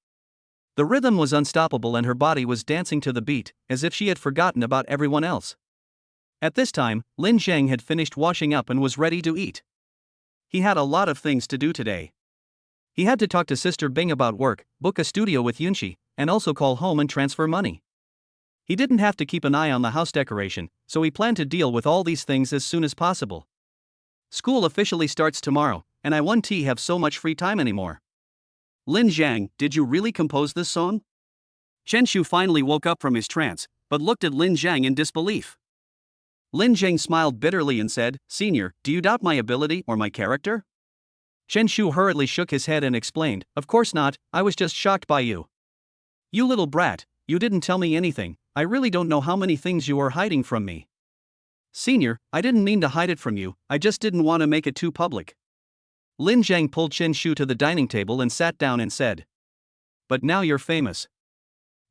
The rhythm was unstoppable and her body was dancing to the beat, as if she had forgotten about everyone else. At this time, Lin Zhang had finished washing up and was ready to eat. He had a lot of things to do today. He had to talk to Sister Bing about work, book a studio with Yunxi, and also call home and transfer money. He didn't have to keep an eye on the house decoration, so he planned to deal with all these things as soon as possible. School officially starts tomorrow, and I won't have so much free time anymore. "Lin Zhang, did you really compose this song?" Chen Shu finally woke up from his trance, but looked at Lin Zhang in disbelief. Lin Zhang smiled bitterly and said, "Senior, do you doubt my ability or my character?" Chen Shu hurriedly shook his head and explained, "Of course not, I was just shocked by you. You little brat, you didn't tell me anything, I really don't know how many things you are hiding from me." "Senior, I didn't mean to hide it from you, I just didn't want to make it too public." Lin Zhang pulled Chen Shu to the dining table and sat down and said, "But now you're famous."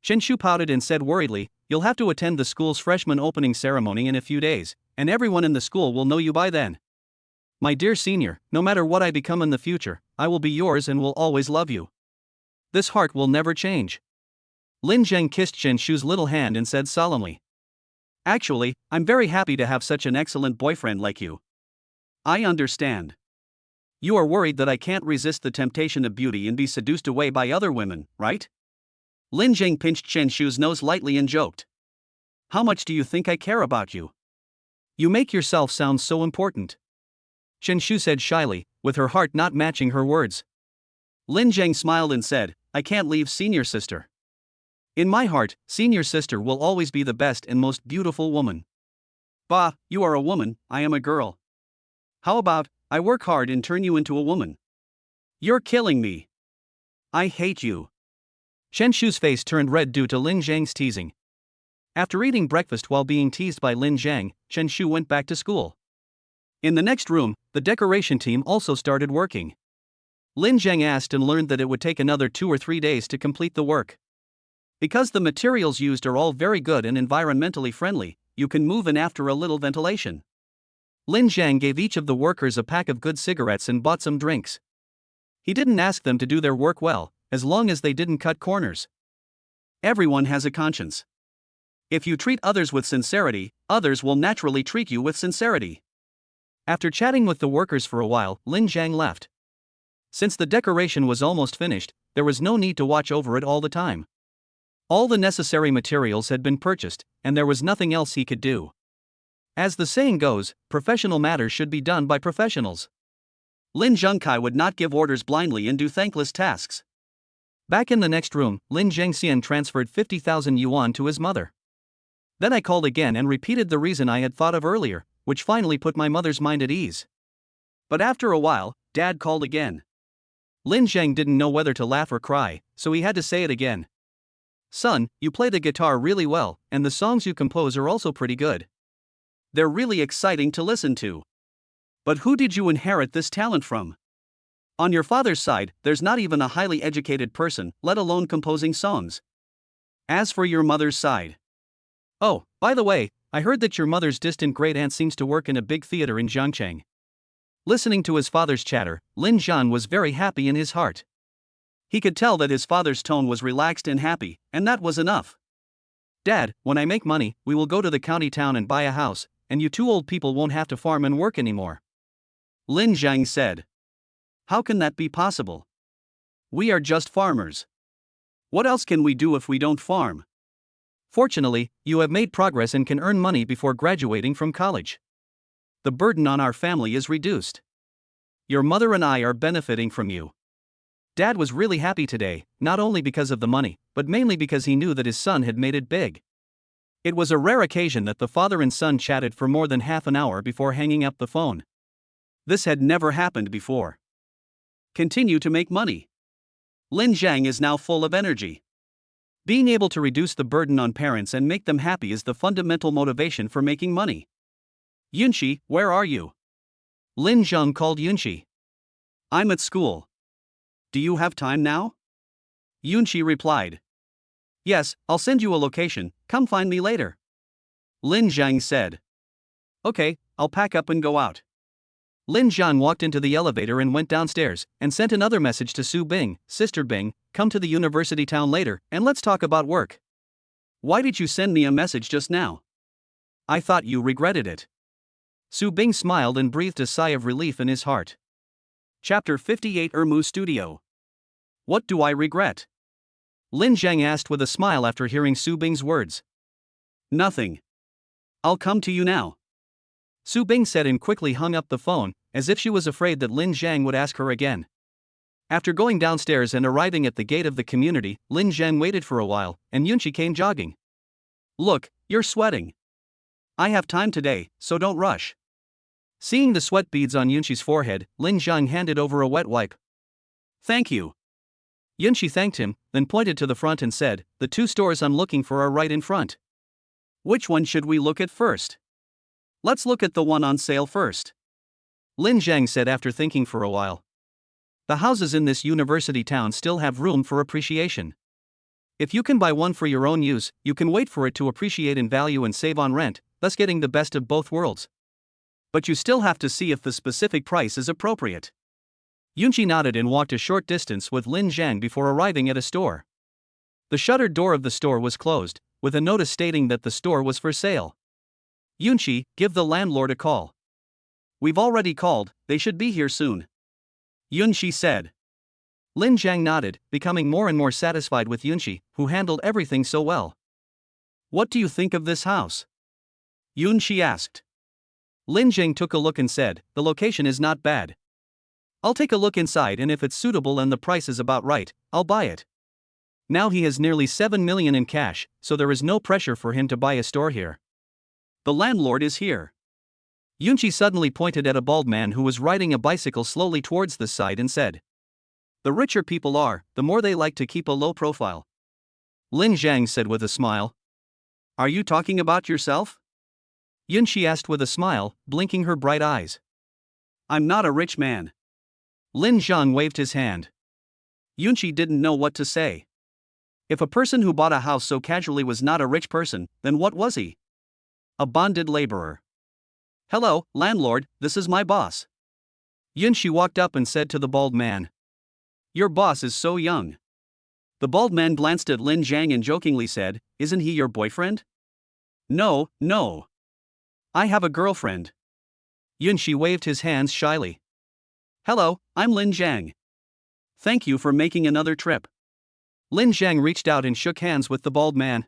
Chen Shu pouted and said worriedly, "You'll have to attend the school's freshman opening ceremony in a few days, and everyone in the school will know you by then. My dear senior, no matter what I become in the future, I will be yours and will always love you. This heart will never change." Lin Zhang kissed Chen Shu's little hand and said solemnly, "Actually, I'm very happy to have such an excellent boyfriend like you. I understand. You are worried that I can't resist the temptation of beauty and be seduced away by other women, right?" Lin Zhang pinched Chen Shu's nose lightly and joked. "How much do you think I care about you? You make yourself sound so important," Chen Shu said shyly, with her heart not matching her words. Lin Zhang smiled and said, "I can't leave senior sister. In my heart, senior sister will always be the best and most beautiful woman." "Bah, you are a woman, I am a girl. How about, I work hard and turn you into a woman? You're killing me. I hate you." Chen Shu's face turned red due to Lin Zhang's teasing. After eating breakfast while being teased by Lin Zhang, Chen Shu went back to school. In the next room, the decoration team also started working. Lin Zhang asked and learned that it would take another 2 or 3 days to complete the work. Because the materials used are all very good and environmentally friendly, you can move in after a little ventilation. Lin Zhang gave each of the workers a pack of good cigarettes and bought some drinks. He didn't ask them to do their work well, as long as they didn't cut corners. Everyone has a conscience. If you treat others with sincerity, others will naturally treat you with sincerity. After chatting with the workers for a while, Lin Zhang left. Since the decoration was almost finished, there was no need to watch over it all the time. All the necessary materials had been purchased, and there was nothing else he could do. As the saying goes, professional matters should be done by professionals. Lin Zhengkai would not give orders blindly and do thankless tasks. Back in the next room, Lin Zhengxian transferred 50,000 yuan to his mother. Then I called again and repeated the reason I had thought of earlier, which finally put my mother's mind at ease. But after a while, Dad called again. Lin Zheng didn't know whether to laugh or cry, so he had to say it again. Son, you play the guitar really well, and the songs you compose are also pretty good. They're really exciting to listen to. But who did you inherit this talent from? On your father's side, there's not even a highly educated person, let alone composing songs. As for your mother's side. Oh, by the way, I heard that your mother's distant great-aunt seems to work in a big theater in Jiangcheng. Listening to his father's chatter, Lin Zhan was very happy in his heart. He could tell that his father's tone was relaxed and happy, and that was enough. Dad, when I make money, we will go to the county town and buy a house, and you two old people won't have to farm and work anymore. Lin Zhang said. How can that be possible? We are just farmers. What else can we do if we don't farm? Fortunately, you have made progress and can earn money before graduating from college. The burden on our family is reduced. Your mother and I are benefiting from you. Dad was really happy today, not only because of the money, but mainly because he knew that his son had made it big. It was a rare occasion that the father and son chatted for more than half an hour before hanging up the phone. This had never happened before. Continue to make money. Lin Zhang is now full of energy. Being able to reduce the burden on parents and make them happy is the fundamental motivation for making money. Yunqi, where are you? Lin Zheng called Yunqi. I'm at school. Do you have time now? Yunqi replied. Yes, I'll send you a location, come find me later. Lin Zhang said. Okay, I'll pack up and go out. Lin Zhan walked into the elevator and went downstairs, and sent another message to Su Bing, Sister Bing, come to the university town later, and let's talk about work. Why did you send me a message just now? I thought you regretted it. Su Bing smiled and breathed a sigh of relief in his heart. Chapter 58 Ermu Studio. What do I regret? Lin Zhang asked with a smile after hearing Su Bing's words. Nothing. I'll come to you now. Su Bing said and quickly hung up the phone, as if she was afraid that Lin Zhang would ask her again. After going downstairs and arriving at the gate of the community, Lin Zhang waited for a while, and Yunqi came jogging. Look, you're sweating. I have time today, so don't rush. Seeing the sweat beads on Yunqi's forehead, Lin Zhang handed over a wet wipe. Thank you. Yunqi thanked him, then pointed to the front and said, the 2 stores I'm looking for are right in front. Which one should we look at first? Let's look at the one on sale first. Lin Zhang said after thinking for a while. The houses in this university town still have room for appreciation. If you can buy one for your own use, you can wait for it to appreciate in value and save on rent, thus getting the best of both worlds. But you still have to see if the specific price is appropriate. Yunqi nodded and walked a short distance with Lin Zhang before arriving at a store. The shuttered door of the store was closed, with a notice stating that the store was for sale. Yunqi, give the landlord a call. We've already called, they should be here soon. Yunqi said. Lin Zhang nodded, becoming more and more satisfied with Yunqi, who handled everything so well. What do you think of this house? Yunqi asked. Lin Zhang took a look and said, the location is not bad. I'll take a look inside and if it's suitable and the price is about right, I'll buy it. Now he has nearly 7 million in cash, so there is no pressure for him to buy a store here. The landlord is here. Yunqi suddenly pointed at a bald man who was riding a bicycle slowly towards the side and said. The richer people are, the more they like to keep a low profile. Lin Zhang said with a smile. Are you talking about yourself? Yunqi asked with a smile, blinking her bright eyes. I'm not a rich man. Lin Zhang waved his hand. Yunqi didn't know what to say. If a person who bought a house so casually was not a rich person, then what was he? A bonded laborer. Hello, landlord, this is my boss. Yunqi walked up and said to the bald man. Your boss is so young. The bald man glanced at Lin Zhang and jokingly said, Isn't he your boyfriend? No, no. I have a girlfriend. Yunqi waved his hands shyly. Hello, I'm Lin Zhang. Thank you for making another trip. Lin Zhang reached out and shook hands with the bald man.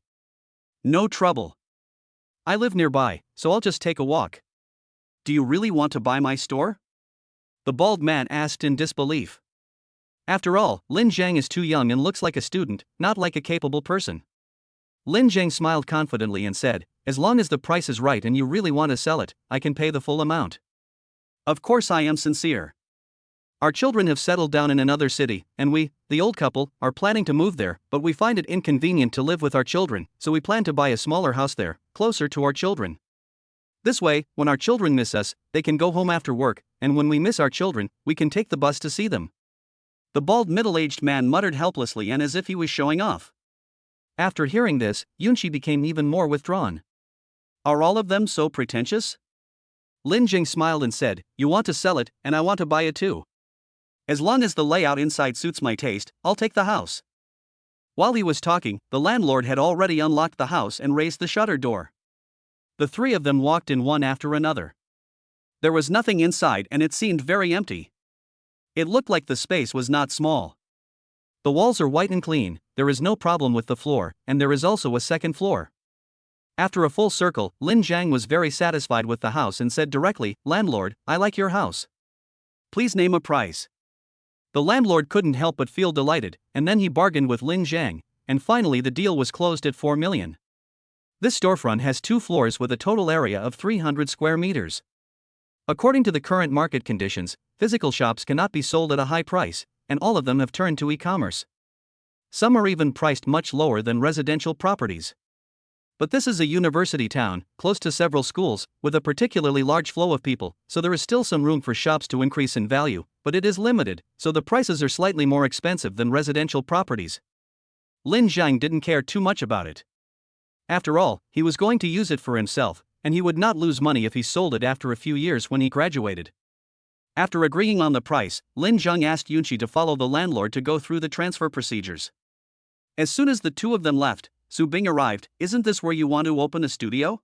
No trouble. I live nearby, so I'll just take a walk. Do you really want to buy my store? The bald man asked in disbelief. After all, Lin Zhang is too young and looks like a student, not like a capable person. Lin Zhang smiled confidently and said, As long as the price is right and you really want to sell it, I can pay the full amount. Of course I am sincere. Our children have settled down in another city, and we, the old couple, are planning to move there, but we find it inconvenient to live with our children, so we plan to buy a smaller house there, closer to our children. This way, when our children miss us, they can go home after work, and when we miss our children, we can take the bus to see them. The bald middle-aged man muttered helplessly and as if he was showing off. After hearing this, Yunqi became even more withdrawn. Are all of them so pretentious? Lin Zhang smiled and said, You want to sell it, and I want to buy it too. As long as the layout inside suits my taste, I'll take the house. While he was talking, the landlord had already unlocked the house and raised the shutter door. The three of them walked in one after another. There was nothing inside and it seemed very empty. It looked like the space was not small. The walls are white and clean, there is no problem with the floor, and there is also a second floor. After a full circle, Lin Zhang was very satisfied with the house and said directly, Landlord, I like your house. Please name a price. The landlord couldn't help but feel delighted, and then he bargained with Lin Zhang, and finally the deal was closed at 4 million. This storefront has 2 floors with a total area of 300 square meters. According to the current market conditions, physical shops cannot be sold at a high price, and all of them have turned to e-commerce. Some are even priced much lower than residential properties. But this is a university town, close to several schools, with a particularly large flow of people, so there is still some room for shops to increase in value, but it is limited, so the prices are slightly more expensive than residential properties. Lin Zhang didn't care too much about it. After all, he was going to use it for himself, and he would not lose money if he sold it after a few years when he graduated. After agreeing on the price, Lin Zhang asked Yunqi to follow the landlord to go through the transfer procedures. As soon as the two of them left, Su Bing arrived. Isn't this where you want to open a studio?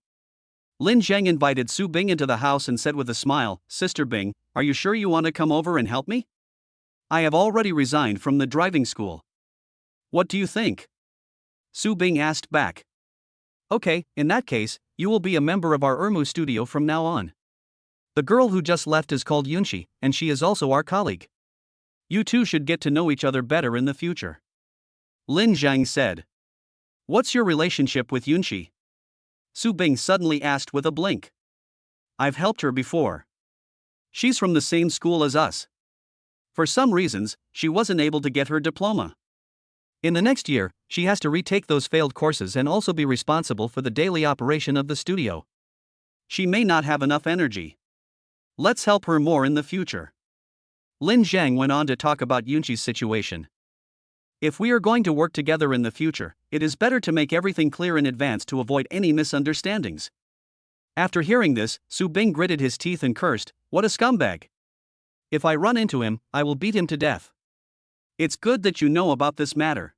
Lin Zhang invited Su Bing into the house and said with a smile, Sister Bing, are you sure you want to come over and help me? I have already resigned from the driving school. What do you think? Su Bing asked back. Okay, in that case, you will be a member of our Ermu studio from now on. The girl who just left is called Yunqi, and she is also our colleague. You two should get to know each other better in the future. Lin Zhang said. What's your relationship with Yunqi? Su Bing suddenly asked with a blink. I've helped her before. She's from the same school as us. For some reasons, she wasn't able to get her diploma. In the next year, she has to retake those failed courses and also be responsible for the daily operation of the studio. She may not have enough energy. Let's help her more in the future. Lin Zhang went on to talk about Yunqi's situation. If we are going to work together in the future, it is better to make everything clear in advance to avoid any misunderstandings. After hearing this, Su Bing gritted his teeth and cursed, What a scumbag! If I run into him, I will beat him to death. It's good that you know about this matter.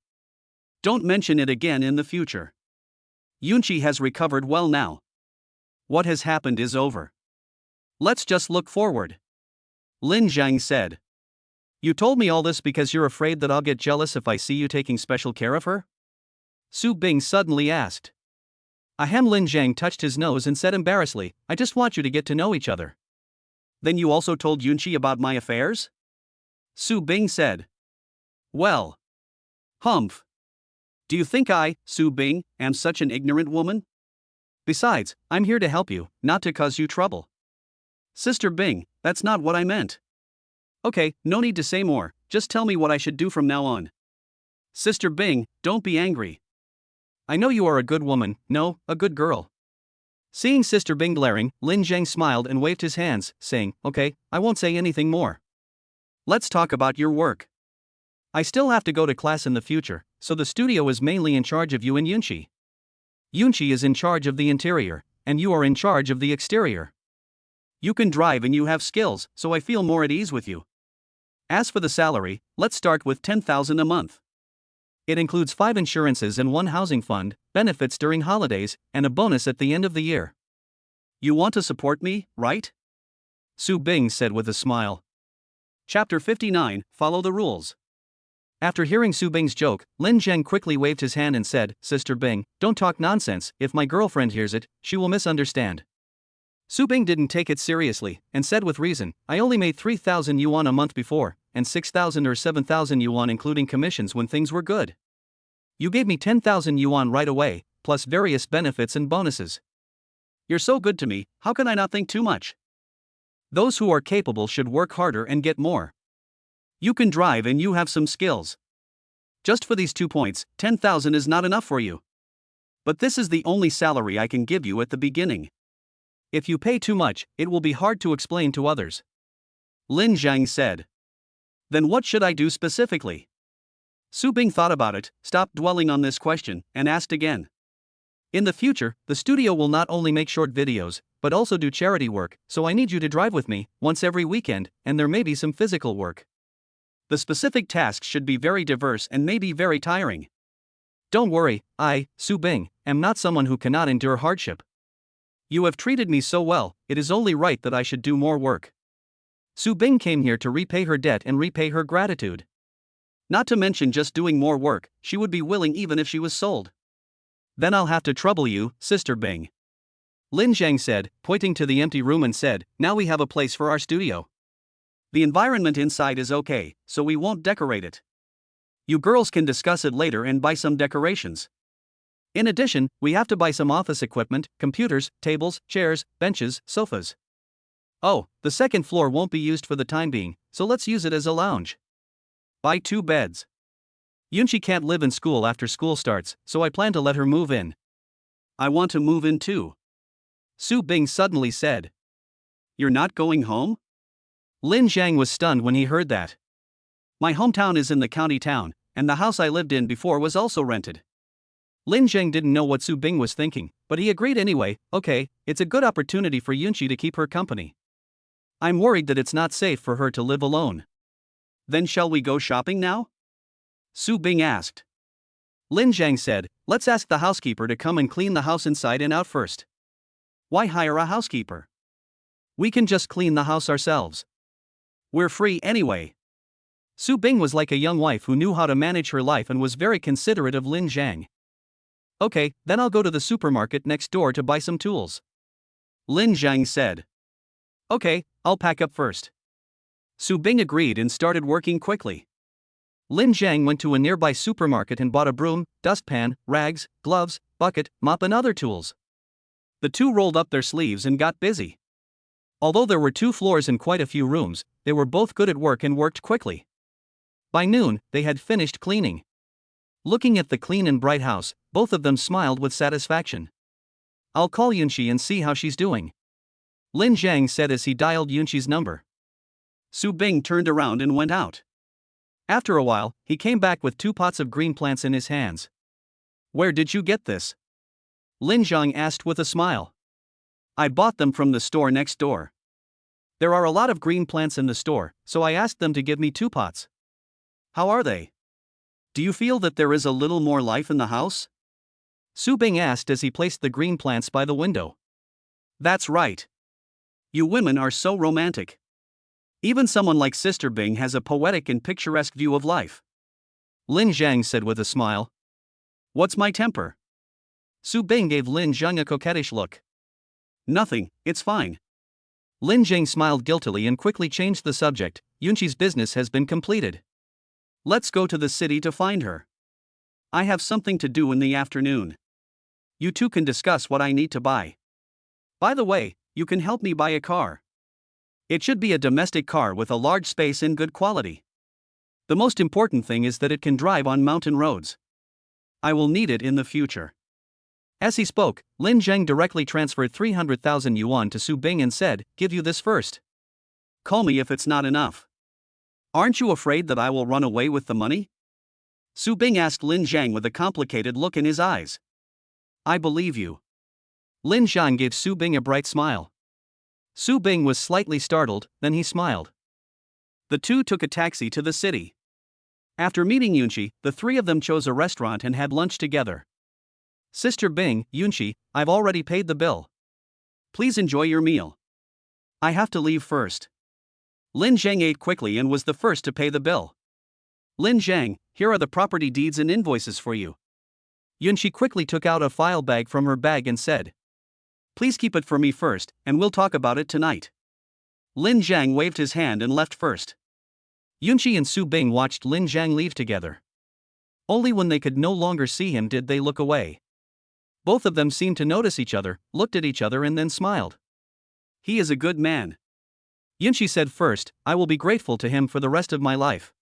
Don't mention it again in the future. Yunqi has recovered well now. What has happened is over. Let's just look forward. Lin Zhang said. You told me all this because you're afraid that I'll get jealous if I see you taking special care of her? Su Bing suddenly asked. Ahem. Lin Zhang touched his nose and said embarrassedly, I just want you to get to know each other. Then you also told Yunqi about my affairs? Su Bing said. Well. Humph. Do you think I, Su Bing, am such an ignorant woman? Besides, I'm here to help you, not to cause you trouble. Sister Bing, that's not what I meant. Okay, no need to say more, just tell me what I should do from now on. Sister Bing, don't be angry. I know you are a good woman, no, a good girl. Seeing Sister Bing glaring, Lin Zhang smiled and waved his hands, saying, okay, I won't say anything more. Let's talk about your work. I still have to go to class in the future, so the studio is mainly in charge of you and Yunqi. Yunqi is in charge of the interior, and you are in charge of the exterior. You can drive and you have skills, so I feel more at ease with you. As for the salary, let's start with 10,000 a month. It includes 5 insurances and 1 housing fund, benefits during holidays, and a bonus at the end of the year. You want to support me, right? Su Bing said with a smile. Chapter 59, Follow the Rules. After hearing Su Bing's joke, Lin Zheng quickly waved his hand and said, Sister Bing, don't talk nonsense, if my girlfriend hears it, she will misunderstand. Su Bing didn't take it seriously, and said with reason, I only made 3,000 yuan a month before, and 6,000 or 7,000 yuan including commissions when things were good. You gave me 10,000 yuan right away, plus various benefits and bonuses. You're so good to me, how can I not think too much? Those who are capable should work harder and get more. You can drive and you have some skills. Just for these 2 points, 10,000 is not enough for you. But this is the only salary I can give you at the beginning. If you pay too much, it will be hard to explain to others. Lin Zhang said. Then what should I do specifically? Su Bing thought about it, stopped dwelling on this question, and asked again. In the future, the studio will not only make short videos, but also do charity work, so I need you to drive with me, once every weekend, and there may be some physical work. The specific tasks should be very diverse and may be very tiring. Don't worry, I, Su Bing, am not someone who cannot endure hardship. You have treated me so well, it is only right that I should do more work. Su Bing came here to repay her debt and repay her gratitude. Not to mention just doing more work, she would be willing even if she was sold. Then I'll have to trouble you, Sister Bing. Lin Zhang said, pointing to the empty room and said, now we have a place for our studio. The environment inside is okay, so we won't decorate it. You girls can discuss it later and buy some decorations. In addition, we have to buy some office equipment, computers, tables, chairs, benches, sofas. Oh, the second floor won't be used for the time being, so let's use it as a lounge. Buy 2 beds. Yunqi can't live in school after school starts, so I plan to let her move in. I want to move in too. Su Bing suddenly said. You're not going home? Lin Zhang was stunned when he heard that. My hometown is in the county town, and the house I lived in before was also rented. Lin Zhang didn't know what Su Bing was thinking, but he agreed anyway. Okay, it's a good opportunity for Yunqi to keep her company. I'm worried that it's not safe for her to live alone. Then shall we go shopping now? Su Bing asked. Lin Zhang said, let's ask the housekeeper to come and clean the house inside and out first. Why hire a housekeeper? We can just clean the house ourselves. We're free anyway. Su Bing was like a young wife who knew how to manage her life and was very considerate of Lin Zhang. Okay, then I'll go to the supermarket next door to buy some tools. Lin Zhang said. Okay, I'll pack up first. Su Bing agreed and started working quickly. Lin Zhang went to a nearby supermarket and bought a broom, dustpan, rags, gloves, bucket, mop and other tools. The two rolled up their sleeves and got busy. Although there were 2 floors and quite a few rooms, they were both good at work and worked quickly. By noon, they had finished cleaning. Looking at the clean and bright house, both of them smiled with satisfaction. I'll call Yunqi and see how she's doing. Lin Zhang said as he dialed Yunqi's number. Su Bing turned around and went out. After a while, he came back with 2 pots of green plants in his hands. Where did you get this? Lin Zhang asked with a smile. I bought them from the store next door. There are a lot of green plants in the store, so I asked them to give me 2 pots. How are they? Do you feel that there is a little more life in the house? Su Bing asked as he placed the green plants by the window. That's right. You women are so romantic. Even someone like Sister Bing has a poetic and picturesque view of life. Lin Zhang said with a smile. What's my temper? Su Bing gave Lin Zhang a coquettish look. Nothing, it's fine. Lin Zhang smiled guiltily and quickly changed the subject. Yunqi's business has been completed. Let's go to the city to find her. I have something to do in the afternoon. You two can discuss what I need to buy. By the way, you can help me buy a car. It should be a domestic car with a large space and good quality. The most important thing is that it can drive on mountain roads. I will need it in the future. As he spoke, Lin Zheng directly transferred 300,000 yuan to Su Bing and said, "Give you this first. Call me if it's not enough." "Aren't you afraid that I will run away with the money?" Su Bing asked Lin Zhang with a complicated look in his eyes. "I believe you." Lin Zhang gave Su Bing a bright smile. Su Bing was slightly startled, then he smiled. The two took a taxi to the city. After meeting Yunqi, the three of them chose a restaurant and had lunch together. "Sister Bing, Yunqi, I've already paid the bill. Please enjoy your meal. I have to leave first." Lin Zhang ate quickly and was the first to pay the bill. "Lin Zhang, here are the property deeds and invoices for you." Yunqi quickly took out a file bag from her bag and said, "Please keep it for me first, and we'll talk about it tonight." Lin Zhang waved his hand and left first. Yunqi and Su Bing watched Lin Zhang leave together. Only when they could no longer see him did they look away. Both of them seemed to notice each other, looked at each other and then smiled. "He is a good man." Yunqi said first, "I will be grateful to him for the rest of my life."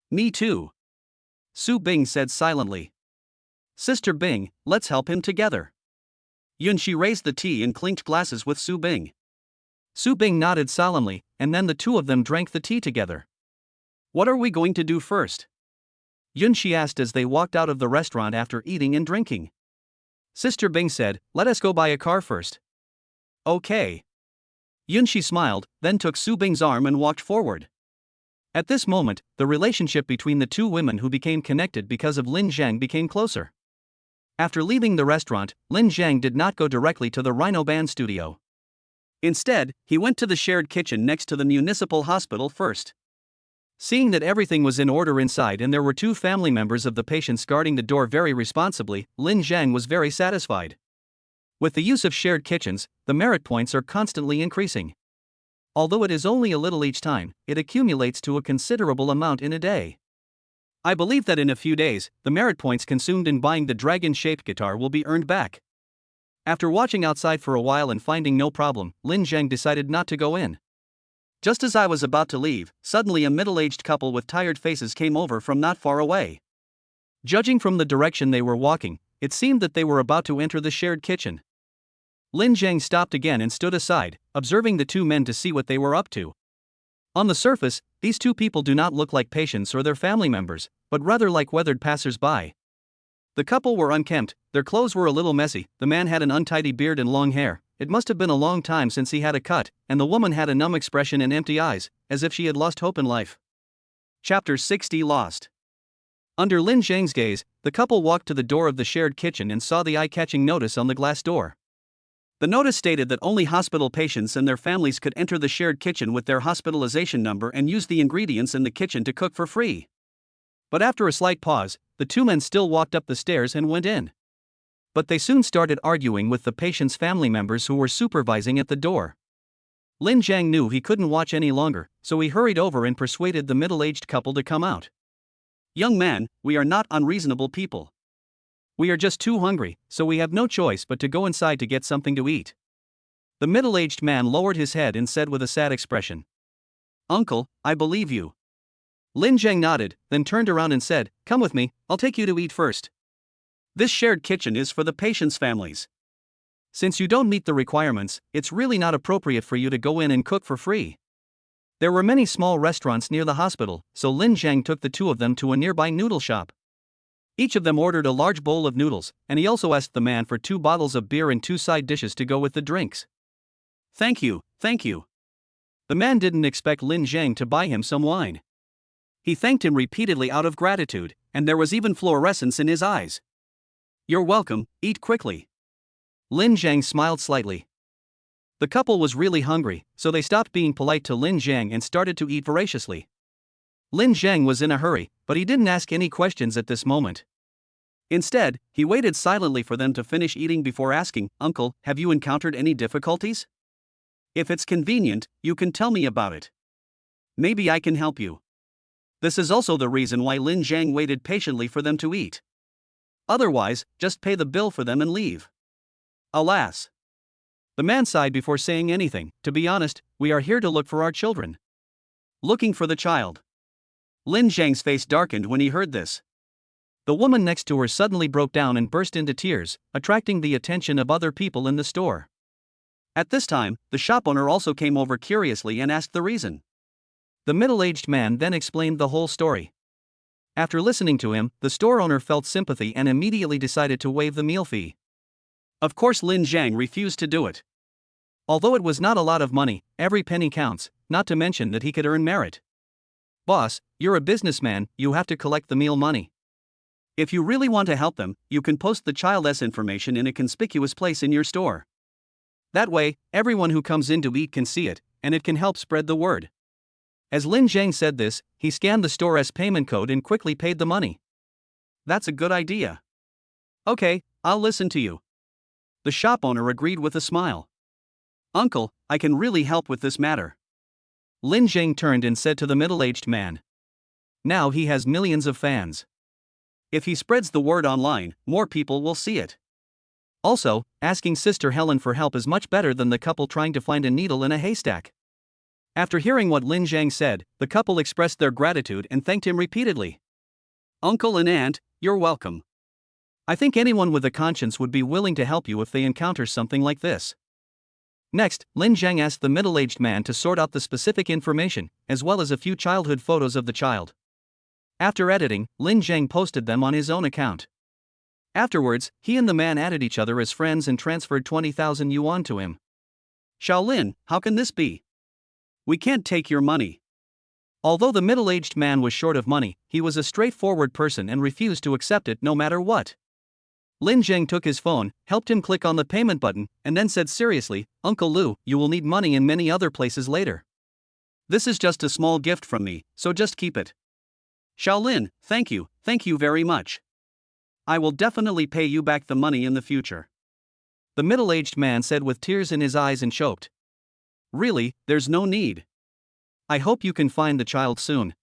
"Me too." Su Bing said silently. "Sister Bing, let's help him together." Yunqi raised the tea and clinked glasses with Su Bing. Su Bing nodded solemnly, and then the two of them drank the tea together. "What are we going to do first?" Yunqi asked as they walked out of the restaurant after eating and drinking. Sister Bing said, "Let us go buy a car first." "Okay." Yunqi smiled, then took Su Bing's arm and walked forward. At this moment, the relationship between the two women who became connected because of Lin Zhang became closer. After leaving the restaurant, Lin Zhang did not go directly to the Rhino Band studio. Instead, he went to the shared kitchen next to the municipal hospital first. Seeing that everything was in order inside and there were two family members of the patients guarding the door very responsibly, Lin Zhang was very satisfied. With the use of shared kitchens, the merit points are constantly increasing. Although it is only a little each time, it accumulates to a considerable amount in a day. I believe that in a few days, the merit points consumed in buying the dragon-shaped guitar will be earned back. After watching outside for a while and finding no problem, Lin Zhang decided not to go in. Just as I was about to leave, suddenly a middle-aged couple with tired faces came over from not far away. Judging from the direction they were walking, it seemed that they were about to enter the shared kitchen. Lin Zhang stopped again and stood aside, observing the two men to see what they were up to. On the surface, these two people do not look like patients or their family members, but rather like weathered passers-by. The couple were unkempt, their clothes were a little messy, the man had an untidy beard and long hair. It must have been a long time since he had a cut, and the woman had a numb expression and empty eyes, as if she had lost hope in life. Chapter 60 Lost. Under Lin Zhang's gaze, the couple walked to the door of the shared kitchen and saw the eye-catching notice on the glass door. The notice stated that only hospital patients and their families could enter the shared kitchen with their hospitalization number and use the ingredients in the kitchen to cook for free. But after a slight pause, the two men still walked up the stairs and went in. But they soon started arguing with the patient's family members who were supervising at the door. Lin Zhang knew he couldn't watch any longer, so he hurried over and persuaded the middle-aged couple to come out. "Young man, we are not unreasonable people. We are just too hungry, so we have no choice but to go inside to get something to eat." The middle-aged man lowered his head and said with a sad expression, "Uncle, I believe you." Lin Zhang nodded, then turned around and said, "Come with me, I'll take you to eat first. This shared kitchen is for the patients' families. Since you don't meet the requirements, it's really not appropriate for you to go in and cook for free." There were many small restaurants near the hospital, so Lin Zhang took the two of them to a nearby noodle shop. Each of them ordered a large bowl of noodles, and he also asked the man for 2 bottles of beer and 2 side dishes to go with the drinks. Thank you. The man didn't expect Lin Zhang to buy him some wine. He thanked him repeatedly out of gratitude, and there was even fluorescence in his eyes. "You're welcome, eat quickly." Lin Zhang smiled slightly. The couple was really hungry, so they stopped being polite to Lin Zhang and started to eat voraciously. Lin Zhang was in a hurry, but he didn't ask any questions at this moment. Instead, he waited silently for them to finish eating before asking, "Uncle, have you encountered any difficulties? If it's convenient, you can tell me about it. Maybe I can help you." This is also the reason why Lin Zhang waited patiently for them to eat. Otherwise, just pay the bill for them and leave. Alas. The man sighed before saying anything. "To be honest, we are here to look for our children." "Looking for the child." Lin Zhang's face darkened when he heard this. The woman next to her suddenly broke down and burst into tears, attracting the attention of other people in the store. At this time, the shop owner also came over curiously and asked the reason. The middle-aged man then explained the whole story. After listening to him, the store owner felt sympathy and immediately decided to waive the meal fee. Of course, Lin Zhang refused to do it. Although it was not a lot of money, every penny counts, not to mention that he could earn merit. Boss, you're a businessman, you have to collect the meal money. If you really want to help them, you can post the child's information in a conspicuous place in your store. That way, everyone who comes in to eat can see it, and it can help spread the word. As Lin Zhang said this, he scanned the store's payment code and quickly paid the money. That's a good idea. Okay, I'll listen to you. The shop owner agreed with a smile. Uncle, I can really help with this matter. Lin Zhang turned and said to the middle-aged man. Now he has millions of fans. If he spreads the word online, more people will see it. Also, asking Sister Helen for help is much better than the couple trying to find a needle in a haystack. After hearing what Lin Zhang said, the couple expressed their gratitude and thanked him repeatedly. Uncle and aunt, you're welcome. I think anyone with a conscience would be willing to help you if they encounter something like this. Next, Lin Zhang asked the middle-aged man to sort out the specific information, as well as a few childhood photos of the child. After editing, Lin Zhang posted them on his own account. Afterwards, he and the man added each other as friends and transferred 20,000 yuan to him. Shaolin, how can this be? We can't take your money. Although the middle-aged man was short of money, he was a straightforward person and refused to accept it no matter what. Lin Zhang took his phone, helped him click on the payment button, and then said seriously, Uncle Lu, you will need money in many other places later. This is just a small gift from me, so just keep it. Shaolin, thank you very much. I will definitely pay you back the money in the future. The middle-aged man said with tears in his eyes and choked. Really, there's no need. I hope you can find the child soon.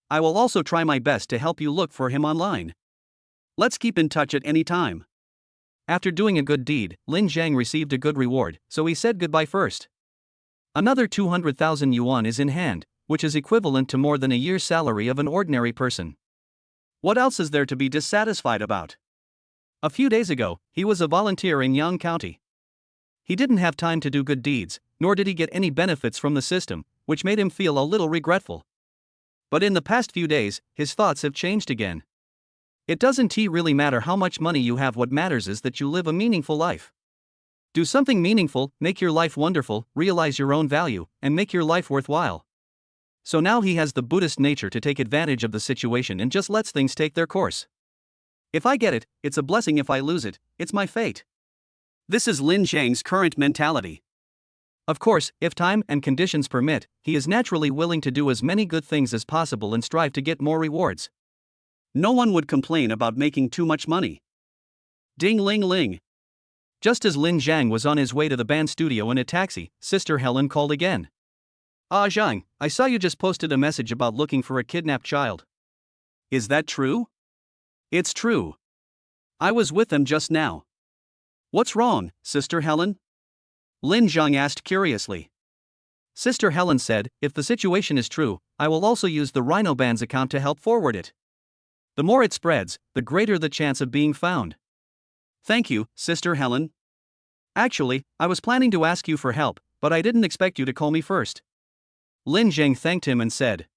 I will also try my best to help you look for him online. Let's keep in touch at any time. After doing a good deed, Lin Zhang received a good reward, so he said goodbye first. Another 200,000 yuan is in hand, which is equivalent to more than a year's salary of an ordinary person. What else is there to be dissatisfied about? A few days ago, he was a volunteer in Yang County. He didn't have time to do good deeds, nor did he get any benefits from the system, which made him feel a little regretful. But in the past few days, his thoughts have changed again. It doesn't really matter how much money you have, what matters is that you live a meaningful life. Do something meaningful, make your life wonderful, realize your own value, and make your life worthwhile. So now he has the Buddhist nature to take advantage of the situation and just lets things take their course. If I get it, it's a blessing. If I lose it, it's my fate. This is Lin Zhang's current mentality. Of course, if time and conditions permit, he is naturally willing to do as many good things as possible and strive to get more rewards. No one would complain about making too much money. Ding ling ling. Just as Lin Zhang was on his way to the band studio in a taxi, Sister Helen called again. Ah Zhang, I saw you just posted a message about looking for a kidnapped child. Is that true? It's true. I was with them just now. What's wrong, Sister Helen? Lin Zhang asked curiously. Sister Helen said, if the situation is true, I will also use the Rhino Band's account to help forward it. The more it spreads, the greater the chance of being found. Thank you, Sister Helen. Actually, I was planning to ask you for help, but I didn't expect you to call me first. Lin Zhang thanked him and said,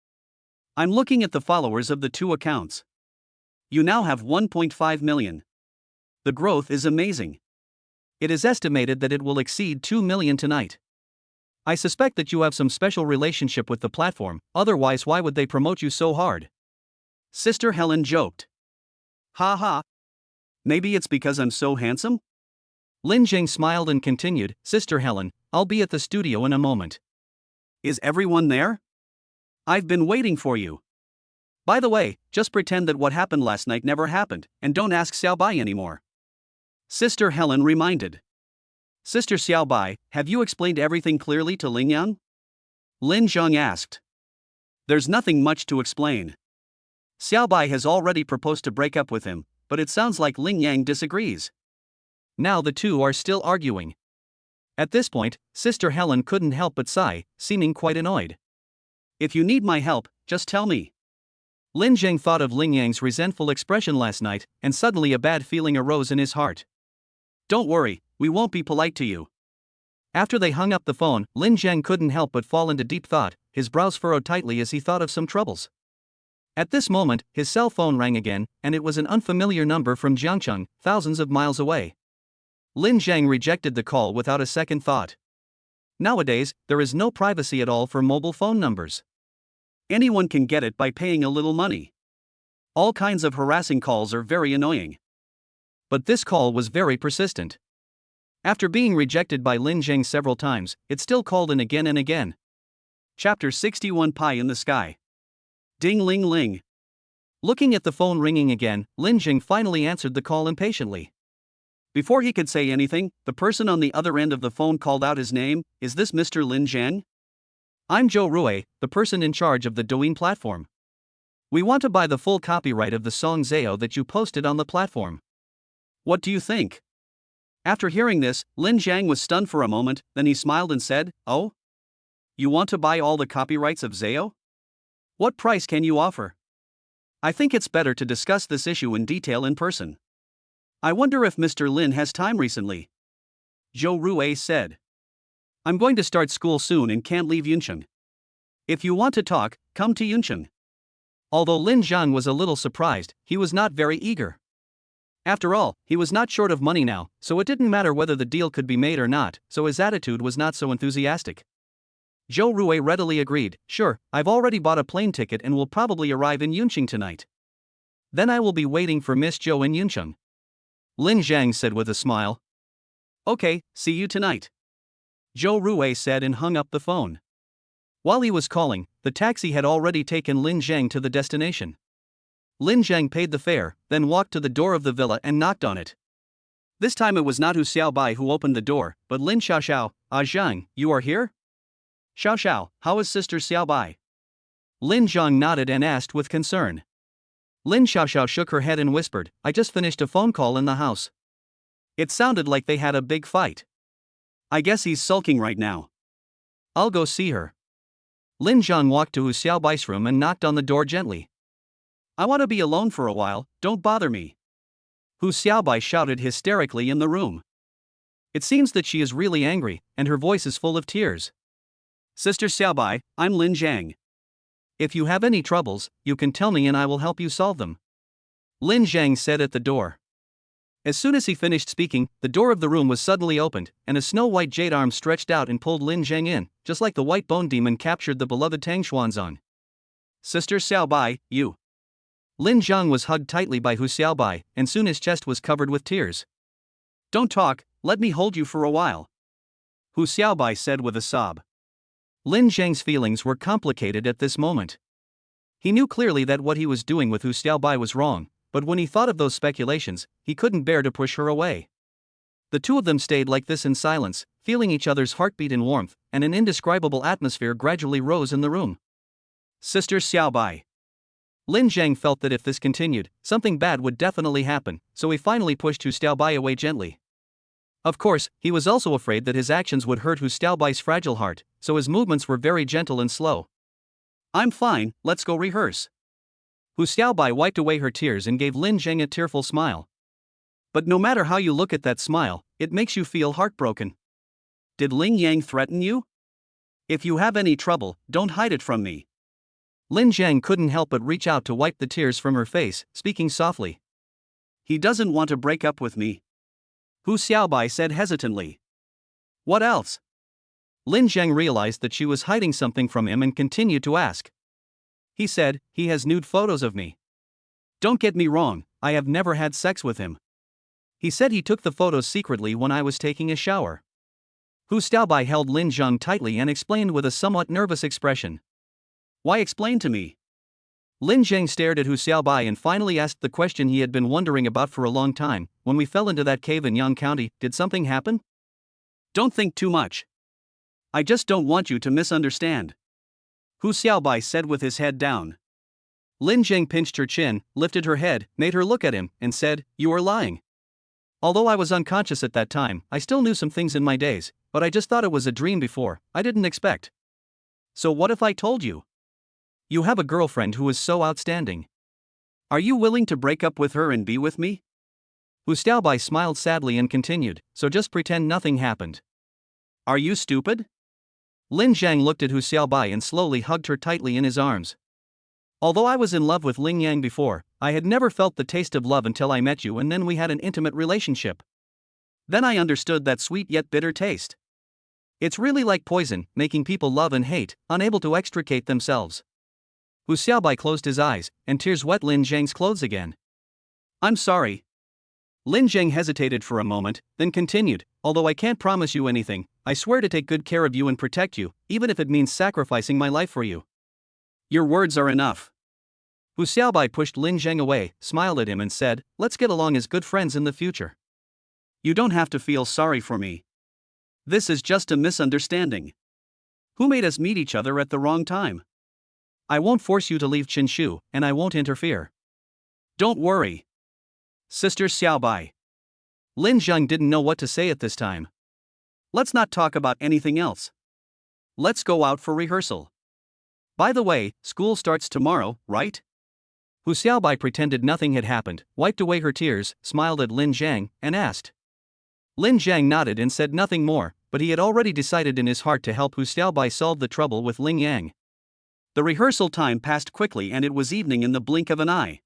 I'm looking at the followers of the two accounts. You now have 1.5 million. The growth is amazing. It is estimated that it will exceed 2 million tonight. I suspect that you have some special relationship with the platform, otherwise why would they promote you so hard? Sister Helen joked. Ha ha. Maybe it's because I'm so handsome? Lin Zhang smiled and continued, Sister Helen, I'll be at the studio in a moment. Is everyone there? I've been waiting for you. By the way, just pretend that what happened last night never happened, and don't ask Xiaobai anymore. Sister Helen reminded. Sister Xiaobai, have you explained everything clearly to Ling Yang? Lin Zhang asked. There's nothing much to explain. Xiaobai has already proposed to break up with him, but it sounds like Ling Yang disagrees. Now the two are still arguing. At this point, Sister Helen couldn't help but sigh, seeming quite annoyed. If you need my help, just tell me. Lin Zheng thought of Ling Yang's resentful expression last night, and suddenly a bad feeling arose in his heart. Don't worry, we won't be polite to you. After they hung up the phone, Lin Zheng couldn't help but fall into deep thought, his brows furrowed tightly as he thought of some troubles. At this moment, his cell phone rang again, and it was an unfamiliar number from Jiangcheng, thousands of miles away. Lin Zheng rejected the call without a second thought. Nowadays, there is no privacy at all for mobile phone numbers. Anyone can get it by paying a little money. All kinds of harassing calls are very annoying. But this call was very persistent. After being rejected by Lin Zheng several times, it still called in again and again. Chapter 61 Pie in the Sky. Ding ling ling. Looking at the phone ringing again, Lin Zheng finally answered the call impatiently. Before he could say anything, the person on the other end of the phone called out his name. Is this Mr. Lin Zheng? I'm Zhou Rui, the person in charge of the Douyin platform. We want to buy the full copyright of the song Zao that you posted on the platform. What do you think? After hearing this, Lin Zheng was stunned for a moment, then he smiled and said, Oh? You want to buy all the copyrights of Zao? What price can you offer? I think it's better to discuss this issue in detail in person. I wonder if Mr. Lin has time recently. Zhou Rui said. I'm going to start school soon and can't leave Yuncheng. If you want to talk, come to Yuncheng. Although Lin Zheng was a little surprised, he was not very eager. After all, he was not short of money now, so it didn't matter whether the deal could be made or not, so his attitude was not so enthusiastic. Zhou Rui readily agreed, Sure, I've already bought a plane ticket and will probably arrive in Yuncheng tonight. Then I will be waiting for Miss Zhou in Yuncheng. Lin Zheng said with a smile. Okay, see you tonight. Zhou Rui said and hung up the phone. While he was calling, the taxi had already taken Lin Zheng to the destination. Lin Zheng paid the fare, then walked to the door of the villa and knocked on it. This time it was not Hu Xiaobai who opened the door, but Lin Xiaoxiao. Ah Zheng, you are here? Xiaoxiao, how is Sister Xiaobai? Lin Zheng nodded and asked with concern. Lin Xiaoxiao shook her head and whispered, I just finished a phone call in the house. It sounded like they had a big fight. I guess he's sulking right now. I'll go see her. Lin Zheng walked to Hu Xiaobai's room and knocked on the door gently. I want to be alone for a while, don't bother me. Hu Xiaobai shouted hysterically in the room. It seems that she is really angry, and her voice is full of tears. Sister Xiaobai, I'm Lin Zheng. If you have any troubles, you can tell me and I will help you solve them. Lin Zheng said at the door. As soon as he finished speaking, the door of the room was suddenly opened, and a snow-white jade arm stretched out and pulled Lin Zheng in, just like the white bone demon captured the beloved Tang Xuanzang. Sister Xiaobai, you. Lin Zheng was hugged tightly by Hu Xiaobai, and soon his chest was covered with tears. Don't talk, let me hold you for a while. Hu Xiaobai said with a sob. Lin Zheng's feelings were complicated at this moment. He knew clearly that what he was doing with Hu Xiaobai was wrong, but when he thought of those speculations, he couldn't bear to push her away. The two of them stayed like this in silence, feeling each other's heartbeat and warmth, and an indescribable atmosphere gradually rose in the room. Sister Xiaobai. Lin Zheng felt that if this continued, something bad would definitely happen, so he finally pushed Hu Xiaobai away gently. Of course, he was also afraid that his actions would hurt Hu Xiaobai's fragile heart, so his movements were very gentle and slow. I'm fine, let's go rehearse. Hu Xiaobai wiped away her tears and gave Lin Zheng a tearful smile. But no matter how you look at that smile, it makes you feel heartbroken. Did Ling Yang threaten you? If you have any trouble, don't hide it from me. Lin Zheng couldn't help but reach out to wipe the tears from her face, speaking softly. He doesn't want to break up with me. Hu Xiaobai said hesitantly. What else? Lin Zheng realized that she was hiding something from him and continued to ask. He said, he has nude photos of me. Don't get me wrong, I have never had sex with him. He said he took the photos secretly when I was taking a shower. Hu Xiaobai held Lin Zheng tightly and explained with a somewhat nervous expression. Why explain to me? Lin Zheng stared at Hu Xiaobai and finally asked the question he had been wondering about for a long time. When we fell into that cave in Yang County, did something happen? Don't think too much. I just don't want you to misunderstand. Hu Xiaobai said with his head down. Lin Zheng pinched her chin, lifted her head, made her look at him, and said, You are lying. Although I was unconscious at that time, I still knew some things in my days, but I just thought it was a dream before, I didn't expect. So what if I told you? You have a girlfriend who is so outstanding. Are you willing to break up with her and be with me? Hu Xiaobai smiled sadly and continued, so just pretend nothing happened. Are you stupid? Lin Zhang looked at Hu Xiaobai and slowly hugged her tightly in his arms. Although I was in love with Ling Yang before, I had never felt the taste of love until I met you, and then we had an intimate relationship. Then I understood that sweet yet bitter taste. It's really like poison, making people love and hate, unable to extricate themselves. Hu Xiaobai closed his eyes, and tears wet Lin Zhang's clothes again. I'm sorry. Lin Zhang hesitated for a moment, then continued, although I can't promise you anything, I swear to take good care of you and protect you, even if it means sacrificing my life for you. Your words are enough. Hu Xiaobai pushed Lin Zhang away, smiled at him and said, let's get along as good friends in the future. You don't have to feel sorry for me. This is just a misunderstanding. Who made us meet each other at the wrong time? I won't force you to leave Qinshu, and I won't interfere. Don't worry. Sister Xiaobai. Lin Zhang didn't know what to say at this time. Let's not talk about anything else. Let's go out for rehearsal. By the way, school starts tomorrow, right? Hu Xiaobai pretended nothing had happened, wiped away her tears, smiled at Lin Zhang, and asked. Lin Zhang nodded and said nothing more, but he had already decided in his heart to help Hu Xiaobai solve the trouble with Ling Yang. The rehearsal time passed quickly and it was evening in the blink of an eye.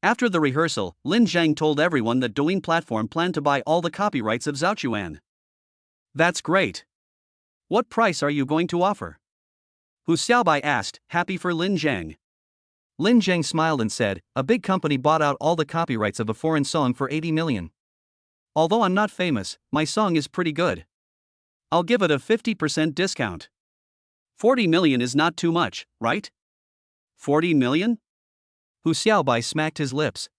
After the rehearsal, Lin Zhang told everyone that Douyin platform planned to buy all the copyrights of Zhaochuan. That's great. What price are you going to offer? Hu Xiaobai asked, happy for Lin Zhang. Lin Zhang smiled and said, a big company bought out all the copyrights of a foreign song for 80 million. Although I'm not famous, my song is pretty good. I'll give it a 50% discount. 40 million is not too much, right? 40 million? Hu Xiaobai smacked his lips.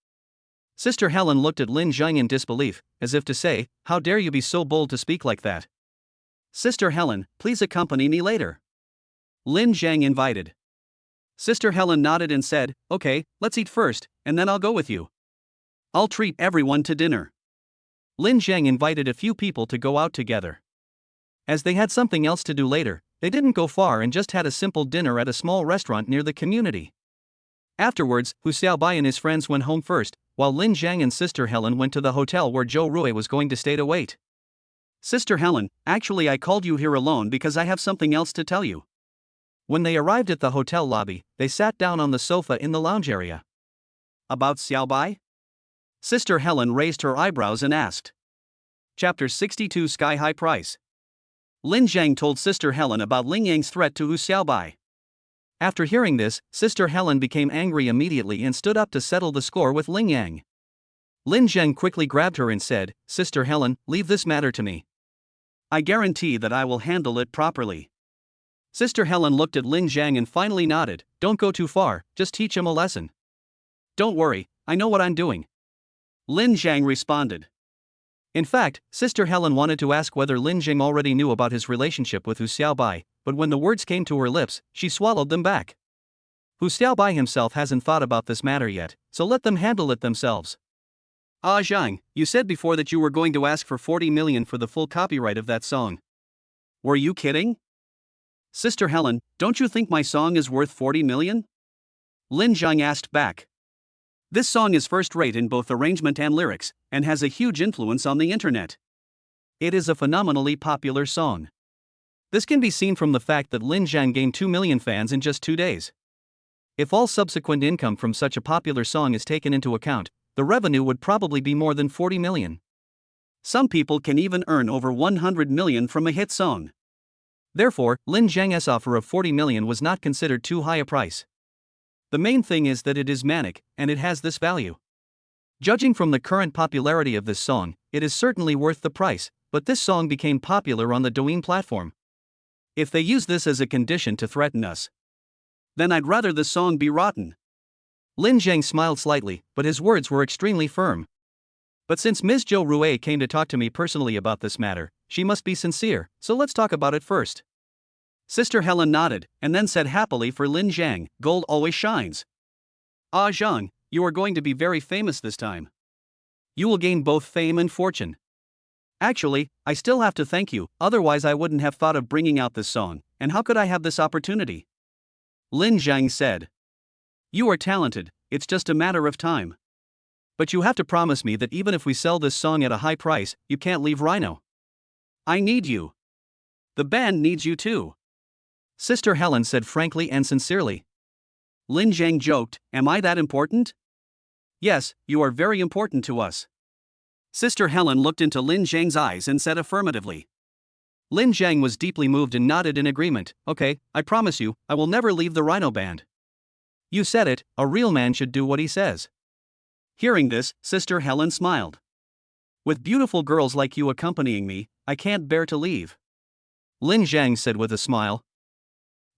Sister Helen looked at Lin Zhang in disbelief, as if to say, how dare you be so bold to speak like that? Sister Helen, please accompany me later. Lin Zhang invited. Sister Helen nodded and said, okay, let's eat first, and then I'll go with you. I'll treat everyone to dinner. Lin Zhang invited a few people to go out together. As they had something else to do later, they didn't go far and just had a simple dinner at a small restaurant near the community. Afterwards, Hu Xiaobai and his friends went home first, while Lin Zhang and Sister Helen went to the hotel where Zhou Rui was going to stay to wait. Sister Helen, actually I called you here alone because I have something else to tell you. When they arrived at the hotel lobby, they sat down on the sofa in the lounge area. About Xiaobai? Sister Helen raised her eyebrows and asked. Chapter 62 Sky High Price. Lin Zhang told Sister Helen about Ling Yang's threat to Hu Xiaobai. After hearing this, Sister Helen became angry immediately and stood up to settle the score with Ling Yang. Lin Zhang quickly grabbed her and said, Sister Helen, leave this matter to me. I guarantee that I will handle it properly. Sister Helen looked at Lin Zhang and finally nodded, don't go too far, just teach him a lesson. Don't worry, I know what I'm doing. Lin Zhang responded. In fact, Sister Helen wanted to ask whether Lin Zhang already knew about his relationship with Hu Xiaobai, but when the words came to her lips, she swallowed them back. Hu Xiaobai himself hasn't thought about this matter yet, so let them handle it themselves. Ah Zhang, you said before that you were going to ask for 40 million for the full copyright of that song. Were you kidding? Sister Helen, don't you think my song is worth 40 million? Lin Zhang asked back. This song is first-rate in both arrangement and lyrics, and has a huge influence on the internet. It is a phenomenally popular song. This can be seen from the fact that Lin Zhang gained 2 million fans in just 2 days. If all subsequent income from such a popular song is taken into account, the revenue would probably be more than 40 million. Some people can even earn over 100 million from a hit song. Therefore, Lin Zhang's offer of 40 million was not considered too high a price. The main thing is that it is manic, and it has this value. Judging from the current popularity of this song, it is certainly worth the price, but this song became popular on the Douyin platform. If they use this as a condition to threaten us, then I'd rather the song be rotten. Lin Zhang smiled slightly, but his words were extremely firm. But since Ms. Zhou Rui came to talk to me personally about this matter, she must be sincere, so let's talk about it first. Sister Helen nodded, and then said happily for Lin Zhang, gold always shines. Ah Zhang, you are going to be very famous this time. You will gain both fame and fortune. Actually, I still have to thank you, otherwise I wouldn't have thought of bringing out this song, and how could I have this opportunity? Lin Zhang said. You are talented, it's just a matter of time. But you have to promise me that even if we sell this song at a high price, you can't leave Rhino. I need you. The band needs you too. Sister Helen said frankly and sincerely. Lin Jiang joked, am I that important? Yes, you are very important to us. Sister Helen looked into Lin Jiang's eyes and said affirmatively. Lin Jiang was deeply moved and nodded in agreement. Okay, I promise you, I will never leave the Rhino band. You said it, a real man should do what he says. Hearing this, Sister Helen smiled. With beautiful girls like you accompanying me, I can't bear to leave. Lin Jiang said with a smile.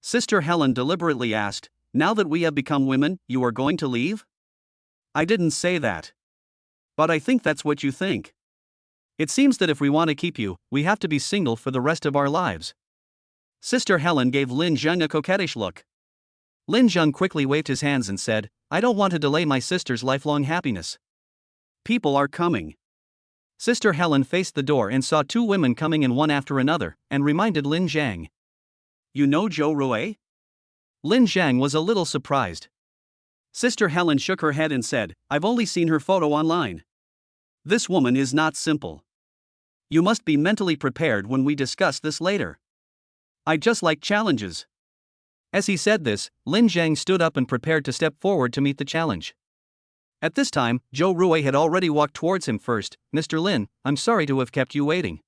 Sister Helen deliberately asked, now that we have become women, you are going to leave? I didn't say that. But I think that's what you think. It seems that if we want to keep you, we have to be single for the rest of our lives. Sister Helen gave Lin Jiang a coquettish look. Lin Jiang quickly waved his hands and said, I don't want to delay my sister's lifelong happiness. People are coming. Sister Helen faced the door and saw two women coming in one after another, and reminded Lin Jiang. You know Zhou Rui? Lin Jiang was a little surprised. Sister Helen shook her head and said, I've only seen her photo online. This woman is not simple. You must be mentally prepared when we discuss this later. I just like challenges. As he said this, Lin Jiang stood up and prepared to step forward to meet the challenge. At this time, Zhou Rui had already walked towards him first. Mr. Lin, I'm sorry to have kept you waiting.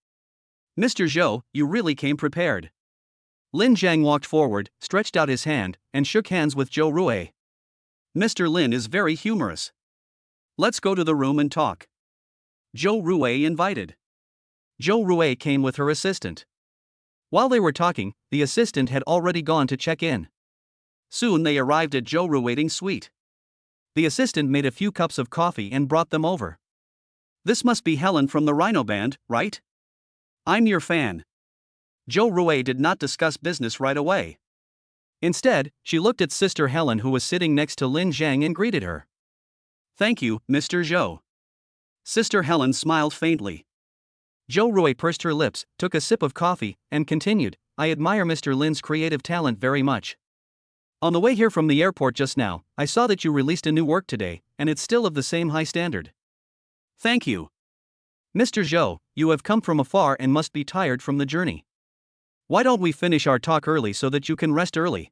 Mr. Zhou, you really came prepared. Lin Jiang walked forward, stretched out his hand, and shook hands with Zhou Rui. Mr. Lin is very humorous. Let's go to the room and talk. Zhou Rui invited. Zhou Rui came with her assistant. While they were talking, the assistant had already gone to check in. Soon they arrived at Zhou Rui's suite. The assistant made a few cups of coffee and brought them over. This must be Helen from the Rhino Band, right? I'm your fan. Zhou Rui did not discuss business right away. Instead, she looked at Sister Helen who was sitting next to Lin Jiang and greeted her. Thank you, Mr. Zhou. Sister Helen smiled faintly. Zhou Rui pursed her lips, took a sip of coffee, and continued, I admire Mr. Lin's creative talent very much. On the way here from the airport just now, I saw that you released a new work today, and it's still of the same high standard. Thank you. Mr. Zhou, you have come from afar and must be tired from the journey. Why don't we finish our talk early so that you can rest early?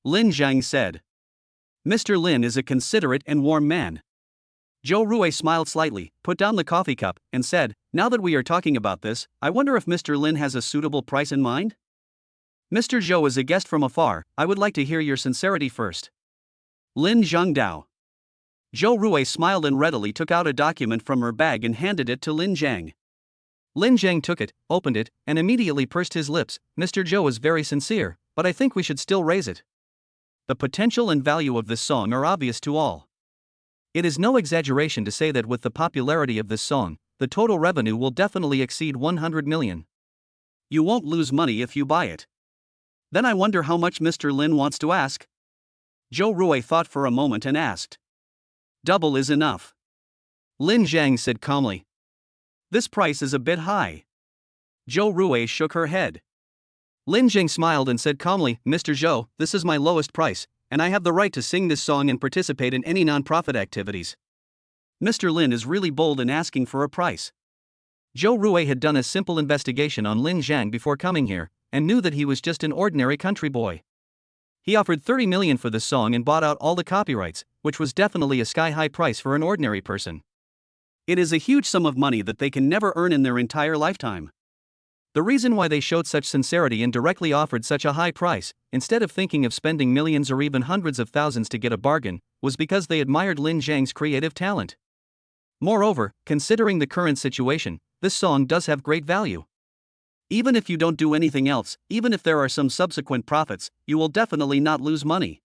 Lin Jiang said. Mr. Lin is a considerate and warm man. Zhou Rui smiled slightly, put down the coffee cup, and said, now that we are talking about this, I wonder if Mr. Lin has a suitable price in mind? Mr. Zhou is a guest from afar, I would like to hear your sincerity first. Lin Zhengdao. Zhou Rui smiled and readily took out a document from her bag and handed it to Lin Jiang. Lin Jiang took it, opened it, and immediately pursed his lips. Mr. Zhou is very sincere, but I think we should still raise it. The potential and value of this song are obvious to all. It is no exaggeration to say that with the popularity of this song, the total revenue will definitely exceed 100 million. You won't lose money if you buy it. Then I wonder how much Mr. Lin wants to ask? Zhou Rui thought for a moment and asked. Double is enough. Lin Jiang said calmly. This price is a bit high. Zhou Rui shook her head. Lin Jiang smiled and said calmly, Mr. Zhou, this is my lowest price, and I have the right to sing this song and participate in any non-profit activities. Mr. Lin is really bold in asking for a price. Zhou Rui had done a simple investigation on Lin Jiang before coming here, and knew that he was just an ordinary country boy. He offered 30 million for the song and bought out all the copyrights, which was definitely a sky-high price for an ordinary person. It is a huge sum of money that they can never earn in their entire lifetime. The reason why they showed such sincerity and directly offered such a high price, instead of thinking of spending millions or even hundreds of thousands to get a bargain, was because they admired Lin Jiang's creative talent. Moreover, considering the current situation, this song does have great value. Even if you don't do anything else, even if there are some subsequent profits, you will definitely not lose money.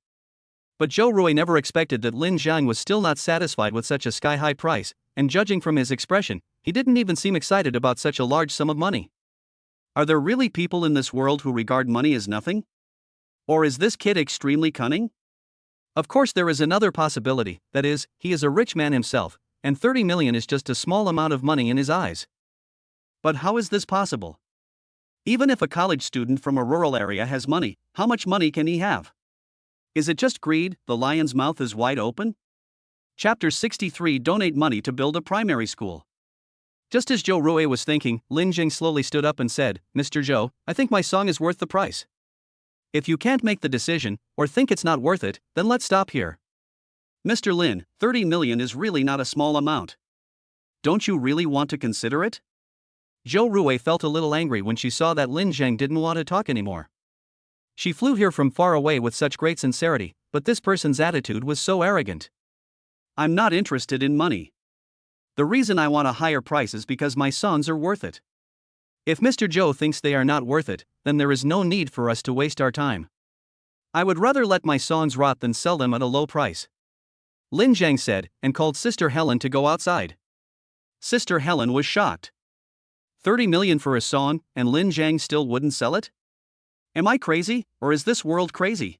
But Zhou Rui never expected that Lin Jiang was still not satisfied with such a sky-high price, and judging from his expression, he didn't even seem excited about such a large sum of money. Are there really people in this world who regard money as nothing? Or is this kid extremely cunning? Of course there is another possibility, that is, he is a rich man himself, and 30 million is just a small amount of money in his eyes. But how is this possible? Even if a college student from a rural area has money, how much money can he have? Is it just greed? The lion's mouth is wide open? Chapter 63. Donate money to build a primary school. Just as Zhou Rui was thinking, Lin Jing slowly stood up and said, Mr. Zhou, I think my song is worth the price. If you can't make the decision, or think it's not worth it, then let's stop here. Mr. Lin, 30 million is really not a small amount. Don't you really want to consider it? Zhou Rui felt a little angry when she saw that Lin Zheng didn't want to talk anymore. She flew here from far away with such great sincerity, but this person's attitude was so arrogant. I'm not interested in money. The reason I want a higher price is because my songs are worth it. If Mr. Zhou thinks they are not worth it, then there is no need for us to waste our time. I would rather let my songs rot than sell them at a low price. Lin Zheng said, and called Sister Helen to go outside. Sister Helen was shocked. 30 million for a song, and Lin Zheng still wouldn't sell it? Am I crazy, or is this world crazy?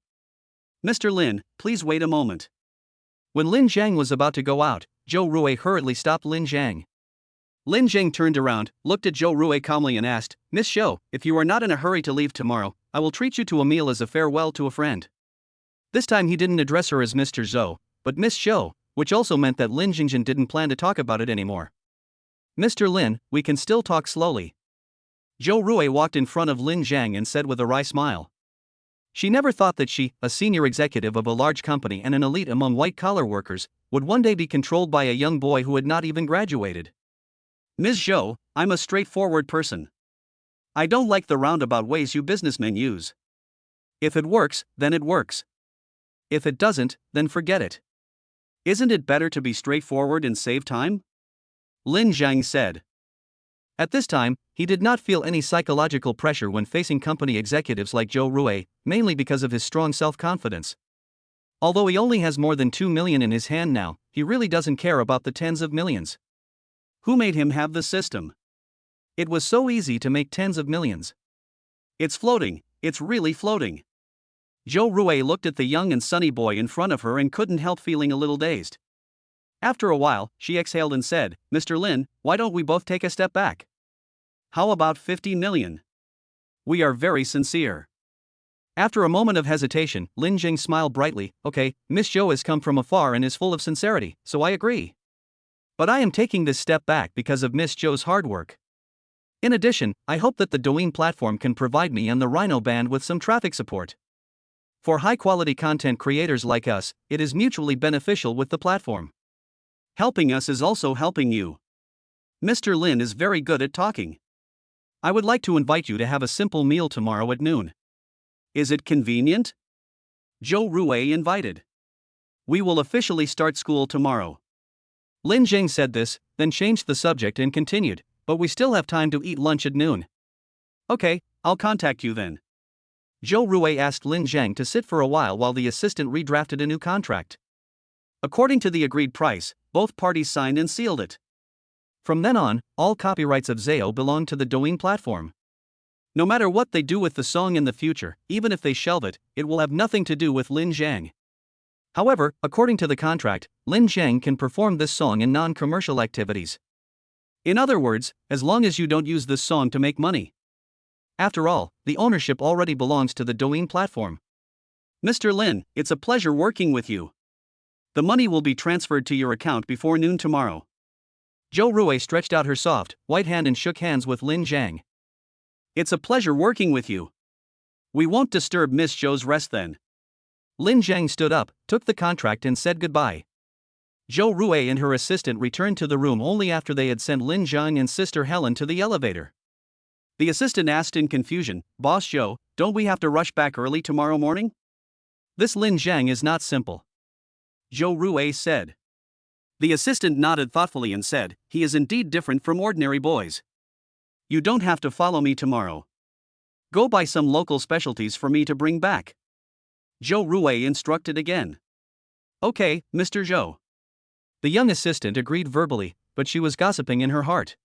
Mr. Lin, please wait a moment. When Lin Zheng was about to go out, Zhou Rui hurriedly stopped Lin Zheng. Lin Zheng turned around, looked at Zhou Rui calmly and asked, Miss Zhou, if you are not in a hurry to leave tomorrow, I will treat you to a meal as a farewell to a friend. This time he didn't address her as Mr. Zhou, but Miss Zhou, which also meant that Lin Jingjin didn't plan to talk about it anymore. Mr. Lin, we can still talk slowly. Zhou Rui walked in front of Lin Zheng and said with a wry smile. She never thought that she, a senior executive of a large company and an elite among white-collar workers, would one day be controlled by a young boy who had not even graduated. Ms. Zhou, I'm a straightforward person. I don't like the roundabout ways you businessmen use. If it works, then it works. If it doesn't, then forget it. Isn't it better to be straightforward and save time? Lin Zhang said. At this time, he did not feel any psychological pressure when facing company executives like Zhou Rui, mainly because of his strong self-confidence. Although he only has more than 2 million in his hand now, he really doesn't care about the tens of millions. Who made him have the system? It was so easy to make tens of millions. It's floating, it's really floating. Zhou Rui looked at the young and sunny boy in front of her and couldn't help feeling a little dazed. After a while, she exhaled and said, Mr. Lin, why don't we both take a step back? How about 50 million? We are very sincere. After a moment of hesitation, Lin Jing smiled brightly. Okay, Miss Zhou has come from afar and is full of sincerity, so I agree. But I am taking this step back because of Miss Zhou's hard work. In addition, I hope that the Douyin platform can provide me and the Rhino Band with some traffic support. For high-quality content creators like us, it is mutually beneficial with the platform. Helping us is also helping you. Mr. Lin is very good at talking. I would like to invite you to have a simple meal tomorrow at noon. Is it convenient? Zhou Rui invited. We will officially start school tomorrow. Lin Jing said this, then changed the subject and continued, but we still have time to eat lunch at noon. Okay, I'll contact you then. Zhou Rui asked Lin Zheng to sit for a while the assistant redrafted a new contract. According to the agreed price, both parties signed and sealed it. From then on, all copyrights of Zao belong to the Douyin platform. No matter what they do with the song in the future, even if they shelve it, it will have nothing to do with Lin Zhang. However, according to the contract, Lin Zhang can perform this song in non-commercial activities. In other words, as long as you don't use this song to make money. After all, the ownership already belongs to the Douyin platform. Mr. Lin, it's a pleasure working with you. The money will be transferred to your account before noon tomorrow. Zhou Rui stretched out her soft, white hand and shook hands with Lin Zhang. It's a pleasure working with you. We won't disturb Miss Zhou's rest then. Lin Zhang stood up, took the contract and said goodbye. Zhou Rui and her assistant returned to the room only after they had sent Lin Zhang and Sister Helen to the elevator. The assistant asked in confusion, Boss Zhou, don't we have to rush back early tomorrow morning? This Lin Zhang is not simple. Zhou Rui said. The assistant nodded thoughtfully and said, he is indeed different from ordinary boys. You don't have to follow me tomorrow. Go buy some local specialties for me to bring back. Zhou Rui instructed again. Okay, Mr. Zhou. The young assistant agreed verbally, but she was gossiping in her heart.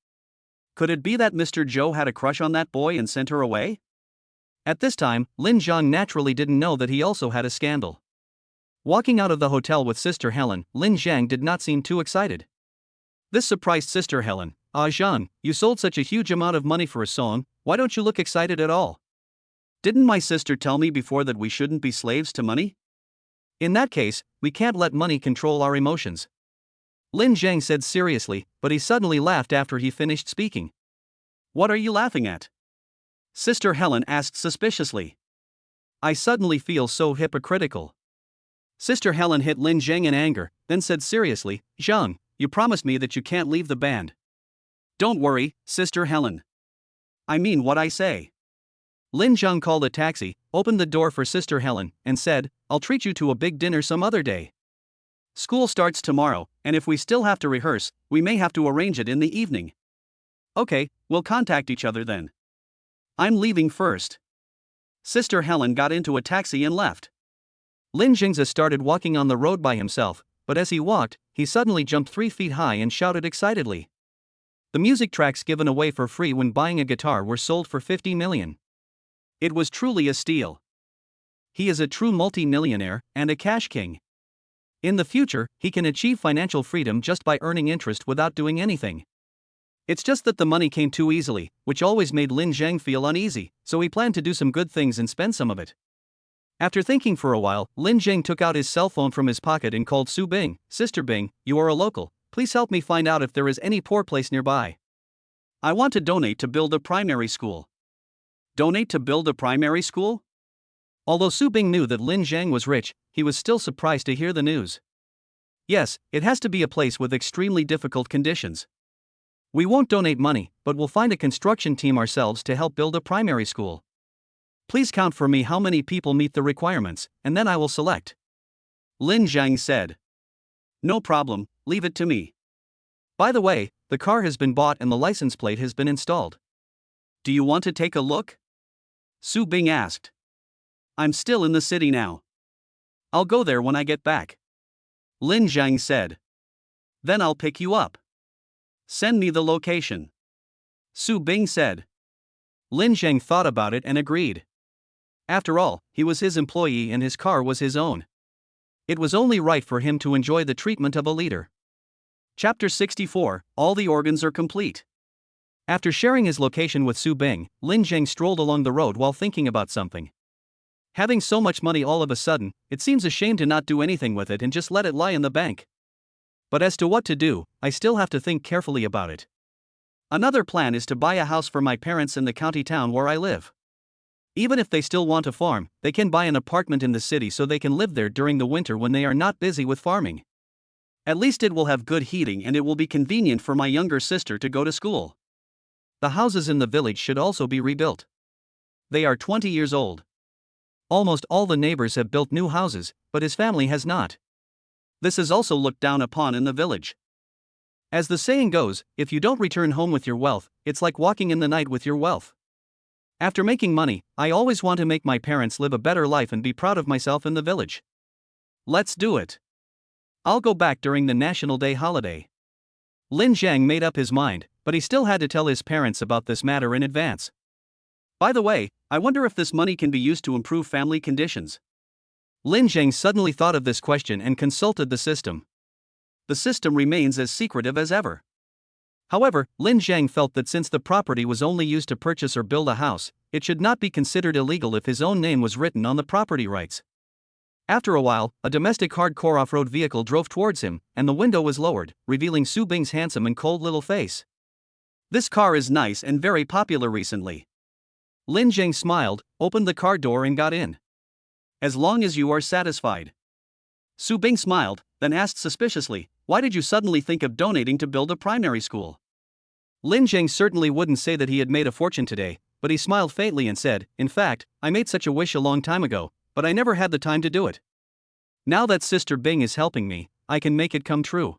Could it be that Mr. Zhou had a crush on that boy and sent her away? At this time, Lin Zhang naturally didn't know that he also had a scandal. Walking out of the hotel with Sister Helen, Lin Zhang did not seem too excited. This surprised Sister Helen. Ah Zhang, you sold such a huge amount of money for a song, why don't you look excited at all? Didn't my sister tell me before that we shouldn't be slaves to money? In that case, we can't let money control our emotions. Lin Zhang said seriously, but he suddenly laughed after he finished speaking. What are you laughing at? Sister Helen asked suspiciously. I suddenly feel so hypocritical. Sister Helen hit Lin Zhang in anger, then said seriously, Zhang, you promised me that you can't leave the band. Don't worry, Sister Helen. I mean what I say. Lin Zhang called a taxi, opened the door for Sister Helen, and said, I'll treat you to a big dinner some other day. School starts tomorrow, and if we still have to rehearse, we may have to arrange it in the evening. Okay, we'll contact each other then. I'm leaving first. Sister Helen got into a taxi and left. Lin Jingza started walking on the road by himself, but as he walked, he suddenly jumped 3 feet high and shouted excitedly. The music tracks given away for free when buying a guitar were sold for 50 million. It was truly a steal. He is a true multi-millionaire and a cash king. In the future, he can achieve financial freedom just by earning interest without doing anything. It's just that the money came too easily, which always made Lin Zhang feel uneasy, so he planned to do some good things and spend some of it. After thinking for a while, Lin Zhang took out his cell phone from his pocket and called Su Bing. Sister Bing, you are a local, please help me find out if there is any poor place nearby. I want to donate to build a primary school. Donate to build a primary school? Although Su Bing knew that Lin Zhang was rich, he was still surprised to hear the news. Yes, it has to be a place with extremely difficult conditions. We won't donate money, but we'll find a construction team ourselves to help build a primary school. Please count for me how many people meet the requirements, and then I will select. Lin Zhang said. No problem, leave it to me. By the way, the car has been bought and the license plate has been installed. Do you want to take a look? Su Bing asked. I'm still in the city now. I'll go there when I get back. Lin Zhang said. Then I'll pick you up. Send me the location. Su Bing said. Lin Zhang thought about it and agreed. After all, he was his employee and his car was his own. It was only right for him to enjoy the treatment of a leader. Chapter 64, All the organs are complete. After sharing his location with Su Bing, Lin Zhang strolled along the road while thinking about something. Having so much money all of a sudden, it seems a shame to not do anything with it and just let it lie in the bank. But as to what to do, I still have to think carefully about it. Another plan is to buy a house for my parents in the county town where I live. Even if they still want a farm, they can buy an apartment in the city so they can live there during the winter when they are not busy with farming. At least it will have good heating and it will be convenient for my younger sister to go to school. The houses in the village should also be rebuilt. They are 20 years old. Almost all the neighbors have built new houses, but his family has not. This is also looked down upon in the village. As the saying goes, if you don't return home with your wealth, it's like walking in the night with your wealth. After making money, I always want to make my parents live a better life and be proud of myself in the village. Let's do it. I'll go back during the National Day holiday. Lin Zhang made up his mind, but he still had to tell his parents about this matter in advance. By the way, I wonder if this money can be used to improve family conditions. Lin Zhang suddenly thought of this question and consulted the system. The system remains as secretive as ever. However, Lin Zhang felt that since the property was only used to purchase or build a house, it should not be considered illegal if his own name was written on the property rights. After a while, a domestic hardcore off-road vehicle drove towards him, and the window was lowered, revealing Su Bing's handsome and cold little face. This car is nice and very popular recently. Lin Zhang smiled, opened the car door and got in. As long as you are satisfied. Su Bing smiled, then asked suspiciously, why did you suddenly think of donating to build a primary school? Lin Zhang certainly wouldn't say that he had made a fortune today, but he smiled faintly and said, in fact, I made such a wish a long time ago, but I never had the time to do it. Now that Sister Bing is helping me, I can make it come true.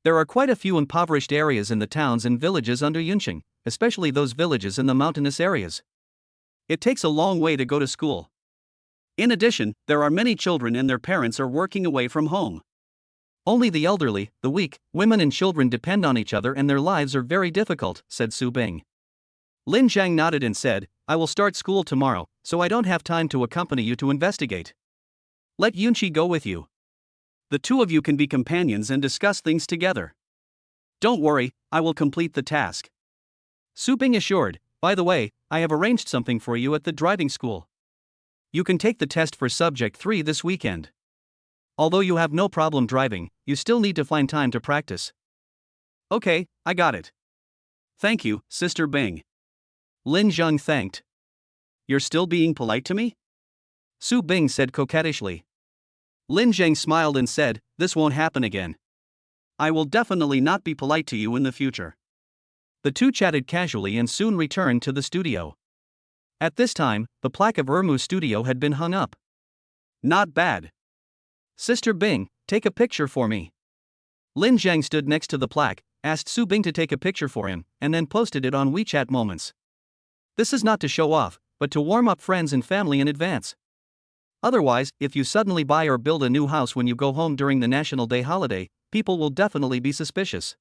There are quite a few impoverished areas in the towns and villages under Yunqing, especially those villages in the mountainous areas. It takes a long way to go to school. In addition, there are many children and their parents are working away from home. Only the elderly, the weak, women and children depend on each other and their lives are very difficult, said Su Bing. Lin Zhang nodded and said, I will start school tomorrow, so I don't have time to accompany you to investigate. Let Yunqi go with you. The two of you can be companions and discuss things together. Don't worry, I will complete the task. Su Bing assured, by the way, I have arranged something for you at the driving school. You can take the test for Subject 3 this weekend. Although you have no problem driving, you still need to find time to practice. Okay, I got it. Thank you, Sister Bing. Lin Zheng thanked. You're still being polite to me? Su Bing said coquettishly. Lin Zheng smiled and said, this won't happen again. I will definitely not be polite to you in the future. The two chatted casually and soon returned to the studio. At this time, the plaque of Ermu's studio had been hung up. Not bad. Sister Bing, take a picture for me. Lin Zheng stood next to the plaque, asked Su Bing to take a picture for him, and then posted it on WeChat Moments. This is not to show off, but to warm up friends and family in advance. Otherwise, if you suddenly buy or build a new house when you go home during the National Day holiday, people will definitely be suspicious.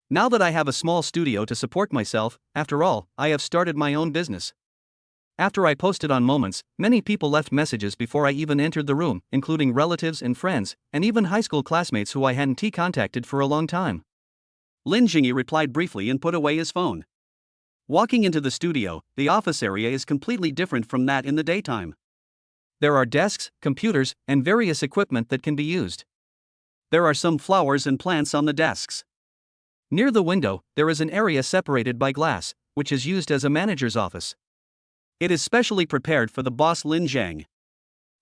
Now that I have a small studio to support myself, after all, I have started my own business. After I posted on Moments, many people left messages before I even entered the room, including relatives and friends, and even high school classmates who I hadn't contacted for a long time. Lin Jingyi replied briefly and put away his phone. Walking into the studio, the office area is completely different from that in the daytime. There are desks, computers, and various equipment that can be used. There are some flowers and plants on the desks. Near the window, there is an area separated by glass, which is used as a manager's office. It is specially prepared for the boss Lin Zheng.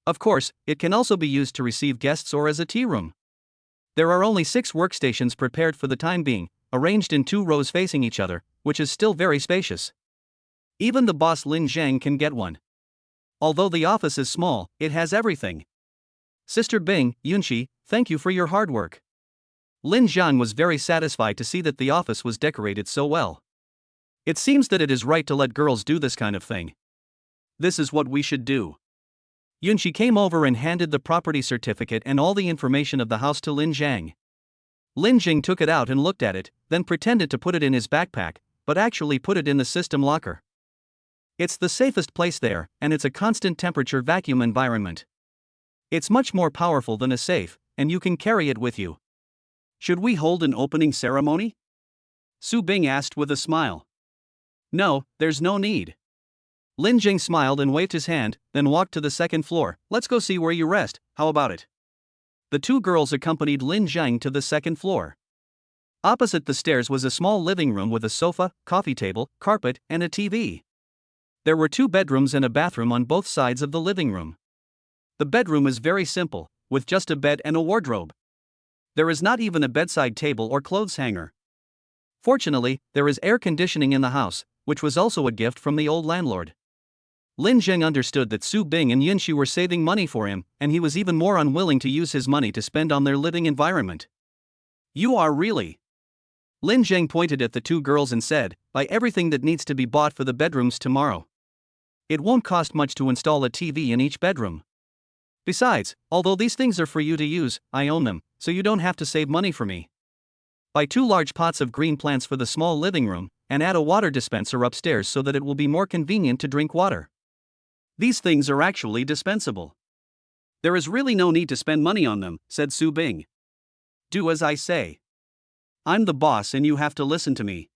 Of course, it can also be used to receive guests or as a tea room. There are only 6 workstations prepared for the time being, arranged in 2 rows facing each other, which is still very spacious. Even the boss Lin Zheng can get one. Although the office is small, it has everything. Sister Bing, Yunxi, thank you for your hard work. Lin Zhang was very satisfied to see that the office was decorated so well. It seems that it is right to let girls do this kind of thing. This is what we should do. Yunxi came over and handed the property certificate and all the information of the house to Lin Zhang. Lin Jing took it out and looked at it, then pretended to put it in his backpack, but actually put it in the system locker. It's the safest place there, and it's a constant temperature vacuum environment. It's much more powerful than a safe, and you can carry it with you. Should we hold an opening ceremony? Su Bing asked with a smile. No, there's no need. Lin Jing smiled and waved his hand, then walked to the second floor. Let's go see where you rest, how about it? The 2 girls accompanied Lin Zhang to the second floor. Opposite the stairs was a small living room with a sofa, coffee table, carpet, and a TV. There were 2 bedrooms and a bathroom on both sides of the living room. The bedroom is very simple, with just a bed and a wardrobe. There is not even a bedside table or clothes hanger. Fortunately, there is air conditioning in the house, which was also a gift from the old landlord. Lin Zheng understood that Su Bing and Yunxi were saving money for him, and he was even more unwilling to use his money to spend on their living environment. You are really. Lin Zheng pointed at the 2 girls and said, buy everything that needs to be bought for the bedrooms tomorrow. It won't cost much to install a TV in each bedroom. Besides, although these things are for you to use, I own them, so you don't have to save money for me. Buy 2 large pots of green plants for the small living room, and add a water dispenser upstairs so that it will be more convenient to drink water. These things are actually dispensable. There is really no need to spend money on them, said Su Bing. Do as I say. I'm the boss and you have to listen to me.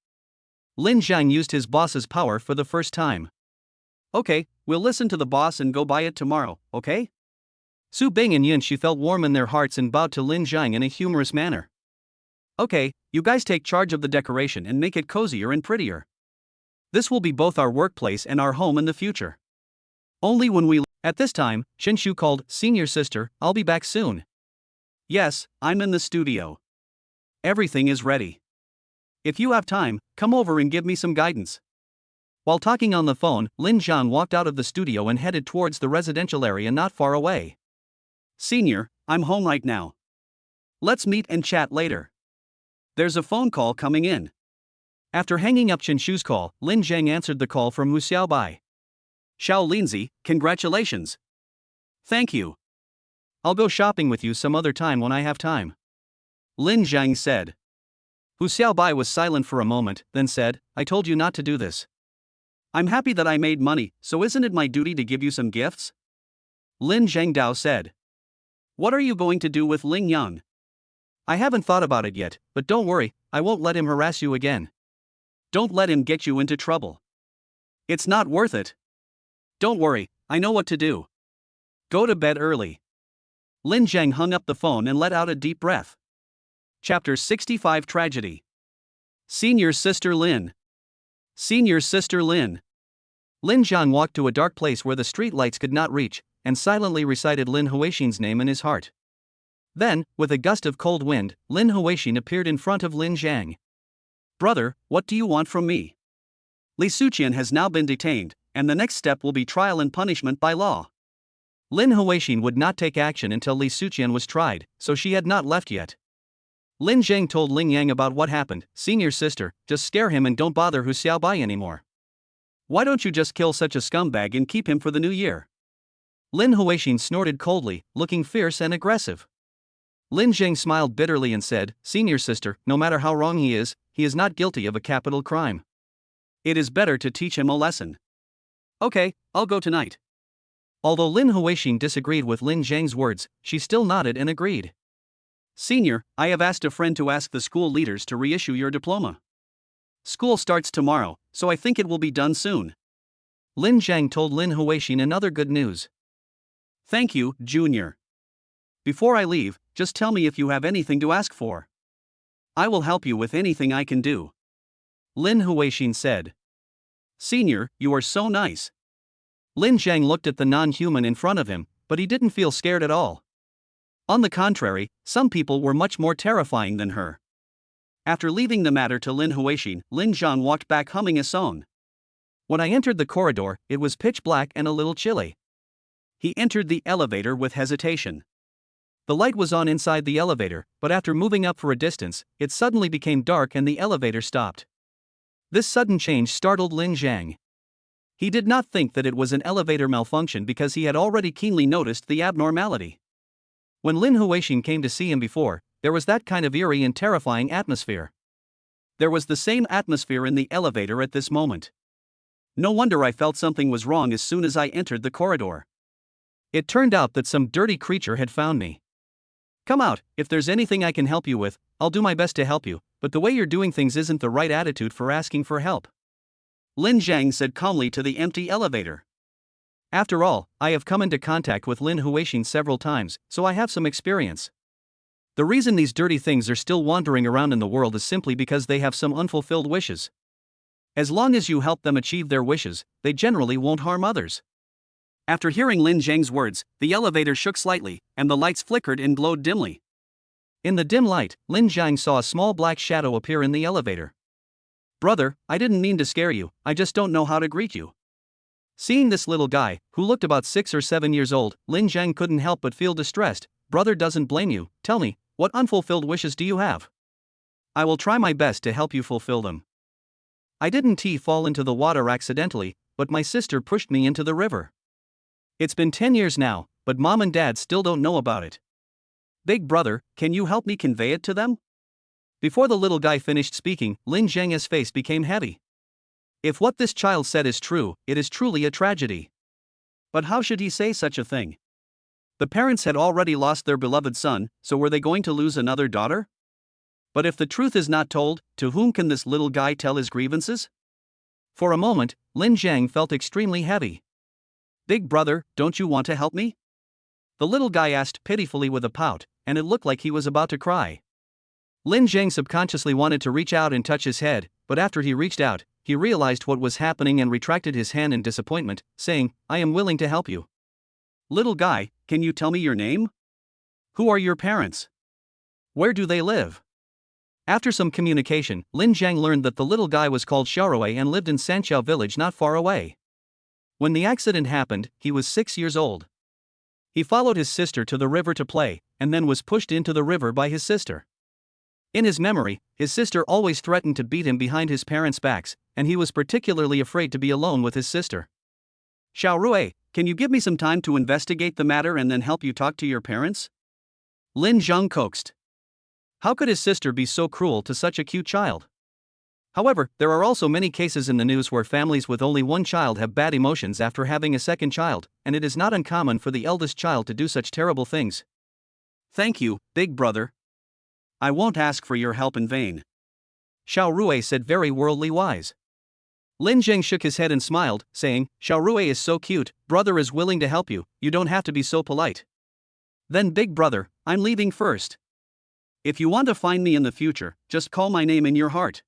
Lin Zhang used his boss's power for the first time. Okay, we'll listen to the boss and go buy it tomorrow, okay? Su Bing and Yunxi felt warm in their hearts and bowed to Lin Zhang in a humorous manner. Okay, you guys take charge of the decoration and make it cozier and prettier. This will be both our workplace and our home in the future. Only when we... At this time, Shinshu called, Senior sister, I'll be back soon. Yes, I'm in the studio. Everything is ready. If you have time, come over and give me some guidance. While talking on the phone, Lin Zhang walked out of the studio and headed towards the residential area not far away. Senior, I'm home right now. Let's meet and chat later. There's a phone call coming in. After hanging up Shinshu's call, Lin Zhang answered the call from Wu Xiaobai. Xiao Linzi, congratulations. Thank you. I'll go shopping with you some other time when I have time. Lin Zhang said. Hu Xiaobai was silent for a moment, then said, I told you not to do this. I'm happy that I made money, so isn't it my duty to give you some gifts? Lin Zhangdao said. What are you going to do with Ling Yang? I haven't thought about it yet, but don't worry, I won't let him harass you again. Don't let him get you into trouble. It's not worth it. Don't worry, I know what to do. Go to bed early. Lin Zhang hung up the phone and let out a deep breath. Chapter 65 Tragedy. Senior Sister Lin. Senior Sister Lin. Lin Zhang walked to a dark place where the street lights could not reach, and silently recited Lin Huaxin's name in his heart. Then, with a gust of cold wind, Lin Huaxin appeared in front of Lin Zhang. Brother, what do you want from me? Li Suqian has now been detained, and the next step will be trial and punishment by law. Lin Huaxin would not take action until Li Suqian was tried, so she had not left yet. Lin Zhang told Ling Yang about what happened. Senior sister, just scare him and don't bother Hu Xiaobai anymore. Why don't you just kill such a scumbag and keep him for the new year? Lin Huaxin snorted coldly, looking fierce and aggressive. Lin Zhang smiled bitterly and said, Senior sister, no matter how wrong he is not guilty of a capital crime. It is better to teach him a lesson. Okay, I'll go tonight. Although Lin Huaxin disagreed with Lin Zhang's words, she still nodded and agreed. Senior, I have asked a friend to ask the school leaders to reissue your diploma. School starts tomorrow, so I think it will be done soon. Lin Zhang told Lin Huaxin another good news. Thank you, Junior. Before I leave, just tell me if you have anything to ask for. I will help you with anything I can do. Lin Huaxin said. Senior, you are so nice. Lin Zhang looked at the non-human in front of him, but he didn't feel scared at all. On the contrary, some people were much more terrifying than her. After leaving the matter to Lin Huaxin, Lin Zhang walked back humming a song. When I entered the corridor, it was pitch black and a little chilly. He entered the elevator with hesitation. The light was on inside the elevator, but after moving up for a distance, it suddenly became dark and the elevator stopped. This sudden change startled Lin Zhang. He did not think that it was an elevator malfunction because he had already keenly noticed the abnormality. When Lin Huaxin came to see him before, there was that kind of eerie and terrifying atmosphere. There was the same atmosphere in the elevator at this moment. No wonder I felt something was wrong as soon as I entered the corridor. It turned out that some dirty creature had found me. Come out, if there's anything I can help you with, I'll do my best to help you, but the way you're doing things isn't the right attitude for asking for help. Lin Zhang said calmly to the empty elevator. After all, I have come into contact with Lin Huaxin several times, so I have some experience. The reason these dirty things are still wandering around in the world is simply because they have some unfulfilled wishes. As long as you help them achieve their wishes, they generally won't harm others. After hearing Lin Zhang's words, the elevator shook slightly, and the lights flickered and glowed dimly. In the dim light, Lin Zhang saw a small black shadow appear in the elevator. Brother, I didn't mean to scare you, I just don't know how to greet you. Seeing this little guy, who looked about 6 or 7 years old, Lin Zhang couldn't help but feel distressed. Brother doesn't blame you, tell me, what unfulfilled wishes do you have? I will try my best to help you fulfill them. I didn't fall into the water accidentally, but my sister pushed me into the river. It's been 10 years now, but Mom and Dad still don't know about it. Big brother, can you help me convey it to them? Before the little guy finished speaking, Lin Zhang's face became heavy. If what this child said is true, it is truly a tragedy. But how should he say such a thing? The parents had already lost their beloved son, so were they going to lose another daughter? But if the truth is not told, to whom can this little guy tell his grievances? For a moment, Lin Zhang felt extremely heavy. Big brother, don't you want to help me? The little guy asked pitifully with a pout, and it looked like he was about to cry. Lin Zhang subconsciously wanted to reach out and touch his head, but after he reached out, he realized what was happening and retracted his hand in disappointment, saying, I am willing to help you. Little guy, can you tell me your name? Who are your parents? Where do they live? After some communication, Lin Zhang learned that the little guy was called Xiaorui and lived in Sanqiao village not far away. When the accident happened, he was 6 years old. He followed his sister to the river to play, and then was pushed into the river by his sister. In his memory, his sister always threatened to beat him behind his parents' backs, and he was particularly afraid to be alone with his sister. Xiaorui, can you give me some time to investigate the matter and then help you talk to your parents? Lin Zhang coaxed. How could his sister be so cruel to such a cute child? However, there are also many cases in the news where families with only one child have bad emotions after having a second child, and it is not uncommon for the eldest child to do such terrible things. Thank you, big brother. I won't ask for your help in vain. Xiaorui said, very worldly wise. Lin Zhang shook his head and smiled, saying, Xiaorui is so cute, brother is willing to help you, you don't have to be so polite. Then big brother, I'm leaving first. If you want to find me in the future, just call my name in your heart.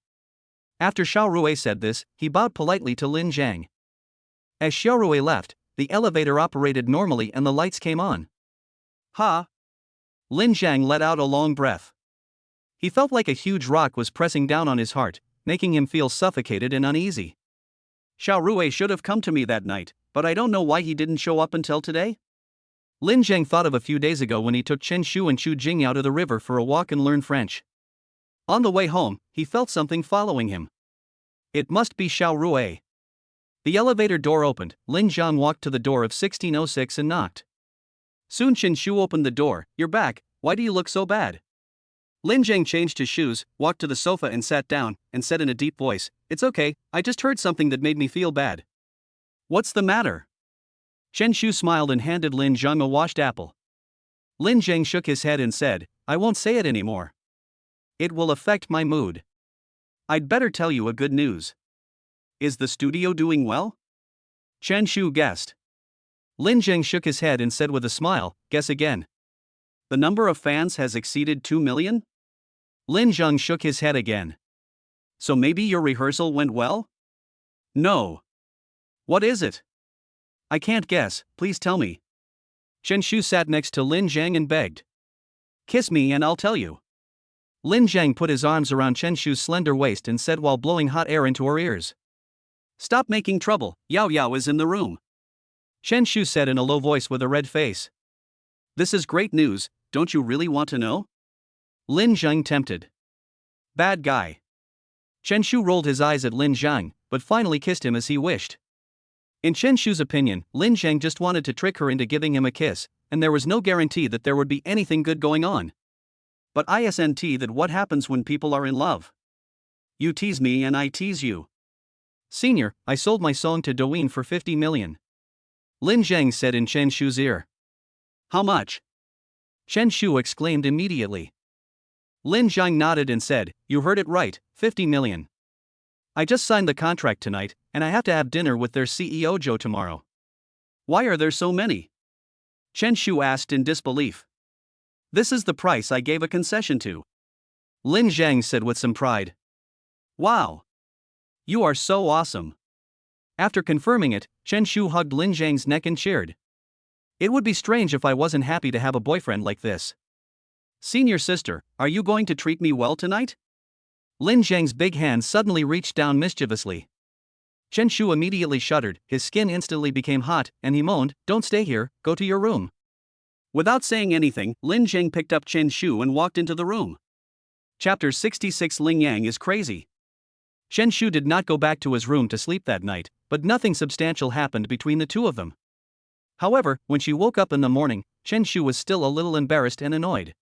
After Xiao Rui said this, he bowed politely to Lin Jiang. As Xiao Rui left, the elevator operated normally and the lights came on. Ha! Lin Jiang let out a long breath. He felt like a huge rock was pressing down on his heart, making him feel suffocated and uneasy. Xiao Rui should have come to me that night, but I don't know why he didn't show up until today. Lin Jiang thought of a few days ago when he took Chen Shu and Chu Jingyao to the river for a walk and learn French. On the way home, he felt something following him. It must be Xiao Rui. The elevator door opened. Lin Jiang walked to the door of 1606 and knocked. Soon Chen Shu opened the door. You're back, why do you look so bad? Lin Jiang changed his shoes, walked to the sofa and sat down, and said in a deep voice, It's okay, I just heard something that made me feel bad. What's the matter? Chen Shu smiled and handed Lin Jiang a washed apple. Lin Jiang shook his head and said, I won't say it anymore. It will affect my mood. I'd better tell you a good news. Is the studio doing well? Chen Shu guessed. Lin Jiang shook his head and said with a smile, Guess again. The number of fans has exceeded 2 million? Lin Jiang shook his head again. So maybe your rehearsal went well? No. What is it? I can't guess, please tell me. Chen Shu sat next to Lin Jiang and begged. Kiss me and I'll tell you. Lin Jiang put his arms around Chen Shu's slender waist and said while blowing hot air into her ears. Stop making trouble, Yao Yao is in the room. Chen Shu said in a low voice with a red face. This is great news, don't you really want to know? Lin Jiang tempted. Bad guy. Chen Shu rolled his eyes at Lin Jiang, but finally kissed him as he wished. In Chen Shu's opinion, Lin Jiang just wanted to trick her into giving him a kiss, and there was no guarantee that there would be anything good going on. But isn't that what happens when people are in love? You tease me and I tease you. Senior, I sold my song to Douyin for 50 million. Lin Jiang said in Chen Shu's ear. How much? Chen Shu exclaimed immediately. Lin Jiang nodded and said, You heard it right, 50 million. I just signed the contract tonight, and I have to have dinner with their CEO Joe tomorrow. Why are there so many? Chen Shu asked in disbelief. This is the price I gave a concession to. Lin Jiang said with some pride. Wow. You are so awesome. After confirming it, Chen Shu hugged Lin Jiang's neck and cheered. It would be strange if I wasn't happy to have a boyfriend like this. Senior sister, are you going to treat me well tonight? Lin Jiang's big hand suddenly reached down mischievously. Chen Shu immediately shuddered, his skin instantly became hot, and he moaned, Don't stay here, go to your room. Without saying anything, Lin Jiang picked up Chen Shu and walked into the room. Chapter 66 Ling Yang is crazy. Chen Shu did not go back to his room to sleep that night, but nothing substantial happened between the two of them. However, when she woke up in the morning, Chen Shu was still a little embarrassed and annoyed.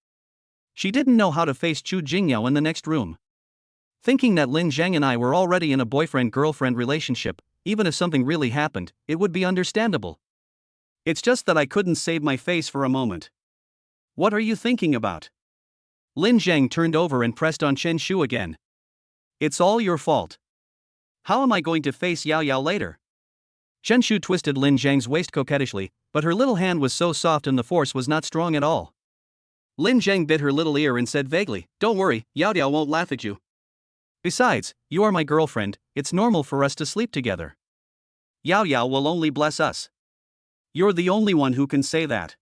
She didn't know how to face Chu Jingyao in the next room. Thinking that Lin Jiang and I were already in a boyfriend-girlfriend relationship, even if something really happened, it would be understandable. It's just that I couldn't save my face for a moment. What are you thinking about? Lin Jiang turned over and pressed on Chen Shu again. It's all your fault. How am I going to face Yao Yao later? Chen Shu twisted Lin Jiang's waist coquettishly, but her little hand was so soft and the force was not strong at all. Lin Jiang bit her little ear and said vaguely, Don't worry, Yao Yao won't laugh at you. Besides, you are my girlfriend, it's normal for us to sleep together. Yao Yao will only bless us. You're the only one who can say that.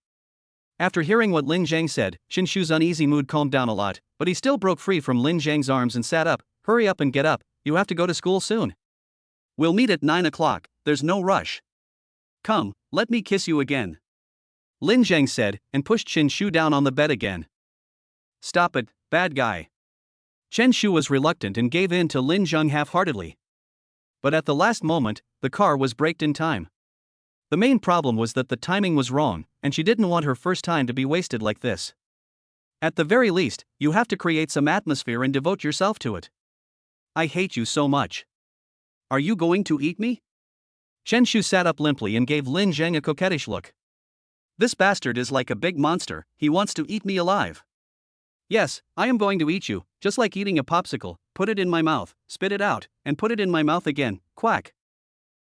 After hearing what Lin Jiang said, Chen Shu's uneasy mood calmed down a lot, but he still broke free from Lin Jiang's arms and sat up. Hurry up and get up, you have to go to school soon. We'll meet at 9 o'clock, there's no rush. Come, let me kiss you again. Lin Jiang said, and pushed Chen Shu down on the bed again. Stop it, bad guy. Chen Shu was reluctant and gave in to Lin Jiang half-heartedly. But at the last moment, the car was braked in time. The main problem was that the timing was wrong, and she didn't want her first time to be wasted like this. At the very least, you have to create some atmosphere and devote yourself to it. I hate you so much. Are you going to eat me? Chen Shu sat up limply and gave Lin Jiang a coquettish look. This bastard is like a big monster, he wants to eat me alive. Yes, I am going to eat you, just like eating a popsicle, put it in my mouth, spit it out, and put it in my mouth again, quack.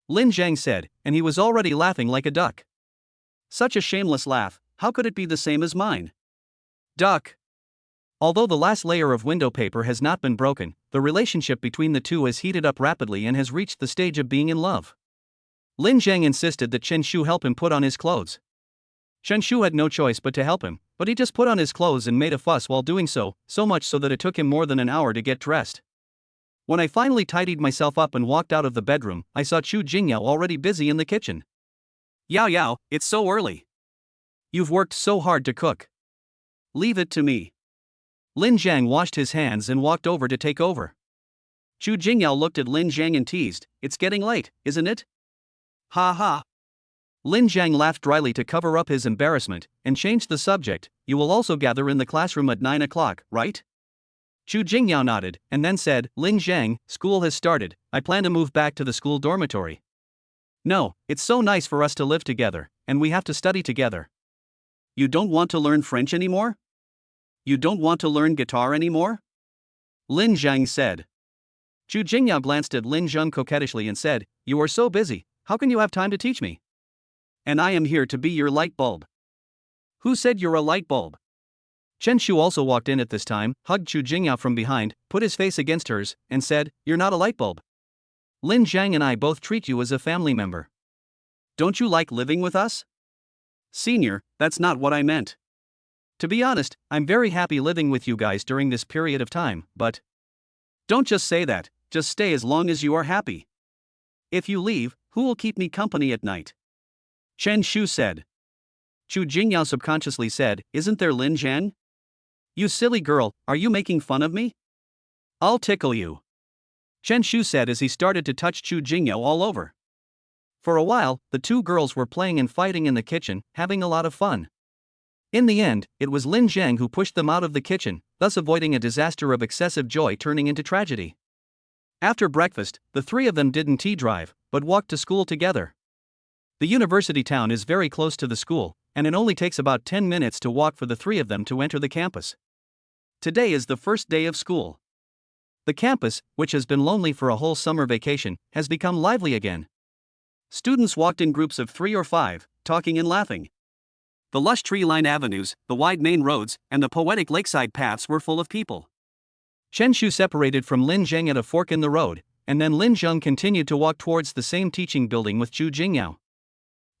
Lin Jiang said, and he was already laughing like a duck. Such a shameless laugh, how could it be the same as mine? Duck. Although the last layer of window paper has not been broken, the relationship between the two has heated up rapidly and has reached the stage of being in love. Lin Zhang insisted that Chen Shu help him put on his clothes. Chen Shu had no choice but to help him, but he just put on his clothes and made a fuss while doing so, so much so that it took him more than an hour to get dressed. When I finally tidied myself up and walked out of the bedroom, I saw Chu Jingyao already busy in the kitchen. Yao Yao, it's so early. You've worked so hard to cook. Leave it to me. Lin Zhang washed his hands and walked over to take over. Chu Jingyao looked at Lin Zhang and teased, "It's getting late, isn't it?" Ha ha. Lin Zhang laughed dryly to cover up his embarrassment, and changed the subject. "You will also gather in the classroom at 9 o'clock, right?" Chu Jingyao nodded, and then said, "Lin Zhang, school has started, I plan to move back to the school dormitory." "No, it's so nice for us to live together, and we have to study together." "You don't want to learn French anymore? You don't want to learn guitar anymore?" Lin Zhang said. Chu Jingyao glanced at Lin Zhang coquettishly and said, "You are so busy, how can you have time to teach me? And I am here to be your light bulb." "Who said you're a light bulb?" Chen Shu also walked in at this time, hugged Chu Jingyao from behind, put his face against hers, and said, "You're not a light bulb. Lin Zhang and I both treat you as a family member. Don't you like living with us?" "Senior, that's not what I meant. To be honest, I'm very happy living with you guys during this period of time, but..." "Don't just say that, just stay as long as you are happy. If you leave, who will keep me company at night?" Chen Shu said. Chu Jingyao subconsciously said, "Isn't there Lin Zhang? You silly girl, are you making fun of me? I'll tickle you." Chen Shu said as he started to touch Chu Jingyao all over. For a while, the two girls were playing and fighting in the kitchen, having a lot of fun. In the end, it was Lin Zhang who pushed them out of the kitchen, thus avoiding a disaster of excessive joy turning into tragedy. After breakfast, the three of them didn't tea drive, but walked to school together. The university town is very close to the school, and it only takes about 10 minutes to walk for the three of them to enter the campus. Today is the first day of school. The campus, which has been lonely for a whole summer vacation, has become lively again. Students walked in groups of 3 or 5, talking and laughing. The lush tree-lined avenues, the wide main roads, and the poetic lakeside paths were full of people. Chen Shu separated from Lin Zhang at a fork in the road, and then Lin Zhang continued to walk towards the same teaching building with Chu Jingyao.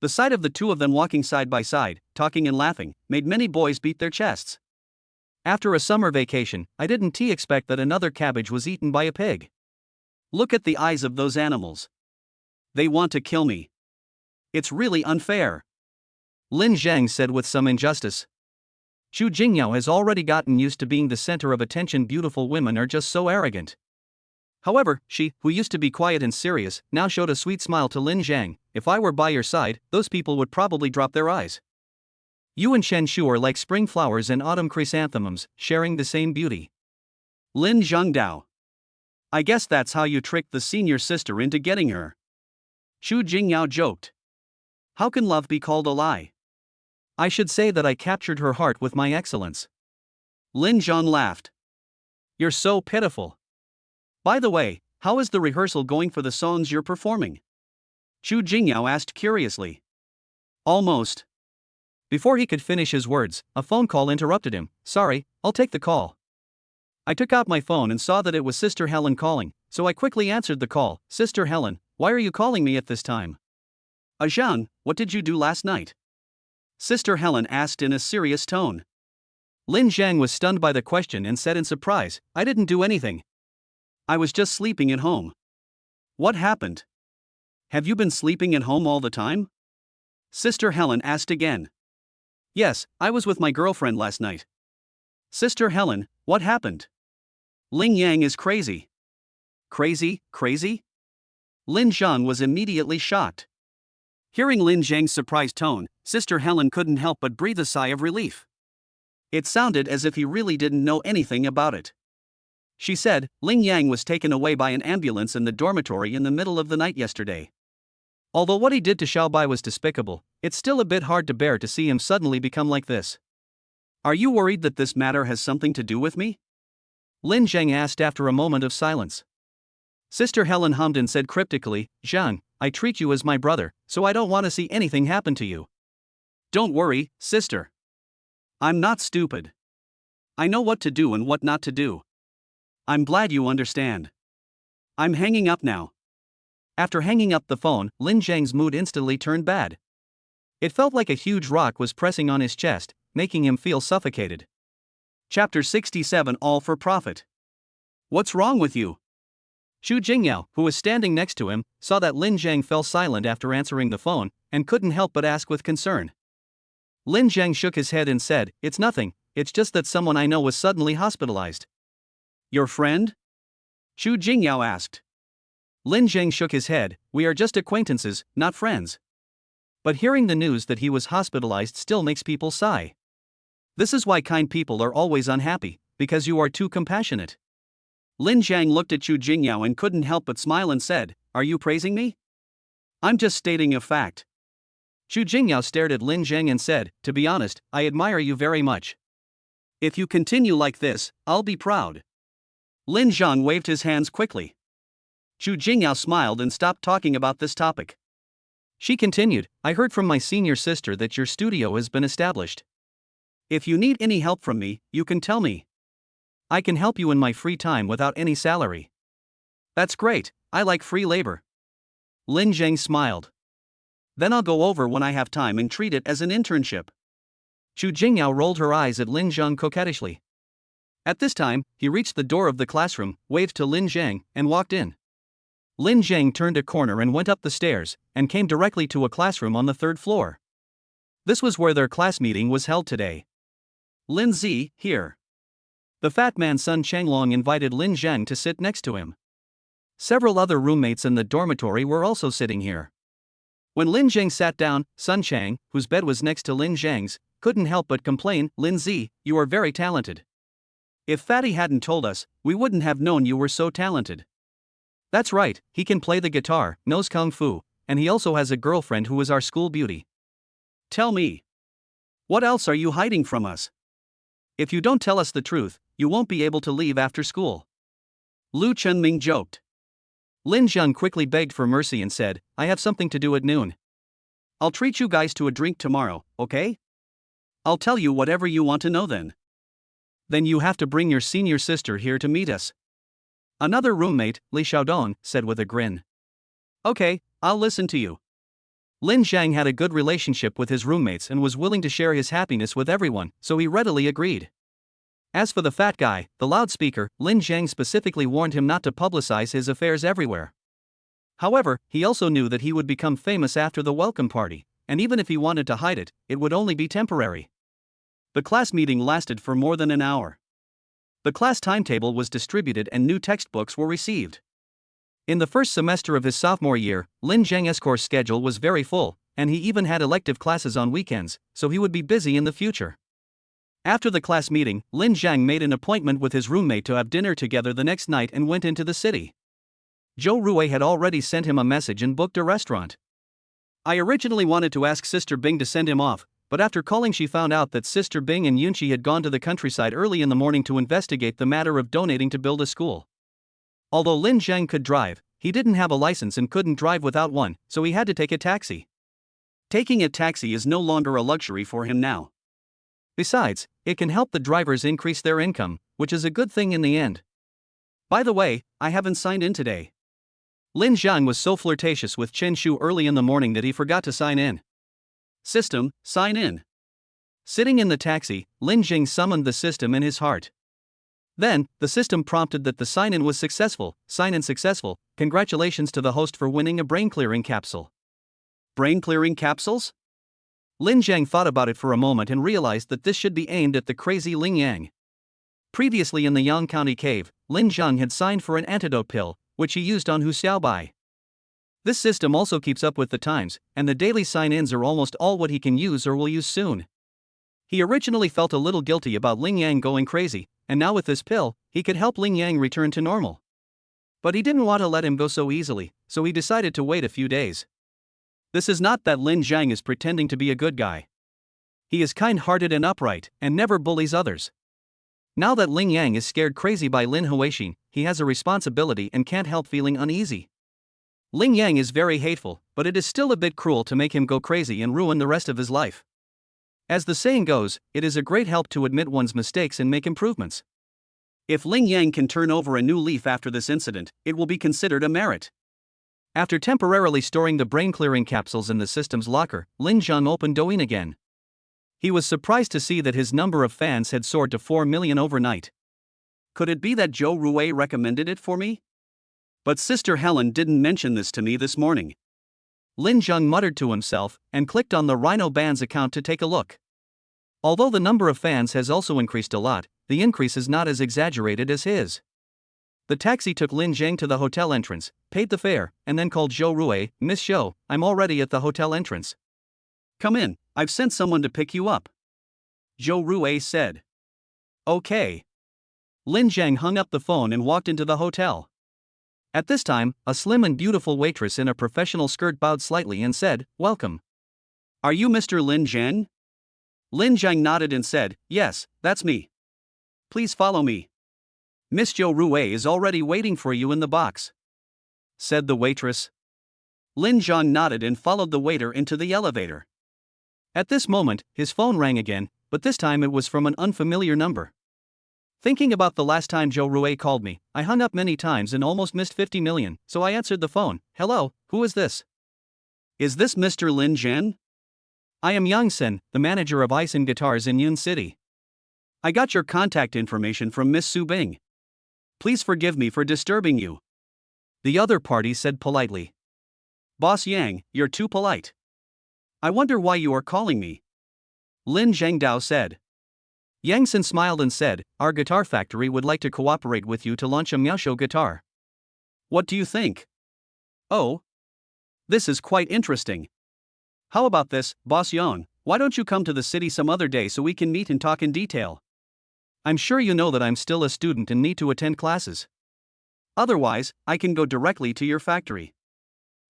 The sight of the two of them walking side by side, talking and laughing, made many boys beat their chests. After a summer vacation, I didn't expect that another cabbage was eaten by a pig. Look at the eyes of those animals. They want to kill me. It's really unfair. Lin Zhang said with some injustice. Chu Jingyao has already gotten used to being the center of attention. Beautiful women are just so arrogant. However, she, who used to be quiet and serious, now showed a sweet smile to Lin Zhang. "If I were by your side, those people would probably drop their eyes. You and Chen Shu are like spring flowers and autumn chrysanthemums, sharing the same beauty." Lin Zhangdao. "I guess that's how you tricked the senior sister into getting her." Chu Jingyao joked. "How can love be called a lie? I should say that I captured her heart with my excellence." Lin Zhang laughed. "You're so pitiful. By the way, how is the rehearsal going for the songs you're performing?" Chu Jingyao asked curiously. "Almost." Before he could finish his words, a phone call interrupted him. "Sorry, I'll take the call." I took out my phone and saw that it was Sister Helen calling, so I quickly answered the call. "Sister Helen, why are you calling me at this time?" "Zhang, what did you do last night?" Sister Helen asked in a serious tone. Lin Zhang was stunned by the question and said in surprise, "I didn't do anything. I was just sleeping at home." "What happened? Have you been sleeping at home all the time?" Sister Helen asked again. "Yes, I was with my girlfriend last night." "Sister Helen, what happened?" "Ling Yang is crazy." "Crazy, crazy?" Lin Zhang was immediately shocked. Hearing Lin Zhang's surprised tone, Sister Helen couldn't help but breathe a sigh of relief. It sounded as if he really didn't know anything about it. She said, "Ling Yang was taken away by an ambulance in the dormitory in the middle of the night yesterday. Although what he did to Xiaobai was despicable, it's still a bit hard to bear to see him suddenly become like this. Are you worried that this matter has something to do with me?" Lin Zhang asked after a moment of silence. Sister Helen hummed and said cryptically, "Zhang, I treat you as my brother, so I don't want to see anything happen to you." Don't worry, sister. I'm not stupid. I know what to do and what not to do. I'm glad you understand. I'm hanging up now. After hanging up the phone, Lin Zhang's mood instantly turned bad. It felt like a huge rock was pressing on his chest, making him feel suffocated. Chapter 67 All for Profit. What's wrong with you? Xu Jingyao, who was standing next to him, saw that Lin Zhang fell silent after answering the phone, and couldn't help but ask with concern. Lin Zhang shook his head and said, "It's nothing, it's just that someone I know was suddenly hospitalized." Your friend? Xu Jingyao asked. Lin Zhang shook his head, "We are just acquaintances, not friends." But hearing the news that he was hospitalized still makes people sigh. This is why kind people are always unhappy, because you are too compassionate. Lin Zhang looked at Xu Jingyao and couldn't help but smile and said, "Are you praising me?" "I'm just stating a fact." Xu Jingyao stared at Lin Zhang and said, "To be honest, I admire you very much. If you continue like this, I'll be proud." Lin Zhang waved his hands quickly. Xu Jingyao smiled and stopped talking about this topic. She continued, "I heard from my senior sister that your studio has been established. If you need any help from me, you can tell me. I can help you in my free time without any salary." "That's great, I like free labor." Lin Zhang smiled. "Then I'll go over when I have time and treat it as an internship." Xu Jingyao rolled her eyes at Lin Zhang coquettishly. At this time, he reached the door of the classroom, waved to Lin Zhang, and walked in. Lin Zhang turned a corner and went up the stairs, and came directly to a classroom on the third floor. This was where their class meeting was held today. "Lin Zi, here." The fat man Sun Changlong invited Lin Zhang to sit next to him. Several other roommates in the dormitory were also sitting here. When Lin Zhang sat down, Sun Chang, whose bed was next to Lin Zhang's, couldn't help but complain, "Lin Zi, you are very talented. If Fatty hadn't told us, we wouldn't have known you were so talented." "That's right, he can play the guitar, knows kung fu, and he also has a girlfriend who is our school beauty." "Tell me. What else are you hiding from us? If you don't tell us the truth, you won't be able to leave after school." Lu Chunming joked. Lin Zhang quickly begged for mercy and said, "I have something to do at noon. I'll treat you guys to a drink tomorrow, okay? I'll tell you whatever you want to know then." "Then you have to bring your senior sister here to meet us." Another roommate, Li Xiaodong, said with a grin. "Okay, I'll listen to you." Lin Zhang had a good relationship with his roommates and was willing to share his happiness with everyone, so he readily agreed. As for the fat guy, the loudspeaker, Lin Zhang specifically warned him not to publicize his affairs everywhere. However, he also knew that he would become famous after the welcome party, and even if he wanted to hide it, it would only be temporary. The class meeting lasted for more than an hour. The class timetable was distributed and new textbooks were received. In the first semester of his sophomore year, Lin Zhang's course schedule was very full, and he even had elective classes on weekends, so he would be busy in the future. After the class meeting, Lin Zhang made an appointment with his roommate to have dinner together the next night and went into the city. Zhou Rui had already sent him a message and booked a restaurant. I originally wanted to ask Sister Bing to send him off, but after calling she found out that Sister Bing and Yunqi had gone to the countryside early in the morning to investigate the matter of donating to build a school. Although Lin Zhang could drive, he didn't have a license and couldn't drive without one, so he had to take a taxi. Taking a taxi is no longer a luxury for him now. Besides, it can help the drivers increase their income, which is a good thing in the end. "By the way, I haven't signed in today." Lin Zhang was so flirtatious with Chen Shu early in the morning that he forgot to sign in. "System, sign in." Sitting in the taxi, Lin Zhang summoned the system in his heart. Then, the system prompted that the sign-in was successful. "Sign-in successful, congratulations to the host for winning a brain-clearing capsule." Brain-clearing capsules? Lin Zhang thought about it for a moment and realized that this should be aimed at the crazy Ling Yang. Previously in the Yang County cave, Lin Zhang had signed for an antidote pill, which he used on Hu Xiaobai. This system also keeps up with the times, and the daily sign-ins are almost all what he can use or will use soon. He originally felt a little guilty about Ling Yang going crazy, and now with this pill, he could help Ling Yang return to normal. But he didn't want to let him go so easily, so he decided to wait a few days. This is not that Lin Zhang is pretending to be a good guy. He is kind-hearted and upright, and never bullies others. Now that Ling Yang is scared crazy by Lin Huixin, he has a responsibility and can't help feeling uneasy. Ling Yang is very hateful, but it is still a bit cruel to make him go crazy and ruin the rest of his life. As the saying goes, it is a great help to admit one's mistakes and make improvements. If Ling Yang can turn over a new leaf after this incident, it will be considered a merit. After temporarily storing the brain-clearing capsules in the system's locker, Lin Zheng opened Douyin again. He was surprised to see that his number of fans had soared to 4 million overnight. Could it be that Zhou Rui recommended it for me? But Sister Helen didn't mention this to me this morning. Lin Zheng muttered to himself and clicked on the Rhino Band's account to take a look. Although the number of fans has also increased a lot, the increase is not as exaggerated as his. The taxi took Lin Zheng to the hotel entrance, paid the fare, and then called Zhou Rui. "Miss Zhou, I'm already at the hotel entrance. Come in, I've sent someone to pick you up," Zhou Rui said. "Okay." Lin Zheng hung up the phone and walked into the hotel. At this time, a slim and beautiful waitress in a professional skirt bowed slightly and said, "Welcome. Are you Mr. Lin Zheng?" Lin Zheng nodded and said, "Yes, that's me. Please follow me. Miss Zhou Rui is already waiting for you in the box," said the waitress. Lin Zheng nodded and followed the waiter into the elevator. At this moment, his phone rang again, but this time it was from an unfamiliar number. Thinking about the last time Zhou Rui called me, I hung up many times and almost missed 50 million, so I answered the phone. "Hello, who is this? Is this Mr. Lin Zheng? I am Yang Sen, the manager of Ice and Guitars in Yun City. I got your contact information from Miss Su Bing. Please forgive me for disturbing you," the other party said politely. "Boss Yang, you're too polite. I wonder why you are calling me," Lin Zhengdao said. Yang Sen smiled and said, "Our guitar factory would like to cooperate with you to launch a Miaosho guitar. What do you think?" "Oh, this is quite interesting. How about this, Boss Yang, why don't you come to the city some other day so we can meet and talk in detail? I'm sure you know that I'm still a student and need to attend classes. Otherwise, I can go directly to your factory,"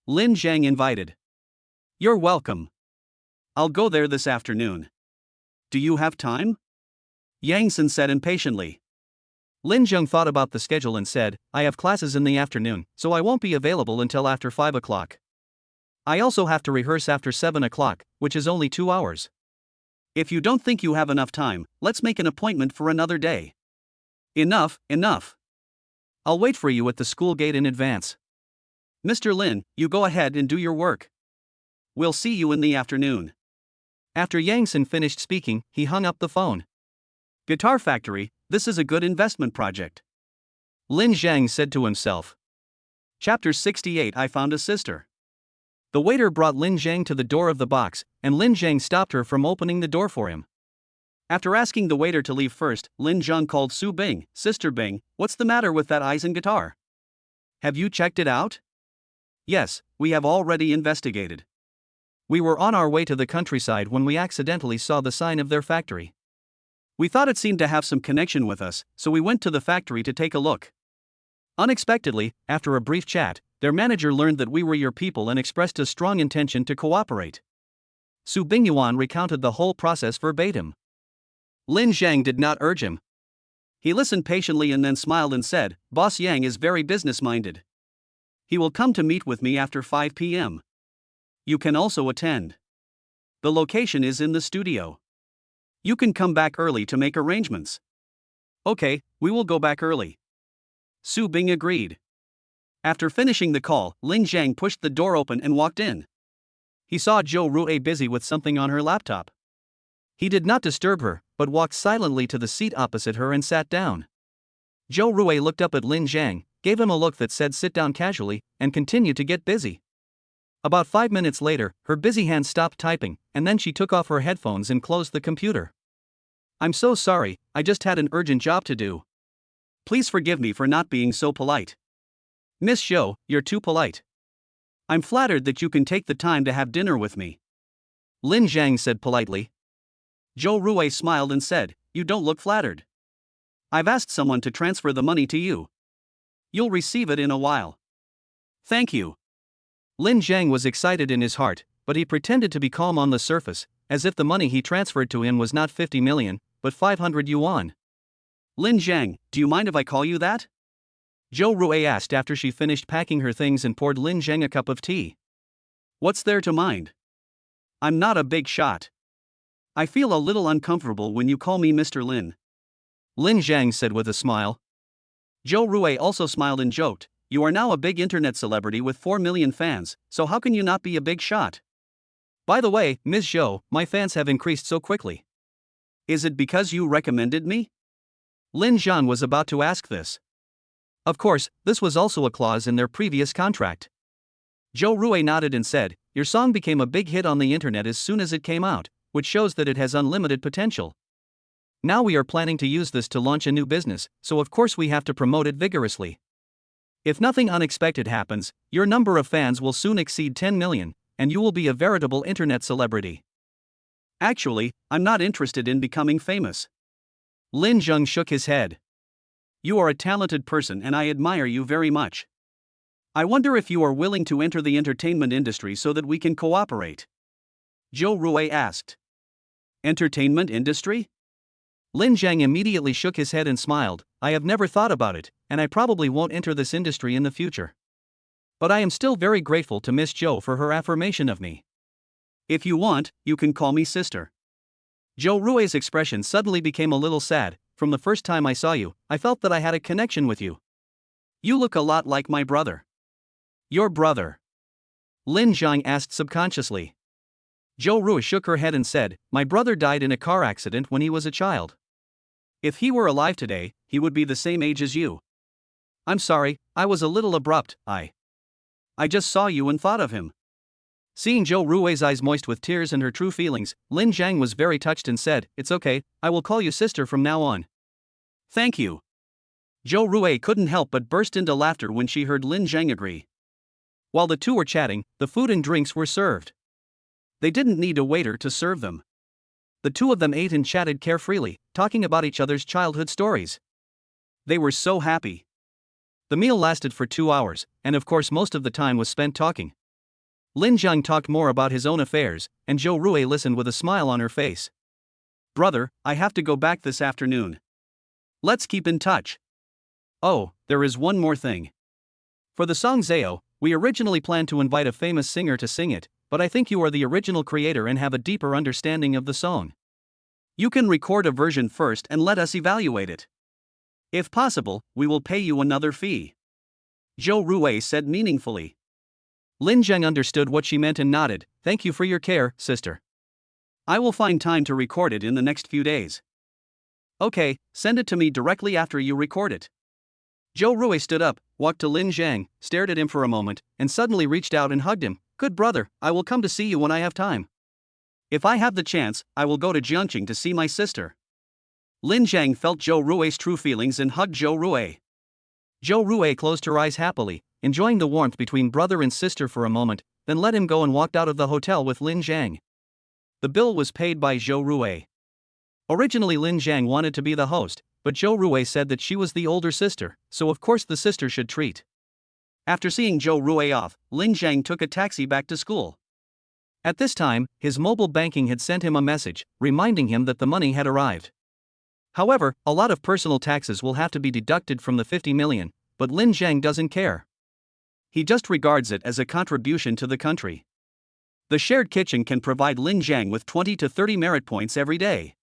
Lin Zheng invited. "You're welcome. I'll go there this afternoon. Do you have time?" Yang Sen said impatiently. Lin Zheng thought about the schedule and said, "I have classes in the afternoon, so I won't be available until after 5 o'clock. I also have to rehearse after 7 o'clock, which is only 2 hours. If you don't think you have enough time, let's make an appointment for another day." Enough. I'll wait for you at the school gate in advance. Mr. Lin, you go ahead and do your work. We'll see you in the afternoon." After Yang Sen finished speaking, he hung up the phone. Guitar factory, this is a good investment project, Lin Zheng said to himself. Chapter 68. I found a sister. The waiter brought Lin Zheng to the door of the box, and Lin Zheng stopped her from opening the door for him. After asking the waiter to leave first, Lin Zheng called Su Bing. "Sister Bing, what's the matter with that Eisen guitar? Have you checked it out?" "Yes, we have already investigated. We were on our way to the countryside when we accidentally saw the sign of their factory. We thought it seemed to have some connection with us, so we went to the factory to take a look. Unexpectedly, after a brief chat, their manager learned that we were your people and expressed a strong intention to cooperate." Su Bingyuan recounted the whole process verbatim. Lin Zheng did not urge him. He listened patiently and then smiled and said, "Boss Yang is very business-minded. He will come to meet with me after 5 p.m. You can also attend. The location is in the studio. You can come back early to make arrangements." "Okay, we will go back early," Su Bing agreed. After finishing the call, Lin Zheng pushed the door open and walked in. He saw Zhou Rui busy with something on her laptop. He did not disturb her, but walked silently to the seat opposite her and sat down. Zhou Rui looked up at Lin Zheng, gave him a look that said sit down casually, and continued to get busy. About 5 minutes later, her busy hand stopped typing, and then she took off her headphones and closed the computer. "I'm so sorry, I just had an urgent job to do. Please forgive me for not being so polite. Miss Zhou, you're too polite. I'm flattered that you can take the time to have dinner with me," Lin Zheng said politely. Zhou Rui smiled and said, "You don't look flattered. I've asked someone to transfer the money to you. You'll receive it in a while." "Thank you." Lin Zheng was excited in his heart, but he pretended to be calm on the surface, as if the money he transferred to him was not 50 million, but 500 yuan. "Lin Zheng, do you mind if I call you that?" Zhou Rui asked after she finished packing her things and poured Lin Zheng a cup of tea. "What's there to mind? I'm not a big shot." I feel a little uncomfortable when you call me Mr. Lin. Lin Zhang said with a smile. Zhou Rui also smiled and joked, you are now a big internet celebrity with 4 million fans, so how can you not be a big shot? By the way, Ms. Zhou, my fans have increased so quickly. Is it because you recommended me? Lin Zhang was about to ask this. Of course, this was also a clause in their previous contract. Zhou Rui nodded and said, your song became a big hit on the internet as soon as it came out, which shows that it has unlimited potential. Now we are planning to use this to launch a new business, so of course we have to promote it vigorously. If nothing unexpected happens, your number of fans will soon exceed 10 million, and you will be a veritable internet celebrity. Actually, I'm not interested in becoming famous. Lin Zhang shook his head. You are a talented person and I admire you very much. I wonder if you are willing to enter the entertainment industry so that we can cooperate. Zhou Rui asked. Entertainment industry? Lin Zhang immediately shook his head and smiled, I have never thought about it, and I probably won't enter this industry in the future. But I am still very grateful to Miss Zhou for her affirmation of me. If you want, you can call me sister. Zhou Rui's expression suddenly became a little sad. From the first time I saw you, I felt that I had a connection with you. You look a lot like my brother. Your brother? Lin Zhang asked subconsciously. Zhou Rui shook her head and said, my brother died in a car accident when he was a child. If he were alive today, he would be the same age as you. I'm sorry, I was a little abrupt, I just saw you and thought of him. Seeing Zhou Rui's eyes moist with tears and her true feelings, Lin Zhang was very touched and said, it's okay, I will call you sister from now on. Thank you. Zhou Rui couldn't help but burst into laughter when she heard Lin Zhang agree. While the two were chatting, the food and drinks were served. They didn't need a waiter to serve them. The two of them ate and chatted carefreely, talking about each other's childhood stories. They were so happy. The meal lasted for 2 hours, and of course most of the time was spent talking. Lin Zhang talked more about his own affairs, and Zhou Rui listened with a smile on her face. Brother, I have to go back this afternoon. Let's keep in touch. Oh, there is one more thing. For the song Zao, we originally planned to invite a famous singer to sing it, but I think you are the original creator and have a deeper understanding of the song. You can record a version first and let us evaluate it. If possible, we will pay you another fee. Zhou Rui said meaningfully. Lin Zhang understood what she meant and nodded, thank you for your care, sister. I will find time to record it in the next few days. Okay, send it to me directly after you record it. Zhou Rui stood up, walked to Lin Zhang, stared at him for a moment, and suddenly reached out and hugged him. Good brother, I will come to see you when I have time. If I have the chance, I will go to Jiangqing to see my sister. Lin Zhang felt Zhou Rui's true feelings and hugged Zhou Rui. Zhou Rui closed her eyes happily, enjoying the warmth between brother and sister for a moment, then let him go and walked out of the hotel with Lin Zhang. The bill was paid by Zhou Rui. Originally Lin Zhang wanted to be the host, but Zhou Rui said that she was the older sister, so of course the sister should treat. After seeing Zhou Rui off, Lin Zhang took a taxi back to school. At this time, his mobile banking had sent him a message, reminding him that the money had arrived. However, a lot of personal taxes will have to be deducted from the 50 million, but Lin Zhang doesn't care. He just regards it as a contribution to the country. The shared kitchen can provide Lin Zhang with 20 to 30 merit points every day.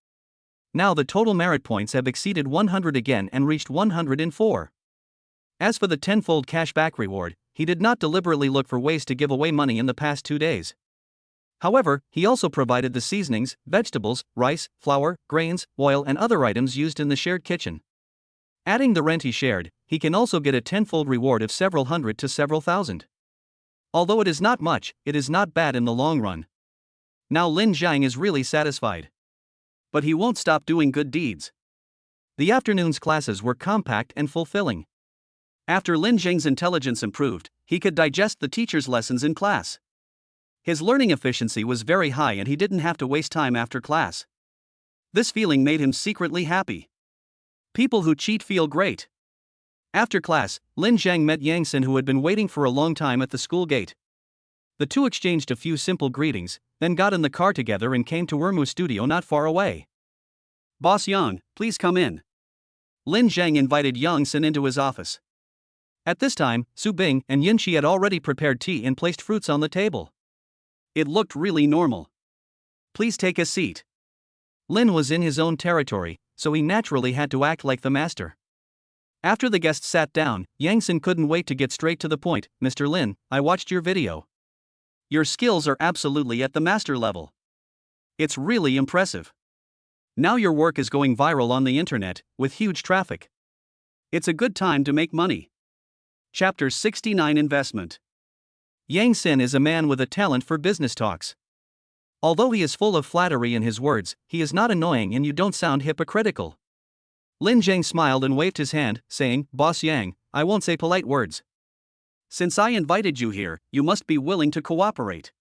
Now the total merit points have exceeded 100 again and reached 104. As for the tenfold cashback reward, he did not deliberately look for ways to give away money in the past 2 days. However, he also provided the seasonings, vegetables, rice, flour, grains, oil and other items used in the shared kitchen. Adding the rent he shared, he can also get a tenfold reward of several hundred to several thousand. Although it is not much, it is not bad in the long run. Now Lin Zhang is really satisfied. But he won't stop doing good deeds. The afternoon's classes were compact and fulfilling. After Lin Zhang's intelligence improved, he could digest the teacher's lessons in class. His learning efficiency was very high and he didn't have to waste time after class. This feeling made him secretly happy. People who cheat feel great. After class, Lin Zhang met Yang Xin, who had been waiting for a long time at the school gate. The two exchanged a few simple greetings, then got in the car together and came to Ermu's studio not far away. Boss Yang, please come in. Lin Zhang invited Yang Xin into his office. At this time, Su Bing and Yin Qi had already prepared tea and placed fruits on the table. It looked really normal. Please take a seat. Lin was in his own territory, so he naturally had to act like the master. After the guests sat down, Yang Sin couldn't wait to get straight to the point. Mr. Lin, I watched your video. Your skills are absolutely at the master level. It's really impressive. Now your work is going viral on the internet, with huge traffic. It's a good time to make money. Chapter 69 Investment. Yang Sin is a man with a talent for business talks. Although he is full of flattery in his words, he is not annoying and you don't sound hypocritical. Lin Zhang smiled and waved his hand, saying, Boss Yang, I won't say polite words. Since I invited you here, you must be willing to cooperate.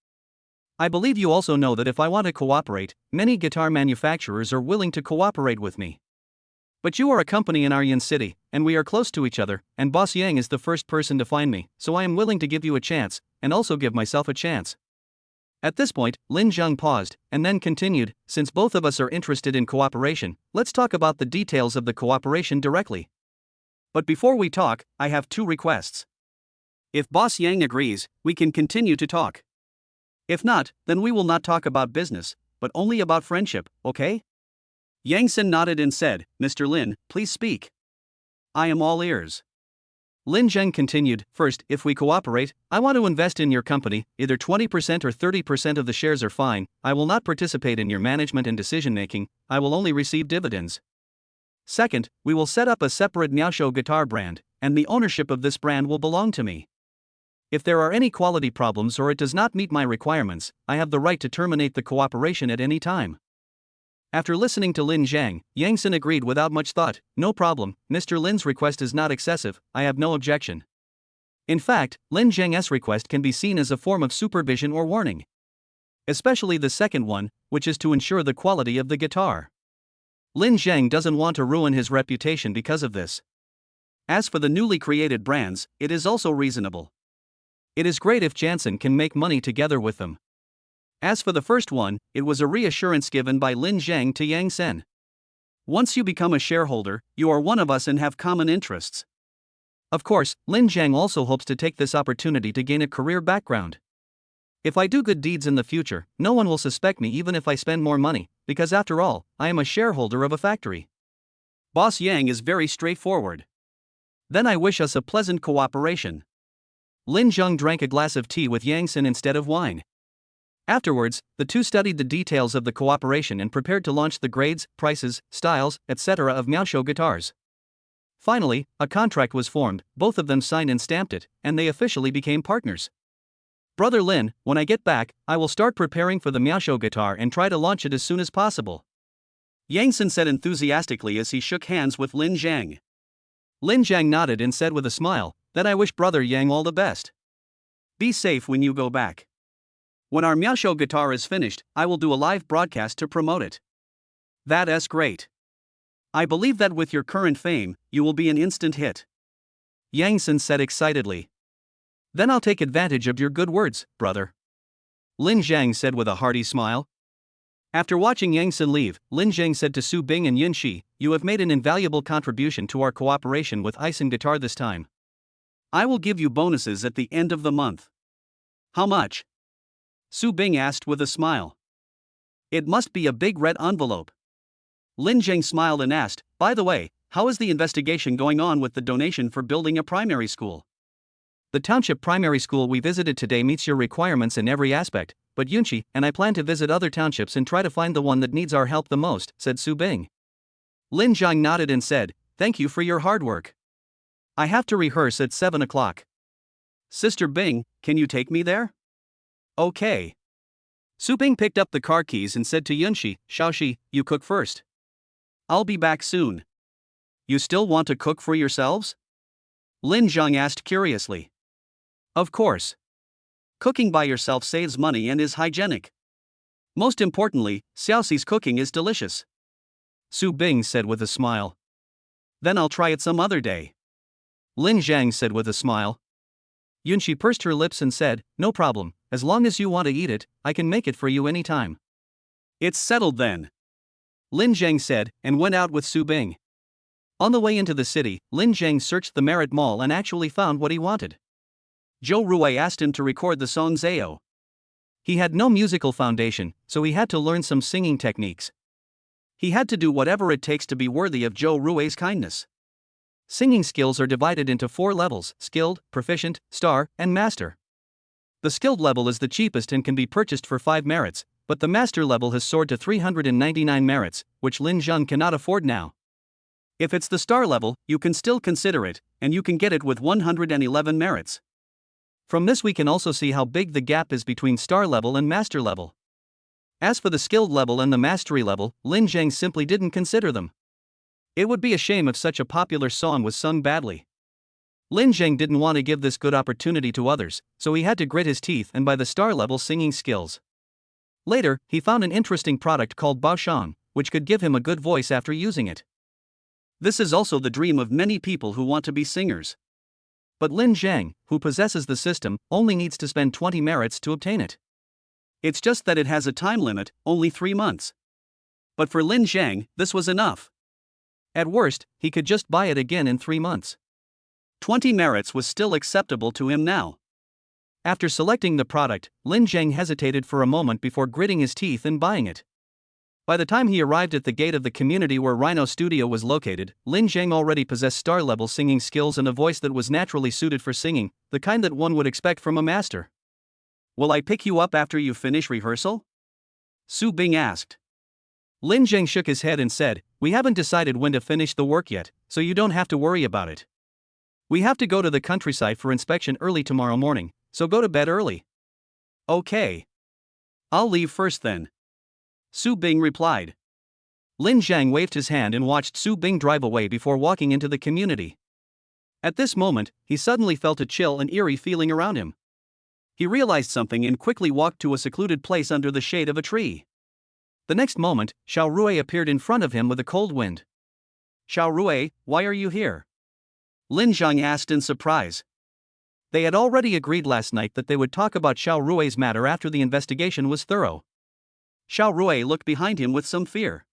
I believe you also know that if I want to cooperate, many guitar manufacturers are willing to cooperate with me. But you are a company in Aryan City, and we are close to each other, and Boss Yang is the first person to find me, so I am willing to give you a chance, and also give myself a chance. At this point, Lin Zhang paused, and then continued, since both of us are interested in cooperation, let's talk about the details of the cooperation directly. But before we talk, I have two requests. If Boss Yang agrees, we can continue to talk. If not, then we will not talk about business, but only about friendship, okay? Yang Sin nodded and said, Mr. Lin, please speak. I am all ears. Lin Zheng continued, first, if we cooperate, I want to invest in your company, either 20% or 30% of the shares are fine, I will not participate in your management and decision making, I will only receive dividends. Second, we will set up a separate Miaosho guitar brand, and the ownership of this brand will belong to me. If there are any quality problems or it does not meet my requirements, I have the right to terminate the cooperation at any time. After listening to Lin Zhang, Yang Sin agreed without much thought, no problem, Mr. Lin's request is not excessive, I have no objection. In fact, Lin Zhang's request can be seen as a form of supervision or warning. Especially the second one, which is to ensure the quality of the guitar. Lin Zhang doesn't want to ruin his reputation because of this. As for the newly created brands, it is also reasonable. It is great if Jansen can make money together with them. As for the first one, it was a reassurance given by Lin Zhang to Yang Sen. Once you become a shareholder, you are one of us and have common interests. Of course, Lin Zhang also hopes to take this opportunity to gain a career background. If I do good deeds in the future, no one will suspect me even if I spend more money, because after all, I am a shareholder of a factory. Boss Yang is very straightforward. Then I wish us a pleasant cooperation. Lin Zhang drank a glass of tea with Yang Sen instead of wine. Afterwards, the two studied the details of the cooperation and prepared to launch the grades, prices, styles, etc. of Miaosho guitars. Finally, a contract was formed, both of them signed and stamped it, and they officially became partners. Brother Lin, when I get back, I will start preparing for the Miaosho guitar and try to launch it as soon as possible. Yang Sen said enthusiastically as he shook hands with Lin Zhang. Lin Zhang nodded and said with a smile, then I wish Brother Yang all the best. Be safe when you go back. When our Miaosho guitar is finished, I will do a live broadcast to promote it. That's great. I believe that with your current fame, you will be an instant hit. Yang Sen said excitedly. Then I'll take advantage of your good words, brother. Lin Zhang said with a hearty smile. After watching Yang Sen leave, Lin Zhang said to Su Bing and Yin Shi, you have made an invaluable contribution to our cooperation with Ison Guitar this time. I will give you bonuses at the end of the month. How much? Su Bing asked with a smile. It must be a big red envelope. Lin Zhang smiled and asked, by the way, how is the investigation going on with the donation for building a primary school? The township primary school we visited today meets your requirements in every aspect, but Yunchi and I plan to visit other townships and try to find the one that needs our help the most, said Su Bing. Lin Zhang nodded and said, thank you for your hard work. I have to rehearse at 7 o'clock. Sister Bing, can you take me there? Okay. Su Bing picked up the car keys and said to Yunshi, Shaoxi, you cook first. I'll be back soon. You still want to cook for yourselves? Lin Zhang asked curiously. Of course. Cooking by yourself saves money and is hygienic. Most importantly, Xiaoxi's cooking is delicious. Su Bing said with a smile. Then I'll try it some other day. Lin Zhang said with a smile. Yunshi pursed her lips and said, no problem, as long as you want to eat it, I can make it for you anytime. It's settled then. Lin Zhang said, and went out with Su Bing. On the way into the city, Lin Zhang searched the Merit Mall and actually found what he wanted. Zhou Ruwei asked him to record the song Zayo. He had no musical foundation, so he had to learn some singing techniques. He had to do whatever it takes to be worthy of Zhou Rui's kindness. Singing skills are divided into 4 levels: skilled, proficient, star, and master. The skilled level is the cheapest and can be purchased for 5 merits, but the master level has soared to 399 merits, which Lin Zhang cannot afford now. If it's the star level, you can still consider it, and you can get it with 111 merits. From this we can also see how big the gap is between star level and master level. As for the skilled level and the mastery level, Lin Zhang simply didn't consider them. It would be a shame if such a popular song was sung badly. Lin Zhang didn't want to give this good opportunity to others, so he had to grit his teeth and buy the star level singing skills. Later, he found an interesting product called Baoshan, which could give him a good voice after using it. This is also the dream of many people who want to be singers. But Lin Zhang, who possesses the system, only needs to spend 20 merits to obtain it. It's just that it has a time limit, only 3 months. But for Lin Zhang, this was enough. At worst, he could just buy it again in 3 months. 20 merits was still acceptable to him now. After selecting the product, Lin Zhang hesitated for a moment before gritting his teeth and buying it. By the time he arrived at the gate of the community where Rhino Studio was located, Lin Zhang already possessed star-level singing skills and a voice that was naturally suited for singing, the kind that one would expect from a master. "Will I pick you up after you finish rehearsal?" Su Bing asked. Lin Zhang shook his head and said, "We haven't decided when to finish the work yet, so you don't have to worry about it. We have to go to the countryside for inspection early tomorrow morning, so go to bed early." "Okay. I'll leave first then," Su Bing replied. Lin Zhang waved his hand and watched Su Bing drive away before walking into the community. At this moment, he suddenly felt a chill and eerie feeling around him. He realized something and quickly walked to a secluded place under the shade of a tree. The next moment, Xiao Rui appeared in front of him with a cold wind. "Xiao Rui, why are you here?" Lin Zhang asked in surprise. They had already agreed last night that they would talk about Xiao Rui's matter after the investigation was thorough. Xiao Rui looked behind him with some fear.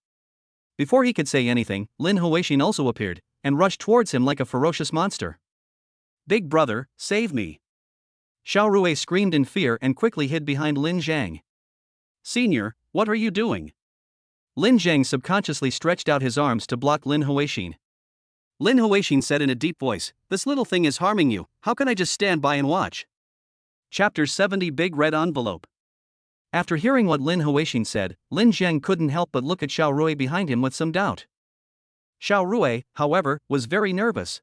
Before he could say anything, Lin Huixin also appeared, and rushed towards him like a ferocious monster. "Big brother, save me!" Xiao Rui screamed in fear and quickly hid behind Lin Zhang. "Senior, what are you doing?" Lin Zhang subconsciously stretched out his arms to block Lin Huixin. Lin Huixin said in a deep voice, "This little thing is harming you, how can I just stand by and watch?" Chapter 70 Big Red Envelope. After hearing what Lin Huixin said, Lin Zhang couldn't help but look at Xiao Rui behind him with some doubt. Xiao Rui, however, was very nervous.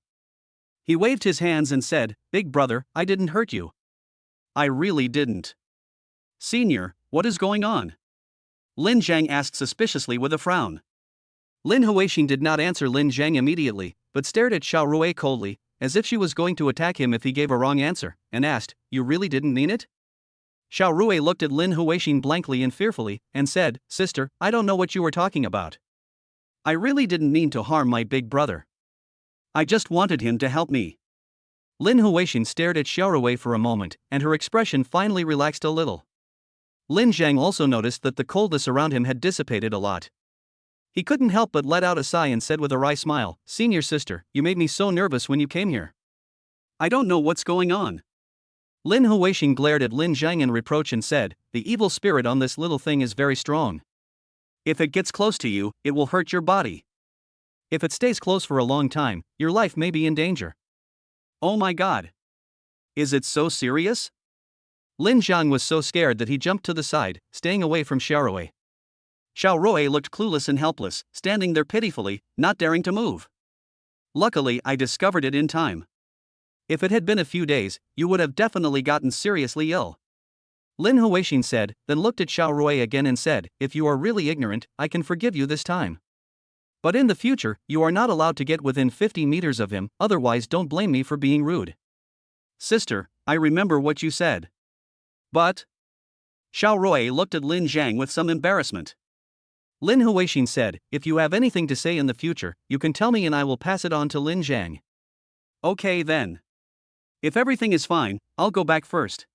He waved his hands and said, "Big brother, I didn't hurt you." "I really didn't." "Senior, what is going on?" Lin Zhang asked suspiciously with a frown. Lin Huixin did not answer Lin Zhang immediately, but stared at Xiao Rui coldly, as if she was going to attack him if he gave a wrong answer, and asked, "You really didn't mean it?" Xiao Rui looked at Lin Huixin blankly and fearfully, and said, "Sister, I don't know what you were talking about. I really didn't mean to harm my big brother. I just wanted him to help me." Lin Huixin stared at Xiao Rui for a moment, and her expression finally relaxed a little. Lin Zhang also noticed that the coldness around him had dissipated a lot. He couldn't help but let out a sigh and said with a wry smile, "Senior sister, you made me so nervous when you came here. I don't know what's going on." Lin Huixin glared at Lin Zhang in reproach and said, "The evil spirit on this little thing is very strong. If it gets close to you, it will hurt your body. If it stays close for a long time, your life may be in danger." "Oh my god. Is it so serious?" Lin Zhang was so scared that he jumped to the side, staying away from Xiao Rui. Xiao Rui looked clueless and helpless, standing there pitifully, not daring to move. "Luckily, I discovered it in time. If it had been a few days, you would have definitely gotten seriously ill." Lin Huixin said, then looked at Xiao Rui again and said, "If you are really ignorant, I can forgive you this time. But in the future, you are not allowed to get within 50 meters of him, otherwise don't blame me for being rude." "Sister, I remember what you said. But..." Xiao Rui looked at Lin Zhang with some embarrassment. Lin Huixin said, "If you have anything to say in the future, you can tell me and I will pass it on to Lin Zhang." "Okay then. If everything is fine, I'll go back first."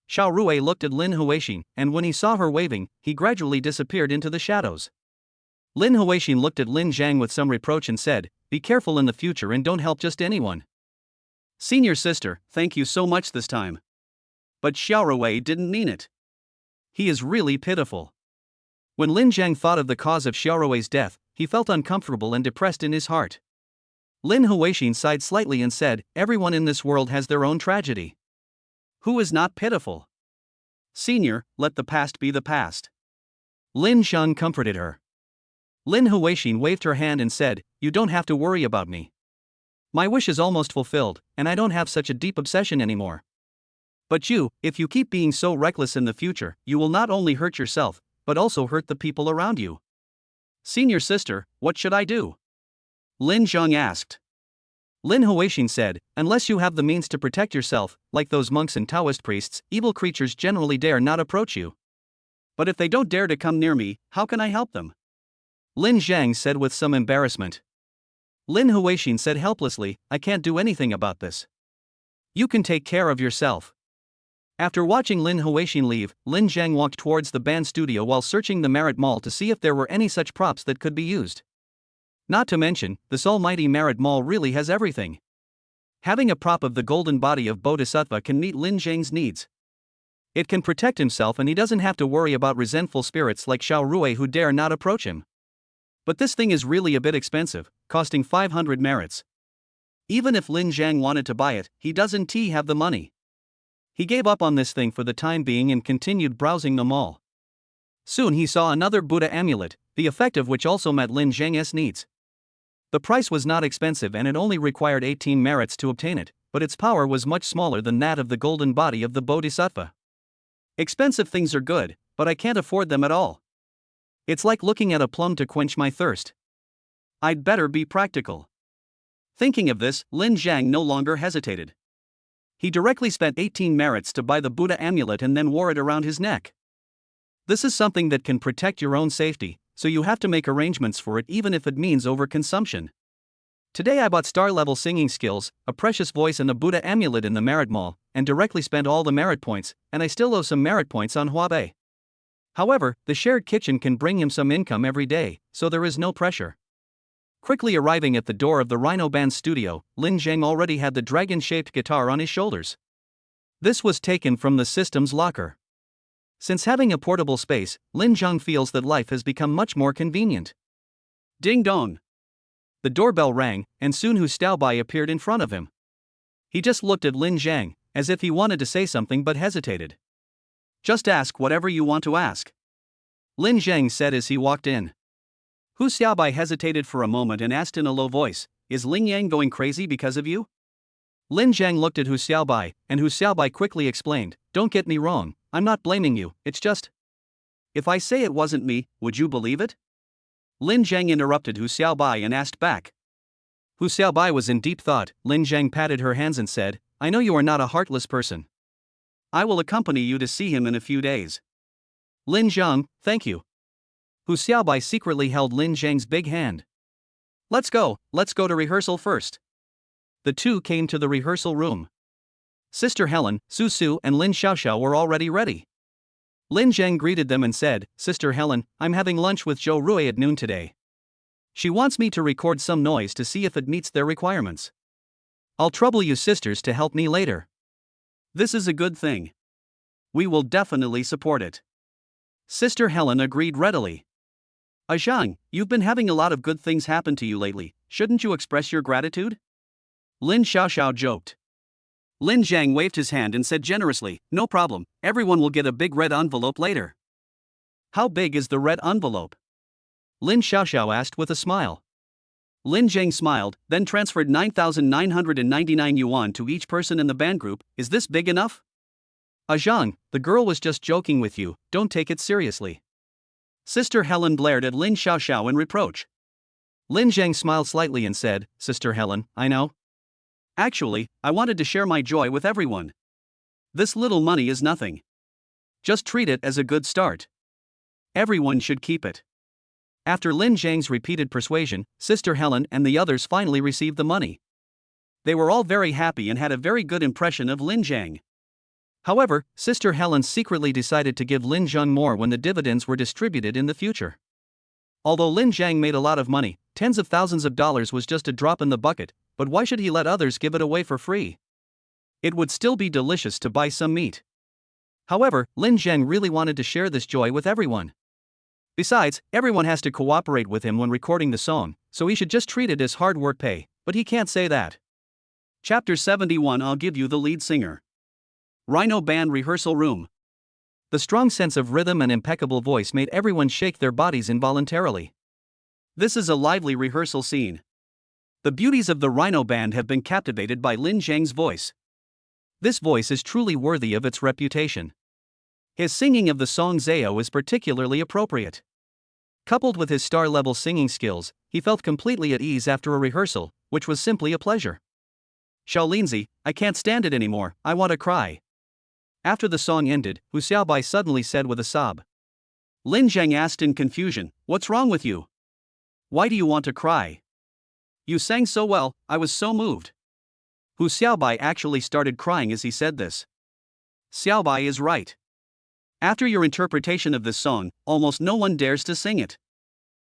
Xiao Rui looked at Lin Huixin, and when he saw her waving, he gradually disappeared into the shadows. Lin Huixin looked at Lin Zhang with some reproach and said, "Be careful in the future and don't help just anyone." "Senior sister, thank you so much this time. But Xiao Rui didn't mean it. He is really pitiful." When Lin Zhang thought of the cause of Xiaorui's death, he felt uncomfortable and depressed in his heart. Lin Huixin sighed slightly and said, "Everyone in this world has their own tragedy. Who is not pitiful? Senior, let the past be the past." Lin Shun comforted her. Lin Huixin waved her hand and said, "You don't have to worry about me. My wish is almost fulfilled, and I don't have such a deep obsession anymore. But you, if you keep being so reckless in the future, you will not only hurt yourself, but also hurt the people around you." "Senior sister, what should I do?" Lin Zhang asked. Lin Huixin said, "Unless you have the means to protect yourself, like those monks and Taoist priests, evil creatures generally dare not approach you." "But if they don't dare to come near me, how can I help them?" Lin Zhang said with some embarrassment. Lin Huixin said helplessly, "I can't do anything about this. You can take care of yourself." After watching Lin Huixin leave, Lin Zhang walked towards the band studio while searching the Merit Mall to see if there were any such props that could be used. Not to mention, this almighty Merit Mall really has everything. Having a prop of the golden body of Bodhisattva can meet Lin Zhang's needs. It can protect himself and he doesn't have to worry about resentful spirits like Xiaorui who dare not approach him. But this thing is really a bit expensive, costing 500 merits. Even if Lin Zhang wanted to buy it, he doesn't have the money. He gave up on this thing for the time being and continued browsing the mall. Soon he saw another Buddha amulet, the effect of which also met Lin Zhang's needs. The price was not expensive and it only required 18 merits to obtain it, but its power was much smaller than that of the golden body of the Bodhisattva. Expensive things are good, but I can't afford them at all. It's like looking at a plum to quench my thirst. I'd better be practical. Thinking of this, Lin Zhang no longer hesitated. He directly spent 18 merits to buy the Buddha amulet and then wore it around his neck. This is something that can protect your own safety, so you have to make arrangements for it even if it means overconsumption. Today I bought star-level singing skills, a precious voice and a Buddha amulet in the Merit Mall, and directly spent all the merit points, and I still owe some merit points on Huabei. However, the shared kitchen can bring him some income every day, so there is no pressure. Quickly arriving at the door of the Rhino Band studio, Lin Zhang already had the dragon-shaped guitar on his shoulders. This was taken from the system's locker. Since having a portable space, Lin Zhang feels that life has become much more convenient. Ding dong! The doorbell rang, and soon Hu Xiaobai appeared in front of him. He just looked at Lin Zhang, as if he wanted to say something but hesitated. "Just ask whatever you want to ask," Lin Zhang said as he walked in. Hu Xiaobai hesitated for a moment and asked in a low voice, "Is Ling Yang going crazy because of you?" Lin Zhang looked at Hu Xiaobai, and Hu Xiaobai quickly explained, "Don't get me wrong, I'm not blaming you, it's just... If I say it wasn't me, would you believe it?" Lin Zhang interrupted Hu Xiaobai and asked back. Hu Xiaobai was in deep thought. Lin Zhang patted her hands and said, "I know you are not a heartless person. I will accompany you to see him in a few days." Lin Zhang, thank you. Hu Xiaobai secretly held Lin Zhang's big hand. Let's go to rehearsal first." The two came to the rehearsal room. Sister Helen, Su Su and Lin Xiaoxiao were already ready. Lin Zhang greeted them and said, "Sister Helen, I'm having lunch with Zhou Rui at noon today. She wants me to record some noise to see if it meets their requirements. I'll trouble you sisters to help me later." "This is a good thing. We will definitely support it." Sister Helen agreed readily. "Zhang, you've been having a lot of good things happen to you lately, shouldn't you express your gratitude?" Lin Xiaoxiao joked. Lin Zhang waved his hand and said generously, "No problem, everyone will get a big red envelope later." "How big is the red envelope?" Lin Xiaoxiao asked with a smile. Lin Zhang smiled, then transferred 9,999 yuan to each person in the band group. "Is this big enough?" "Zhang, the girl was just joking with you, don't take it seriously." Sister Helen glared at Lin Xiaoxiao in reproach. Lin Zhang smiled slightly and said, "Sister Helen, I know. Actually, I wanted to share my joy with everyone. This little money is nothing. Just treat it as a good start. Everyone should keep it." After Lin Zhang's repeated persuasion, Sister Helen and the others finally received the money. They were all very happy and had a very good impression of Lin Zhang. However, Sister Helen secretly decided to give Lin Zhang more when the dividends were distributed in the future. Although Lin Zhang made a lot of money, tens of thousands of dollars was just a drop in the bucket, but why should he let others give it away for free? It would still be delicious to buy some meat. However, Lin Zhang really wanted to share this joy with everyone. Besides, everyone has to cooperate with him when recording the song, so he should just treat it as hard work pay, but he can't say that. Chapter 71. I'll give you the lead singer. Rhino Band Rehearsal Room. The strong sense of rhythm and impeccable voice made everyone shake their bodies involuntarily. This is a lively rehearsal scene. The beauties of the Rhino Band have been captivated by Lin Zhang's voice. This voice is truly worthy of its reputation. His singing of the song Zao is particularly appropriate. Coupled with his star-level singing skills, he felt completely at ease after a rehearsal, which was simply a pleasure. Xiao Linzi, I can't stand it anymore, I want to cry. After the song ended, Hu Xiaobai suddenly said with a sob. Lin Zhang asked in confusion, what's wrong with you? Why do you want to cry? You sang so well, I was so moved. Hu Xiaobai actually started crying as he said this. Xiaobai is right. After your interpretation of this song, almost no one dares to sing it.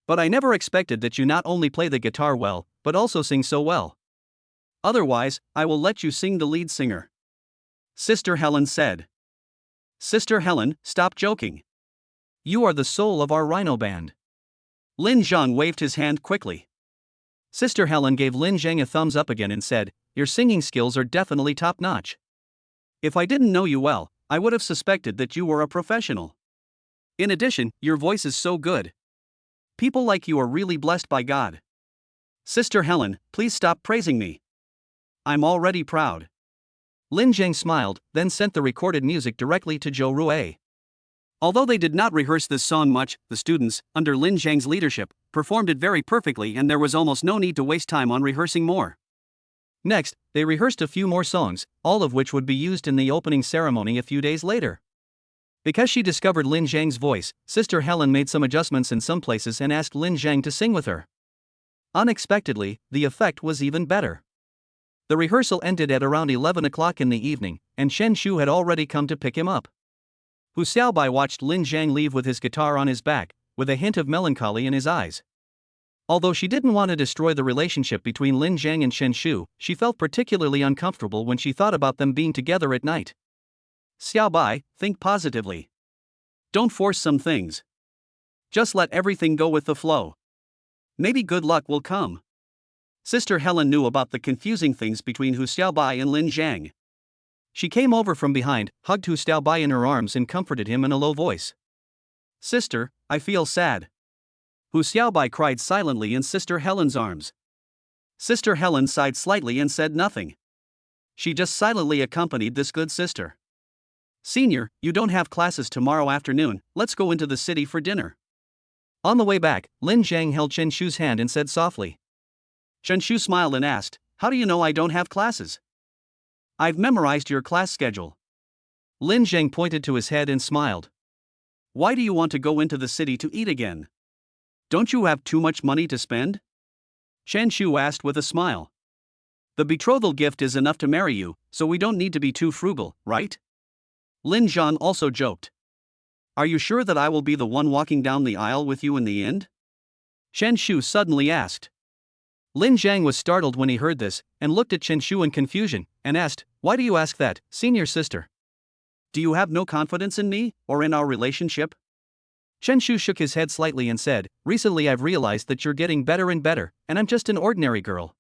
But I never expected that you not only play the guitar well, but also sing so well. Otherwise, I will let you sing the lead singer. Sister Helen said. Sister Helen, stop joking. You are the soul of our Rhino Band. Lin Zhang waved his hand quickly. Sister Helen gave Lin Zhang a thumbs up again and said, your singing skills are definitely top-notch. If I didn't know you well, I would have suspected that you were a professional. In addition, your voice is so good. People like you are really blessed by God. Sister Helen, please stop praising me. I'm already proud. Lin Zhang smiled, then sent the recorded music directly to Zhou Rui. Although they did not rehearse this song much, the students, under Lin Zhang's leadership, performed it very perfectly and there was almost no need to waste time on rehearsing more. Next, they rehearsed a few more songs, all of which would be used in the opening ceremony a few days later. Because she discovered Lin Zhang's voice, Sister Helen made some adjustments in some places and asked Lin Zhang to sing with her. Unexpectedly, the effect was even better. The rehearsal ended at around 11 o'clock in the evening, and Shen Shu had already come to pick him up. Hu Xiaobai watched Lin Zhang leave with his guitar on his back, with a hint of melancholy in his eyes. Although she didn't want to destroy the relationship between Lin Zhang and Shen Shu, she felt particularly uncomfortable when she thought about them being together at night. Xiaobai, think positively. Don't force some things. Just let everything go with the flow. Maybe good luck will come. Sister Helen knew about the confusing things between Hu Xiaobai and Lin Zhang. She came over from behind, hugged Hu Xiaobai in her arms and comforted him in a low voice. Sister, I feel sad. Hu Xiaobai cried silently in Sister Helen's arms. Sister Helen sighed slightly and said nothing. She just silently accompanied this good sister. Senior, you don't have classes tomorrow afternoon, let's go into the city for dinner. On the way back, Lin Zhang held Chen Shu's hand and said softly. Chen Shu smiled and asked, how do you know I don't have classes? I've memorized your class schedule. Lin Zhang pointed to his head and smiled. Why do you want to go into the city to eat again? Don't you have too much money to spend? Chen Shu asked with a smile. The betrothal gift is enough to marry you, so we don't need to be too frugal, right? Lin Zhang also joked. Are you sure that I will be the one walking down the aisle with you in the end? Chen Shu suddenly asked. Lin Zhang was startled when he heard this, and looked at Chen Shu in confusion, and asked, why do you ask that, senior sister? Do you have no confidence in me, or in our relationship? Chen Shu shook his head slightly and said, recently I've realized that you're getting better and better, and I'm just an ordinary girl.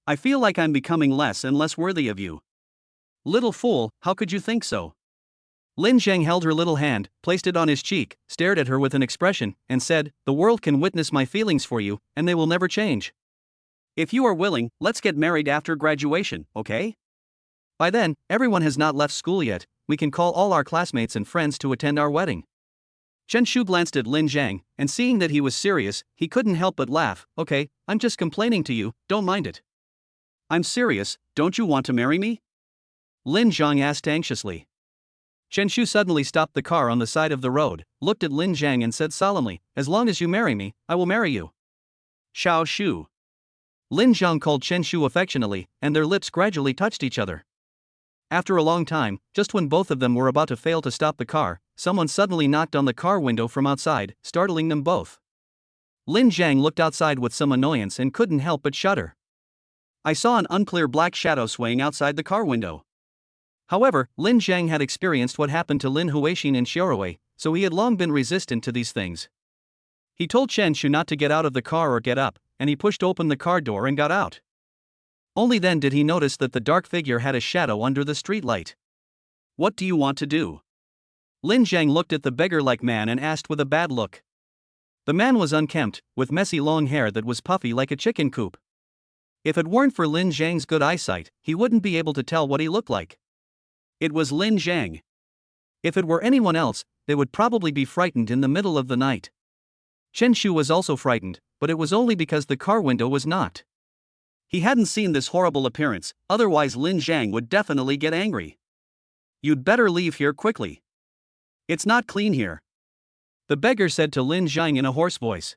I feel like I'm becoming less and less worthy of you. Little fool, how could you think so? Lin Zhang held her little hand, placed it on his cheek, stared at her with an expression, and said, the world can witness my feelings for you, and they will never change. If you are willing, let's get married after graduation, okay? By then, everyone has not left school yet, we can call all our classmates and friends to attend our wedding. Chen Shu glanced at Lin Zhang, and seeing that he was serious, he couldn't help but laugh. Okay, I'm just complaining to you, don't mind it. I'm serious, don't you want to marry me? Lin Zhang asked anxiously. Chen Shu suddenly stopped the car on the side of the road, looked at Lin Zhang and said solemnly, as long as you marry me, I will marry you. Xiao Shu. Lin Zhang called Chen Shu affectionately, and their lips gradually touched each other. After a long time, just when both of them were about to fail to stop the car, someone suddenly knocked on the car window from outside, startling them both. Lin Zhang looked outside with some annoyance and couldn't help but shudder. I saw an unclear black shadow swaying outside the car window. However, Lin Zhang had experienced what happened to Lin Huixin and Xiaorui, so he had long been resistant to these things. He told Chen Shu not to get out of the car or get up, and he pushed open the car door and got out. Only then did he notice that the dark figure had a shadow under the streetlight. "What do you want to do?" Lin Zhang looked at the beggar-like man and asked with a bad look. The man was unkempt, with messy long hair that was puffy like a chicken coop. If it weren't for Lin Zhang's good eyesight, he wouldn't be able to tell what he looked like. It was Lin Zhang. If it were anyone else, they would probably be frightened in the middle of the night. Chen Shu was also frightened, but it was only because the car window was knocked. He hadn't seen this horrible appearance, otherwise Lin Zhang would definitely get angry. "You'd better leave here quickly. It's not clean here," the beggar said to Lin Zhang in a hoarse voice.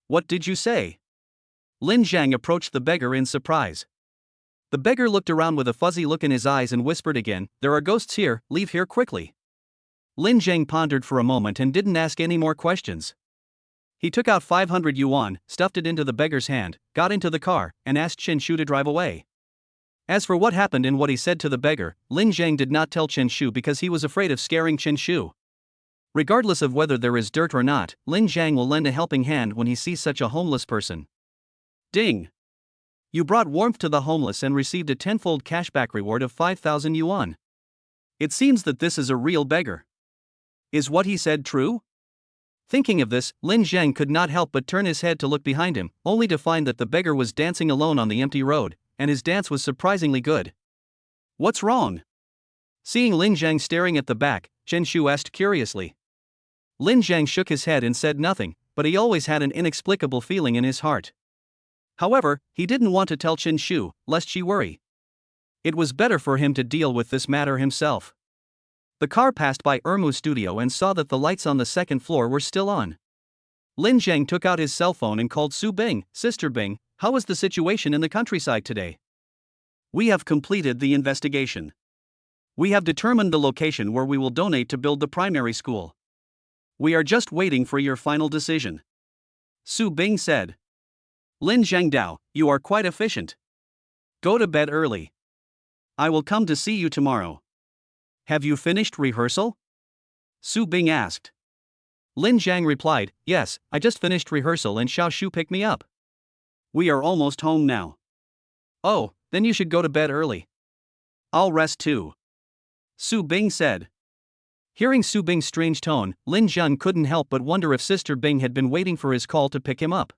"What did you say?" Lin Zhang approached the beggar in surprise. The beggar looked around with a fuzzy look in his eyes and whispered again, "There are ghosts here, leave here quickly." Lin Zhang pondered for a moment and didn't ask any more questions. He took out 500 yuan, stuffed it into the beggar's hand, got into the car, and asked Chen Shu to drive away. As for what happened and what he said to the beggar, Lin Zhang did not tell Chen Shu because he was afraid of scaring Chen Shu. Regardless of whether there is dirt or not, Lin Zhang will lend a helping hand when he sees such a homeless person. Ding! You brought warmth to the homeless and received a tenfold cashback reward of 5,000 yuan. It seems that this is a real beggar. Is what he said true? Thinking of this, Lin Zhang could not help but turn his head to look behind him, only to find that the beggar was dancing alone on the empty road, and his dance was surprisingly good. "What's wrong?" Seeing Lin Zhang staring at the back, Chen Shu asked curiously. Lin Zhang shook his head and said nothing, but he always had an inexplicable feeling in his heart. However, he didn't want to tell Chen Shu, lest she worry. It was better for him to deal with this matter himself. The car passed by Ermu's studio and saw that the lights on the second floor were still on. Lin Zhang took out his cell phone and called Su Bing. "Sister Bing, how is the situation in the countryside today?" "We have completed the investigation. We have determined the location where we will donate to build the primary school. We are just waiting for your final decision," Su Bing said. "Lin Zhangdao, you are quite efficient. Go to bed early. I will come to see you tomorrow." "Have you finished rehearsal?" Su Bing asked. Lin Zhang replied, "Yes, I just finished rehearsal and Xiao Shu picked me up. We are almost home now." "Oh, then you should go to bed early." "I'll rest too," Su Bing said. Hearing Su Bing's strange tone, Lin Zhang couldn't help but wonder if Sister Bing had been waiting for his call to pick him up.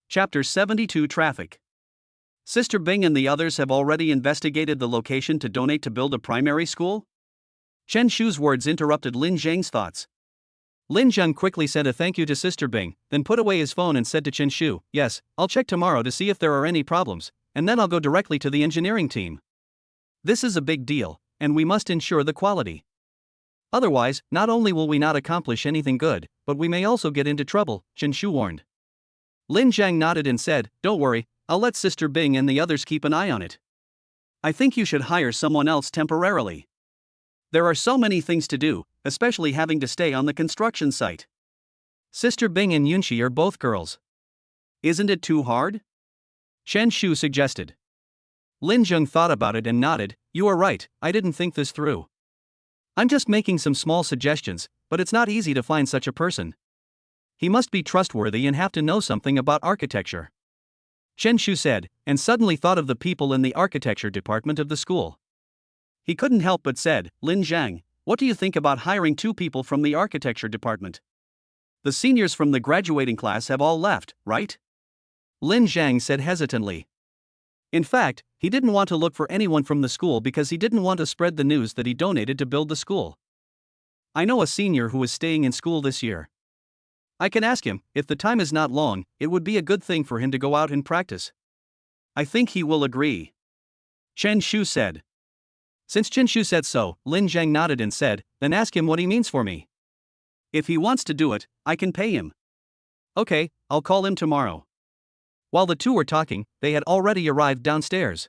Chapter 72 Traffic. Sister Bing and the others have already investigated the location to donate to build a primary school? Chen Shu's words interrupted Lin Zhang's thoughts. Lin Zhang quickly said a thank you to Sister Bing, then put away his phone and said to Chen Shu, "Yes, I'll check tomorrow to see if there are any problems, and then I'll go directly to the engineering team. This is a big deal, and we must ensure the quality. Otherwise, not only will we not accomplish anything good, but we may also get into trouble," Chen Shu warned. Lin Zhang nodded and said, "Don't worry, I'll let Sister Bing and the others keep an eye on it. I think you should hire someone else temporarily. There are so many things to do, especially having to stay on the construction site. Sister Bing and Yunxi are both girls. Isn't it too hard?" Chen Shu suggested. Lin Zhang thought about it and nodded, "You are right, I didn't think this through. I'm just making some small suggestions, but it's not easy to find such a person. He must be trustworthy and have to know something about architecture." Chen Shu said, and suddenly thought of the people in the architecture department of the school. He couldn't help but said, "Lin Zhang, what do you think about hiring 2 people from the architecture department? The seniors from the graduating class have all left, right?" Lin Zhang said hesitantly. In fact, he didn't want to look for anyone from the school because he didn't want to spread the news that he donated to build the school. "I know a senior who is staying in school this year. I can ask him. If the time is not long, it would be a good thing for him to go out and practice. I think he will agree," Chen Shu said. Since Chen Shu said so, Lin Zhang nodded and said, "Then ask him what he means for me. If he wants to do it, I can pay him." "Okay, I'll call him tomorrow." While the two were talking, they had already arrived downstairs.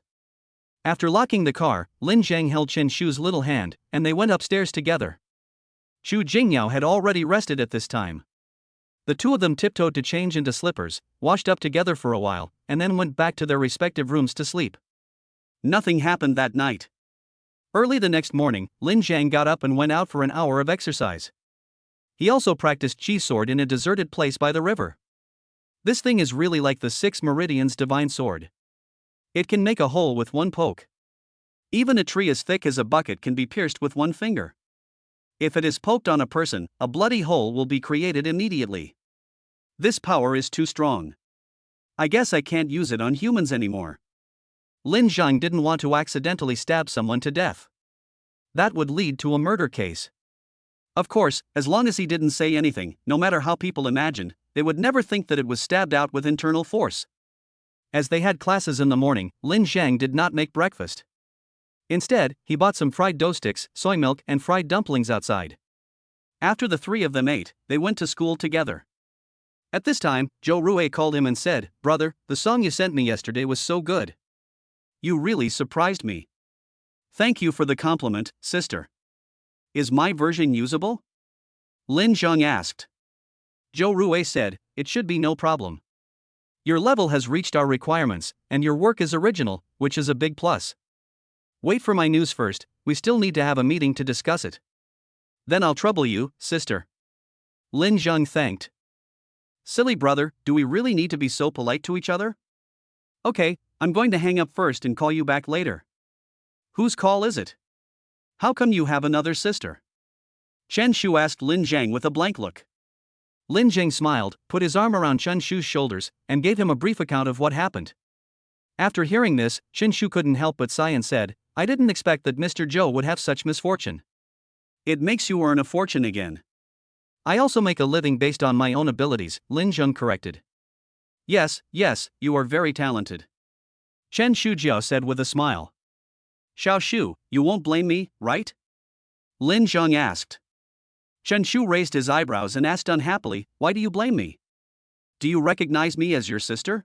After locking the car, Lin Zhang held Chen Shu's little hand, and they went upstairs together. Chu Jingyao had already rested at this time. The two of them tiptoed to change into slippers, washed up together for a while, and then went back to their respective rooms to sleep. Nothing happened that night. Early the next morning, Lin Zhang got up and went out for an hour of exercise. He also practiced chi sword in a deserted place by the river. This thing is really like the 6 Meridians divine sword. It can make a hole with one poke. Even a tree as thick as a bucket can be pierced with one finger. If it is poked on a person, a bloody hole will be created immediately. This power is too strong. I guess I can't use it on humans anymore. Lin Zhang didn't want to accidentally stab someone to death. That would lead to a murder case. Of course, as long as he didn't say anything, no matter how people imagined, they would never think that it was stabbed out with internal force. As they had classes in the morning, Lin Zhang did not make breakfast. Instead, he bought some fried dough sticks, soy milk, and fried dumplings outside. After the three of them ate, they went to school together. At this time, Zhou Rui called him and said, "Brother, the song you sent me yesterday was so good. You really surprised me." "Thank you for the compliment, sister. Is my version usable?" Lin Zhang asked. Zhou Rui said, "It should be no problem. Your level has reached our requirements, and your work is original, which is a big plus. Wait for my news first, we still need to have a meeting to discuss it. Then I'll trouble you, sister." Lin Zhang thanked. "Silly brother, do we really need to be so polite to each other? Okay, I'm going to hang up first and call you back later." "Whose call is it? How come you have another sister?" Chen Shu asked Lin Zhang with a blank look. Lin Zhang smiled, put his arm around Chen Shu's shoulders, and gave him a brief account of what happened. After hearing this, Chen Shu couldn't help but sigh and said, "I didn't expect that Mr. Zhou would have such misfortune. It makes you earn a fortune again." "I also make a living based on my own abilities," Lin Zhang corrected. Yes, you are very talented," Chen Shujiao said with a smile. "Xiao Shu, you won't blame me, right?" Lin Zhang asked. Chen Shu raised his eyebrows and asked unhappily, "Why do you blame me? Do you recognize me as your sister?"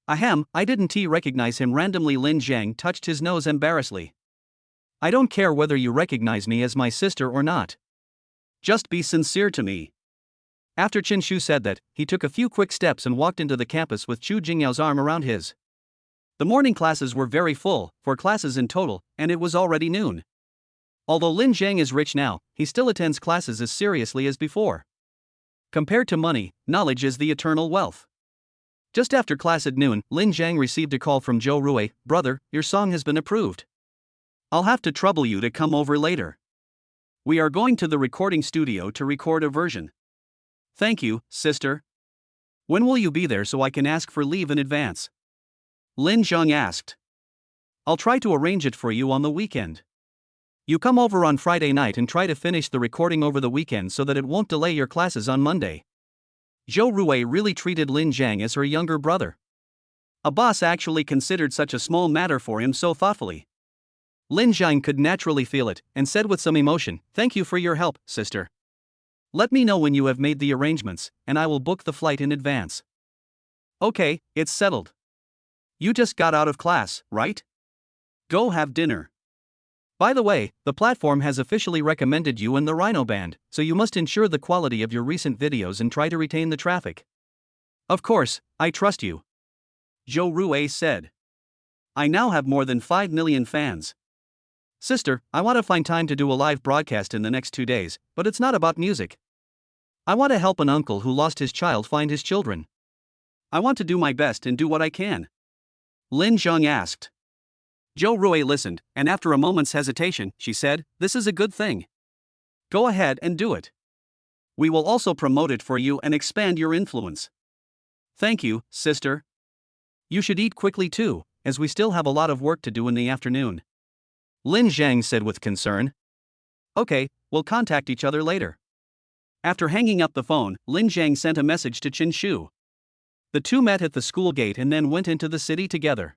"Ahem, I didn't recognize him randomly." Lin Zhang touched his nose embarrassedly. "I don't care whether you recognize me as my sister or not. Just be sincere to me." After Chen Shu said that, he took a few quick steps and walked into the campus with Chu Jingyao's arm around his. The morning classes were very full, 4 classes in total, and it was already noon. Although Lin Zhang is rich now, he still attends classes as seriously as before. Compared to money, knowledge is the eternal wealth. Just after class at noon, Lin Zhang received a call from Zhou Rui, "Brother, your song has been approved. I'll have to trouble you to come over later. We are going to the recording studio to record a version." "Thank you, sister. When will you be there so I can ask for leave in advance?" Lin Zhang asked. "I'll try to arrange it for you on the weekend. You come over on Friday night and try to finish the recording over the weekend so that it won't delay your classes on Monday." Zhou Rui really treated Lin Zhang as her younger brother. A boss actually considered such a small matter for him so thoughtfully. Lin Zhang could naturally feel it, and said with some emotion, "Thank you for your help, sister. Let me know when you have made the arrangements, and I will book the flight in advance." "Okay, it's settled. You just got out of class, right? Go have dinner. By the way, the platform has officially recommended you in the Rhino Band, so you must ensure the quality of your recent videos and try to retain the traffic." "Of course, I trust you," Zhou Rui said. "I now have more than 5 million fans. Sister, I want to find time to do a live broadcast in the next 2 days, but it's not about music. I want to help an uncle who lost his child find his children. I want to do my best and do what I can." Lin Zhang asked. Zhou Rui listened, and after a moment's hesitation, she said, "This is a good thing. Go ahead and do it. We will also promote it for you and expand your influence." "Thank you, sister. You should eat quickly too, as we still have a lot of work to do in the afternoon," Lin Zhang said with concern. "Okay, we'll contact each other later." After hanging up the phone, Lin Zhang sent a message to Chen Shu. The two met at the school gate and then went into the city together.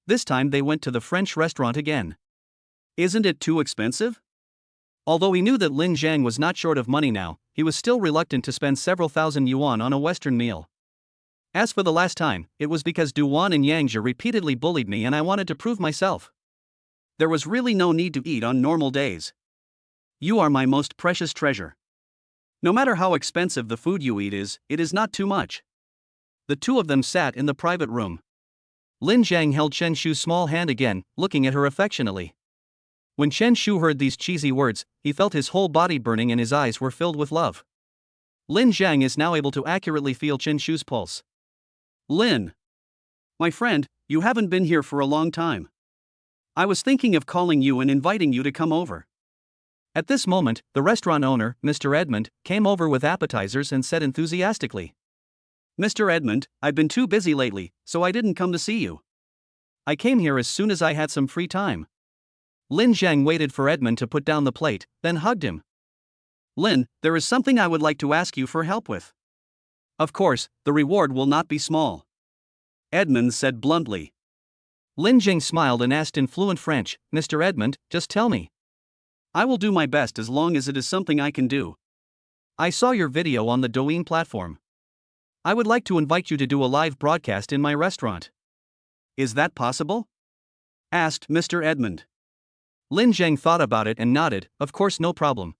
This time they went to the French restaurant again. Isn't it too expensive? Although he knew that Lin Zhang was not short of money now, he was still reluctant to spend several thousand yuan on a Western meal. As for the last time, it was because Duan and Yangzhe repeatedly bullied me and I wanted to prove myself. There was really no need to eat on normal days. You are my most precious treasure. No matter how expensive the food you eat is, it is not too much. The two of them sat in the private room. Lin Zhang held Chen Shu's small hand again, looking at her affectionately. When Chen Shu heard these cheesy words, he felt his whole body burning and his eyes were filled with love. Lin Zhang is now able to accurately feel Chen Shu's pulse. Lin. My friend, you haven't been here for a long time. I was thinking of calling you and inviting you to come over. At this moment, the restaurant owner, Mr. Edmund, came over with appetizers and said enthusiastically, Mr. Edmund, I've been too busy lately, so I didn't come to see you. I came here as soon as I had some free time. Lin Zhang waited for Edmund to put down the plate, then hugged him. Lin, there is something I would like to ask you for help with. Of course, the reward will not be small. Edmund said bluntly. Lin Zhang smiled and asked in fluent French, Mr. Edmund, just tell me. I will do my best as long as it is something I can do. I saw your video on the Douyin platform. I would like to invite you to do a live broadcast in my restaurant. Is that possible? Asked Mr. Edmund. Lin Zhang thought about it and nodded, of course, no problem.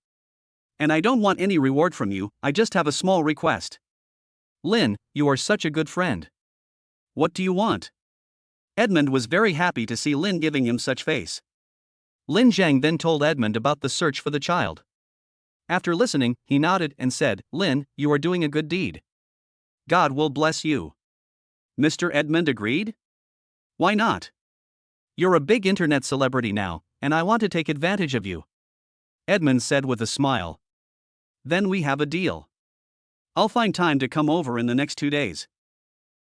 And I don't want any reward from you, I just have a small request. Lin, you are such a good friend. What do you want? Edmund was very happy to see Lin giving him such face. Lin Zhang then told Edmund about the search for the child. After listening, he nodded and said, Lin, you are doing a good deed. God will bless you. Mr. Edmund agreed? Why not? You're a big internet celebrity now, and I want to take advantage of you. Edmund said with a smile. Then we have a deal. I'll find time to come over in the next 2 days.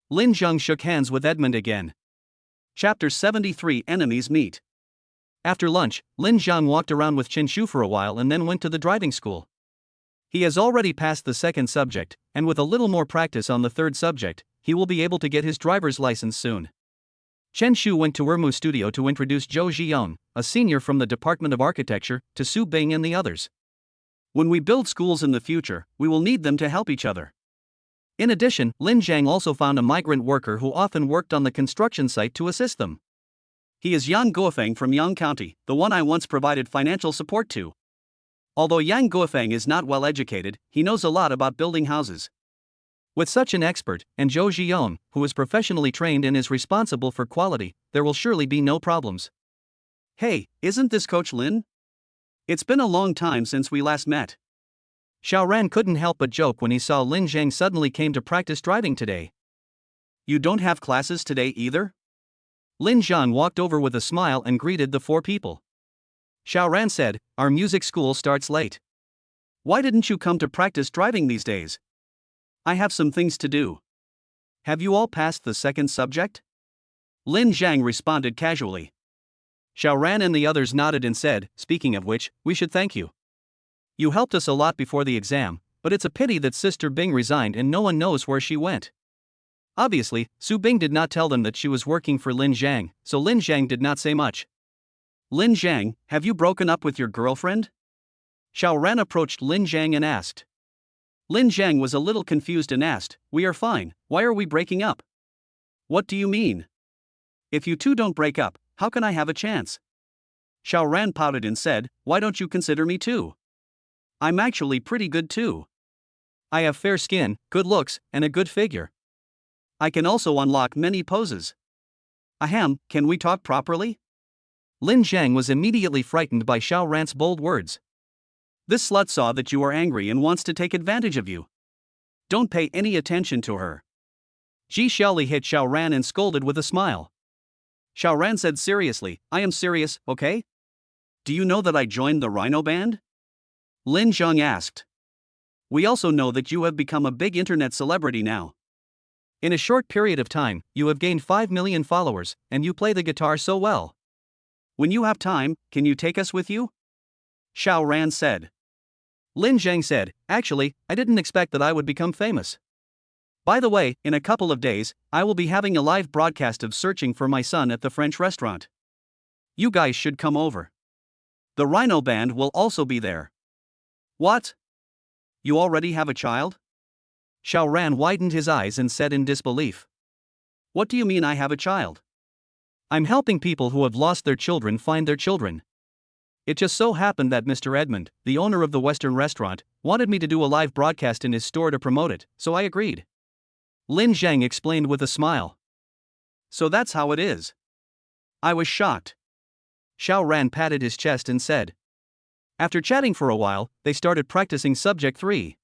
Lin Zhang shook hands with Edmund again. Chapter 73 Enemies Meet. After lunch, Lin Zhang walked around with Chen Shu for a while and then went to the driving school. He has already passed the second subject, and with a little more practice on the third subject, he will be able to get his driver's license soon. Chen Shu went to Ermu Studio to introduce Zhou Jian, a senior from the Department of Architecture, to Su Bing and the others. When we build schools in the future, we will need them to help each other. In addition, Lin Zhang also found a migrant worker who often worked on the construction site to assist them. He is Yang Guofeng from Yang County, the one I once provided financial support to. Although Yang Guofeng is not well educated, he knows a lot about building houses. With such an expert, and Zhou Jian, who is professionally trained and is responsible for quality, there will surely be no problems. Hey, isn't this Coach Lin? It's been a long time since we last met. Xiaoran couldn't help but joke when he saw Lin Zhang suddenly came to practice driving today. You don't have classes today either? Lin Zhang walked over with a smile and greeted the 4 people. Xiaoran said, our music school starts late. Why didn't you come to practice driving these days? I have some things to do. Have you all passed the second subject? Lin Zhang responded casually. Xiaoran and the others nodded and said, speaking of which, we should thank you. You helped us a lot before the exam, but it's a pity that Sister Bing resigned and no one knows where she went. Obviously, Su Bing did not tell them that she was working for Lin Zhang, so Lin Zhang did not say much. Lin Zhang, have you broken up with your girlfriend? Xiaoran approached Lin Zhang and asked. Lin Zhang was a little confused and asked, we are fine, why are we breaking up? What do you mean? If you two don't break up, how can I have a chance? Xiaoran pouted and said, why don't you consider me too? I'm actually pretty good too. I have fair skin, good looks, and a good figure. I can also unlock many poses. Ahem, can we talk properly? Lin Zhang was immediately frightened by Xiaoran's bold words. This slut saw that you are angry and wants to take advantage of you. Don't pay any attention to her. Ji Xiaoli hit Xiaoran and scolded with a smile. Xiaoran said seriously, I am serious, okay? Do you know that I joined the Rhino Band? Lin Zhang asked. We also know that you have become a big internet celebrity now. In a short period of time, you have gained 5 million followers, and you play the guitar so well. When you have time, can you take us with you? Xiaoran said. Lin Zhang said, actually, I didn't expect that I would become famous. By the way, in a couple of days, I will be having a live broadcast of searching for my son at the French restaurant. You guys should come over. The Rhino Band will also be there. What? You already have a child? Xiaoran widened his eyes and said in disbelief. What do you mean I have a child? I'm helping people who have lost their children find their children. It just so happened that Mr. Edmund, the owner of the Western restaurant, wanted me to do a live broadcast in his store to promote it, so I agreed. Lin Zhang explained with a smile. So that's how it is. I was shocked. Xiao Ran patted his chest and said. After chatting for a while, they started practicing subject 3.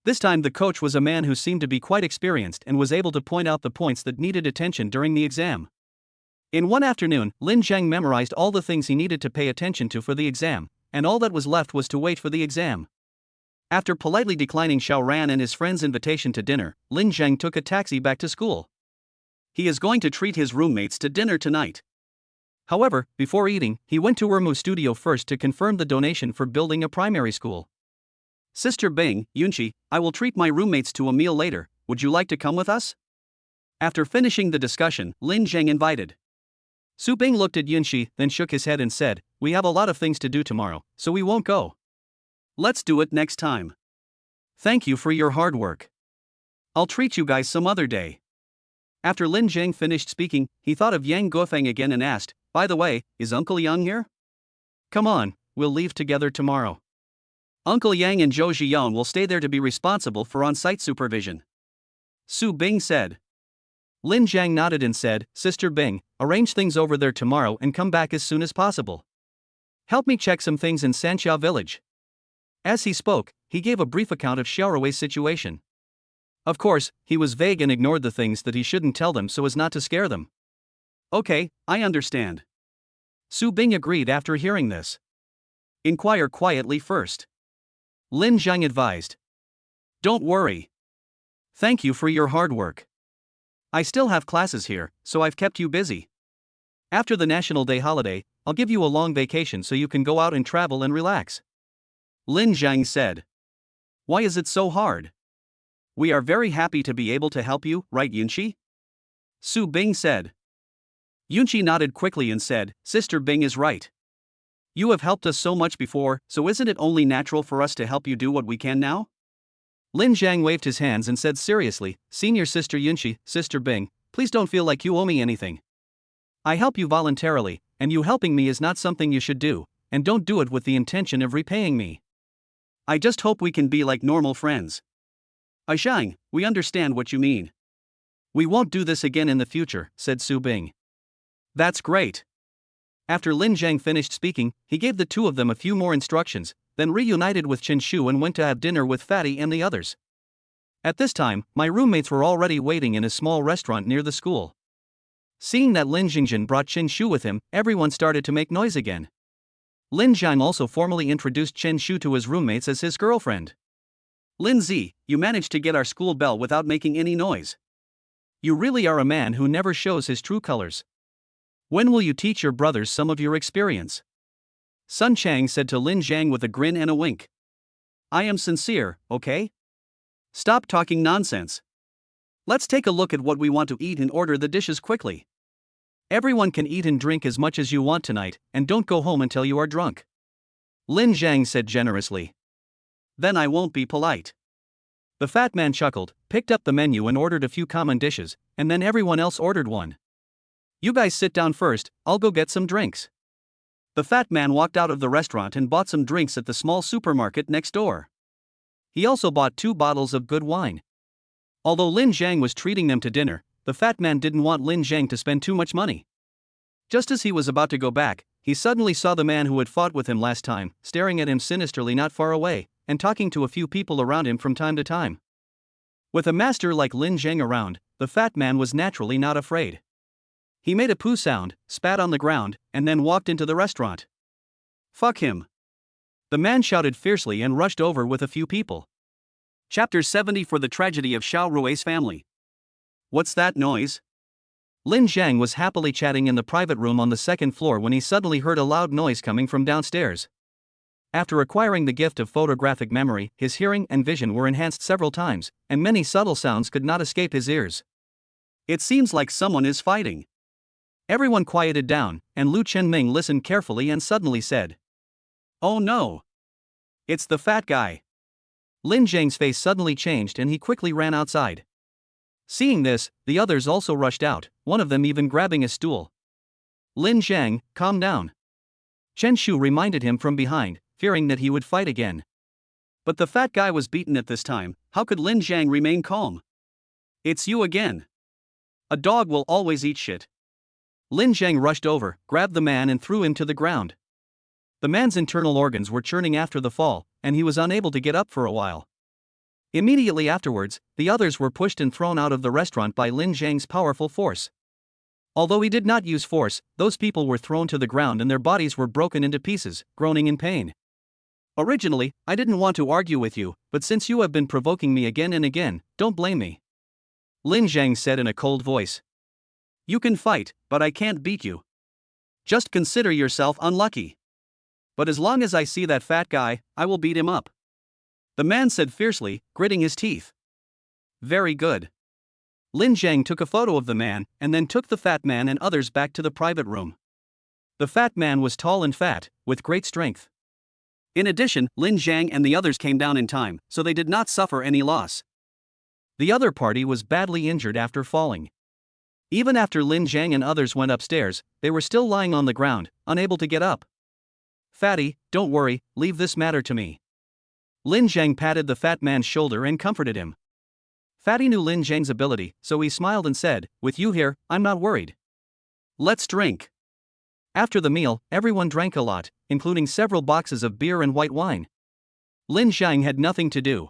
This time the coach was a man who seemed to be quite experienced and was able to point out the points that needed attention during the exam. In one afternoon, Lin Zhang memorized all the things he needed to pay attention to for the exam, and all that was left was to wait for the exam. After politely declining Xiao Ran and his friend's invitation to dinner, Lin Zhang took a taxi back to school. He is going to treat his roommates to dinner tonight. However, before eating, he went to Ermu Studio first to confirm the donation for building a primary school. Sister Bing, Yunqi, I will treat my roommates to a meal later, would you like to come with us? After finishing the discussion, Lin Zhang invited. Su Bing looked at Yunqi, then shook his head and said, we have a lot of things to do tomorrow, so we won't go. Let's do it next time. Thank you for your hard work. I'll treat you guys some other day. After Lin Zhang finished speaking, he thought of Yang Guofeng again and asked, by the way, is Uncle Yang here? Come on, we'll leave together tomorrow. Uncle Yang and Zhou Zhiyan will stay there to be responsible for on-site supervision. Su Bing said. Lin Zhang nodded and said, Sister Bing, arrange things over there tomorrow and come back as soon as possible. Help me check some things in Sanxia village. As he spoke, he gave a brief account of Xiaorui's situation. Of course, he was vague and ignored the things that he shouldn't tell them so as not to scare them. Okay, I understand. Su Bing agreed after hearing this. Inquire quietly first. Lin Zhang advised. Don't worry. Thank you for your hard work. I still have classes here, so I've kept you busy. After the National Day holiday, I'll give you a long vacation so you can go out and travel and relax. Lin Zhang said. Why is it so hard? We are very happy to be able to help you, right Yunqi? Su Bing said. Yunqi nodded quickly and said, Sister Bing is right. You have helped us so much before, so isn't it only natural for us to help you do what we can now? Lin Zhang waved his hands and said seriously, Senior Sister Yunqi, Sister Bing, please don't feel like you owe me anything. I help you voluntarily, and you helping me is not something you should do, and don't do it with the intention of repaying me. I just hope we can be like normal friends. Aishang, we understand what you mean. We won't do this again in the future, said Su Bing. That's great. After Lin Zhang finished speaking, he gave the two of them a few more instructions, then reunited with Chen Shu and went to have dinner with Fatty and the others. At this time, my roommates were already waiting in a small restaurant near the school. Seeing that Lin Jingjin brought Chen Shu with him, everyone started to make noise again. Lin Zhang also formally introduced Chen Shu to his roommates as his girlfriend. Lin Zi, you managed to get our school bell without making any noise. You really are a man who never shows his true colors. When will you teach your brothers some of your experience? Sun Chang said to Lin Zhang with a grin and a wink. I am sincere, okay? Stop talking nonsense. Let's take a look at what we want to eat and order the dishes quickly. Everyone can eat and drink as much as you want tonight, and don't go home until you are drunk. Lin Zhang said generously. Then I won't be polite. The fat man chuckled, picked up the menu and ordered a few common dishes, and then everyone else ordered one. You guys sit down first, I'll go get some drinks. The fat man walked out of the restaurant and bought some drinks at the small supermarket next door. He also bought 2 bottles of good wine. Although Lin Zhang was treating them to dinner, the fat man didn't want Lin Zhang to spend too much money. Just as he was about to go back, he suddenly saw the man who had fought with him last time, staring at him sinisterly not far away, and talking to a few people around him from time to time. With a master like Lin Zhang around, the fat man was naturally not afraid. He made a poo sound, spat on the ground, and then walked into the restaurant. Fuck him. The man shouted fiercely and rushed over with a few people. Chapter 70 for the tragedy of Xiao Rui's family. What's that noise? Lin Zhang was happily chatting in the private room on the 2nd floor when he suddenly heard a loud noise coming from downstairs. After acquiring the gift of photographic memory, his hearing and vision were enhanced several times, and many subtle sounds could not escape his ears. It seems like someone is fighting. Everyone quieted down, and Lu Chenming listened carefully and suddenly said, Oh no! It's the fat guy. Lin Zhang's face suddenly changed and he quickly ran outside. Seeing this, the others also rushed out, one of them even grabbing a stool. Lin Zhang, calm down. Chen Shu reminded him from behind, fearing that he would fight again. But the fat guy was beaten at this time, how could Lin Zhang remain calm? It's you again. A dog will always eat shit. Lin Zhang rushed over, grabbed the man and threw him to the ground. The man's internal organs were churning after the fall, and he was unable to get up for a while. Immediately afterwards, the others were pushed and thrown out of the restaurant by Lin Zhang's powerful force. Although he did not use force, those people were thrown to the ground and their bodies were broken into pieces, groaning in pain. Originally, I didn't want to argue with you, but since you have been provoking me again and again, don't blame me. Lin Zhang said in a cold voice. You can fight, but I can't beat you. Just consider yourself unlucky. But as long as I see that fat guy, I will beat him up. The man said fiercely, gritting his teeth. Very good. Lin Zhang took a photo of the man and then took the fat man and others back to the private room. The fat man was tall and fat, with great strength. In addition, Lin Zhang and the others came down in time, so they did not suffer any loss. The other party was badly injured after falling. Even after Lin Zhang and others went upstairs, they were still lying on the ground, unable to get up. Fatty, don't worry, leave this matter to me. Lin Zhang patted the fat man's shoulder and comforted him. Fatty knew Lin Zhang's ability, so he smiled and said, with you here, I'm not worried. Let's drink. After the meal, everyone drank a lot, including several boxes of beer and white wine. Lin Zhang had nothing to do.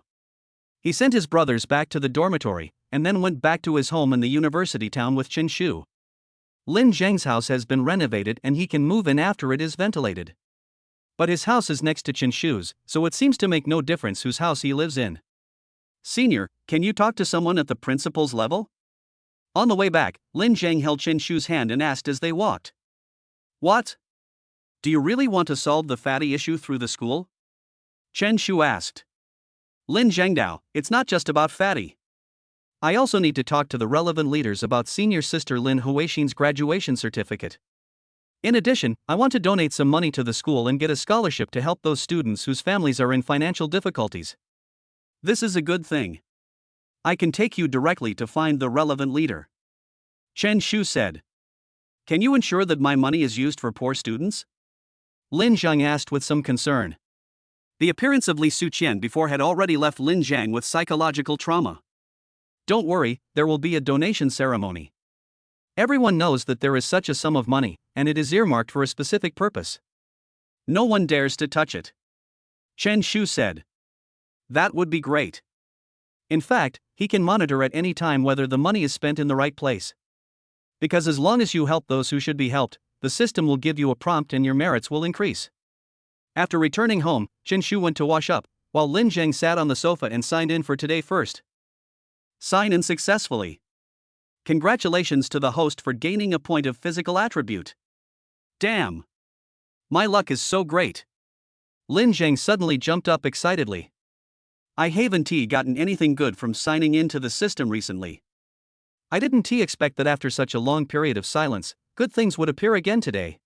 He sent his brothers back to the dormitory, and then went back to his home in the university town with Chen Shu. Lin Zhang's house has been renovated and he can move in after it is ventilated. But his house is next to Chen Shu's, so it seems to make no difference whose house he lives in. Senior, can you talk to someone at the principal's level? On the way back, Lin Zhang held Chen Shu's hand and asked as they walked. What? Do you really want to solve the fatty issue through the school? Chen Shu asked. Lin Zhangdao, it's not just about fatty. I also need to talk to the relevant leaders about senior sister Lin Huixin's graduation certificate. In addition, I want to donate some money to the school and get a scholarship to help those students whose families are in financial difficulties. This is a good thing. I can take you directly to find the relevant leader. Chen Shu said. Can you ensure that my money is used for poor students? Lin Zhang asked with some concern. The appearance of Li Suqian before had already left Lin Zhang with psychological trauma. Don't worry, there will be a donation ceremony. Everyone knows that there is such a sum of money, and it is earmarked for a specific purpose. No one dares to touch it. Chen Shu said. That would be great. In fact, he can monitor at any time whether the money is spent in the right place. Because as long as you help those who should be helped, the system will give you a prompt and your merits will increase. After returning home, Chen Shu went to wash up, while Lin Zhang sat on the sofa and signed in for today first. Sign in successfully. Congratulations to the host for gaining a point of physical attribute. Damn! My luck is so great. Lin Zhang suddenly jumped up excitedly. I haven't gotten anything good from signing into the system recently. I didn't expect that after such a long period of silence, good things would appear again today.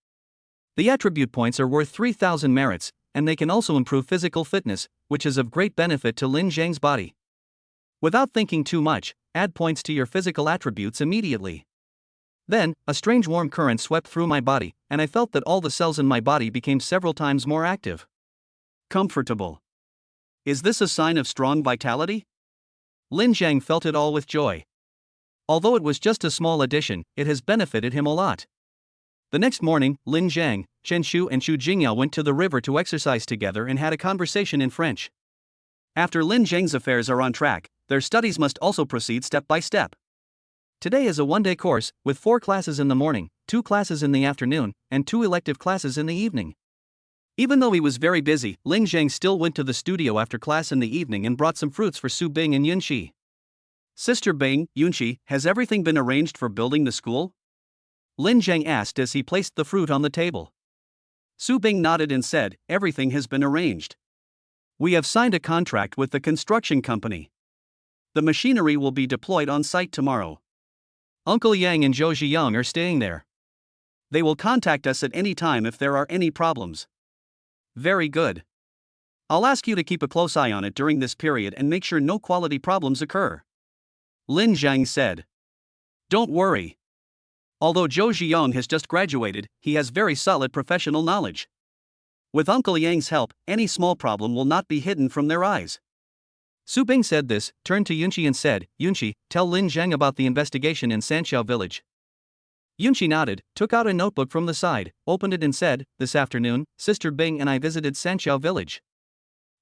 The attribute points are worth 3,000 merits, and they can also improve physical fitness, which is of great benefit to Lin Zhang's body. Without thinking too much, add points to your physical attributes immediately. Then, a strange warm current swept through my body, and I felt that all the cells in my body became several times more active. Comfortable. Is this a sign of strong vitality? Lin Zhang felt it all with joy. Although it was just a small addition, it has benefited him a lot. The next morning, Lin Zhang, Chen Shu and Xu Jingyao went to the river to exercise together and had a conversation in French. After Lin Zhang's affairs are on track, their studies must also proceed step by step. Today is a one-day course, with 4 classes in the morning, 2 classes in the afternoon, and 2 elective classes in the evening. Even though he was very busy, Lin Zhang still went to the studio after class in the evening and brought some fruits for Su Bing and Yunxi. Sister Bing, Yunxi, has everything been arranged for building the school? Lin Zhang asked as he placed the fruit on the table. Su Bing nodded and said, everything has been arranged. We have signed a contract with the construction company. The machinery will be deployed on site tomorrow. Uncle Yang and Zhou Zhiyang are staying there. They will contact us at any time if there are any problems. Very good. I'll ask you to keep a close eye on it during this period and make sure no quality problems occur. Lin Zhang said. Don't worry. Although Zhou Zhiyang has just graduated, he has very solid professional knowledge. With Uncle Yang's help, any small problem will not be hidden from their eyes. Su Bing said this, turned to Yunxi and said, Yunxi, tell Lin Zhang about the investigation in Sanxiao village. Yunqi nodded, took out a notebook from the side, opened it and said, "This afternoon, Sister Bing and I visited Sanxiao village.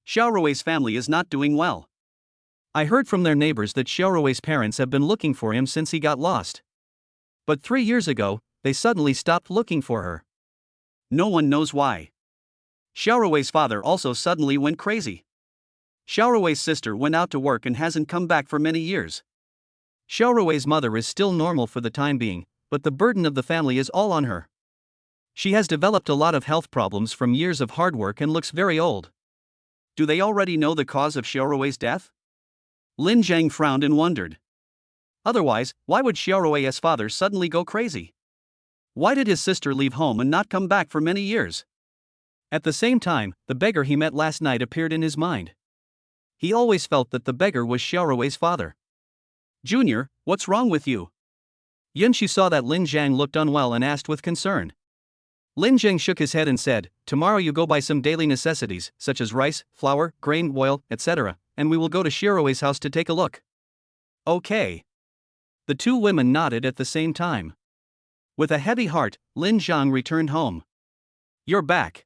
Xiaorui's family is not doing well. I heard from their neighbors that Xiaorui's parents have been looking for him since he got lost. But 3 years ago, they suddenly stopped looking for her. No one knows why. Xiaorui's father also suddenly went crazy. Xiaorui's sister went out to work and hasn't come back for many years. Xiaorui's mother is still normal for the time being, but the burden of the family is all on her. She has developed a lot of health problems from years of hard work and looks very old." Do they already know the cause of Xiaorui's death? Lin Zhang frowned and wondered. Otherwise, why would Xiaorui's father suddenly go crazy? Why did his sister leave home and not come back for many years? At the same time, the beggar he met last night appeared in his mind. He always felt that the beggar was Xiaorui's father. "Junior, what's wrong with you?" Yunqi saw that Lin Zhang looked unwell and asked with concern. Lin Zhang shook his head and said, "Tomorrow you go buy some daily necessities, such as rice, flour, grain, oil, etc., and we will go to Xiaorui's house to take a look." "Okay." The two women nodded at the same time. With a heavy heart, Lin Zhang returned home. "You're back.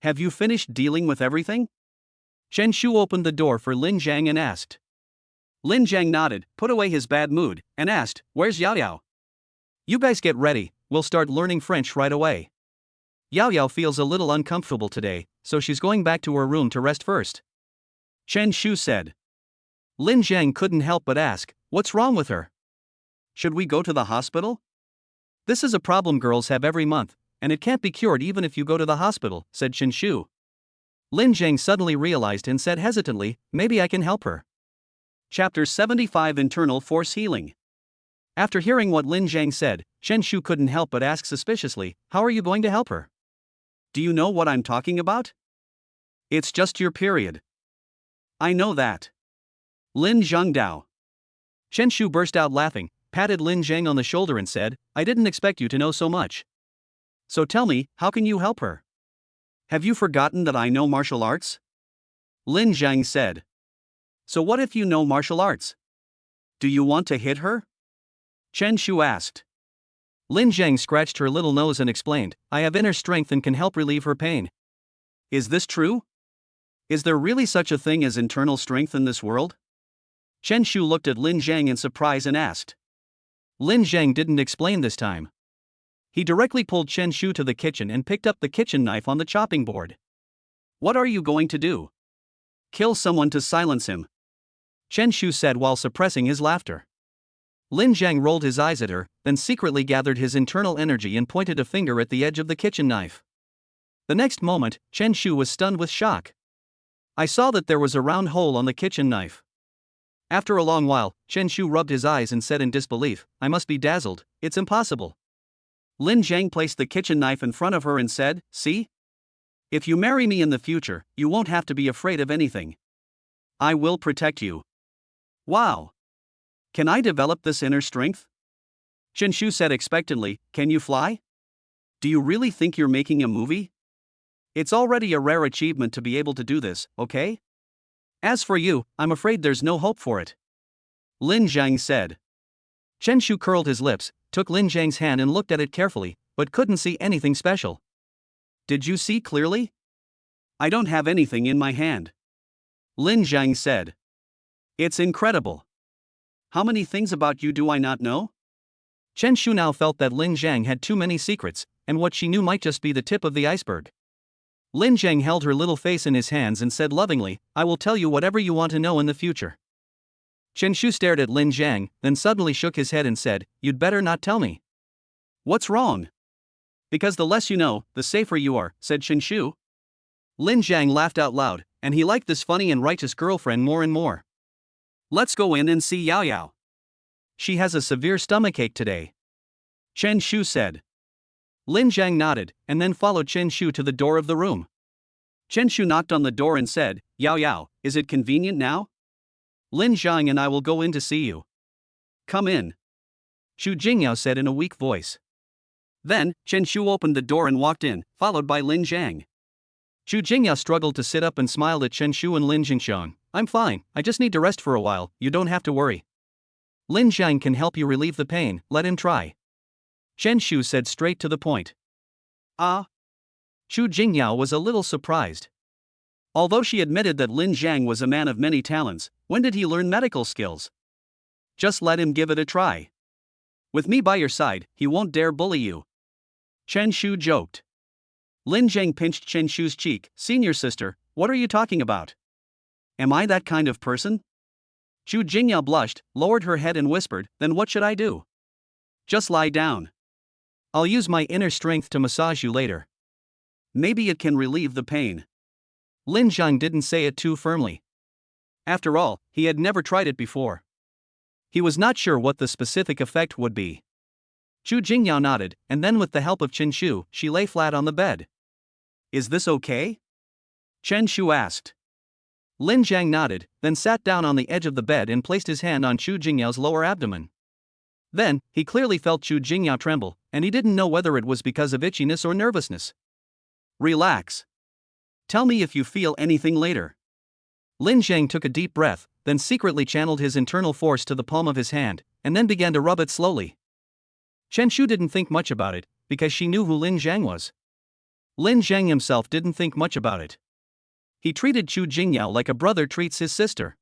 Have you finished dealing with everything?" Chen Shu opened the door for Lin Zhang and asked. Lin Zhang nodded, put away his bad mood, and asked, "Where's Yao Yao?" "You guys get ready, we'll start learning French right away." Yao Yao feels a little uncomfortable today, so she's going back to her room to rest first. Chen Shu said. Lin Zhang couldn't help but ask, "What's wrong with her? Should we go to the hospital?" "This is a problem girls have every month, and it can't be cured even if you go to the hospital," said Chen Shu. Lin Zhang suddenly realized and said hesitantly, "Maybe I can help her." Chapter 75 Internal Force Healing. After hearing what Lin Zhang said, Chen Shu couldn't help but ask suspiciously, "How are you going to help her? Do you know what I'm talking about?" "It's just your period." "I know that." Lin Zhangdao. Chen Shu burst out laughing, patted Lin Zhang on the shoulder and said, "I didn't expect you to know so much. So tell me, how can you help her?" "Have you forgotten that I know martial arts?" Lin Zhang said. "So what if you know martial arts? Do you want to hit her?" Chen Shu asked. Lin Zhang scratched her little nose and explained, "I have inner strength and can help relieve her pain." "Is this true? Is there really such a thing as internal strength in this world?" Chen Shu looked at Lin Zhang in surprise and asked. Lin Zhang didn't explain this time. He directly pulled Chen Shu to the kitchen and picked up the kitchen knife on the chopping board. "What are you going to do?" "Kill someone to silence him," Chen Shu said while suppressing his laughter. Lin Zhang rolled his eyes at her, then secretly gathered his internal energy and pointed a finger at the edge of the kitchen knife. The next moment, Chen Shu was stunned with shock. I saw that there was a round hole on the kitchen knife. After a long while, Chen Shu rubbed his eyes and said in disbelief, "I must be dazzled, it's impossible." Lin Zhang placed the kitchen knife in front of her and said, "See? If you marry me in the future, you won't have to be afraid of anything. I will protect you." "Wow! Can I develop this inner strength?" Chen Shu said expectantly, "Can you fly? Do you really think you're making a movie? It's already a rare achievement to be able to do this, okay? As for you, I'm afraid there's no hope for it," Lin Zhang said. Chen Shu curled his lips, took Lin Zhang's hand and looked at it carefully, but couldn't see anything special. "Did you see clearly?" "I don't have anything in my hand," Lin Zhang said. "It's incredible. How many things about you do I not know?" Chen Shu now felt that Lin Zhang had too many secrets, and what she knew might just be the tip of the iceberg. Lin Zhang held her little face in his hands and said lovingly, "I will tell you whatever you want to know in the future." Chen Shu stared at Lin Zhang, then suddenly shook his head and said, "You'd better not tell me." "What's wrong?" "Because the less you know, the safer you are," said Chen Shu. Lin Zhang laughed out loud, and he liked this funny and righteous girlfriend more and more. "Let's go in and see Yao Yao. She has a severe stomachache today," Chen Shu said. Lin Zhang nodded, and then followed Chen Shu to the door of the room. Chen Shu knocked on the door and said, "Yao Yao, is it convenient now? Lin Zhang and I will go in to see you." "Come in," Xu Jingyao said in a weak voice. Then, Chen Shu opened the door and walked in, followed by Lin Zhang. Xu Jingyao struggled to sit up and smiled at Chen Shu and Lin Jingxiang. "I'm fine, I just need to rest for a while, you don't have to worry. Lin Zhang can help you relieve the pain, let him try." Chen Shu said straight to the point. Ah? Chu Jingyao was a little surprised. Although she admitted that Lin Zhang was a man of many talents, when did he learn medical skills? Just let him give it a try. With me by your side, he won't dare bully you. Chen Shu joked. Lin Zhang pinched Chen Shu's cheek. Senior sister, what are you talking about? Am I that kind of person? Chu Jingyao blushed, lowered her head and whispered, then what should I do? Just lie down. I'll use my inner strength to massage you later. Maybe it can relieve the pain. Lin Zhang didn't say it too firmly. After all, he had never tried it before. He was not sure what the specific effect would be. Chu Jingyao nodded, and then with the help of Chen Shu, she lay flat on the bed. Is this okay? Chen Shu asked. Lin Zhang nodded, then sat down on the edge of the bed and placed his hand on Chu Jingyao's lower abdomen. Then, he clearly felt Chu Jingyao tremble, and he didn't know whether it was because of itchiness or nervousness. Relax. Tell me if you feel anything later. Lin Zhang took a deep breath, then secretly channeled his internal force to the palm of his hand, and then began to rub it slowly. Chen Shu didn't think much about it, because she knew who Lin Zhang was. Lin Zhang himself didn't think much about it. He treated Chu Jingyao like a brother treats his sister.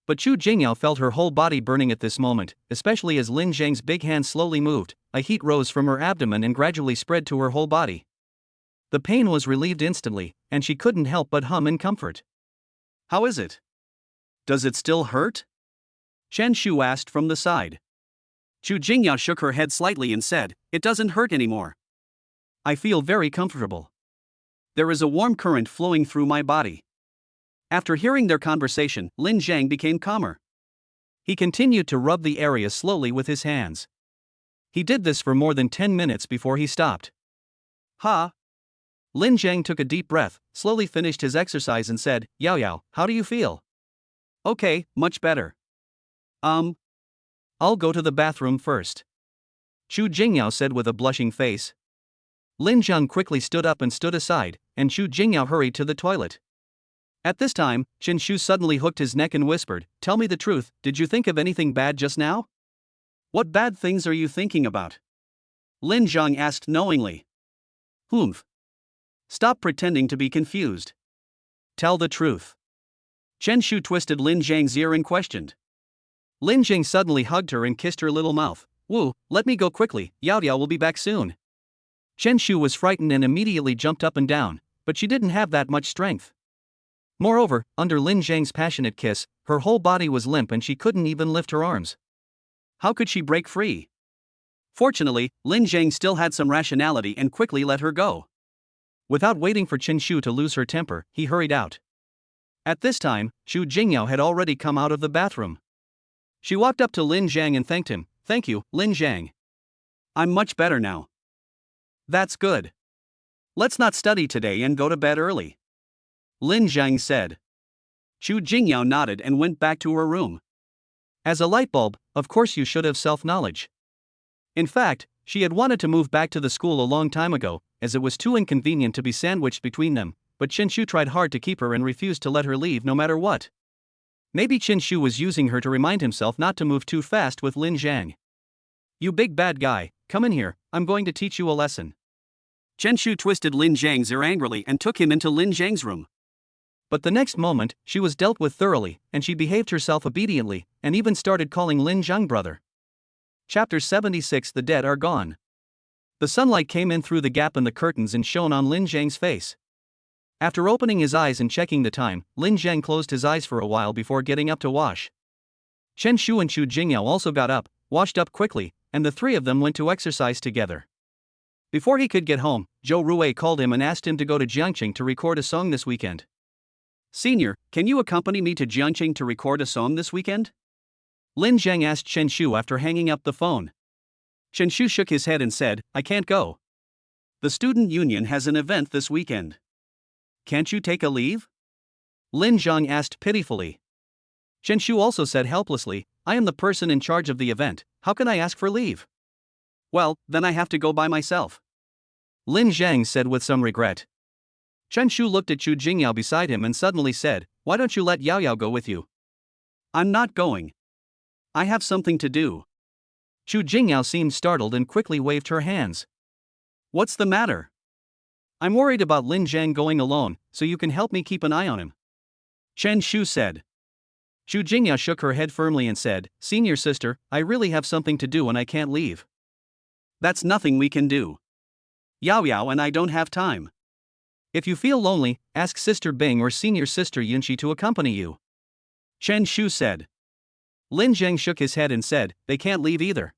But Chu Jingyao felt her whole body burning at this moment, especially as Lin Zhang's big hand slowly moved. A heat rose from her abdomen and gradually spread to her whole body. The pain was relieved instantly, and she couldn't help but hum in comfort. How is it? Does it still hurt? Chen Shu asked from the side. Chu Jingyao shook her head slightly and said, it doesn't hurt anymore. I feel very comfortable. There is a warm current flowing through my body. After hearing their conversation, Lin Zhang became calmer. He continued to rub the area slowly with his hands. He did this for more than 10 minutes before he stopped. Ha! Lin Zhang took a deep breath, slowly finished his exercise and said, Yao Yao, how do you feel? Okay, much better. I'll go to the bathroom first. Chu Jingyao said with a blushing face. Lin Zhang quickly stood up and stood aside, and Chu Jingyao hurried to the toilet. At this time, Chen Shu suddenly hooked his neck and whispered, tell me the truth, did you think of anything bad just now? What bad things are you thinking about? Lin Zhang asked knowingly. Humph. Stop pretending to be confused. Tell the truth. Chen Shu twisted Lin Zhang's ear and questioned. Lin Zhang suddenly hugged her and kissed her little mouth. Woo, let me go quickly, Yao Yao will be back soon. Chen Shu was frightened and immediately jumped up and down, but she didn't have that much strength. Moreover, under Lin Zhang's passionate kiss, her whole body was limp and she couldn't even lift her arms. How could she break free? Fortunately, Lin Zhang still had some rationality and quickly let her go. Without waiting for Chen Shu to lose her temper, he hurried out. At this time, Chu Jingyao had already come out of the bathroom. She walked up to Lin Zhang and thanked him. Thank you, Lin Zhang. I'm much better now. That's good. Let's not study today and go to bed early. Lin Zhang said. Chu Jingyao nodded and went back to her room. As a light bulb, of course you should have self-knowledge. In fact, she had wanted to move back to the school a long time ago, as it was too inconvenient to be sandwiched between them, but Chen Shu tried hard to keep her and refused to let her leave no matter what. Maybe Chen Shu was using her to remind himself not to move too fast with Lin Zhang. You big bad guy, come in here, I'm going to teach you a lesson. Chen Shu twisted Lin Zhang's ear angrily and took him into Lin Zhang's room. But the next moment, she was dealt with thoroughly, and she behaved herself obediently, and even started calling Lin Zhang brother. Chapter 76. The dead are gone. The sunlight came in through the gap in the curtains and shone on Lin Zhang's face. After opening his eyes and checking the time, Lin Zhang closed his eyes for a while before getting up to wash. Chen Shu and Chu Jingyao also got up, washed up quickly, and the three of them went to exercise together. Before he could get home, Zhou Ruwei called him and asked him to go to Jiangqing to record a song this weekend. Senior, can you accompany me to Jiangqing to record a song this weekend? Lin Zhang asked Chen Shu after hanging up the phone. Chen Shu shook his head and said, I can't go. The student union has an event this weekend. Can't you take a leave? Lin Zhang asked pitifully. Chen Shu also said helplessly, I am the person in charge of the event, how can I ask for leave? Well, then I have to go by myself. Lin Zhang said with some regret. Chen Shu looked at Chu Jingyao beside him and suddenly said, why don't you let Yao Yao go with you? I'm not going. I have something to do. Chu Jingyao seemed startled and quickly waved her hands. What's the matter? I'm worried about Lin Zhang going alone, so you can help me keep an eye on him. Chen Shu said. Chu Jingyao shook her head firmly and said, Senior sister, I really have something to do and I can't leave. That's nothing we can do. Yao Yao and I don't have time. If you feel lonely, ask Sister Bing or Senior Sister Yunxi to accompany you. Chen Shu said. Lin Zhang shook his head and said, they can't leave either.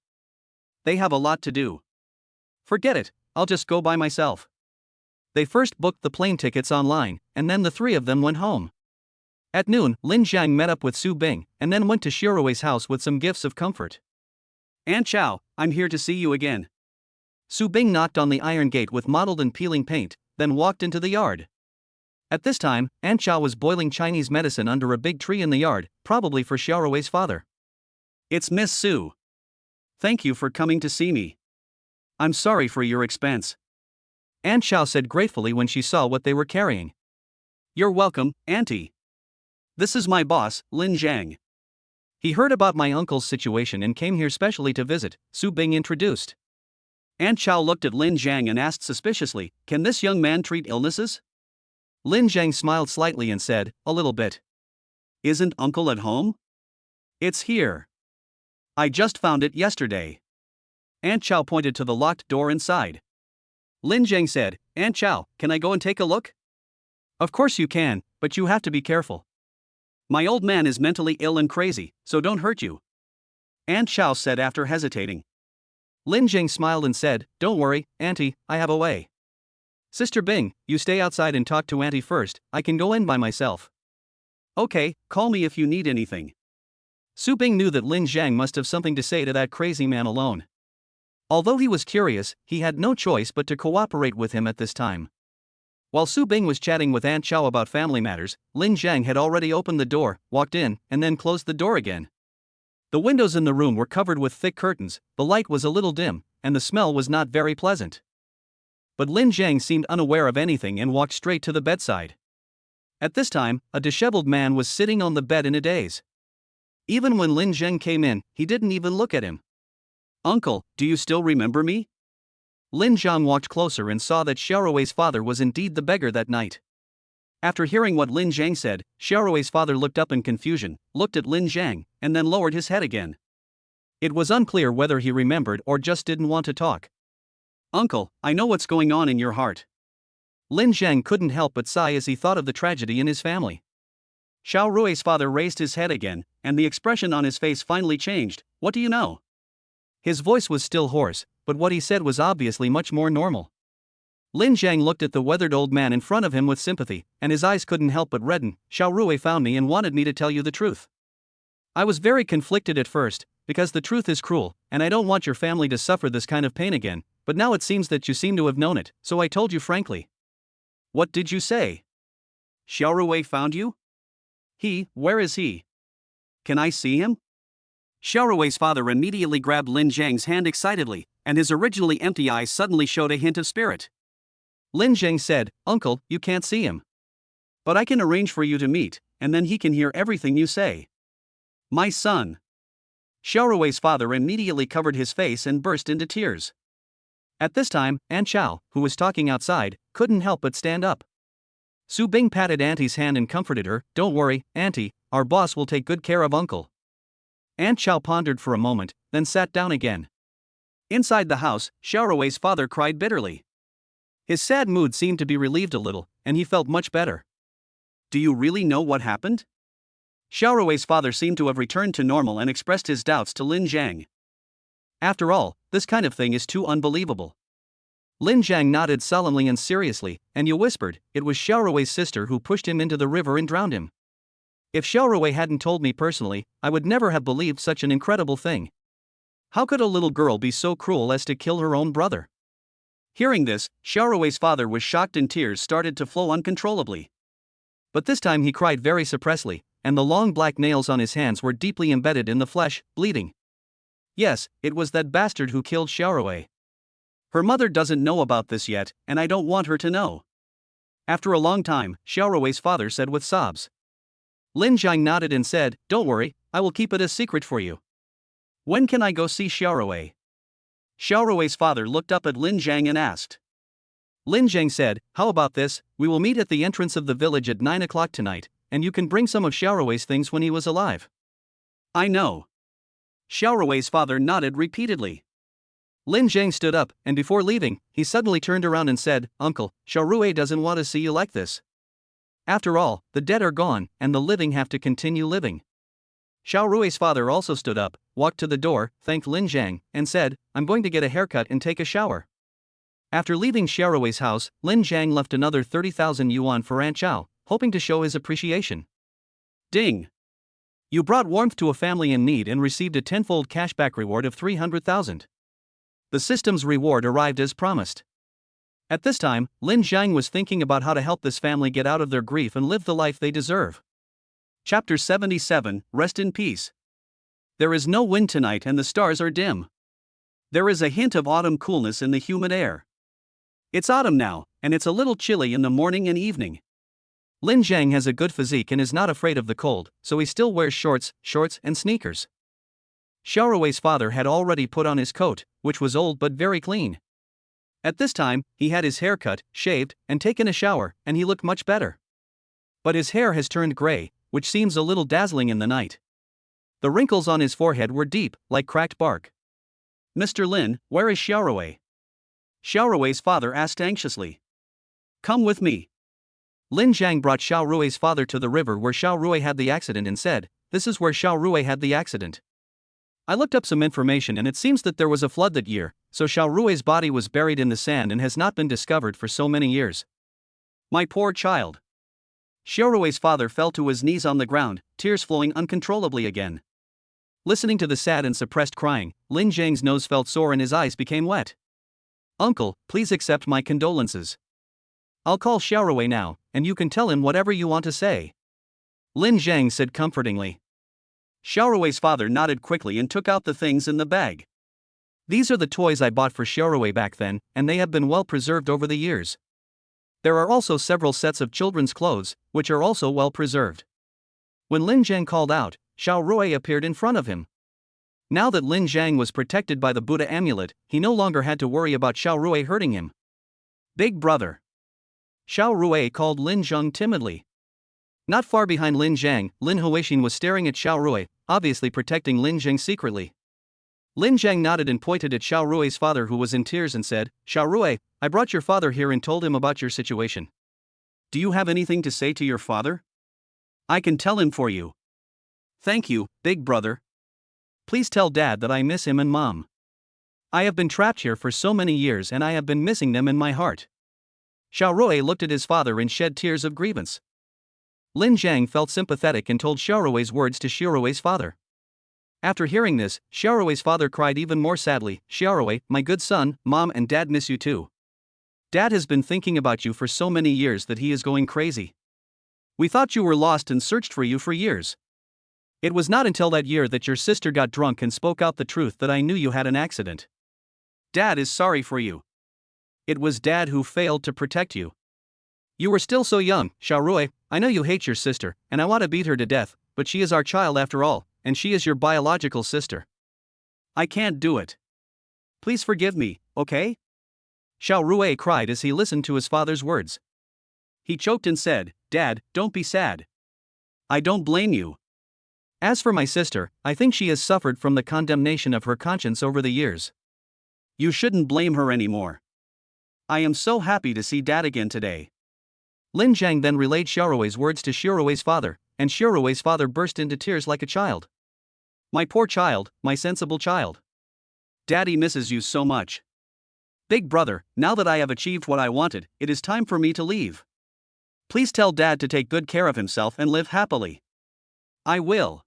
They have a lot to do. Forget it, I'll just go by myself. They first booked the plane tickets online, and then the three of them went home. At noon, Lin Zhang met up with Su Bing, and then went to Xiaorui's house with some gifts of comfort. Aunt Chow, I'm here to see you again. Su Bing knocked on the iron gate with mottled and peeling paint, then walked into the yard. At this time, Aunt Chow was boiling Chinese medicine under a big tree in the yard, probably for Xiaorui's father. It's Miss Su. Thank you for coming to see me. I'm sorry for your expense. Aunt Chow said gratefully when she saw what they were carrying. You're welcome, Auntie. This is my boss, Lin Zhang. He heard about my uncle's situation and came here specially to visit, Su Bing introduced. Aunt Chow looked at Lin Zhang and asked suspiciously, can this young man treat illnesses? Lin Zhang smiled slightly and said, a little bit. Isn't uncle at home? It's here. I just found it yesterday. Aunt Chow pointed to the locked door inside. Lin Zhang said, Aunt Chow, can I go and take a look? Of course you can, but you have to be careful. My old man is mentally ill and crazy, so don't hurt you. Aunt Chow said after hesitating. Lin Zhang smiled and said, don't worry, Auntie, I have a way. Sister Bing, you stay outside and talk to Auntie first, I can go in by myself. Okay, call me if you need anything. Su Bing knew that Lin Zhang must have something to say to that crazy man alone. Although he was curious, he had no choice but to cooperate with him at this time. While Su Bing was chatting with Aunt Chow about family matters, Lin Zhang had already opened the door, walked in, and then closed the door again. The windows in the room were covered with thick curtains, the light was a little dim, and the smell was not very pleasant. But Lin Zhang seemed unaware of anything and walked straight to the bedside. At this time, a disheveled man was sitting on the bed in a daze. Even when Lin Zhang came in, he didn't even look at him. Uncle, do you still remember me? Lin Zhang walked closer and saw that Xiaorui's father was indeed the beggar that night. After hearing what Lin Zhang said, Xiaorui's father looked up in confusion, looked at Lin Zhang, and then lowered his head again. It was unclear whether he remembered or just didn't want to talk. Uncle, I know what's going on in your heart. Lin Zhang couldn't help but sigh as he thought of the tragedy in his family. Xiaorui's father raised his head again, and the expression on his face finally changed. What do you know? His voice was still hoarse, but what he said was obviously much more normal. Lin Zhang looked at the weathered old man in front of him with sympathy, and his eyes couldn't help but redden. Xiaorui found me and wanted me to tell you the truth. I was very conflicted at first, because the truth is cruel, and I don't want your family to suffer this kind of pain again, but now it seems that you seem to have known it, so I told you frankly. What did you say? Xiaorui found you? Where is he? Can I see him? Xiaorui's father immediately grabbed Lin Zhang's hand excitedly, and his originally empty eyes suddenly showed a hint of spirit. Lin Zhang said, Uncle, you can't see him. But I can arrange for you to meet, and then he can hear everything you say. My son. Xiaorui's father immediately covered his face and burst into tears. At this time, Aunt Chow, who was talking outside, couldn't help but stand up. Su Bing patted Auntie's hand and comforted her, Don't worry, Auntie, our boss will take good care of Uncle. Aunt Chow pondered for a moment, then sat down again. Inside the house, Xiaorui's father cried bitterly. His sad mood seemed to be relieved a little, and he felt much better. Do you really know what happened? Xiaorui's father seemed to have returned to normal and expressed his doubts to Lin Zhang. After all, this kind of thing is too unbelievable. Lin Zhang nodded solemnly and seriously, and you whispered, it was Xiaorui's sister who pushed him into the river and drowned him. If Xiaorui hadn't told me personally, I would never have believed such an incredible thing. How could a little girl be so cruel as to kill her own brother? Hearing this, Xiaorui's father was shocked and tears started to flow uncontrollably. But this time he cried very suppressively, and the long black nails on his hands were deeply embedded in the flesh, bleeding. Yes, it was that bastard who killed Xiaorui. Her mother doesn't know about this yet, and I don't want her to know. After a long time, Xiaorui's father said with sobs. Lin Zhang nodded and said, Don't worry, I will keep it a secret for you. When can I go see Xiaorui? Xiaorui's father looked up at Lin Jiang and asked. Lin Jiang said, how about this, we will meet at the entrance of the village at 9 o'clock tonight, and you can bring some of Xiaorui's things when he was alive. I know. Xiaorui's father nodded repeatedly. Lin Jiang stood up, and before leaving, he suddenly turned around and said, Uncle, Xiaorui doesn't want to see you like this. After all, the dead are gone, and the living have to continue living. Xiaorui's father also stood up, walked to the door, thanked Lin Jiang, and said, I'm going to get a haircut and take a shower. After leaving Xiaorui's house, Lin Jiang left another 30,000 yuan for Aunt Chao, hoping to show his appreciation. Ding! You brought warmth to a family in need and received a tenfold cashback reward of 300,000. The system's reward arrived as promised. At this time, Lin Jiang was thinking about how to help this family get out of their grief and live the life they deserve. Chapter 77, Rest in Peace. There is no wind tonight and the stars are dim. There is a hint of autumn coolness in the humid air. It's autumn now, and it's a little chilly in the morning and evening. Lin Jiang has a good physique and is not afraid of the cold, so he still wears shorts, and sneakers. Xiaorui's father had already put on his coat, which was old but very clean. At this time, he had his hair cut, shaved, and taken a shower, and he looked much better. But his hair has turned gray, which seems a little dazzling in the night. The wrinkles on his forehead were deep, like cracked bark. Mr. Lin, where is Xiaorui? Xiaorui's father asked anxiously. Come with me. Lin Jiang brought Xiaorui's father to the river where Xiaorui had the accident and said, this is where Xiaorui had the accident. I looked up some information and it seems that there was a flood that year, so Xiaorui's body was buried in the sand and has not been discovered for so many years. My poor child. Xiaorui's father fell to his knees on the ground, tears flowing uncontrollably again. Listening to the sad and suppressed crying, Lin Jiang's nose felt sore and his eyes became wet. Uncle, please accept my condolences. I'll call Xiaorui now, and you can tell him whatever you want to say. Lin Jiang said comfortingly. Xiaorui's father nodded quickly and took out the things in the bag. These are the toys I bought for Xiaorui back then, and they have been well preserved over the years. There are also several sets of children's clothes, which are also well preserved. When Lin Jiang called out, Xiaorui appeared in front of him. Now that Lin Jiang was protected by the Buddha amulet, he no longer had to worry about Xiaorui hurting him. Big brother. Xiaorui called Lin Jiang timidly. Not far behind Lin Jiang, Lin Huixin was staring at Xiaorui, obviously protecting Lin Jiang secretly. Lin Jiang nodded and pointed at Xiaorui's father who was in tears and said, Xiaorui, I brought your father here and told him about your situation. Do you have anything to say to your father? I can tell him for you. Thank you, big brother. Please tell Dad that I miss him and Mom. I have been trapped here for so many years and I have been missing them in my heart. Xiaorui looked at his father and shed tears of grievance. Lin Jiang felt sympathetic and told Xiaorui's words to Xiaorui's father. After hearing this, Xiaorui's father cried even more sadly, Xiaorui, my good son, Mom and Dad miss you too. Dad has been thinking about you for so many years that he is going crazy. We thought you were lost and searched for you for years. It was not until that year that your sister got drunk and spoke out the truth that I knew you had an accident. Dad is sorry for you. It was Dad who failed to protect you. You were still so young, Xiaorui. I know you hate your sister, and I want to beat her to death, but she is our child after all, and she is your biological sister. I can't do it. Please forgive me, okay? Xiaorui cried as he listened to his father's words. He choked and said, Dad, don't be sad. I don't blame you. As for my sister, I think she has suffered from the condemnation of her conscience over the years. You shouldn't blame her anymore. I am so happy to see Dad again today. Lin Jiang then relayed Xiaorui's words to Xiaorui's father, and Xiaorui's father burst into tears like a child. My poor child, my sensible child. Daddy misses you so much. Big brother, now that I have achieved what I wanted, it is time for me to leave. Please tell Dad to take good care of himself and live happily. I will.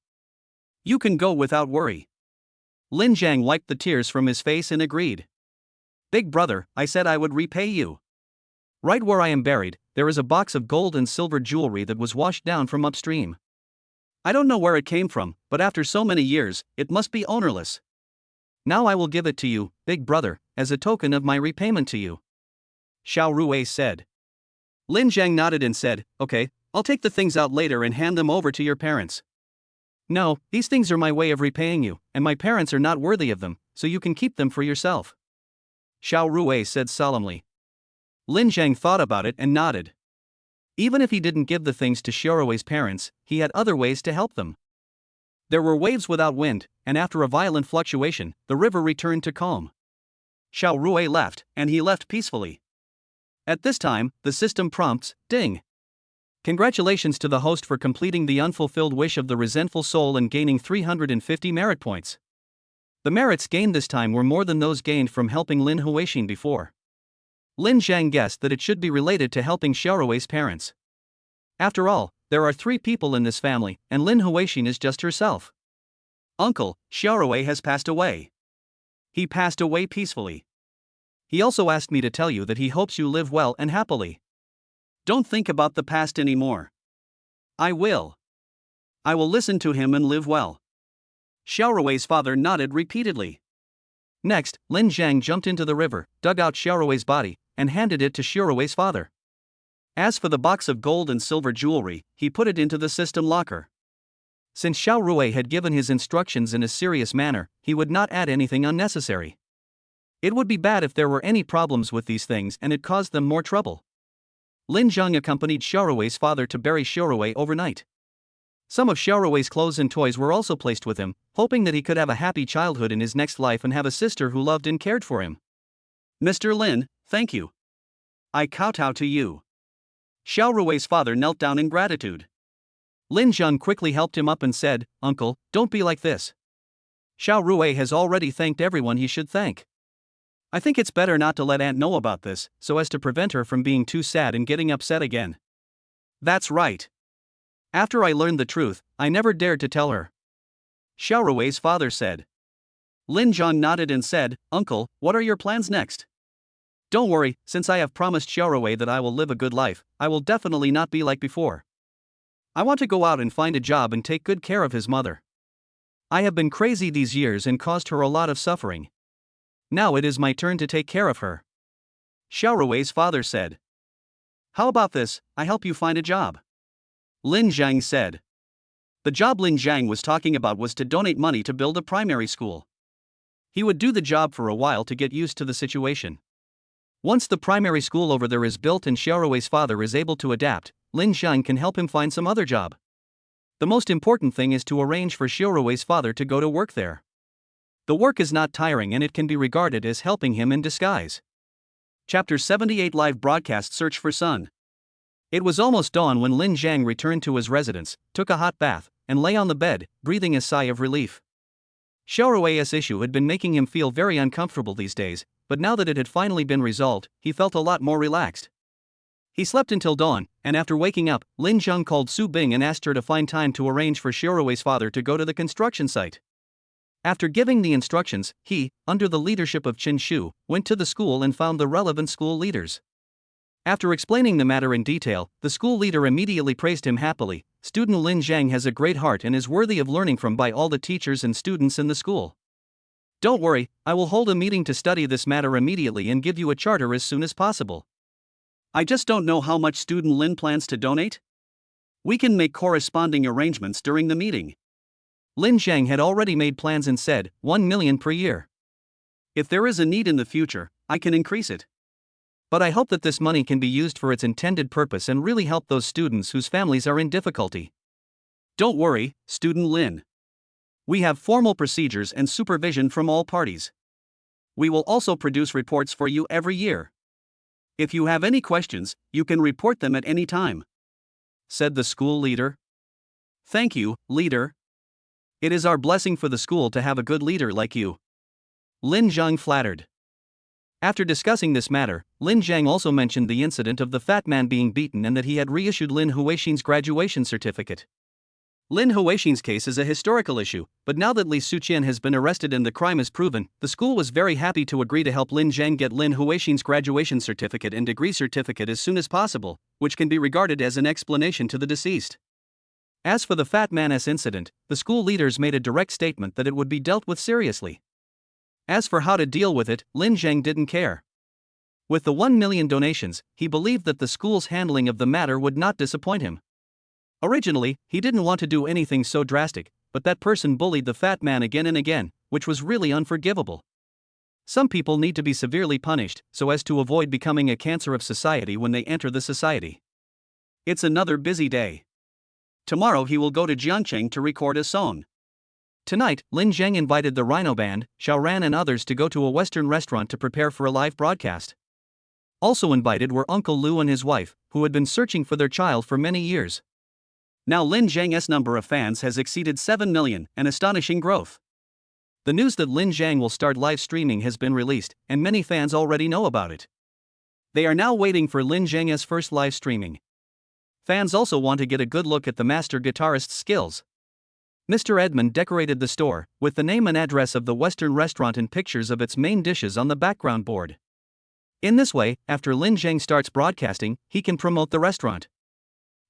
You can go without worry. Lin Jiang wiped the tears from his face and agreed. Big brother, I said I would repay you. Right where I am buried, there is a box of gold and silver jewelry that was washed down from upstream. I don't know where it came from, but after so many years, it must be ownerless. Now I will give it to you, big brother, as a token of my repayment to you. Xiaorui said. Lin Jiang nodded and said, okay, I'll take the things out later and hand them over to your parents. No, these things are my way of repaying you, and my parents are not worthy of them, so you can keep them for yourself. Xiao Rui said solemnly. Lin Zhang thought about it and nodded. Even if he didn't give the things to Xiaorui's parents, he had other ways to help them. There were waves without wind, and after a violent fluctuation, the river returned to calm. Xiao Rui left, and he left peacefully. At this time, the system prompts, ding. Congratulations to the host for completing the unfulfilled wish of the resentful soul and gaining 350 merit points. The merits gained this time were more than those gained from helping Lin Huixin before. Lin Zhang guessed that it should be related to helping Xiaorui's parents. After all, there are 3 people in this family, and Lin Huixin is just herself. Uncle, Xiaorui has passed away. He passed away peacefully. He also asked me to tell you that he hopes you live well and happily. Don't think about the past anymore. I will. I will listen to him and live well. Xiaorui's father nodded repeatedly. Next, Lin Zhang jumped into the river, dug out Xiaorui's body, and handed it to Xiaorui's father. As for the box of gold and silver jewelry, he put it into the system locker. Since Xiaorui had given his instructions in a serious manner, he would not add anything unnecessary. It would be bad if there were any problems with these things and it caused them more trouble. Lin Zhang accompanied Xiaorui's father to bury Xiaorui overnight. Some of Xiaorui's clothes and toys were also placed with him, hoping that he could have a happy childhood in his next life and have a sister who loved and cared for him. Mr. Lin, thank you. I kowtow to you. Xiaorui's father knelt down in gratitude. Lin Zhang quickly helped him up and said, Uncle, don't be like this. Xiaorui has already thanked everyone he should thank. I think it's better not to let Aunt know about this, so as to prevent her from being too sad and getting upset again. That's right. After I learned the truth, I never dared to tell her. Xiaorui's father said. Lin Zhang nodded and said, Uncle, what are your plans next? Don't worry, since I have promised Xiaorui that I will live a good life, I will definitely not be like before. I want to go out and find a job and take good care of his mother. I have been crazy these years and caused her a lot of suffering. Now it is my turn to take care of her. Xiaorui's father said. How about this, I help you find a job? Lin Zhang said. The job Lin Zhang was talking about was to donate money to build a primary school. He would do the job for a while to get used to the situation. Once the primary school over there is built and Xiaorui's father is able to adapt, Lin Zhang can help him find some other job. The most important thing is to arrange for Xiaorui's father to go to work there. The work is not tiring and it can be regarded as helping him in disguise. Chapter 78 Live Broadcast Search for Sun. It was almost dawn when Lin Zhang returned to his residence, took a hot bath, and lay on the bed, breathing a sigh of relief. Xiaorui's issue had been making him feel very uncomfortable these days, but now that it had finally been resolved, he felt a lot more relaxed. He slept until dawn, and after waking up, Lin Zhang called Su Bing and asked her to find time to arrange for Xiaorui's father to go to the construction site. After giving the instructions, he, under the leadership of Qin Shu, went to the school and found the relevant school leaders. After explaining the matter in detail, the school leader immediately praised him happily. Student Lin Zhang has a great heart and is worthy of learning from by all the teachers and students in the school. Don't worry, I will hold a meeting to study this matter immediately and give you a charter as soon as possible. I just don't know how much student Lin plans to donate. We can make corresponding arrangements during the meeting. Lin Zhang had already made plans and said, 1 million per year. If there is a need in the future, I can increase it. But I hope that this money can be used for its intended purpose and really help those students whose families are in difficulty. Don't worry, student Lin. We have formal procedures and supervision from all parties. We will also produce reports for you every year. If you have any questions, you can report them at any time, said the school leader. Thank you, leader. It is our blessing for the school to have a good leader like you. Lin Zhang flattered. After discussing this matter, Lin Zhang also mentioned the incident of the fat man being beaten and that he had reissued Lin Huixin's graduation certificate. Lin Huixin's case is a historical issue, but now that Li Suqian has been arrested and the crime is proven, the school was very happy to agree to help Lin Zhang get Lin Huixin's graduation certificate and degree certificate as soon as possible, which can be regarded as an explanation to the deceased. As for the fat man's incident, the school leaders made a direct statement that it would be dealt with seriously. As for how to deal with it, Lin Zhang didn't care. With the 1 million donations, he believed that the school's handling of the matter would not disappoint him. Originally, he didn't want to do anything so drastic, but that person bullied the fat man again and again, which was really unforgivable. Some people need to be severely punished so as to avoid becoming a cancer of society when they enter the society. It's another busy day. Tomorrow he will go to Jiangcheng to record a song. Tonight, Lin Zhang invited the Rhino Band, Xiaoran and others to go to a Western restaurant to prepare for a live broadcast. Also invited were Uncle Lu and his wife, who had been searching for their child for many years. Now Lin Zhang's number of fans has exceeded 7 million, an astonishing growth. The news that Lin Zhang will start live streaming has been released, and many fans already know about it. They are now waiting for Lin Zhang's first live streaming. Fans also want to get a good look at the master guitarist's skills. Mr. Edmund decorated the store with the name and address of the Western restaurant and pictures of its main dishes on the background board. In this way, after Lin Zhang starts broadcasting, he can promote the restaurant.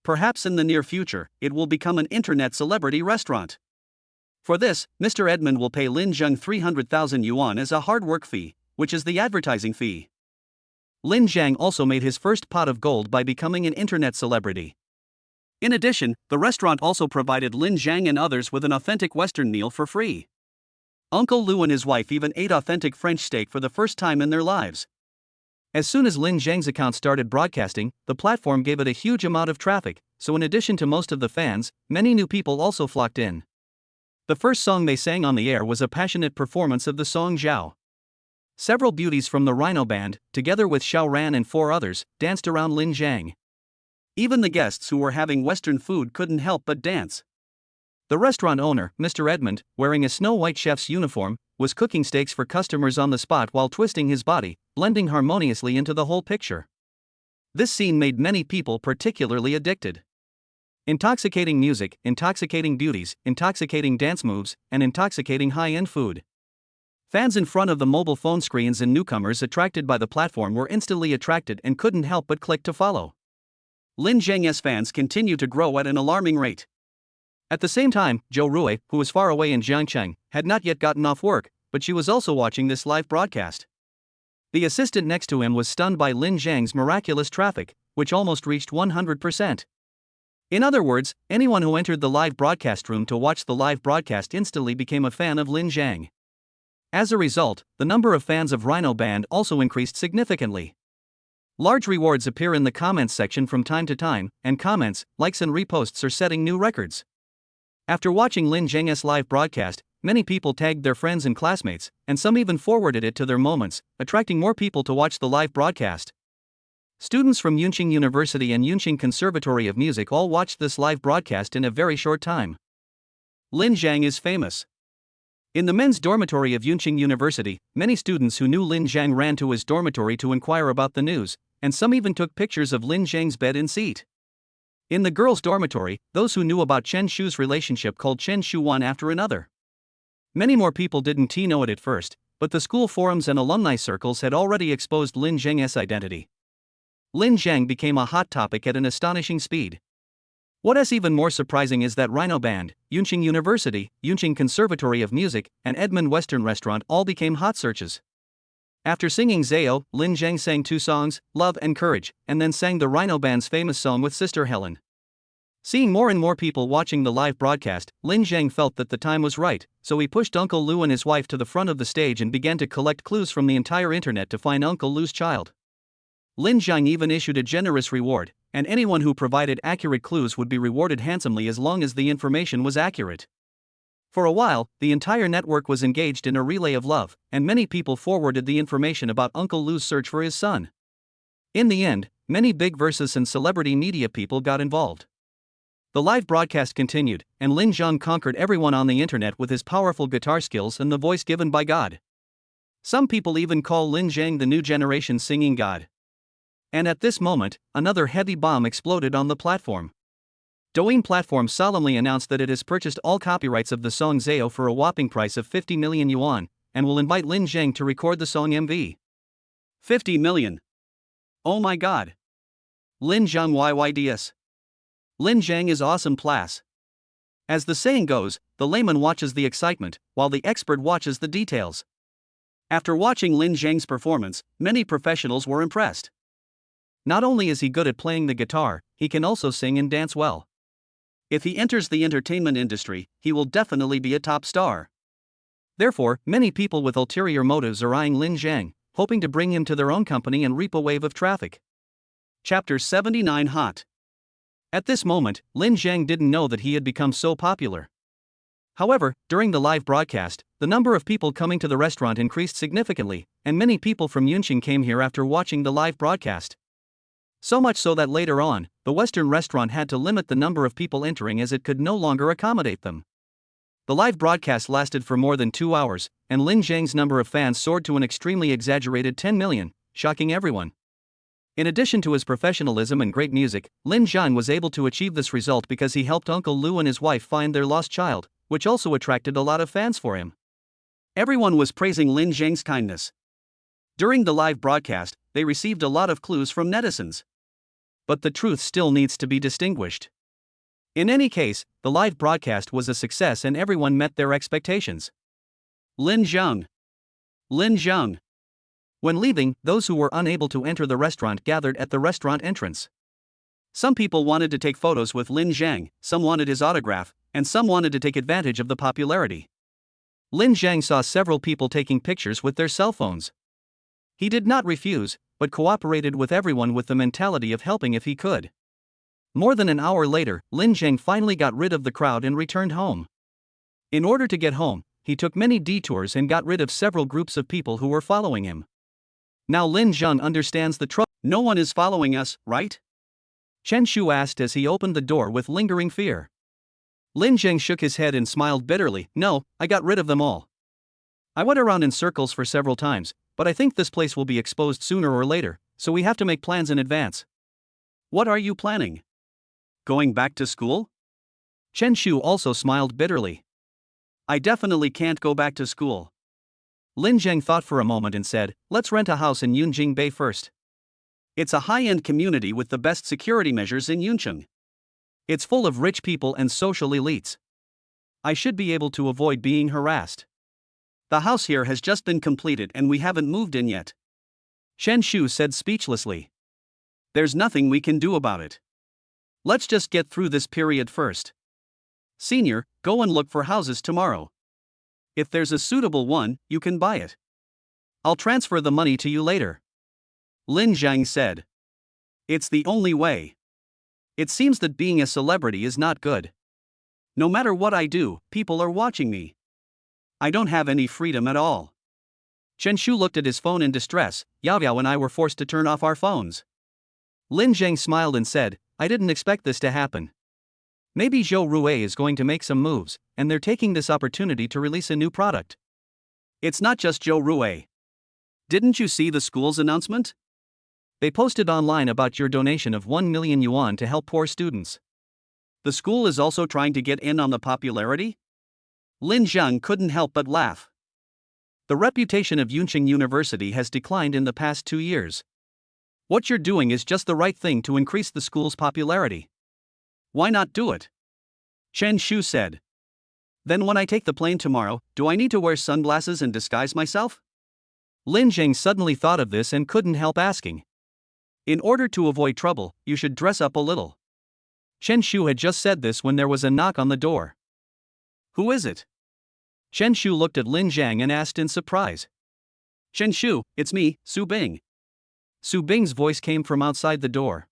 Perhaps in the near future, it will become an internet celebrity restaurant. For this, Mr. Edmund will pay Lin Zhang 300,000 yuan as a hard work fee, which is the advertising fee. Lin Zhang also made his first pot of gold by becoming an internet celebrity. In addition, the restaurant also provided Lin Zhang and others with an authentic Western meal for free. Uncle Lu and his wife even ate authentic French steak for the first time in their lives. As soon as Lin Zhang's account started broadcasting, the platform gave it a huge amount of traffic, so in addition to most of the fans, many new people also flocked in. The first song they sang on the air was a passionate performance of the song Zhao. Several beauties from the Rhino Band, together with Xiaoran and 4 others, danced around Lin Zhang. Even the guests who were having Western food couldn't help but dance. The restaurant owner, Mr. Edmund, wearing a Snow-White chef's uniform, was cooking steaks for customers on the spot while twisting his body, blending harmoniously into the whole picture. This scene made many people particularly addicted. Intoxicating music, intoxicating beauties, intoxicating dance moves, and intoxicating high-end food. Fans in front of the mobile phone screens and newcomers attracted by the platform were instantly attracted and couldn't help but click to follow. Lin Zhang's fans continue to grow at an alarming rate. At the same time, Zhou Rui, who was far away in Jiangcheng, had not yet gotten off work, but she was also watching this live broadcast. The assistant next to him was stunned by Lin Zhang's miraculous traffic, which almost reached 100%. In other words, anyone who entered the live broadcast room to watch the live broadcast instantly became a fan of Lin Zhang. As a result, the number of fans of Rhino Band also increased significantly. Large rewards appear in the comments section from time to time, and comments, likes and reposts are setting new records. After watching Lin Zhang's live broadcast, many people tagged their friends and classmates, and some even forwarded it to their moments, attracting more people to watch the live broadcast. Students from Yunqing University and Yunqing Conservatory of Music all watched this live broadcast in a very short time. Lin Zhang is famous. In the men's dormitory of Yunqing University, many students who knew Lin Zhang ran to his dormitory to inquire about the news, and some even took pictures of Lin Zhang's bed and seat. In the girls' dormitory, those who knew about Chen Shu's relationship called Chen Shu one after another. Many more people didn't know it at first, but the school forums and alumni circles had already exposed Lin Zhang's identity. Lin Zhang became a hot topic at an astonishing speed. What is even more surprising is that Rhino Band, Yunqing University, Yunqing Conservatory of Music, and Edmund Western Restaurant all became hot searches. After singing Zao, Lin Zhang sang 2 songs, Love and Courage, and then sang the Rhino Band's famous song with Sister Helen. Seeing more and more people watching the live broadcast, Lin Zhang felt that the time was right, so he pushed Uncle Lu and his wife to the front of the stage and began to collect clues from the entire internet to find Uncle Lu's child. Lin Zhang even issued a generous reward, and anyone who provided accurate clues would be rewarded handsomely as long as the information was accurate. For a while, the entire network was engaged in a relay of love, and many people forwarded the information about Uncle Lu's search for his son. In the end, many big versus and celebrity media people got involved. The live broadcast continued, and Lin Zhang conquered everyone on the internet with his powerful guitar skills and the voice given by God. Some people even call Lin Zhang the new generation singing god. And at this moment, another heavy bomb exploded on the platform. Douyin platform solemnly announced that it has purchased all copyrights of the song Zao for a whopping price of 50 million yuan, and will invite Lin Zhang to record the song MV. 50 million. Oh my god. Lin Zhang YYDS. Lin Zhang is awesome plus. As the saying goes, the layman watches the excitement, while the expert watches the details. After watching Lin Zhang's performance, many professionals were impressed. Not only is he good at playing the guitar, he can also sing and dance well. If he enters the entertainment industry, he will definitely be a top star. Therefore, many people with ulterior motives are eyeing Lin Zhang, hoping to bring him to their own company and reap a wave of traffic. Chapter 79 Hot. At this moment, Lin Zhang didn't know that he had become so popular. However, during the live broadcast, the number of people coming to the restaurant increased significantly, and many people from Yunqing came here after watching the live broadcast. So much so that later on, the Western restaurant had to limit the number of people entering as it could no longer accommodate them. The live broadcast lasted for more than 2 hours, and Lin Zhang's number of fans soared to an extremely exaggerated 10 million, shocking everyone. In addition to his professionalism and great music, Lin Zhang was able to achieve this result because he helped Uncle Lu and his wife find their lost child, which also attracted a lot of fans for him. Everyone was praising Lin Zhang's kindness. During the live broadcast, they received a lot of clues from netizens. But the truth still needs to be distinguished. In any case, the live broadcast was a success and everyone met their expectations. Lin Zhang. Lin Zhang. When leaving, those who were unable to enter the restaurant gathered at the restaurant entrance. Some people wanted to take photos with Lin Zhang, some wanted his autograph, and some wanted to take advantage of the popularity. Lin Zhang saw several people taking pictures with their cell phones. He did not refuse, but cooperated with everyone with the mentality of helping if he could. More than an hour later, Lin Zhang finally got rid of the crowd and returned home. In order to get home, he took many detours and got rid of several groups of people who were following him. Now Lin Zhang understands the trouble. No one is following us, right? Chen Shu asked as he opened the door with lingering fear. Lin Zhang shook his head and smiled bitterly. No, I got rid of them all. I went around in circles for several times, but I think this place will be exposed sooner or later, so we have to make plans in advance. What are you planning? Going back to school? Chen Shu also smiled bitterly. I definitely can't go back to school. Lin Zhang thought for a moment and said, let's rent a house in Yunjing Bay first. It's a high-end community with the best security measures in Yuncheng. It's full of rich people and social elites. I should be able to avoid being harassed. The house here has just been completed and we haven't moved in yet. Chen Shu said speechlessly. There's nothing we can do about it. Let's just get through this period first. Senior, go and look for houses tomorrow. If there's a suitable one, you can buy it. I'll transfer the money to you later. Lin Zhang said. It's the only way. It seems that being a celebrity is not good. No matter what I do, people are watching me. I don't have any freedom at all. Chen Shu looked at his phone in distress. Yao Yao and I were forced to turn off our phones. Lin Zhang smiled and said, I didn't expect this to happen. Maybe Zhou Rui is going to make some moves, and they're taking this opportunity to release a new product. It's not just Zhou Rui. Didn't you see the school's announcement? They posted online about your donation of 1 million yuan to help poor students. The school is also trying to get in on the popularity? Lin Zhang couldn't help but laugh. The reputation of Yunqing University has declined in the past 2 years. What you're doing is just the right thing to increase the school's popularity. Why not do it? Chen Shu said. Then when I take the plane tomorrow, do I need to wear sunglasses and disguise myself? Lin Zhang suddenly thought of this and couldn't help asking. In order to avoid trouble, you should dress up a little. Chen Shu had just said this when there was a knock on the door. Who is it? Chen Shu looked at Lin Zhang and asked in surprise. Chen Shu, it's me, Su Bing. Su Bing's voice came from outside the door.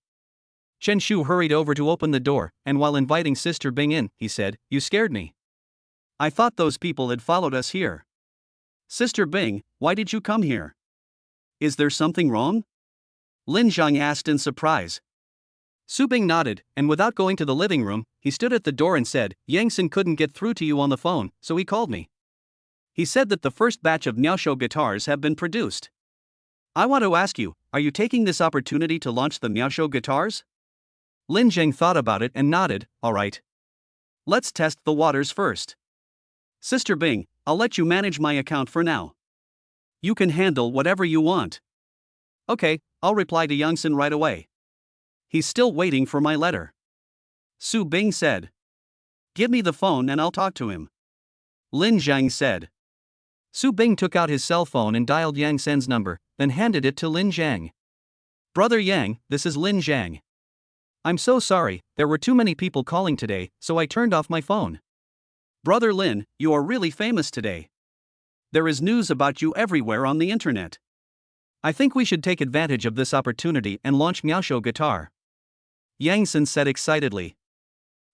Chen Shu hurried over to open the door, and while inviting Sister Bing in, he said, You scared me. I thought those people had followed us here. Sister Bing, why did you come here? Is there something wrong? Lin Zhang asked in surprise. Su Bing nodded, and without going to the living room, he stood at the door and said, Yang Xin couldn't get through to you on the phone, so he called me. He said that the first batch of Miaosho guitars have been produced. I want to ask you, are you taking this opportunity to launch the Miaosho guitars? Lin Zhang thought about it and nodded, alright. Let's test the waters first. Sister Bing, I'll let you manage my account for now. You can handle whatever you want. Okay, I'll reply to Yang Xin right away. He's still waiting for my letter. Su Bing said. Give me the phone and I'll talk to him. Lin Zhang said. Su Bing took out his cell phone and dialed Yang Sen's number, then handed it to Lin Zhang. Brother Yang, this is Lin Zhang. I'm so sorry, there were too many people calling today, so I turned off my phone. Brother Lin, you are really famous today. There is news about you everywhere on the internet. I think we should take advantage of this opportunity and launch Miaosho Guitar. Yang San said excitedly.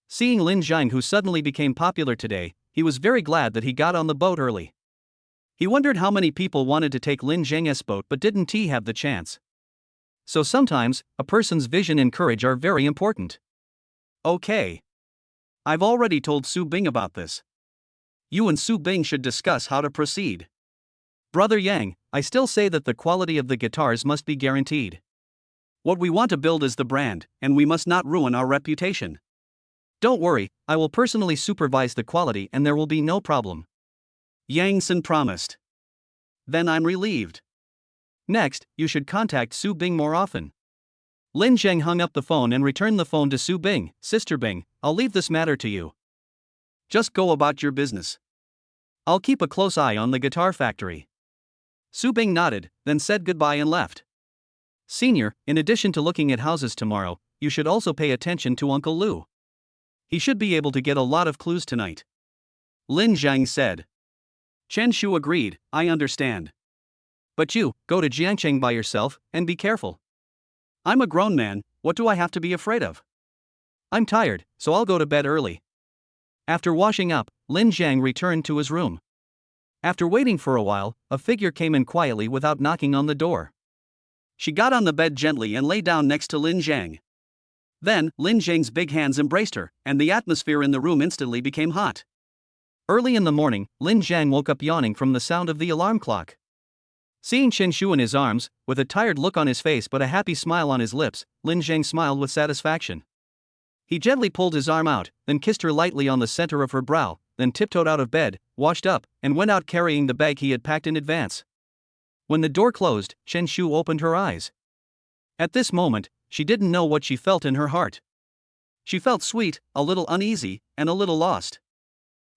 Seeing Lin Zhang, who suddenly became popular today, he was very glad that he got on the boat early. He wondered how many people wanted to take Lin Zhang's boat but didn't have the chance. So sometimes, a person's vision and courage are very important. Okay. I've already told Su Bing about this. You and Su Bing should discuss how to proceed. Brother Yang, I still say that the quality of the guitars must be guaranteed. What we want to build is the brand, and we must not ruin our reputation. Don't worry, I will personally supervise the quality and there will be no problem. Yang San promised. Then I'm relieved. Next, you should contact Su Bing more often. Lin Zhang hung up the phone and returned the phone to Su Bing. Sister Bing, I'll leave this matter to you. Just go about your business. I'll keep a close eye on the guitar factory. Su Bing nodded, then said goodbye and left. Senior, in addition to looking at houses tomorrow, you should also pay attention to Uncle Lu. He should be able to get a lot of clues tonight. Lin Zhang said. Chen Shu agreed, I understand. But you, go to Jiangcheng by yourself, and be careful. I'm a grown man, what do I have to be afraid of? I'm tired, so I'll go to bed early. After washing up, Lin Zhang returned to his room. After waiting for a while, a figure came in quietly without knocking on the door. She got on the bed gently and lay down next to Lin Zhang. Then, Lin Zhang's big hands embraced her, and the atmosphere in the room instantly became hot. Early in the morning, Lin Zhang woke up yawning from the sound of the alarm clock. Seeing Chen Shu in his arms, with a tired look on his face but a happy smile on his lips, Lin Zhang smiled with satisfaction. He gently pulled his arm out, then kissed her lightly on the center of her brow, then tiptoed out of bed, washed up, and went out carrying the bag he had packed in advance. When the door closed, Chen Shu opened her eyes. At this moment, she didn't know what she felt in her heart. She felt sweet, a little uneasy, and a little lost.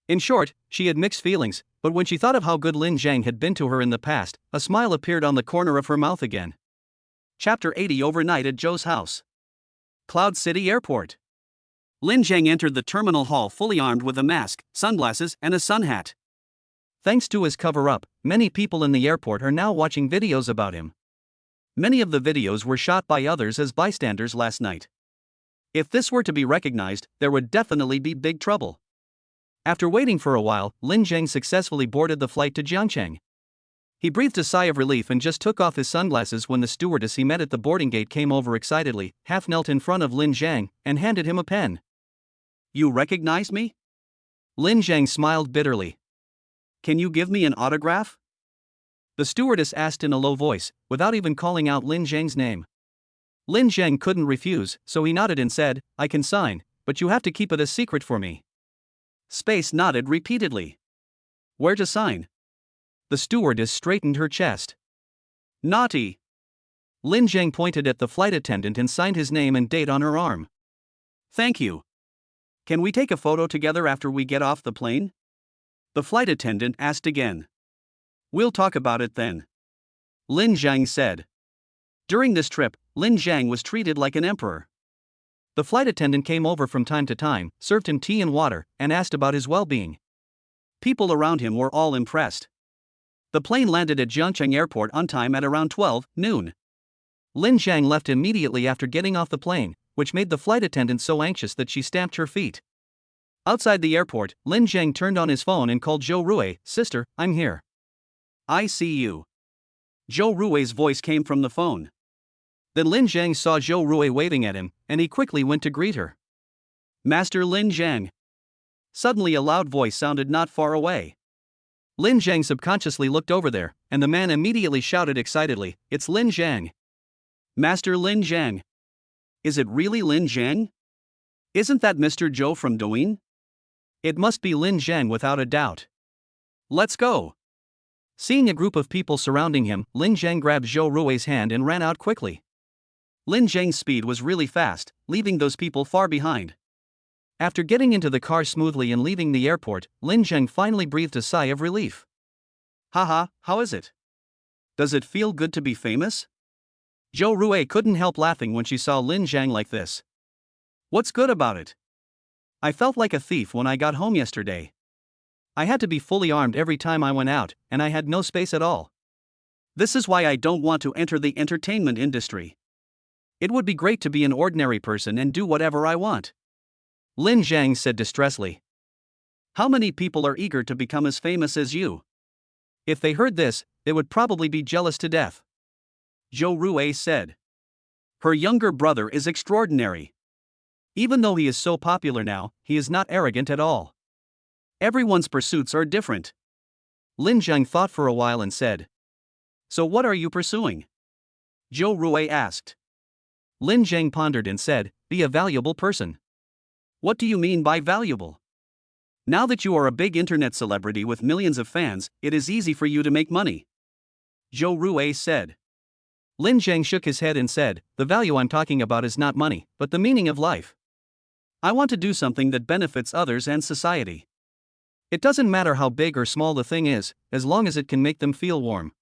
In short, she had mixed feelings, but when she thought of how good Lin Zhang had been to her in the past, a smile appeared on the corner of her mouth again. Chapter 80 Overnight at Zhou's house. Cloud City Airport. Lin Zhang entered the terminal hall fully armed with a mask, sunglasses, and a sun hat. Thanks to his cover-up, many people in the airport are now watching videos about him. Many of the videos were shot by others as bystanders last night. If this were to be recognized, there would definitely be big trouble. After waiting for a while, Lin Zhang successfully boarded the flight to Jiangcheng. He breathed a sigh of relief and just took off his sunglasses when the stewardess he met at the boarding gate came over excitedly, half knelt in front of Lin Zhang, and handed him a pen. You recognize me? Lin Zhang smiled bitterly. Can you give me an autograph? The stewardess asked in a low voice, without even calling out Lin Zhang's name. Lin Zhang couldn't refuse, so he nodded and said, I can sign, but you have to keep it a secret for me. Space nodded repeatedly. Where to sign? The stewardess straightened her chest. Naughty. Lin Zhang pointed at the flight attendant and signed his name and date on her arm. Thank you. Can we take a photo together after we get off the plane? The flight attendant asked again. We'll talk about it then. Lin Zhang said. During this trip, Lin Zhang was treated like an emperor. The flight attendant came over from time to time, served him tea and water, and asked about his well-being. People around him were all impressed. The plane landed at Jiangcheng Airport on time at around 12 noon. Lin Zhang left immediately after getting off the plane, which made the flight attendant so anxious that she stamped her feet. Outside the airport, Lin Zhang turned on his phone and called Zhou Rui. Sister, I'm here. I see you. Zhou Rui's voice came from the phone. Then Lin Zhang saw Zhou Rui waving at him, and he quickly went to greet her. Master Lin Zhang. Suddenly a loud voice sounded not far away. Lin Zhang subconsciously looked over there, and the man immediately shouted excitedly, It's Lin Zhang. Master Lin Zhang. Is it really Lin Zhang? Isn't that Mr. Zhou from Douyin? It must be Lin Zhang without a doubt. Let's go. Seeing a group of people surrounding him, Lin Zhang grabbed Zhou Rui's hand and ran out quickly. Lin Zhang's speed was really fast, leaving those people far behind. After getting into the car smoothly and leaving the airport, Lin Zhang finally breathed a sigh of relief. Haha, how is it? Does it feel good to be famous? Zhou Rui couldn't help laughing when she saw Lin Zhang like this. What's good about it? I felt like a thief when I got home yesterday. I had to be fully armed every time I went out, and I had no space at all. This is why I don't want to enter the entertainment industry. It would be great to be an ordinary person and do whatever I want. Lin Zhang said distressfully. How many people are eager to become as famous as you? If they heard this, they would probably be jealous to death. Zhou Rui said. Her younger brother is extraordinary. Even though he is so popular now, he is not arrogant at all. Everyone's pursuits are different. Lin Zhang thought for a while and said. So what are you pursuing? Zhou Rui asked. Lin Zhang pondered and said, be a valuable person. What do you mean by valuable? Now that you are a big internet celebrity with millions of fans, it is easy for you to make money. Zhou Rui said. Lin Zhang shook his head and said, the value I'm talking about is not money, but the meaning of life. I want to do something that benefits others and society. It doesn't matter how big or small the thing is, as long as it can make them feel warm.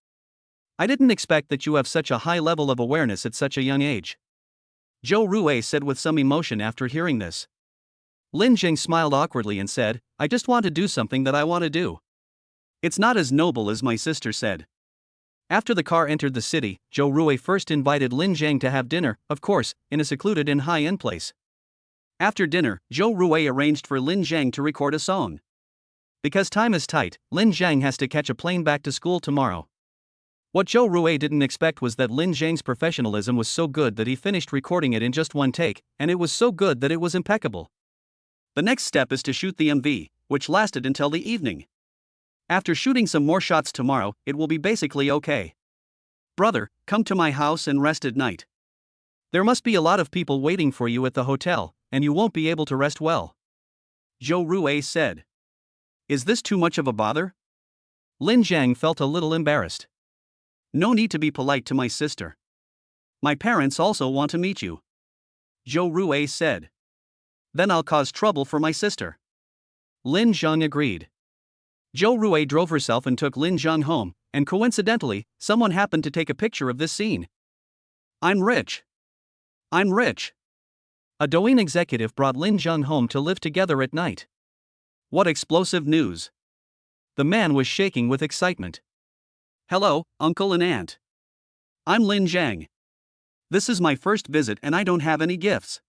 I didn't expect that you have such a high level of awareness at such a young age. Zhou Rui said with some emotion after hearing this. Lin Zhang smiled awkwardly and said, I just want to do something that I want to do. It's not as noble as my sister said. After the car entered the city, Zhou Rui first invited Lin Zhang to have dinner, of course, in a secluded and high-end place. After dinner, Zhou Rui arranged for Lin Zhang to record a song. Because time is tight, Lin Zhang has to catch a plane back to school tomorrow. What Zhou Rui didn't expect was that Lin Zhang's professionalism was so good that he finished recording it in just one take, and it was so good that it was impeccable. The next step is to shoot the MV, which lasted until the evening. After shooting some more shots tomorrow, it will be basically okay. Brother, come to my house and rest at night. There must be a lot of people waiting for you at the hotel, and you won't be able to rest well. Zhou Rui said. Is this too much of a bother? Lin Zhang felt a little embarrassed. No need to be polite to my sister. My parents also want to meet you. Zhou Rui said. Then I'll cause trouble for my sister. Lin Zhang agreed. Zhou Rui drove herself and took Lin Zhang home, and coincidentally, someone happened to take a picture of this scene. I'm rich. I'm rich. A Douyin executive brought Lin Zhang home to live together at night. What explosive news! The man was shaking with excitement. Hello, uncle and aunt. I'm Lin Zhang. This is my first visit and I don't have any gifts.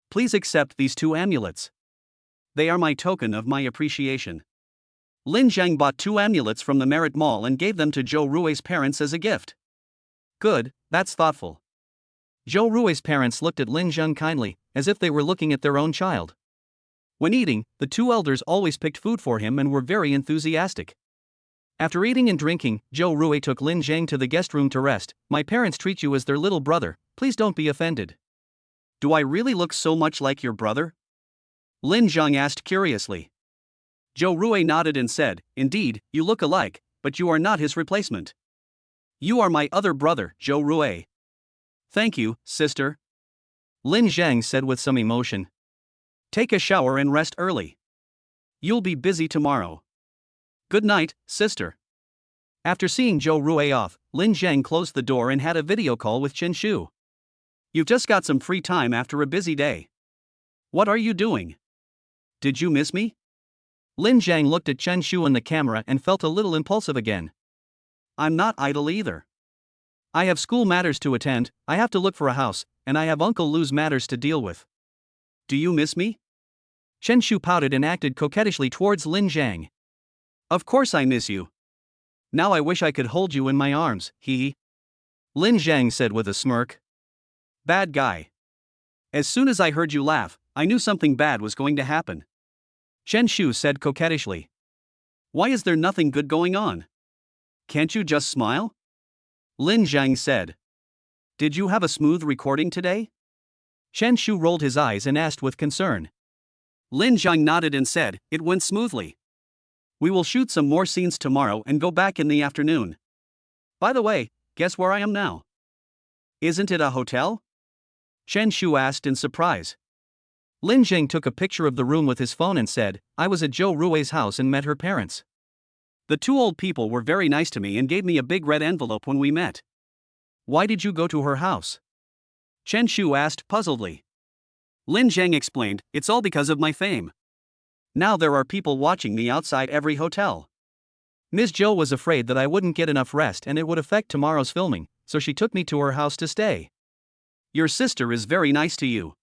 Please accept these 2 amulets. They are my token of my appreciation. Lin Zhang bought 2 amulets from the Merit Mall and gave them to Zhou Rui's parents as a gift. Good, that's thoughtful. Zhou Rui's parents looked at Lin Zhang kindly, as if they were looking at their own child. When eating, the 2 elders always picked food for him and were very enthusiastic. After eating and drinking, Zhou Rui took Lin Zhang to the guest room to rest. My parents treat you as their little brother, please don't be offended. Do I really look so much like your brother? Lin Zhang asked curiously. Zhou Rui nodded and said, indeed, you look alike, but you are not his replacement. You are my other brother, Zhou Rui. Thank you, sister. Lin Zhang said with some emotion. Take a shower and rest early. You'll be busy tomorrow. Good night, sister. After seeing Zhou Rui off, Lin Zhang closed the door and had a video call with Chen Shu. You've just got some free time after a busy day. What are you doing? Did you miss me? Lin Zhang looked at Chen Shu in the camera and felt a little impulsive again. I'm not idle either. I have school matters to attend, I have to look for a house, and I have Uncle Lu's matters to deal with. Do you miss me? Chen Shu pouted and acted coquettishly towards Lin Zhang. Of course I miss you. Now I wish I could hold you in my arms, he. Lin Zhang said with a smirk. Bad guy. As soon as I heard you laugh, I knew something bad was going to happen. Chen Shu said coquettishly. Why is there nothing good going on? Can't you just smile? Lin Zhang said. Did you have a smooth recording today? Chen Shu rolled his eyes and asked with concern. Lin Zhang nodded and said, it went smoothly. We will shoot some more scenes tomorrow and go back in the afternoon. By the way, guess where I am now? Isn't it a hotel? Chen Shu asked in surprise. Lin Zhang took a picture of the room with his phone and said, I was at Zhou Rui's house and met her parents. The 2 old people were very nice to me and gave me a big red envelope when we met. Why did you go to her house? Chen Shu asked puzzledly. Lin Zhang explained, it's all because of my fame. Now there are people watching me outside every hotel. Ms. Zhou was afraid that I wouldn't get enough rest and it would affect tomorrow's filming, so she took me to her house to stay. Your sister is very nice to you,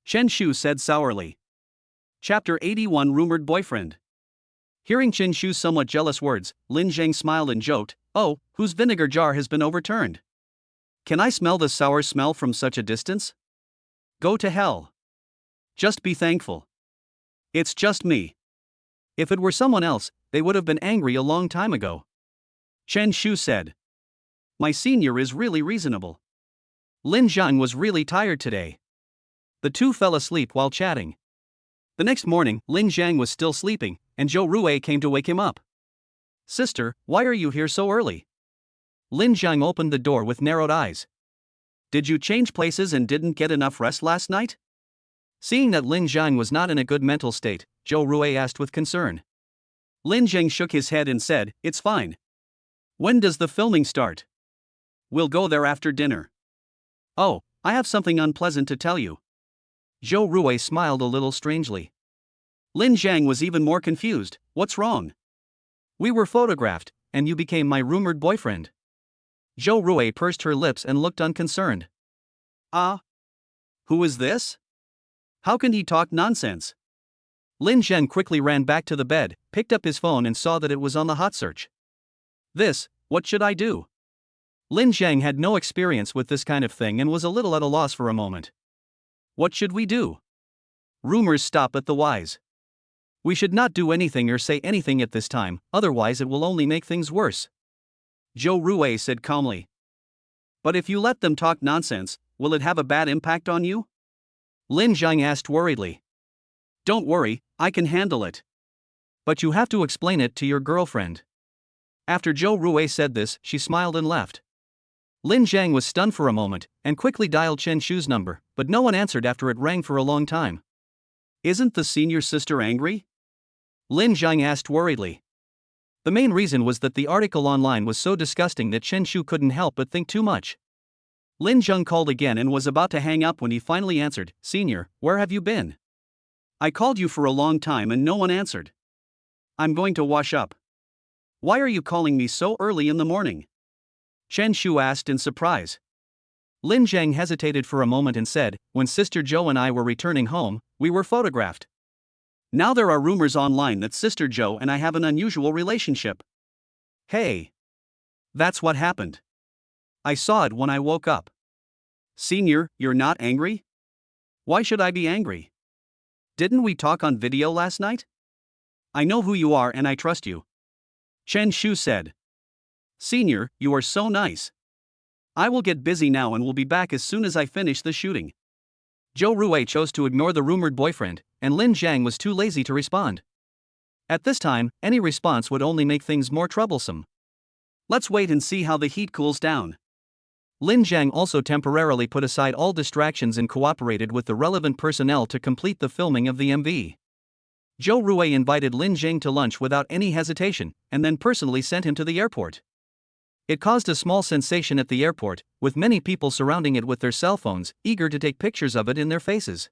Chen Shu said sourly. Chapter 81 Rumored Boyfriend. Hearing Chen Shu's somewhat jealous words, Lin Zhang smiled and joked, oh, whose vinegar jar has been overturned? Can I smell the sour smell from such a distance? Go to hell. Just be thankful. It's just me. If it were someone else, they would have been angry a long time ago. Chen Shu said. My senior is really reasonable. Lin Zhang was really tired today. The two fell asleep while chatting. The next morning, Lin Zhang was still sleeping, and Zhou Rui came to wake him up. Sister, why are you here so early? Lin Zhang opened the door with narrowed eyes. Did you change places and didn't get enough rest last night? Seeing that Lin Zhang was not in a good mental state, Zhou Rui asked with concern. Lin Zhang shook his head and said, it's fine. When does the filming start? We'll go there after dinner. Oh, I have something unpleasant to tell you. Zhou Rui smiled a little strangely. Lin Zhang was even more confused. What's wrong? We were photographed, and you became my rumored boyfriend. Zhou Rui pursed her lips and looked unconcerned. Ah? Who is this? How can he talk nonsense? Lin Zhang quickly ran back to the bed, picked up his phone and saw that it was on the hot search. What should I do? Lin Zhang had no experience with this kind of thing and was a little at a loss for a moment. What should we do? Rumors stop at the wise. We should not do anything or say anything at this time, otherwise it will only make things worse. Zhou Rui said calmly. But if you let them talk nonsense, will it have a bad impact on you? Lin Zhang asked worriedly. Don't worry, I can handle it. But you have to explain it to your girlfriend. After Zhou Rui said this, she smiled and left. Lin Zhang was stunned for a moment, and quickly dialed Chen Shu's number, but no one answered after it rang for a long time. Isn't the senior sister angry? Lin Zhang asked worriedly. The main reason was that the article online was so disgusting that Chen Shu couldn't help but think too much. Lin Zhang called again and was about to hang up when he finally answered, Senior, where have you been? I called you for a long time and no one answered. I'm going to wash up. Why are you calling me so early in the morning? Chen Shu asked in surprise. Lin Zhang hesitated for a moment and said, when Sister Zhou and I were returning home, we were photographed. Now there are rumors online that Sister Zhou and I have an unusual relationship. Hey. That's what happened. I saw it when I woke up. Senior, you're not angry? Why should I be angry? Didn't we talk on video last night? I know who you are and I trust you. Chen Shu said. Senior, you are so nice. I will get busy now and will be back as soon as I finish the shooting. Zhou Rui chose to ignore the rumored boyfriend, and Lin Zhang was too lazy to respond. At this time, any response would only make things more troublesome. Let's wait and see how the heat cools down. Lin Zhang also temporarily put aside all distractions and cooperated with the relevant personnel to complete the filming of the MV. Zhou Rui invited Lin Zhang to lunch without any hesitation, and then personally sent him to the airport. It caused a small sensation at the airport, with many people surrounding it with their cell phones, eager to take pictures of it in their faces.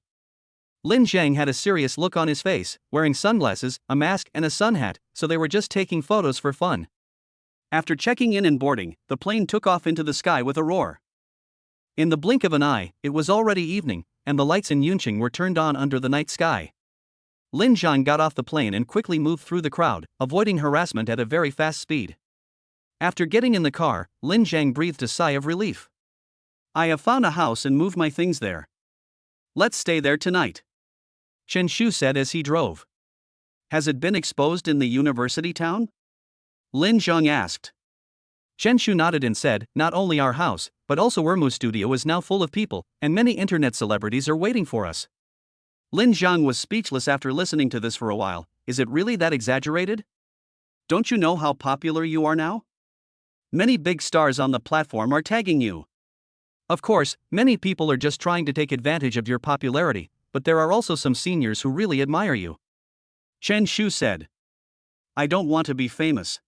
Lin Zhang had a serious look on his face, wearing sunglasses, a mask and a sun hat, so they were just taking photos for fun. After checking in and boarding, the plane took off into the sky with a roar. In the blink of an eye, it was already evening, and the lights in Yunqing were turned on under the night sky. Lin Zhang got off the plane and quickly moved through the crowd, avoiding harassment at a very fast speed. After getting in the car, Lin Zhang breathed a sigh of relief. I have found a house and moved my things there. Let's stay there tonight. Chen Shu said as he drove. Has it been exposed in the university town? Lin Zhang asked. Chen Shu nodded and said, not only our house, but also Ermu's studio is now full of people, and many internet celebrities are waiting for us. Lin Zhang was speechless after listening to this for a while. Is it really that exaggerated? Don't you know how popular you are now? Many big stars on the platform are tagging you. Of course, many people are just trying to take advantage of your popularity, but there are also some seniors who really admire you. Chen Shu said. I don't want to be famous.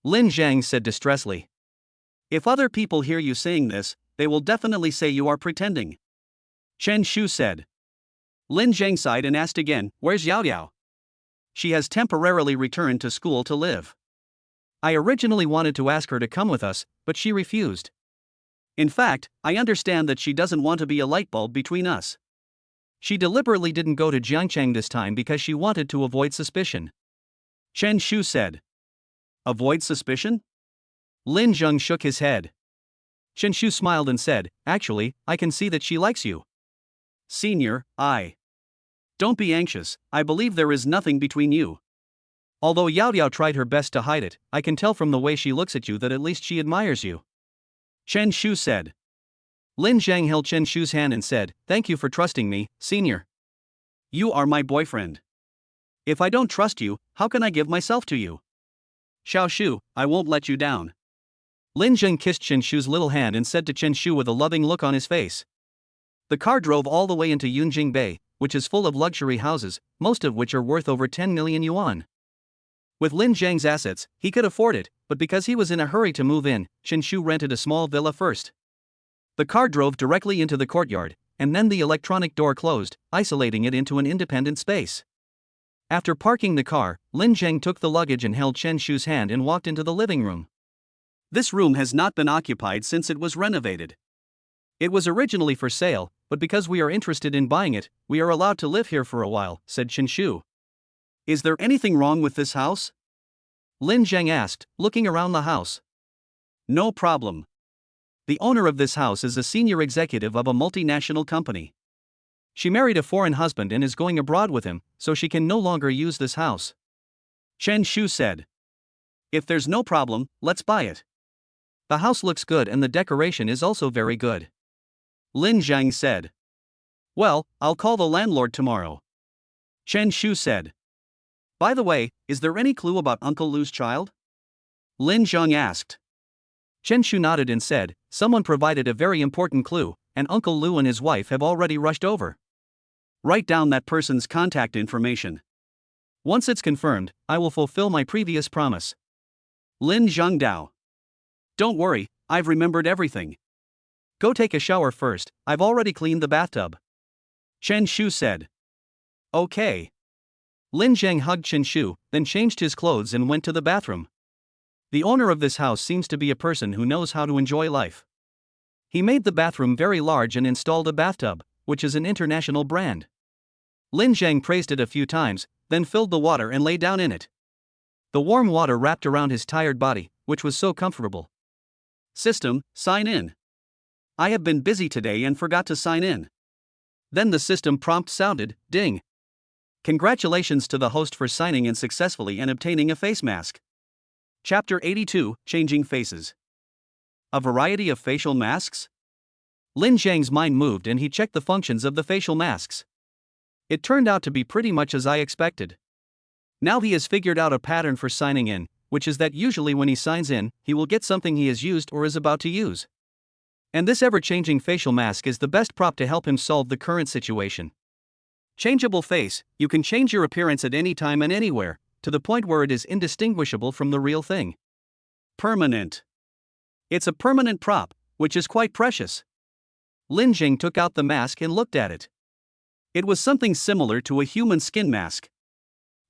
Lin Zhang said distressedly. If other people hear you saying this, they will definitely say you are pretending. Chen Shu said. Lin Zhang sighed and asked again, "Where's Yao Yao?" "She has temporarily returned to school to live. I originally wanted to ask her to come with us, but she refused. In fact, I understand that she doesn't want to be a light bulb between us. She deliberately didn't go to Jiangcheng this time because she wanted to avoid suspicion." Chen Shu said. "Avoid suspicion?" Lin Zheng shook his head. Chen Shu smiled and said, "Actually, I can see that she likes you. Senior, don't be anxious, I believe there is nothing between you. Although Yao Yao tried her best to hide it, I can tell from the way she looks at you that at least she admires you." Chen Shu said. Lin Zhang held Chen Shu's hand and said, "Thank you for trusting me, senior. You are my boyfriend. If I don't trust you, how can I give myself to you? Xiao Shu, I won't let you down." Lin Zheng kissed Chen Shu's little hand and said to Chen Shu with a loving look on his face. The car drove all the way into Yunjing Bay, which is full of luxury houses, most of which are worth over 10 million yuan. With Lin Zhang's assets, he could afford it, but because he was in a hurry to move in, Chen Shu rented a small villa first. The car drove directly into the courtyard, and then the electronic door closed, isolating it into an independent space. After parking the car, Lin Zhang took the luggage and held Chen Shu's hand and walked into the living room. "This room has not been occupied since it was renovated. It was originally for sale, but because we are interested in buying it, we are allowed to live here for a while," said Chen Shu. "Is there anything wrong with this house?" Lin Zhang asked, looking around the house. "No problem. The owner of this house is a senior executive of a multinational company. She married a foreign husband and is going abroad with him, so she can no longer use this house." Chen Shu said. "If there's no problem, let's buy it. The house looks good and the decoration is also very good." Lin Zhang said. "Well, I'll call the landlord tomorrow." Chen Shu said. "By the way, is there any clue about Uncle Lu's child?" Lin Zhang asked. Chen Shu nodded and said, "Someone provided a very important clue, and Uncle Lu and his wife have already rushed over. Write down that person's contact information. Once it's confirmed, I will fulfill my previous promise." Lin Zhang Dao. "Don't worry, I've remembered everything. Go take a shower first, I've already cleaned the bathtub." Chen Shu said. "Okay." Lin Zhang hugged Chen Shu, then changed his clothes and went to the bathroom. The owner of this house seems to be a person who knows how to enjoy life. He made the bathroom very large and installed a bathtub, which is an international brand. Lin Zhang praised it a few times, then filled the water and lay down in it. The warm water wrapped around his tired body, which was so comfortable. "System, sign in. I have been busy today and forgot to sign in." Then the system prompt sounded, "Ding. Congratulations to the host for signing in successfully and obtaining a face mask." Chapter 82, Changing Faces. A variety of facial masks? Lin Zhang's mind moved and he checked the functions of the facial masks. It turned out to be pretty much as I expected. Now he has figured out a pattern for signing in, which is that usually when he signs in, he will get something he has used or is about to use. And this ever-changing facial mask is the best prop to help him solve the current situation. Changeable face, you can change your appearance at any time and anywhere, to the point where it is indistinguishable from the real thing. Permanent. It's a permanent prop, which is quite precious. Lin Zhang took out the mask and looked at it. It was something similar to a human skin mask.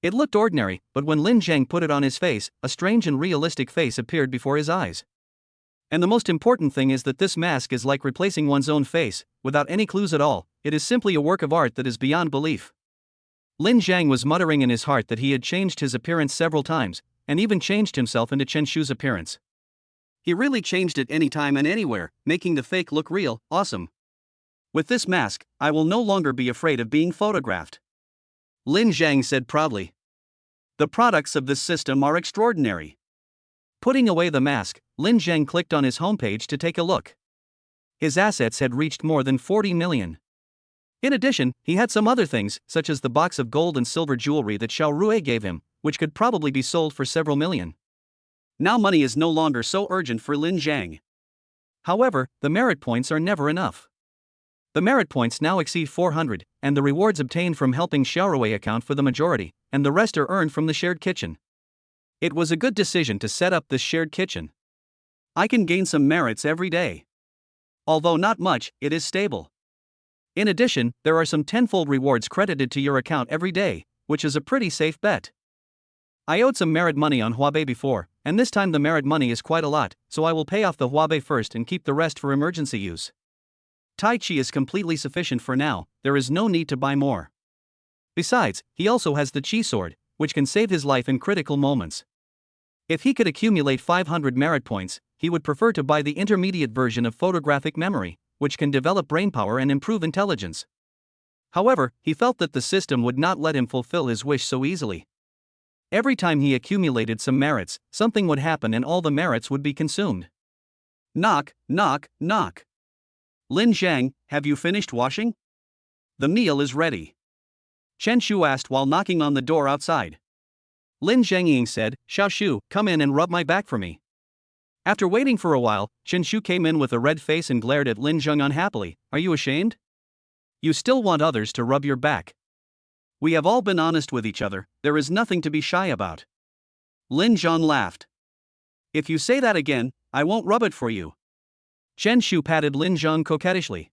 It looked ordinary, but when Lin Zhang put it on his face, a strange and realistic face appeared before his eyes. And the most important thing is that this mask is like replacing one's own face, without any clues at all. It is simply a work of art that is beyond belief. Lin Zhang was muttering in his heart that he had changed his appearance several times, and even changed himself into Chen Shu's appearance. He really changed it anytime and anywhere, making the fake look real. Awesome. With this mask, I will no longer be afraid of being photographed. Lin Zhang said proudly. The products of this system are extraordinary. Putting away the mask, Lin Zhang clicked on his homepage to take a look. His assets had reached more than 40 million. In addition, he had some other things, such as the box of gold and silver jewelry that Xiao Rui gave him, which could probably be sold for several million. Now money is no longer so urgent for Lin Zhang. However, the merit points are never enough. The merit points now exceed 400, and the rewards obtained from helping Xiaorui account for the majority, and the rest are earned from the shared kitchen. It was a good decision to set up this shared kitchen. I can gain some merits every day. Although not much, it is stable. In addition, there are some tenfold rewards credited to your account every day, which is a pretty safe bet. I owed some merit money on Huabei before, and this time the merit money is quite a lot, so I will pay off the Huabei first and keep the rest for emergency use. Tai Chi is completely sufficient for now, there is no need to buy more. Besides, he also has the Chi sword, which can save his life in critical moments. If he could accumulate 500 merit points, he would prefer to buy the intermediate version of photographic memory, which can develop brainpower and improve intelligence. However, he felt that the system would not let him fulfill his wish so easily. Every time he accumulated some merits, something would happen and all the merits would be consumed. Knock, knock, knock. Lin Zhang, have you finished washing? The meal is ready. Chen Shu asked while knocking on the door outside. Lin Zhangying said, Xiao Shu, come in and rub my back for me. After waiting for a while, Chen Shu came in with a red face and glared at Lin Zhang unhappily. Are you ashamed? You still want others to rub your back? We have all been honest with each other, there is nothing to be shy about. Lin Zhang laughed. If you say that again, I won't rub it for you. Chen Shu patted Lin Zhang coquettishly.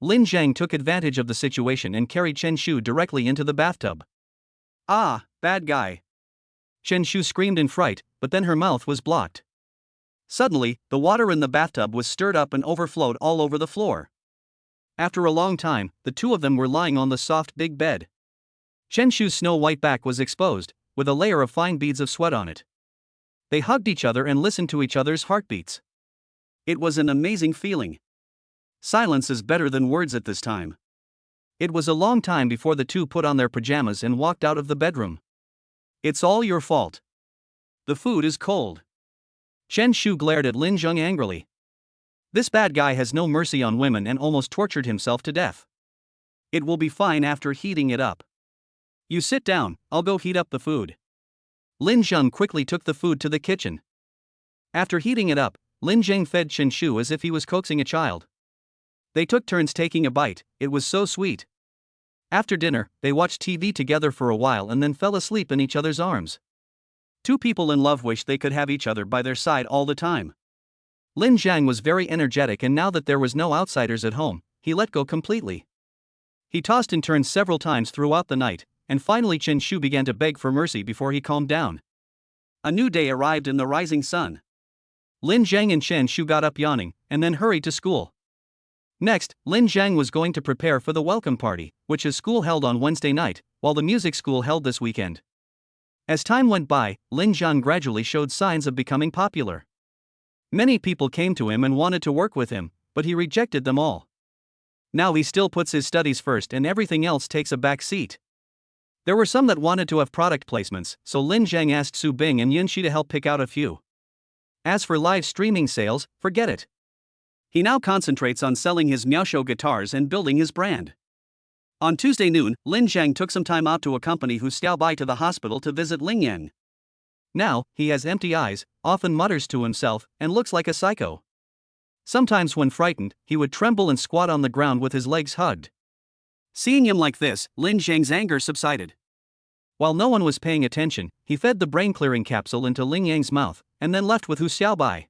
Lin Zhang took advantage of the situation and carried Chen Shu directly into the bathtub. Ah, bad guy. Chen Shu screamed in fright, but then her mouth was blocked. Suddenly, the water in the bathtub was stirred up and overflowed all over the floor. After a long time, the two of them were lying on the soft big bed. Chen Shu's snow-white back was exposed, with a layer of fine beads of sweat on it. They hugged each other and listened to each other's heartbeats. It was an amazing feeling. Silence is better than words at this time. It was a long time before the two put on their pajamas and walked out of the bedroom. It's all your fault. The food is cold. Chen Shu glared at Lin Zhang angrily. This bad guy has no mercy on women and almost tortured himself to death. It will be fine after heating it up. You sit down, I'll go heat up the food. Lin Zhang quickly took the food to the kitchen. After heating it up, Lin Zhang fed Chen Shu as if he was coaxing a child. They took turns taking a bite, it was so sweet. After dinner, they watched TV together for a while and then fell asleep in each other's arms. Two people in love wish they could have each other by their side all the time. Lin Zhang was very energetic, and now that there was no outsiders at home, he let go completely. He tossed and turned several times throughout the night, and finally Chen Shu began to beg for mercy before he calmed down. A new day arrived in the rising sun. Lin Zhang and Chen Shu got up yawning, and then hurried to school. Next, Lin Zhang was going to prepare for the welcome party, which his school held on Wednesday night, while the music school held this weekend. As time went by, Lin Zhang gradually showed signs of becoming popular. Many people came to him and wanted to work with him, but he rejected them all. Now he still puts his studies first and everything else takes a back seat. There were some that wanted to have product placements, so Lin Zhang asked Su Bing and Yin Shi to help pick out a few. As for live streaming sales, forget it. He now concentrates on selling his Miaosho guitars and building his brand. On Tuesday noon, Lin Zhang took some time out to accompany Hu Xiaobai to the hospital to visit Ling Yang. Now, he has empty eyes, often mutters to himself, and looks like a psycho. Sometimes when frightened, he would tremble and squat on the ground with his legs hugged. Seeing him like this, Lin Zhang's anger subsided. While no one was paying attention, he fed the brain-clearing capsule into Ling Yang's mouth, and then left with Hu Xiaobai.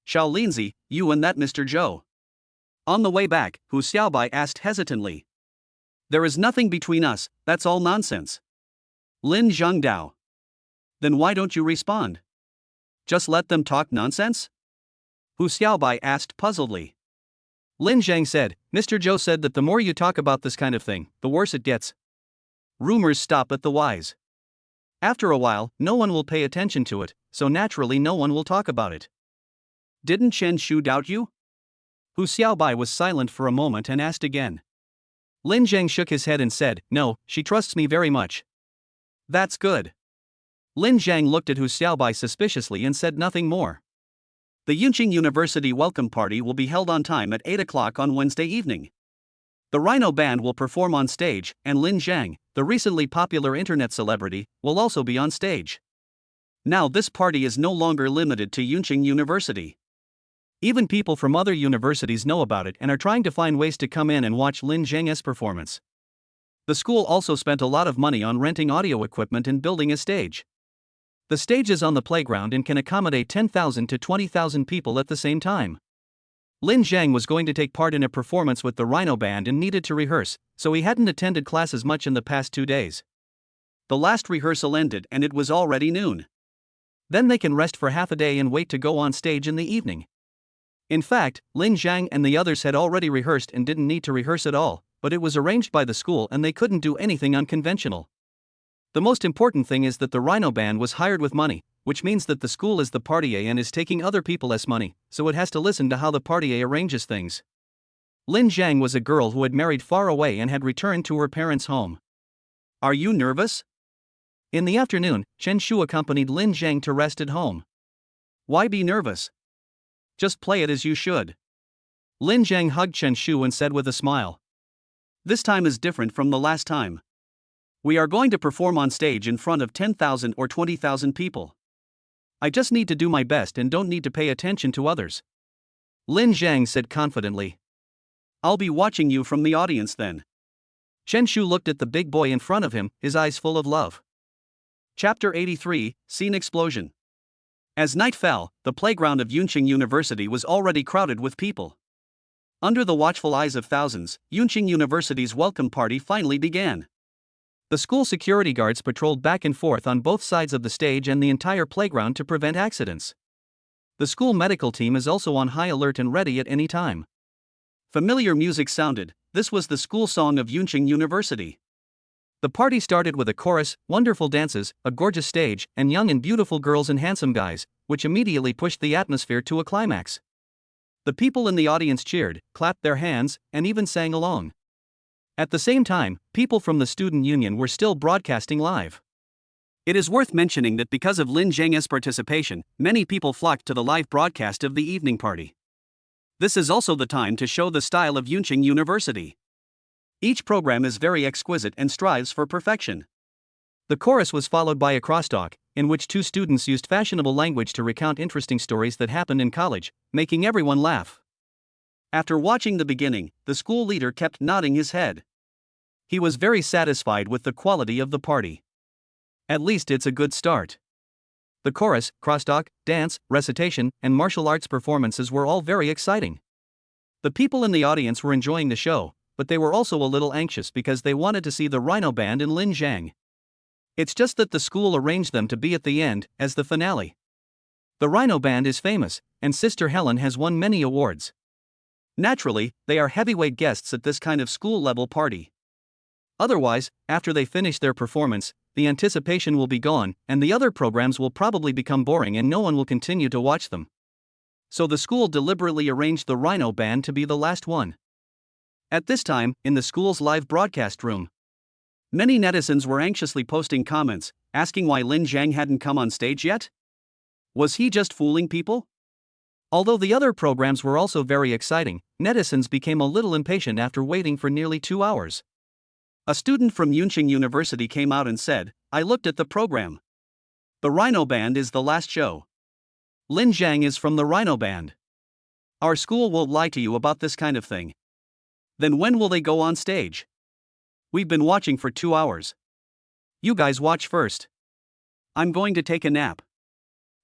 Xiao Linzi, you and that Mr. Zhou. On the way back, Hu Xiaobai asked hesitantly. There is nothing between us, that's all nonsense. Lin Zhangdao. Then why don't you respond? Just let them talk nonsense? Hu Xiaobai asked puzzledly. Lin Zhang said, Mr. Zhou said that the more you talk about this kind of thing, the worse it gets. Rumors stop at the wise. After a while, no one will pay attention to it, so naturally no one will talk about it. Didn't Chen Shu doubt you? Hu Xiaobai was silent for a moment and asked again. Lin Zhang shook his head and said, no, she trusts me very much. That's good. Lin Zhang looked at Hu Xiaobai suspiciously and said nothing more. The Yunqing University welcome party will be held on time at 8 o'clock on Wednesday evening. The Rhino Band will perform on stage, and Lin Zhang, the recently popular internet celebrity, will also be on stage. Now this party is no longer limited to Yunqing University. Even people from other universities know about it and are trying to find ways to come in and watch Lin Zhang's performance. The school also spent a lot of money on renting audio equipment and building a stage. The stage is on the playground and can accommodate 10,000 to 20,000 people at the same time. Lin Zhang was going to take part in a performance with the Rhino Band and needed to rehearse, so he hadn't attended classes much in the past 2 days. The last rehearsal ended and it was already noon. Then they can rest for half a day and wait to go on stage in the evening. In fact, Lin Zhang and the others had already rehearsed and didn't need to rehearse at all, but it was arranged by the school and they couldn't do anything unconventional. The most important thing is that the Rhino Band was hired with money, which means that the school is the partier and is taking other people as money, so it has to listen to how the partier arranges things. Lin Zhang was a girl who had married far away and had returned to her parents' home. Are you nervous? In the afternoon, Chen Shu accompanied Lin Zhang to rest at home. Why be nervous? Just play it as you should. Lin Zhang hugged Chen Shu and said with a smile. This time is different from the last time. We are going to perform on stage in front of 10,000 or 20,000 people. I just need to do my best and don't need to pay attention to others. Lin Zhang said confidently. I'll be watching you from the audience then. Chen Shu looked at the big boy in front of him, his eyes full of love. Chapter 83, Scene Explosion. As night fell, the playground of Yunqing University was already crowded with people. Under the watchful eyes of thousands, Yunqing University's welcome party finally began. The school security guards patrolled back and forth on both sides of the stage and the entire playground to prevent accidents. The school medical team is also on high alert and ready at any time. Familiar music sounded. This was the school song of Yunqing University. The party started with a chorus, wonderful dances, a gorgeous stage, and young and beautiful girls and handsome guys, which immediately pushed the atmosphere to a climax. The people in the audience cheered, clapped their hands, and even sang along. At the same time, people from the student union were still broadcasting live. It is worth mentioning that because of Lin Zhang's participation, many people flocked to the live broadcast of the evening party. This is also the time to show the style of Yunqing University. Each program is very exquisite and strives for perfection. The chorus was followed by a crosstalk, in which two students used fashionable language to recount interesting stories that happened in college, making everyone laugh. After watching the beginning, the school leader kept nodding his head. He was very satisfied with the quality of the party. At least it's a good start. The chorus, crosstalk, dance, recitation, and martial arts performances were all very exciting. The people in the audience were enjoying the show, but they were also a little anxious because they wanted to see the Rhino Band and Lin Zhang. It's just that the school arranged them to be at the end, as the finale. The Rhino Band is famous, and Sister Helen has won many awards. Naturally, they are heavyweight guests at this kind of school-level party. Otherwise, after they finish their performance, the anticipation will be gone, and the other programs will probably become boring and no one will continue to watch them. So the school deliberately arranged the Rhino Band to be the last one. At this time, in the school's live broadcast room, many netizens were anxiously posting comments, asking why Lin Zhang hadn't come on stage yet? Was he just fooling people? Although the other programs were also very exciting, netizens became a little impatient after waiting for nearly 2 hours. A student from Yunqing University came out and said, I looked at the program. The Rhino Band is the last show. Lin Zhang is from the Rhino Band. Our school won't lie to you about this kind of thing. Then when will they go on stage? We've been watching for 2 hours. You guys watch first. I'm going to take a nap.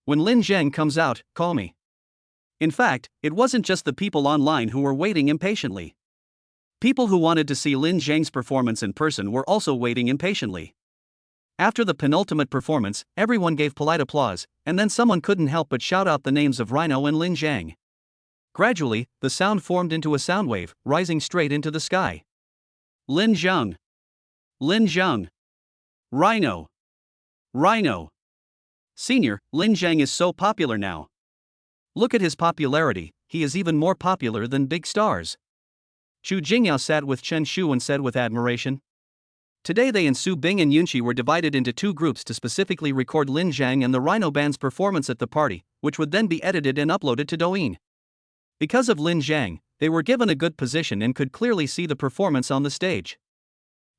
When Lin Zhang comes out, call me. In fact, it wasn't just the people online who were waiting impatiently. People who wanted to see Lin Zhang's performance in person were also waiting impatiently. After the penultimate performance, everyone gave polite applause, and then someone couldn't help but shout out the names of Rhino and Lin Zhang. Gradually, the sound formed into a sound wave, rising straight into the sky. Lin Zhang. Lin Zhang. Rhino. Rhino. Senior, Lin Zhang is so popular now. Look at his popularity, he is even more popular than big stars. Chu Jingyao sat with Chen Shu and said with admiration. Today they and Su Bing and Yunqi were divided into 2 groups to specifically record Lin Zhang and the Rhino Band's performance at the party, which would then be edited and uploaded to Douyin. Because of Lin Zhang, they were given a good position and could clearly see the performance on the stage.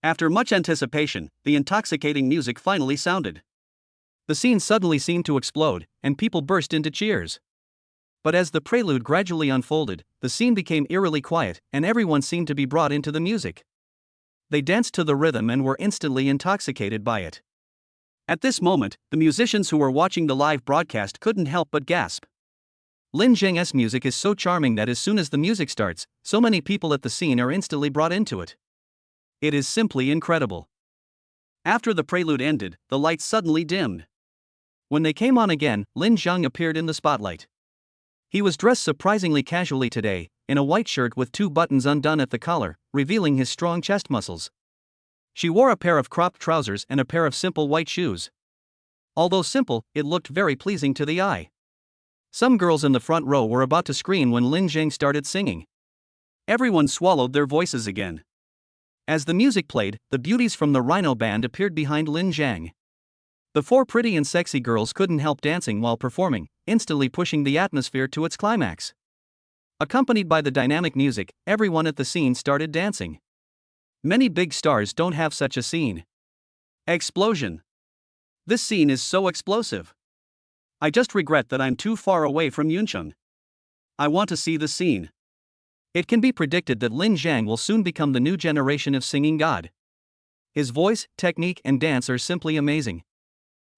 After much anticipation, the intoxicating music finally sounded. The scene suddenly seemed to explode, and people burst into cheers. But as the prelude gradually unfolded, the scene became eerily quiet, and everyone seemed to be brought into the music. They danced to the rhythm and were instantly intoxicated by it. At this moment, the musicians who were watching the live broadcast couldn't help but gasp. Lin Zhang's music is so charming that as soon as the music starts, so many people at the scene are instantly brought into it. It is simply incredible. After the prelude ended, the lights suddenly dimmed. When they came on again, Lin Zhang appeared in the spotlight. He was dressed surprisingly casually today, in a white shirt with 2 buttons undone at the collar, revealing his strong chest muscles. She wore a pair of cropped trousers and a pair of simple white shoes. Although simple, it looked very pleasing to the eye. Some girls in the front row were about to scream when Lin Zhang started singing. Everyone swallowed their voices again. As the music played, the beauties from the Rhino Band appeared behind Lin Zhang. The 4 pretty and sexy girls couldn't help dancing while performing, instantly pushing the atmosphere to its climax. Accompanied by the dynamic music, everyone at the scene started dancing. Many big stars don't have such a scene. Explosion. This scene is so explosive. I just regret that I'm too far away from Yuncheng. I want to see the scene. It can be predicted that Lin Zhang will soon become the new generation of singing god. His voice, technique, and dance are simply amazing.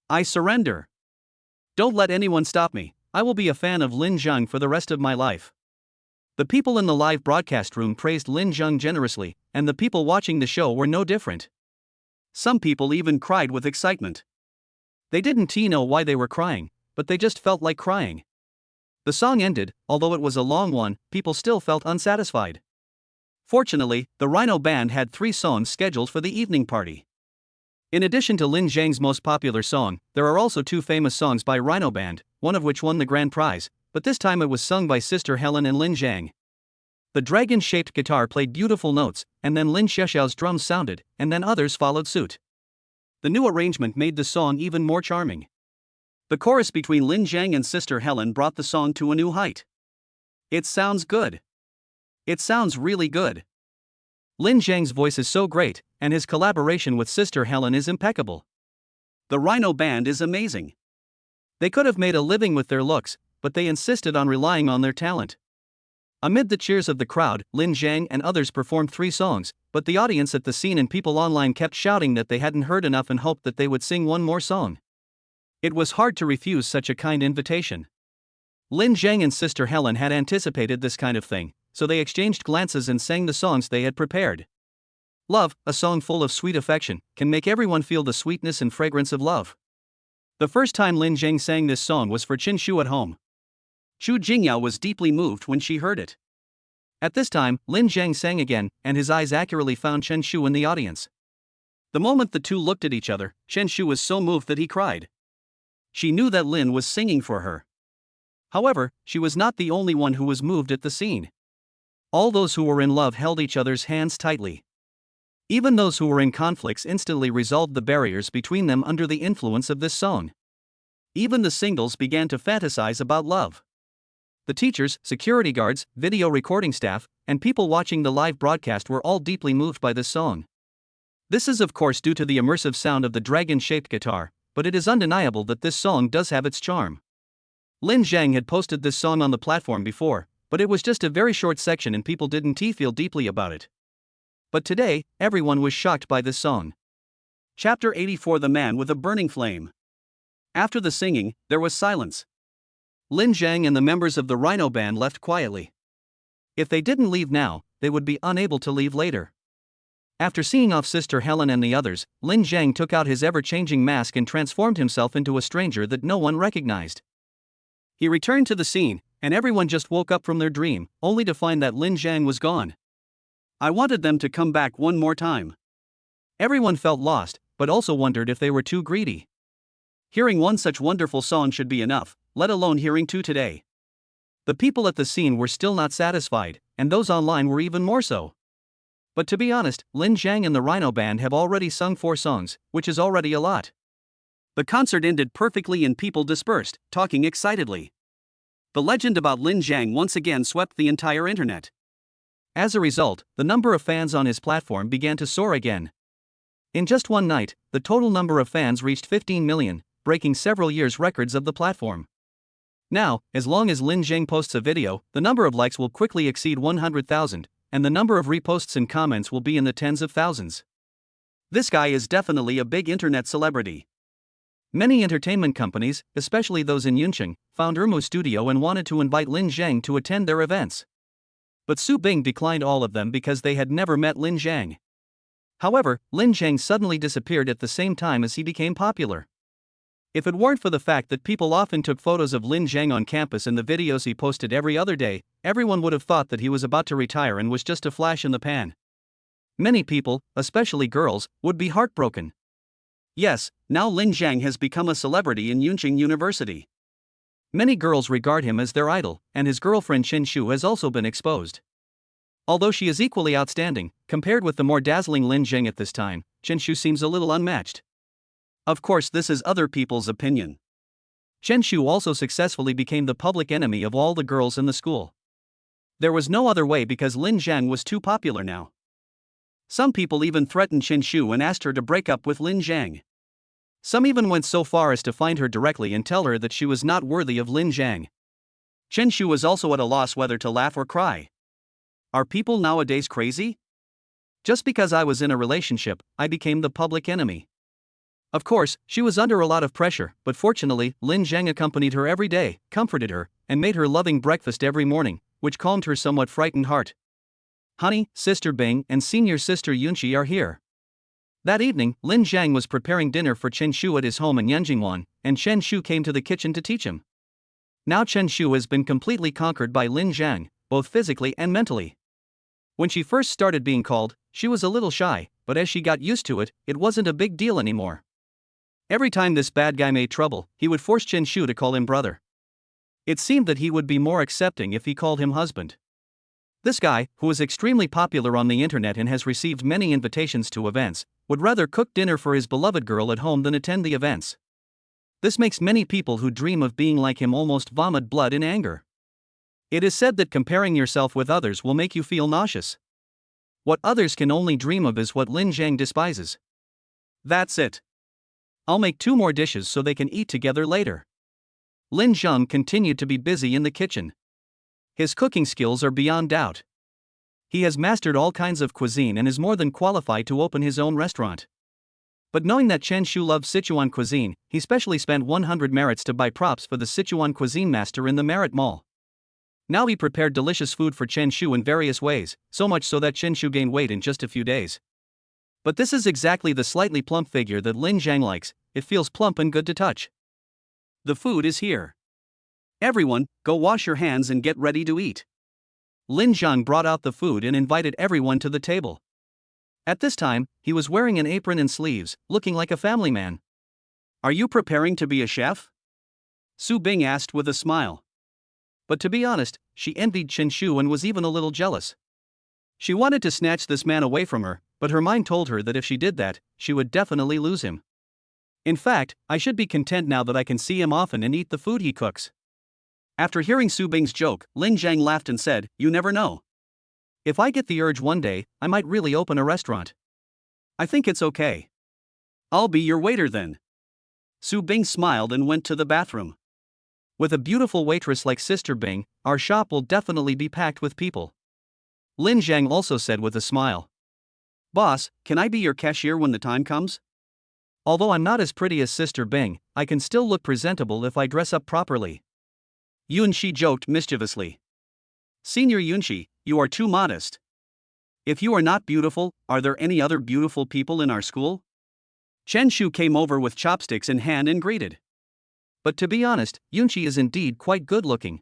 I surrender. Don't let anyone stop me. I will be a fan of Lin Zhang for the rest of my life. The people in the live broadcast room praised Lin Zhang generously, and the people watching the show were no different. Some people even cried with excitement. They didn't know why they were crying, but they just felt like crying. The song ended, although it was a long one, people still felt unsatisfied. Fortunately, the Rhino Band had 3 songs scheduled for the evening party. In addition to Lin Zhang's most popular song, there are also 2 famous songs by Rhino Band, one of which won the grand prize, but this time it was sung by Sister Helen and Lin Zhang. The dragon-shaped guitar played beautiful notes, and then Lin Xiaoxiao's drums sounded, and then others followed suit. The new arrangement made the song even more charming. The chorus between Lin Zhang and Sister Helen brought the song to a new height. It sounds good. It sounds really good. Lin Zhang's voice is so great, and his collaboration with Sister Helen is impeccable. The Rhino Band is amazing. They could have made a living with their looks, but they insisted on relying on their talent. Amid the cheers of the crowd, Lin Zhang and others performed 3 songs, but the audience at the scene and people online kept shouting that they hadn't heard enough and hoped that they would sing one more song. It was hard to refuse such a kind invitation. Lin Zhang and Sister Helen had anticipated this kind of thing, so they exchanged glances and sang the songs they had prepared. Love, a song full of sweet affection, can make everyone feel the sweetness and fragrance of love. The first time Lin Zhang sang this song was for Chen Shu at home. Chu Jingyao was deeply moved when she heard it. At this time, Lin Zhang sang again, and his eyes accurately found Chen Shu in the audience. The moment the two looked at each other, Chen Shu was so moved that he cried. She knew that Lin was singing for her. However, she was not the only one who was moved at the scene. All those who were in love held each other's hands tightly. Even those who were in conflicts instantly resolved the barriers between them under the influence of this song. Even the singles began to fantasize about love. The teachers, security guards, video recording staff, and people watching the live broadcast were all deeply moved by this song. This is of course due to the immersive sound of the dragon-shaped guitar, but it is undeniable that this song does have its charm. Lin Zhang had posted this song on the platform before, but it was just a very short section and people didn't feel deeply about it. But today, everyone was shocked by this song. Chapter 84: The Man with a Burning Flame. After the singing, there was silence. Lin Zhang and the members of the Rhino Band left quietly. If they didn't leave now, they would be unable to leave later. After seeing off Sister Helen and the others, Lin Zhang took out his ever-changing mask and transformed himself into a stranger that no one recognized. He returned to the scene, and everyone just woke up from their dream, only to find that Lin Zhang was gone. I wanted them to come back one more time. Everyone felt lost, but also wondered if they were too greedy. Hearing one such wonderful song should be enough, let alone hearing 2 today. The people at the scene were still not satisfied, and those online were even more so. But to be honest, Lin Zhang and the Rhino Band have already sung 4 songs, which is already a lot. The concert ended perfectly and people dispersed, talking excitedly. The legend about Lin Zhang once again swept the entire internet. As a result, the number of fans on his platform began to soar again. In just one night, the total number of fans reached 15 million, breaking several years' records of the platform. Now, as long as Lin Zhang posts a video, the number of likes will quickly exceed 100,000, and the number of reposts and comments will be in the tens of thousands. This guy is definitely a big internet celebrity. Many entertainment companies, especially those in Yuncheng, found Irmu's studio and wanted to invite Lin Zhang to attend their events. But Su Bing declined all of them because they had never met Lin Zhang. However, Lin Zhang suddenly disappeared at the same time as he became popular. If it weren't for the fact that people often took photos of Lin Zhang on campus and the videos he posted every other day, everyone would have thought that he was about to retire and was just a flash in the pan. Many people, especially girls, would be heartbroken. Yes, now Lin Zhang has become a celebrity in Yuncheng University. Many girls regard him as their idol, and his girlfriend Chen Shu has also been exposed. Although she is equally outstanding, compared with the more dazzling Lin Zhang at this time, Chen Shu seems a little unmatched. Of course, this is other people's opinion. Chen Shu also successfully became the public enemy of all the girls in the school. There was no other way because Lin Zhang was too popular now. Some people even threatened Chen Shu and asked her to break up with Lin Zhang. Some even went so far as to find her directly and tell her that she was not worthy of Lin Zhang. Chen Shu was also at a loss whether to laugh or cry. Are people nowadays crazy? Just because I was in a relationship, I became the public enemy. Of course, she was under a lot of pressure, but fortunately, Lin Zhang accompanied her every day, comforted her, and made her loving breakfast every morning, which calmed her somewhat frightened heart. Honey, Sister Bing and senior sister Yunqi are here. That evening, Lin Zhang was preparing dinner for Chen Shu at his home in Yanjingwan, and Chen Shu came to the kitchen to teach him. Now Chen Shu has been completely conquered by Lin Zhang, both physically and mentally. When she first started being called, she was a little shy, but as she got used to it, it wasn't a big deal anymore. Every time this bad guy made trouble, he would force Chen Shu to call him brother. It seemed that he would be more accepting if he called him husband. This guy, who is extremely popular on the internet and has received many invitations to events, would rather cook dinner for his beloved girl at home than attend the events. This makes many people who dream of being like him almost vomit blood in anger. It is said that comparing yourself with others will make you feel nauseous. What others can only dream of is what Lin Zhang despises. That's it. I'll make 2 more dishes so they can eat together later. Lin Zhang continued to be busy in the kitchen. His cooking skills are beyond doubt. He has mastered all kinds of cuisine and is more than qualified to open his own restaurant. But knowing that Chen Shu loves Sichuan cuisine, he specially spent 100 merits to buy props for the Sichuan cuisine master in the Merit Mall. Now he prepared delicious food for Chen Shu in various ways, so much so that Chen Shu gained weight in just a few days. But this is exactly the slightly plump figure that Lin Zhang likes. It feels plump and good to touch. The food is here. Everyone, go wash your hands and get ready to eat. Lin Zhang brought out the food and invited everyone to the table. At this time, he was wearing an apron and sleeves, looking like a family man. Are you preparing to be a chef? Su Bing asked with a smile. But to be honest, she envied Chen Shu and was even a little jealous. She wanted to snatch this man away from her, but her mind told her that if she did that, she would definitely lose him. In fact, I should be content now that I can see him often and eat the food he cooks. After hearing Su Bing's joke, Lin Zhang laughed and said, "You never know. If I get the urge one day, I might really open a restaurant. I think it's okay. I'll be your waiter then." Su Bing smiled and went to the bathroom. With a beautiful waitress like Sister Bing, our shop will definitely be packed with people. Lin Zhang also said with a smile. "Boss, can I be your cashier when the time comes? Although I'm not as pretty as Sister Bing, I can still look presentable if I dress up properly." Yunqi joked mischievously. "Senior Yunqi, you are too modest. If you are not beautiful, are there any other beautiful people in our school?" Chen Shu came over with chopsticks in hand and greeted. But to be honest, Yunqi is indeed quite good looking.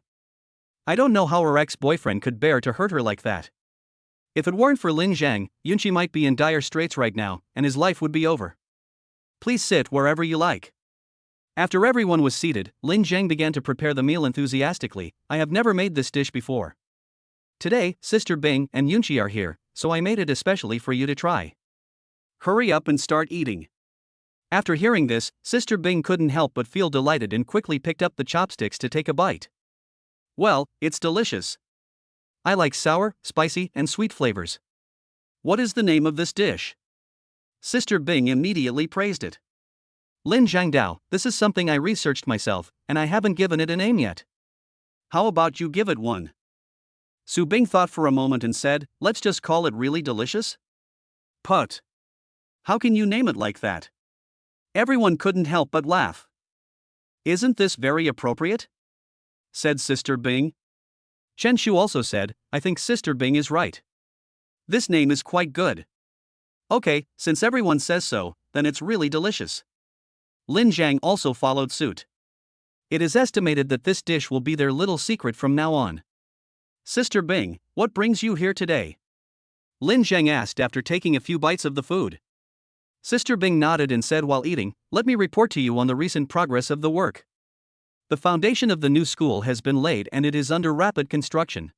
I don't know how her ex-boyfriend could bear to hurt her like that. If it weren't for Lin Zhang, Yunqi might be in dire straits right now, and his life would be over. "Please sit wherever you like." After everyone was seated, Lin Zhang began to prepare the meal enthusiastically. "I have never made this dish before. Today, Sister Bing and Yunqi are here, so I made it especially for you to try. Hurry up and start eating." After hearing this, Sister Bing couldn't help but feel delighted and quickly picked up the chopsticks to take a bite. "Well, it's delicious. I like sour, spicy, and sweet flavors. What is the name of this dish?" Sister Bing immediately praised it. "Lin Zhangdao, this is something I researched myself, and I haven't given it a name yet." "How about you give it one?" Su Bing thought for a moment and said, "Let's just call it really delicious." "Put. How can you name it like that?" Everyone couldn't help but laugh. Isn't this very appropriate? Said Sister Bing. Chen Shu also said, I think Sister Bing is right. This name is quite good. Okay, since everyone says so, then it's really delicious. Lin Zhang also followed suit. It is estimated that this dish will be their little secret from now on. Sister Bing, what brings you here today? Lin Zhang asked after taking a few bites of the food. Sister Bing nodded and said while eating, let me report to you on the recent progress of the work. The foundation of the new school has been laid and it is under rapid construction.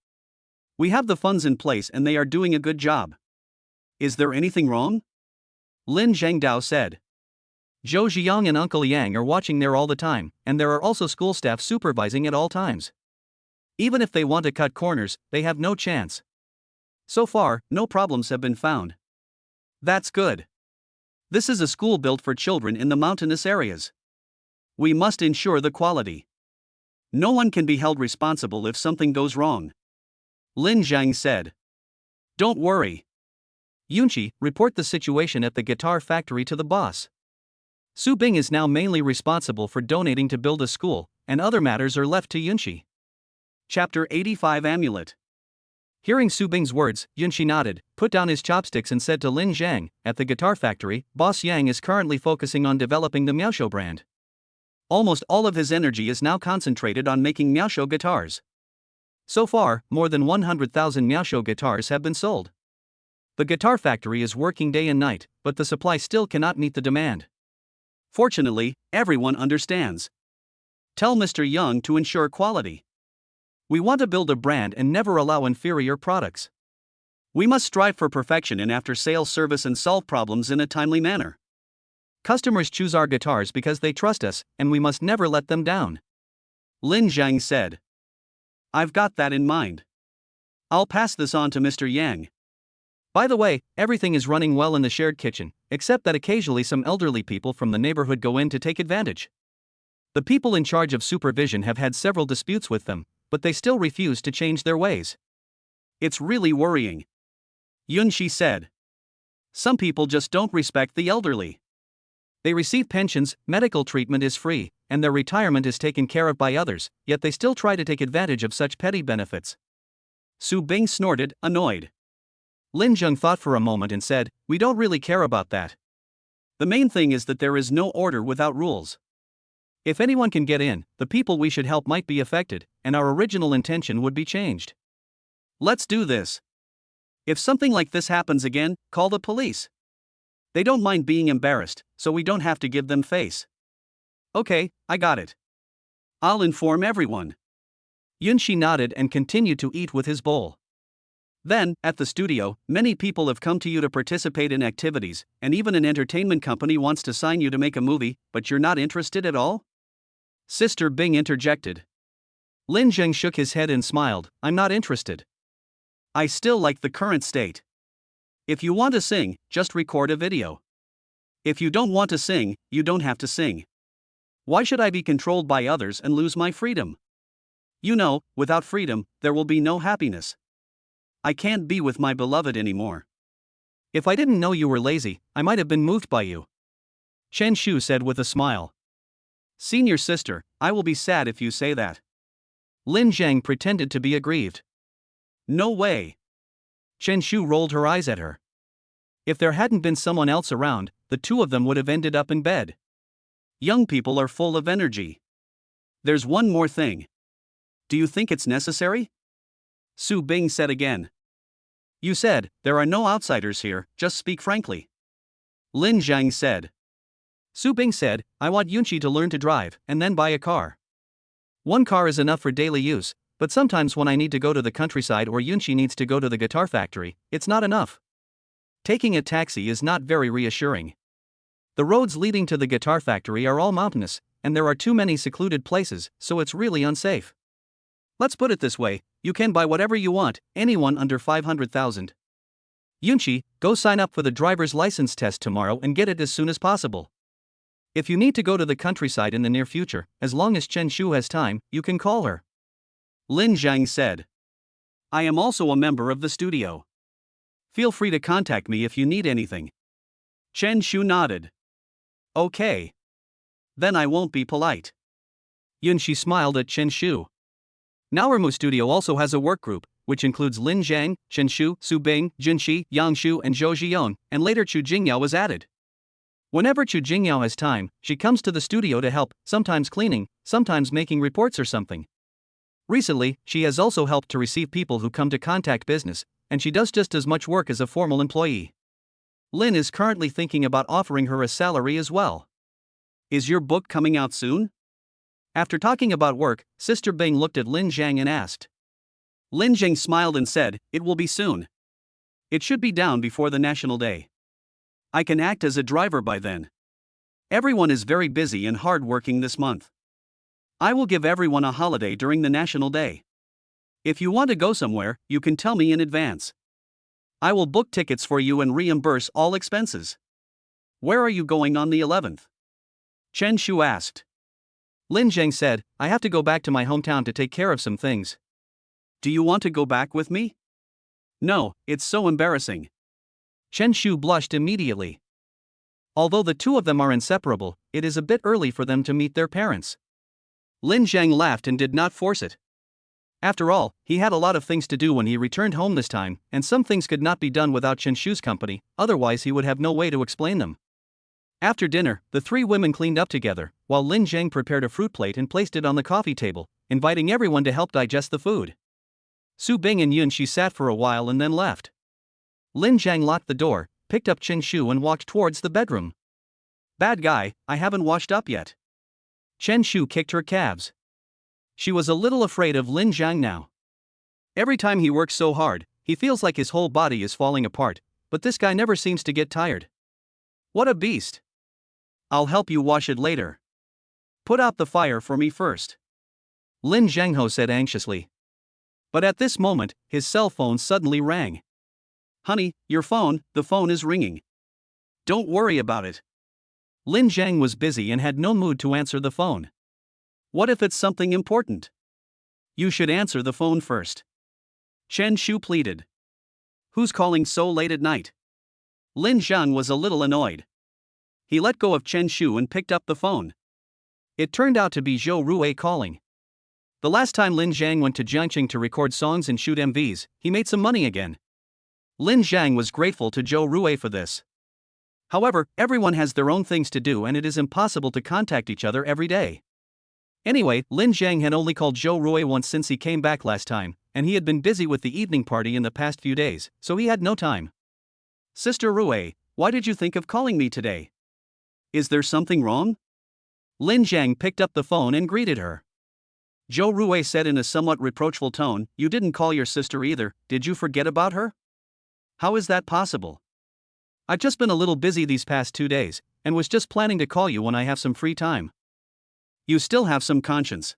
We have the funds in place and they are doing a good job. Is there anything wrong? Lin Zhangdao said. Zhou Zhiyang and Uncle Yang are watching there all the time, and there are also school staff supervising at all times. Even if they want to cut corners, they have no chance. So far, no problems have been found. That's good. This is a school built for children in the mountainous areas. We must ensure the quality. No one can be held responsible if something goes wrong. Lin Zhang said. Don't worry. Yunqi, report the situation at the guitar factory to the boss. Su Bing is now mainly responsible for donating to build a school, and other matters are left to Yunqi. Chapter 85 Amulet. Hearing Su Bing's words, Yunqi nodded, put down his chopsticks and said to Lin Zhang, at the guitar factory, Boss Yang is currently focusing on developing the Miaosho brand. Almost all of his energy is now concentrated on making Miaosho guitars. So far, more than 100,000 Miaosho guitars have been sold. The guitar factory is working day and night, but the supply still cannot meet the demand. Fortunately, everyone understands. Tell Mr. Young to ensure quality. We want to build a brand and never allow inferior products. We must strive for perfection in after-sales service and solve problems in a timely manner. Customers choose our guitars because they trust us, and we must never let them down. Lin Zhang said. I've got that in mind. I'll pass this on to Mr. Yang. By the way, everything is running well in the shared kitchen, except that occasionally some elderly people from the neighborhood go in to take advantage. The people in charge of supervision have had several disputes with them, but they still refuse to change their ways. It's really worrying. Yunqi said. Some people just don't respect the elderly. They receive pensions, medical treatment is free, and their retirement is taken care of by others, yet they still try to take advantage of such petty benefits. Su Bing snorted, annoyed. Lin Zheng thought for a moment and said, we don't really care about that. The main thing is that there is no order without rules. If anyone can get in, the people we should help might be affected, and our original intention would be changed. Let's do this. If something like this happens again, call the police. They don't mind being embarrassed, so we don't have to give them face. Okay, I got it. I'll inform everyone. Yunqi nodded and continued to eat with his bowl. Then, at the studio, many people have come to you to participate in activities, and even an entertainment company wants to sign you to make a movie, but you're not interested at all? Sister Bing interjected. Lin Zheng shook his head and smiled, I'm not interested. I still like the current state. If you want to sing, just record a video. If you don't want to sing, you don't have to sing. Why should I be controlled by others and lose my freedom? You know, without freedom, there will be no happiness. I can't be with my beloved anymore. If I didn't know you were lazy, I might have been moved by you. Chen Shu said with a smile. Senior sister, I will be sad if you say that. Lin Zhang pretended to be aggrieved. No way. Chen Shu rolled her eyes at her. If there hadn't been someone else around, the two of them would have ended up in bed. Young people are full of energy. There's one more thing. Do you think it's necessary? Su Bing said again. You said, there are no outsiders here, just speak frankly. Lin Zhang said. Su Bing said, I want Yunqi to learn to drive, and then buy a car. One car is enough for daily use, but sometimes when I need to go to the countryside or Yunqi needs to go to the guitar factory, it's not enough. Taking a taxi is not very reassuring. The roads leading to the guitar factory are all mountainous, and there are too many secluded places, so it's really unsafe. Let's put it this way, you can buy whatever you want, anyone under 500,000. Yunqi, go sign up for the driver's license test tomorrow and get it as soon as possible. If you need to go to the countryside in the near future, as long as Chen Shu has time, you can call her. Lin Zhang said. I am also a member of the studio. Feel free to contact me if you need anything. Chen Shu nodded. Okay. Then I won't be polite. Yunxi smiled at Chen Shu. Now Ermu Studio also has a work group, which includes Lin Zhang, Chen Shu, Su Bing, Junxi, Yang Shu and Zhou Jian, and later Chu Jingyao was added. Whenever Chu Jingyao has time, she comes to the studio to help, sometimes cleaning, sometimes making reports or something. Recently, she has also helped to receive people who come to contact business, and she does just as much work as a formal employee. Lin is currently thinking about offering her a salary as well. Is your book coming out soon? After talking about work, Sister Bing looked at Lin Zhang and asked. Lin Zhang smiled and said, "It will be soon. It should be down before the National Day. I can act as a driver by then. Everyone is very busy and hard working this month. I will give everyone a holiday during the National Day. If you want to go somewhere, you can tell me in advance. I will book tickets for you and reimburse all expenses." Where are you going on the 11th? Chen Shu asked. Lin Zhang said, "I have to go back to my hometown to take care of some things." Do you want to go back with me? No, it's so embarrassing. Chen Shu blushed immediately. Although the two of them are inseparable, it is a bit early for them to meet their parents. Lin Zhang laughed and did not force it. After all, he had a lot of things to do when he returned home this time, and some things could not be done without Chen Shu's company, otherwise he would have no way to explain them. After dinner, the three women cleaned up together, while Lin Zhang prepared a fruit plate and placed it on the coffee table, inviting everyone to help digest the food. Su Bing and Yunxi sat for a while and then left. Lin Zhang locked the door, picked up Chen Shu and walked towards the bedroom. Bad guy, I haven't washed up yet. Chen Shu kicked her calves. She was a little afraid of Lin Zhang now. Every time he works so hard, he feels like his whole body is falling apart, but this guy never seems to get tired. What a beast. I'll help you wash it later. Put out the fire for me first. Lin Zhangho said anxiously. But at this moment, his cell phone suddenly rang. Honey, your phone, the phone is ringing. Don't worry about it. Lin Zhang was busy and had no mood to answer the phone. What if it's something important? You should answer the phone first. Chen Shu pleaded. Who's calling so late at night? Lin Zhang was a little annoyed. He let go of Chen Shu and picked up the phone. It turned out to be Zhou Ruwei calling. The last time Lin Zhang went to Jiangxing to record songs and shoot MVs, he made some money again. Lin Zhang was grateful to Zhou Ruwei for this. However, everyone has their own things to do and it is impossible to contact each other every day. Anyway, Lin Zhang had only called Zhou Ruwei once since he came back last time, and he had been busy with the evening party in the past few days, so he had no time. Sister Ruwei, why did you think of calling me today? Is there something wrong? Lin Zhang picked up the phone and greeted her. Zhou Ruwei said in a somewhat reproachful tone, "You didn't call your sister either, did you forget about her? How is that possible? I've just been a little busy these past 2 days, and was just planning to call you when I have some free time." You still have some conscience.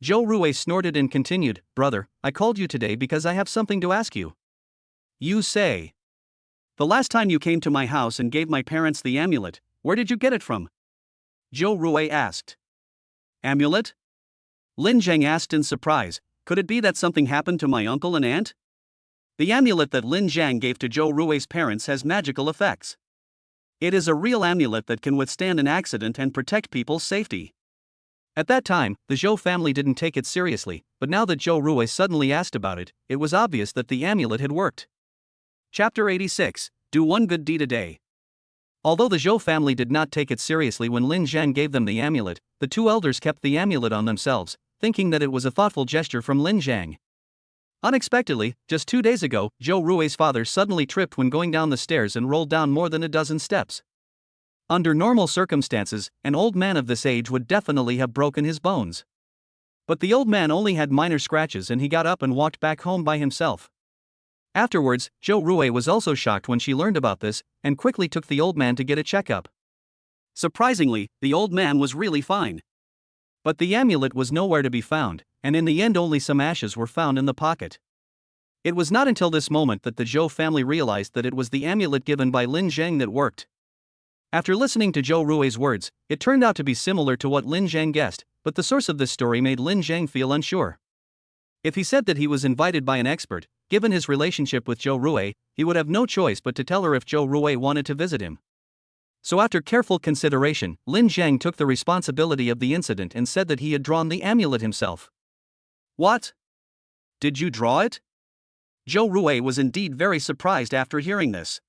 Zhou Ruwei snorted and continued, "Brother, I called you today because I have something to ask you." You say. The last time you came to my house and gave my parents the amulet, where did you get it from? Zhou Ruwei asked. Amulet? Lin Zhang asked in surprise, could it be that something happened to my uncle and aunt? The amulet that Lin Zhang gave to Zhou Ruwei's parents has magical effects. It is a real amulet that can withstand an accident and protect people's safety. At that time, the Zhou family didn't take it seriously, but now that Zhou Ruwei suddenly asked about it, it was obvious that the amulet had worked. Chapter 86, Do One Good Deed a Day. Although the Zhou family did not take it seriously when Lin Zhang gave them the amulet, the two elders kept the amulet on themselves, thinking that it was a thoughtful gesture from Lin Zhang. Unexpectedly, just 2 days ago, Zhou Ruwei's father suddenly tripped when going down the stairs and rolled down more than a dozen steps. Under normal circumstances, an old man of this age would definitely have broken his bones. But the old man only had minor scratches and he got up and walked back home by himself. Afterwards, Zhou Ruwei was also shocked when she learned about this, and quickly took the old man to get a checkup. Surprisingly, the old man was really fine. But the amulet was nowhere to be found, and in the end only some ashes were found in the pocket. It was not until this moment that the Zhou family realized that it was the amulet given by Lin Zhang that worked. After listening to Zhou Ruwei's words, it turned out to be similar to what Lin Zhang guessed, but the source of this story made Lin Zhang feel unsure. If he said that he was invited by an expert, given his relationship with Zhou Ruwei, he would have no choice but to tell her if Zhou Ruwei wanted to visit him. So after careful consideration, Lin Zhang took the responsibility of the incident and said that he had drawn the amulet himself. What? Did you draw it? Zhou Ruwei was indeed very surprised after hearing this.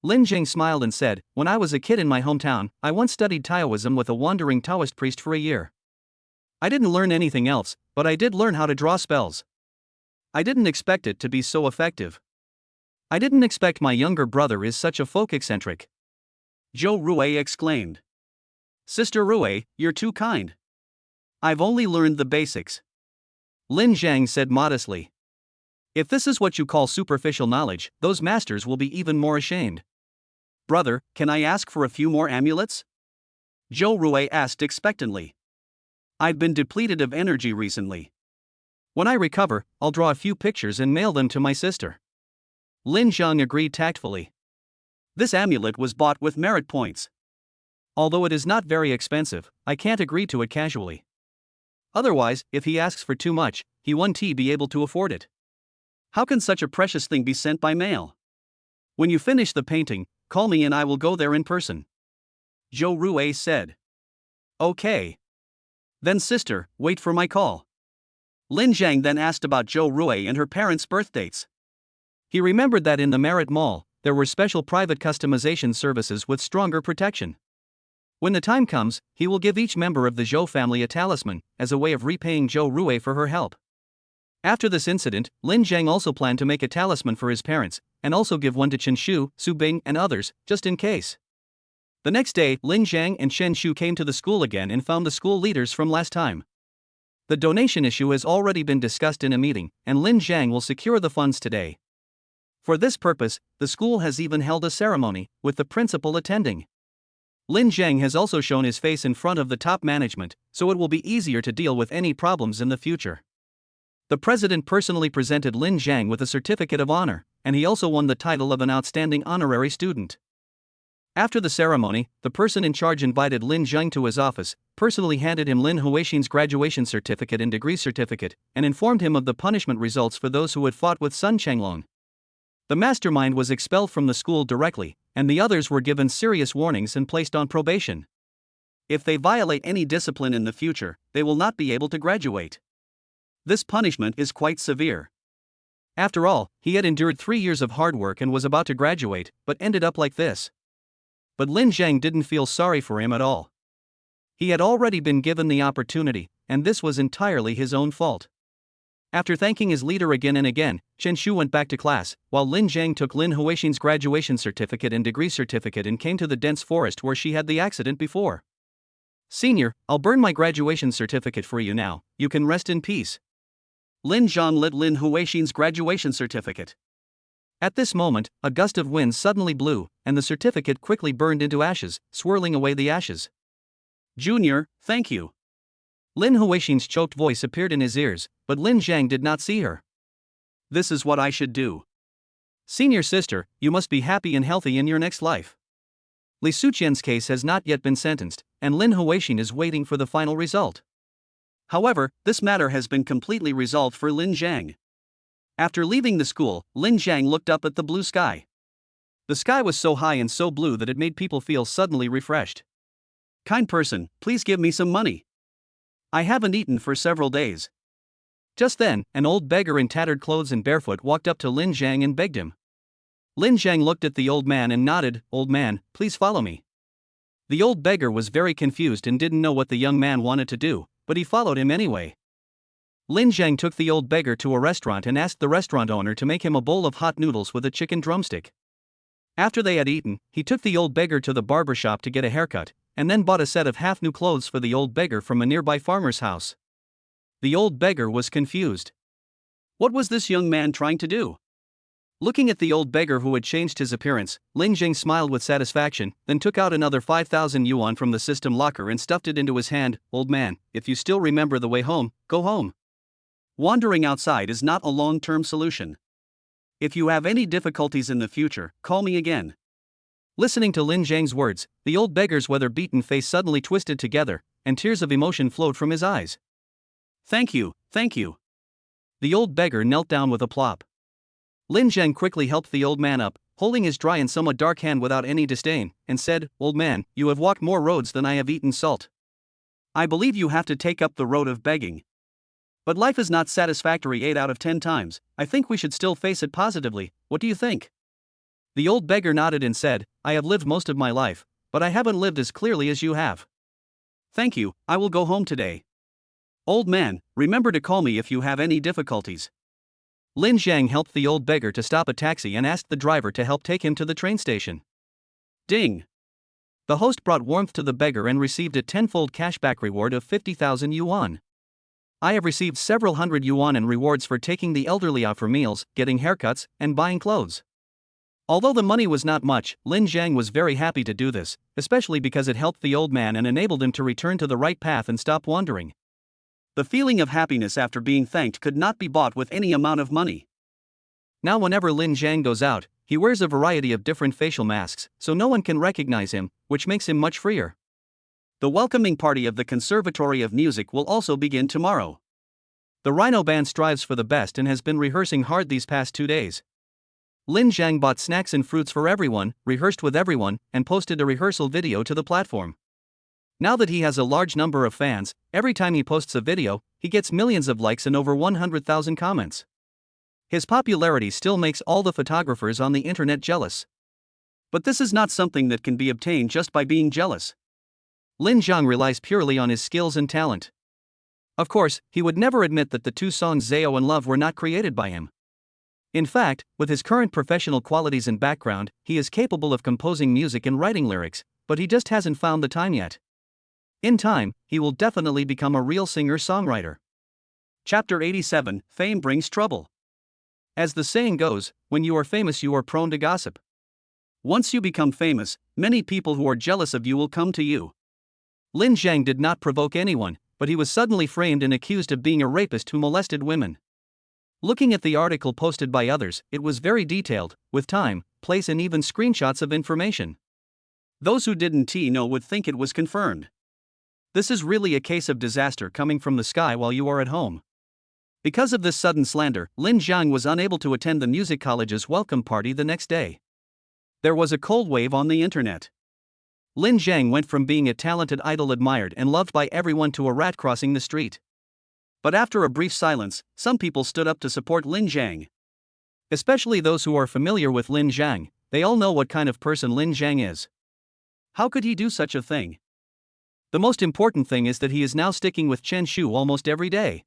Lin Zhang smiled and said, "When I was a kid in my hometown, I once studied Taoism with a wandering Taoist priest for a year. I didn't learn anything else, but I did learn how to draw spells. I didn't expect it to be so effective. I didn't expect my younger brother is such a folk eccentric." Zhou Ruwei exclaimed. "Sister Ruwei, you're too kind. I've only learned the basics." Lin Zhang said modestly. "If this is what you call superficial knowledge, those masters will be even more ashamed." "Brother, can I ask for a few more amulets?" Zhou Ruwei asked expectantly. "I've been depleted of energy recently. When I recover, I'll draw a few pictures and mail them to my sister." Lin Zhang agreed tactfully. This amulet was bought with merit points. Although it is not very expensive, I can't agree to it casually. Otherwise, if he asks for too much, he won't be able to afford it. How can such a precious thing be sent by mail? When you finish the painting, call me and I will go there in person." Zhou Ruwei said. "Okay. Then sister, wait for my call." Lin Zhang then asked about Zhou Ruwei and her parents' birth dates. He remembered that in the Merit Mall, there were special private customization services with stronger protection. When the time comes, he will give each member of the Zhou family a talisman, as a way of repaying Zhou Ruwei for her help. After this incident, Lin Zhang also planned to make a talisman for his parents, and also give one to Chen Shu, Su Bing, and others, just in case. The next day, Lin Zhang and Chen Shu came to the school again and found the school leaders from last time. The donation issue has already been discussed in a meeting, and Lin Zhang will secure the funds today. For this purpose, the school has even held a ceremony, with the principal attending. Lin Zhang has also shown his face in front of the top management, so it will be easier to deal with any problems in the future. The president personally presented Lin Zhang with a certificate of honor, and he also won the title of an outstanding honorary student. After the ceremony, the person in charge invited Lin Zhang to his office, personally handed him Lin Huixin's graduation certificate and degree certificate, and informed him of the punishment results for those who had fought with Sun Chenglong. The mastermind was expelled from the school directly, and the others were given serious warnings and placed on probation. If they violate any discipline in the future, they will not be able to graduate. This punishment is quite severe. After all, he had endured 3 years of hard work and was about to graduate, but ended up like this. But Lin Zhang didn't feel sorry for him at all. He had already been given the opportunity, and this was entirely his own fault. After thanking his leader again and again, Chen Shu went back to class, while Lin Zhang took Lin Huixin's graduation certificate and degree certificate and came to the dense forest where she had the accident before. "Senior, I'll burn my graduation certificate for you now, you can rest in peace." Lin Zhang lit Lin Huixin's graduation certificate. At this moment, a gust of wind suddenly blew, and the certificate quickly burned into ashes, swirling away the ashes. "Junior, thank you." Lin Huixin's choked voice appeared in his ears, but Lin Zhang did not see her. "This is what I should do. Senior sister, you must be happy and healthy in your next life." Li Suqian's case has not yet been sentenced, and Lin Huixin is waiting for the final result. However, this matter has been completely resolved for Lin Zhang. After leaving the school, Lin Zhang looked up at the blue sky. The sky was so high and so blue that it made people feel suddenly refreshed. "Kind person, please give me some money. I haven't eaten for several days." Just then, an old beggar in tattered clothes and barefoot walked up to Lin Zhang and begged him. Lin Zhang looked at the old man and nodded, "Old man, please follow me." The old beggar was very confused and didn't know what the young man wanted to do, but he followed him anyway. Lin Zhang took the old beggar to a restaurant and asked the restaurant owner to make him a bowl of hot noodles with a chicken drumstick. After they had eaten, he took the old beggar to the barber shop to get a haircut, and then bought a set of half-new clothes for the old beggar from a nearby farmer's house. The old beggar was confused. What was this young man trying to do? Looking at the old beggar who had changed his appearance, Lin Zhang smiled with satisfaction, then took out another 5,000 yuan from the system locker and stuffed it into his hand. "Old man, if you still remember the way home, go home. Wandering outside is not a long-term solution. If you have any difficulties in the future, call me again." Listening to Lin Zhang's words, the old beggar's weather-beaten face suddenly twisted together, and tears of emotion flowed from his eyes. Thank you, thank you." The old beggar knelt down with a plop. Lin Zhang quickly helped the old man up, holding his dry and somewhat dark hand without any disdain, and said, "Old man, you have walked more roads than I have eaten salt. I believe you have to take up the road of begging. But life is not satisfactory 8 out of 10 times, I think we should still face it positively, what do you think?" The old beggar nodded and said, "I have lived most of my life, but I haven't lived as clearly as you have. Thank you, I will go home today. Old man, remember to call me if you have any difficulties." Lin Zhang helped the old beggar to stop a taxi and asked the driver to help take him to the train station. Ding! The host brought warmth to the beggar and received a tenfold cashback reward of 50,000 yuan. I have received several hundred yuan in rewards for taking the elderly out for meals, getting haircuts, and buying clothes. Although the money was not much, Lin Zhang was very happy to do this, especially because it helped the old man and enabled him to return to the right path and stop wandering. The feeling of happiness after being thanked could not be bought with any amount of money. Now whenever Lin Zhang goes out, he wears a variety of different facial masks, so no one can recognize him, which makes him much freer. The welcoming party of the Conservatory of Music will also begin tomorrow. The Rhino Band strives for the best and has been rehearsing hard these past 2 days. Lin Zhang bought snacks and fruits for everyone, rehearsed with everyone, and posted a rehearsal video to the platform. Now that he has a large number of fans, every time he posts a video, he gets millions of likes and over 100,000 comments. His popularity still makes all the photographers on the internet jealous. But this is not something that can be obtained just by being jealous. Lin Zhang relies purely on his skills and talent. Of course, he would never admit that the 2 songs Zao and Love were not created by him. In fact, with his current professional qualities and background, he is capable of composing music and writing lyrics, but he just hasn't found the time yet. In time, he will definitely become a real singer-songwriter. Chapter 87, Fame Brings Trouble. As the saying goes, when you are famous you are prone to gossip. Once you become famous, many people who are jealous of you will come to you. Lin Zhang did not provoke anyone, but he was suddenly framed and accused of being a rapist who molested women. Looking at the article posted by others, it was very detailed, with time, place and even screenshots of information. Those who didn't know would think it was confirmed. This is really a case of disaster coming from the sky while you are at home. Because of this sudden slander, Lin Zhang was unable to attend the music college's welcome party the next day. There was a cold wave on the internet. Lin Zhang went from being a talented idol admired and loved by everyone to a rat crossing the street. But after a brief silence, some people stood up to support Lin Zhang. Especially those who are familiar with Lin Zhang, they all know what kind of person Lin Zhang is. How could he do such a thing? The most important thing is that he is now sticking with Chen Shu almost every day.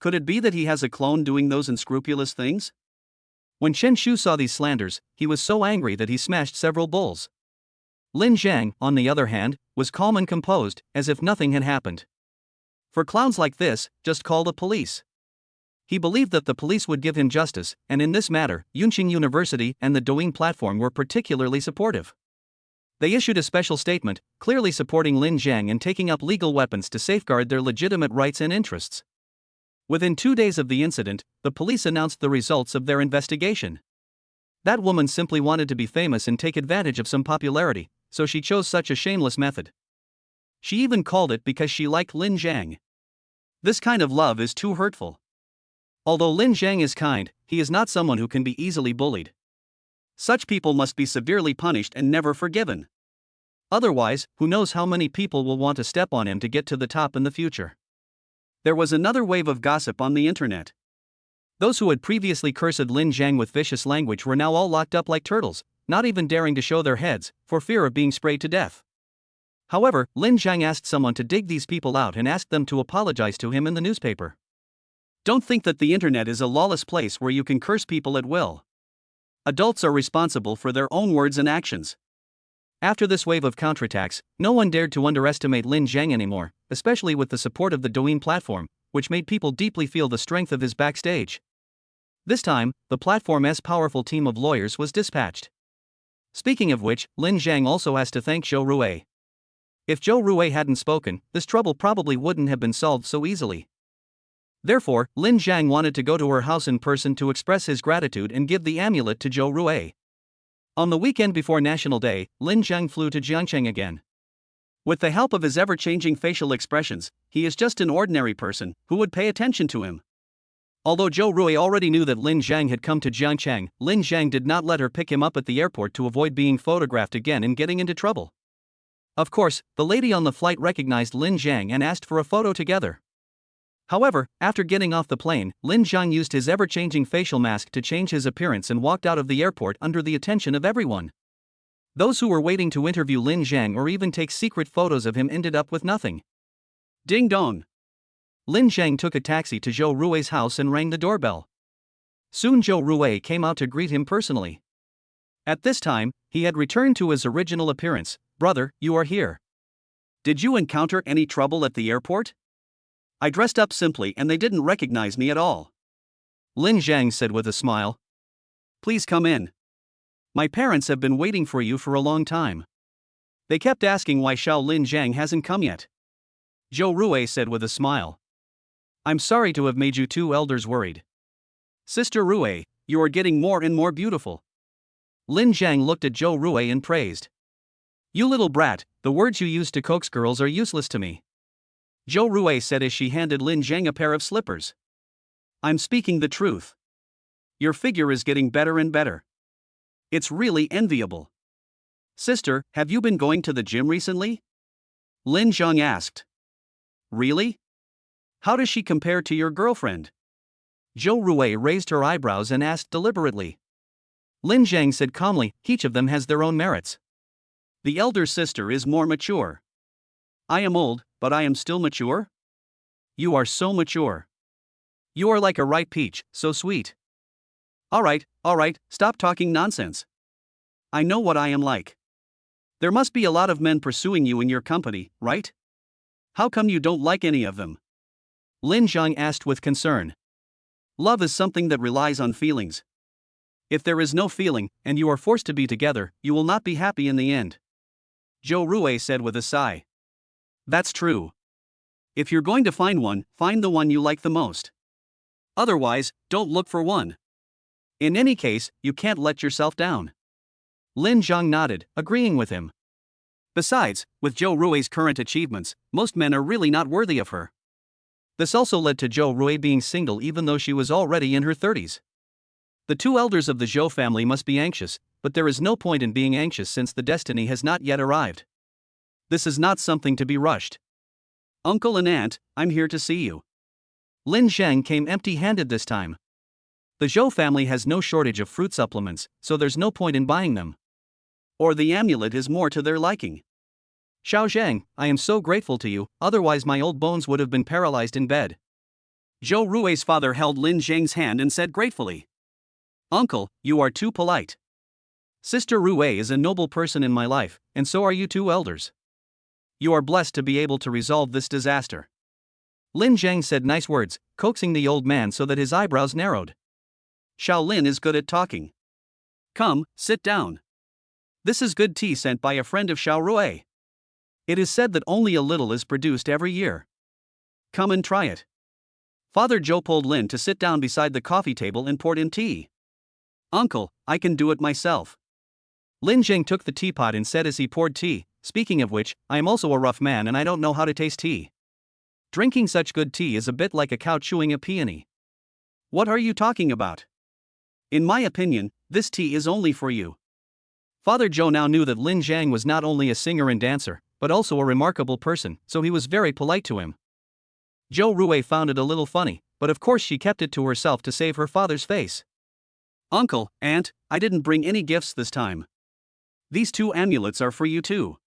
Could it be that he has a clone doing those unscrupulous things? When Chen Shu saw these slanders, he was so angry that he smashed several bowls. Lin Zhang, on the other hand, was calm and composed, as if nothing had happened. For clowns like this, just call the police. He believed that the police would give him justice, and in this matter, Yunqing University and the Douyin platform were particularly supportive. They issued a special statement, clearly supporting Lin Zhang and taking up legal weapons to safeguard their legitimate rights and interests. Within 2 days of the incident, the police announced the results of their investigation. That woman simply wanted to be famous and take advantage of some popularity, so she chose such a shameless method. She even called it because she liked Lin Zhang. This kind of love is too hurtful. Although Lin Zhang is kind, he is not someone who can be easily bullied. Such people must be severely punished and never forgiven. Otherwise, who knows how many people will want to step on him to get to the top in the future. There was another wave of gossip on the internet. Those who had previously cursed Lin Zhang with vicious language were now all locked up like turtles, not even daring to show their heads, for fear of being sprayed to death. However, Lin Zhang asked someone to dig these people out and asked them to apologize to him in the newspaper. Don't think that the internet is a lawless place where you can curse people at will. Adults are responsible for their own words and actions. After this wave of counterattacks, no one dared to underestimate Lin Zhang anymore, especially with the support of the Douyin platform, which made people deeply feel the strength of his backstage. This time, the platform's powerful team of lawyers was dispatched. Speaking of which, Lin Zhang also has to thank Zhou Rui. If Zhou Rui hadn't spoken, this trouble probably wouldn't have been solved so easily. Therefore, Lin Zhang wanted to go to her house in person to express his gratitude and give the amulet to Zhou Rui. On the weekend before National Day, Lin Zhang flew to Jiangcheng again. With the help of his ever-changing facial expressions, he is just an ordinary person who would pay attention to him. Although Zhou Rui already knew that Lin Zhang had come to Jiangcheng, Lin Zhang did not let her pick him up at the airport to avoid being photographed again and getting into trouble. Of course, the lady on the flight recognized Lin Zhang and asked for a photo together. However, after getting off the plane, Lin Zhang used his ever-changing facial mask to change his appearance and walked out of the airport under the attention of everyone. Those who were waiting to interview Lin Zhang or even take secret photos of him ended up with nothing. Ding dong! Lin Zhang took a taxi to Zhou Rui's house and rang the doorbell. Soon Zhou Rui came out to greet him personally. At this time, he had returned to his original appearance. "Brother, you are here. Did you encounter any trouble at the airport? I dressed up simply and they didn't recognize me at all." Lin Zhang said with a smile. "Please come in. My parents have been waiting for you for a long time. They kept asking why Xiao Lin Zhang hasn't come yet." Zhou Rui said with a smile. "I'm sorry to have made you two elders worried. Sister Rui, you are getting more and more beautiful." Lin Zhang looked at Zhou Rui and praised. "You little brat, the words you use to coax girls are useless to me." Zhou Rui said as she handed Lin Zhang a pair of slippers. "I'm speaking the truth. Your figure is getting better and better. It's really enviable." "Sister, have you been going to the gym recently?" Lin Zhang asked. "Really? How does she compare to your girlfriend?" Zhou Rui raised her eyebrows and asked deliberately. Lin Zhang said calmly, "Each of them has their own merits. The elder sister is more mature. I am old, but I am still mature. You are so mature. You are like a ripe peach, so sweet." All right, stop talking nonsense. I know what I am like. There must be a lot of men pursuing you in your company, right? How come you don't like any of them?" Lin Zhang asked with concern. "Love is something that relies on feelings. If there is no feeling, and you are forced to be together, you will not be happy in the end." Zhou Rui said with a sigh. "That's true. If you're going to find one, find the one you like the most. Otherwise, don't look for one. In any case, you can't let yourself down." Lin Zhang nodded, agreeing with him. Besides, with Zhou Rui's current achievements, most men are really not worthy of her. This also led to Zhou Rui being single even though she was already in her 30s. The two elders of the Zhou family must be anxious, but there is no point in being anxious since the destiny has not yet arrived. This is not something to be rushed. "Uncle and aunt, I'm here to see you." Lin Zhang came empty-handed this time. The Zhou family has no shortage of fruit supplements, so there's no point in buying them. Or the amulet is more to their liking. "Xiao Zhang, I am so grateful to you, otherwise my old bones would have been paralyzed in bed." Zhou Rui's father held Lin Zhang's hand and said gratefully. "Uncle, you are too polite. Sister Rui is a noble person in my life, and so are you two elders. You are blessed to be able to resolve this disaster." Lin Zhang said nice words, coaxing the old man so that his eyebrows narrowed. "Xiao Lin is good at talking. Come, sit down. This is good tea sent by a friend of Xiao Rui. It is said that only a little is produced every year. Come and try it." Father Zhou pulled Lin to sit down beside the coffee table and poured him tea. "Uncle, I can do it myself." Lin Zhang took the teapot and said as he poured tea, "Speaking of which, I am also a rough man and I don't know how to taste tea. Drinking such good tea is a bit like a cow chewing a peony." "What are you talking about? In my opinion, this tea is only for you." Father Zhou now knew that Lin Zhang was not only a singer and dancer, but also a remarkable person, so he was very polite to him. Zhou Rui found it a little funny, but of course she kept it to herself to save her father's face. "Uncle, aunt, I didn't bring any gifts this time. These two amulets are for you too.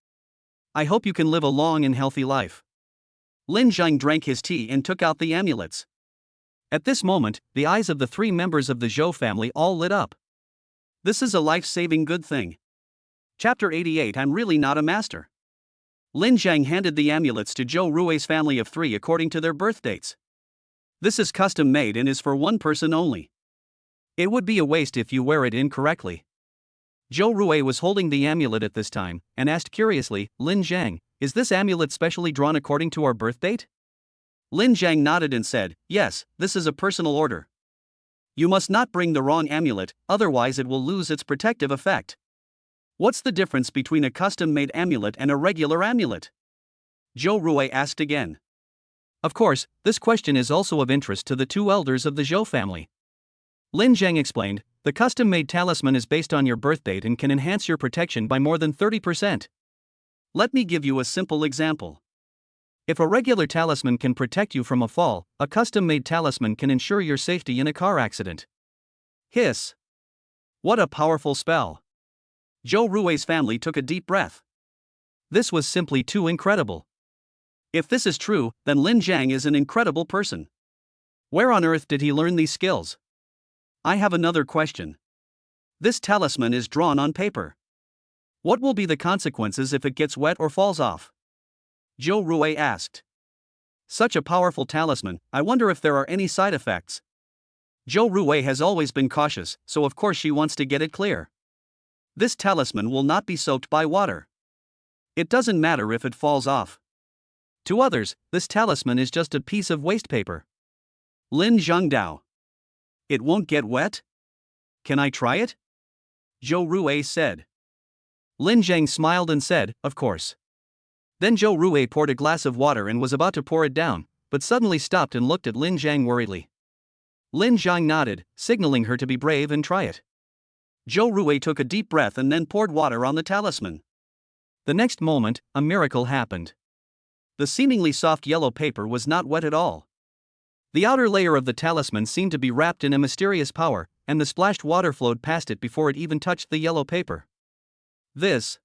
I hope you can live a long and healthy life." Lin Zhang drank his tea and took out the amulets. At this moment, the eyes of the three members of the Zhou family all lit up. This is a life-saving good thing. Chapter 88. I'm really not a master. Lin Zhang handed the amulets to Zhou Rui's family of 3 according to their birth dates. This is custom made and is for one person only. It would be a waste if you wear it incorrectly. Zhou Rui was holding the amulet at this time, and asked curiously, "Lin Zhang, is this amulet specially drawn according to our birth date?" Lin Zhang nodded and said, "Yes, this is a personal order. You must not bring the wrong amulet, otherwise it will lose its protective effect." "What's the difference between a custom-made amulet and a regular amulet?" Zhou Rui asked again. Of course, this question is also of interest to the two elders of the Zhou family. Lin Zhang explained, the custom-made talisman is based on your birth date and can enhance your protection by more than 30%. Let me give you a simple example. If a regular talisman can protect you from a fall, a custom-made talisman can ensure your safety in a car accident. Hiss. What a powerful spell. Zhou Rui's family took a deep breath. This was simply too incredible. If this is true, then Lin Zhang is an incredible person. Where on earth did he learn these skills? I have another question. This talisman is drawn on paper. What will be the consequences if it gets wet or falls off? Zhou Rui asked. Such a powerful talisman, I wonder if there are any side effects. Zhou Rui has always been cautious, so of course she wants to get it clear. This talisman will not be soaked by water. It doesn't matter if it falls off. To others, this talisman is just a piece of waste paper. Lin Zhangdao. It won't get wet? Can I try it? Zhou Rui said. Lin Zhang smiled and said, of course. Then Zhou Rui poured a glass of water and was about to pour it down, but suddenly stopped and looked at Lin Zhang worriedly. Lin Zhang nodded, signaling her to be brave and try it. Zhou Rui took a deep breath and then poured water on the talisman. The next moment, a miracle happened. The seemingly soft yellow paper was not wet at all. The outer layer of the talisman seemed to be wrapped in a mysterious power, and the splashed water flowed past it before it even touched the yellow paper. This.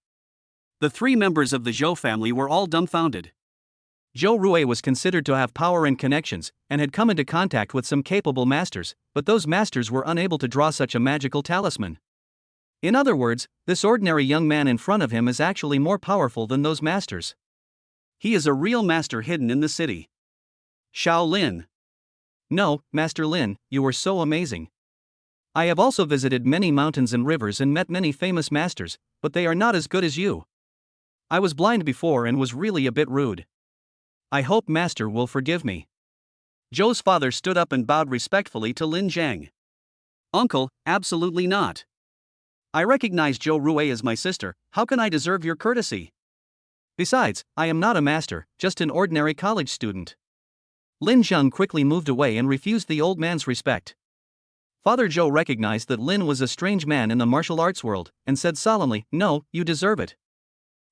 The three members of the Zhou family were all dumbfounded. Zhou Rui was considered to have power and connections, and had come into contact with some capable masters, but those masters were unable to draw such a magical talisman. In other words, this ordinary young man in front of him is actually more powerful than those masters. He is a real master hidden in the city. Xiao Lin. No, Master Lin, you were so amazing. I have also visited many mountains and rivers and met many famous masters, but they are not as good as you. I was blind before and was really a bit rude. I hope Master will forgive me. Zhou's father stood up and bowed respectfully to Lin Zhang. Uncle, absolutely not. I recognize Zhou Rui as my sister, how can I deserve your courtesy? Besides, I am not a master, just an ordinary college student. Lin Zhang quickly moved away and refused the old man's respect. Father Zhou recognized that Lin was a strange man in the martial arts world, and said solemnly, no, you deserve it.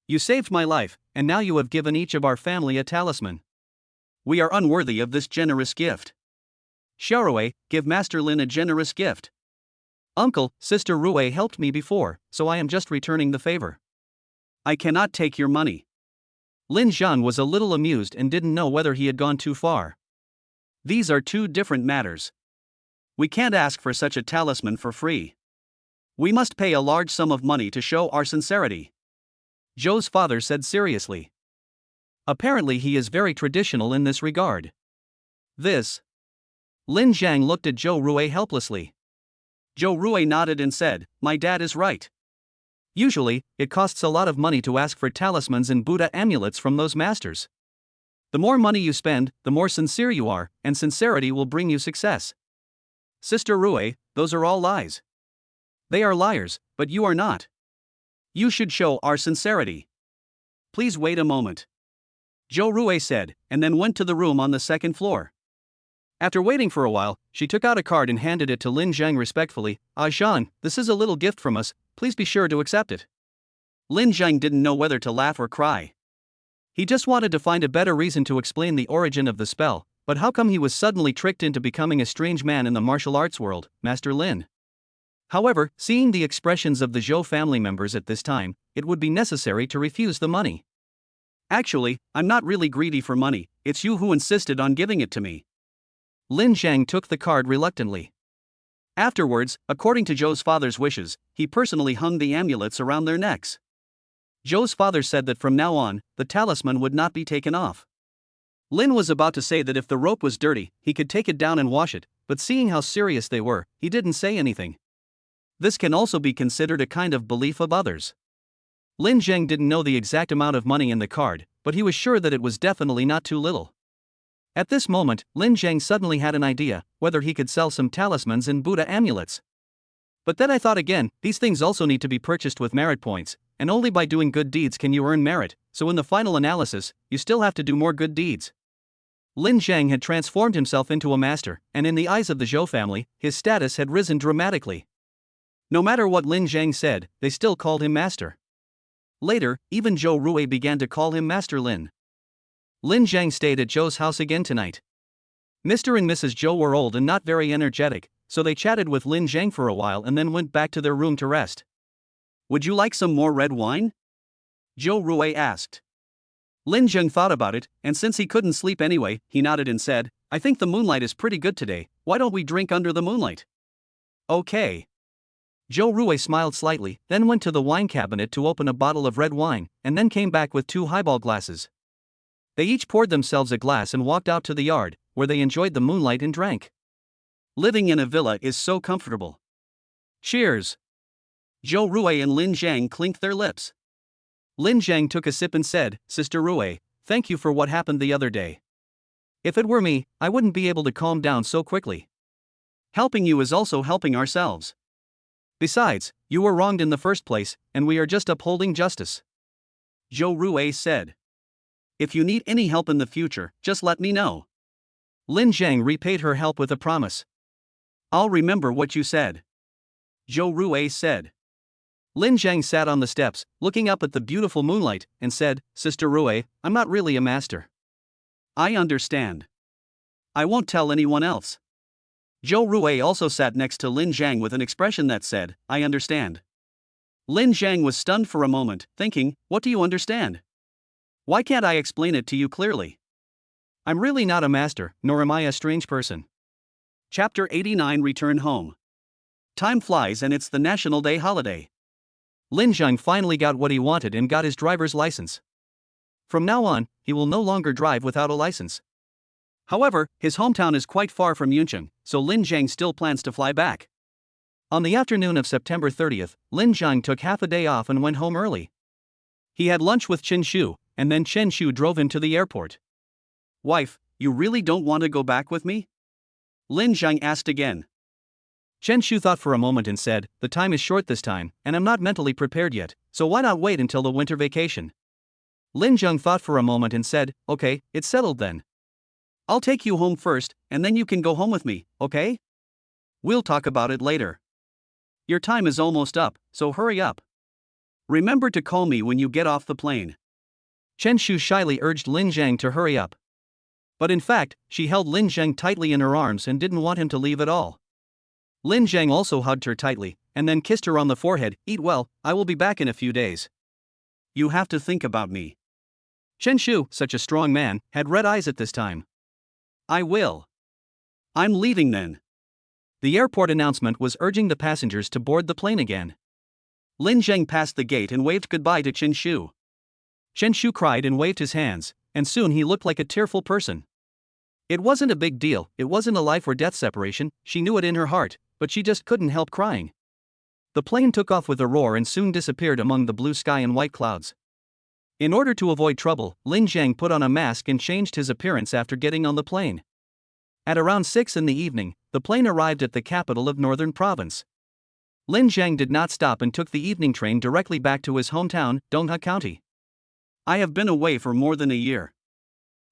You saved my life, and now you have given each of our family a talisman. We are unworthy of this generous gift. Xiaorui, give Master Lin a generous gift. Uncle, Sister Rui helped me before, so I am just returning the favor. I cannot take your money. Lin Zhang was a little amused and didn't know whether he had gone too far. These are two different matters. We can't ask for such a talisman for free. We must pay a large sum of money to show our sincerity. Zhou's father said seriously. Apparently he is very traditional in this regard. This. Lin Zhang looked at Zhou Rui helplessly. Zhou Rui nodded and said, my dad is right. Usually, it costs a lot of money to ask for talismans and Buddha amulets from those masters. The more money you spend, the more sincere you are, and sincerity will bring you success. Sister Rui, those are all lies. They are liars, but you are not. You should show our sincerity. Please wait a moment. Zhou Rui said, and then went to the room on the second floor. After waiting for a while, she took out a card and handed it to Lin Zhang respectfully. Ah Zhang, this is a little gift from us, please be sure to accept it. Lin Zhang didn't know whether to laugh or cry. He just wanted to find a better reason to explain the origin of the spell, but how come he was suddenly tricked into becoming a strange man in the martial arts world, Master Lin? However, seeing the expressions of the Zhou family members at this time, it would be necessary to refuse the money. Actually, I'm not really greedy for money, it's you who insisted on giving it to me. Lin Zhang took the card reluctantly. Afterwards, according to Zhou's father's wishes, he personally hung the amulets around their necks. Zhou's father said that from now on, the talisman would not be taken off. Lin was about to say that if the rope was dirty, he could take it down and wash it, but seeing how serious they were, he didn't say anything. This can also be considered a kind of belief of others. Lin Zhang didn't know the exact amount of money in the card, but he was sure that it was definitely not too little. At this moment, Lin Zhang suddenly had an idea, whether he could sell some talismans and Buddha amulets. But then I thought again, these things also need to be purchased with merit points, and only by doing good deeds can you earn merit, so in the final analysis, you still have to do more good deeds. Lin Zhang had transformed himself into a master, and in the eyes of the Zhou family, his status had risen dramatically. No matter what Lin Zhang said, they still called him master. Later, even Zhou Rui began to call him Master Lin. Lin Zhang stayed at Zhou's house again tonight. Mr. and Mrs. Zhou were old and not very energetic, so they chatted with Lin Zhang for a while and then went back to their room to rest. "Would you like some more red wine?" Zhou Rui asked. Lin Zhang thought about it, and since he couldn't sleep anyway, he nodded and said, "I think the moonlight is pretty good today, why don't we drink under the moonlight?" "Okay." Zhou Rui smiled slightly, then went to the wine cabinet to open a bottle of red wine, and then came back with 2 highball glasses. They each poured themselves a glass and walked out to the yard, where they enjoyed the moonlight and drank. Living in a villa is so comfortable. Cheers! Zhou Rui and Lin Zhang clinked their lips. Lin Zhang took a sip and said, "Sister Rui, thank you for what happened the other day. If it were me, I wouldn't be able to calm down so quickly. Helping you is also helping ourselves. Besides, you were wronged in the first place, and we are just upholding justice." Zhou Rui said. "If you need any help in the future, just let me know." Lin Zhang repaid her help with a promise. "I'll remember what you said," Zhou Rui said. Lin Zhang sat on the steps, looking up at the beautiful moonlight, and said, "Sister Rui, I'm not really a master." "I understand. I won't tell anyone else." Zhou Rui also sat next to Lin Zhang with an expression that said, "I understand." Lin Zhang was stunned for a moment, thinking, "What do you understand? Why can't I explain it to you clearly? I'm really not a master, nor am I a strange person." Chapter 89 Return Home. Time flies and it's the National Day holiday. Lin Zhang finally got what he wanted and got his driver's license. From now on, he will no longer drive without a license. However, his hometown is quite far from Yuncheng, so Lin Zhang still plans to fly back. On the afternoon of September 30th, Lin Zhang took half a day off and went home early. He had lunch with Chen Shu, and then Chen Shu drove him to the airport. "Wife, you really don't want to go back with me?" Lin Zhang asked again. Chen Shu thought for a moment and said, "The time is short this time, and I'm not mentally prepared yet, so why not wait until the winter vacation?" Lin Zhang thought for a moment and said, "Okay, it's settled then. I'll take you home first, and then you can go home with me, okay? We'll talk about it later. Your time is almost up, so hurry up. Remember to call me when you get off the plane." Chen Shu shyly urged Lin Zhang to hurry up. But in fact, she held Lin Zhang tightly in her arms and didn't want him to leave at all. Lin Zhang also hugged her tightly, and then kissed her on the forehead. "Eat well, I will be back in a few days. You have to think about me." Chen Shu, such a strong man, had red eyes at this time. "I will. I'm leaving then." The airport announcement was urging the passengers to board the plane again. Lin Zhang passed the gate and waved goodbye to Chen Shu. Chen Shu cried and waved his hands, and soon he looked like a tearful person. It wasn't a big deal, it wasn't a life or death separation, she knew it in her heart, but she just couldn't help crying. The plane took off with a roar and soon disappeared among the blue sky and white clouds. In order to avoid trouble, Lin Zhang put on a mask and changed his appearance after getting on the plane. At around 6 in the evening, the plane arrived at the capital of Northern Province. Lin Zhang did not stop and took the evening train directly back to his hometown, Dongha County. "I have been away for more than a year.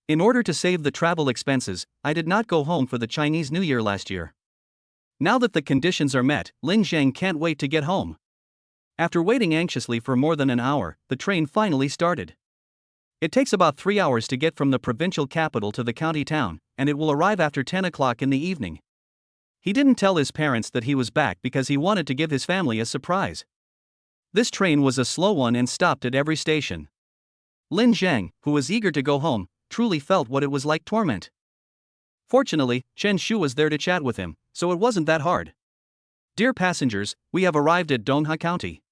In order to save the travel expenses, I did not go home for the Chinese New Year last year. Now that the conditions are met, Lin Zhang can't wait to get home." After waiting anxiously for more than an hour, the train finally started. It takes about 3 hours to get from the provincial capital to the county town, and it will arrive after 10 o'clock in the evening. He didn't tell his parents that he was back because he wanted to give his family a surprise. This train was a slow one and stopped at every station. Lin Zhang, who was eager to go home, truly felt what it was like torment. Fortunately, Chen Shu was there to chat with him, so it wasn't that hard. "Dear passengers, we have arrived at Dongha County.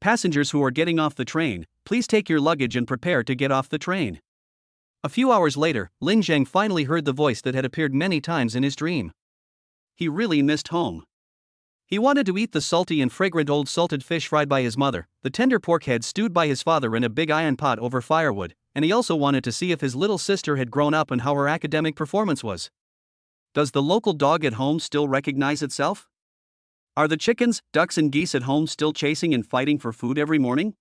Passengers who are getting off the train, please take your luggage and prepare to get off the train." A few hours later, Lin Zhang finally heard the voice that had appeared many times in his dream. He really missed home. He wanted to eat the salty and fragrant old salted fish fried by his mother, the tender pork head stewed by his father in a big iron pot over firewood, and he also wanted to see if his little sister had grown up and how her academic performance was. Does the local dog at home still recognize itself? Are the chickens, ducks and geese at home still chasing and fighting for food every morning?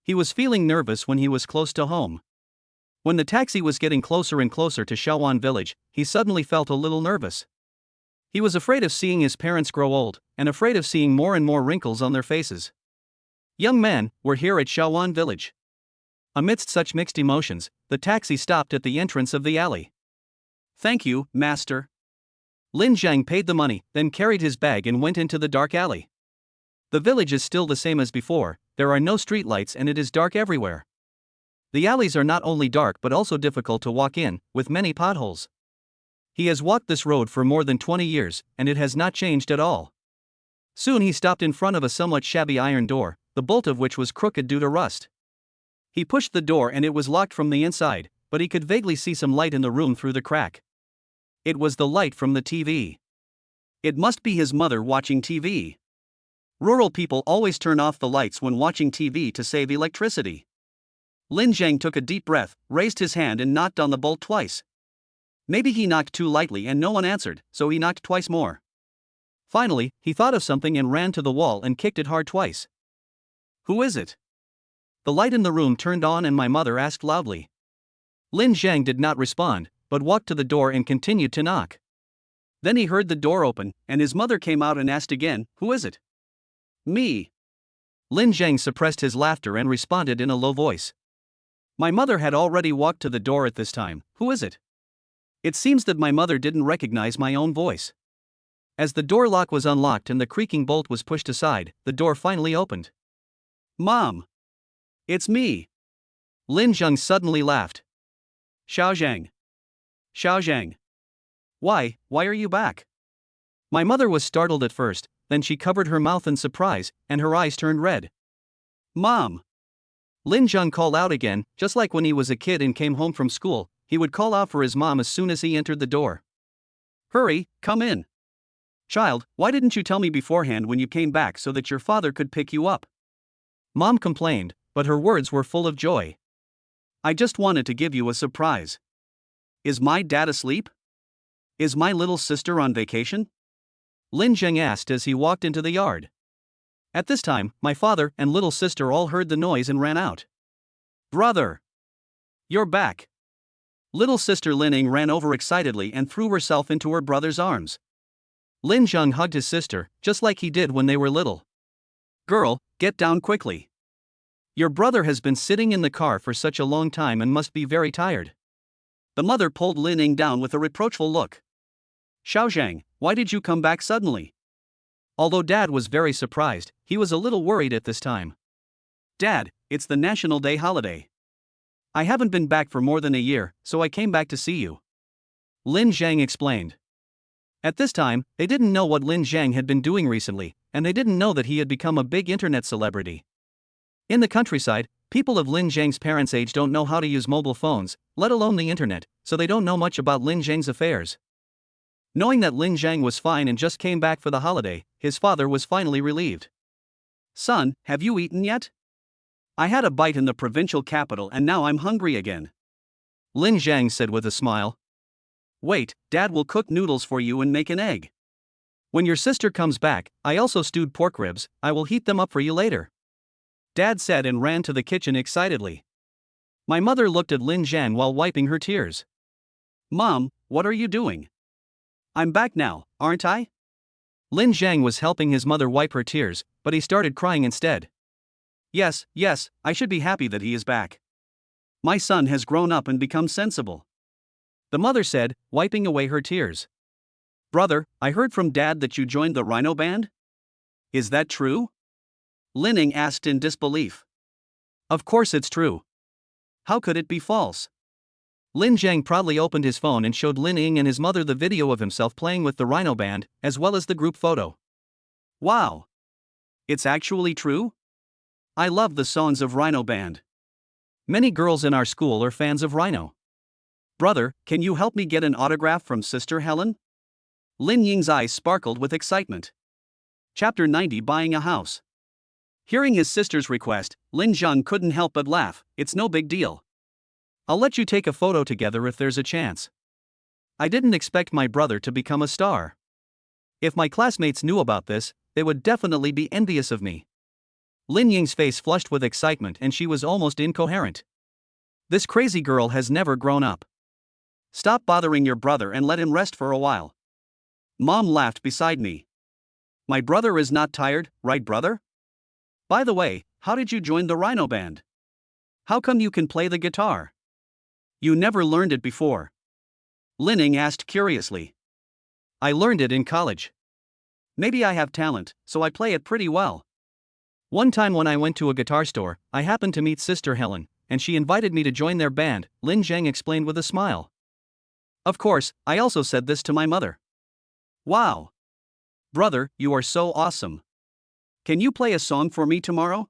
He was feeling nervous when he was close to home. When the taxi was getting closer and closer to Shawan village, he suddenly felt a little nervous. He was afraid of seeing his parents grow old, and afraid of seeing more and more wrinkles on their faces. Young man, we're here at Shawan village. Amidst such mixed emotions, the taxi stopped at the entrance of the alley. Thank you, master. Lin Zhang paid the money, then carried his bag and went into the dark alley. The village is still the same as before, there are no streetlights and it is dark everywhere. The alleys are not only dark but also difficult to walk in, with many potholes. He has walked this road for more than 20 years, and it has not changed at all. Soon he stopped in front of a somewhat shabby iron door, the bolt of which was crooked due to rust. He pushed the door and it was locked from the inside, but he could vaguely see some light in the room through the crack. It was the light from the TV. It must be his mother watching TV. Rural people always turn off the lights when watching TV to save electricity. Lin Zhang took a deep breath, raised his hand and knocked on the bolt twice. Maybe he knocked too lightly and no one answered, so he knocked twice more. Finally, he thought of something and ran to the wall and kicked it hard twice. Who is it? The light in the room turned on and my mother asked loudly. Lin Zhang did not respond, but walked to the door and continued to knock. Then he heard the door open, and his mother came out and asked again, Who is it? Me. Lin Zhang suppressed his laughter and responded in a low voice. My mother had already walked to the door at this time. Who is it? It seems that my mother didn't recognize my own voice. As the door lock was unlocked and the creaking bolt was pushed aside, the door finally opened. Mom! It's me! Lin Zhang suddenly laughed. Xiaozhang! Xiaozhang! Why are you back? My mother was startled at first, then she covered her mouth in surprise, and her eyes turned red. Mom! Lin Zhang called out again, just like when he was a kid and came home from school, he would call out for his mom as soon as he entered the door. Hurry, come in. Child, why didn't you tell me beforehand when you came back so that your father could pick you up? Mom complained, but her words were full of joy. I just wanted to give you a surprise. Is my dad asleep? Is my little sister on vacation? Lin Zheng asked as he walked into the yard. At this time, my father and little sister all heard the noise and ran out. Brother! You're back! Little sister Lin Ying ran over excitedly and threw herself into her brother's arms. Lin Zheng hugged his sister, just like he did when they were little. Girl, get down quickly. Your brother has been sitting in the car for such a long time and must be very tired. The mother pulled Lin Ying down with a reproachful look. Xiaozhang, why did you come back suddenly? Although Dad was very surprised, he was a little worried at this time. Dad, it's the National Day holiday. I haven't been back for more than a year, so I came back to see you. Lin Zhang explained. At this time, they didn't know what Lin Zhang had been doing recently, and they didn't know that he had become a big internet celebrity. In the countryside, people of Lin Zhang's parents' age don't know how to use mobile phones, let alone the internet, so they don't know much about Lin Zhang's affairs. Knowing that Lin Zhang was fine and just came back for the holiday, his father was finally relieved. Son, have you eaten yet? I had a bite in the provincial capital and now I'm hungry again. Lin Zhang said with a smile. Wait, Dad will cook noodles for you and make an egg. When your sister comes back, I also stewed pork ribs, I will heat them up for you later. Dad said and ran to the kitchen excitedly. My mother looked at Lin Zhang while wiping her tears. Mom, what are you doing? I'm back now, aren't I? Lin Zhang was helping his mother wipe her tears, but he started crying instead. Yes, I should be happy that he is back. My son has grown up and become sensible. The mother said, wiping away her tears. Brother, I heard from Dad that you joined the Rhino Band? Is that true? Lin Ying asked in disbelief. Of course it's true. How could it be false? Lin Zhang proudly opened his phone and showed Lin Ying and his mother the video of himself playing with the Rhino Band, as well as the group photo. Wow! It's actually true? I love the songs of Rhino Band. Many girls in our school are fans of Rhino. Brother, can you help me get an autograph from Sister Helen? Lin Ying's eyes sparkled with excitement. Chapter 90 Buying a House. Hearing his sister's request, Lin Zhang couldn't help but laugh. It's no big deal. I'll let you take a photo together if there's a chance. I didn't expect my brother to become a star. If my classmates knew about this, they would definitely be envious of me. Lin Ying's face flushed with excitement and she was almost incoherent. This crazy girl has never grown up. Stop bothering your brother and let him rest for a while. Mom laughed beside me. My brother is not tired, right, brother? By the way, how did you join the Rhino band? How come you can play the guitar? You never learned it before. Linning asked curiously. I learned it in college. Maybe I have talent, so I play it pretty well. One time when I went to a guitar store, I happened to meet Sister Helen, and she invited me to join their band, Lin Zhang explained with a smile. Of course, I also said this to my mother. Wow! Brother, you are so awesome. Can you play a song for me tomorrow?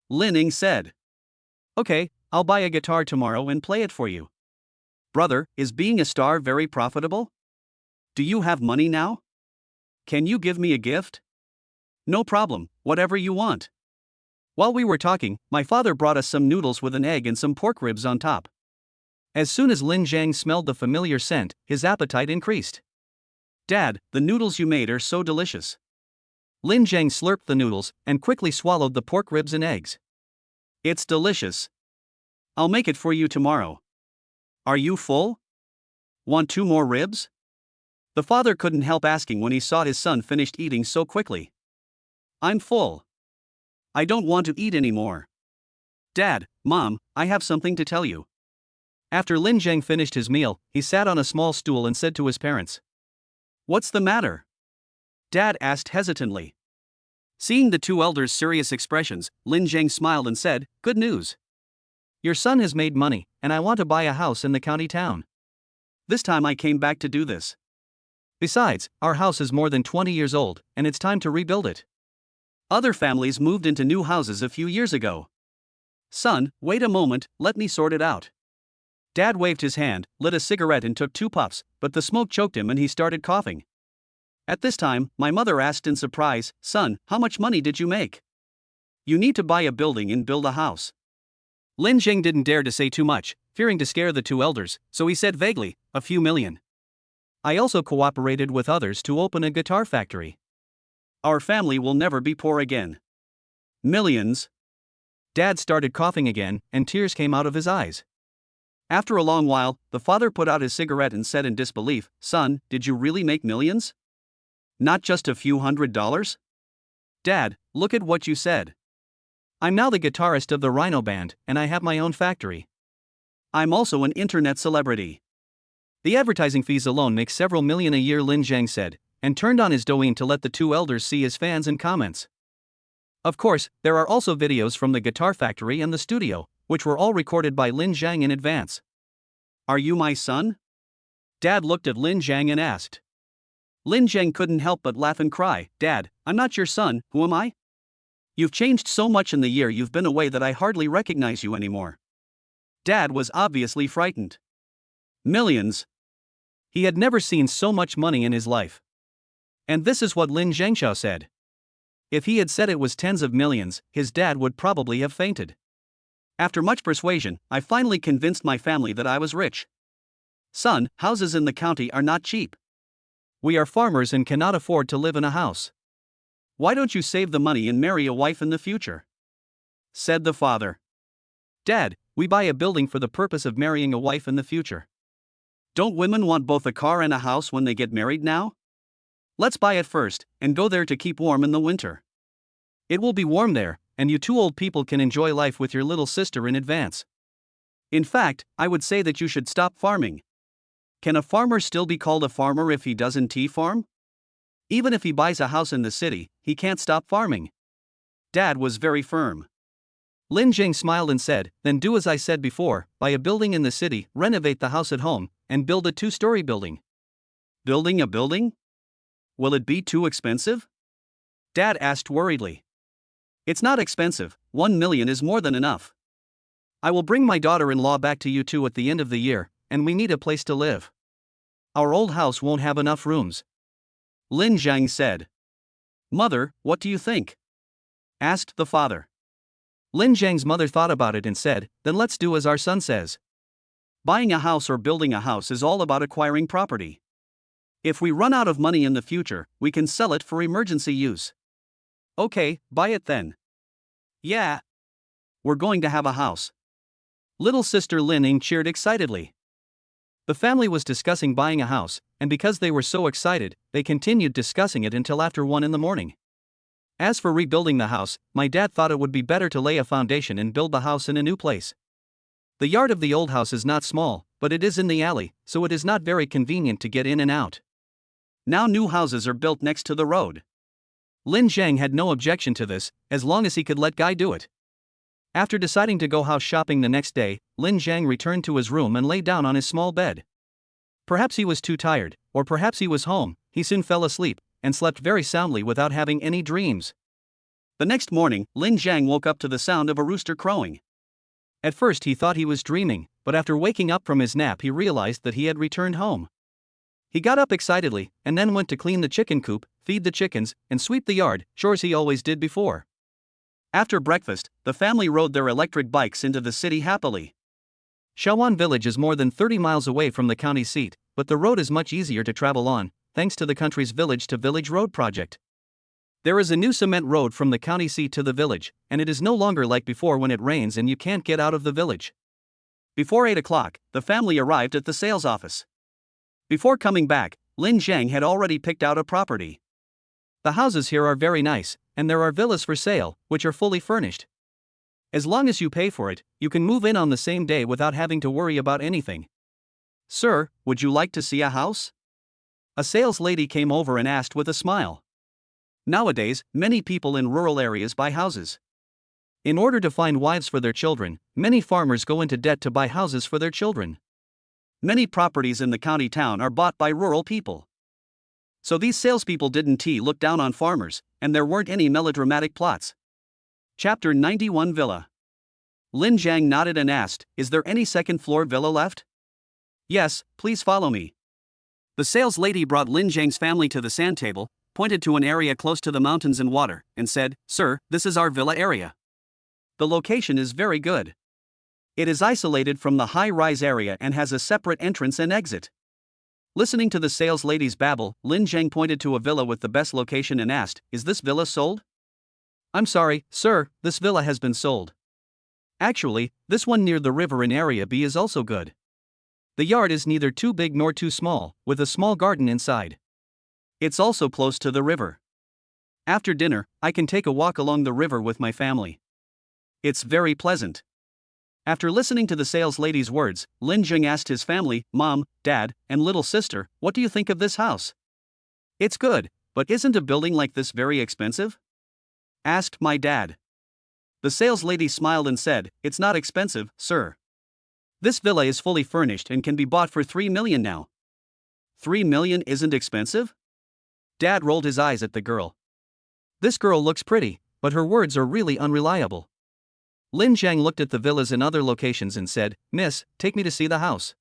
Linning said. Okay, I'll buy a guitar tomorrow and play it for you. Brother, is being a star very profitable? Do you have money now? Can you give me a gift? No problem, whatever you want. While we were talking, my father brought us some noodles with an egg and some pork ribs on top. As soon as Lin Zhang smelled the familiar scent, his appetite increased. Dad, the noodles you made are so delicious. Lin Zhang slurped the noodles and quickly swallowed the pork ribs and eggs. It's delicious. I'll make it for you tomorrow. Are you full? Want 2 more ribs? The father couldn't help asking when he saw his son finished eating so quickly. I'm full. I don't want to eat anymore. Dad, Mom, I have something to tell you. After Lin Zhang finished his meal, he sat on a small stool and said to his parents. What's the matter? Dad asked hesitantly. Seeing the 2 elders' serious expressions, Lin Zhang smiled and said, Good news. Your son has made money, and I want to buy a house in the county town. This time I came back to do this. Besides, our house is more than 20 years old, and it's time to rebuild it. Other families moved into new houses a few years ago. Son, wait a moment, let me sort it out. Dad waved his hand, lit a cigarette and took 2 puffs, but the smoke choked him and he started coughing. At this time, my mother asked in surprise, Son, how much money did you make? You need to buy a building and build a house. Lin Zhang didn't dare to say too much, fearing to scare the 2 elders, so he said vaguely, a few million. I also cooperated with others to open a guitar factory. Our family will never be poor again. Millions. Dad started coughing again, and tears came out of his eyes. After a long while, the father put out his cigarette and said in disbelief, Son, did you really make millions? Not just a few $100s? Dad, look at what you said. I'm now the guitarist of the Rhino band, and I have my own factory. I'm also an internet celebrity. The advertising fees alone make several million a year, Lin Zhang said, and turned on his Douyin to let the 2 elders see his fans and comments. Of course, there are also videos from the guitar factory and the studio, which were all recorded by Lin Zhang in advance. Are you my son? Dad looked at Lin Zhang and asked. Lin Zhang couldn't help but laugh and cry, Dad, I'm not your son, who am I? You've changed so much in the year you've been away that I hardly recognize you anymore. Dad was obviously frightened. Millions. He had never seen so much money in his life. And this is what Lin Zhangxiao said. If he had said it was tens of millions, his dad would probably have fainted. After much persuasion, I finally convinced my family that I was rich. Son, houses in the county are not cheap. We are farmers and cannot afford to live in a house. Why don't you save the money and marry a wife in the future? Said the father. Dad, we buy a building for the purpose of marrying a wife in the future. Don't women want both a car and a house when they get married now? Let's buy it first, and go there to keep warm in the winter. It will be warm there, and you 2 old people can enjoy life with your little sister in advance. In fact, I would say that you should stop farming. Can a farmer still be called a farmer if he doesn't tea farm? Even if he buys a house in the city, he can't stop farming. Dad was very firm. Lin Zhang smiled and said, Then do as I said before, buy a building in the city, renovate the house at home, and build a 2-story building. Building a building? Will it be too expensive? Dad asked worriedly. It's not expensive, 1 million is more than enough. I will bring my daughter-in-law back to you 2 at the end of the year, and we need a place to live. Our old house won't have enough rooms. Lin Zhang said. Mother, what do you think? Asked the father. Lin Zhang's mother thought about it and said, Then let's do as our son says. Buying a house or building a house is all about acquiring property. If we run out of money in the future, we can sell it for emergency use. Okay, buy it then. Yeah. We're going to have a house. Little sister Lin Ying cheered excitedly. The family was discussing buying a house, and because they were so excited, they continued discussing it until after 1 in the morning. As for rebuilding the house, my dad thought it would be better to lay a foundation and build the house in a new place. The yard of the old house is not small, but it is in the alley, so it is not very convenient to get in and out. Now new houses are built next to the road. Lin Zhang had no objection to this, as long as he could let Guy do it. After deciding to go house shopping the next day, Lin Zhang returned to his room and lay down on his small bed. Perhaps he was too tired, or perhaps he was home. He soon fell asleep, and slept very soundly without having any dreams. The next morning, Lin Zhang woke up to the sound of a rooster crowing. At first he thought he was dreaming, but after waking up from his nap he realized that he had returned home. He got up excitedly, and then went to clean the chicken coop, feed the chickens, and sweep the yard, chores he always did before. After breakfast, the family rode their electric bikes into the city happily. Shawan village is more than 30 miles away from the county seat, but the road is much easier to travel on, thanks to the country's village-to-village road project. There is a new cement road from the county seat to the village, and it is no longer like before when it rains and you can't get out of the village. Before 8 o'clock, the family arrived at the sales office. Before coming back, Lin Zhang had already picked out a property. The houses here are very nice, and there are villas for sale, which are fully furnished. As long as you pay for it, you can move in on the same day without having to worry about anything. Sir, would you like to see a house? A sales lady came over and asked with a smile. Nowadays, many people in rural areas buy houses. In order to find wives for their children, many farmers go into debt to buy houses for their children. Many properties in the county town are bought by rural people. So these salespeople didn't look down on farmers, and there weren't any melodramatic plots. Chapter 91 Villa. Lin Zhang nodded and asked, "Is there any second-floor villa left?" "Yes, please follow me." The sales lady brought Lin Zhang's family to the sand table, pointed to an area close to the mountains and water, and said, "Sir, this is our villa area. The location is very good. It is isolated from the high-rise area and has a separate entrance and exit." Listening to the sales lady's babble, Lin Zhang pointed to a villa with the best location and asked, "Is this villa sold?" "I'm sorry, sir, this villa has been sold. Actually, this one near the river in Area B is also good. The yard is neither too big nor too small, with a small garden inside. It's also close to the river. After dinner, I can take a walk along the river with my family. It's very pleasant." After listening to the sales lady's words, Lin Zhang asked his family, mom, dad, and little sister, "What do you think of this house?" "It's good, but isn't a building like this very expensive?" asked my dad. The sales lady smiled and said, "It's not expensive, sir. This villa is fully furnished and can be bought for 3 million now." 3 million isn't expensive? Dad rolled his eyes at the girl. This girl looks pretty, but her words are really unreliable. Lin Zhang looked at the villas in other locations and said, "Miss, take me to see the house.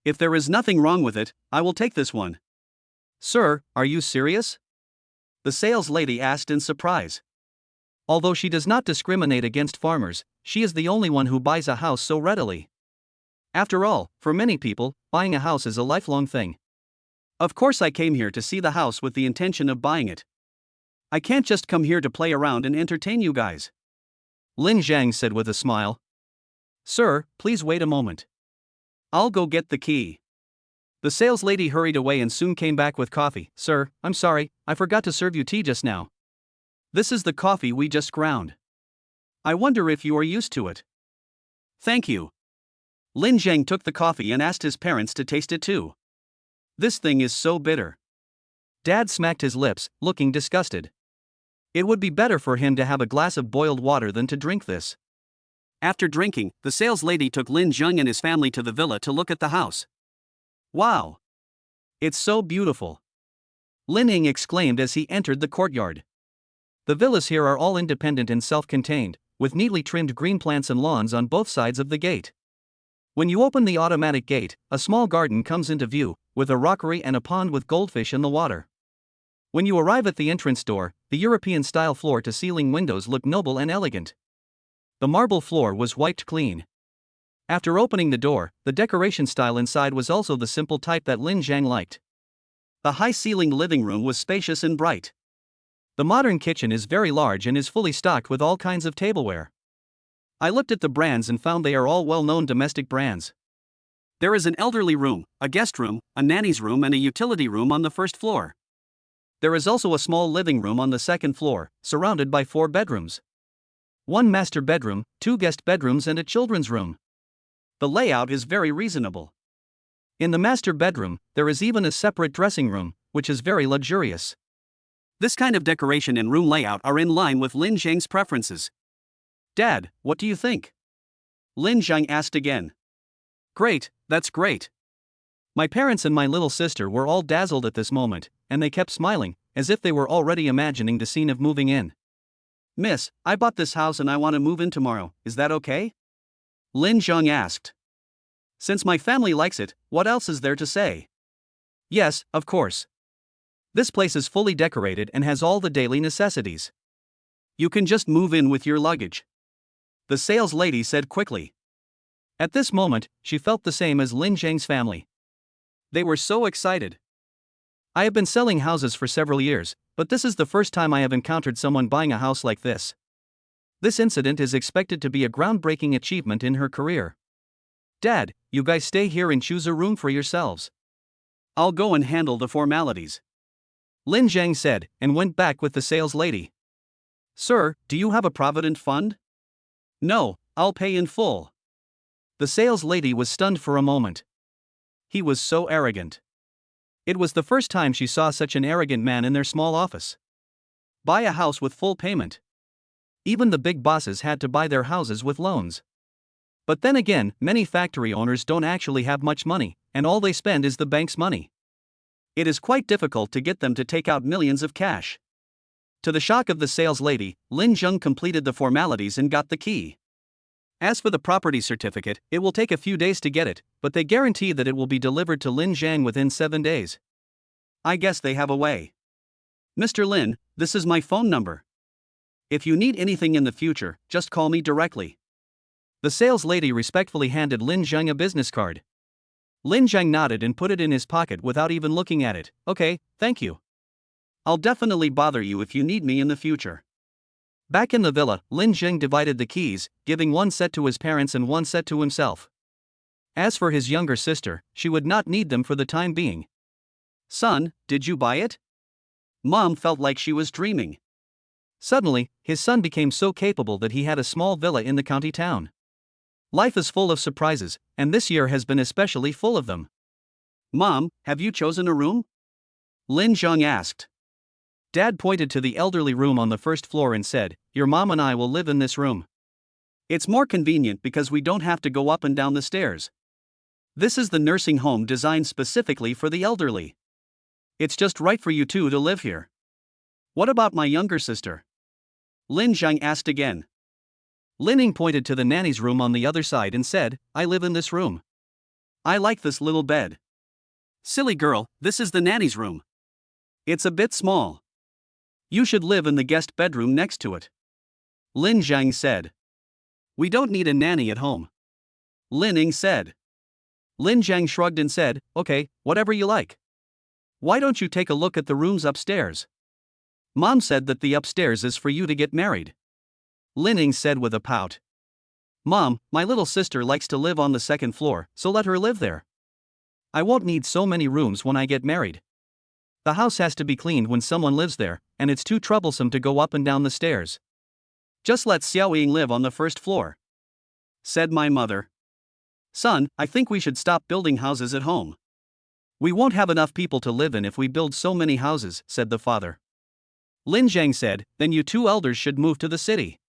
If there is nothing wrong with it, I will take this one." "Sir, are you serious?" the sales lady asked in surprise. Although she does not discriminate against farmers, she is the only one who buys a house so readily. After all, for many people, buying a house is a lifelong thing. "Of course I came here to see the house with the intention of buying it. I can't just come here to play around and entertain you guys," Lin Zhang said with a smile. "Sir, please wait a moment. I'll go get the key." The sales lady hurried away and soon came back with coffee. "Sir, I'm sorry, I forgot to serve you tea just now. This is the coffee we just ground. I wonder if you are used to it." "Thank you." Lin Zhang took the coffee and asked his parents to taste it too. "This thing is so bitter." Dad smacked his lips, looking disgusted. It would be better for him to have a glass of boiled water than to drink this. After drinking, the sales lady took Lin Zhang and his family to the villa to look at the house. "Wow! It's so beautiful!" Lin Ying exclaimed as he entered the courtyard. The villas here are all independent and self-contained, with neatly trimmed green plants and lawns on both sides of the gate. When you open the automatic gate, a small garden comes into view, with a rockery and a pond with goldfish in the water. When you arrive at the entrance door, the European-style floor-to-ceiling windows look noble and elegant. The marble floor was wiped clean. After opening the door, the decoration style inside was also the simple type that Lin Zhang liked. The high-ceilinged living room was spacious and bright. The modern kitchen is very large and is fully stocked with all kinds of tableware. I looked at the brands and found they are all well-known domestic brands. There is an elderly room, a guest room, a nanny's room and a utility room on the first floor. There is also a small living room on the second floor, surrounded by 4 bedrooms. 1 master bedroom, 2 guest bedrooms and a children's room. The layout is very reasonable. In the master bedroom, there is even a separate dressing room, which is very luxurious. This kind of decoration and room layout are in line with Lin Zhang's preferences. Dad, what do you think? Lin Zhang asked again. Great, that's great. My parents and my little sister were all dazzled at this moment, and they kept smiling, as if they were already imagining the scene of moving in. Miss, I bought this house and I want to move in tomorrow, is that okay? Lin Zhang asked. Since my family likes it, what else is there to say? Yes, of course. This place is fully decorated and has all the daily necessities. You can just move in with your luggage. The sales lady said quickly. At this moment, she felt the same as Lin Zhang's family. They were so excited. I have been selling houses for several years, but this is the first time I have encountered someone buying a house like this. This incident is expected to be a groundbreaking achievement in her career. Dad, you guys stay here and choose a room for yourselves. I'll go and handle the formalities. Lin Zhang said, and went back with the sales lady. Sir, do you have a provident fund? No, I'll pay in full. The sales lady was stunned for a moment. He was so arrogant. It was the first time she saw such an arrogant man in their small office. Buy a house with full payment. Even the big bosses had to buy their houses with loans. But then again, many factory owners don't actually have much money, and all they spend is the bank's money. It is quite difficult to get them to take out millions of cash. To the shock of the sales lady, Lin Zhang completed the formalities and got the key. As for the property certificate, it will take a few days to get it, but they guarantee that it will be delivered to Lin Zhang within 7 days. I guess they have a way. Mr. Lin, this is my phone number. If you need anything in the future, just call me directly. The sales lady respectfully handed Lin Zhang a business card. Lin Zhang nodded and put it in his pocket without even looking at it. Okay, thank you. I'll definitely bother you if you need me in the future. Back in the villa, Lin Zhang divided the keys, giving 1 set to his parents and 1 set to himself. As for his younger sister, she would not need them for the time being. Son, did you buy it? Mom felt like she was dreaming. Suddenly, his son became so capable that he had a small villa in the county town. Life is full of surprises, and this year has been especially full of them. Mom, have you chosen a room? Lin Zhang asked. Dad pointed to the elderly room on the first floor and said, Your mom and I will live in this room. It's more convenient because we don't have to go up and down the stairs. This is the nursing home designed specifically for the elderly. It's just right for you two to live here. What about my younger sister? Lin Zhang asked again. Lin Ying pointed to the nanny's room on the other side and said, I live in this room. I like this little bed. Silly girl, this is the nanny's room. It's a bit small. You should live in the guest bedroom next to it. Lin Zhang said. We don't need a nanny at home. Lin Ying said. Lin Zhang shrugged and said, Okay, whatever you like. Why don't you take a look at the rooms upstairs? Mom said that the upstairs is for you to get married. Lin Ying said with a pout. Mom, my little sister likes to live on the second floor, so let her live there. I won't need so many rooms when I get married. The house has to be cleaned when someone lives there, and it's too troublesome to go up and down the stairs. Just let Xiao Ying live on the first floor. Said my mother. Son, I think we should stop building houses at home. We won't have enough people to live in if we build so many houses, said the father. Lin Zhang said, Then you 2 elders should move to the city.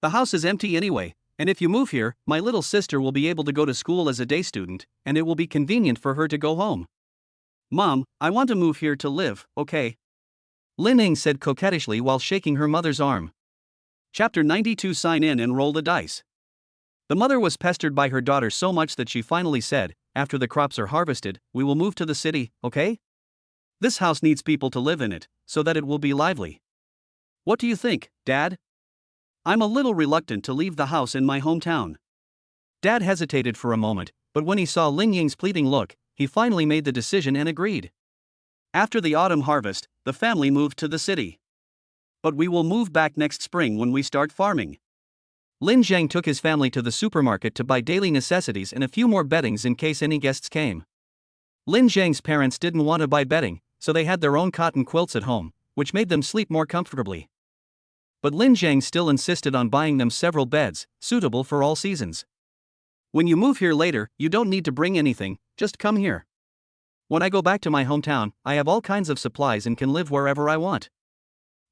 The house is empty anyway, and if you move here, my little sister will be able to go to school as a day student, and it will be convenient for her to go home. Mom, I want to move here to live, okay? Lin Ying said coquettishly while shaking her mother's arm. Chapter 92 Sign in and roll the dice. The mother was pestered by her daughter so much that she finally said, After the crops are harvested, we will move to the city, okay? This house needs people to live in it, so that it will be lively. What do you think, Dad? I'm a little reluctant to leave the house in my hometown. Dad hesitated for a moment, but when he saw Lin Ying's pleading look, he finally made the decision and agreed. After the autumn harvest, the family moved to the city. But we will move back next spring when we start farming. Lin Zhang took his family to the supermarket to buy daily necessities and a few more beddings in case any guests came. Lin Zhang's parents didn't want to buy bedding, so they had their own cotton quilts at home, which made them sleep more comfortably. But Lin Zhang still insisted on buying them several beds, suitable for all seasons. When you move here later, you don't need to bring anything, just come here. When I go back to my hometown, I have all kinds of supplies and can live wherever I want.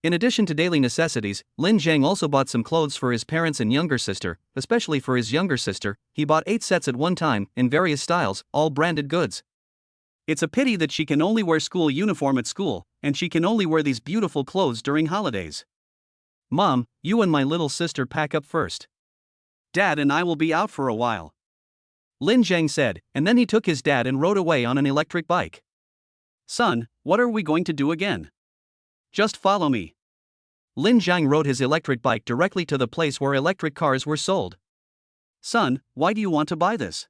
In addition to daily necessities, Lin Zhang also bought some clothes for his parents and younger sister, especially for his younger sister. He bought 8 sets at one time, in various styles, all branded goods. It's a pity that she can only wear school uniform at school, and she can only wear these beautiful clothes during holidays. Mom, you and my little sister pack up first. Dad and I will be out for a while. Lin Zhang said, and then he took his dad and rode away on an electric bike. Son, what are we going to do again? Just follow me. Lin Zhang rode his electric bike directly to the place where electric cars were sold. Son, why do you want to buy this?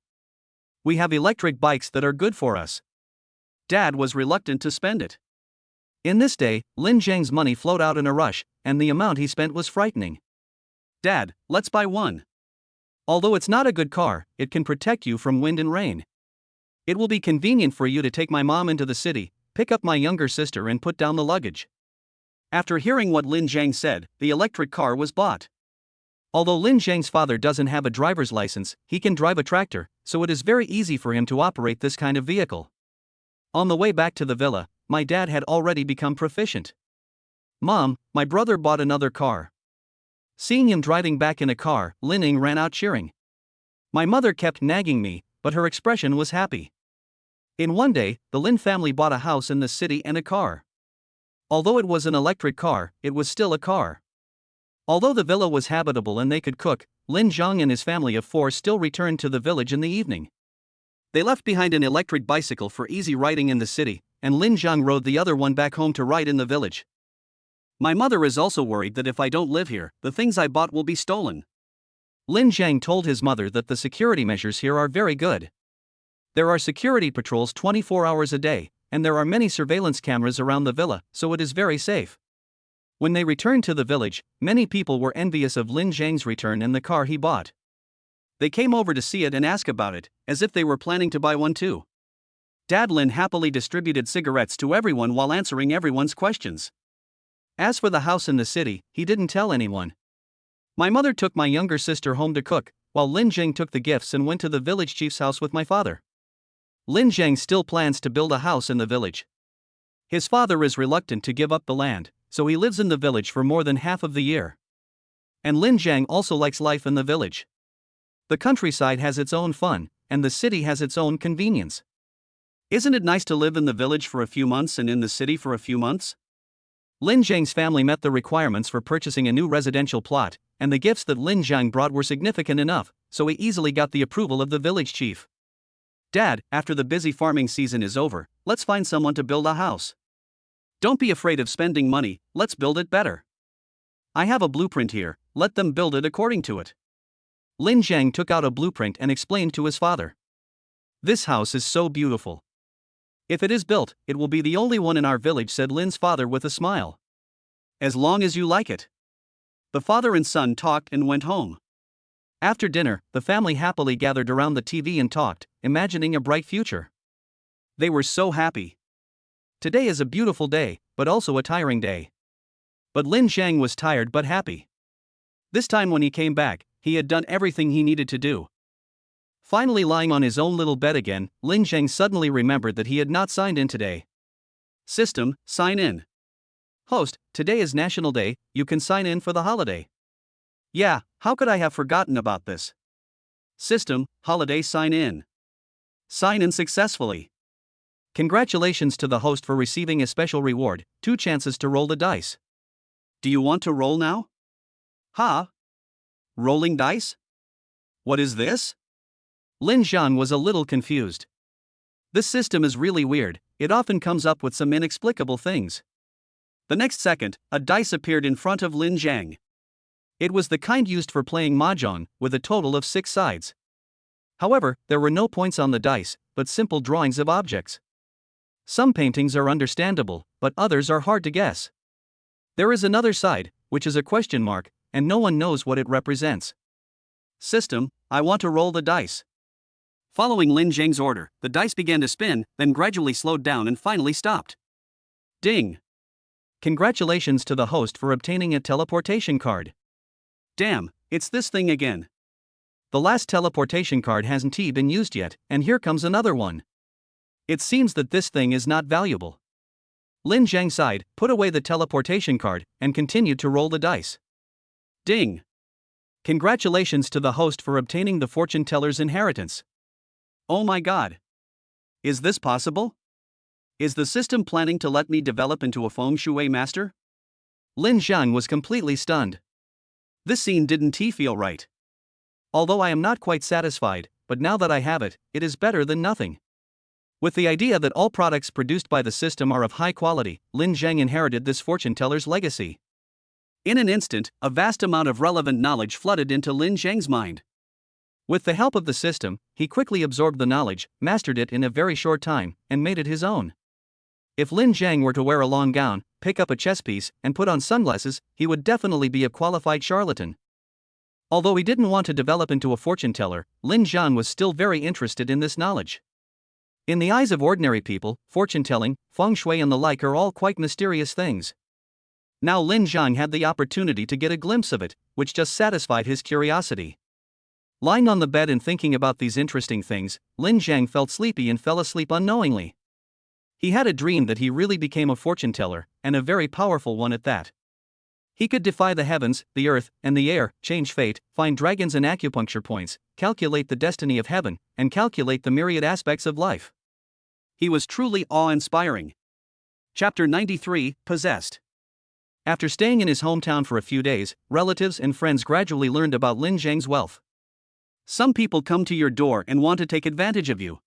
We have electric bikes that are good for us. Dad was reluctant to spend it. In this day, Lin Zhang's money flowed out in a rush, and the amount he spent was frightening. Dad, let's buy one. Although it's not a good car, it can protect you from wind and rain. It will be convenient for you to take my mom into the city, pick up my younger sister and put down the luggage. After hearing what Lin Zhang said, the electric car was bought. Although Lin Zhang's father doesn't have a driver's license, he can drive a tractor, so it is very easy for him to operate this kind of vehicle. On the way back to the villa, my dad had already become proficient. Mom, my brother bought another car. Seeing him driving back in a car, Lin Ying ran out cheering. My mother kept nagging me, but her expression was happy. In one day, the Lin family bought a house in the city and a car. Although it was an electric car, it was still a car. Although the villa was habitable and they could cook, Lin Zhang and his family of 4 still returned to the village in the evening. They left behind an electric bicycle for easy riding in the city, and Lin Zhang rode the other one back home to ride in the village. My mother is also worried that if I don't live here, the things I bought will be stolen. Lin Zhang told his mother that the security measures here are very good. There are security patrols 24 hours a day, and there are many surveillance cameras around the villa, so it is very safe. When they returned to the village, many people were envious of Lin Zhang's return and the car he bought. They came over to see it and ask about it, as if they were planning to buy one too. Dad Lin happily distributed cigarettes to everyone while answering everyone's questions. As for the house in the city, he didn't tell anyone. My mother took my younger sister home to cook, while Lin Zhang took the gifts and went to the village chief's house with my father. Lin Zhang still plans to build a house in the village. His father is reluctant to give up the land, so he lives in the village for more than half of the year. And Lin Zhang also likes life in the village. The countryside has its own fun, and the city has its own convenience. Isn't it nice to live in the village for a few months and in the city for a few months? Lin Zhang's family met the requirements for purchasing a new residential plot, and the gifts that Lin Zhang brought were significant enough, so he easily got the approval of the village chief. Dad, after the busy farming season is over, let's find someone to build a house. Don't be afraid of spending money, let's build it better. I have a blueprint here, let them build it according to it. Lin Zhang took out a blueprint and explained to his father. This house is so beautiful. If it is built, it will be the only one in our village, said Lin's father with a smile. As long as you like it. The father and son talked and went home. After dinner, the family happily gathered around the TV and talked, imagining a bright future. They were so happy. Today is a beautiful day, but also a tiring day. But Lin Zhang was tired but happy. This time when he came back, he had done everything he needed to do. Finally lying on his own little bed again, Lin Zhang suddenly remembered that he had not signed in today. System, sign in. Host, today is National Day, you can sign in for the holiday. Yeah, how could I have forgotten about this? System, holiday sign in. Sign in successfully. Congratulations to the host for receiving a special reward, 2 chances to roll the dice. Do you want to roll now? Ha? Rolling dice? What is this? Lin Zhang was a little confused. This system is really weird, it often comes up with some inexplicable things. The next second, a dice appeared in front of Lin Zhang. It was the kind used for playing mahjong, with a total of 6 sides. However, there were no points on the dice, but simple drawings of objects. Some paintings are understandable, but others are hard to guess. There is another side, which is a question mark, and no one knows what it represents. System, I want to roll the dice. Following Lin Zhang's order, the dice began to spin, then gradually slowed down and finally stopped. Ding! Congratulations to the host for obtaining a teleportation card. Damn, it's this thing again. The last teleportation card hasn't been used yet, and here comes another one. It seems that this thing is not valuable. Lin Zhang sighed, put away the teleportation card, and continued to roll the dice. Ding! Congratulations to the host for obtaining the fortune teller's inheritance. Oh my god! Is this possible? Is the system planning to let me develop into a feng shui master? Lin Zhang was completely stunned. This scene didn't feel right. Although I am not quite satisfied, but now that I have it, it is better than nothing. With the idea that all products produced by the system are of high quality, Lin Zhang inherited this fortune teller's legacy. In an instant, a vast amount of relevant knowledge flooded into Lin Zhang's mind. With the help of the system, he quickly absorbed the knowledge, mastered it in a very short time, and made it his own. If Lin Zhang were to wear a long gown, pick up a chess piece, and put on sunglasses, he would definitely be a qualified charlatan. Although he didn't want to develop into a fortune teller, Lin Zhang was still very interested in this knowledge. In the eyes of ordinary people, fortune telling, feng shui and the like are all quite mysterious things. Now Lin Zhang had the opportunity to get a glimpse of it, which just satisfied his curiosity. Lying on the bed and thinking about these interesting things, Lin Zhang felt sleepy and fell asleep unknowingly. He had a dream that he really became a fortune teller, and a very powerful one at that. He could defy the heavens, the earth, and the air, change fate, find dragons and acupuncture points, calculate the destiny of heaven, and calculate the myriad aspects of life. He was truly awe-inspiring. Chapter 93, Possessed. After staying in his hometown for a few days, relatives and friends gradually learned about Lin Zhang's wealth. Some people come to your door and want to take advantage of you.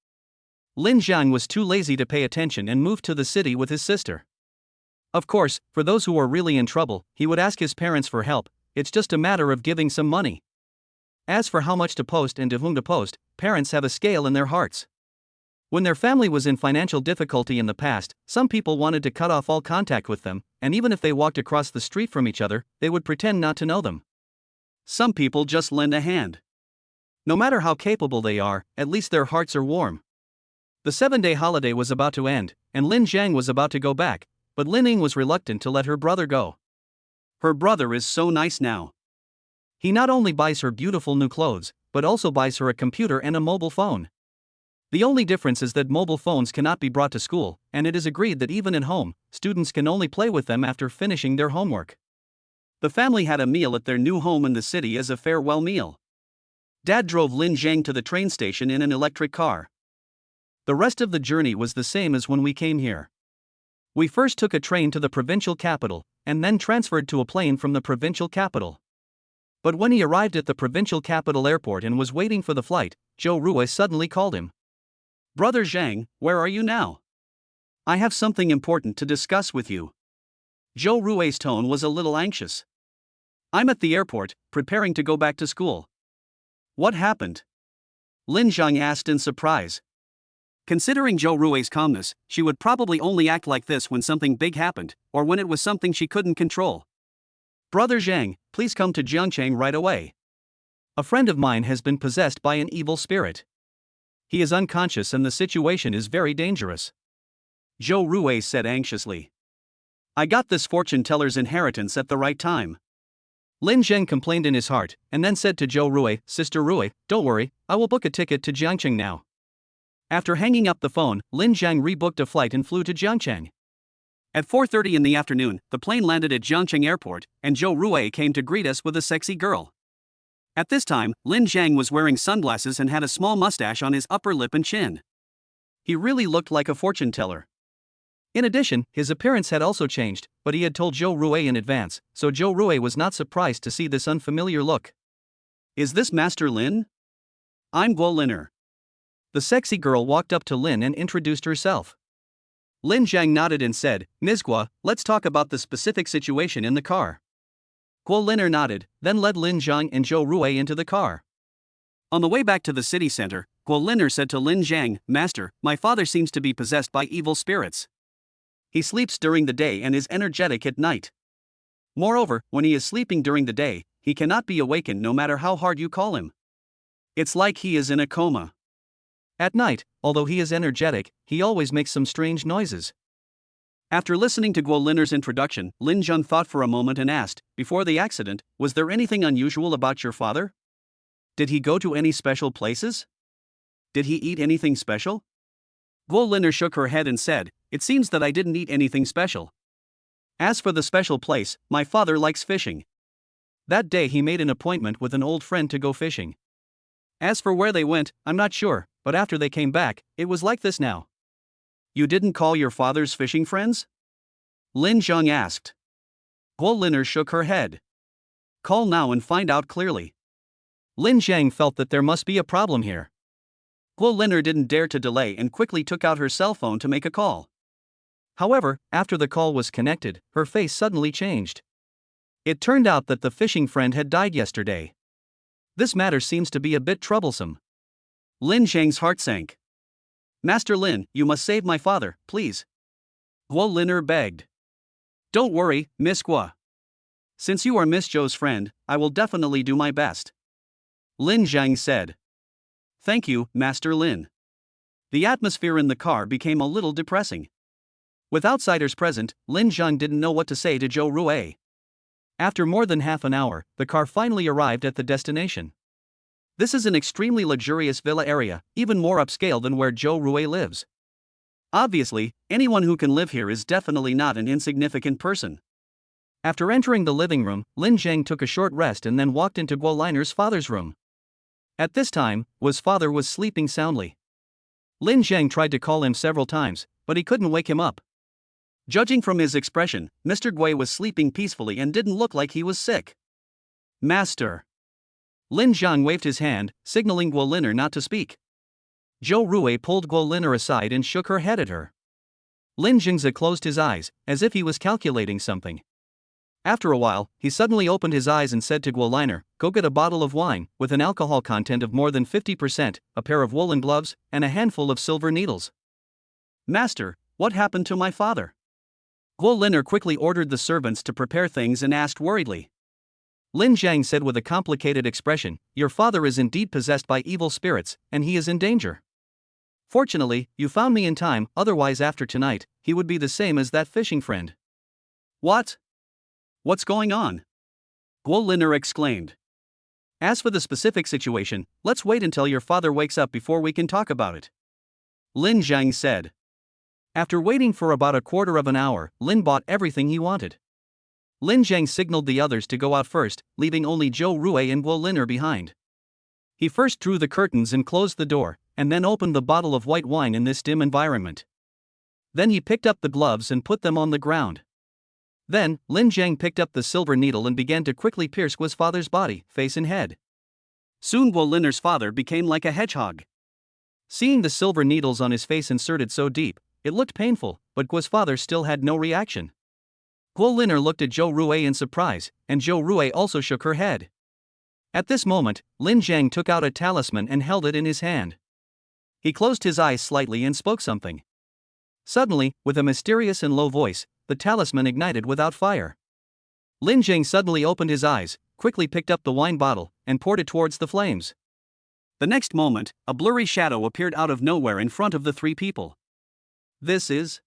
Lin Zhang was too lazy to pay attention and moved to the city with his sister. Of course, for those who are really in trouble, he would ask his parents for help. It's just a matter of giving some money. As for how much to post and to whom to post, parents have a scale in their hearts. When their family was in financial difficulty in the past, some people wanted to cut off all contact with them, and even if they walked across the street from each other, they would pretend not to know them. Some people just lend a hand. No matter how capable they are, at least their hearts are warm. The 7-day holiday was about to end, and Lin Zhang was about to go back, but Lin Ying was reluctant to let her brother go. Her brother is so nice now. He not only buys her beautiful new clothes, but also buys her a computer and a mobile phone. The only difference is that mobile phones cannot be brought to school, and it is agreed that even at home, students can only play with them after finishing their homework. The family had a meal at their new home in the city as a farewell meal. Dad drove Lin Zhang to the train station in an electric car. The rest of the journey was the same as when we came here. We first took a train to the provincial capital, and then transferred to a plane from the provincial capital. But when he arrived at the provincial capital airport and was waiting for the flight, Zhou Ruwei suddenly called him. Brother Zhang, where are you now? I have something important to discuss with you. Zhou Ruwei's tone was a little anxious. I'm at the airport, preparing to go back to school. What happened? Lin Zhang asked in surprise. Considering Zhou Ruwei's calmness, she would probably only act like this when something big happened, or when it was something she couldn't control. Brother Zhang, please come to Jiangcheng right away. A friend of mine has been possessed by an evil spirit. He is unconscious and the situation is very dangerous. Zhou Ruwei said anxiously. I got this fortune teller's inheritance at the right time. Lin Zhang complained in his heart, and then said to Zhou Ruwei, Sister Ruwei, don't worry, I will book a ticket to Jiangcheng now. After hanging up the phone, Lin Zhang rebooked a flight and flew to Jiangcheng. At 4:30 in the afternoon, the plane landed at Jiangcheng Airport, and Zhou Ruwei came to greet us with a sexy girl. At this time, Lin Zhang was wearing sunglasses and had a small mustache on his upper lip and chin. He really looked like a fortune teller. In addition, his appearance had also changed, but he had told Zhou Ruwei in advance, so Zhou Ruwei was not surprised to see this unfamiliar look. Is this Master Lin? I'm Guo Liner. The sexy girl walked up to Lin and introduced herself. Lin Zhang nodded and said, Ms. Guo, let's talk about the specific situation in the car. Guo Liner nodded, then led Lin Zhang and Zhou Ruwei into the car. On the way back to the city center, Guo Liner said to Lin Zhang, Master, my father seems to be possessed by evil spirits. He sleeps during the day and is energetic at night. Moreover, when he is sleeping during the day, he cannot be awakened no matter how hard you call him. It's like he is in a coma. At night, although he is energetic, he always makes some strange noises. After listening to Guo Linner's introduction, Lin Zheng thought for a moment and asked, before the accident, was there anything unusual about your father? Did he go to any special places? Did he eat anything special? Guo Linner shook her head and said, it seems that I didn't eat anything special. As for the special place, my father likes fishing. That day he made an appointment with an old friend to go fishing. As for where they went, I'm not sure, but after they came back, it was like this now. You didn't call your father's fishing friends? Lin Zheng asked. Guo Linner shook her head. Call now and find out clearly. Lin Zheng felt that there must be a problem here. Guo Linner didn't dare to delay and quickly took out her cell phone to make a call. However, after the call was connected, her face suddenly changed. It turned out that the fishing friend had died yesterday. This matter seems to be a bit troublesome. Lin Zheng's heart sank. Master Lin, you must save my father, please. Guo Linner begged. Don't worry, Miss Guo. Since you are Miss Zhou's friend, I will definitely do my best. Lin Zheng said. Thank you, Master Lin. The atmosphere in the car became a little depressing. With outsiders present, Lin Zheng didn't know what to say to Zhou Rui. After more than half an hour, the car finally arrived at the destination. This is an extremely luxurious villa area, even more upscale than where Zhou Rui lives. Obviously, anyone who can live here is definitely not an insignificant person. After entering the living room, Lin Zheng took a short rest and then walked into Guo Liner's father's room. At this time, Guo's father was sleeping soundly. Lin Zheng tried to call him several times, but he couldn't wake him up. Judging from his expression, Mr. Gui was sleeping peacefully and didn't look like he was sick. Master. Lin Zheng waved his hand, signaling Guo Linner not to speak. Zhou Rui pulled Guo Linner aside and shook her head at her. Lin Zhengzi closed his eyes, as if he was calculating something. After a while, he suddenly opened his eyes and said to Guo Linner, go get a bottle of wine, with an alcohol content of more than 50%, a pair of woolen gloves, and a handful of silver needles. Master, what happened to my father? Guo Linner quickly ordered the servants to prepare things and asked worriedly. Lin Zheng said with a complicated expression, your father is indeed possessed by evil spirits, and he is in danger. Fortunately, you found me in time, otherwise after tonight, he would be the same as that fishing friend. What? What's going on? Guo Linner exclaimed. As for the specific situation, let's wait until your father wakes up before we can talk about it. Lin Zheng said. After waiting for about a quarter of an hour, Lin bought everything he wanted. Lin Zheng signaled the others to go out first, leaving only Zhou Rui and Guo Linner behind. He first drew the curtains and closed the door, and then opened the bottle of white wine in this dim environment. Then he picked up the gloves and put them on the ground. Then, Lin Zheng picked up the silver needle and began to quickly pierce Guo's father's body, face and head. Soon Guo Linner's father became like a hedgehog. Seeing the silver needles on his face inserted so deep, it looked painful, but Guo's father still had no reaction. Guo Linner looked at Zhou Rui in surprise, and Zhou Rui also shook her head. At this moment, Lin Zheng took out a talisman and held it in his hand. He closed his eyes slightly and spoke something. Suddenly, with a mysterious and low voice, the talisman ignited without fire. Lin Zheng suddenly opened his eyes, quickly picked up the wine bottle, and poured it towards the flames. The next moment, a blurry shadow appeared out of nowhere in front of the three people. This is...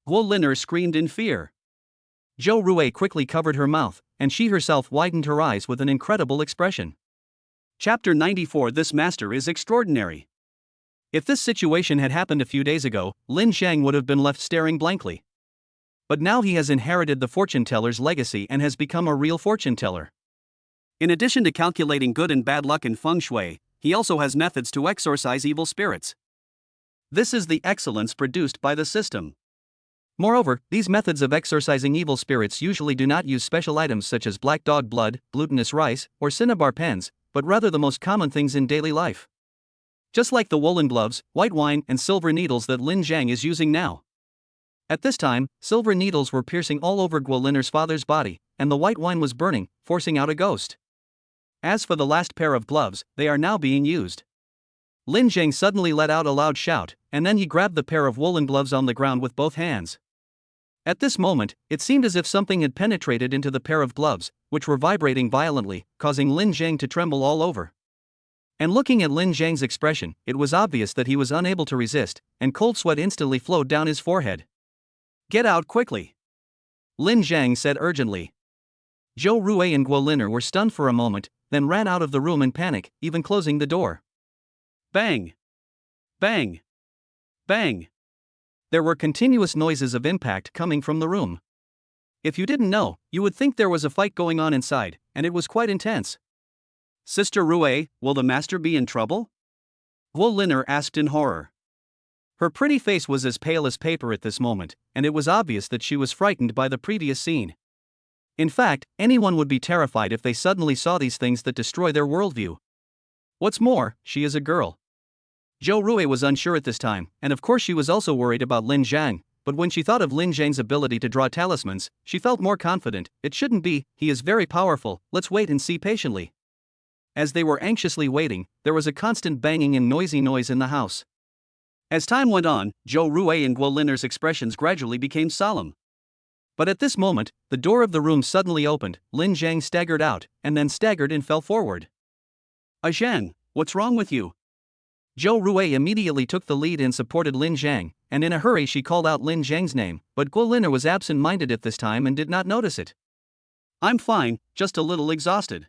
Guo Linner screamed in fear. Zhou Rui quickly covered her mouth, and she herself widened her eyes with an incredible expression. Chapter 94. This master is extraordinary. If this situation had happened a few days ago, Lin Zheng would have been left staring blankly. But now he has inherited the fortune teller's legacy and has become a real fortune teller. In addition to calculating good and bad luck in feng shui, he also has methods to exorcise evil spirits. This is the excellence produced by the system. Moreover, these methods of exorcising evil spirits usually do not use special items such as black dog blood, glutinous rice, or cinnabar pens, but rather the most common things in daily life. Just like the woolen gloves, white wine, and silver needles that Lin Zheng is using now. At this time, silver needles were piercing all over Guo Linner's father's body, and the white wine was burning, forcing out a ghost. As for the last pair of gloves, they are now being used. Lin Zheng suddenly let out a loud shout, and then he grabbed the pair of woolen gloves on the ground with both hands. At this moment, it seemed as if something had penetrated into the pair of gloves, which were vibrating violently, causing Lin Zheng to tremble all over. And looking at Lin Zhang's expression, it was obvious that he was unable to resist, and cold sweat instantly flowed down his forehead. "Get out quickly," Lin Zhang said urgently. Zhou Rui and Guo Lin'er were stunned for a moment, then ran out of the room in panic, even closing the door. Bang! Bang! Bang! There were continuous noises of impact coming from the room. If you didn't know, you would think there was a fight going on inside, and it was quite intense. "Sister Rui, will the master be in trouble?" Guo Lin'er asked in horror. Her pretty face was as pale as paper at this moment, and it was obvious that she was frightened by the previous scene. In fact, anyone would be terrified if they suddenly saw these things that destroy their worldview. What's more, she is a girl. Zhou Rui was unsure at this time, and of course she was also worried about Lin Zhang, but when she thought of Lin Zhang's ability to draw talismans, she felt more confident. It shouldn't be, he is very powerful, let's wait and see patiently. As they were anxiously waiting, there was a constant banging and noisy noise in the house. As time went on, Zhou Rui and Guo Lin'er's expressions gradually became solemn. But at this moment, the door of the room suddenly opened, Lin Zhang staggered out, and then staggered and fell forward. "Zhang, what's wrong with you?" Zhou Rui immediately took the lead and supported Lin Zhang, and in a hurry she called out Lin Zhang's name, but Guo Lin'er was absent-minded at this time and did not notice it. "I'm fine, just a little exhausted."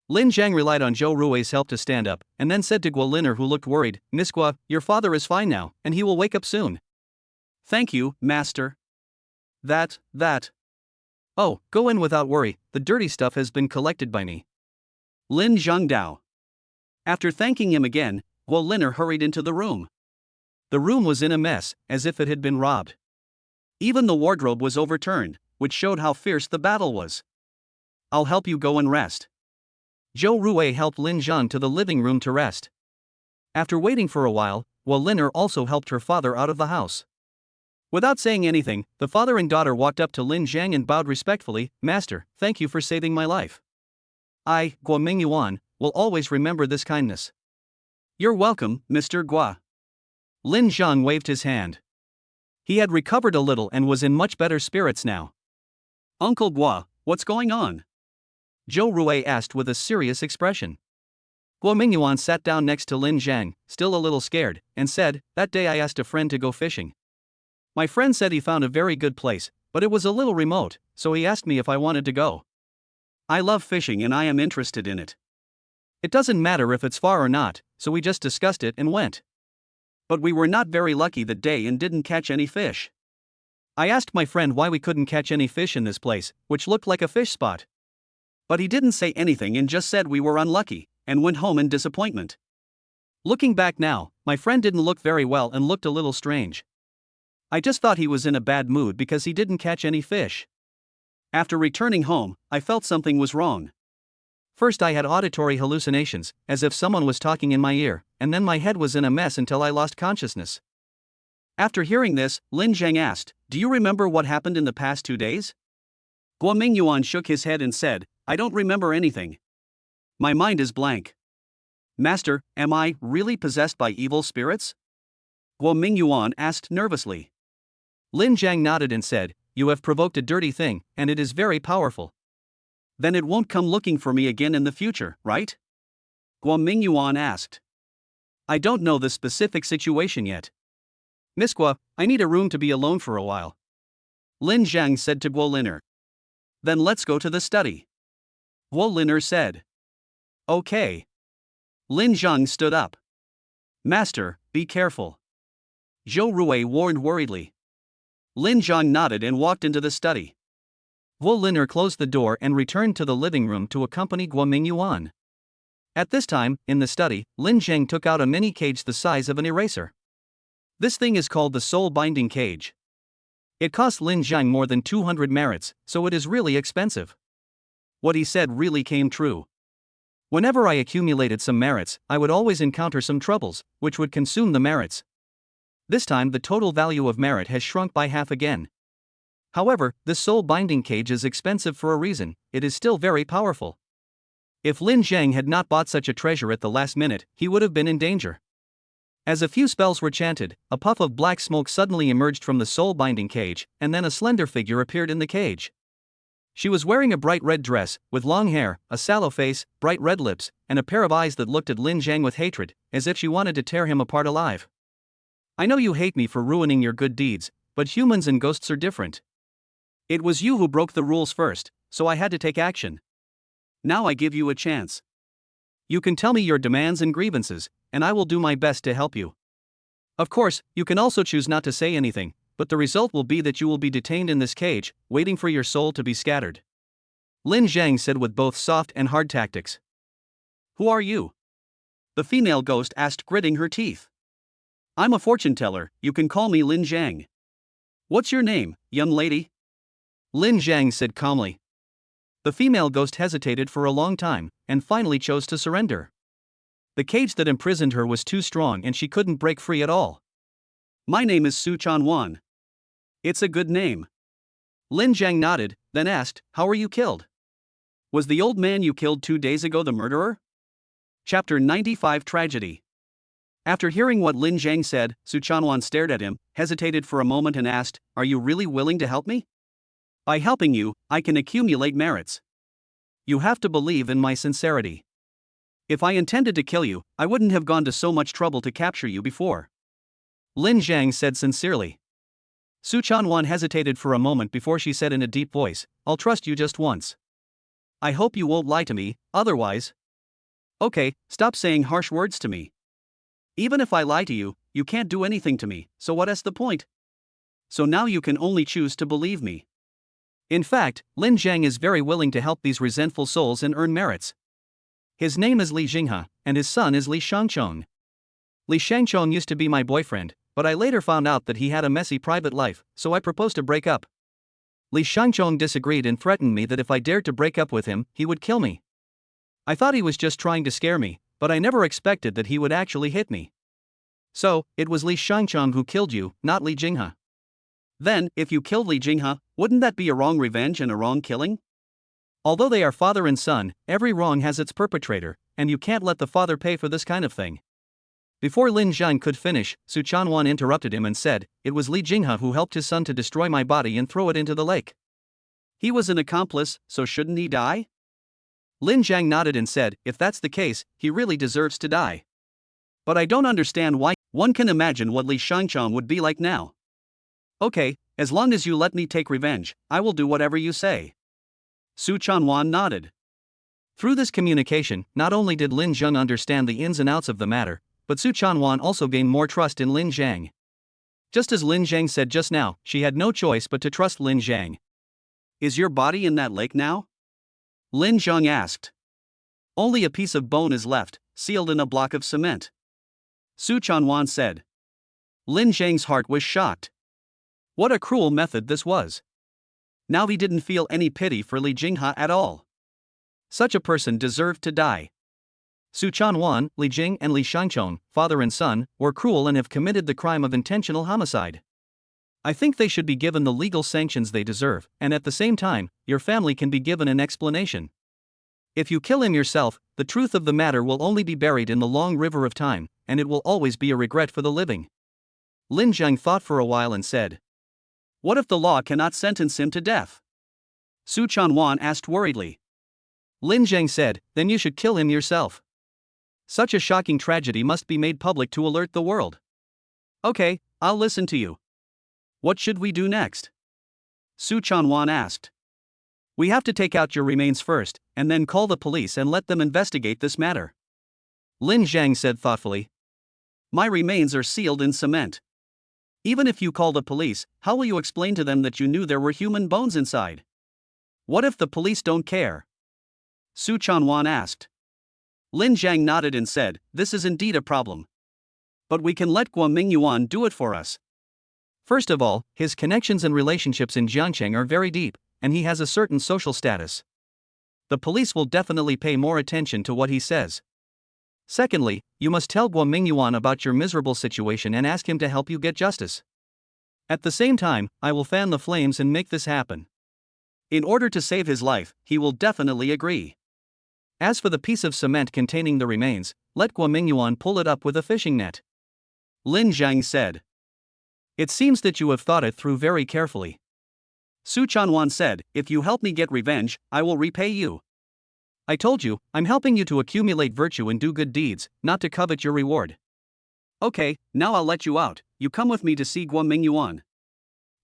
Lin Zhang relied on Zhou Rui's help to stand up, and then said to Guo Lin'er, who looked worried, "Miss Guo, your father is fine now, and he will wake up soon." "Thank you, master." That. "Oh, go in without worry, the dirty stuff has been collected by me." Lin Zhangdao. After thanking him again, Guo Lin'er hurried into the room. The room was in a mess, as if it had been robbed. Even the wardrobe was overturned, which showed how fierce the battle was. "I'll help you go and rest." Zhou Rui helped Lin Zhang to the living room to rest. After waiting for a while, Guo Lin'er also helped her father out of the house. Without saying anything, the father and daughter walked up to Lin Zhang and bowed respectfully. "Master, thank you for saving my life. I, Guo Mingyuan, will always remember this kindness." "You're welcome, Mr. Guo." Lin Zhang waved his hand. He had recovered a little and was in much better spirits now. "Uncle Guo, what's going on?" Zhou Rui asked with a serious expression. Guo Mingyuan sat down next to Lin Zhang, still a little scared, and said, "That day I asked a friend to go fishing. My friend said he found a very good place, but it was a little remote, so he asked me if I wanted to go. I love fishing and I am interested in it. It doesn't matter if it's far or not, so we just discussed it and went. But we were not very lucky that day and didn't catch any fish. I asked my friend why we couldn't catch any fish in this place, which looked like a fish spot. But he didn't say anything and just said we were unlucky, and went home in disappointment. Looking back now, my friend didn't look very well and looked a little strange. I just thought he was in a bad mood because he didn't catch any fish. After returning home, I felt something was wrong. First I had auditory hallucinations, as if someone was talking in my ear, and then my head was in a mess until I lost consciousness." After hearing this, Lin Zhang asked, "Do you remember what happened in the past 2 days?" Guo Mingyuan shook his head and said, "I don't remember anything. My mind is blank." "Master, am I really possessed by evil spirits?" Guo Mingyuan asked nervously. Lin Zhang nodded and said, "You have provoked a dirty thing, and it is very powerful. Then it won't come looking for me again in the future, right?" Guo Mingyuan asked. "I don't know the specific situation yet. Miss Guo, I need a room to be alone for a while." Lin Zhang said to Guo Lin'er. "Then let's go to the study." Guo Lin'er said. "Okay." Lin Zhang stood up. "Master, be careful," Zhou Rui warned worriedly. Lin Zhang nodded and walked into the study. Guo Lin'er closed the door and returned to the living room to accompany Guo Mingyuan. At this time, in the study, Lin Zhang took out a mini cage the size of an eraser. This thing is called the soul binding cage. It cost Lin Zhang more than 200 merits, so it is really expensive. What he said really came true. Whenever I accumulated some merits, I would always encounter some troubles, which would consume the merits. This time the total value of merit has shrunk by half again. However, this soul binding cage is expensive for a reason, it is still very powerful. If Lin Zhang had not bought such a treasure at the last minute, he would have been in danger. As a few spells were chanted, a puff of black smoke suddenly emerged from the soul binding cage, and then a slender figure appeared in the cage. She was wearing a bright red dress, with long hair, a sallow face, bright red lips, and a pair of eyes that looked at Lin Zhang with hatred, as if she wanted to tear him apart alive. I know you hate me for ruining your good deeds, but humans and ghosts are different. It was you who broke the rules first, so I had to take action. Now I give you a chance. You can tell me your demands and grievances, and I will do my best to help you. Of course, you can also choose not to say anything, but the result will be that you will be detained in this cage, waiting for your soul to be scattered. Lin Zhang said with both soft and hard tactics. Who are you? The female ghost asked, gritting her teeth. I'm a fortune teller, you can call me Lin Zhang. What's your name, young lady? Lin Zhang said calmly. The female ghost hesitated for a long time, and finally chose to surrender. The cage that imprisoned her was too strong and she couldn't break free at all. My name is Su Chanwan. It's a good name. Lin Zhang nodded, then asked, how were you killed? Was the old man you killed 2 days ago the murderer? Chapter 95 Tragedy. After hearing what Lin Zhang said, Su Chanwan stared at him, hesitated for a moment and asked, are you really willing to help me? By helping you, I can accumulate merits. You have to believe in my sincerity. If I intended to kill you, I wouldn't have gone to so much trouble to capture you before. Lin Zhang said sincerely. Su Chanwan hesitated for a moment before she said in a deep voice, I'll trust you just once. I hope you won't lie to me, otherwise. Okay, stop saying harsh words to me. Even if I lie to you, you can't do anything to me, so what is the point? So now you can only choose to believe me. In fact, Lin Zhang is very willing to help these resentful souls and earn merits. His name is Li Jinghe, and his son is Li Shangchong. Li Shangchong used to be my boyfriend, but I later found out that he had a messy private life, so I proposed to break up. Li Shangchong disagreed and threatened me that if I dared to break up with him, he would kill me. I thought he was just trying to scare me, but I never expected that he would actually hit me. So, it was Li Shangchong who killed you, not Li Jinghe. Then, if you killed Li Jinghe, wouldn't that be a wrong revenge and a wrong killing? Although they are father and son, every wrong has its perpetrator, and you can't let the father pay for this kind of thing. Before Lin Zhang could finish, Su Chanwan interrupted him and said, it was Li Jinghe who helped his son to destroy my body and throw it into the lake. He was an accomplice, so shouldn't he die? Lin Zhang nodded and said, if that's the case, he really deserves to die. But I don't understand why. One can imagine what Li Shangchong would be like now. Okay, as long as you let me take revenge, I will do whatever you say. Su Chanwan nodded. Through this communication, not only did Lin Zhang understand the ins and outs of the matter, but Su Chanwan also gained more trust in Lin Zhang. Just as Lin Zhang said just now, she had no choice but to trust Lin Zhang. Is your body in that lake now? Lin Zhang asked. Only a piece of bone is left, sealed in a block of cement. Su Chanwan said. Lin Zhang's heart was shocked. What a cruel method this was. Now he didn't feel any pity for Li Jinghe at all. Such a person deserved to die. Su Chanwan, Li Jing and Li Shangchong, father and son, were cruel and have committed the crime of intentional homicide. I think they should be given the legal sanctions they deserve, and at the same time, your family can be given an explanation. If you kill him yourself, the truth of the matter will only be buried in the long river of time, and it will always be a regret for the living. Lin Zhang thought for a while and said, what if the law cannot sentence him to death? Su Chanwan asked worriedly. Lin Zhang said, then you should kill him yourself. Such a shocking tragedy must be made public to alert the world. Okay, I'll listen to you. What should we do next? Su Chanwan asked. We have to take out your remains first, and then call the police and let them investigate this matter. Lin Zhang said thoughtfully. My remains are sealed in cement. Even if you call the police, how will you explain to them that you knew there were human bones inside? What if the police don't care? Su Chanwan asked. Lin Zhang nodded and said, this is indeed a problem. But we can let Guo Mingyuan do it for us. First of all, his connections and relationships in Jiangcheng are very deep, and he has a certain social status. The police will definitely pay more attention to what he says. Secondly, you must tell Guo Mingyuan about your miserable situation and ask him to help you get justice. At the same time, I will fan the flames and make this happen. In order to save his life, he will definitely agree. As for the piece of cement containing the remains, let Guo Mingyuan pull it up with a fishing net. Lin Zhang said. It seems that you have thought it through very carefully. Su Chanwan said, if you help me get revenge, I will repay you. I told you, I'm helping you to accumulate virtue and do good deeds, not to covet your reward. Okay, now I'll let you out, you come with me to see Guo Mingyuan.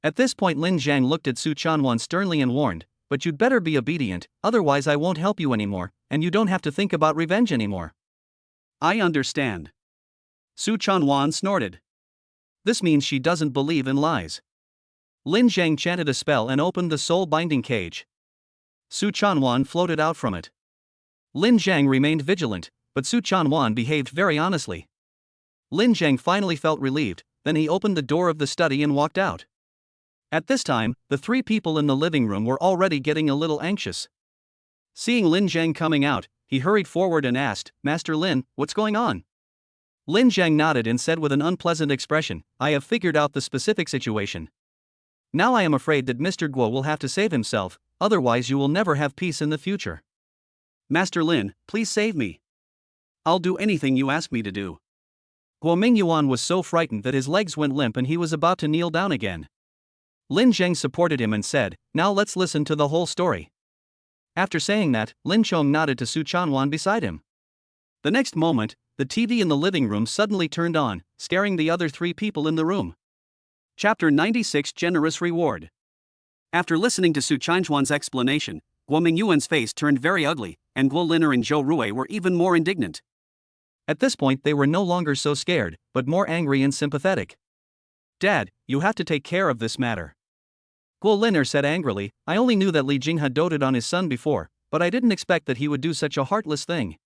At this point Lin Zhang looked at Su Chanwan sternly and warned, but you'd better be obedient, otherwise I won't help you anymore, and you don't have to think about revenge anymore. I understand. Su Chanwan snorted. This means she doesn't believe in lies. Lin Zhang chanted a spell and opened the soul-binding cage. Su Chanwan floated out from it. Lin Zhang remained vigilant, but Su Chanwan behaved very honestly. Lin Zhang finally felt relieved, then he opened the door of the study and walked out. At this time, the three people in the living room were already getting a little anxious. Seeing Lin Zhang coming out, he hurried forward and asked, Master Lin, what's going on? Lin Zhang nodded and said with an unpleasant expression, I have figured out the specific situation. Now I am afraid that Mr. Guo will have to save himself, otherwise you will never have peace in the future. Master Lin, please save me. I'll do anything you ask me to do. Guo Mingyuan was so frightened that his legs went limp and he was about to kneel down again. Lin Zhang supported him and said, now let's listen to the whole story. After saying that, Lin Chong nodded to Su Chanwan beside him. The next moment, the TV in the living room suddenly turned on, scaring the other three people in the room. Chapter 96 Generous Reward. After listening to Su Chanchuan's explanation, Guo Mingyuan's face turned very ugly, and Guo Liner and Zhou Rui were even more indignant. At this point they were no longer so scared, but more angry and sympathetic. Dad, you have to take care of this matter. Guo Liner said angrily, I only knew that Li Jinghe doted on his son before, but I didn't expect that he would do such a heartless thing.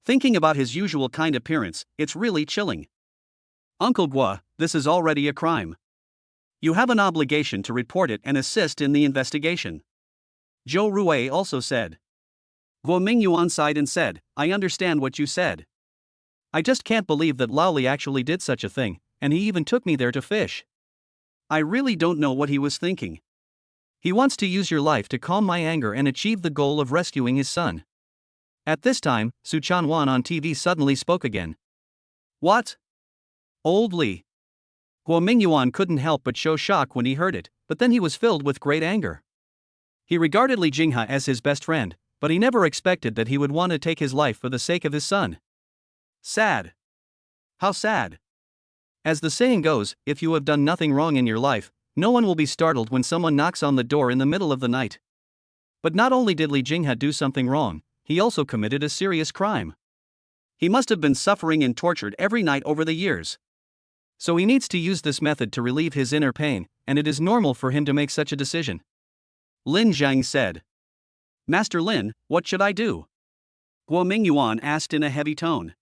Thinking about his usual kind appearance, it's really chilling. Uncle Guo, this is already a crime. You have an obligation to report it and assist in the investigation. Zhou Rui also said. Guo Mingyuan sighed and said, I understand what you said. I just can't believe that Lao Li actually did such a thing, and he even took me there to fish. I really don't know what he was thinking. He wants to use your life to calm my anger and achieve the goal of rescuing his son. At this time, Su Chanwan on TV suddenly spoke again. What? Old Li. Guo Mingyuan couldn't help but show shock when he heard it, but then he was filled with great anger. He regarded Li Jinghe as his best friend, but he never expected that he would want to take his life for the sake of his son. Sad. How sad. As the saying goes, if you have done nothing wrong in your life, no one will be startled when someone knocks on the door in the middle of the night. But not only did Li Jinghe do something wrong, he also committed a serious crime. He must have been suffering and tortured every night over the years. So he needs to use this method to relieve his inner pain, and it is normal for him to make such a decision. Lin Zhang said. Master Lin, what should I do? Guo Mingyuan asked in a heavy tone.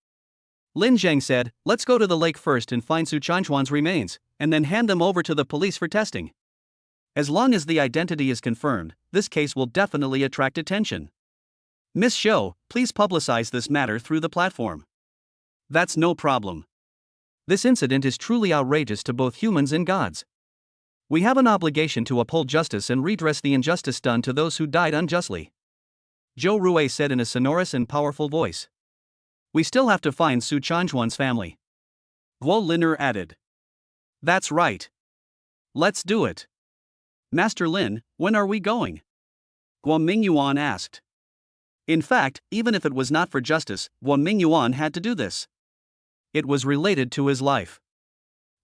Lin Zhang said, let's go to the lake first and find Su Chanchuan's remains, and then hand them over to the police for testing. As long as the identity is confirmed, this case will definitely attract attention. Miss Shou, please publicize this matter through the platform. That's no problem. This incident is truly outrageous to both humans and gods. We have an obligation to uphold justice and redress the injustice done to those who died unjustly. Zhou Rui said in a sonorous and powerful voice. We still have to find Su Chanchuan's family. Guo Liner added. That's right. Let's do it. Master Lin, when are we going? Guo Mingyuan asked. In fact, even if it was not for justice, Guo Mingyuan had to do this. It was related to his life.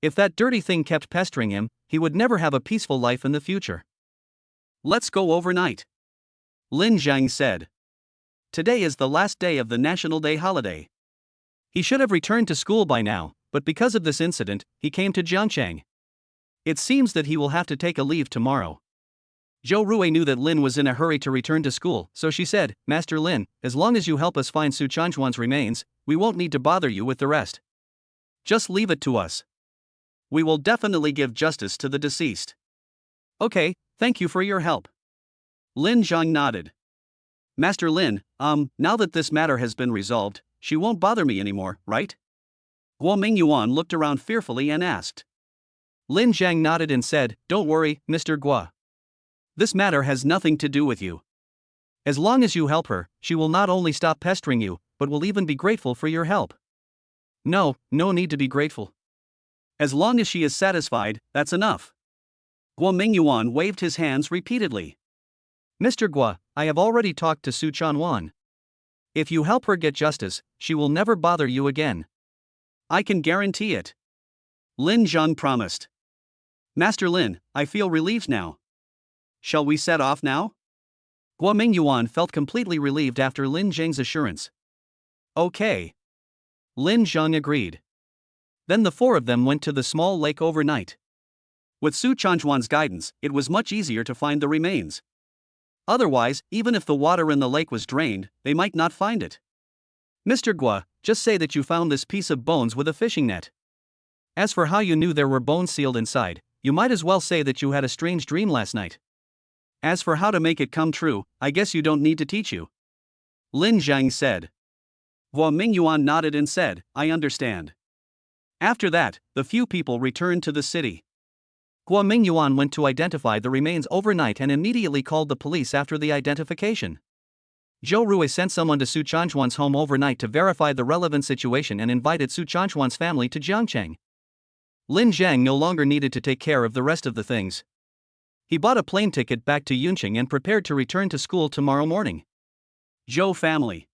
If that dirty thing kept pestering him, he would never have a peaceful life in the future. Let's go overnight. Lin Zhang said. Today is the last day of the National Day holiday. He should have returned to school by now, but because of this incident, he came to Jiangchang. It seems that he will have to take a leave tomorrow. Zhou Rui knew that Lin was in a hurry to return to school, so she said, Master Lin, as long as you help us find Su Chanchuan's remains, we won't need to bother you with the rest. Just leave it to us. We will definitely give justice to the deceased. Okay, thank you for your help. Lin Zhang nodded. Master Lin, now that this matter has been resolved, she won't bother me anymore, right? Guo Mingyuan looked around fearfully and asked. Lin Zhang nodded and said, Don't worry, Mr. Guo. This matter has nothing to do with you. As long as you help her, she will not only stop pestering you, but will even be grateful for your help. No need to be grateful. As long as she is satisfied, that's enough. Guo Mingyuan waved his hands repeatedly. Mr. Guo, I have already talked to Su Chanwan. If you help her get justice, she will never bother you again. I can guarantee it. Lin Zhang promised. Master Lin, I feel relieved now. Shall we set off now? Guo Mingyuan felt completely relieved after Lin Zhang's assurance. Okay. Lin Zhang agreed. Then the four of them went to the small lake overnight. With Su Chanjuan's guidance, it was much easier to find the remains. Otherwise, even if the water in the lake was drained, they might not find it. Mr. Guo, just say that you found this piece of bones with a fishing net. As for how you knew there were bones sealed inside, you might as well say that you had a strange dream last night. As for how to make it come true, I guess you don't need to teach you. Lin Zhang said. Guo Mingyuan nodded and said, I understand. After that, the few people returned to the city. Guo Mingyuan went to identify the remains overnight and immediately called the police after the identification. Zhou Rui sent someone to Su Chanchuan's home overnight to verify the relevant situation and invited Su Chanchuan's family to Jiangcheng. Lin Zhang no longer needed to take care of the rest of the things. He bought a plane ticket back to Yunqing and prepared to return to school tomorrow morning. Zhou family.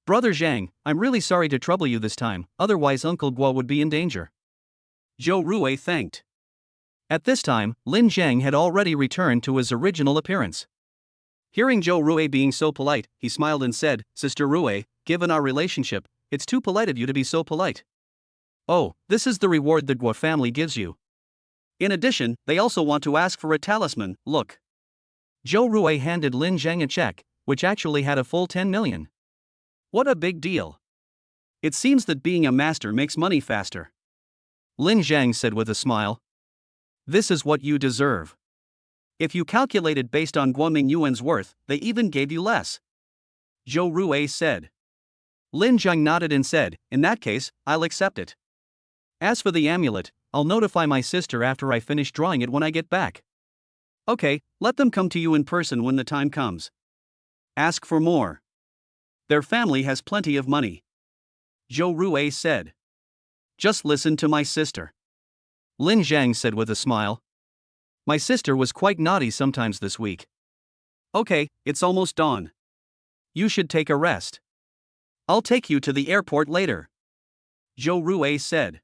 Brother Zhang, I'm really sorry to trouble you this time, otherwise Uncle Guo would be in danger. Zhou Rui thanked. At this time, Lin Zhang had already returned to his original appearance. Hearing Zhou Rui being so polite, he smiled and said, Sister Rui, given our relationship, it's too polite of you to be so polite. Oh, this is the reward the Guo family gives you. In addition, they also want to ask for a talisman, look. Zhou Rui handed Lin Zhang a check, which actually had a full 10 million. What a big deal. It seems that being a master makes money faster. Lin Zhang said with a smile. This is what you deserve. If you calculated based on Guo Mingyuan's worth, they even gave you less. Zhou Rui said. Lin Zhang nodded and said, in that case, I'll accept it. As for the amulet, I'll notify my sister after I finish drawing it when I get back. Okay, let them come to you in person when the time comes. Ask for more. Their family has plenty of money. Zhou Rui said. Just listen to my sister. Lin Zhang said with a smile. My sister was quite naughty sometimes this week. Okay, it's almost dawn. You should take a rest. I'll take you to the airport later. Zhou Rui said.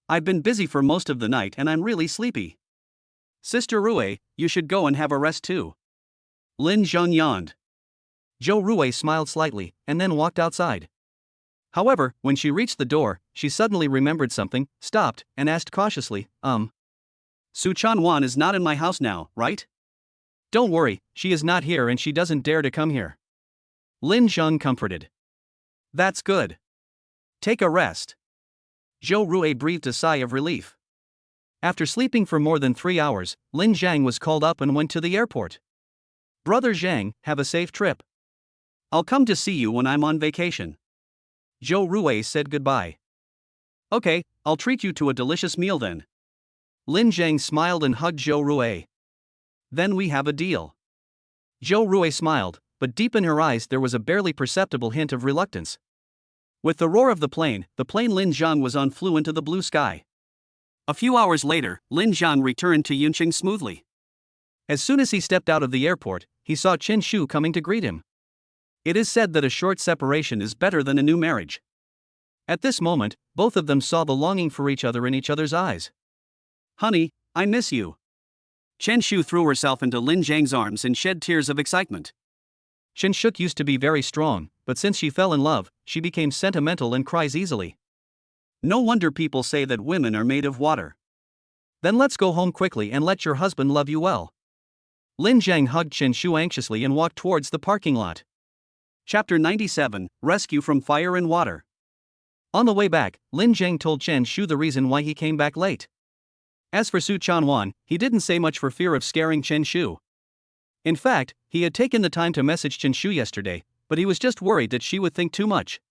I've been busy for most of the night and I'm really sleepy. Sister Rui, you should go and have a rest too. Lin Zhang yawned. Zhou Rui smiled slightly and then walked outside. However, when she reached the door, she suddenly remembered something, stopped, and asked cautiously, Su Chanwan is not in my house now, right? Don't worry, she is not here and she doesn't dare to come here. Lin Zhang comforted. That's good. Take a rest. Zhou Rui breathed a sigh of relief. After sleeping for more than 3 hours, Lin Zhang was called up and went to the airport. Brother Zhang, have a safe trip. I'll come to see you when I'm on vacation. Zhou Rui said goodbye. Okay, I'll treat you to a delicious meal then. Lin Zhang smiled and hugged Zhou Rui. Then we have a deal. Zhou Rui smiled, but deep in her eyes there was a barely perceptible hint of reluctance. With the roar of the plane Lin Zhang was on flew into the blue sky. A few hours later, Lin Zhang returned to Yunqing smoothly. As soon as he stepped out of the airport, he saw Chen Shu coming to greet him. It is said that a short separation is better than a new marriage. At this moment, both of them saw the longing for each other in each other's eyes. Honey, I miss you. Chen Shu threw herself into Lin Zhang's arms and shed tears of excitement. Chen Shuk used to be very strong, but since she fell in love, she became sentimental and cries easily. No wonder people say that women are made of water. Then let's go home quickly and let your husband love you well. Lin Zhang hugged Chen Shu anxiously and walked towards the parking lot. Chapter 97, Rescue from Fire and Water. On the way back, Lin Zhang told Chen Shu the reason why he came back late. As for Su Chanwan, he didn't say much for fear of scaring Chen Shu. In fact, he had taken the time to message Chen Shu yesterday, but he was just worried that she would think too much.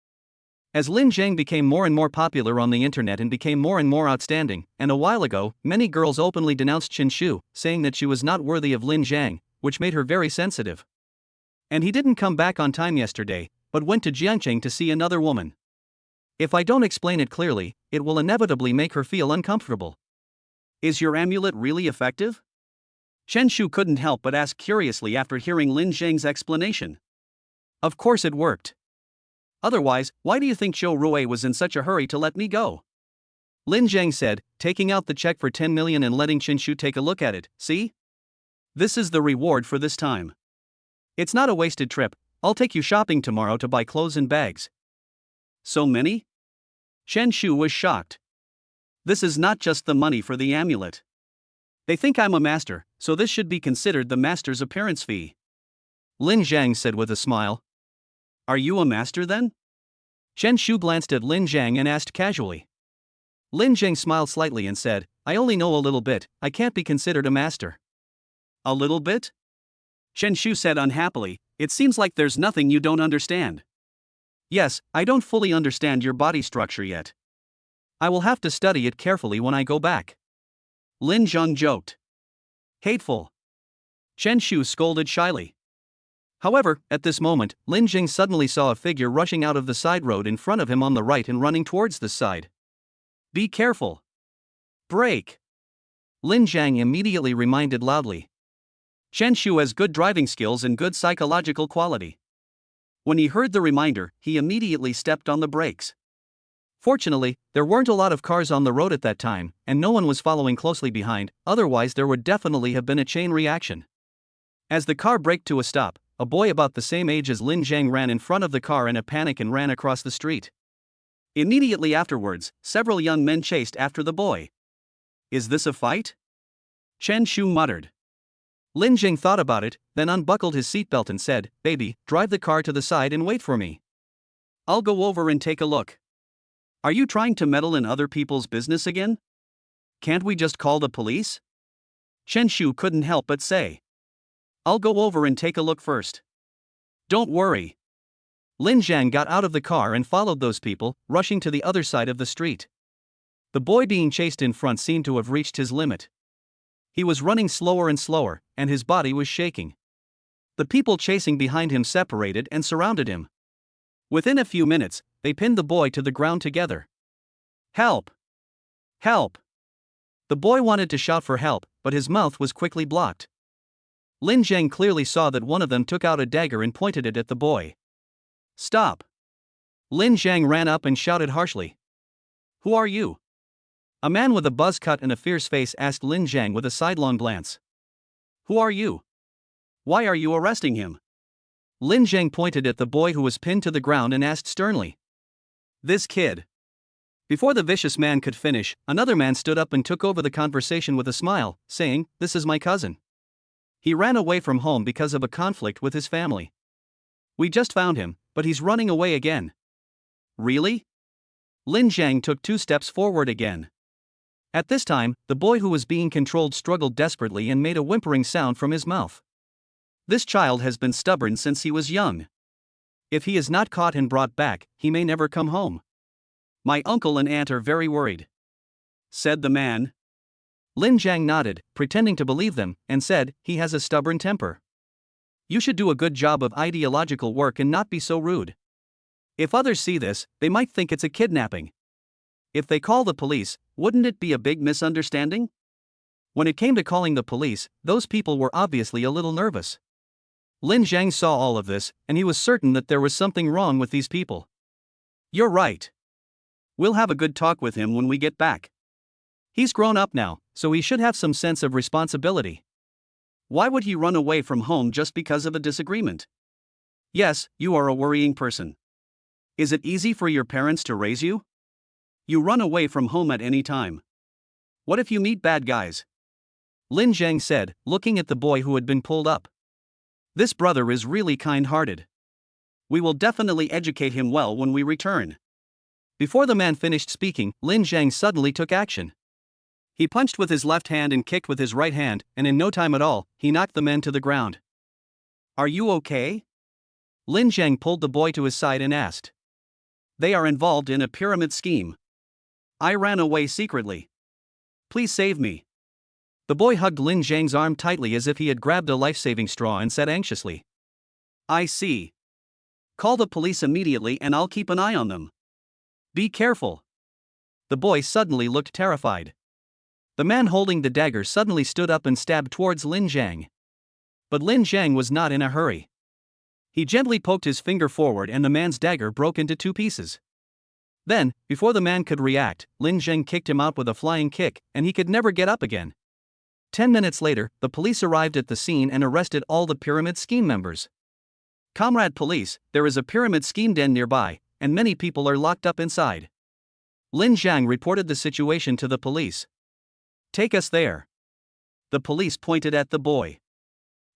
As Lin Zhang became more and more popular on the internet and became more and more outstanding, and a while ago, many girls openly denounced Chen Shu, saying that she was not worthy of Lin Zhang, which made her very sensitive. And he didn't come back on time yesterday, but went to Jiangcheng to see another woman. If I don't explain it clearly, it will inevitably make her feel uncomfortable. Is your amulet really effective? Chen Shu couldn't help but ask curiously after hearing Lin Zhang's explanation. Of course it worked. Otherwise, why do you think Zhou Rui was in such a hurry to let me go? Lin Zhang said, taking out the check for 10 million and letting Chen Shu take a look at it. See? This is the reward for this time. It's not a wasted trip. I'll take you shopping tomorrow to buy clothes and bags. So many? Chen Shu was shocked. This is not just the money for the amulet. They think I'm a master, so this should be considered the master's appearance fee. Lin Zhang said with a smile. Are you a master then? Chen Shu glanced at Lin Zhang and asked casually. Lin Zhang smiled slightly and said, I only know a little bit, I can't be considered a master. A little bit? Chen Shu said unhappily, it seems like there's nothing you don't understand. Yes, I don't fully understand your body structure yet. I will have to study it carefully when I go back. Lin Zhang joked. Hateful. Chen Shu scolded shyly. However, at this moment, Lin Jing suddenly saw a figure rushing out of the side road in front of him on the right and running towards this side. Be careful. Brake. Lin Zhang immediately reminded loudly. Chen Shu has good driving skills and good psychological quality. When he heard the reminder, he immediately stepped on the brakes. Fortunately, there weren't a lot of cars on the road at that time, and no one was following closely behind, otherwise there would definitely have been a chain reaction. As the car braked to a stop, a boy about the same age as Lin Zhang ran in front of the car in a panic and ran across the street. Immediately afterwards, several young men chased after the boy. Is this a fight? Chen Shu muttered. Lin Jing thought about it, then unbuckled his seatbelt and said, Baby, drive the car to the side and wait for me. I'll go over and take a look. Are you trying to meddle in other people's business again? Can't we just call the police? Chen Shu couldn't help but say. I'll go over and take a look first. Don't worry. Lin Zhang got out of the car and followed those people, rushing to the other side of the street. The boy being chased in front seemed to have reached his limit. He was running slower and slower, and his body was shaking. The people chasing behind him separated and surrounded him. Within a few minutes, they pinned the boy to the ground together. Help! Help! The boy wanted to shout for help, but his mouth was quickly blocked. Lin Zhang clearly saw that one of them took out a dagger and pointed it at the boy. Stop! Lin Zhang ran up and shouted harshly. Who are you? A man with a buzz cut and a fierce face asked Lin Zhang with a sidelong glance. Who are you? Why are you arresting him? Lin Zhang pointed at the boy who was pinned to the ground and asked sternly. This kid. Before the vicious man could finish, another man stood up and took over the conversation with a smile, saying, This is my cousin. He ran away from home because of a conflict with his family. We just found him, but he's running away again. Really? Lin Zhang took 2 steps forward again. At this time, the boy who was being controlled struggled desperately and made a whimpering sound from his mouth. This child has been stubborn since he was young. If he is not caught and brought back, he may never come home. My uncle and aunt are very worried, said the man. Lin Zhang nodded, pretending to believe them, and said, he has a stubborn temper. You should do a good job of ideological work and not be so rude. If others see this, they might think it's a kidnapping. If they call the police, wouldn't it be a big misunderstanding? When it came to calling the police, those people were obviously a little nervous. Lin Zhang saw all of this, and he was certain that there was something wrong with these people. You're right. We'll have a good talk with him when we get back. He's grown up now, so he should have some sense of responsibility. Why would he run away from home just because of a disagreement? Yes, you are a worrying person. Is it easy for your parents to raise you? You run away from home at any time. What if you meet bad guys? Lin Zhang said, looking at the boy who had been pulled up. This brother is really kind-hearted. We will definitely educate him well when we return. Before the man finished speaking, Lin Zhang suddenly took action. He punched with his left hand and kicked with his right hand, and in no time at all, he knocked the men to the ground. Are you okay? Lin Zhang pulled the boy to his side and asked. They are involved in a pyramid scheme. I ran away secretly. Please save me. The boy hugged Lin Zhang's arm tightly as if he had grabbed a life-saving straw and said anxiously. I see. Call the police immediately and I'll keep an eye on them. Be careful. The boy suddenly looked terrified. The man holding the dagger suddenly stood up and stabbed towards Lin Jiang. But Lin Jiang was not in a hurry. He gently poked his finger forward and the man's dagger broke into two pieces. Then, before the man could react, Lin Jiang kicked him out with a flying kick, and he could never get up again. 10 minutes later, the police arrived at the scene and arrested all the pyramid scheme members. Comrade police, there is a pyramid scheme den nearby, and many people are locked up inside. Lin Jiang reported the situation to the police. Take us there. The police pointed at the boy.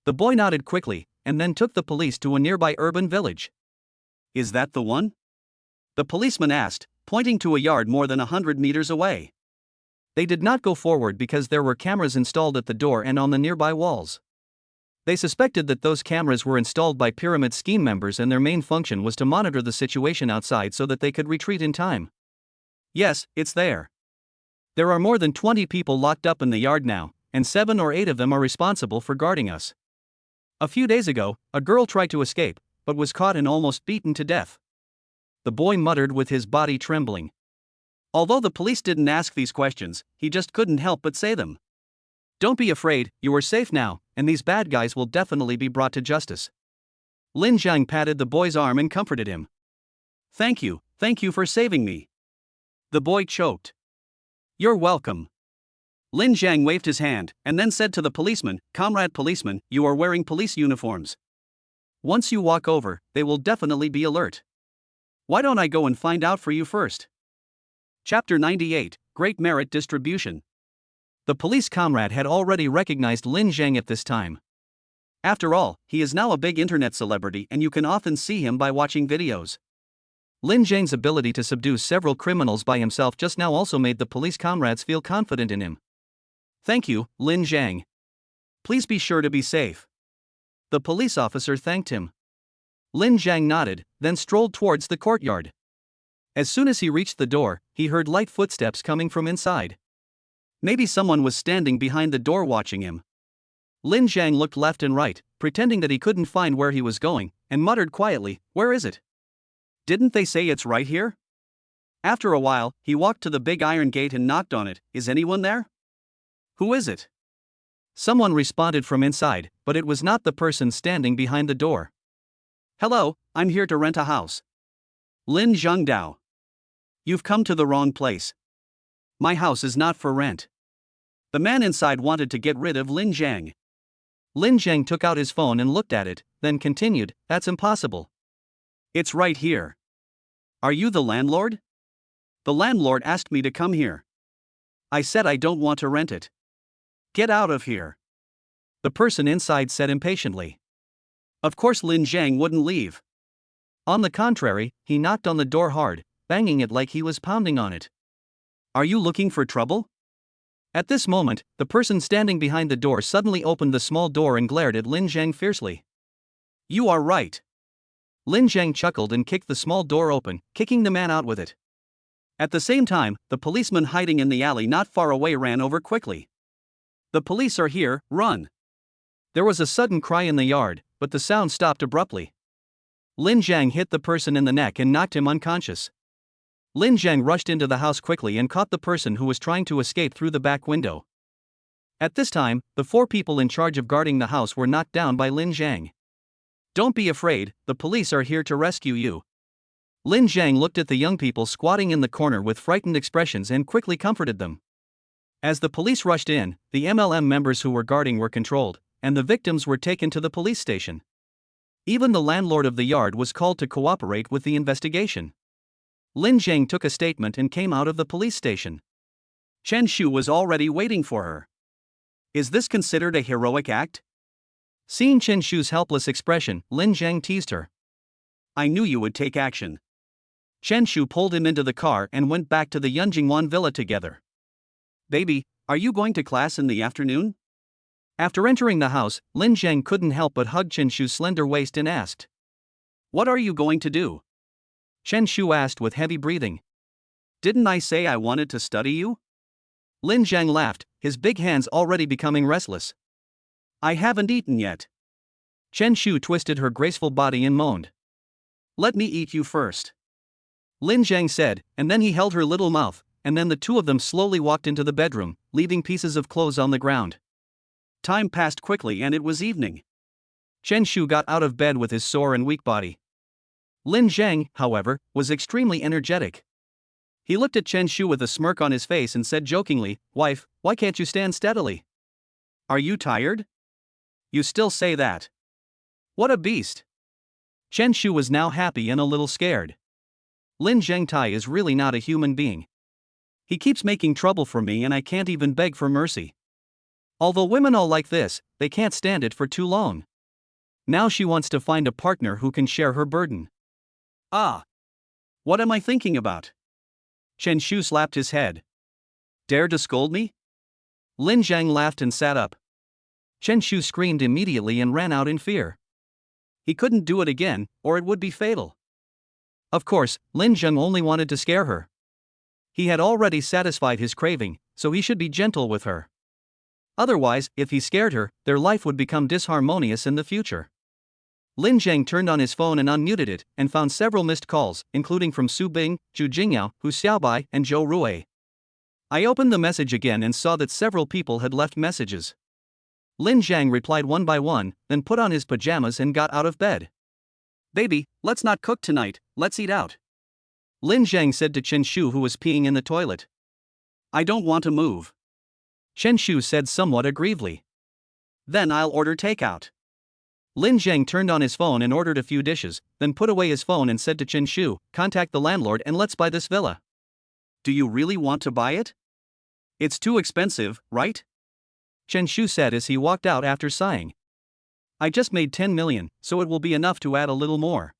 The boy nodded quickly, and then took the police to a nearby urban village. Is that the one? The policeman asked, pointing to a yard more than 100 meters away. They did not go forward because there were cameras installed at the door and on the nearby walls. They suspected that those cameras were installed by pyramid scheme members and their main function was to monitor the situation outside so that they could retreat in time. Yes, it's there. There are more than 20 people locked up in the yard now, and 7 or 8 of them are responsible for guarding us. A few days ago, a girl tried to escape, but was caught and almost beaten to death. The boy muttered with his body trembling. Although the police didn't ask these questions, he just couldn't help but say them. Don't be afraid, you are safe now, and these bad guys will definitely be brought to justice. Lin Jiang patted the boy's arm and comforted him. Thank you for saving me. The boy choked. You're welcome. Lin Jiang waved his hand, and then said to the policeman, Comrade policeman, you are wearing police uniforms. Once you walk over, they will definitely be alert. Why don't I go and find out for you first? Chapter 98, Great Merit Distribution. The police comrade had already recognized Lin Jiang at this time. After all, he is now a big internet celebrity and you can often see him by watching videos. Lin Jiang's ability to subdue several criminals by himself just now also made the police comrades feel confident in him. Thank you, Lin Jiang. Please be sure to be safe. The police officer thanked him. Lin Jiang nodded, then strolled towards the courtyard. As soon as he reached the door, he heard light footsteps coming from inside. Maybe someone was standing behind the door watching him. Lin Jiang looked left and right, pretending that he couldn't find where he was going, and muttered quietly, Where is it? Didn't they say it's right here? After a while, he walked to the big iron gate and knocked on it. Is anyone there? Who is it? Someone responded from inside, but it was not the person standing behind the door. Hello, I'm here to rent a house. Lin Zhengdao. You've come to the wrong place. My house is not for rent. The man inside wanted to get rid of Lin Jiang. Lin Jiang took out his phone and looked at it, then continued, That's impossible. It's right here. Are you the landlord? The landlord asked me to come here. I said I don't want to rent it. Get out of here. The person inside said impatiently. Of course Lin Jiang wouldn't leave. On the contrary, he knocked on the door hard, banging it like he was pounding on it. Are you looking for trouble? At this moment, the person standing behind the door suddenly opened the small door and glared at Lin Jiang fiercely. You are right. Lin Jiang chuckled and kicked the small door open, kicking the man out with it. At the same time, the policeman hiding in the alley not far away ran over quickly. The police are here, run! There was a sudden cry in the yard, but the sound stopped abruptly. Lin Jiang hit the person in the neck and knocked him unconscious. Lin Jiang rushed into the house quickly and caught the person who was trying to escape through the back window. At this time, the 4 people in charge of guarding the house were knocked down by Lin Jiang. Don't be afraid, the police are here to rescue you. Lin Jiang looked at the young people squatting in the corner with frightened expressions and quickly comforted them. As the police rushed in, the MLM members who were guarding were controlled, and the victims were taken to the police station. Even the landlord of the yard was called to cooperate with the investigation. Lin Jiang took a statement and came out of the police station. Chen Shu was already waiting for her. Is this considered a heroic act? Seeing Chen Shu's helpless expression, Lin Jiang teased her. I knew you would take action. Chen Shu pulled him into the car and went back to the Yunjingwan villa together. Baby, are you going to class in the afternoon? After entering the house, Lin Jiang couldn't help but hug Chen Shu's slender waist and asked. What are you going to do? Chen Shu asked with heavy breathing. Didn't I say I wanted to study you? Lin Jiang laughed, his big hands already becoming restless. I haven't eaten yet. Chen Shu twisted her graceful body and moaned. Let me eat you first. Lin Jiang said, and then he held her little mouth, and then the two of them slowly walked into the bedroom, leaving pieces of clothes on the ground. Time passed quickly and it was evening. Chen Shu got out of bed with his sore and weak body. Lin Zhang, however, was extremely energetic. He looked at Chen Shu with a smirk on his face and said jokingly, "Wife, why can't you stand steadily? Are you tired? You still say that. What a beast." Chen Shu was now happy and a little scared. Lin Zhengtai is really not a human being. He keeps making trouble for me and I can't even beg for mercy. Although women all like this, they can't stand it for too long. Now she wants to find a partner who can share her burden. Ah! What am I thinking about? Chen Shu slapped his head. Dare to scold me? Lin Zhang laughed and sat up. Chen Shu screamed immediately and ran out in fear. He couldn't do it again, or it would be fatal. Of course, Lin Zhang only wanted to scare her. He had already satisfied his craving, so he should be gentle with her. Otherwise, if he scared her, their life would become disharmonious in the future. Lin Zhang turned on his phone and unmuted it, and found several missed calls, including from Su Bing, Zhu Jingyao, Hu Xiaobai, and Zhou Rui. I opened the message again and saw that several people had left messages. Lin Zhang replied one by one, then put on his pajamas and got out of bed. Baby, let's not cook tonight, let's eat out. Lin Zhang said to Chen Shu, who was peeing in the toilet. I don't want to move. Chen Shu said somewhat aggrievedly. Then I'll order takeout. Lin Zhang turned on his phone and ordered a few dishes, then put away his phone and said to Chen Shu, contact the landlord and let's buy this villa. Do you really want to buy it? It's too expensive, right? Chen Shu said as he walked out after sighing. I just made 10 million, so it will be enough to add a little more.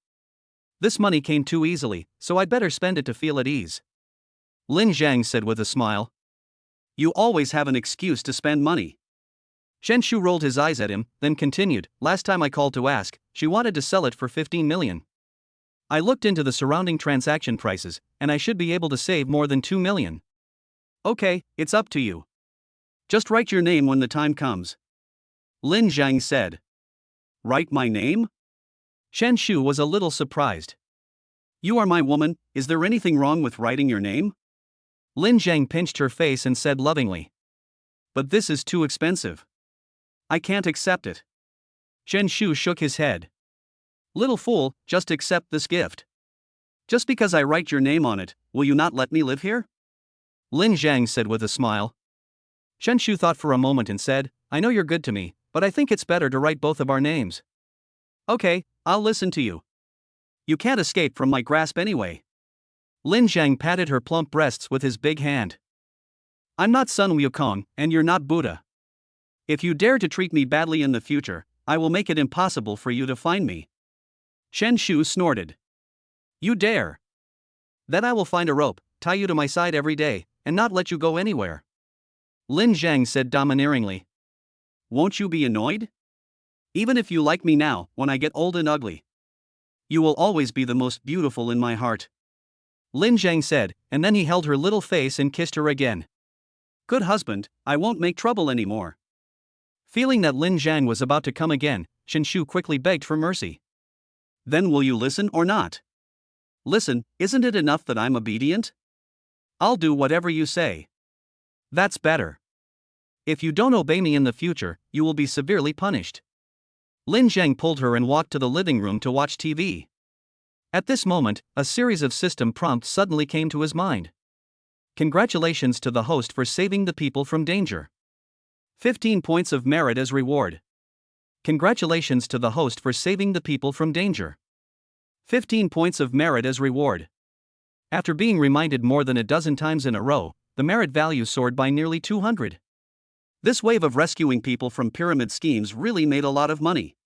This money came too easily, so I'd better spend it to feel at ease. Lin Zhang said with a smile. You always have an excuse to spend money. Chen Shu rolled his eyes at him, then continued, last time I called to ask, she wanted to sell it for 15 million. I looked into the surrounding transaction prices, and I should be able to save more than 2 million. Okay, it's up to you. Just write your name when the time comes. Lin Zhang said. Write my name? Chen Shu was a little surprised. You are my woman, is there anything wrong with writing your name? Lin Zhang pinched her face and said lovingly. But this is too expensive. I can't accept it. Chen Shu shook his head. Little fool, just accept this gift. Just because I write your name on it, will you not let me live here? Lin Zhang said with a smile. Chen Shu thought for a moment and said, I know you're good to me, but I think it's better to write both of our names. Okay, I'll listen to you. You can't escape from my grasp anyway. Lin Zhang patted her plump breasts with his big hand. I'm not Sun Wukong, and you're not Buddha. If you dare to treat me badly in the future, I will make it impossible for you to find me. Chen Shu snorted. You dare? Then I will find a rope, tie you to my side every day, and not let you go anywhere. Lin Zhang said domineeringly. Won't you be annoyed? Even if you like me now, when I get old and ugly, you will always be the most beautiful in my heart. Lin Zhang said, and then he held her little face and kissed her again. Good husband, I won't make trouble anymore. Feeling that Lin Zhang was about to come again, Chen Shu quickly begged for mercy. Then will you listen or not? Listen, isn't it enough that I'm obedient? I'll do whatever you say. That's better. If you don't obey me in the future, you will be severely punished. Lin Zhang pulled her and walked to the living room to watch TV. At this moment, a series of system prompts suddenly came to his mind. Congratulations to the host for saving the people from danger. 15 points of merit as reward. Congratulations to the host for saving the people from danger. 15 points of merit as reward. After being reminded more than a dozen times in a row, the merit value soared by nearly 200. This wave of rescuing people from pyramid schemes really made a lot of money.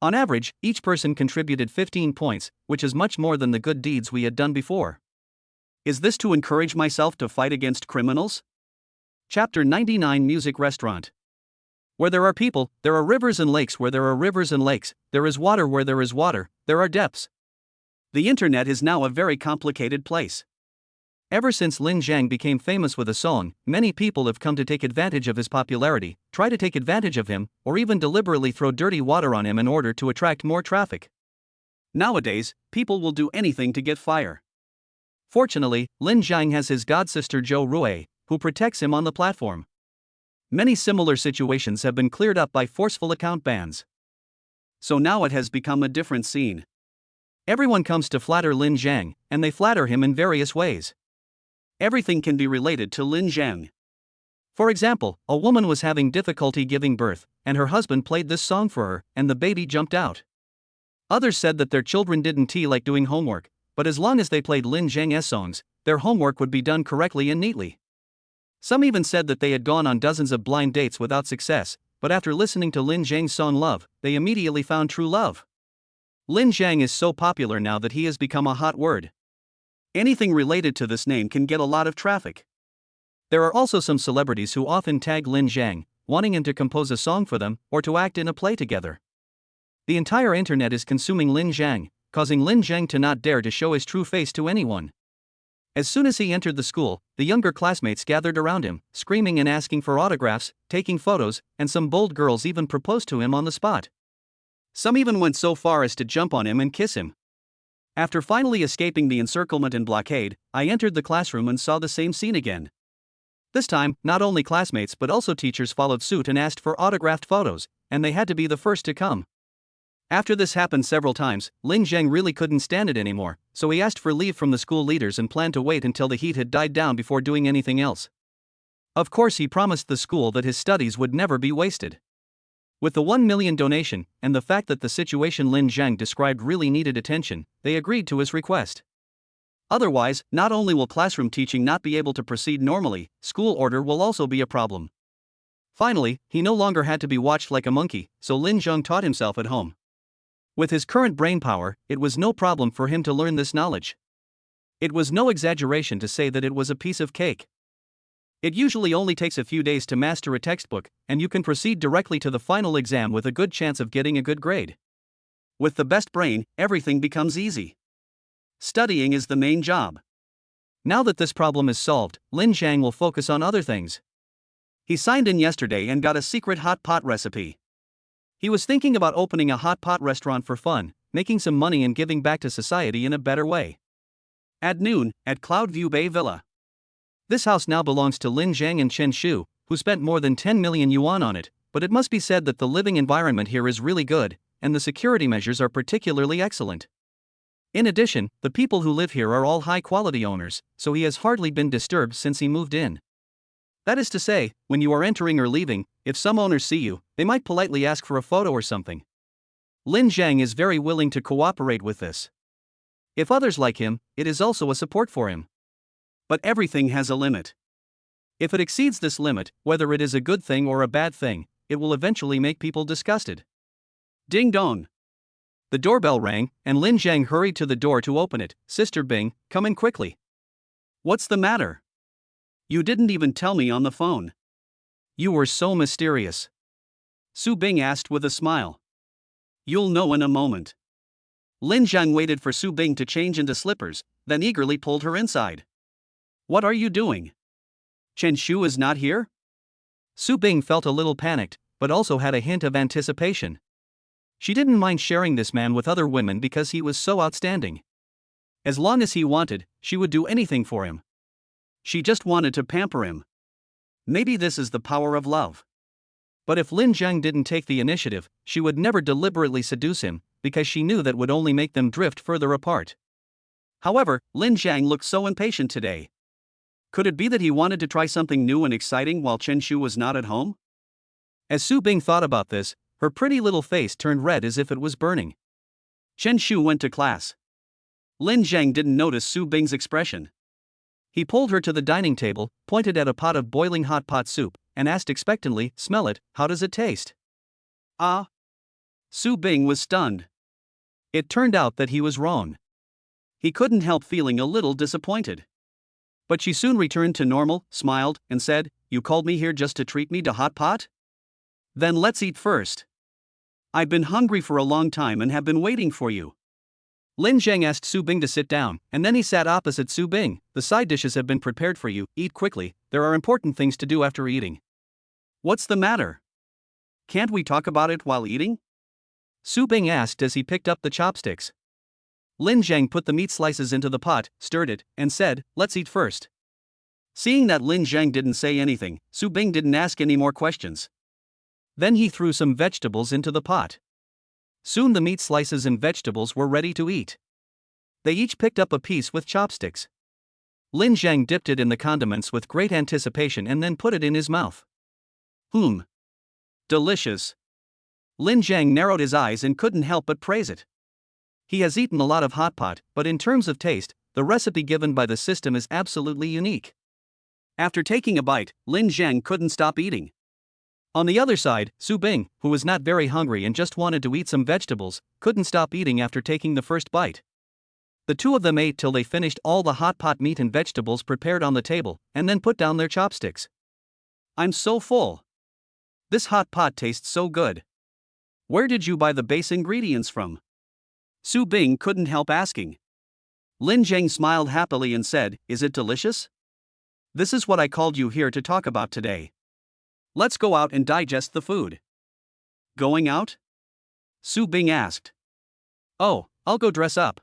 On average, each person contributed 15 points, which is much more than the good deeds we had done before. Is this to encourage myself to fight against criminals? Chapter 99 Music Restaurant. Where there are people, there are rivers and lakes. Where there are rivers and lakes, there is water. Where there is water, there are depths. The internet is now a very complicated place. Ever since Lin Zhang became famous with a song, many people have come to take advantage of his popularity, try to take advantage of him, or even deliberately throw dirty water on him in order to attract more traffic. Nowadays, people will do anything to get fire. Fortunately, Lin Jiang has his godsister Zhou Rui, who protects him on the platform. Many similar situations have been cleared up by forceful account bans. So now it has become a different scene. Everyone comes to flatter Lin Jiang, and they flatter him in various ways. Everything can be related to Lin Jiang. For example, a woman was having difficulty giving birth, and her husband played this song for her, and the baby jumped out. Others said that their children didn't like doing homework, but as long as they played Lin Jiang's songs, their homework would be done correctly and neatly. Some even said that they had gone on dozens of blind dates without success, but after listening to Lin Jiang's song Love, they immediately found true love. Lin Jiang is so popular now that he has become a hot word. Anything related to this name can get a lot of traffic. There are also some celebrities who often tag Lin Jiang, wanting him to compose a song for them or to act in a play together. The entire internet is consuming Lin Jiang, causing Lin Jiang to not dare to show his true face to anyone. As soon as he entered the school, the younger classmates gathered around him, screaming and asking for autographs, taking photos, and some bold girls even proposed to him on the spot. Some even went so far as to jump on him and kiss him. After finally escaping the encirclement and blockade, I entered the classroom and saw the same scene again. This time, not only classmates but also teachers followed suit and asked for autographed photos, and they had to be the first to come. After this happened several times, Lin Jiang really couldn't stand it anymore, so he asked for leave from the school leaders and planned to wait until the heat had died down before doing anything else. Of course, he promised the school that his studies would never be wasted. With the 1 million donation, and the fact that the situation Lin Jiang described really needed attention, they agreed to his request. Otherwise, not only will classroom teaching not be able to proceed normally, school order will also be a problem. Finally, he no longer had to be watched like a monkey, so Lin Jiang taught himself at home. With his current brain power, it was no problem for him to learn this knowledge. It was no exaggeration to say that it was a piece of cake. It usually only takes a few days to master a textbook, and you can proceed directly to the final exam with a good chance of getting a good grade. With the best brain, everything becomes easy. Studying is the main job. Now that this problem is solved, Lin Jiang will focus on other things. He signed in yesterday and got a secret hot pot recipe. He was thinking about opening a hot pot restaurant for fun, making some money and giving back to society in a better way. At noon, at Cloudview Bay Villa. This house now belongs to Lin Jiang and Chen Shu, who spent more than 10 million yuan on it, but it must be said that the living environment here is really good, and the security measures are particularly excellent. In addition, the people who live here are all high-quality owners, so he has hardly been disturbed since he moved in. That is to say, when you are entering or leaving, if some owners see you, they might politely ask for a photo or something. Lin Jiang is very willing to cooperate with this. If others like him, it is also a support for him. But everything has a limit. If it exceeds this limit, whether it is a good thing or a bad thing, it will eventually make people disgusted. Ding dong. The doorbell rang, and Lin Jiang hurried to the door to open it. Sister Bing, come in quickly. What's the matter? You didn't even tell me on the phone. You were so mysterious. Su Bing asked with a smile. You'll know in a moment. Lin Jiang waited for Su Bing to change into slippers, then eagerly pulled her inside. What are you doing? Chen Shu is not here? Su Bing felt a little panicked, but also had a hint of anticipation. She didn't mind sharing this man with other women because he was so outstanding. As long as he wanted, she would do anything for him. She just wanted to pamper him. Maybe this is the power of love. But if Lin Jiang didn't take the initiative, she would never deliberately seduce him, because she knew that would only make them drift further apart. However, Lin Jiang looked so impatient today. Could it be that he wanted to try something new and exciting while Chen Shu was not at home? As Su Bing thought about this, her pretty little face turned red as if it was burning. Chen Shu went to class. Lin Jiang didn't notice Su Bing's expression. He pulled her to the dining table, pointed at a pot of boiling hot pot soup, and asked expectantly, Smell it, how does it taste? Ah. Su Bing was stunned. It turned out that he was wrong. He couldn't help feeling a little disappointed. But she soon returned to normal, smiled, and said, You called me here just to treat me to hot pot? Then let's eat first. I've been hungry for a long time and have been waiting for you. Lin Jiang asked Su Bing to sit down, and then he sat opposite Su Bing. The side dishes have been prepared for you, eat quickly, there are important things to do after eating. What's the matter? Can't we talk about it while eating? Su Bing asked as he picked up the chopsticks. Lin Zhang put the meat slices into the pot, stirred it, and said, "Let's eat first." Seeing that Lin Zhang didn't say anything, Su Bing didn't ask any more questions. Then he threw some vegetables into the pot. Soon the meat slices and vegetables were ready to eat. They each picked up a piece with chopsticks. Lin Zhang dipped it in the condiments with great anticipation and then put it in his mouth. Delicious. Lin Zhang narrowed his eyes and couldn't help but praise it. He has eaten a lot of hot pot, but in terms of taste, the recipe given by the system is absolutely unique. After taking a bite, Lin Zhang couldn't stop eating. On the other side, Su Bing, who was not very hungry and just wanted to eat some vegetables, couldn't stop eating after taking the first bite. The two of them ate till they finished all the hot pot meat and vegetables prepared on the table, and then put down their chopsticks. "I'm so full. This hot pot tastes so good. Where did you buy the base ingredients from?" Su Bing couldn't help asking. Lin Zhang smiled happily and said, "Is it delicious? This is what I called you here to talk about today. Let's go out and digest the food." "Going out?" Su Bing asked. "Oh, I'll go dress up."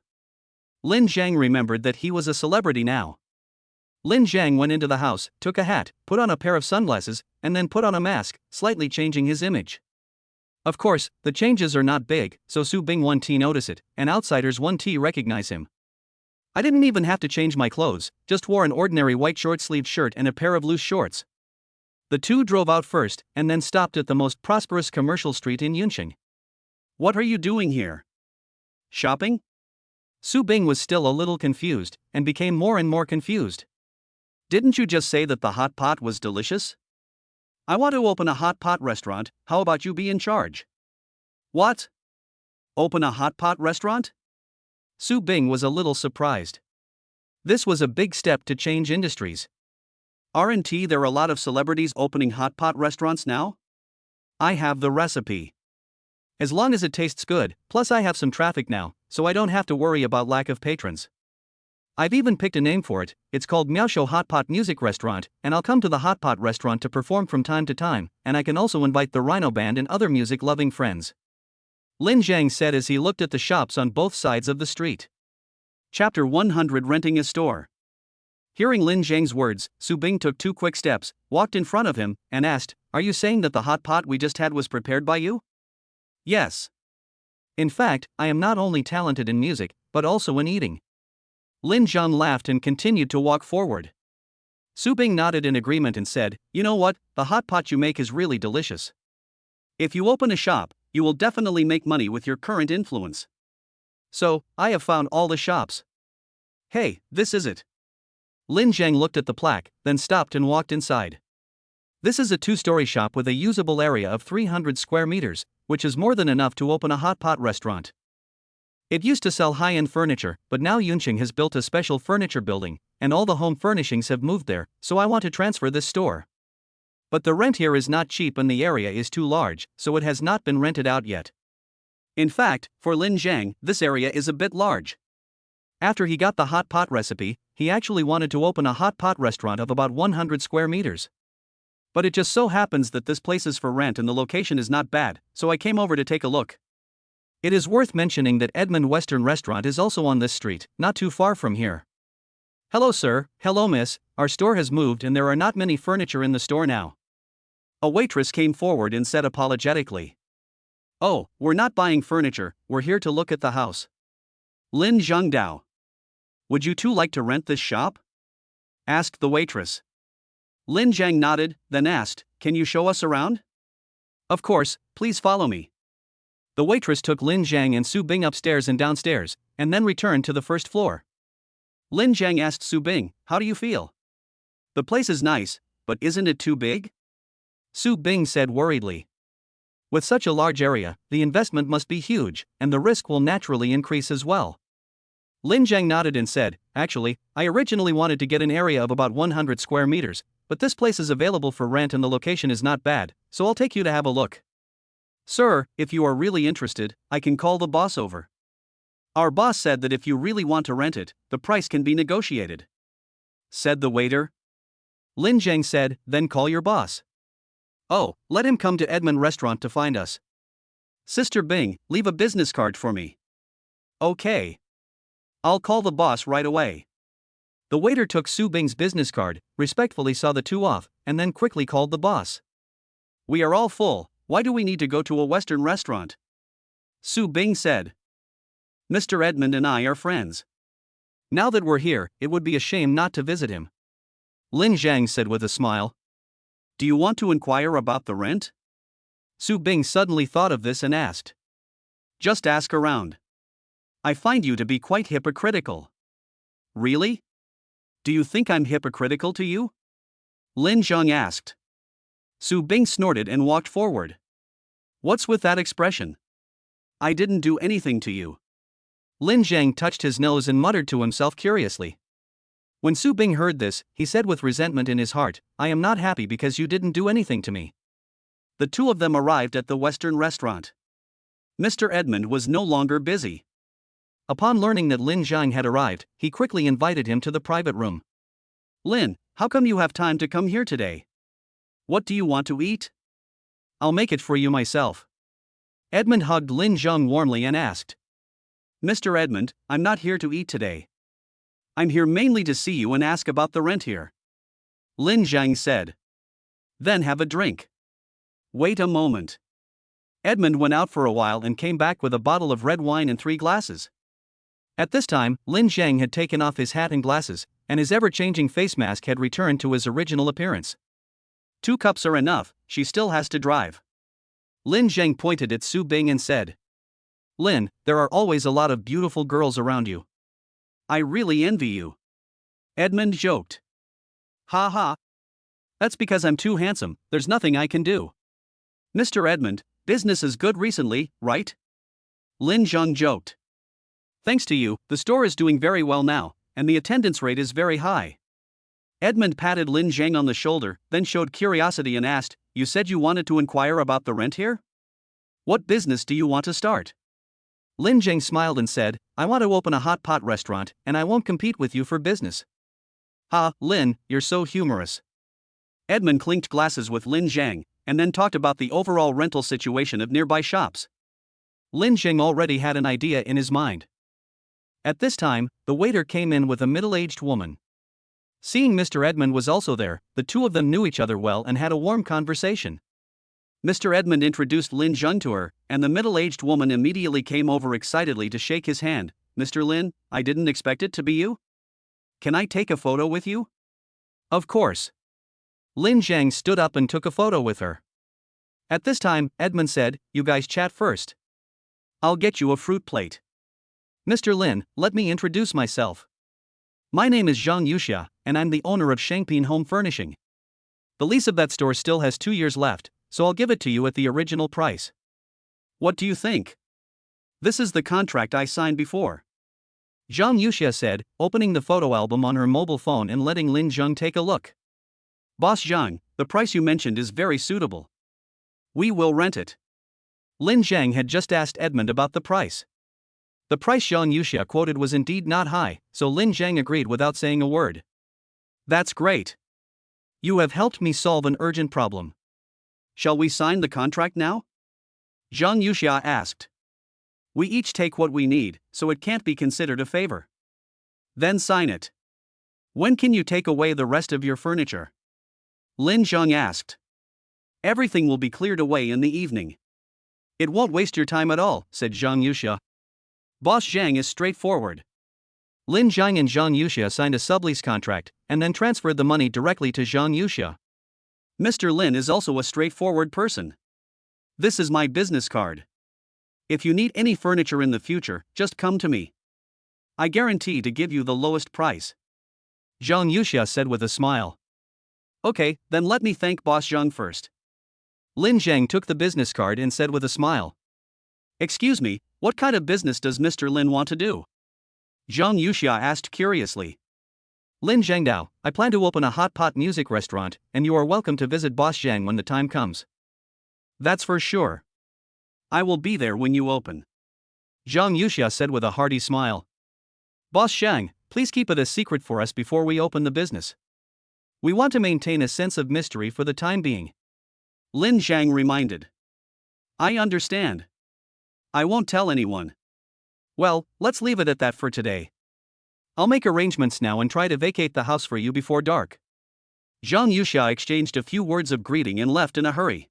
Lin Zhang remembered that he was a celebrity now. Lin Zhang went into the house, took a hat, put on a pair of sunglasses, and then put on a mask, slightly changing his image. Of course, the changes are not big, so Su Bing 1T notice it, and outsiders 1T recognize him. "I didn't even have to change my clothes, just wore an ordinary white short-sleeved shirt and a pair of loose shorts." The two drove out first, and then stopped at the most prosperous commercial street in Yunqing. "What are you doing here? Shopping?" Su Bing was still a little confused, and became more and more confused. "Didn't you just say that the hot pot was delicious? I want to open a hot pot restaurant, how about you be in charge?" "What? Open a hot pot restaurant?" Su Bing was a little surprised. This was a big step to change industries. Aren't there a lot of celebrities opening hot pot restaurants now? I have the recipe. As long as it tastes good, plus I have some traffic now, so I don't have to worry about lack of patrons. I've even picked a name for it. It's called Miaosho Hot Pot Music Restaurant, and I'll come to the hot pot restaurant to perform from time to time, and I can also invite the Rhino Band and other music-loving friends. Lin Zhang said as he looked at the shops on both sides of the street. Chapter 100: Renting a Store. Hearing Lin Zhang's words, Su Bing took 2 quick steps, walked in front of him, and asked, "Are you saying that the hot pot we just had was prepared by you?" "Yes. In fact, I am not only talented in music, but also in eating." Lin Zhang laughed and continued to walk forward. Su Bing nodded in agreement and said, "You know what, the hot pot you make is really delicious. If you open a shop, you will definitely make money with your current influence. So, I have found all the shops. Hey, this is it." Lin Zhang looked at the plaque, then stopped and walked inside. This is a 2-story shop with a usable area of 300 square meters, which is more than enough to open a hot pot restaurant. It used to sell high-end furniture, but now Yunqing has built a special furniture building, and all the home furnishings have moved there, so I want to transfer this store. But the rent here is not cheap and the area is too large, so it has not been rented out yet. In fact, for Lin Zhang, this area is a bit large. After he got the hot pot recipe, he actually wanted to open a hot pot restaurant of about 100 square meters. But it just so happens that this place is for rent and the location is not bad, so I came over to take a look. It is worth mentioning that Edmund Western Restaurant is also on this street, not too far from here. "Hello sir, hello miss, our store has moved and there are not many furniture in the store now." A waitress came forward and said apologetically. "Oh, we're not buying furniture, we're here to look at the house." Lin Zhangdao. "Would you two like to rent this shop?" asked the waitress. Lin Zhang nodded, then asked, "Can you show us around?" "Of course, please follow me." The waitress took Lin Zhang and Su Bing upstairs and downstairs, and then returned to the first floor. Lin Zhang asked Su Bing, "How do you feel? The place is nice, but isn't it too big?" Su Bing said worriedly. "With such a large area, the investment must be huge, and the risk will naturally increase as well." Lin Zhang nodded and said, "Actually, I originally wanted to get an area of about 100 square meters, but this place is available for rent and the location is not bad, so I'll take you to have a look. Sir, if you are really interested, I can call the boss over. Our boss said that if you really want to rent it, the price can be negotiated," said the waiter. Lin Zhang said, "Then call your boss." "Oh, let him come to Edmund Restaurant to find us. Sister Bing, leave a business card for me." "Okay." I'll call the boss right away. The waiter took Su Bing's business card, respectfully saw the two off, and then quickly called the boss. We are all full, why do we need to go to a Western restaurant? Su Bing said. Mr. Edmund and I are friends. Now that we're here, it would be a shame not to visit him. Lin Zhang said with a smile. Do you want to inquire about the rent? Su Bing suddenly thought of this and asked. Just ask around. I find you to be quite hypocritical. Really? Do you think I'm hypocritical to you? Lin Zhang asked. Su Bing snorted and walked forward. What's with that expression? I didn't do anything to you. Lin Zhang touched his nose and muttered to himself curiously. When Su Bing heard this, he said with resentment in his heart, I am not happy because you didn't do anything to me. The two of them arrived at the Western restaurant. Mr. Edmund was no longer busy. Upon learning that Lin Zhang had arrived, he quickly invited him to the private room. Lin, how come you have time to come here today? What do you want to eat? I'll make it for you myself. Edmund hugged Lin Zhang warmly and asked. Mr. Edmund, I'm not here to eat today. I'm here mainly to see you and ask about the rent here. Lin Zhang said. Then have a drink. Wait a moment. Edmund went out for a while and came back with a bottle of red wine and 3 glasses. At this time, Lin Zhang had taken off his hat and glasses, and his ever-changing face mask had returned to his original appearance. 2 cups are enough, she still has to drive. Lin Zhang pointed at Su Bing and said. Lin, there are always a lot of beautiful girls around you. I really envy you. Edmund joked. Ha ha. That's because I'm too handsome, there's nothing I can do. Mr. Edmund, business is good recently, right? Lin Zhang joked. Thanks to you, the store is doing very well now, and the attendance rate is very high. Edmund patted Lin Zhang on the shoulder, then showed curiosity and asked, You said you wanted to inquire about the rent here? What business do you want to start? Lin Zhang smiled and said, I want to open a hot pot restaurant, and I won't compete with you for business. Ha, Lin, you're so humorous. Edmund clinked glasses with Lin Zhang, and then talked about the overall rental situation of nearby shops. Lin Zhang already had an idea in his mind. At this time, the waiter came in with a middle-aged woman. Seeing Mr. Edmund was also there, the two of them knew each other well and had a warm conversation. Mr. Edmund introduced Lin Zhang to her, and the middle-aged woman immediately came over excitedly to shake his hand. Mr. Lin, I didn't expect it to be you. Can I take a photo with you? Of course. Lin Zhang stood up and took a photo with her. At this time, Edmund said, You guys chat first. I'll get you a fruit plate. Mr. Lin, let me introduce myself. My name is Zhang Yuxia, and I'm the owner of Shangpin Home Furnishing. The lease of that store still has 2 years left, so I'll give it to you at the original price. What do you think? This is the contract I signed before. Zhang Yuxia said, opening the photo album on her mobile phone and letting Lin Zhang take a look. Boss Zhang, the price you mentioned is very suitable. We will rent it. Lin Zhang had just asked Edmund about the price. The price Zhang Yuxia quoted was indeed not high, so Lin Zhang agreed without saying a word. That's great. You have helped me solve an urgent problem. Shall we sign the contract now? Zhang Yuxia asked. We each take what we need, so it can't be considered a favor. Then sign it. When can you take away the rest of your furniture? Lin Zhang asked. Everything will be cleared away in the evening. It won't waste your time at all, said Zhang Yuxia. Boss Zhang is straightforward. Lin Zhang and Zhang Yuxia signed a sublease contract, and then transferred the money directly to Zhang Yuxia. Mr. Lin is also a straightforward person. This is my business card. If you need any furniture in the future, just come to me. I guarantee to give you the lowest price. Zhang Yuxia said with a smile. Okay, then let me thank Boss Zhang first. Lin Zhang took the business card and said with a smile. Excuse me, what kind of business does Mr. Lin want to do? Zhang Yuxia asked curiously. Lin Zhangdao, I plan to open a hot pot music restaurant, and you are welcome to visit Boss Zhang when the time comes. That's for sure. I will be there when you open. Zhang Yuxia said with a hearty smile. Boss Zhang, please keep it a secret for us before we open the business. We want to maintain a sense of mystery for the time being. Lin Zhang reminded. I understand. I won't tell anyone. Well, let's leave it at that for today. I'll make arrangements now and try to vacate the house for you before dark. Zhang Yuxia exchanged a few words of greeting and left in a hurry.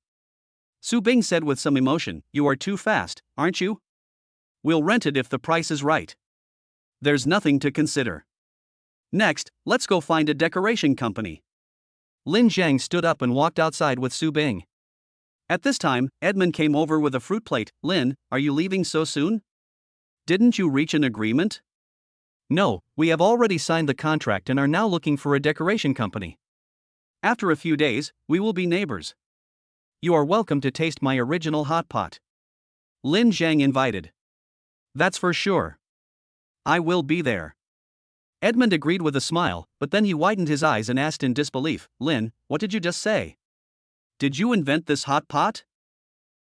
Su Bing said with some emotion, "You are too fast, aren't you? We'll rent it if the price is right. There's nothing to consider. Next, let's go find a decoration company." Lin Zhang stood up and walked outside with Su Bing. At this time, Edmund came over with a fruit plate. "Lin, are you leaving so soon? Didn't you reach an agreement?" "No, we have already signed the contract and are now looking for a decoration company. After a few days, we will be neighbors. You are welcome to taste my original hot pot." Lin Zhang invited. "That's for sure. I will be there." Edmund agreed with a smile, but then he widened his eyes and asked in disbelief, "Lin, what did you just say? Did you invent this hot pot?"